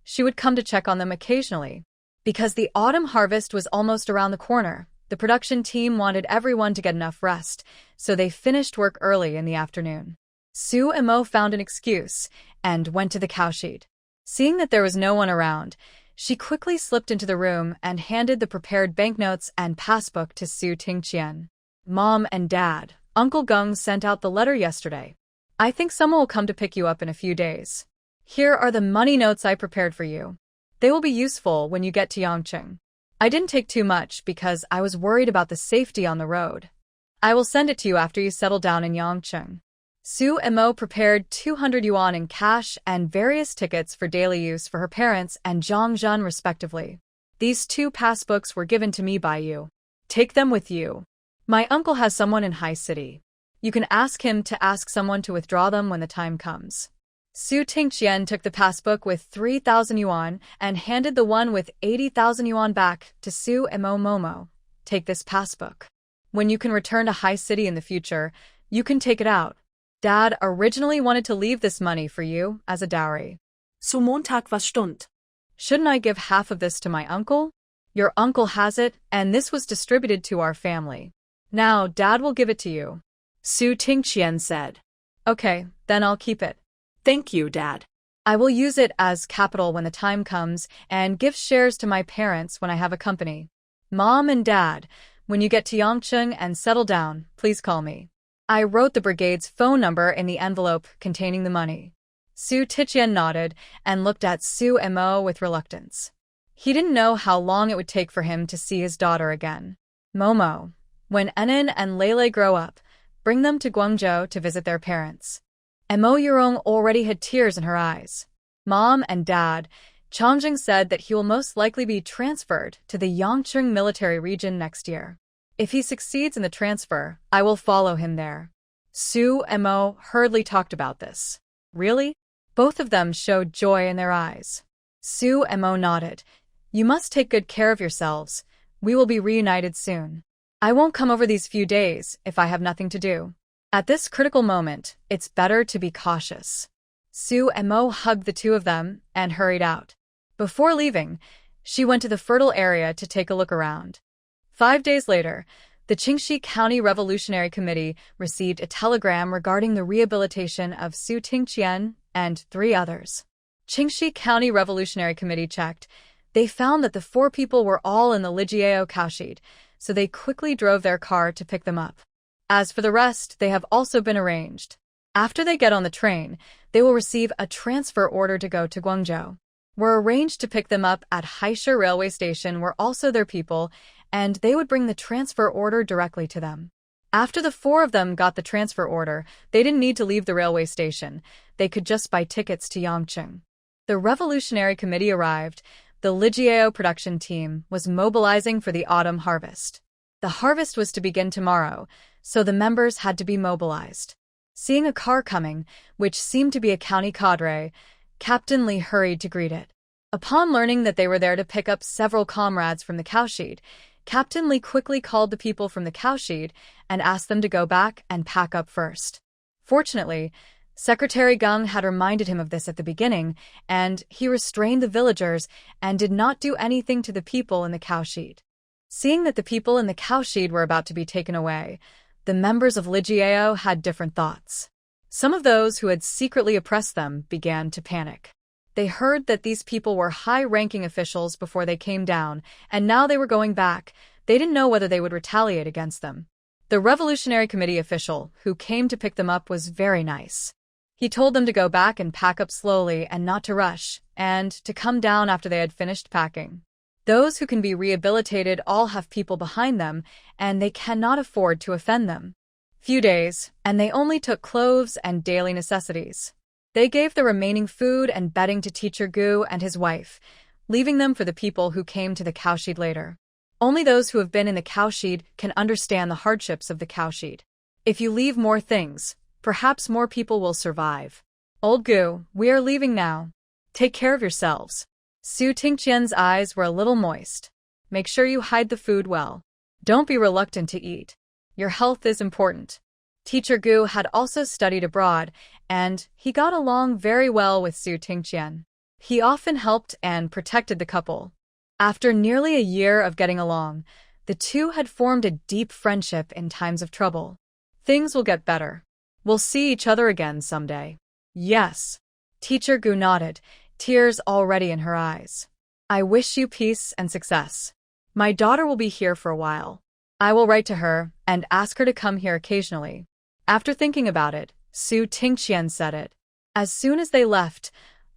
She would come to check on them occasionally. Because the autumn harvest was almost around the corner, the production team wanted everyone to get enough rest, so they finished work early in the afternoon. Su Mo found an excuse and went to the cowshed. Seeing that there was no one around, she quickly slipped into the room and handed the prepared banknotes and passbook to Su Tingqian. "Mom and Dad, Uncle Gung sent out the letter yesterday. I think someone will come to pick you up in a few days. Here are the money notes I prepared for you. They will be useful when you get to Yangcheng. I didn't take too much because I was worried about the safety on the road. I will send it to you after you settle down in Yangcheng." Su Mo prepared 200 yuan in cash and various tickets for daily use for her parents and Zhang Zhen respectively. "These 2 passbooks were given to me by you. Take them with you. My uncle has someone in High City. You can ask him to ask someone to withdraw them when the time comes." Su Tingqian took the passbook with 3,000 yuan and handed the one with 80,000 yuan back to Su Momo. "Take this passbook. When you can return to High City in the future, you can take it out. Dad originally wanted to leave this money for you as a dowry." So Montag war Stund. "Shouldn't I give half of this to my uncle? Your uncle has it, and this was distributed to our family. Now Dad will give it to you." Su Tingqian said. "Okay, then I'll keep it. "Thank you, Dad. I will use it as capital when the time comes and give shares to my parents when I have a company. Mom and Dad, when you get to Yangcheng and settle down, please call me." I wrote the brigade's phone number in the envelope containing the money. Su Tingqian nodded and looked at Su Mo with reluctance. He didn't know how long it would take for him to see his daughter again. "Momo, when Enin and Lele grow up, bring them to Guangzhou to visit their parents." Mo Yurong already had tears in her eyes. "Mom and Dad, Changjing said that he will most likely be transferred to the Yangcheng military region next year. If he succeeds in the transfer, I will follow him there." Su Mo hurriedly talked about this. "Really?" Both of them showed joy in their eyes. Su Mo nodded. "You must take good care of yourselves. We will be reunited soon. I won't come over these few days if I have nothing to do. At this critical moment, it's better to be cautious." Su Mo hugged the 2 of them and hurried out. Before leaving, she went to the fertile area to take a look around. 5 days later, the Qingxi County Revolutionary Committee received a telegram regarding the rehabilitation of Su Tingqian and 3 others. Qingxi County Revolutionary Committee checked. They found that the 4 people were all in the Lijiao cowshed, so they quickly drove their car to pick them up. As for the rest, they have also been arranged. After they get on the train, they will receive a transfer order to go to Guangzhou. Were arranged to pick them up at Haisha railway station were also their people, and they would bring the transfer order directly to them. After the 4 of them got the transfer order, they didn't need to leave the railway station. They could just buy tickets to Yangcheng. The Revolutionary Committee arrived. The Lijiao production team was mobilizing for the autumn harvest. The harvest was to begin tomorrow, so the members had to be mobilized. Seeing a car coming, which seemed to be a county cadre, Captain Li hurried to greet it. Upon learning that they were there to pick up several comrades from the cowshed, Captain Li quickly called the people from the cowshed and asked them to go back and pack up first. Fortunately, Secretary Gung had reminded him of this at the beginning, and he restrained the villagers and did not do anything to the people in the cowshed. Seeing that the people in the cowshed were about to be taken away, the members of Lijiao had different thoughts. Some of those who had secretly oppressed them began to panic. They heard that these people were high-ranking officials before they came down, and now they were going back. They didn't know whether they would retaliate against them. The Revolutionary Committee official who came to pick them up was very nice. He told them to go back and pack up slowly and not to rush, and to come down after they had finished packing. Those who can be rehabilitated all have people behind them, and they cannot afford to offend them. Few days, and they only took clothes and daily necessities. They gave the remaining food and bedding to Teacher Gu and his wife, leaving them for the people who came to the cowshed later. Only those who have been in the cowshed can understand the hardships of the cowshed. If you leave more things, perhaps more people will survive. Old Gu, we are leaving now. Take care of yourselves. Su Tingqian's eyes were a little moist. Make sure you hide the food well. Don't be reluctant to eat. Your health is important. Teacher Gu had also studied abroad, and he got along very well with Su Tingqian. He often helped and protected the couple. After nearly a year of getting along, the two had formed a deep friendship in times of trouble. Things will get better. We'll see each other again someday. Yes. Teacher Gu nodded, tears already in her eyes. I wish you peace and success. My daughter will be here for a while. I will write to her and ask her to come here occasionally. After thinking about it, Su Tingqian said it. As soon as they left,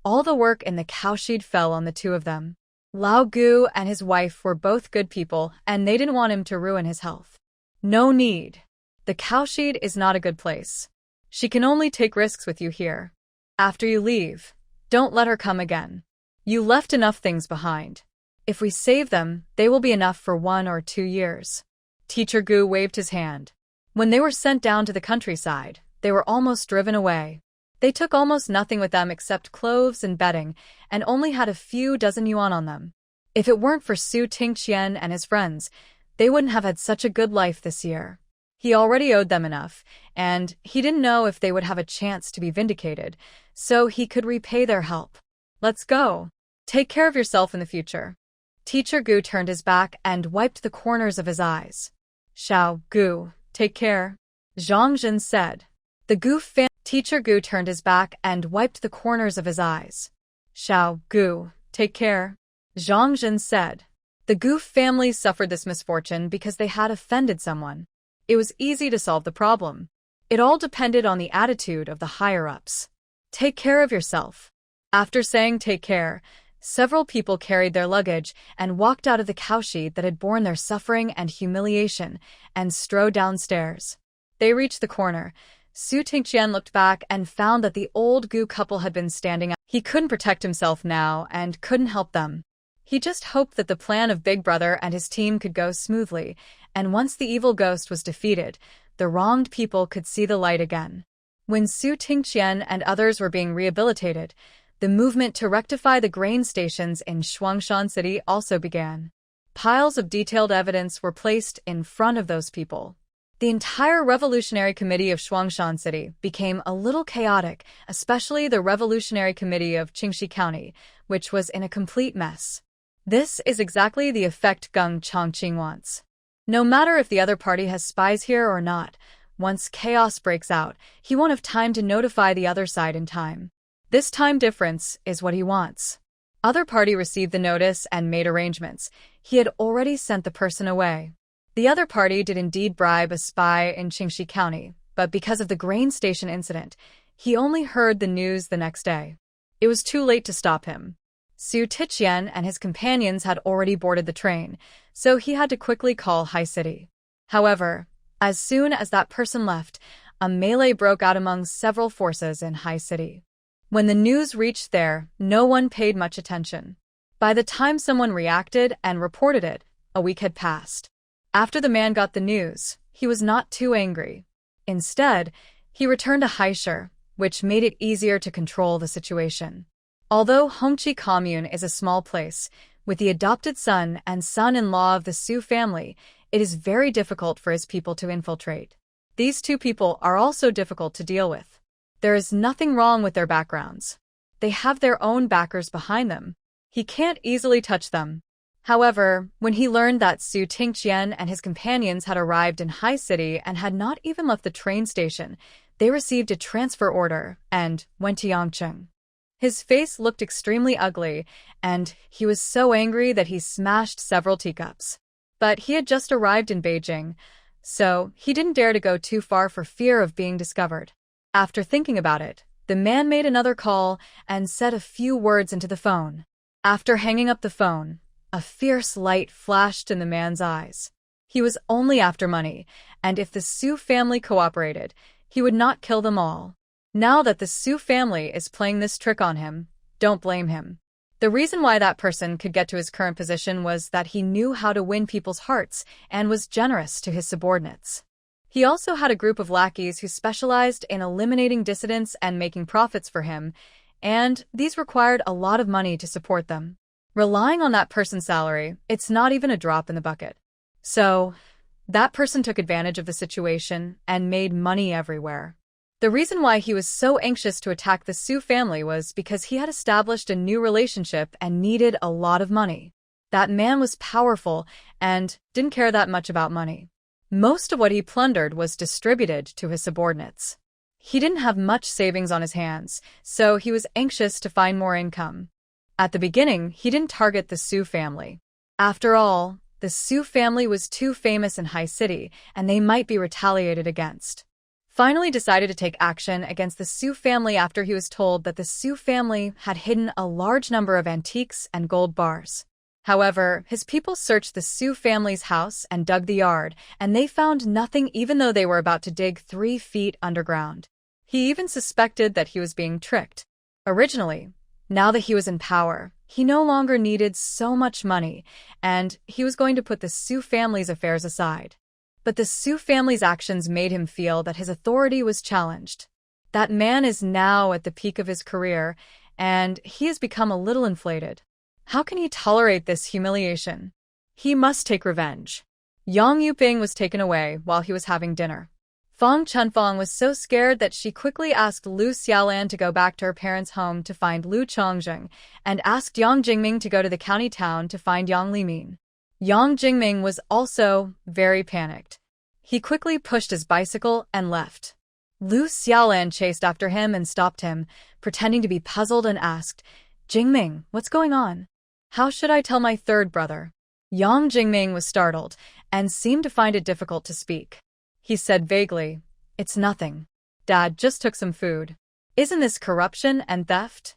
all the work in the cowshed fell on the two of them. Lao Gu and his wife were both good people, and they didn't want him to ruin his health. No need. The cowshed is not a good place. She can only take risks with you here. After you leave, don't let her come again. You left enough things behind. If we save them, they will be enough for 1 or 2 years. Teacher Gu waved his hand. When they were sent down to the countryside, they were almost driven away. They took almost nothing with them except clothes and bedding, and only had a few dozen yuan on them. If it weren't for Su Tingqian and his friends, they wouldn't have had such a good life this year. He already owed them enough, and he didn't know if they would have a chance to be vindicated, so he could repay their help. Let's go. Take care of yourself in the future. Teacher Gu turned his back and wiped the corners of his eyes. Xiao Gu, take care. Zhang Jin said. Teacher Gu turned his back and wiped the corners of his eyes. Xiao Gu, take care. Zhang Jin said. The Gu family suffered this misfortune because they had offended someone. It was easy to solve the problem. It all depended on the attitude of the higher-ups. Take care of yourself. After saying take care, several people carried their luggage and walked out of the cowshed that had borne their suffering and humiliation and strode downstairs. They reached the corner. Su Tingqian looked back and found that the old Gu couple had been standing up. He couldn't protect himself now and couldn't help them. He just hoped that the plan of Big Brother and his team could go smoothly, and once the evil ghost was defeated, the wronged people could see the light again. When Su Tingqian and others were being rehabilitated, the movement to rectify the grain stations in Shuangshan City also began. Piles of detailed evidence were placed in front of those people. The entire Revolutionary Committee of Shuangshan City became a little chaotic, especially the Revolutionary Committee of Qingxi County, which was in a complete mess. This is exactly the effect Geng Chongqing wants. No matter if the other party has spies here or not, once chaos breaks out, he won't have time to notify the other side in time. This time difference is what he wants. Other party received the notice and made arrangements. He had already sent the person away. The other party did indeed bribe a spy in Qingxi County, but because of the grain station incident, he only heard the news the next day. It was too late to stop him. Su Tingqian and his companions had already boarded the train, so he had to quickly call High City. However, as soon as that person left, a melee broke out among several forces in High City. When the news reached there, no one paid much attention. By the time someone reacted and reported it, a week had passed. After the man got the news, he was not too angry. Instead, he returned to Haisher, which made it easier to control the situation. Although Hongqi Commune is a small place, with the adopted son and son-in-law of the Su family, it is very difficult for his people to infiltrate. These two people are also difficult to deal with. There is nothing wrong with their backgrounds. They have their own backers behind them. He can't easily touch them. However, when he learned that Su Tingqian and his companions had arrived in High City and had not even left the train station, they received a transfer order and went to Yangcheng. His face looked extremely ugly, and he was so angry that he smashed several teacups. But he had just arrived in Beijing, so he didn't dare to go too far for fear of being discovered. After thinking about it, the man made another call and said a few words into the phone. After hanging up the phone, a fierce light flashed in the man's eyes. He was only after money, and if the Su family cooperated, he would not kill them all. Now that the Su family is playing this trick on him, don't blame him. The reason why that person could get to his current position was that he knew how to win people's hearts and was generous to his subordinates. He also had a group of lackeys who specialized in eliminating dissidents and making profits for him, and these required a lot of money to support them. Relying on that person's salary, it's not even a drop in the bucket. So, that person took advantage of the situation and made money everywhere. The reason why he was so anxious to attack the Su family was because he had established a new relationship and needed a lot of money. That man was powerful and didn't care that much about money. Most of what he plundered was distributed to his subordinates. He didn't have much savings on his hands, so he was anxious to find more income. At the beginning, he didn't target the Su family. After all, the Su family was too famous in High City, and they might be retaliated against. Finally decided to take action against the Su family after he was told that the Su family had hidden a large number of antiques and gold bars. However, his people searched the Su family's house and dug the yard, and they found nothing even though they were about to dig 3 feet underground. He even suspected that he was being tricked. Originally, now that he was in power, he no longer needed so much money, and he was going to put the Su family's affairs aside. But the Su family's actions made him feel that his authority was challenged. That man is now at the peak of his career, and he has become a little inflated. How can he tolerate this humiliation? He must take revenge. Yang Yuping was taken away while he was having dinner. Fang Chunfang was so scared that she quickly asked Lu Xiaolan to go back to her parents' home to find Lu Chongzheng, and asked Yang Jingming to go to the county town to find Yang Limin. Yang Jingming was also very panicked. He quickly pushed his bicycle and left. Lu Xiaolan chased after him and stopped him, pretending to be puzzled, and asked, "Jingming, what's going on? How should I tell my third brother?" Yang Jingming was startled and seemed to find it difficult to speak. He said vaguely, "It's nothing. Dad just took some food. Isn't this corruption and theft?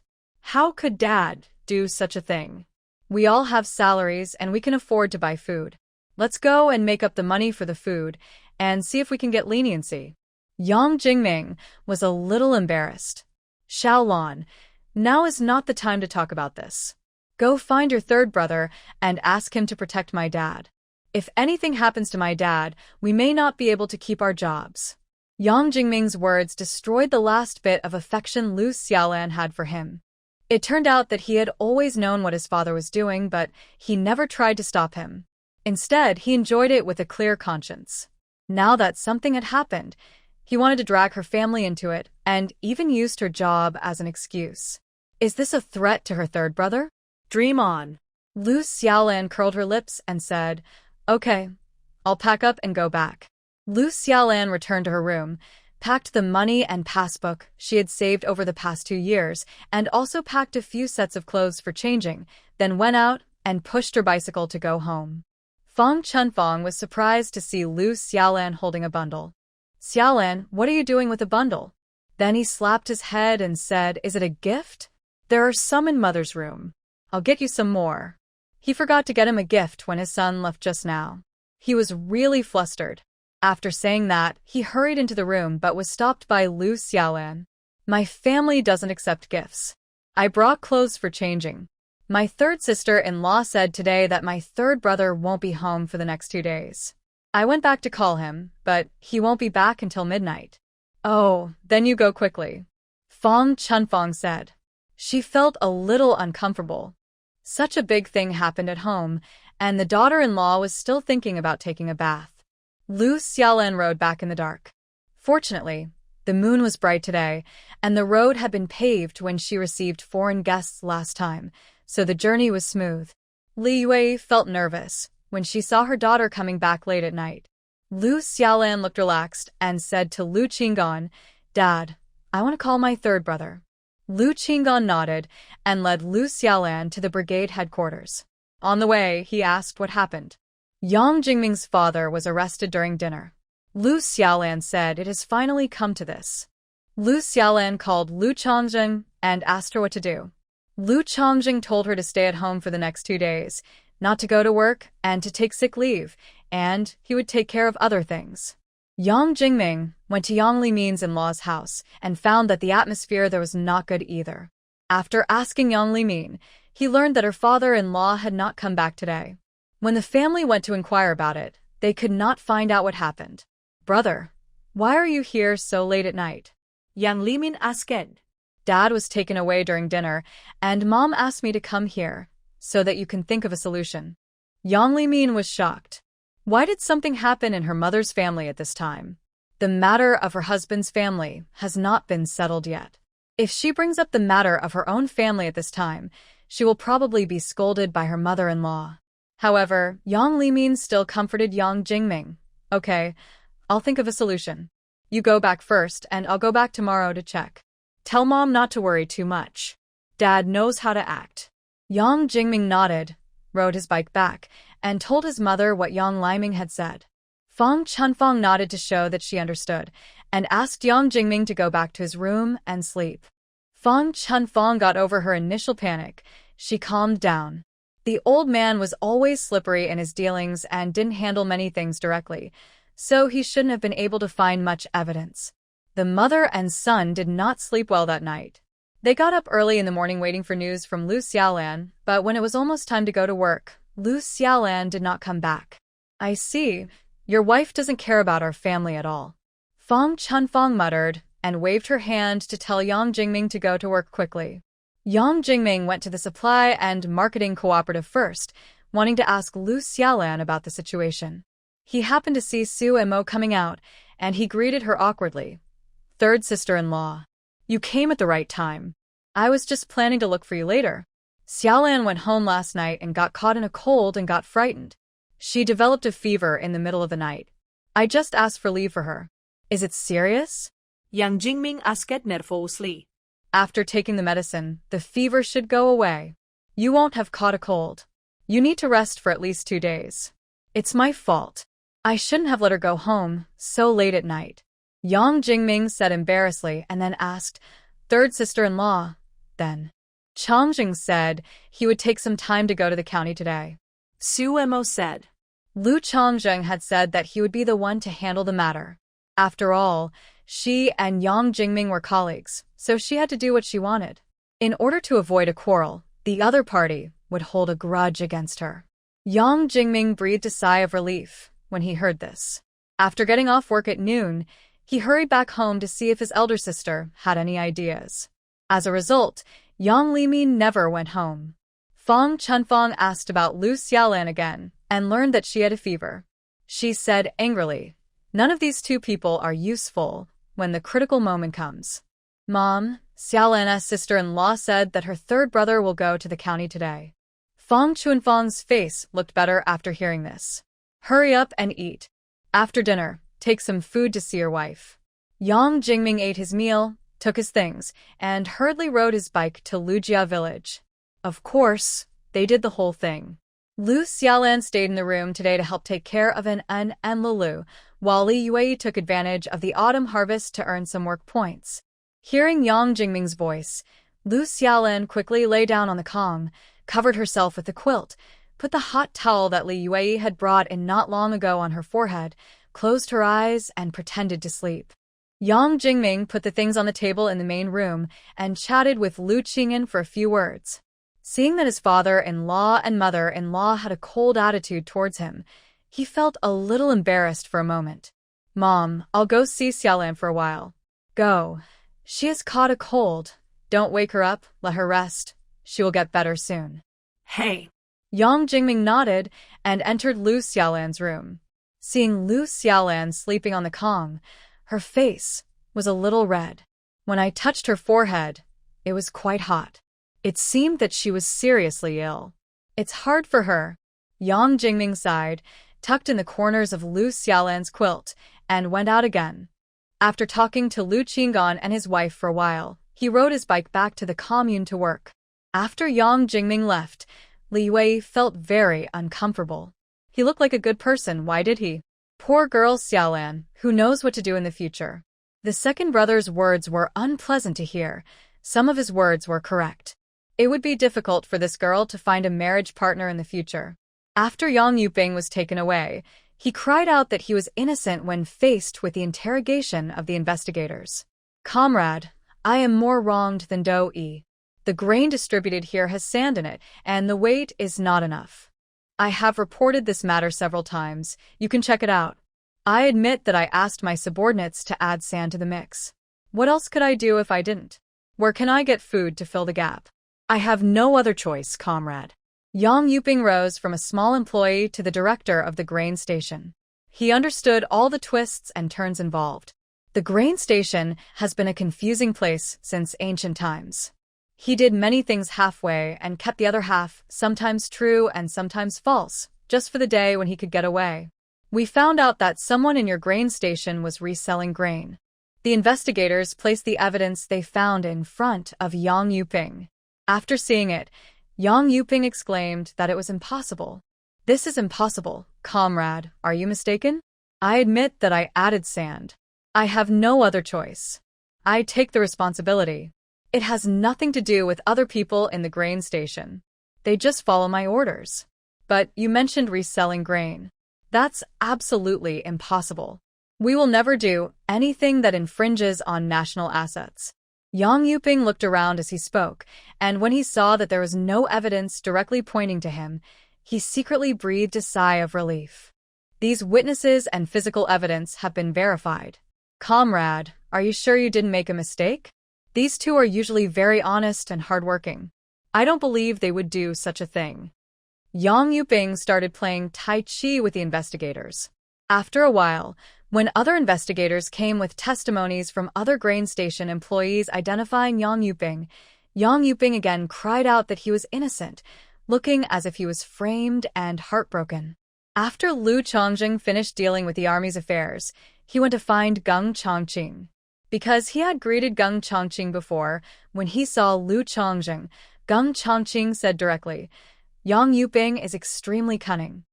How could Dad do such a thing? We all have salaries and we can afford to buy food. Let's go and make up the money for the food and see if we can get leniency." Yang Jingming was a little embarrassed. "Xiaolan, now is not the time to talk about this. Go find your third brother and ask him to protect my dad. If anything happens to my dad, we may not be able to keep our jobs." Yang Jingming's words destroyed the last bit of affection Lu Xiaolan had for him. It turned out that he had always known what his father was doing, but he never tried to stop him. Instead, he enjoyed it with a clear conscience. Now that something had happened, he wanted to drag her family into it, and even used her job as an excuse. Is this a threat to her third brother? Dream on. Lu Xiaolan curled her lips and said, "Okay, I'll pack up and go back." Lu Xiaolan returned to her room, packed the money and passbook she had saved over the past 2 years, and also packed a few sets of clothes for changing, then went out and pushed her bicycle to go home. Fang Chunfang was surprised to see Lu Xiaolan holding a bundle. "Xiaolan, what are you doing with a bundle?" Then he slapped his head and said, "Is it a gift? There are some in Mother's room. I'll get you some more." He forgot to get him a gift when his son left just now. He was really flustered. After saying that, he hurried into the room but was stopped by Lu Xiaolan. "My family doesn't accept gifts. I brought clothes for changing. My third sister-in-law said today that my third brother won't be home for the next 2 days. I went back to call him, but he won't be back until midnight." "Oh, then you go quickly," Fang Chunfang said. She felt a little uncomfortable. Such a big thing happened at home, and the daughter-in-law was still thinking about taking a bath. Lu Xiaolan rode back in the dark. Fortunately, the moon was bright today, and the road had been paved when she received foreign guests last time, so the journey was smooth. Li Yue felt nervous when she saw her daughter coming back late at night. Lu Xiaolan looked relaxed and said to Lu Qinggan, "Dad, I want to call my third brother." Lu Qinggan nodded and led Lu Xiaolan to the brigade headquarters. On the way, he asked what happened. Yang Jingming's father was arrested during dinner. Lu Xiaolan said it has finally come to this. Lu Xiaolan called Lu Chongzheng and asked her what to do. Lu Chongzheng told her to stay at home for the next 2 days, not to go to work, and to take sick leave, and he would take care of other things. Yang Jingming went to Yang Limin's in-law's house and found that the atmosphere there was not good either. After asking Yang Limin, he learned that her father-in-law had not come back today. When the family went to inquire about it, they could not find out what happened. "Brother, why are you here so late at night?" Yang Limin asked. "Dad was taken away during dinner, and Mom asked me to come here, so that you can think of a solution." Yang Limin was shocked. Why did something happen in her mother's family at this time? The matter of her husband's family has not been settled yet. If she brings up the matter of her own family at this time, she will probably be scolded by her mother-in-law. However, Yang Limin still comforted Yang Jingming. "Okay, I'll think of a solution. You go back first, and I'll go back tomorrow to check. Tell Mom not to worry too much. Dad knows how to act." Yang Jingming nodded, rode his bike back, and told his mother what Yang Liming had said. Fang Chunfang nodded to show that she understood, and asked Yang Jingming to go back to his room and sleep. Fang Chunfang got over her initial panic. She calmed down. The old man was always slippery in his dealings and didn't handle many things directly, so he shouldn't have been able to find much evidence. The mother and son did not sleep well that night. They got up early in the morning waiting for news from Lu Xiaolan, but when it was almost time to go to work, Lu Xiaolan did not come back. "I see. Your wife doesn't care about our family at all." Fang Chunfang muttered and waved her hand to tell Yang Jingming to go to work quickly. Yang Jingming went to the supply and marketing cooperative first, wanting to ask Lu Xiaolan about the situation. He happened to see Su Emo coming out, and he greeted her awkwardly. "Third sister-in-law. You came at the right time. I was just planning to look for you later." Xiaolan went home last night and got caught in a cold and got frightened. She developed a fever in the middle of the night. I just asked for leave for her. "Is it serious?" Yang Jingming asked nervously. "After taking the medicine, the fever should go away. You won't have caught a cold. You need to rest for at least 2 days. It's my fault. I shouldn't have let her go home so late at night." Yang Jingming said embarrassedly and then asked, "Third sister-in-law, then?" Changjing said he would take some time to go to the county today. Su Emo said. Lu Changjing had said that he would be the one to handle the matter. After all, she and Yang Jingming were colleagues, so she had to do what she wanted. In order to avoid a quarrel, the other party would hold a grudge against her. Yang Jingming breathed a sigh of relief when he heard this. After getting off work at noon, he hurried back home to see if his elder sister had any ideas. As a result, Yang Limin never went home. Fang Chunfang asked about Lu Xiaolan again and learned that she had a fever. She said angrily, "None of these two people are useful when the critical moment comes." "Mom, Xiaolan's sister-in-law said that her third brother will go to the county today." Fang Chunfang's face looked better after hearing this. "Hurry up and eat. After dinner, take some food to see your wife." Yang Jingming ate his meal, took his things, and hurriedly rode his bike to Lujia village. Of course, they did the whole thing. Lu Xiaolan stayed in the room today to help take care of An and Lulu, while Li Yue took advantage of the autumn harvest to earn some work points. Hearing Yang Jingming's voice, Lu Xiaolan quickly lay down on the Kong, covered herself with the quilt, put the hot towel that Li Yue had brought in not long ago on her forehead, closed her eyes, and pretended to sleep. Yang Jingming put the things on the table in the main room and chatted with Lu Qing'an for a few words. Seeing that his father-in-law and mother-in-law had a cold attitude towards him, he felt a little embarrassed for a moment. "Mom, I'll go see Xiaolan for a while." "Go. She has caught a cold. Don't wake her up, let her rest. She will get better soon." "Hey." Yang Jingming nodded and entered Lu Xiaolan's room. Seeing Lu Xiaolan sleeping on the Kong, her face was a little red. When I touched her forehead, it was quite hot. It seemed that she was seriously ill. "It's hard for her." Yang Jingming sighed, tucked in the corners of Lu Xiaolan's quilt, and went out again. After talking to Lu Qing'an and his wife for a while, he rode his bike back to the commune to work. After Yang Jingming left, Li Yue felt very uncomfortable. He looked like a good person, why did he? Poor girl Xiaolan, who knows what to do in the future. The second brother's words were unpleasant to hear. Some of his words were correct. It would be difficult for this girl to find a marriage partner in the future. After Yang Yuping was taken away, he cried out that he was innocent when faced with the interrogation of the investigators. "Comrade, I am more wronged than Do Yi. The grain distributed here has sand in it, and the weight is not enough. I have reported this matter several times. You can check it out. I admit that I asked my subordinates to add sand to the mix. What else could I do if I didn't? Where can I get food to fill the gap? I have no other choice, comrade. Yang Yuping rose from a small employee to the director of the grain station. He understood all the twists and turns involved. The grain station has been a confusing place since ancient times. He did many things halfway and kept the other half, sometimes true and sometimes false, just for the day when he could get away. We found out that someone in your grain station was reselling grain. The investigators placed the evidence they found in front of Yang Yuping. After seeing it, Yang Yuping exclaimed that it was impossible. This is impossible, comrade. Are you mistaken? I admit that I added sand. I have no other choice. I take the responsibility. It has nothing to do with other people in the grain station. They just follow my orders. But you mentioned reselling grain. That's absolutely impossible. We will never do anything that infringes on national assets. Yang Yuping looked around as he spoke, and when he saw that there was no evidence directly pointing to him, he secretly breathed a sigh of relief. These witnesses and physical evidence have been verified. Comrade, are you sure you didn't make a mistake? These two are usually very honest and hardworking. I don't believe they would do such a thing. Yang Yuping started playing Tai Chi with the investigators. After a while, when other investigators came with testimonies from other grain station employees identifying Yang Yuping again cried out that he was innocent, looking as if he was framed and heartbroken. After Lu Chongjing finished dealing with the army's affairs, he went to find Geng Chongqing. Because he had greeted Geng Chongqing before, when he saw Lu Chongjing, Geng Chongqing said directly, Yang Yuping is extremely cunning.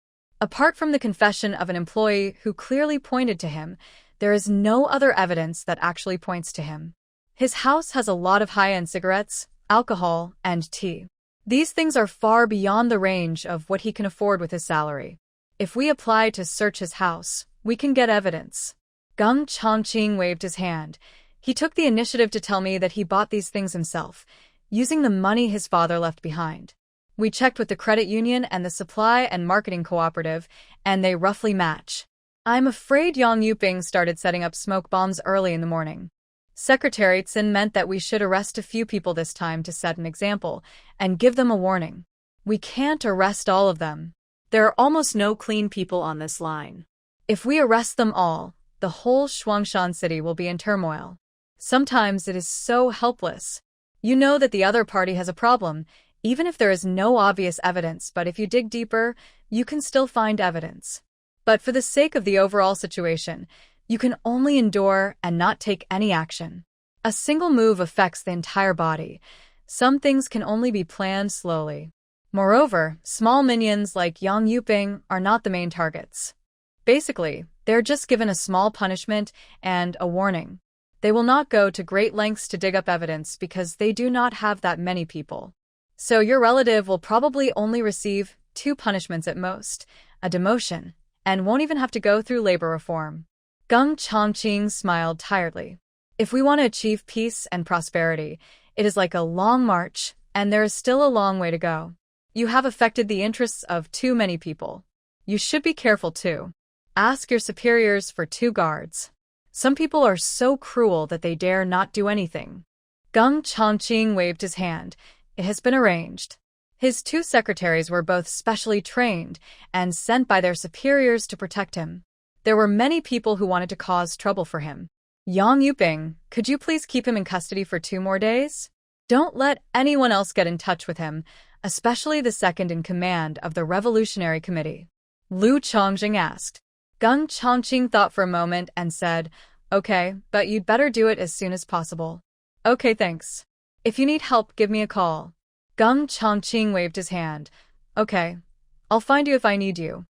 Apart from the confession of an employee who clearly pointed to him, there is no other evidence that actually points to him. His house has a lot of high-end cigarettes, alcohol, and tea. These things are far beyond the range of what he can afford with his salary. If we apply to search his house, we can get evidence. Geng Chongqing waved his hand. He took the initiative to tell me that he bought these things himself, using the money his father left behind. We checked with the credit union and the supply and marketing cooperative, and they roughly match. I'm afraid Yang Yuping started setting up smoke bombs early in the morning. Secretary Tsin meant that we should arrest a few people this time to set an example and give them a warning. We can't arrest all of them. There are almost no clean people on this line. If we arrest them all, the whole Shuangshan city will be in turmoil. Sometimes it is so helpless. You know that the other party has a problem, even if there is no obvious evidence, but if you dig deeper, you can still find evidence. But for the sake of the overall situation, you can only endure and not take any action. A single move affects the entire body. Some things can only be planned slowly. Moreover, small minions like Yang Yuping are not the main targets. Basically, they're just given a small punishment and a warning. They will not go to great lengths to dig up evidence because they do not have that many people. So your relative will probably only receive 2 punishments at most, a demotion, and won't even have to go through labor reform. Geng Chongqing smiled tiredly. If we want to achieve peace and prosperity, it is like a long march, and there is still a long way to go. You have affected the interests of too many people. You should be careful too. Ask your superiors for 2 guards. Some people are so cruel that they dare not do anything. Geng Chongqing waved his hand. It has been arranged. His 2 secretaries were both specially trained and sent by their superiors to protect him. There were many people who wanted to cause trouble for him. Yang Yuping, could you please keep him in custody for 2 more days? Don't let anyone else get in touch with him, especially the second in command of the Revolutionary Committee. Lu Chongjing asked. Geng Chongqing thought for a moment and said, Okay, but you'd better do it as soon as possible. Okay, thanks. If you need help, give me a call. Geng Chongqing waved his hand. Okay, I'll find you if I need you.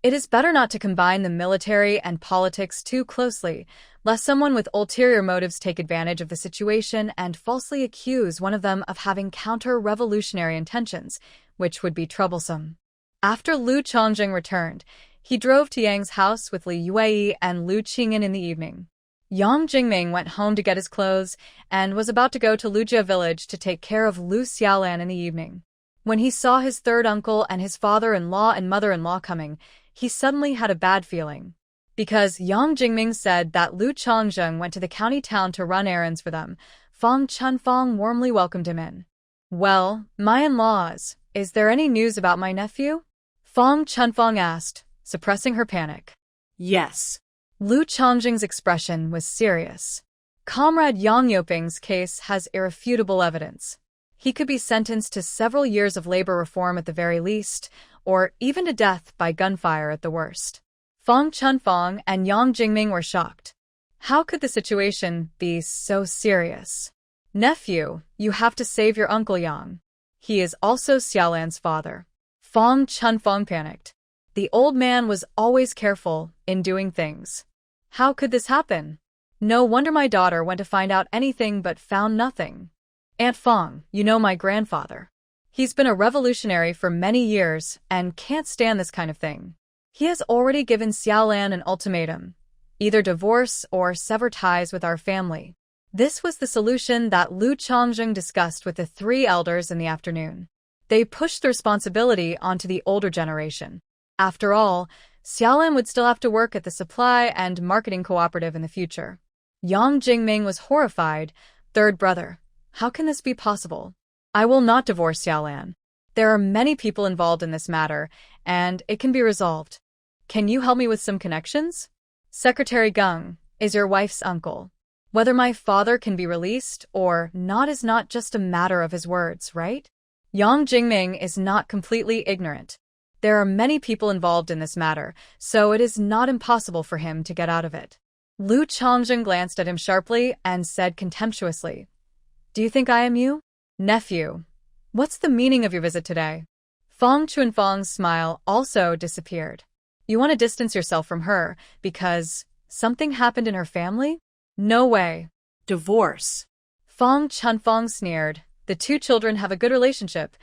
It is better not to combine the military and politics too closely, lest someone with ulterior motives take advantage of the situation and falsely accuse one of them of having counter-revolutionary intentions, which would be troublesome. After Lu Chongjing returned, he drove to Yang's house with Li Yuei and Lu Qing'an in the evening. Yang Jingming went home to get his clothes and was about to go to Lujia village to take care of Lu Xiaolan in the evening. When he saw his third uncle and his father-in-law and mother-in-law coming, he suddenly had a bad feeling. Because Yang Jingming said that Lu Changzheng went to the county town to run errands for them, Fang Chunfang warmly welcomed him in. "Well, my in-laws, is there any news about my nephew?" Fang Chunfang asked, suppressing her panic. Yes. Lu Changzheng's expression was serious. Comrade Yang Yoping's case has irrefutable evidence. He could be sentenced to several years of labor reform at the very least, or even to death by gunfire at the worst. Fang Chunfang and Yang Jingming were shocked. How could the situation be so serious? "Nephew, you have to save your uncle Yang. He is also Xiaolan's father." Fang Chunfang panicked. The old man was always careful in doing things. How could this happen? No wonder my daughter went to find out anything but found nothing. "Aunt Fang, you know my grandfather. He's been a revolutionary for many years and can't stand this kind of thing. He has already given Xiaolan an ultimatum. Either divorce or sever ties with our family." This was the solution that Lu Changzheng discussed with the three elders in the afternoon. They pushed the responsibility onto the older generation. After all, Xiaolan would still have to work at the supply and marketing cooperative in the future. Yang Jingming was horrified. "Third brother, how can this be possible? I will not divorce Xiaolan. There are many people involved in this matter, and it can be resolved. Can you help me with some connections? Secretary Geng is your wife's uncle. Whether my father can be released or not is not just a matter of his words, right?" Yang Jingming is not completely ignorant. There are many people involved in this matter, so it is not impossible for him to get out of it. Lu Changzheng glanced at him sharply and said contemptuously, "Do you think I am you? Nephew, what's the meaning of your visit today?" Fang Chunfang's smile also disappeared. "You want to distance yourself from her because something happened in her family? No way." Divorce. Fang Chunfang sneered. "The two children have a good relationship.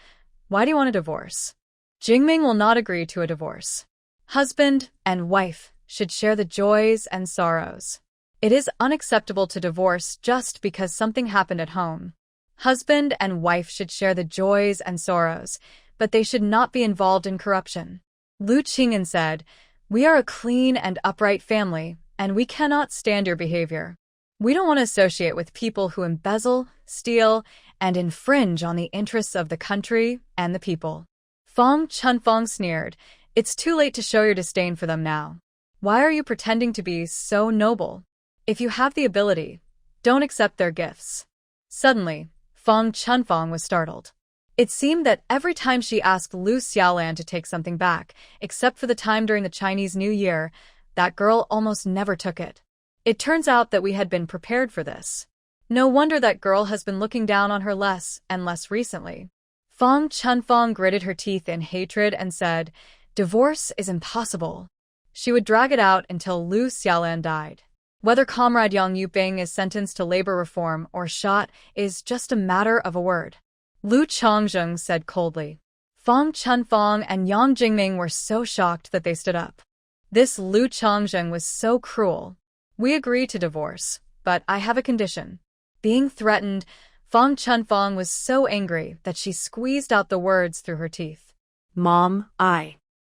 Why do you want a divorce?" Jingming will not agree to a divorce. Husband and wife should share the joys and sorrows. It is unacceptable to divorce just because something happened at home. Husband and wife should share the joys and sorrows, but they should not be involved in corruption. Lu Qing'an said, "We are a clean and upright family, and we cannot stand your behavior. We don't want to associate with people who embezzle, steal, and infringe on the interests of the country and the people." Fang Chunfang sneered. "It's too late to show your disdain for them now. Why are you pretending to be so noble? If you have the ability, don't accept their gifts." Suddenly, Fang Chunfang was startled. It seemed that every time she asked Lu Xiaolan to take something back, except for the time during the Chinese New Year, that girl almost never took it. It turns out that we had been prepared for this. No wonder that girl has been looking down on her less and less recently. Fang Chunfang gritted her teeth in hatred and said, "Divorce is impossible." She would drag it out until Lu Xiaolan died. Whether Comrade Yang Yuping is sentenced to labor reform or shot is just a matter of a word. Lu Changzheng said coldly. Fang Chunfang and Yang Jingming were so shocked that they stood up. This Lu Changzheng was so cruel. "We agree to divorce, but I have a condition." Being threatened, Fang Chunfang was so angry that she squeezed out the words through her teeth. "Mom,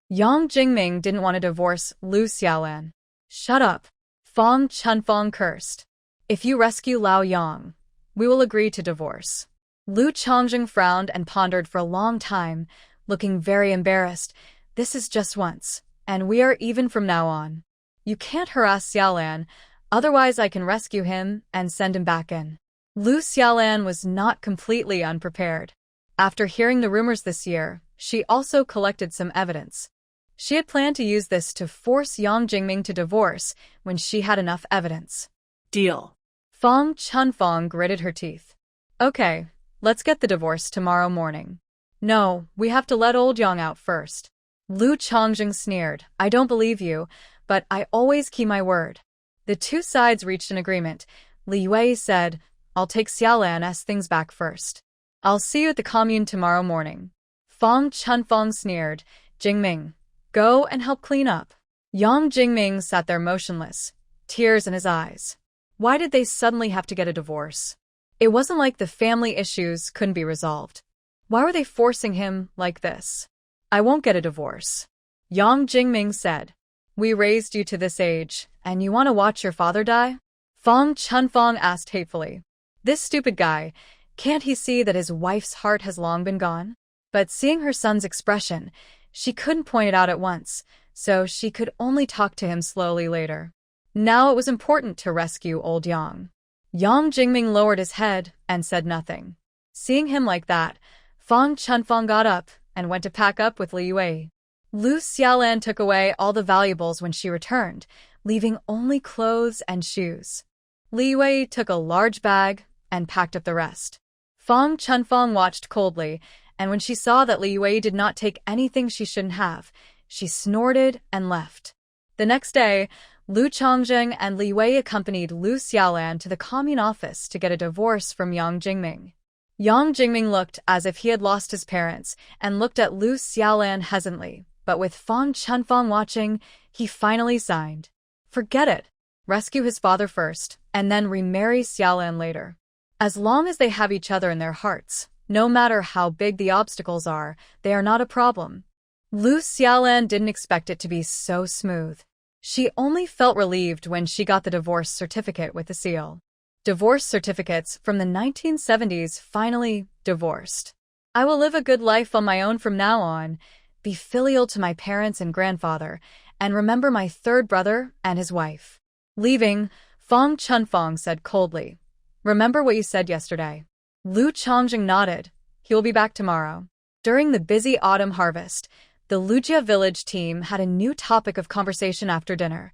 Yang Jingming didn't want to divorce Lu Xiaolan. "Shut up," Fang Chunfang cursed. "If you rescue Lao Yang, we will agree to divorce." Lu Changzheng frowned and pondered for a long time, looking very embarrassed. "This is just once, and we are even from now on. You can't harass Xiaolan, otherwise I can rescue him and send him back in." Lu Xiaolan was not completely unprepared. After hearing the rumors this year, she also collected some evidence. She had planned to use this to force Yang Jingming to divorce when she had enough evidence. Deal. Fang Chunfang gritted her teeth. "Okay, let's get the divorce tomorrow morning." "No, we have to let old Yang out first." Lu Changzheng sneered. "I don't believe you, but I always keep my word." The two sides reached an agreement. Li Yue said, "I'll take Xiaolan's things back first. I'll see you at the commune tomorrow morning." Fang Chunfang sneered. "Jingming, go and help clean up." Yang Jingming sat there motionless, tears in his eyes. Why did they suddenly have to get a divorce? It wasn't like the family issues couldn't be resolved. Why were they forcing him like this? I won't get a divorce. Yang Jingming said. We raised you to this age, and you want to watch your father die? Fong Chunfong asked hatefully. This stupid guy, can't he see that his wife's heart has long been gone? But seeing her son's expression, she couldn't point it out at once, so she could only talk to him slowly later. Now it was important to rescue old Yang. Yang Jingming lowered his head and said nothing. Seeing him like that, Fong Chunfong got up and went to pack up with Li Yue. Lu Xiaolan took away all the valuables when she returned, leaving only clothes and shoes. Li Yue took a large bag and packed up the rest. Fong Chunfong watched coldly, and when she saw that Li Yue did not take anything she shouldn't have, she snorted and left. The next day, Lu Chongzheng and Li Yue accompanied Lu Xiaolan to the Commune office to get a divorce from Yang Jingming. Yang Jingming looked as if he had lost his parents and looked at Lu Xiaolan hesitantly, but with Fong Chunfong watching, he finally signed. Forget it. Rescue his father first, and then remarry Xiaolan later. As long as they have each other in their hearts, no matter how big the obstacles are, they are not a problem. Lu Xiaolan didn't expect it to be so smooth. She only felt relieved when she got the divorce certificate with the seal. Divorce certificates from the 1970s finally divorced. I will live a good life on my own from now on, be filial to my parents and grandfather, and remember my third brother and his wife. Leaving, Fong Chunfong said coldly, Remember what you said yesterday. Lu Chongzheng nodded. He will be back tomorrow. During the busy autumn harvest, the Lujia village team had a new topic of conversation after dinner.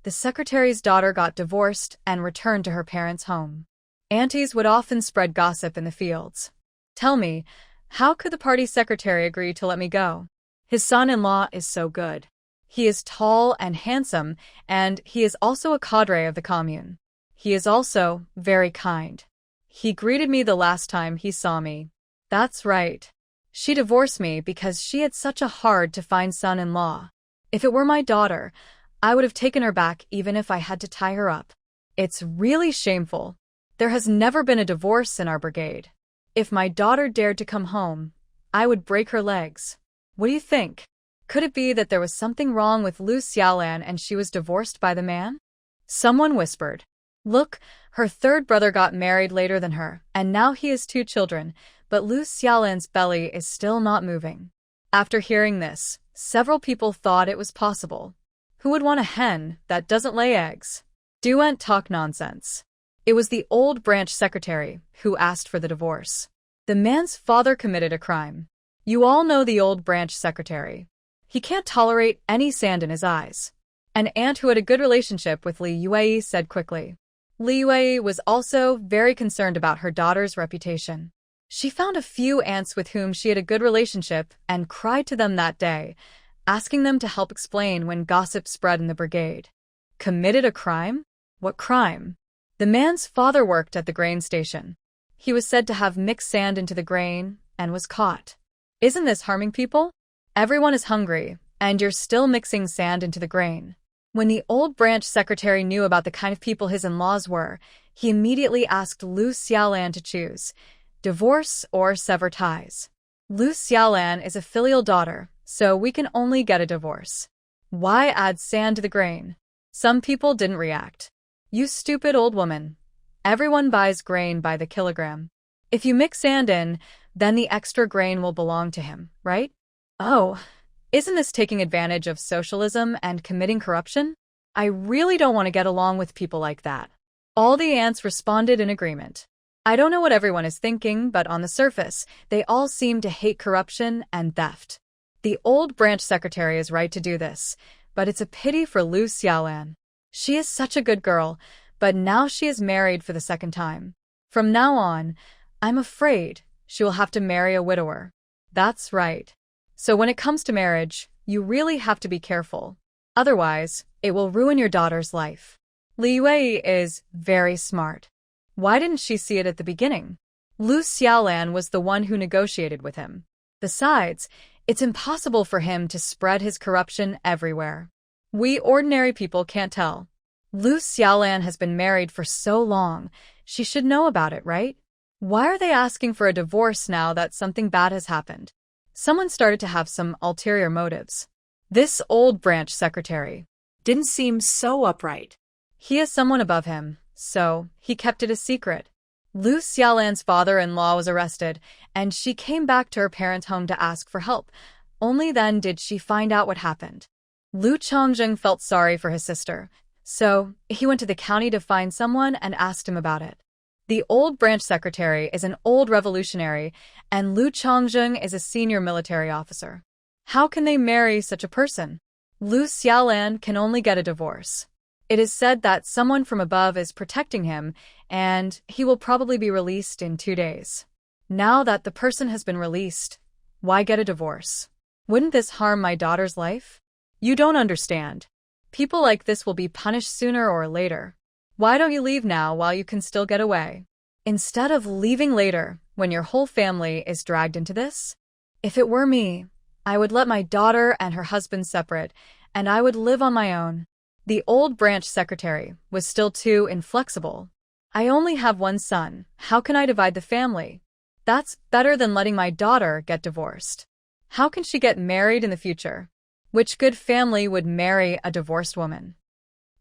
The secretary's daughter got divorced and returned to her parents' home. Aunties would often spread gossip in the fields. Tell me, how could the party secretary agree to let me go? His son-in-law is so good. He is tall and handsome, and he is also a cadre of the commune. He is also very kind. He greeted me the last time he saw me. That's right. She divorced me because she had such a hard-to-find son-in-law. If it were my daughter, I would have taken her back even if I had to tie her up. It's really shameful. There has never been a divorce in our brigade. If my daughter dared to come home, I would break her legs. What do you think? Could it be that there was something wrong with Lu Xiaolan and she was divorced by the man? Someone whispered. Look, her third brother got married later than her, and now he has 2 children, but Lu Xiaolan's belly is still not moving. After hearing this, several people thought it was possible. Who would want a hen that doesn't lay eggs? Duant talk nonsense. It was the old branch secretary who asked for the divorce. The man's father committed a crime. You all know the old branch secretary. He can't tolerate any sand in his eyes. An aunt who had a good relationship with Li Yue said quickly. Li Yue was also very concerned about her daughter's reputation. She found a few aunts with whom she had a good relationship and cried to them that day, asking them to help explain when gossip spread in the brigade. Committed a crime? What crime? The man's father worked at the grain station. He was said to have mixed sand into the grain and was caught. Isn't this harming people? Everyone is hungry, and you're still mixing sand into the grain. When the old branch secretary knew about the kind of people his in-laws were, he immediately asked Lu Xiaolan to choose, divorce or sever ties. Lu Xiaolan is a filial daughter, so we can only get a divorce. Why add sand to the grain? Some people didn't react. You stupid old woman. Everyone buys grain by the kilogram. If you mix sand in, then the extra grain will belong to him, right? Oh, isn't this taking advantage of socialism and committing corruption? I really don't want to get along with people like that. All the aunts responded in agreement. I don't know what everyone is thinking, but on the surface, they all seem to hate corruption and theft. The old branch secretary is right to do this, but it's a pity for Lu Xiaolan. She is such a good girl, but now she is married for the 2nd time. From now on, I'm afraid she will have to marry a widower. That's right. So when it comes to marriage, you really have to be careful. Otherwise, it will ruin your daughter's life. Li Yue is very smart. Why didn't she see it at the beginning? Lu Xiaolan was the one who negotiated with him. Besides, it's impossible for him to spread his corruption everywhere. We ordinary people can't tell. Lu Xiaolan has been married for so long. She should know about it, right? Why are they asking for a divorce now that something bad has happened? Someone started to have some ulterior motives. This old branch secretary didn't seem so upright. He has someone above him, so he kept it a secret. Lu Xiaolan's father-in-law was arrested, and she came back to her parents' home to ask for help. Only then did she find out what happened. Lu Chongjing felt sorry for his sister, so he went to the county to find someone and asked him about it. The old branch secretary is an old revolutionary, and Lu Chongjing is a senior military officer. How can they marry such a person? Lu Xiaolan can only get a divorce. It is said that someone from above is protecting him, and he will probably be released in 2 days. Now that the person has been released, why get a divorce? Wouldn't this harm my daughter's life? You don't understand. People like this will be punished sooner or later. Why don't you leave now while you can still get away? Instead of leaving later, when your whole family is dragged into this? If it were me, I would let my daughter and her husband separate, and I would live on my own. The old branch secretary was still too inflexible. I only have one son. How can I divide the family? That's better than letting my daughter get divorced. How can she get married in the future? Which good family would marry a divorced woman?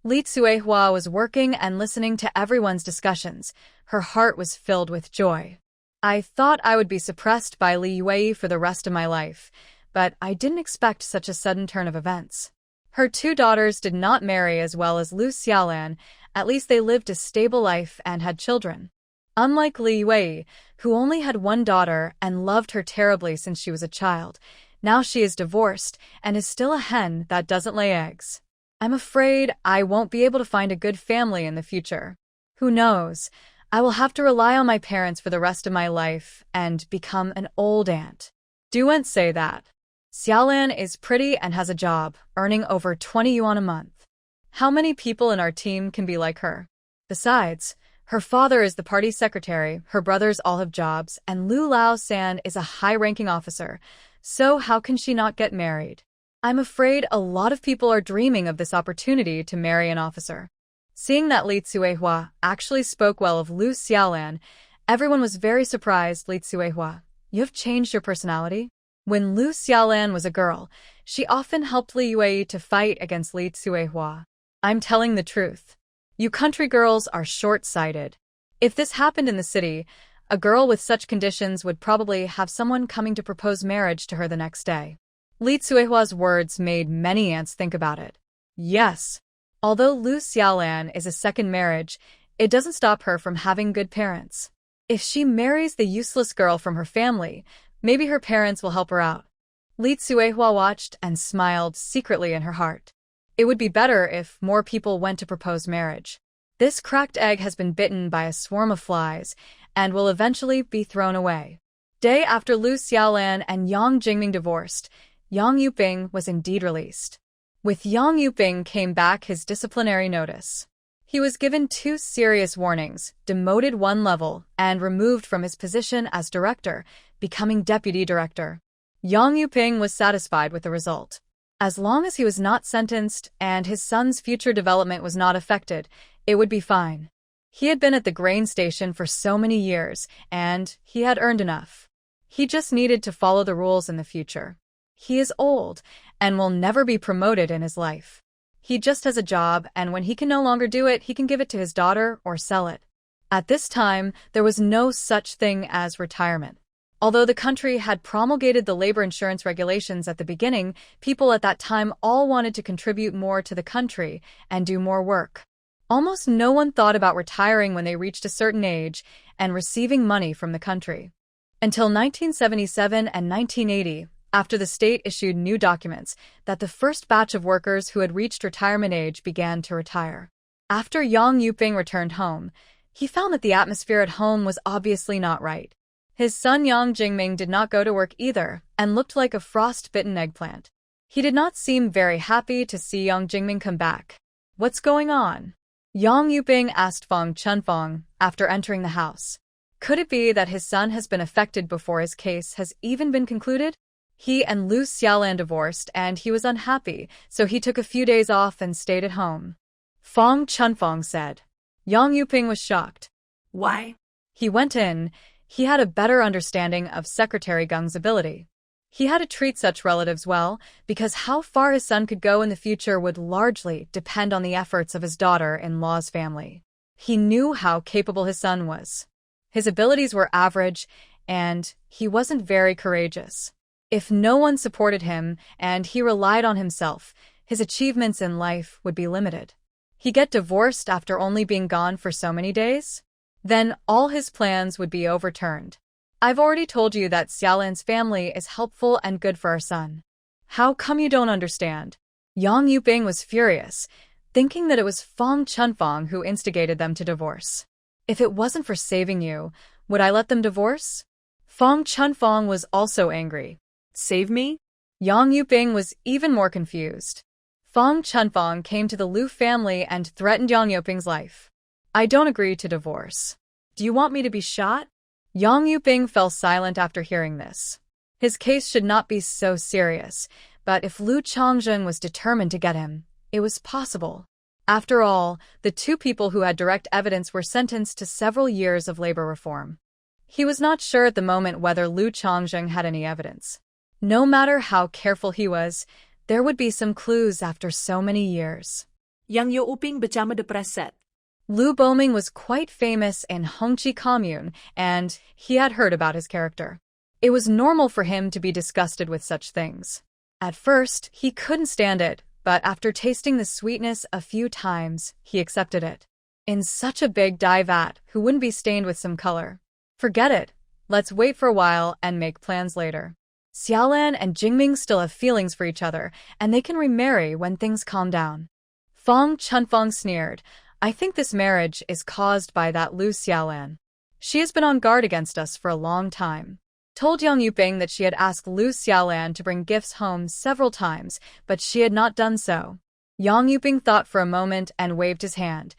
Li Tsuehua was working and listening to everyone's discussions. Her heart was filled with joy. I thought I would be suppressed by Li Yue for the rest of my life, but I didn't expect such a sudden turn of events. Her 2 daughters did not marry as well as Lu Xiaolan. At least they lived a stable life and had children. Unlike Li Yue, who only had 1 daughter and loved her terribly since she was a child, now she is divorced and is still a hen that doesn't lay eggs. I'm afraid I won't be able to find a good family in the future. Who knows? I will have to rely on my parents for the rest of my life and become an old aunt. Duent say that. Xiaolan is pretty and has a job, earning over 20 yuan a month. How many people in our team can be like her? Besides, her father is the party secretary, her brothers all have jobs, and Lu Lao San is a high-ranking officer, so how can she not get married? I'm afraid a lot of people are dreaming of this opportunity to marry an officer. Seeing that Li Tsuehua actually spoke well of Lu Xiaolan, everyone was very surprised. Li Tsuehua, you have changed your personality? When Lu Xiaolan was a girl, she often helped Li Yue to fight against Li Tsuehua. I'm telling the truth. You country girls are short-sighted. If this happened in the city, a girl with such conditions would probably have someone coming to propose marriage to her the next day. Li Tsuehua's words made many aunts think about it. Yes. Although Lu Xiaolan is a second marriage, it doesn't stop her from having good parents. If she marries the useless girl from her family, maybe her parents will help her out. Li Tsuehua watched and smiled secretly in her heart. It would be better if more people went to propose marriage. This cracked egg has been bitten by a swarm of flies and will eventually be thrown away. Day after Lu Xiaolan and Yang Jingming divorced, Yang Yuping was indeed released. With Yang Yuping came back his disciplinary notice. He was given 2 serious warnings, demoted 1 level, and removed from his position as director, becoming deputy director. Yang Yuping was satisfied with the result. As long as he was not sentenced and his son's future development was not affected, it would be fine. He had been at the grain station for so many years, and he had earned enough. He just needed to follow the rules in the future. He is old and will never be promoted in his life. He just has a job, and when he can no longer do it, he can give it to his daughter or sell it. At this time, there was no such thing as retirement. Although the country had promulgated the labor insurance regulations at the beginning, people at that time all wanted to contribute more to the country and do more work. Almost no one thought about retiring when they reached a certain age and receiving money from the country. Until 1977 and 1980, after the state issued new documents, that the first batch of workers who had reached retirement age began to retire. After Yang Yuping returned home, he found that the atmosphere at home was obviously not right. His son Yang Jingming did not go to work either, and looked like a frost-bitten eggplant. He did not seem very happy to see Yang Jingming come back. What's going on? Yang Yuping asked Fang Chunfang after entering the house. Could it be that his son has been affected before his case has even been concluded? He and Lu Xiaolan divorced and he was unhappy, so he took a few days off and stayed at home. Fong Chunfong said. Yang Yuping was shocked. Why? He went in. He had a better understanding of Secretary Gung's ability. He had to treat such relatives well, because how far his son could go in the future would largely depend on the efforts of his daughter-in-law's family. He knew how capable his son was. His abilities were average, and he wasn't very courageous. If no one supported him and he relied on himself, his achievements in life would be limited. He'd get divorced after only being gone for so many days? Then all his plans would be overturned. I've already told you that Xiaolan's family is helpful and good for our son. How come you don't understand? Yang Yuping was furious, thinking that it was Fong Chunfong who instigated them to divorce. If it wasn't for saving you, would I let them divorce? Fong Chunfong was also angry. Save me? Yang Yuping was even more confused. Fong Chunfong came to the Lu family and threatened Yang Yuping's life. I don't agree to divorce. Do you want me to be shot? Yang Yuping fell silent after hearing this. His case should not be so serious, but if Lu Changzhen was determined to get him, it was possible. After all, the two people who had direct evidence were sentenced to several years of labor reform. He was not sure at the moment whether Lu Changzhen had any evidence. No matter how careful he was, there would be some clues after so many years. Yang Yuping bersama depreset. Lu Boming was quite famous in Hongqi Commune, and he had heard about his character. It was normal for him to be disgusted with such things. At first, he couldn't stand it, but after tasting the sweetness a few times, he accepted it. In such a big dye vat, who wouldn't be stained with some color? Forget it. Let's wait for a while and make plans later. Xiaolan and Jingming still have feelings for each other, and they can remarry when things calm down. Fong Chunfong sneered. I think this marriage is caused by that Lu Xiaolan. She has been on guard against us for a long time. Told Yang Yuping that she had asked Lu Xiaolan to bring gifts home several times, but she had not done so. Yang Yuping thought for a moment and waved his hand.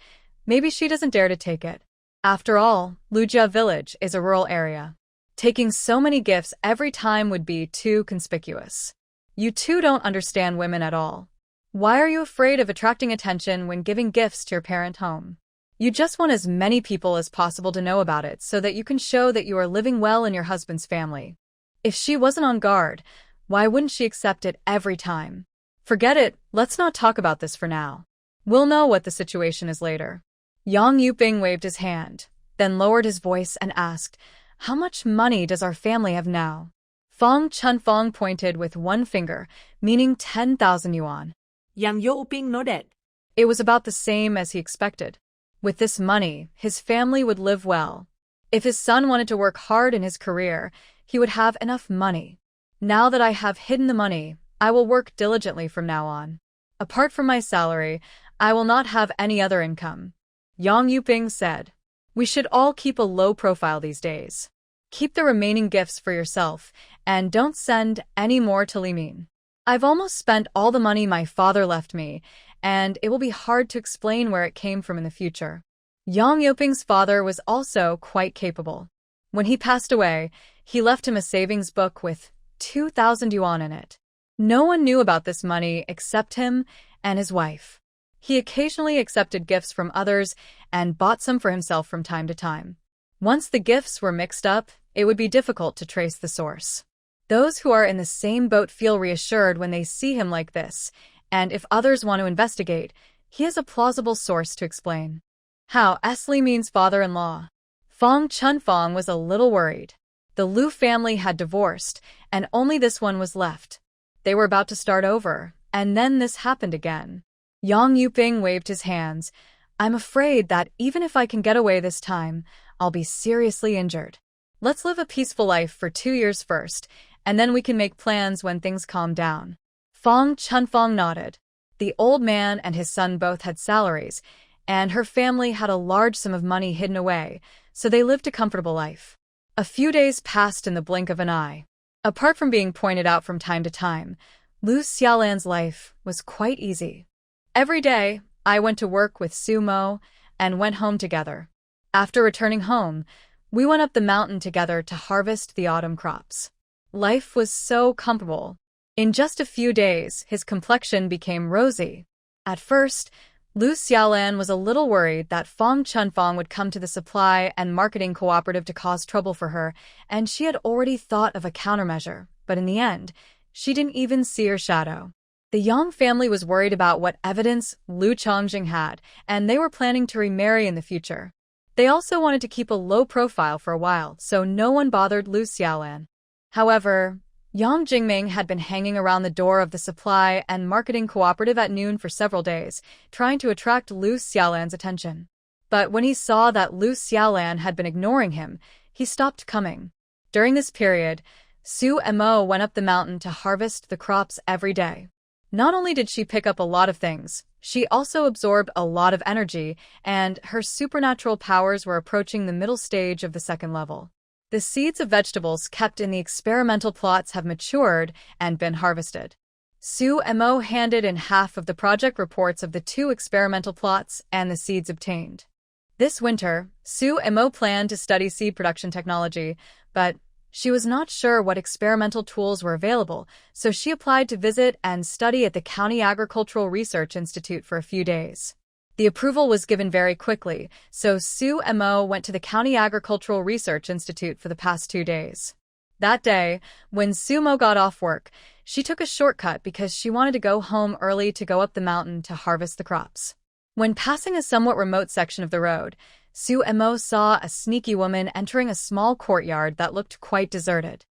Maybe she doesn't dare to take it. After all, Lujia village is a rural area. Taking so many gifts every time would be too conspicuous. You two don't understand women at all. Why are you afraid of attracting attention when giving gifts to your parent home? You just want as many people as possible to know about it so that you can show that you are living well in your husband's family. If she wasn't on guard, why wouldn't she accept it every time? Forget it, let's not talk about this for now. We'll know what the situation is later. Yang Yuping waved his hand, then lowered his voice and asked, how much money does our family have now? Fong Chunfong pointed with one finger, meaning 10,000 yuan. Yang Yuping nodded. It was about the same as he expected. With this money, his family would live well. If his son wanted to work hard in his career, he would have enough money. Now that I have hidden the money, I will work diligently from now on. Apart from my salary, I will not have any other income. Yang Yuping said. We should all keep a low profile these days. Keep the remaining gifts for yourself, and don't send any more to Limin. I've almost spent all the money my father left me, and it will be hard to explain where it came from in the future. Yang Yuping's father was also quite capable. When he passed away, he left him a savings book with 2,000 yuan in it. No one knew about this money except him and his wife. He occasionally accepted gifts from others and bought some for himself from time to time. Once the gifts were mixed up, it would be difficult to trace the source. Those who are in the same boat feel reassured when they see him like this, and if others want to investigate, he has a plausible source to explain. How Esli means father-in-law. Fong Chunfong was a little worried. The Lu family had divorced, and only this one was left. They were about to start over, and then this happened again. Yang Yuping waved his hands. I'm afraid that even if I can get away this time, I'll be seriously injured. Let's live a peaceful life for 2 years first, and then we can make plans when things calm down. Fong Chunfong nodded. The old man and his son both had salaries, and her family had a large sum of money hidden away, so they lived a comfortable life. A few days passed in the blink of an eye. Apart from being pointed out from time to time, Lu Xiaolan's life was quite easy. Every day, I went to work with Su Mo and went home together. After returning home, we went up the mountain together to harvest the autumn crops. Life was so comfortable. In just a few days, his complexion became rosy. At first, Lu Xiaolan was a little worried that Fong Chunfong would come to the supply and marketing cooperative to cause trouble for her, and she had already thought of a countermeasure, but in the end, she didn't even see her shadow. The Yang family was worried about what evidence Lu Chongjing had, and they were planning to remarry in the future. They also wanted to keep a low profile for a while, so no one bothered Lu Xiaolan. However, Yang Jingming had been hanging around the door of the supply and marketing cooperative at noon for several days, trying to attract Lu Xiaolan's attention. But when he saw that Lu Xiaolan had been ignoring him, he stopped coming. During this period, Su Mo went up the mountain to harvest the crops every day. Not only did she pick up a lot of things, she also absorbed a lot of energy, and her supernatural powers were approaching the middle stage of the second level. The seeds of vegetables kept in the experimental plots have matured and been harvested. Su Mo handed in half of the project reports of the 2 experimental plots and the seeds obtained. This winter, Su Mo planned to study seed production technology, but she was not sure what experimental tools were available, so she applied to visit and study at the County Agricultural Research Institute for a few days. The approval was given very quickly, so Su Mo went to the County Agricultural Research Institute for the past 2 days. That day, when Su Mo got off work, she took a shortcut because she wanted to go home early to go up the mountain to harvest the crops. When passing a somewhat remote section of the road, Su Mo saw a sneaky woman entering a small courtyard that looked quite deserted.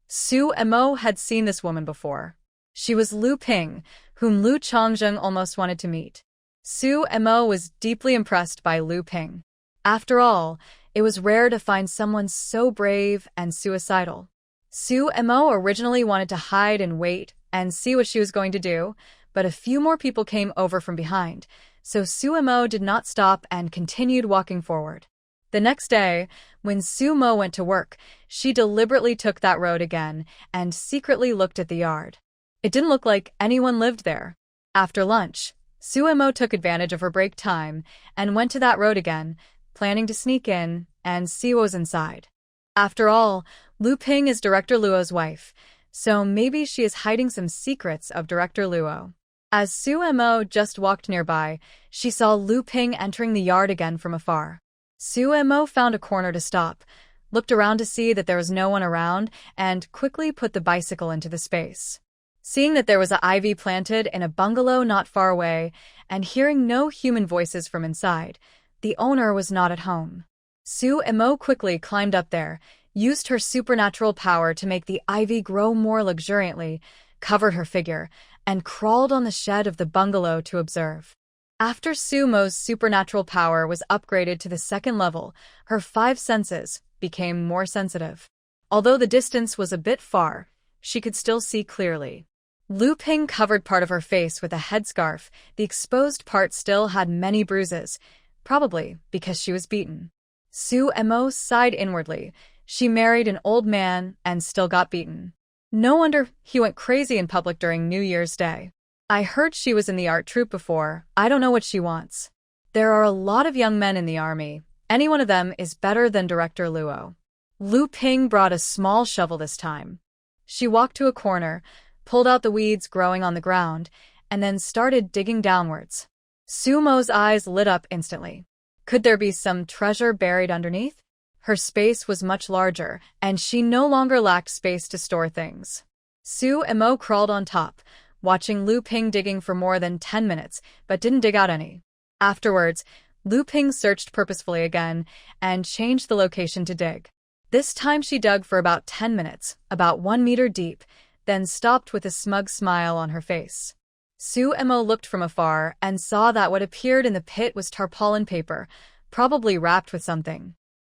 Su Mo had seen this woman before. She was Lu Ping, whom Lu Chongjing almost wanted to meet. Su Mo was deeply impressed by Lu Ping. After all, it was rare to find someone so brave and suicidal. Su Mo originally wanted to hide and wait and see what she was going to do, but a few more people came over from behind, so Su Mo did not stop and continued walking forward. The next day, when Su Mo went to work, she deliberately took that road again and secretly looked at the yard. It didn't look like anyone lived there. After lunch, Su Mo took advantage of her break time and went to that road again, planning to sneak in and see what was inside. After all, Lu Ping is Director Luo's wife, so maybe she is hiding some secrets of Director Luo. As Su Mo just walked nearby, she saw Lu Ping entering the yard again from afar. Su Mo found a corner to stop, looked around to see that there was no one around, and quickly put the bicycle into the space. Seeing that there was an ivy planted in a bungalow not far away, and hearing no human voices from inside, the owner was not at home. Su Mo quickly climbed up there, used her supernatural power to make the ivy grow more luxuriantly, covered her figure, and crawled on the shed of the bungalow to observe. After Su Mo's supernatural power was upgraded to the second level, her 5 senses became more sensitive. Although the distance was a bit far, she could still see clearly. Lu Ping covered part of her face with a headscarf. The exposed part still had many bruises, probably because she was beaten. Su Mo sighed inwardly. She married an old man and still got beaten. No wonder he went crazy in public during New Year's Day. I heard she was in the art troupe before. I don't know what she wants. There are a lot of young men in the army. Any one of them is better than Director Luo. Lu Ping brought a small shovel this time. She walked to a corner, pulled out the weeds growing on the ground, and then started digging downwards. Su Mo's eyes lit up instantly. Could there be some treasure buried underneath? Her space was much larger, and she no longer lacked space to store things. Su Mo crawled on top, watching Lu Ping digging for more than 10 minutes, but didn't dig out any. Afterwards, Lu Ping searched purposefully again and changed the location to dig. This time she dug for about 10 minutes, about 1 meter deep, then stopped with a smug smile on her face. Su Mo looked from afar and saw that what appeared in the pit was tarpaulin paper, probably wrapped with something.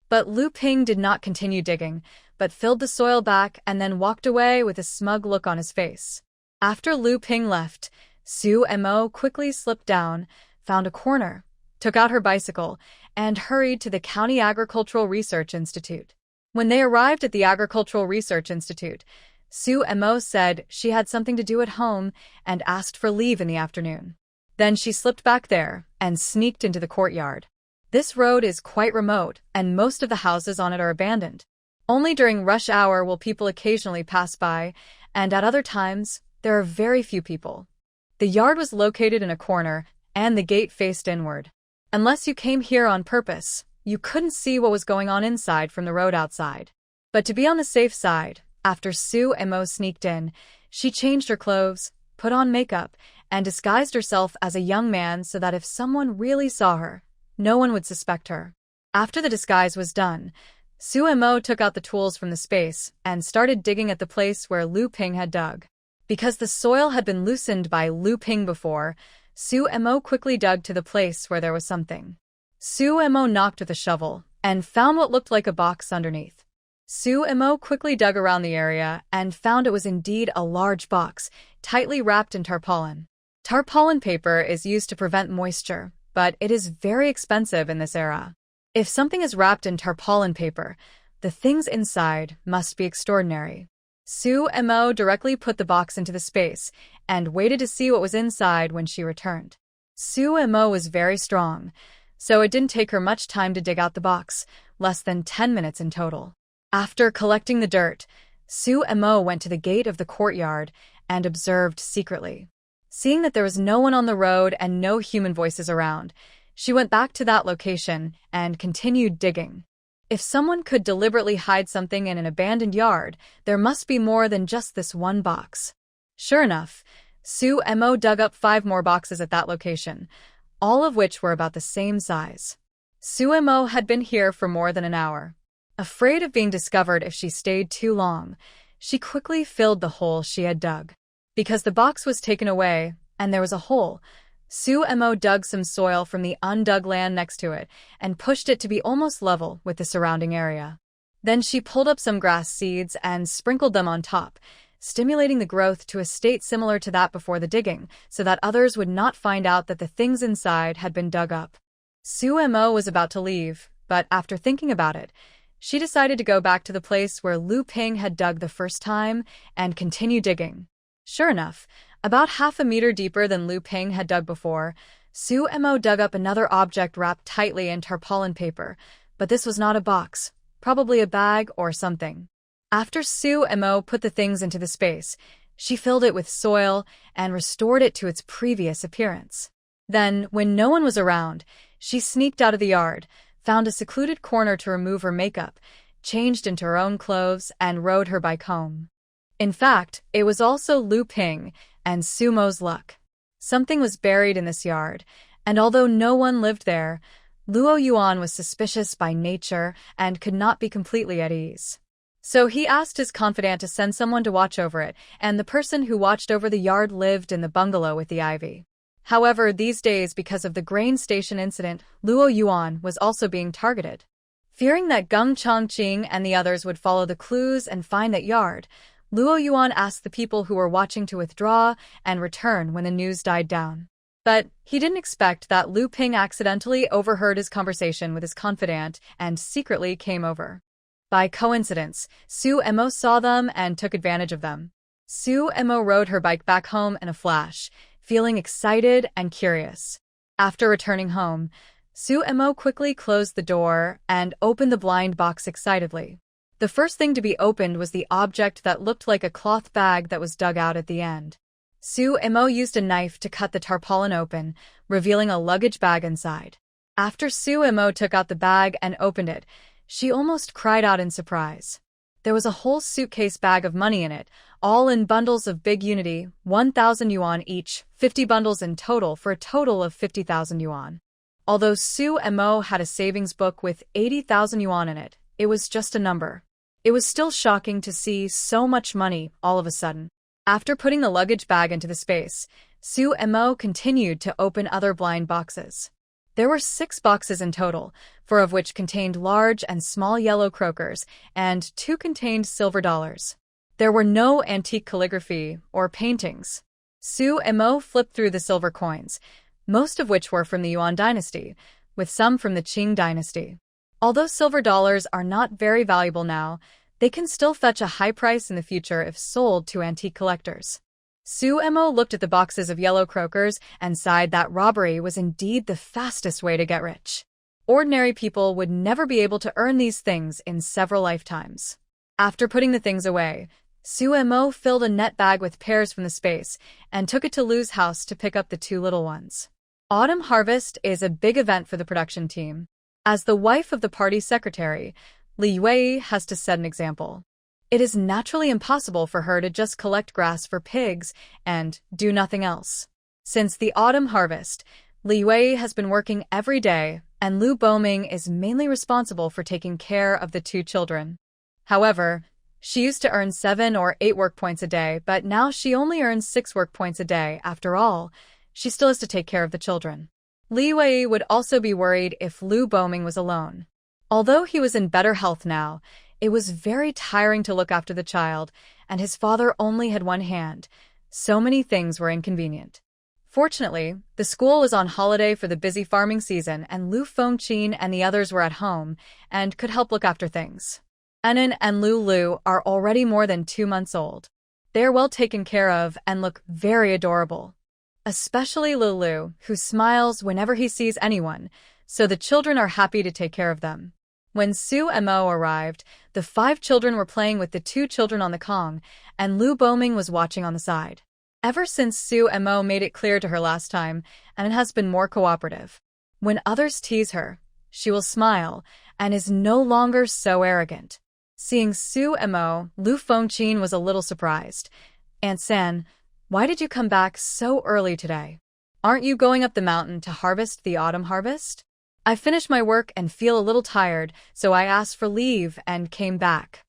But Lu Ping did not continue digging, but filled the soil back and then walked away with a smug look on his face. After Lu Ping left, Su Mo quickly slipped down, found a corner, took out her bicycle, and hurried to the County Agricultural Research Institute. When they arrived at the Agricultural Research Institute, Su Mo said she had something to do at home and asked for leave in the afternoon. Then she slipped back there and sneaked into the courtyard. This road is quite remote, and most of the houses on it are abandoned. Only during rush hour will people occasionally pass by, and at other times, there are very few people. The yard was located in a corner, and the gate faced inward. Unless you came here on purpose, you couldn't see what was going on inside from the road outside. But to be on the safe side, after Sue Emo sneaked in, she changed her clothes, put on makeup, and disguised herself as a young man so that if someone really saw her, no one would suspect her. After the disguise was done, Sue Emo took out the tools from the space and started digging at the place where Lu Ping had dug. Because the soil had been loosened by Lu Ping before, Sue Emo quickly dug to the place where there was something. Sue Emo knocked with a shovel and found what looked like a box underneath. Sue Emo quickly dug around the area and found it was indeed a large box, tightly wrapped in tarpaulin. Tarpaulin paper is used to prevent moisture, but it is very expensive in this era. If something is wrapped in tarpaulin paper, the things inside must be extraordinary. Sue Emo directly put the box into the space and waited to see what was inside when she returned. Sue Emo was very strong, so it didn't take her much time to dig out the box, less than 10 minutes in total. After collecting the dirt, Sue Emo went to the gate of the courtyard and observed secretly. Seeing that there was no one on the road and no human voices around, she went back to that location and continued digging. If someone could deliberately hide something in an abandoned yard, there must be more than just this one box. Sure enough, Sue Emo dug up 5 more boxes at that location, all of which were about the same size. Sue Emo had been here for more than an hour. Afraid of being discovered if she stayed too long, she quickly filled the hole she had dug. Because the box was taken away and there was a hole, Sue Emo dug some soil from the undug land next to it and pushed it to be almost level with the surrounding area. Then she pulled up some grass seeds and sprinkled them on top, stimulating the growth to a state similar to that before the digging, so that others would not find out that the things inside had been dug up. Sue Emo was about to leave, but after thinking about it, she decided to go back to the place where Lu Ping had dug the first time and continue digging. Sure enough, about half a meter deeper than Lu Ping had dug before, Sue Emo dug up another object wrapped tightly in tarpaulin paper, but this was not a box, probably a bag or something. After Sue Emo put the things into the space, she filled it with soil and restored it to its previous appearance. Then, when no one was around, she sneaked out of the yard, found a secluded corner to remove her makeup, changed into her own clothes, and rode her bike home. In fact, it was also Lu Ping and Sumo's luck. Something was buried in this yard, and although no one lived there, Luo Yuan was suspicious by nature and could not be completely at ease. So he asked his confidant to send someone to watch over it, and the person who watched over the yard lived in the bungalow with the ivy. However, these days, because of the grain station incident, Luo Yuan was also being targeted. Fearing that Geng Chongqing and the others would follow the clues and find that yard, Luo Yuan asked the people who were watching to withdraw and return when the news died down. But he didn't expect that Lu Ping accidentally overheard his conversation with his confidant and secretly came over. By coincidence, Sue Emo saw them and took advantage of them. Sue Emo rode her bike back home in a flash, feeling excited and curious. After returning home, Sue Emo quickly closed the door and opened the blind box excitedly. The first thing to be opened was the object that looked like a cloth bag that was dug out at the end. Sue Emo used a knife to cut the tarpaulin open, revealing a luggage bag inside. After Sue Emo took out the bag and opened it, she almost cried out in surprise. There was a whole suitcase bag of money in it, all in bundles of big unity, 1,000 yuan each, 50 bundles in total for a total of 50,000 yuan. Although Sue Emo had a savings book with 80,000 yuan in it, it was just a number. It was still shocking to see so much money all of a sudden. After putting the luggage bag into the space, Sue Emo continued to open other blind boxes. There were 6 boxes in total, 4 of which contained large and small yellow croakers, and 2 contained silver dollars. There were no antique calligraphy or paintings. Sue Emo flipped through the silver coins, most of which were from the Yuan dynasty, with some from the Qing dynasty. Although silver dollars are not very valuable now, they can still fetch a high price in the future if sold to antique collectors. Sue Emo looked at the boxes of yellow croakers and sighed that robbery was indeed the fastest way to get rich. Ordinary people would never be able to earn these things in several lifetimes. After putting the things away, Sue Emo filled a net bag with pears from the space and took it to Lu's house to pick up the 2 little ones. Autumn harvest is a big event for the production team. As the wife of the party secretary, Li Yue has to set an example. It is naturally impossible for her to just collect grass for pigs and do nothing else. Since the autumn harvest, Li Yue has been working every day, and Lu Boming is mainly responsible for taking care of the two children. However, she used to earn 7 or 8 work points a day, but now she only earns 6 work points a day. After all, she still has to take care of the children. Li Wei would also be worried if Lu Boming was alone. Although he was in better health now, it was very tiring to look after the child, and his father only had one hand. So many things were inconvenient. Fortunately, the school was on holiday for the busy farming season, and Lu Fengqin and the others were at home and could help look after things. Anan and Lu are already more than 2 months old. They are well taken care of and look very adorable. Especially Lu, who smiles whenever he sees anyone, so the children are happy to take care of them. When Su Mo arrived, the 5 children were playing with the 2 children on the Kong, and Lu Boming was watching on the side. Ever since Su Mo made it clear to her last time, and it has been more cooperative. When others tease her, she will smile, and is no longer so arrogant. Seeing Su Mo, Lu Fengqin was a little surprised. Aunt San, why did you come back so early today? Aren't you going up the mountain to harvest the autumn harvest? I finished my work and feel a little tired, so I asked for leave and came back.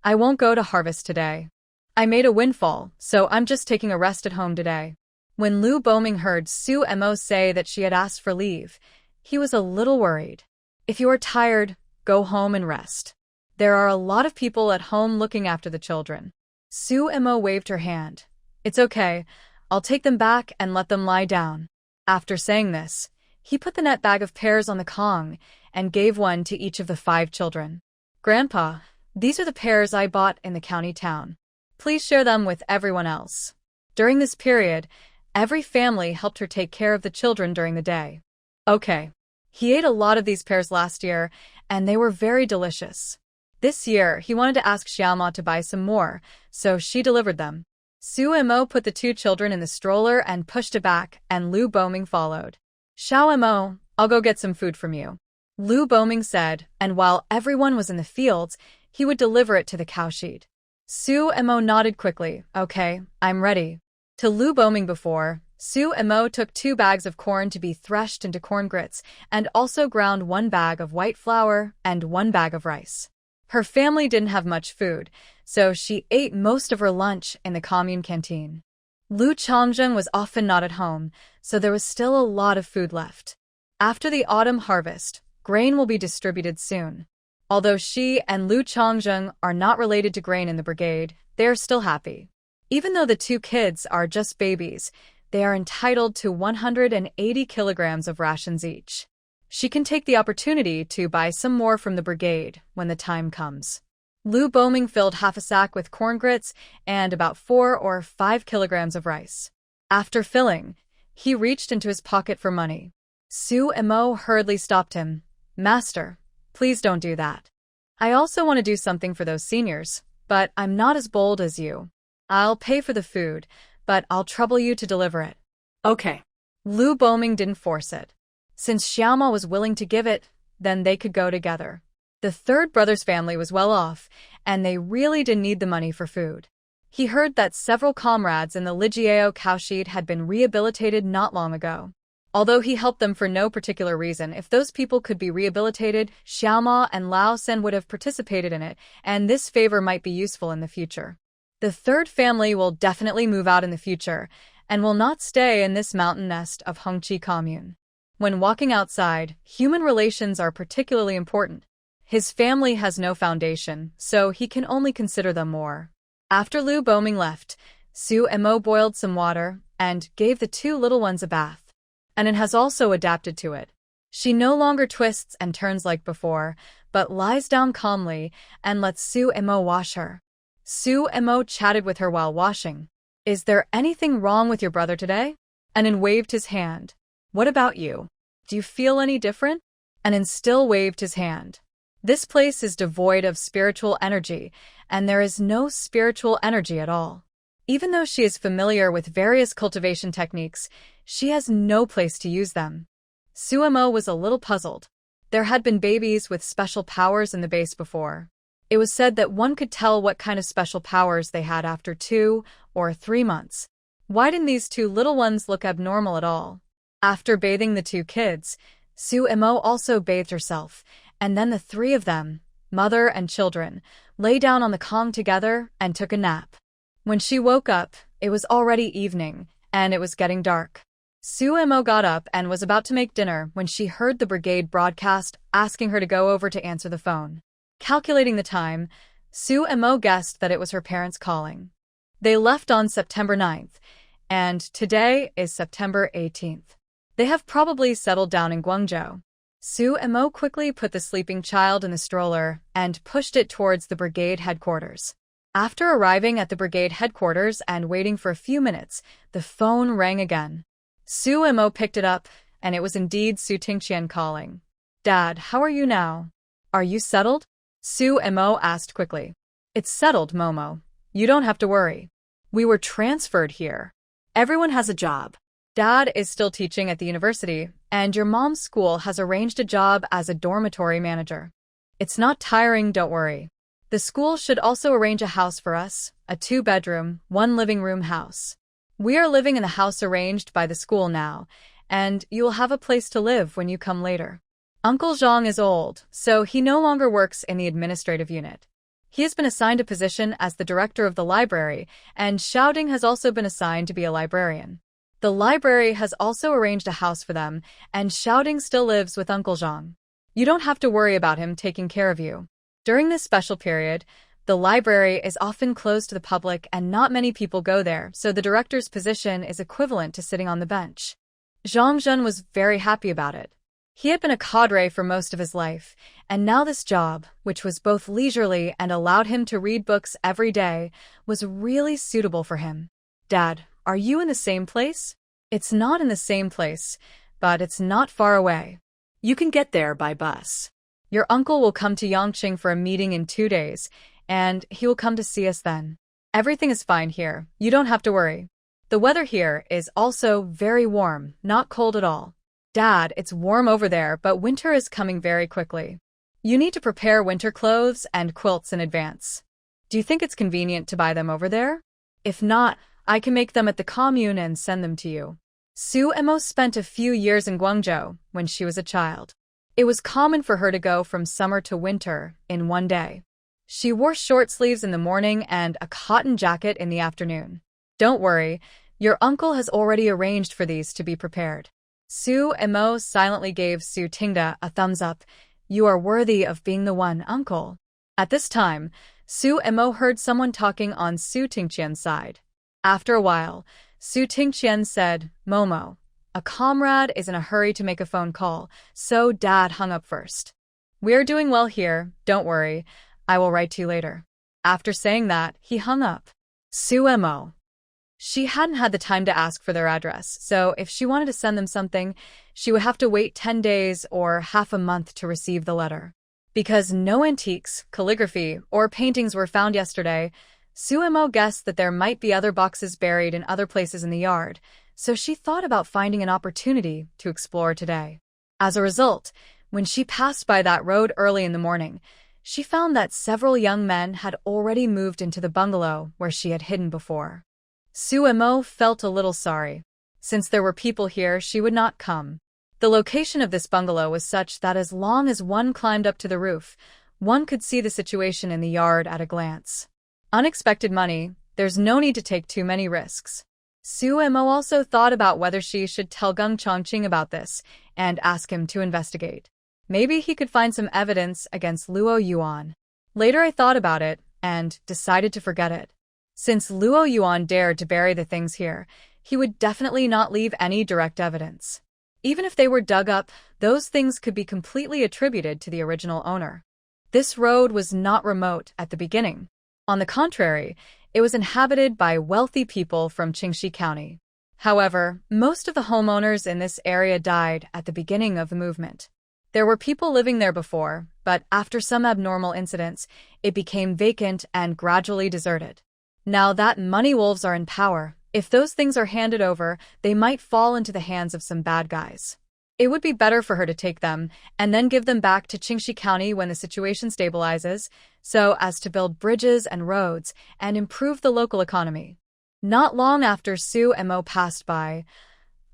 I won't go to harvest today. I made a windfall, so I'm just taking a rest at home today. When Lu Boming heard Su Mo say that she had asked for leave, he was a little worried. If you are tired, go home and rest. There are a lot of people at home looking after the children. Su Mo waved her hand. It's okay, I'll take them back and let them lie down. After saying this, he put the net bag of pears on the Kong and gave one to each of the 5 children. Grandpa, these are the pears I bought in the county town. Please share them with everyone else. During this period, every family helped her take care of the children during the day. Okay. He ate a lot of these pears last year, and they were very delicious. This year, he wanted to ask Xiaoma to buy some more, so she delivered them. Su Mo put the 2 children in the stroller and pushed it back, and Lu Boming followed. Xiao Mo, I'll go get some food from you. Lu Boming said, and while everyone was in the fields, he would deliver it to the cowshed. Su Mo nodded quickly. Okay, I'm ready. To Lu Boming before, Su Mo took 2 bags of corn to be threshed into corn grits, and also ground 1 bag of white flour and 1 bag of rice. Her family didn't have much food, so she ate most of her lunch in the commune canteen. Lu Changzheng was often not at home, so there was still a lot of food left. After the autumn harvest, grain will be distributed soon. Although she and Lu Changzheng are not related to grain in the brigade, they are still happy. Even though the 2 kids are just babies, they are entitled to 180 kilograms of rations each. She can take the opportunity to buy some more from the brigade when the time comes. Lu Boming filled half a sack with corn grits and about 4 or 5 kilograms of rice. After filling, he reached into his pocket for money. Su Mo hurriedly stopped him. Master, please don't do that. I also want to do something for those seniors, but I'm not as bold as you. I'll pay for the food, but I'll trouble you to deliver it. Okay. Lu Boming didn't force it. Since Xiaoma was willing to give it, then they could go together. The 3rd brother's family was well off, and they really didn't need the money for food. He heard that several comrades in the Lijiao cowshed had been rehabilitated not long ago. Although he helped them for no particular reason, if those people could be rehabilitated, Xiaoma and Lao Sen would have participated in it, and this favor might be useful in the future. The 3rd family will definitely move out in the future, and will not stay in this mountain nest of Hongqi Commune. When walking outside, human relations are particularly important. His family has no foundation, so he can only consider them more. After Lu Boming left, Su Mo boiled some water and gave the 2 little ones a bath. Anan has also adapted to it. She no longer twists and turns like before, but lies down calmly and lets Su Mo wash her. Su Mo chatted with her while washing. Is there anything wrong with your brother today? Anan waved his hand. What about you? Do you feel any different? Anan still waved his hand. This place is devoid of spiritual energy, and there is no spiritual energy at all. Even though she is familiar with various cultivation techniques, she has no place to use them. Suemo was a little puzzled. There had been babies with special powers in the base before. It was said that one could tell what kind of special powers they had after 2 or 3 months. Why didn't these 2 little ones look abnormal at all? After bathing the 2 kids, Suemo also bathed herself, and then the 3 of them, mother and children, lay down on the Kong together and took a nap. When she woke up, it was already evening, and it was getting dark. Suemo got up and was about to make dinner when she heard the brigade broadcast asking her to go over to answer the phone. Calculating the time, Suemo guessed that it was her parents calling. They left on September 9th, and today is September 18th. They have probably settled down in Guangzhou. Suemo quickly put the sleeping child in the stroller and pushed it towards the brigade headquarters. After arriving at the brigade headquarters and waiting for a few minutes, the phone rang again. Suemo picked it up, and it was indeed Su Tingqian calling. "Dad, how are you now? Are you settled?" Suemo asked quickly. "It's settled, Momo. You don't have to worry. We were transferred here. Everyone has a job. Dad is still teaching at the university, and your mom's school has arranged a job as a dormitory manager. It's not tiring, don't worry. The school should also arrange a house for us, a 2-bedroom, 1-living-room house. We are living in the house arranged by the school now, and you will have a place to live when you come later. Uncle Zhang is old, so he no longer works in the administrative unit. He has been assigned a position as the director of the library, and Xiaoding has also been assigned to be a librarian. The library has also arranged a house for them, and Xiaoding still lives with Uncle Zhang. You don't have to worry about him taking care of you. During this special period, the library is often closed to the public and not many people go there, so the director's position is equivalent to sitting on the bench. Zhang Zhen was very happy about it. He had been a cadre for most of his life, and now this job, which was both leisurely and allowed him to read books every day, was really suitable for him. "Dad, are you in the same place?" "It's not in the same place, but it's not far away. You can get there by bus. Your uncle will come to Yangqing for a meeting in 2 days, and he will come to see us then. Everything is fine here. You don't have to worry. The weather here is also very warm, not cold at all. Dad, it's warm over there, but winter is coming very quickly. You need to prepare winter clothes and quilts in advance. Do you think it's convenient to buy them over there? If not, I can make them at the Commune and send them to you." Suemo spent a few years in Guangzhou when she was a child. It was common for her to go from summer to winter in one day. She wore short sleeves in the morning and a cotton jacket in the afternoon. "Don't worry, your uncle has already arranged for these to be prepared." Suemo silently gave Su Tingda a thumbs up. "You are worthy of being the one, uncle." At this time, Suemo heard someone talking on Su Tingqian's side. After a while, Su Tingqian said, "Momo, a comrade is in a hurry to make a phone call, so Dad hung up first. We are doing well here, don't worry, I will write to you later." After saying that, he hung up. Suemo. She hadn't had the time to ask for their address, so if she wanted to send them something, she would have to wait 10 days or half a month to receive the letter. Because no antiques, calligraphy, or paintings were found yesterday, Suemo guessed that there might be other boxes buried in other places in the yard, so she thought about finding an opportunity to explore today. As a result, when she passed by that road early in the morning, she found that several young men had already moved into the bungalow where she had hidden before. Suemo felt a little sorry. Since there were people here, she would not come. The location of this bungalow was such that as long as one climbed up to the roof, one could see the situation in the yard at a glance. Unexpected money, there's no need to take too many risks. Suemo also thought about whether she should tell Geng Chongqing about this and ask him to investigate. Maybe he could find some evidence against Luo Yuan. Later I thought about it and decided to forget it. Since Luo Yuan dared to bury the things here, he would definitely not leave any direct evidence. Even if they were dug up, those things could be completely attributed to the original owner. This road was not remote at the beginning. On the contrary, it was inhabited by wealthy people from Qingxi County. However, most of the homeowners in this area died at the beginning of the movement. There were people living there before, but after some abnormal incidents, it became vacant and gradually deserted. Now that money wolves are in power, if those things are handed over, they might fall into the hands of some bad guys. It would be better for her to take them and then give them back to Qingxi County when the situation stabilizes, so as to build bridges and roads and improve the local economy. Not long after Su and Mo passed by,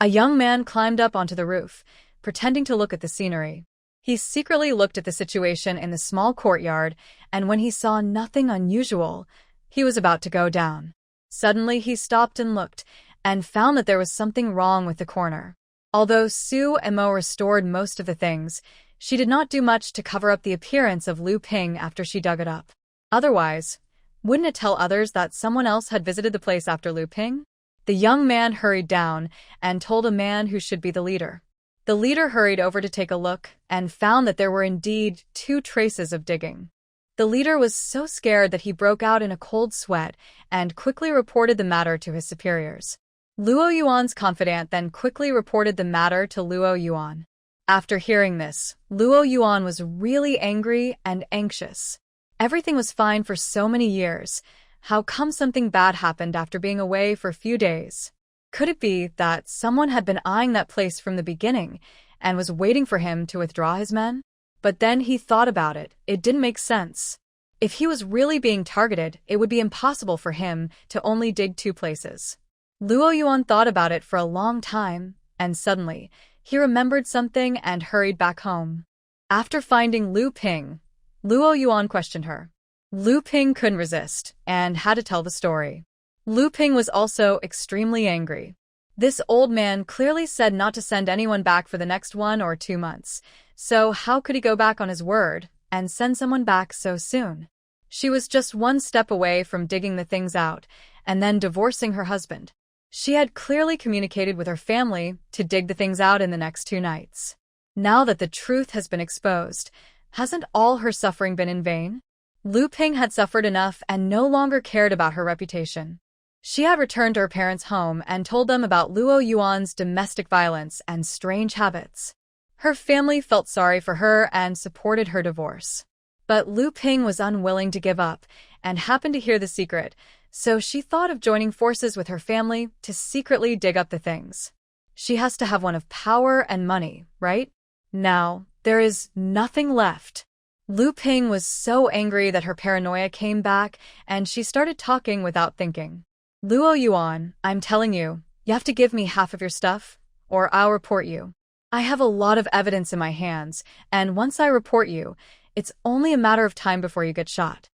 a young man climbed up onto the roof, pretending to look at the scenery. He secretly looked at the situation in the small courtyard, and when he saw nothing unusual, he was about to go down. Suddenly he stopped and looked, and found that there was something wrong with the corner. Although Su and Mo restored most of the things, she did not do much to cover up the appearance of Lu Ping after she dug it up. Otherwise, wouldn't it tell others that someone else had visited the place after Lu Ping? The young man hurried down and told a man who should be the leader. The leader hurried over to take a look and found that there were indeed 2 traces of digging. The leader was so scared that he broke out in a cold sweat and quickly reported the matter to his superiors. Luo Yuan's confidant then quickly reported the matter to Luo Yuan. After hearing this, Luo Yuan was really angry and anxious. Everything was fine for so many years. How come something bad happened after being away for a few days? Could it be that someone had been eyeing that place from the beginning and was waiting for him to withdraw his men? But then he thought about it. It didn't make sense. If he was really being targeted, it would be impossible for him to only dig 2 places. Luo Yuan thought about it for a long time, and suddenly, he remembered something and hurried back home. After finding Lu Ping, Luo Yuan questioned her. Lu Ping couldn't resist and had to tell the story. Lu Ping was also extremely angry. This old man clearly said not to send anyone back for the next 1 or 2 months, so how could he go back on his word and send someone back so soon? She was just 1 step away from digging the things out and then divorcing her husband. She had clearly communicated with her family to dig the things out in the next 2 nights. Now that the truth has been exposed, hasn't all her suffering been in vain? Lu Ping had suffered enough and no longer cared about her reputation. She had returned to her parents' home and told them about Luo Yuan's domestic violence and strange habits. Her family felt sorry for her and supported her divorce. But Lu Ping was unwilling to give up and happened to hear the secret, so she thought of joining forces with her family to secretly dig up the things. She has to have one of power and money, right? Now, there is nothing left. Lu Ping was so angry that her paranoia came back and she started talking without thinking. Luo Yuan, I'm telling you, you have to give me half of your stuff, or I'll report you. I have a lot of evidence in my hands, and once I report you, it's only a matter of time before you get shot.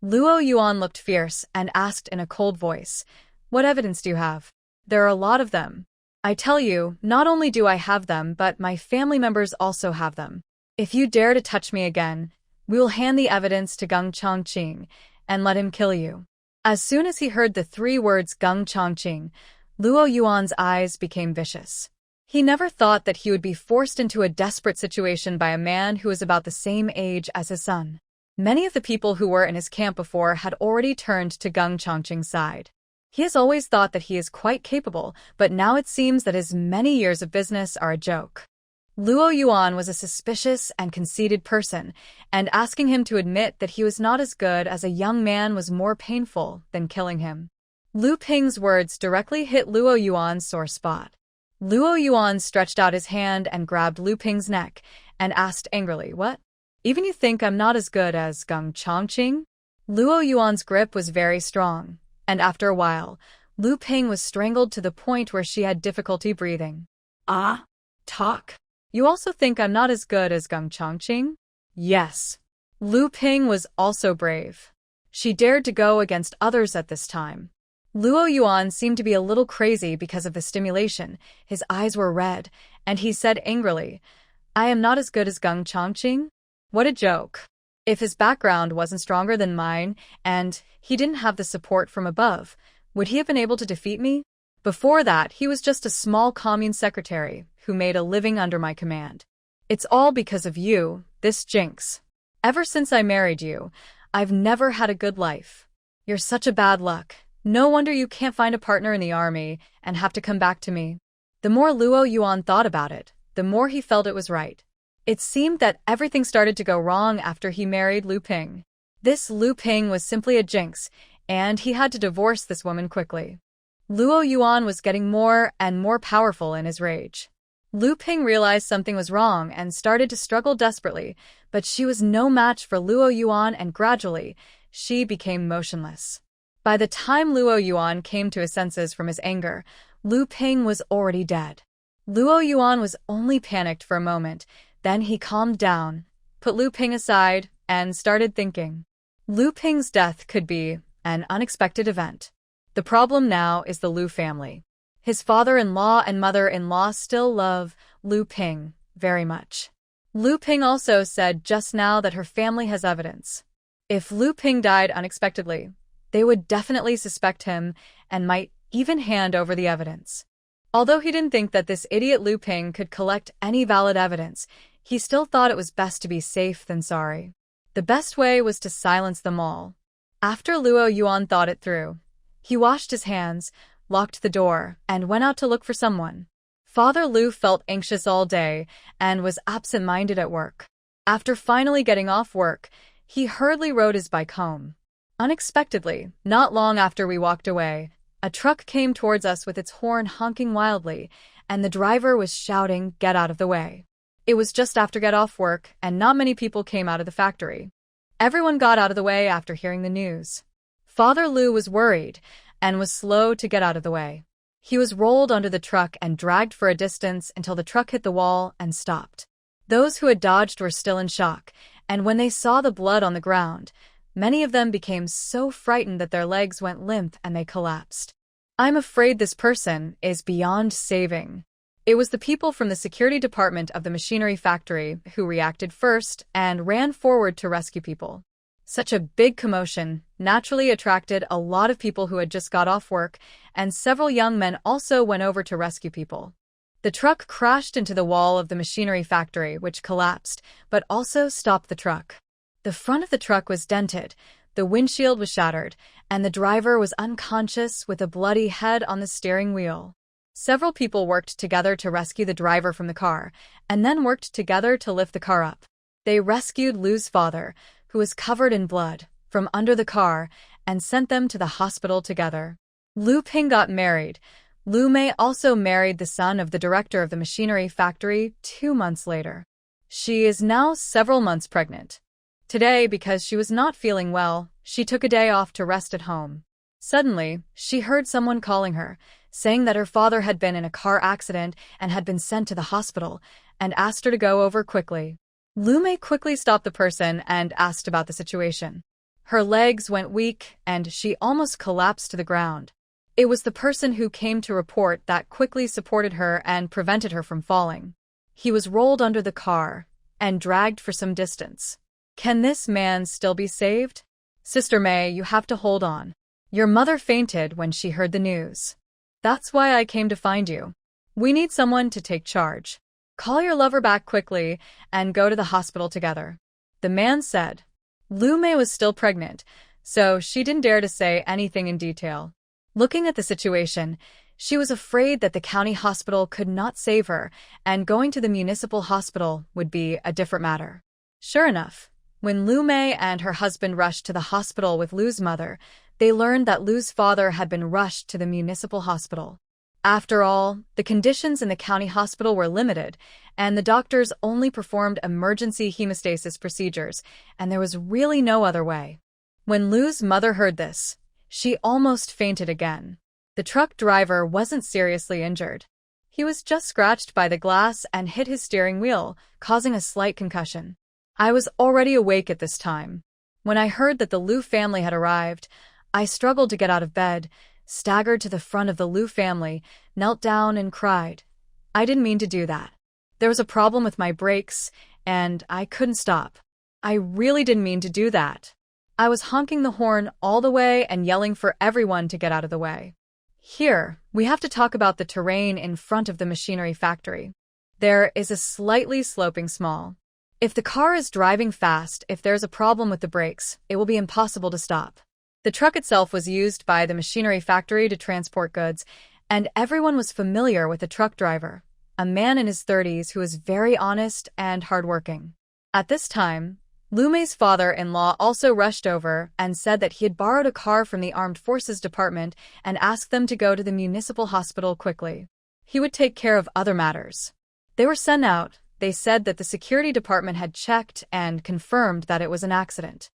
Luo Yuan looked fierce and asked in a cold voice, What evidence do you have? There are a lot of them. I tell you, not only do I have them, but my family members also have them. If you dare to touch me again, we will hand the evidence to Gung Chongqing and let him kill you. As soon as he heard the 3 words Gung Chongqing, Luo Yuan's eyes became vicious. He never thought that he would be forced into a desperate situation by a man who was about the same age as his son. Many of the people who were in his camp before had already turned to Gung Chongqing's side. He has always thought that he is quite capable, but now it seems that his many years of business are a joke. Luo Yuan was a suspicious and conceited person, and asking him to admit that he was not as good as a young man was more painful than killing him. Lu Ping's words directly hit Luo Yuan's sore spot. Luo Yuan stretched out his hand and grabbed Lu Ping's neck and asked angrily, What? Even you think I'm not as good as Gung Chongqing? Luo Yuan's grip was very strong, and after a while, Lu Ping was strangled to the point where she had difficulty breathing. Talk. You also think I'm not as good as Gung Chongqing? Yes. Lu Ping was also brave. She dared to go against others at this time. Luo Yuan seemed to be a little crazy because of the stimulation. His eyes were red, and he said angrily, I am not as good as Gung Chongqing? What a joke. If his background wasn't stronger than mine, and he didn't have the support from above, would he have been able to defeat me? Before that, he was just a small commune secretary who made a living under my command. It's all because of you, this jinx. Ever since I married you, I've never had a good life. You're such a bad luck. No wonder you can't find a partner in the army and have to come back to me. The more Luo Yuan thought about it, the more he felt it was right. It seemed that everything started to go wrong after he married Lu Ping. This Lu Ping was simply a jinx, and he had to divorce this woman quickly. Luo Yuan was getting more and more powerful in his rage. Lu Ping realized something was wrong and started to struggle desperately, but she was no match for Luo Yuan, and gradually, she became motionless. By the time Luo Yuan came to his senses from his anger, Lu Ping was already dead. Luo Yuan was only panicked for a moment, then he calmed down, put Lu Ping aside, and started thinking. Lu Ping's death could be an unexpected event. The problem now is the Lu family. His father-in-law and mother-in-law still love Lu Ping very much. Lu Ping also said just now that her family has evidence. If Lu Ping died unexpectedly, they would definitely suspect him and might even hand over the evidence. Although he didn't think that this idiot Lu Ping could collect any valid evidence, he still thought it was best to be safe than sorry. The best way was to silence them all. After Luo Yuan thought it through, he washed his hands, locked the door, and went out to look for someone. Father Lu felt anxious all day and was absent-minded at work. After finally getting off work, he hurriedly rode his bike home. Unexpectedly, not long after we walked away, a truck came towards us with its horn honking wildly, and the driver was shouting, "Get out of the way." It was just after get off work, and not many people came out of the factory. Everyone got out of the way after hearing the news. Father Lu was worried and was slow to get out of the way. He was rolled under the truck and dragged for a distance until the truck hit the wall and stopped. Those who had dodged were still in shock, and when they saw the blood on the ground, many of them became so frightened that their legs went limp and they collapsed. I'm afraid this person is beyond saving. It was the people from the security department of the machinery factory who reacted first and ran forward to rescue people. Such a big commotion naturally attracted a lot of people who had just got off work, and several young men also went over to rescue people. The truck crashed into the wall of the machinery factory, which collapsed, but also stopped the truck. The front of the truck was dented, the windshield was shattered, and the driver was unconscious with a bloody head on the steering wheel. Several people worked together to rescue the driver from the car, and then worked together to lift the car up. They rescued Lu's father, who was covered in blood, from under the car, and sent them to the hospital together. Lu Ping got married. Lu Mei also married the son of the director of the machinery factory 2 months later. She is now several months pregnant. Today, because she was not feeling well, she took a day off to rest at home. Suddenly, she heard someone calling her, saying that her father had been in a car accident and had been sent to the hospital, and asked her to go over quickly. Lu Mei quickly stopped the person and asked about the situation. Her legs went weak and she almost collapsed to the ground. It was the person who came to report that quickly supported her and prevented her from falling. He was rolled under the car and dragged for some distance. Can this man still be saved? Sister May, you have to hold on. Your mother fainted when she heard the news. That's why I came to find you. We need someone to take charge. Call your lover back quickly and go to the hospital together. The man said. Lu Mei was still pregnant, so she didn't dare to say anything in detail. Looking at the situation, she was afraid that the county hospital could not save her, and going to the municipal hospital would be a different matter. Sure enough, when Lu Mei and her husband rushed to the hospital with Lu's mother, they learned that Lu's father had been rushed to the municipal hospital. After all, the conditions in the county hospital were limited, and the doctors only performed emergency hemostasis procedures, and there was really no other way. When Lu's mother heard this, she almost fainted again. The truck driver wasn't seriously injured. He was just scratched by the glass and hit his steering wheel, causing a slight concussion. I was already awake at this time. When I heard that the Lu family had arrived, I struggled to get out of bed, staggered to the front of the Lu family, knelt down and cried. I didn't mean to do that. There was a problem with my brakes, and I couldn't stop. I really didn't mean to do that. I was honking the horn all the way and yelling for everyone to get out of the way. Here, we have to talk about the terrain in front of the machinery factory. There is a slightly sloping small. If the car is driving fast, if there's a problem with the brakes, it will be impossible to stop. The truck itself was used by the machinery factory to transport goods, and everyone was familiar with the truck driver, a man in his 30s who was very honest and hardworking. At this time, Lu Mei's father-in-law also rushed over and said that he had borrowed a car from the Armed Forces Department and asked them to go to the municipal hospital quickly. He would take care of other matters. They were sent out. They said that the security department had checked and confirmed that it was an accident.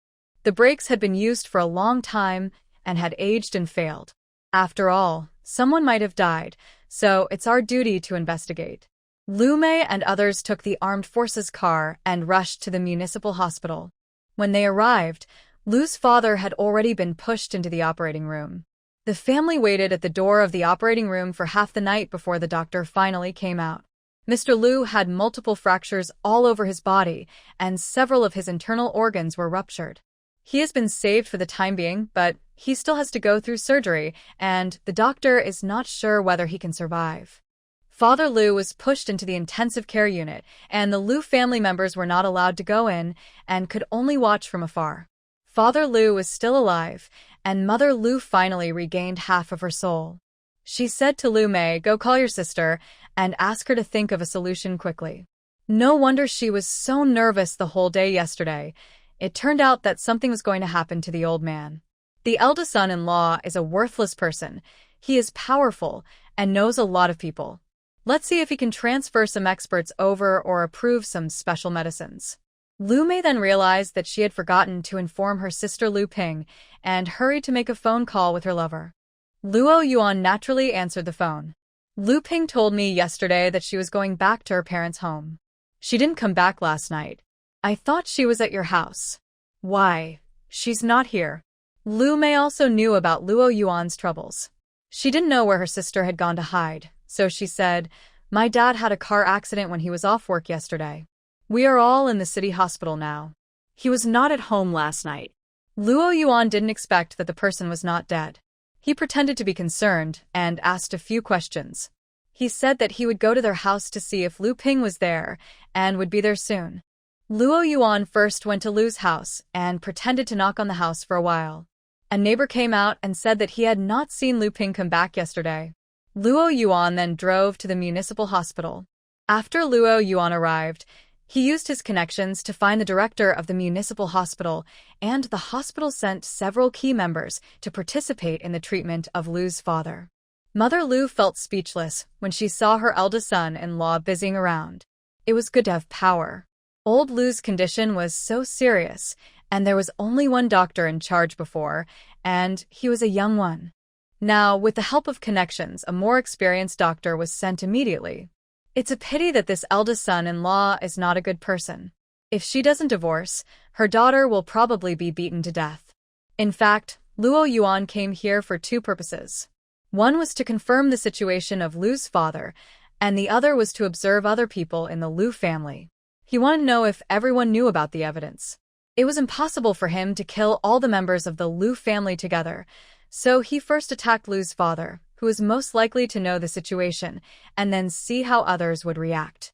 The brakes had been used for a long time and had aged and failed. After all, someone might have died, so it's our duty to investigate. Lu Mei and others took the armed forces car and rushed to the municipal hospital. When they arrived, Lu's father had already been pushed into the operating room. The family waited at the door of the operating room for half the night before the doctor finally came out. Mr. Lu had multiple fractures all over his body, and several of his internal organs were ruptured. He has been saved for the time being, but he still has to go through surgery, and the doctor is not sure whether he can survive. Father Lu was pushed into the intensive care unit, and the Lu family members were not allowed to go in and could only watch from afar. Father Lu was still alive, and Mother Lu finally regained half of her soul. She said to Lu Mei, "Go call your sister and ask her to think of a solution quickly." No wonder she was so nervous the whole day yesterday. It turned out that something was going to happen to the old man. The eldest son-in-law is a worthless person. He is powerful and knows a lot of people. Let's see if he can transfer some experts over or approve some special medicines. Lu Mei then realized that she had forgotten to inform her sister Lu Ping and hurried to make a phone call with her lover. Luo Yuan naturally answered the phone. Lu Ping told me yesterday that she was going back to her parents' home. She didn't come back last night. I thought she was at your house. Why? She's not here. Lu Mei also knew about Luo Yuan's troubles. She didn't know where her sister had gone to hide, so she said, "My dad had a car accident when he was off work yesterday. We are all in the city hospital now." He was not at home last night. Luo Yuan didn't expect that the person was not dead. He pretended to be concerned and asked a few questions. He said that he would go to their house to see if Lu Ping was there and would be there soon. Luo Yuan first went to Lu's house and pretended to knock on the house for a while. A neighbor came out and said that he had not seen Lu Ping come back yesterday. Luo Yuan then drove to the municipal hospital. After Luo Yuan arrived, he used his connections to find the director of the municipal hospital, and the hospital sent several key members to participate in the treatment of Lu's father. Mother Lu felt speechless when she saw her eldest son-in-law busying around. It was good to have power. Old Lu's condition was so serious, and there was only one doctor in charge before, and he was a young one. Now, with the help of connections, a more experienced doctor was sent immediately. It's a pity that this eldest son-in-law is not a good person. If she doesn't divorce, her daughter will probably be beaten to death. In fact, Luo Yuan came here for two purposes. One was to confirm the situation of Lu's father, and the other was to observe other people in the Lu family. He wanted to know if everyone knew about the evidence. It was impossible for him to kill all the members of the Lu family together, so he first attacked Lu's father, who was most likely to know the situation, and then see how others would react.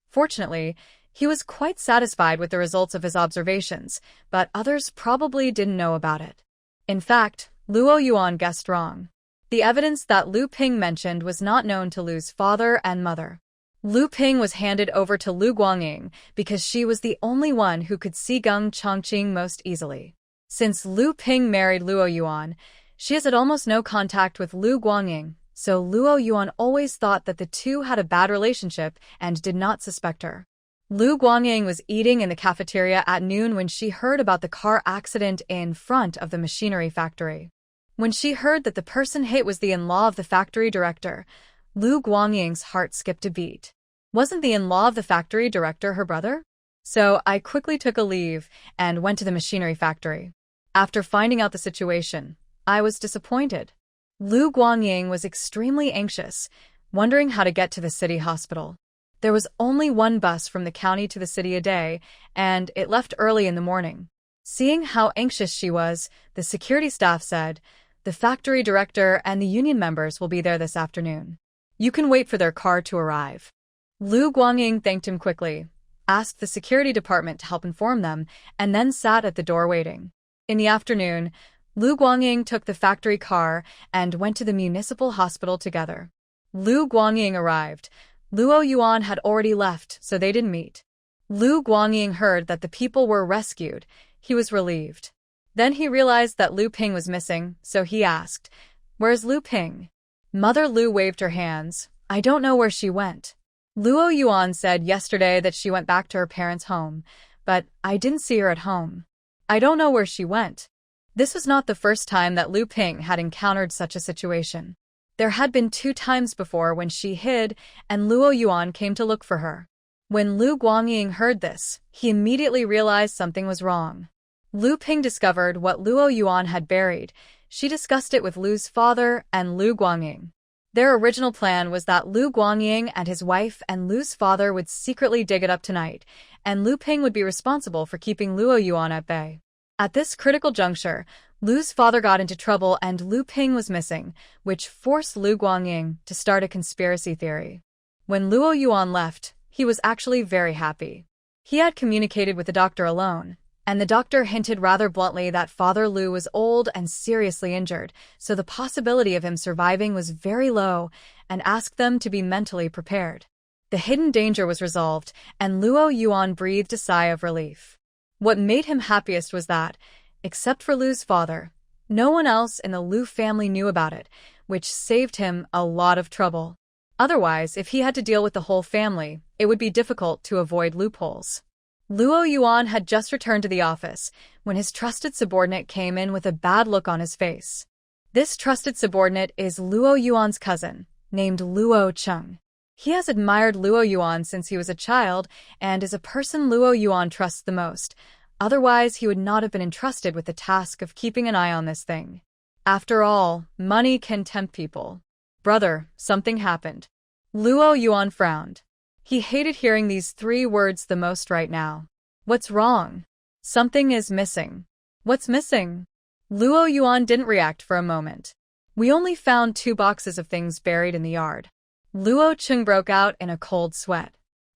Fortunately, he was quite satisfied with the results of his observations, but others probably didn't know about it. In fact, Luo Yuan guessed wrong. The evidence that Lu Ping mentioned was not known to Lu's father and mother. Lu Ping was handed over to Lu Guangying because she was the only one who could see Geng Chongqing most easily. Since Lu Ping married Luo Yuan, she has had almost no contact with Lu Guangying, so Luo Yuan always thought that the two had a bad relationship and did not suspect her. Lu Guangying was eating in the cafeteria at noon when she heard about the car accident in front of the machinery factory. When she heard that the person hit was the in-law of the factory director, Lu Guangying's heart skipped a beat. Wasn't the in-law of the factory director her brother? So I quickly took a leave and went to the machinery factory. After finding out the situation, I was disappointed. Lu Guangying was extremely anxious, wondering how to get to the city hospital. There was only one bus from the county to the city a day, and it left early in the morning. Seeing how anxious she was, the security staff said, "The factory director and the union members will be there this afternoon. You can wait for their car to arrive." Lu Guangying thanked him quickly, asked the security department to help inform them, and then sat at the door waiting. In the afternoon, Lu Guangying took the factory car and went to the municipal hospital together. Lu Guangying arrived. Luo Yuan had already left, so they didn't meet. Lu Guangying heard that the people were rescued. He was relieved. Then he realized that Lu Ping was missing, so he asked, "Where's Lu Ping?" Mother Lu waved her hands. "I don't know where she went. Luo Yuan said yesterday that she went back to her parents' home, but I didn't see her at home. I don't know where she went." This was not the first time that Lu Ping had encountered such a situation. There had been 2 times before when she hid and Luo Yuan came to look for her. When Lu Guangying heard this, he immediately realized something was wrong. Lu Ping discovered what Luo Yuan had buried. She discussed it with Lu's father and Lu Guangying. Their original plan was that Lu Guangying and his wife and Lu's father would secretly dig it up tonight, and Lu Ping would be responsible for keeping Luo Yuan at bay. At this critical juncture, Lu's father got into trouble and Lu Ping was missing, which forced Lu Guangying to start a conspiracy theory. When Luo Yuan left, he was actually very happy. He had communicated with the doctor alone, and the doctor hinted rather bluntly that Father Lu was old and seriously injured, so the possibility of him surviving was very low, and asked them to be mentally prepared. The hidden danger was resolved, and Luo Yuan breathed a sigh of relief. What made him happiest was that, except for Lu's father, no one else in the Lu family knew about it, which saved him a lot of trouble. Otherwise, if he had to deal with the whole family, it would be difficult to avoid loopholes. Luo Yuan had just returned to the office when his trusted subordinate came in with a bad look on his face. This trusted subordinate is Luo Yuan's cousin, named Luo Cheng. He has admired Luo Yuan since he was a child and is a person Luo Yuan trusts the most. Otherwise, he would not have been entrusted with the task of keeping an eye on this thing. After all, money can tempt people. "Brother, something happened." Luo Yuan frowned. He hated hearing these 3 words the most right now. "What's wrong?" "Something is missing." "What's missing?" Luo Yuan didn't react for a moment. "We only found 2 boxes of things buried in the yard." Luo Cheng broke out in a cold sweat.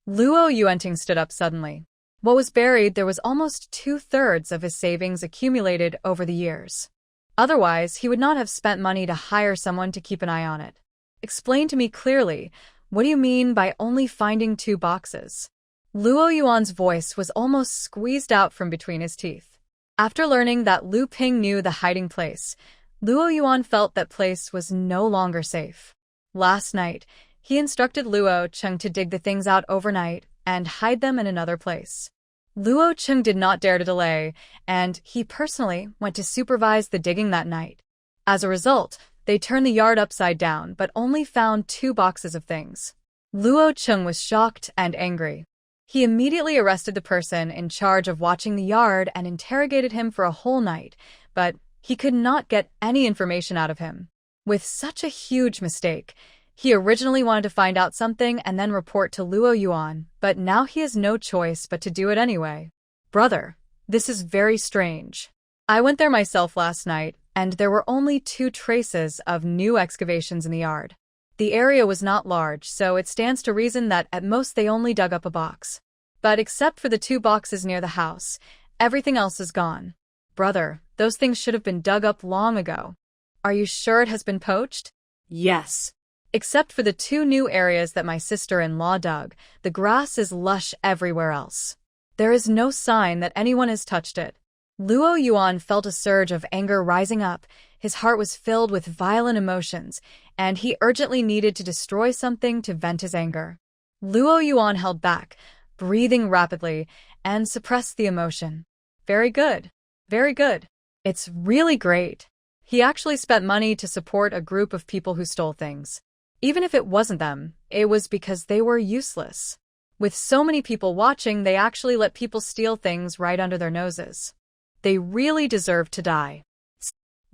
Luo Yuanting stood up suddenly. What was buried there was almost 2/3 of his savings accumulated over the years. Otherwise, he would not have spent money to hire someone to keep an eye on it. "Explain to me clearly, what do you mean by only finding 2 boxes?" Luo Yuan's voice was almost squeezed out from between his teeth. After learning that Lu Ping knew the hiding place, Luo Yuan felt that place was no longer safe. Last night, he instructed Luo Cheng to dig the things out overnight and hide them in another place. Luo Cheng did not dare to delay, and he personally went to supervise the digging that night. As a result, they turned the yard upside down but only found 2 boxes of things. Luo Cheng was shocked and angry. He immediately arrested the person in charge of watching the yard and interrogated him for a whole night, but he could not get any information out of him. With such a huge mistake, he originally wanted to find out something and then report to Luo Yuan, but now he has no choice but to do it anyway. "Brother, this is very strange. I went there myself last night, and there were only 2 traces of new excavations in the yard. The area was not large, so it stands to reason that at most they only dug up a box. But except for the 2 boxes near the house, everything else is gone. Brother, those things should have been dug up long ago. Are you sure it has been poached?" Yes. "Except for the 2 new areas that my sister-in-law dug, the grass is lush everywhere else. There is no sign that anyone has touched it." Luo Yuan felt a surge of anger rising up. His heart was filled with violent emotions, and he urgently needed to destroy something to vent his anger. Luo Yuan held back, breathing rapidly, and suppressed the emotion. "Very good. Very good. It's really great." He actually spent money to support a group of people who stole things. Even if it wasn't them, it was because they were useless. With so many people watching, they actually let people steal things right under their noses. They really deserved to die.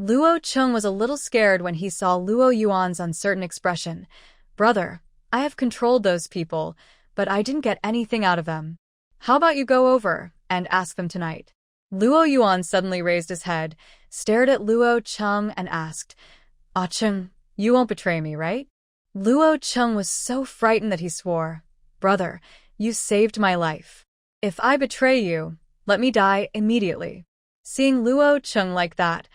Luo Cheng was a little scared when he saw Luo Yuan's uncertain expression. "Brother, I have controlled those people, but I didn't get anything out of them. How about you go over and ask them tonight?" Luo Yuan suddenly raised his head, stared at Luo Cheng and asked, "Ah Cheng, you won't betray me, right?" Luo Cheng was so frightened that he swore, "Brother, you saved my life. If I betray you, let me die immediately." Seeing Luo Cheng like that,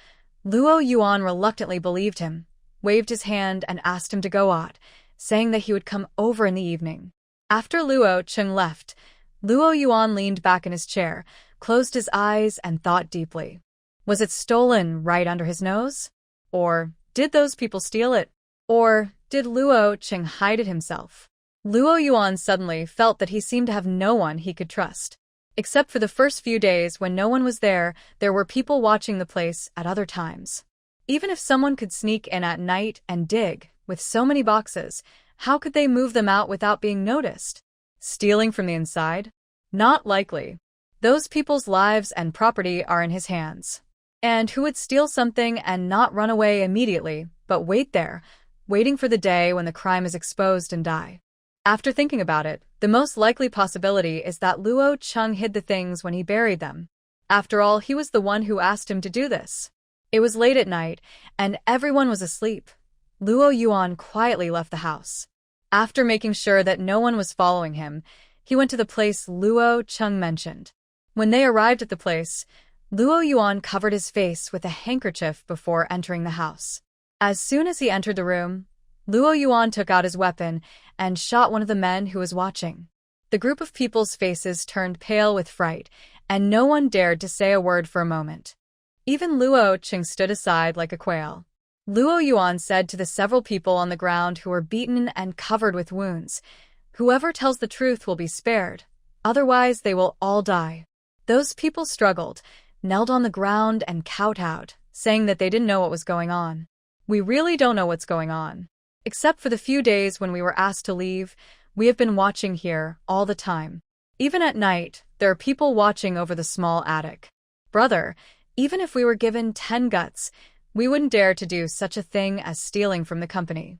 Luo Yuan reluctantly believed him, waved his hand and asked him to go out, saying that he would come over in the evening. After Luo Cheng left, Luo Yuan leaned back in his chair, closed his eyes, and thought deeply. Was it stolen right under his nose? Or did those people steal it? Or did Luo Qing hide it himself? Luo Yuan suddenly felt that he seemed to have no one he could trust. Except for the first few days when no one was there were people watching the place at other times. Even if someone could sneak in at night and dig, with so many boxes, how could they move them out without being noticed? Stealing from the inside? Not likely. Those people's lives and property are in his hands. And who would steal something and not run away immediately, but wait there, waiting for the day when the crime is exposed and die? After thinking about it, the most likely possibility is that Luo Qing hid the things when he buried them. After all, he was the one who asked him to do this. It was late at night, and everyone was asleep. Luo Yuan quietly left the house. After making sure that no one was following him, he went to the place Luo Qing mentioned. When they arrived at the place, Luo Yuan covered his face with a handkerchief before entering the house. As soon as he entered the room, Luo Yuan took out his weapon and shot one of the men who was watching. The group of people's faces turned pale with fright, and no one dared to say a word for a moment. Even Luo Qing stood aside like a quail. Luo Yuan said to the several people on the ground who were beaten and covered with wounds, "Whoever tells the truth will be spared, otherwise they will all die." Those people struggled, knelt on the ground and kowtowed, saying that they didn't know what was going on. "We really don't know what's going on. Except for the few days when we were asked to leave, we have been watching here all the time. Even at night, there are people watching over the small attic. Brother, even if we were given 10 guts, we wouldn't dare to do such a thing as stealing from the company."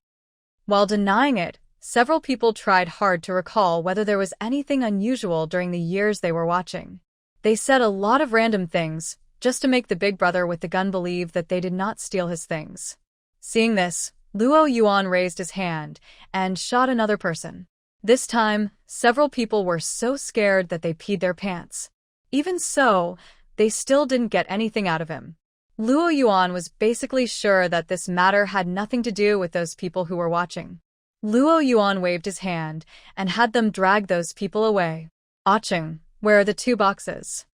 While denying it, several people tried hard to recall whether there was anything unusual during the years they were watching. They said a lot of random things, just to make the big brother with the gun believe that they did not steal his things. Seeing this, Luo Yuan raised his hand and shot another person. This time, several people were so scared that they peed their pants. Even so, they still didn't get anything out of him. Luo Yuan was basically sure that this matter had nothing to do with those people who were watching. Luo Yuan waved his hand and had them drag those people away. "Qing, where are the 2 boxes?"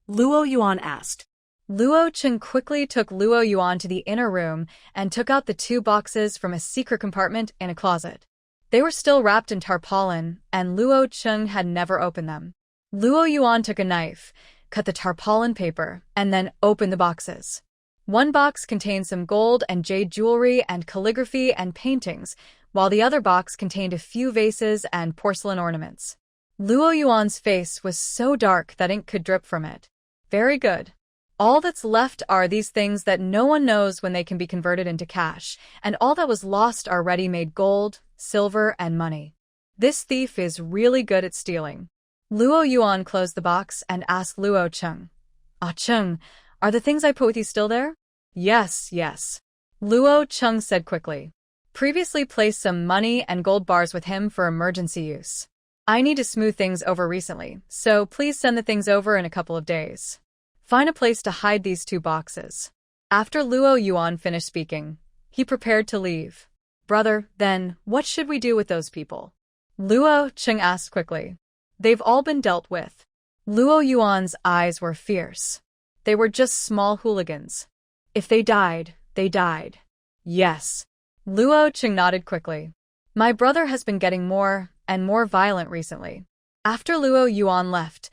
Luo Yuan asked. Luo Qing quickly took Luo Yuan to the inner room and took out the 2 boxes from a secret compartment in a closet. They were still wrapped in tarpaulin, and Luo Qing had never opened them. Luo Yuan took a knife, cut the tarpaulin paper, and then opened the boxes. One box contained some gold and jade jewelry and calligraphy and paintings, while the other box contained a few vases and porcelain ornaments. Luo Yuan's face was so dark that ink could drip from it. "Very good. All that's left are these things that no one knows when they can be converted into cash, and all that was lost are ready-made gold, silver, and money. This thief is really good at stealing." Luo Yuan closed the box and asked Luo Qing, "Qing, are the things I put with you still there?" Yes. Luo Qing said quickly. "Previously placed some money and gold bars with him for emergency use. I need to smooth things over recently, so please send the things over in a couple of days. Find a place to hide these 2 boxes." After Luo Yuan finished speaking, he prepared to leave. "Brother, then, what should we do with those people?" Luo Qing asked quickly. "They've all been dealt with." Luo Yuan's eyes were fierce. They were just small hooligans. If they died, they died. Yes. Luo Qing nodded quickly. "My brother has been getting more and more violent recently." After Luo Yuan left,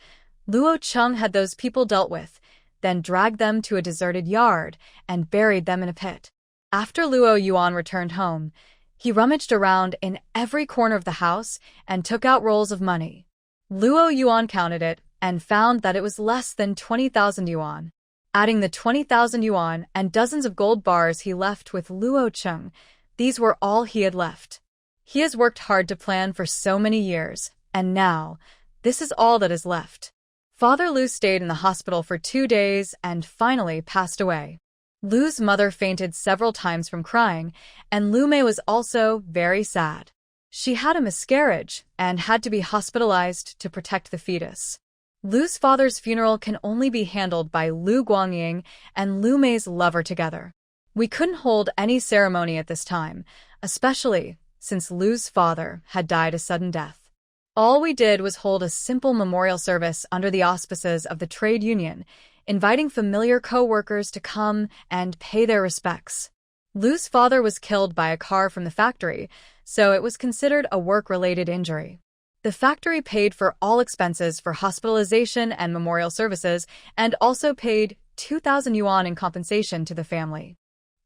Luo Qing had those people dealt with, then dragged them to a deserted yard and buried them in a pit. After Luo Yuan returned home, he rummaged around in every corner of the house and took out rolls of money. Luo Yuan counted it and found that it was less than 20,000 yuan. Adding the 20,000 yuan and dozens of gold bars he left with Luo Qing, these were all he had left. He has worked hard to plan for so many years, and now, this is all that is left. Father Lu stayed in the hospital for 2 days and finally passed away. Lu's mother fainted several times from crying, and Lu Mei was also very sad. She had a miscarriage and had to be hospitalized to protect the fetus. Lu's father's funeral can only be handled by Lu Guangying and Lu Mei's lover together. We couldn't hold any ceremony at this time, especially since Lu's father had died a sudden death. All we did was hold a simple memorial service under the auspices of the trade union, inviting familiar co-workers to come and pay their respects. Lu's father was killed by a car from the factory, so it was considered a work-related injury. The factory paid for all expenses for hospitalization and memorial services and also paid 2,000 yuan in compensation to the family.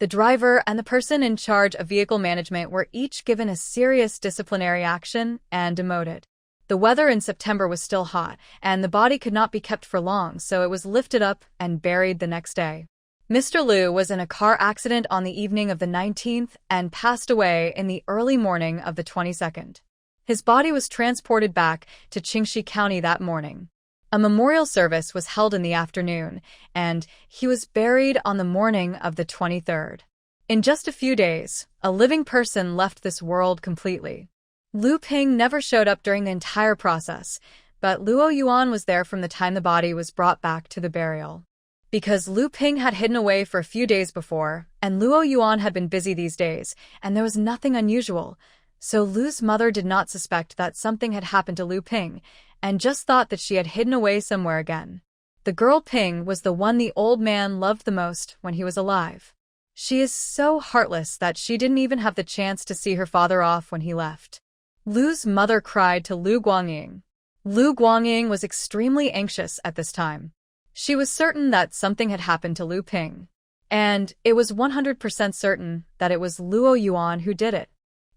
The driver and the person in charge of vehicle management were each given a serious disciplinary action and demoted. The weather in September was still hot, and the body could not be kept for long, so it was lifted up and buried the next day. Mr. Lu was in a car accident on the evening of the 19th and passed away in the early morning of the 22nd. His body was transported back to Qingxi County that morning. A memorial service was held in the afternoon, and he was buried on the morning of the 23rd. In just a few days, a living person left this world completely. Lu Ping never showed up during the entire process, but Luo Yuan was there from the time the body was brought back to the burial. Because Lu Ping had hidden away for a few days before, and Luo Yuan had been busy these days, and there was nothing unusual, so Lu's mother did not suspect that something had happened to Lu Ping, and just thought that she had hidden away somewhere again. The girl Ping was the one the old man loved the most when he was alive. She is so heartless that she didn't even have the chance to see her father off when he left. Lu's mother cried to Lu Guangying. Lu Guangying was extremely anxious at this time. She was certain that something had happened to Lu Ping, and it was 100% certain that it was Luo Yuan who did it.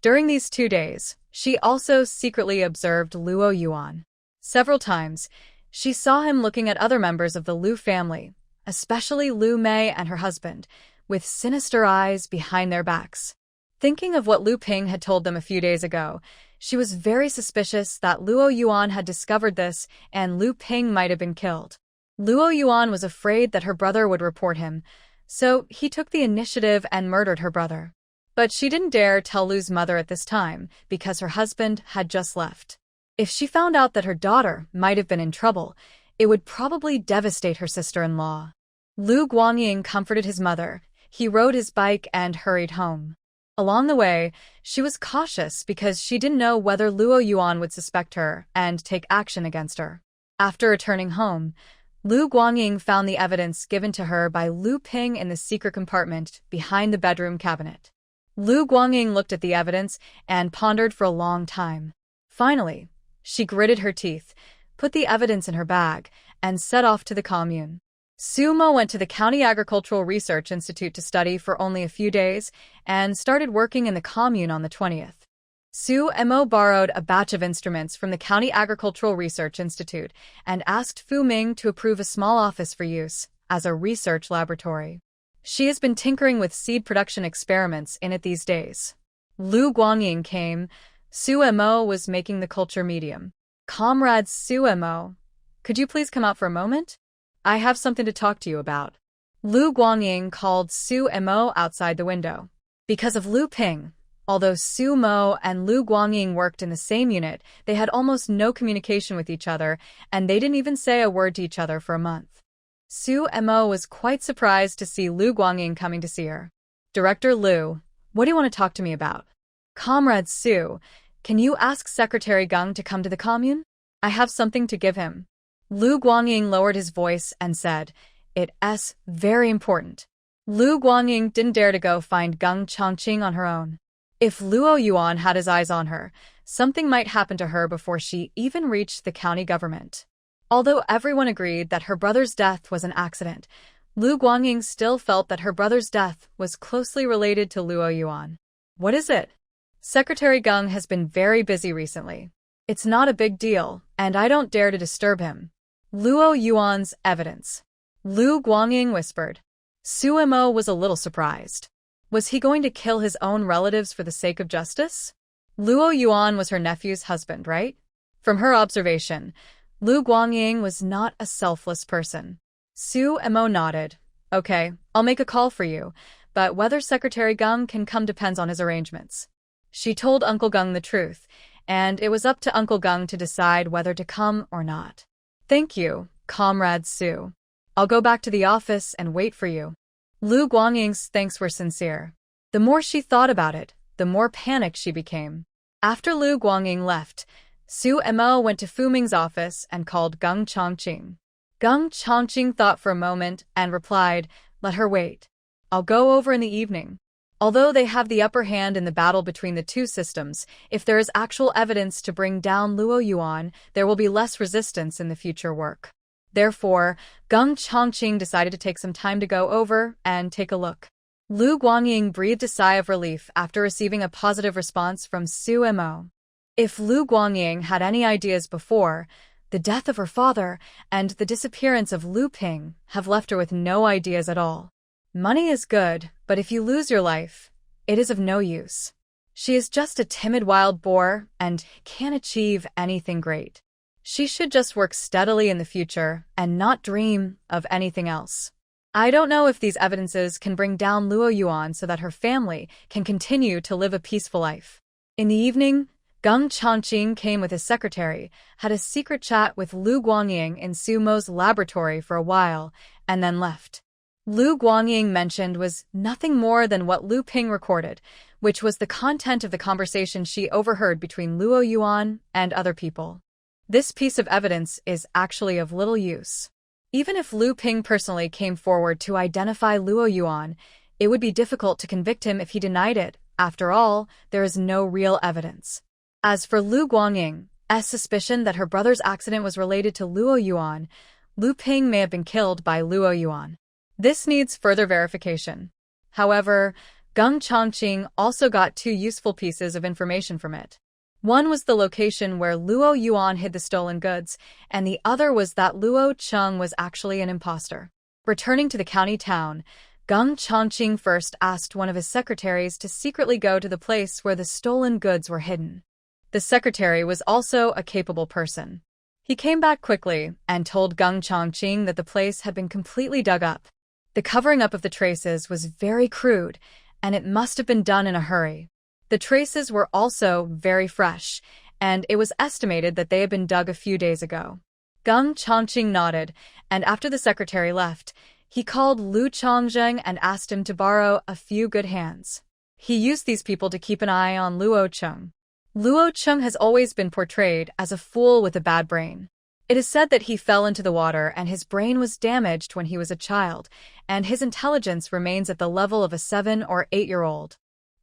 During these 2 days, she also secretly observed Luo Yuan. Several times, she saw him looking at other members of the Lu family, especially Lu Mei and her husband, with sinister eyes behind their backs. Thinking of what Lu Ping had told them a few days ago, she was very suspicious that Luo Yuan had discovered this and Lu Ping might have been killed. Luo Yuan was afraid that her brother would report him, so he took the initiative and murdered her brother. But she didn't dare tell Lu's mother at this time because her husband had just left. If she found out that her daughter might have been in trouble, it would probably devastate her sister-in-law. Lu Guangying comforted his mother. He rode his bike and hurried home. Along the way, she was cautious because she didn't know whether Luo Yuan would suspect her and take action against her. After returning home, Lu Guangying found the evidence given to her by Lu Ping in the secret compartment behind the bedroom cabinet. Lu Guangying looked at the evidence and pondered for a long time. Finally, she gritted her teeth, put the evidence in her bag, and set off to the commune. Sumo went to the County Agricultural Research Institute to study for only a few days and started working in the commune on the 20th. Su Mo borrowed a batch of instruments from the County Agricultural Research Institute and asked Fu Ming to approve a small office for use as a research laboratory. She has been tinkering with seed production experiments in it these days. Lu Guangying came. Su Mo was making the culture medium. Comrade Su Mo, could you please come out for a moment? I have something to talk to you about. Lu Guangying called Su Mo outside the window. Because of Lu Ping, although Su Mo and Lu Guangying worked in the same unit, they had almost no communication with each other, and they didn't even say a word to each other for a month. Su Mo was quite surprised to see Lu Guangying coming to see her. Director Lu, what do you want to talk to me about? Comrade Su, can you ask Secretary Gung to come to the commune? I have something to give him. Lu Guangying lowered his voice and said, "It's very important." Lu Guangying didn't dare to go find Gung Chongqing on her own. If Luo Yuan had his eyes on her, something might happen to her before she even reached the county government. Although everyone agreed that her brother's death was an accident, Lu Guangying still felt that her brother's death was closely related to Luo Yuan. What is it? Secretary Gung has been very busy recently. It's not a big deal, and I don't dare to disturb him. Luo Yuan's evidence. Lu Guangying whispered. Su Mo was a little surprised. Was he going to kill his own relatives for the sake of justice? Luo Yuan was her nephew's husband, right? From her observation, Lu Guangying was not a selfless person. Su Mo nodded. Okay, I'll make a call for you, but whether Secretary Gung can come depends on his arrangements. She told Uncle Gung the truth, and it was up to Uncle Gung to decide whether to come or not. Thank you, Comrade Su. I'll go back to the office and wait for you. Lu Guangying's thanks were sincere. The more she thought about it, the more panicked she became. After Lu Guangying left, Su Mo went to Fu Ming's office and called Geng Chongqing. Geng Chongqing thought for a moment and replied, "Let her wait. I'll go over in the evening." Although they have the upper hand in the battle between the two systems, if there is actual evidence to bring down Luo Yuan, there will be less resistance in the future work. Therefore, Geng Chongqing decided to take some time to go over and take a look. Lu Guangying breathed a sigh of relief after receiving a positive response from Su Mo. If Lu Guangying had any ideas before, the death of her father and the disappearance of Lu Ping have left her with no ideas at all. Money is good, but if you lose your life, it is of no use. She is just a timid wild boar and can't achieve anything great. She should just work steadily in the future and not dream of anything else. I don't know if these evidences can bring down Luo Yuan so that her family can continue to live a peaceful life. In the evening, Geng Chongqing came with his secretary, had a secret chat with Lu Guangying in Su Mo's laboratory for a while, and then left. Lu Guangying mentioned was nothing more than what Lu Ping recorded, which was the content of the conversation she overheard between Luo Yuan and other people. This piece of evidence is actually of little use. Even if Lu Ping personally came forward to identify Luo Yuan, it would be difficult to convict him if he denied it. After all, there is no real evidence. As for Lu Guangying's suspicion that her brother's accident was related to Luo Yuan, Lu Ping may have been killed by Luo Yuan. This needs further verification. However, Geng Chongqing also got two useful pieces of information from it. One was the location where Luo Yuan hid the stolen goods, and the other was that Luo Cheng was actually an imposter. Returning to the county town, Geng Chongqing first asked one of his secretaries to secretly go to the place where the stolen goods were hidden. The secretary was also a capable person. He came back quickly and told Geng Chongqing that the place had been completely dug up. The covering up of the traces was very crude, and it must have been done in a hurry. The traces were also very fresh, and it was estimated that they had been dug a few days ago. Geng Chongqing nodded, and after the secretary left, he called Lu Chongzheng and asked him to borrow a few good hands. He used these people to keep an eye on Luo Cheng. Luo Cheng has always been portrayed as a fool with a bad brain. It is said that he fell into the water and his brain was damaged when he was a child, and his intelligence remains at the level of a 7 or 8-year-old.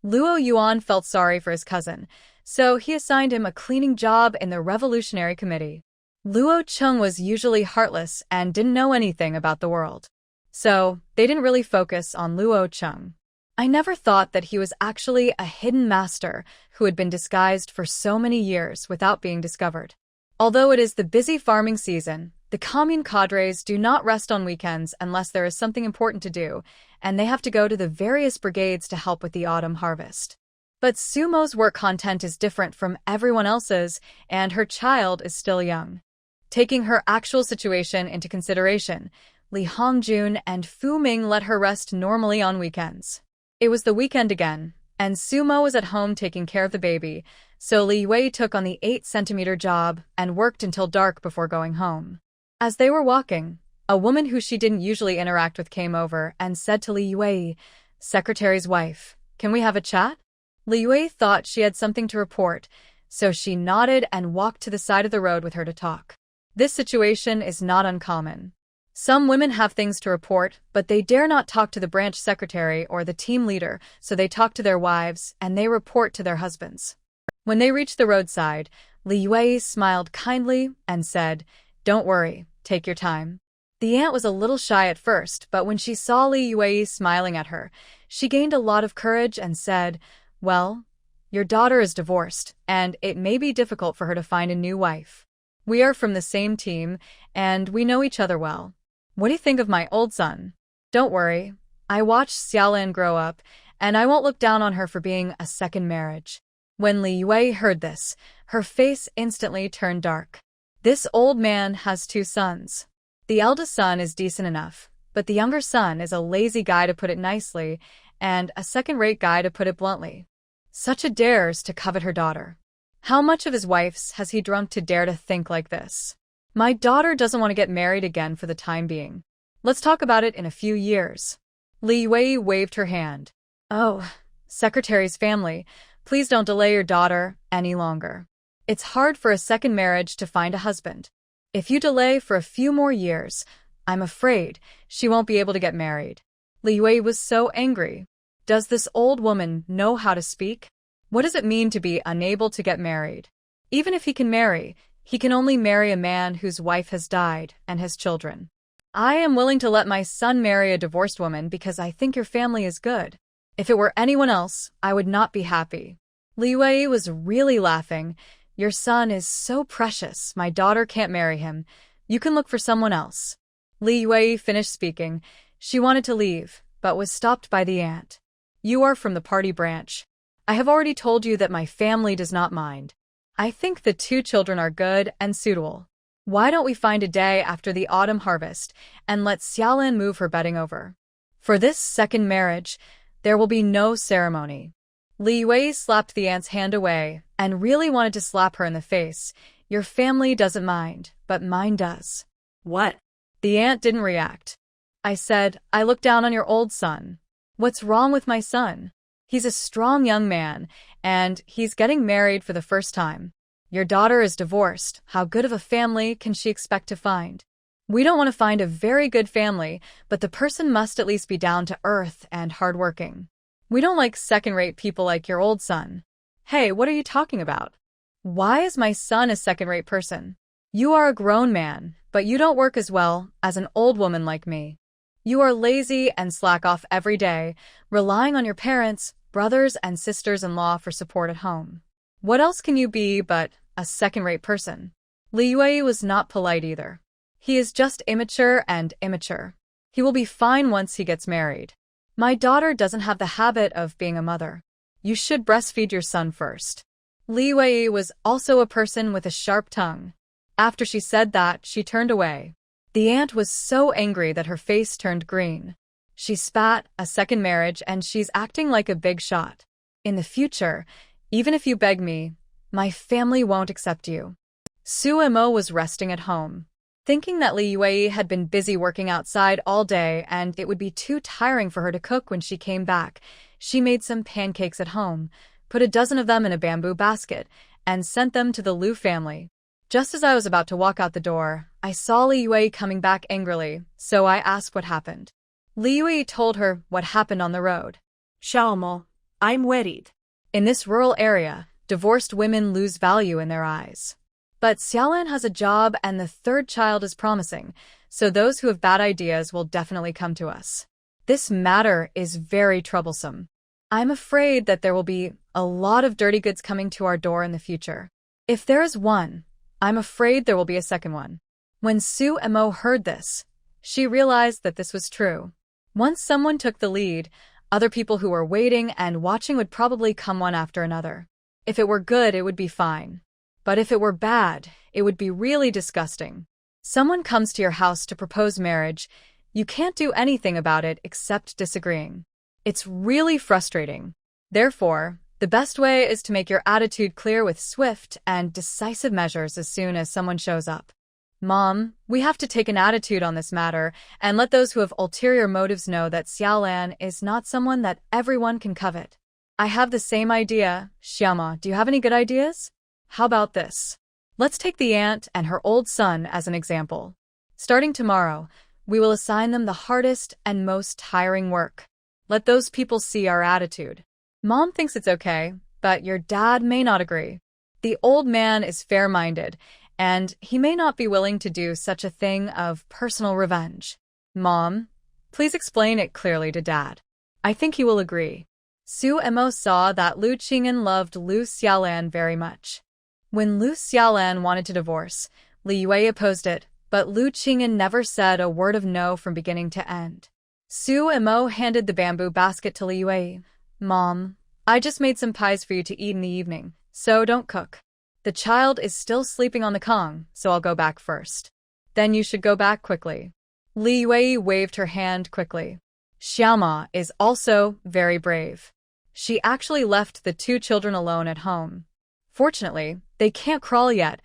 Luo Yuan felt sorry for his cousin, so he assigned him a cleaning job in the Revolutionary Committee. Luo Cheng was usually heartless and didn't know anything about the world. So, they didn't really focus on Luo Cheng. I never thought that he was actually a hidden master who had been disguised for so many years without being discovered. Although it is the busy farming season, the Commune cadres do not rest on weekends unless there is something important to do, and they have to go to the various brigades to help with the autumn harvest. But Sumo's work content is different from everyone else's, and her child is still young. Taking her actual situation into consideration, Li Hongjun and Fu Ming let her rest normally on weekends. It was the weekend again, and Sumo was at home taking care of the baby, so Li Wei took on the 8-centimeter job and worked until dark before going home. As they were walking, a woman who she didn't usually interact with came over and said to Li Wei, "Secretary's wife, can we have a chat?" Li Wei thought she had something to report, so she nodded and walked to the side of the road with her to talk. This situation is not uncommon. Some women have things to report, but they dare not talk to the branch secretary or the team leader, so they talk to their wives and they report to their husbands. When they reached the roadside, Li Wei smiled kindly and said, "Don't worry, take your time." The aunt was a little shy at first, but when she saw Li Wei smiling at her, she gained a lot of courage and said, "Well, your daughter is divorced, and it may be difficult for her to find a new wife. We are from the same team, and we know each other well. What do you think of my old son? Don't worry, I watched Xiaolin grow up, and I won't look down on her for being a second marriage." When Li Wei heard this, her face instantly turned dark. This old man has 2 sons. The eldest son is decent enough, but the younger son is a lazy guy to put it nicely, and a second-rate guy to put it bluntly. Such a dares to covet her daughter. How much of his wife's has he drunk to dare to think like this? My daughter doesn't want to get married again for the time being. Let's talk about it in a few years. Li Wei waved her hand. "Oh, Secretary's family, please don't delay your daughter any longer." It's hard for a second marriage to find a husband. If you delay for a few more years, I'm afraid she won't be able to get married. Li Yue was so angry. Does this old woman know how to speak? What does it mean to be unable to get married? Even if he can marry, he can only marry a man whose wife has died and has children. I am willing to let my son marry a divorced woman because I think your family is good. If it were anyone else, I would not be happy. Li Yue was really laughing. Your son is so precious, my daughter can't marry him. You can look for someone else. Li Yue finished speaking. She wanted to leave, but was stopped by the aunt. You are from the party branch. I have already told you that my family does not mind. I think the 2 children are good and suitable. Why don't we find a day after the autumn harvest and let Xiaolan move her bedding over? For this second marriage, there will be no ceremony. Li Yue slapped the aunt's hand away and really wanted to slap her in the face. Your family doesn't mind, but mine does. What? The aunt didn't react. I said, I look down on your old son. What's wrong with my son? He's a strong young man, and he's getting married for the first time. Your daughter is divorced. How good of a family can she expect to find? We don't want to find a very good family, but the person must at least be down to earth and hardworking. We don't like second-rate people like your old son. Hey, what are you talking about? Why is my son a second-rate person? You are a grown man, but you don't work as well as an old woman like me. You are lazy and slack off every day, relying on your parents, brothers, and sisters-in-law for support at home. What else can you be but a second-rate person? Li Yue was not polite either. He is just immature and immature. He will be fine once he gets married. My daughter doesn't have the habit of being a mother. You should breastfeed your son first. Li Yue was also a person with a sharp tongue. After she said that, she turned away. The aunt was so angry that her face turned green. She spat, a second marriage, and she's acting like a big shot. In the future, even if you beg me, my family won't accept you. Su Mo was resting at home. Thinking that Li Yue had been busy working outside all day and it would be too tiring for her to cook when she came back, she made some pancakes at home, put a dozen of them in a bamboo basket, and sent them to the Liu family. Just as I was about to walk out the door, I saw Li Yue coming back angrily, so I asked what happened. Li Yue told her what happened on the road. Xiaomo, I'm worried. In this rural area, divorced women lose value in their eyes. But Xiaolan has a job and the 3rd child is promising, so those who have bad ideas will definitely come to us. This matter is very troublesome. I'm afraid that there will be a lot of dirty goods coming to our door in the future. If there is one, I'm afraid there will be a second one. When Su Mo heard this, she realized that this was true. Once someone took the lead, other people who were waiting and watching would probably come one after another. If it were good, it would be fine. But if it were bad, it would be really disgusting. Someone comes to your house to propose marriage. You can't do anything about it except disagreeing. It's really frustrating. Therefore, the best way is to make your attitude clear with swift and decisive measures as soon as someone shows up. Mom, we have to take an attitude on this matter and let those who have ulterior motives know that Xiaolan is not someone that everyone can covet. I have the same idea. Xiaoma, do you have any good ideas? How about this? Let's take the aunt and her old son as an example. Starting tomorrow, we will assign them the hardest and most tiring work. Let those people see our attitude. Mom thinks it's okay, but your dad may not agree. The old man is fair-minded, and he may not be willing to do such a thing of personal revenge. Mom, please explain it clearly to Dad. I think he will agree. Su Mo saw that Lu Qing'an loved Lu Xiaolan very much. When Lu Xiaolan wanted to divorce, Li Yue opposed it, but Lu Qing'an never said a word of no from beginning to end. Su Mo handed the bamboo basket to Li Yue. Mom, I just made some pies for you to eat in the evening, so don't cook. The child is still sleeping on the Kong, so I'll go back first. Then you should go back quickly. Li Yue waved her hand quickly. Xiaoma is also very brave. She actually left the 2 children alone at home. Fortunately, they can't crawl yet,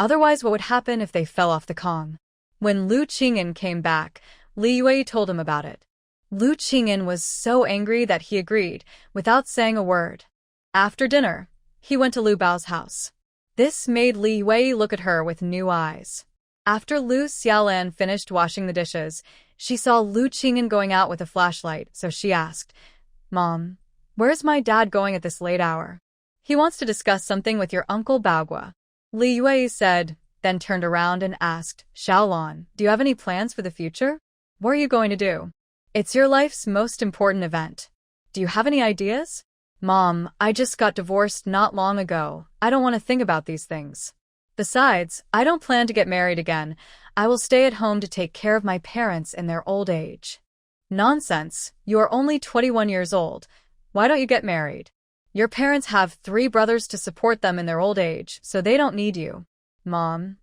otherwise what would happen if they fell off the Kong? When Lu Qing'an came back, Li Yue told him about it. Lu Qing'an was so angry that he agreed, without saying a word. After dinner, he went to Lu Bao's house. This made Li Wei look at her with new eyes. After Lu Xiaolan finished washing the dishes, she saw Lu Qing'an going out with a flashlight, so she asked, "Mom, where's my dad going at this late hour?" "He wants to discuss something with your uncle Baogua," Li Wei said, then turned around and asked, "Xiaolan, do you have any plans for the future? What are you going to do? It's your life's most important event. Do you have any ideas?" "Mom, I just got divorced not long ago. I don't want to think about these things. Besides, I don't plan to get married again. I will stay at home to take care of my parents in their old age." "Nonsense. You are only 21 years old. Why don't you get married? Your parents have 3 brothers to support them in their old age, so they don't need you." "Mom,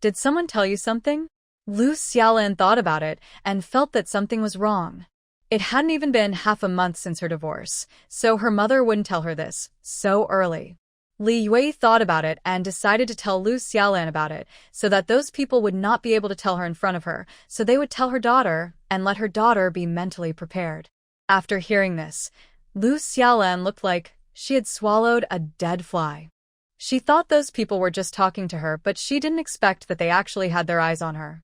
did someone tell you something?" Lu Xiaolan thought about it and felt that something was wrong. It hadn't even been half a month since her divorce, so her mother wouldn't tell her this so early. Li Yue thought about it and decided to tell Lu Xiaolan about it so that those people would not be able to tell her in front of her, so they would tell her daughter and let her daughter be mentally prepared. After hearing this, Lu Xiaolan looked like she had swallowed a dead fly. She thought those people were just talking to her, but she didn't expect that they actually had their eyes on her.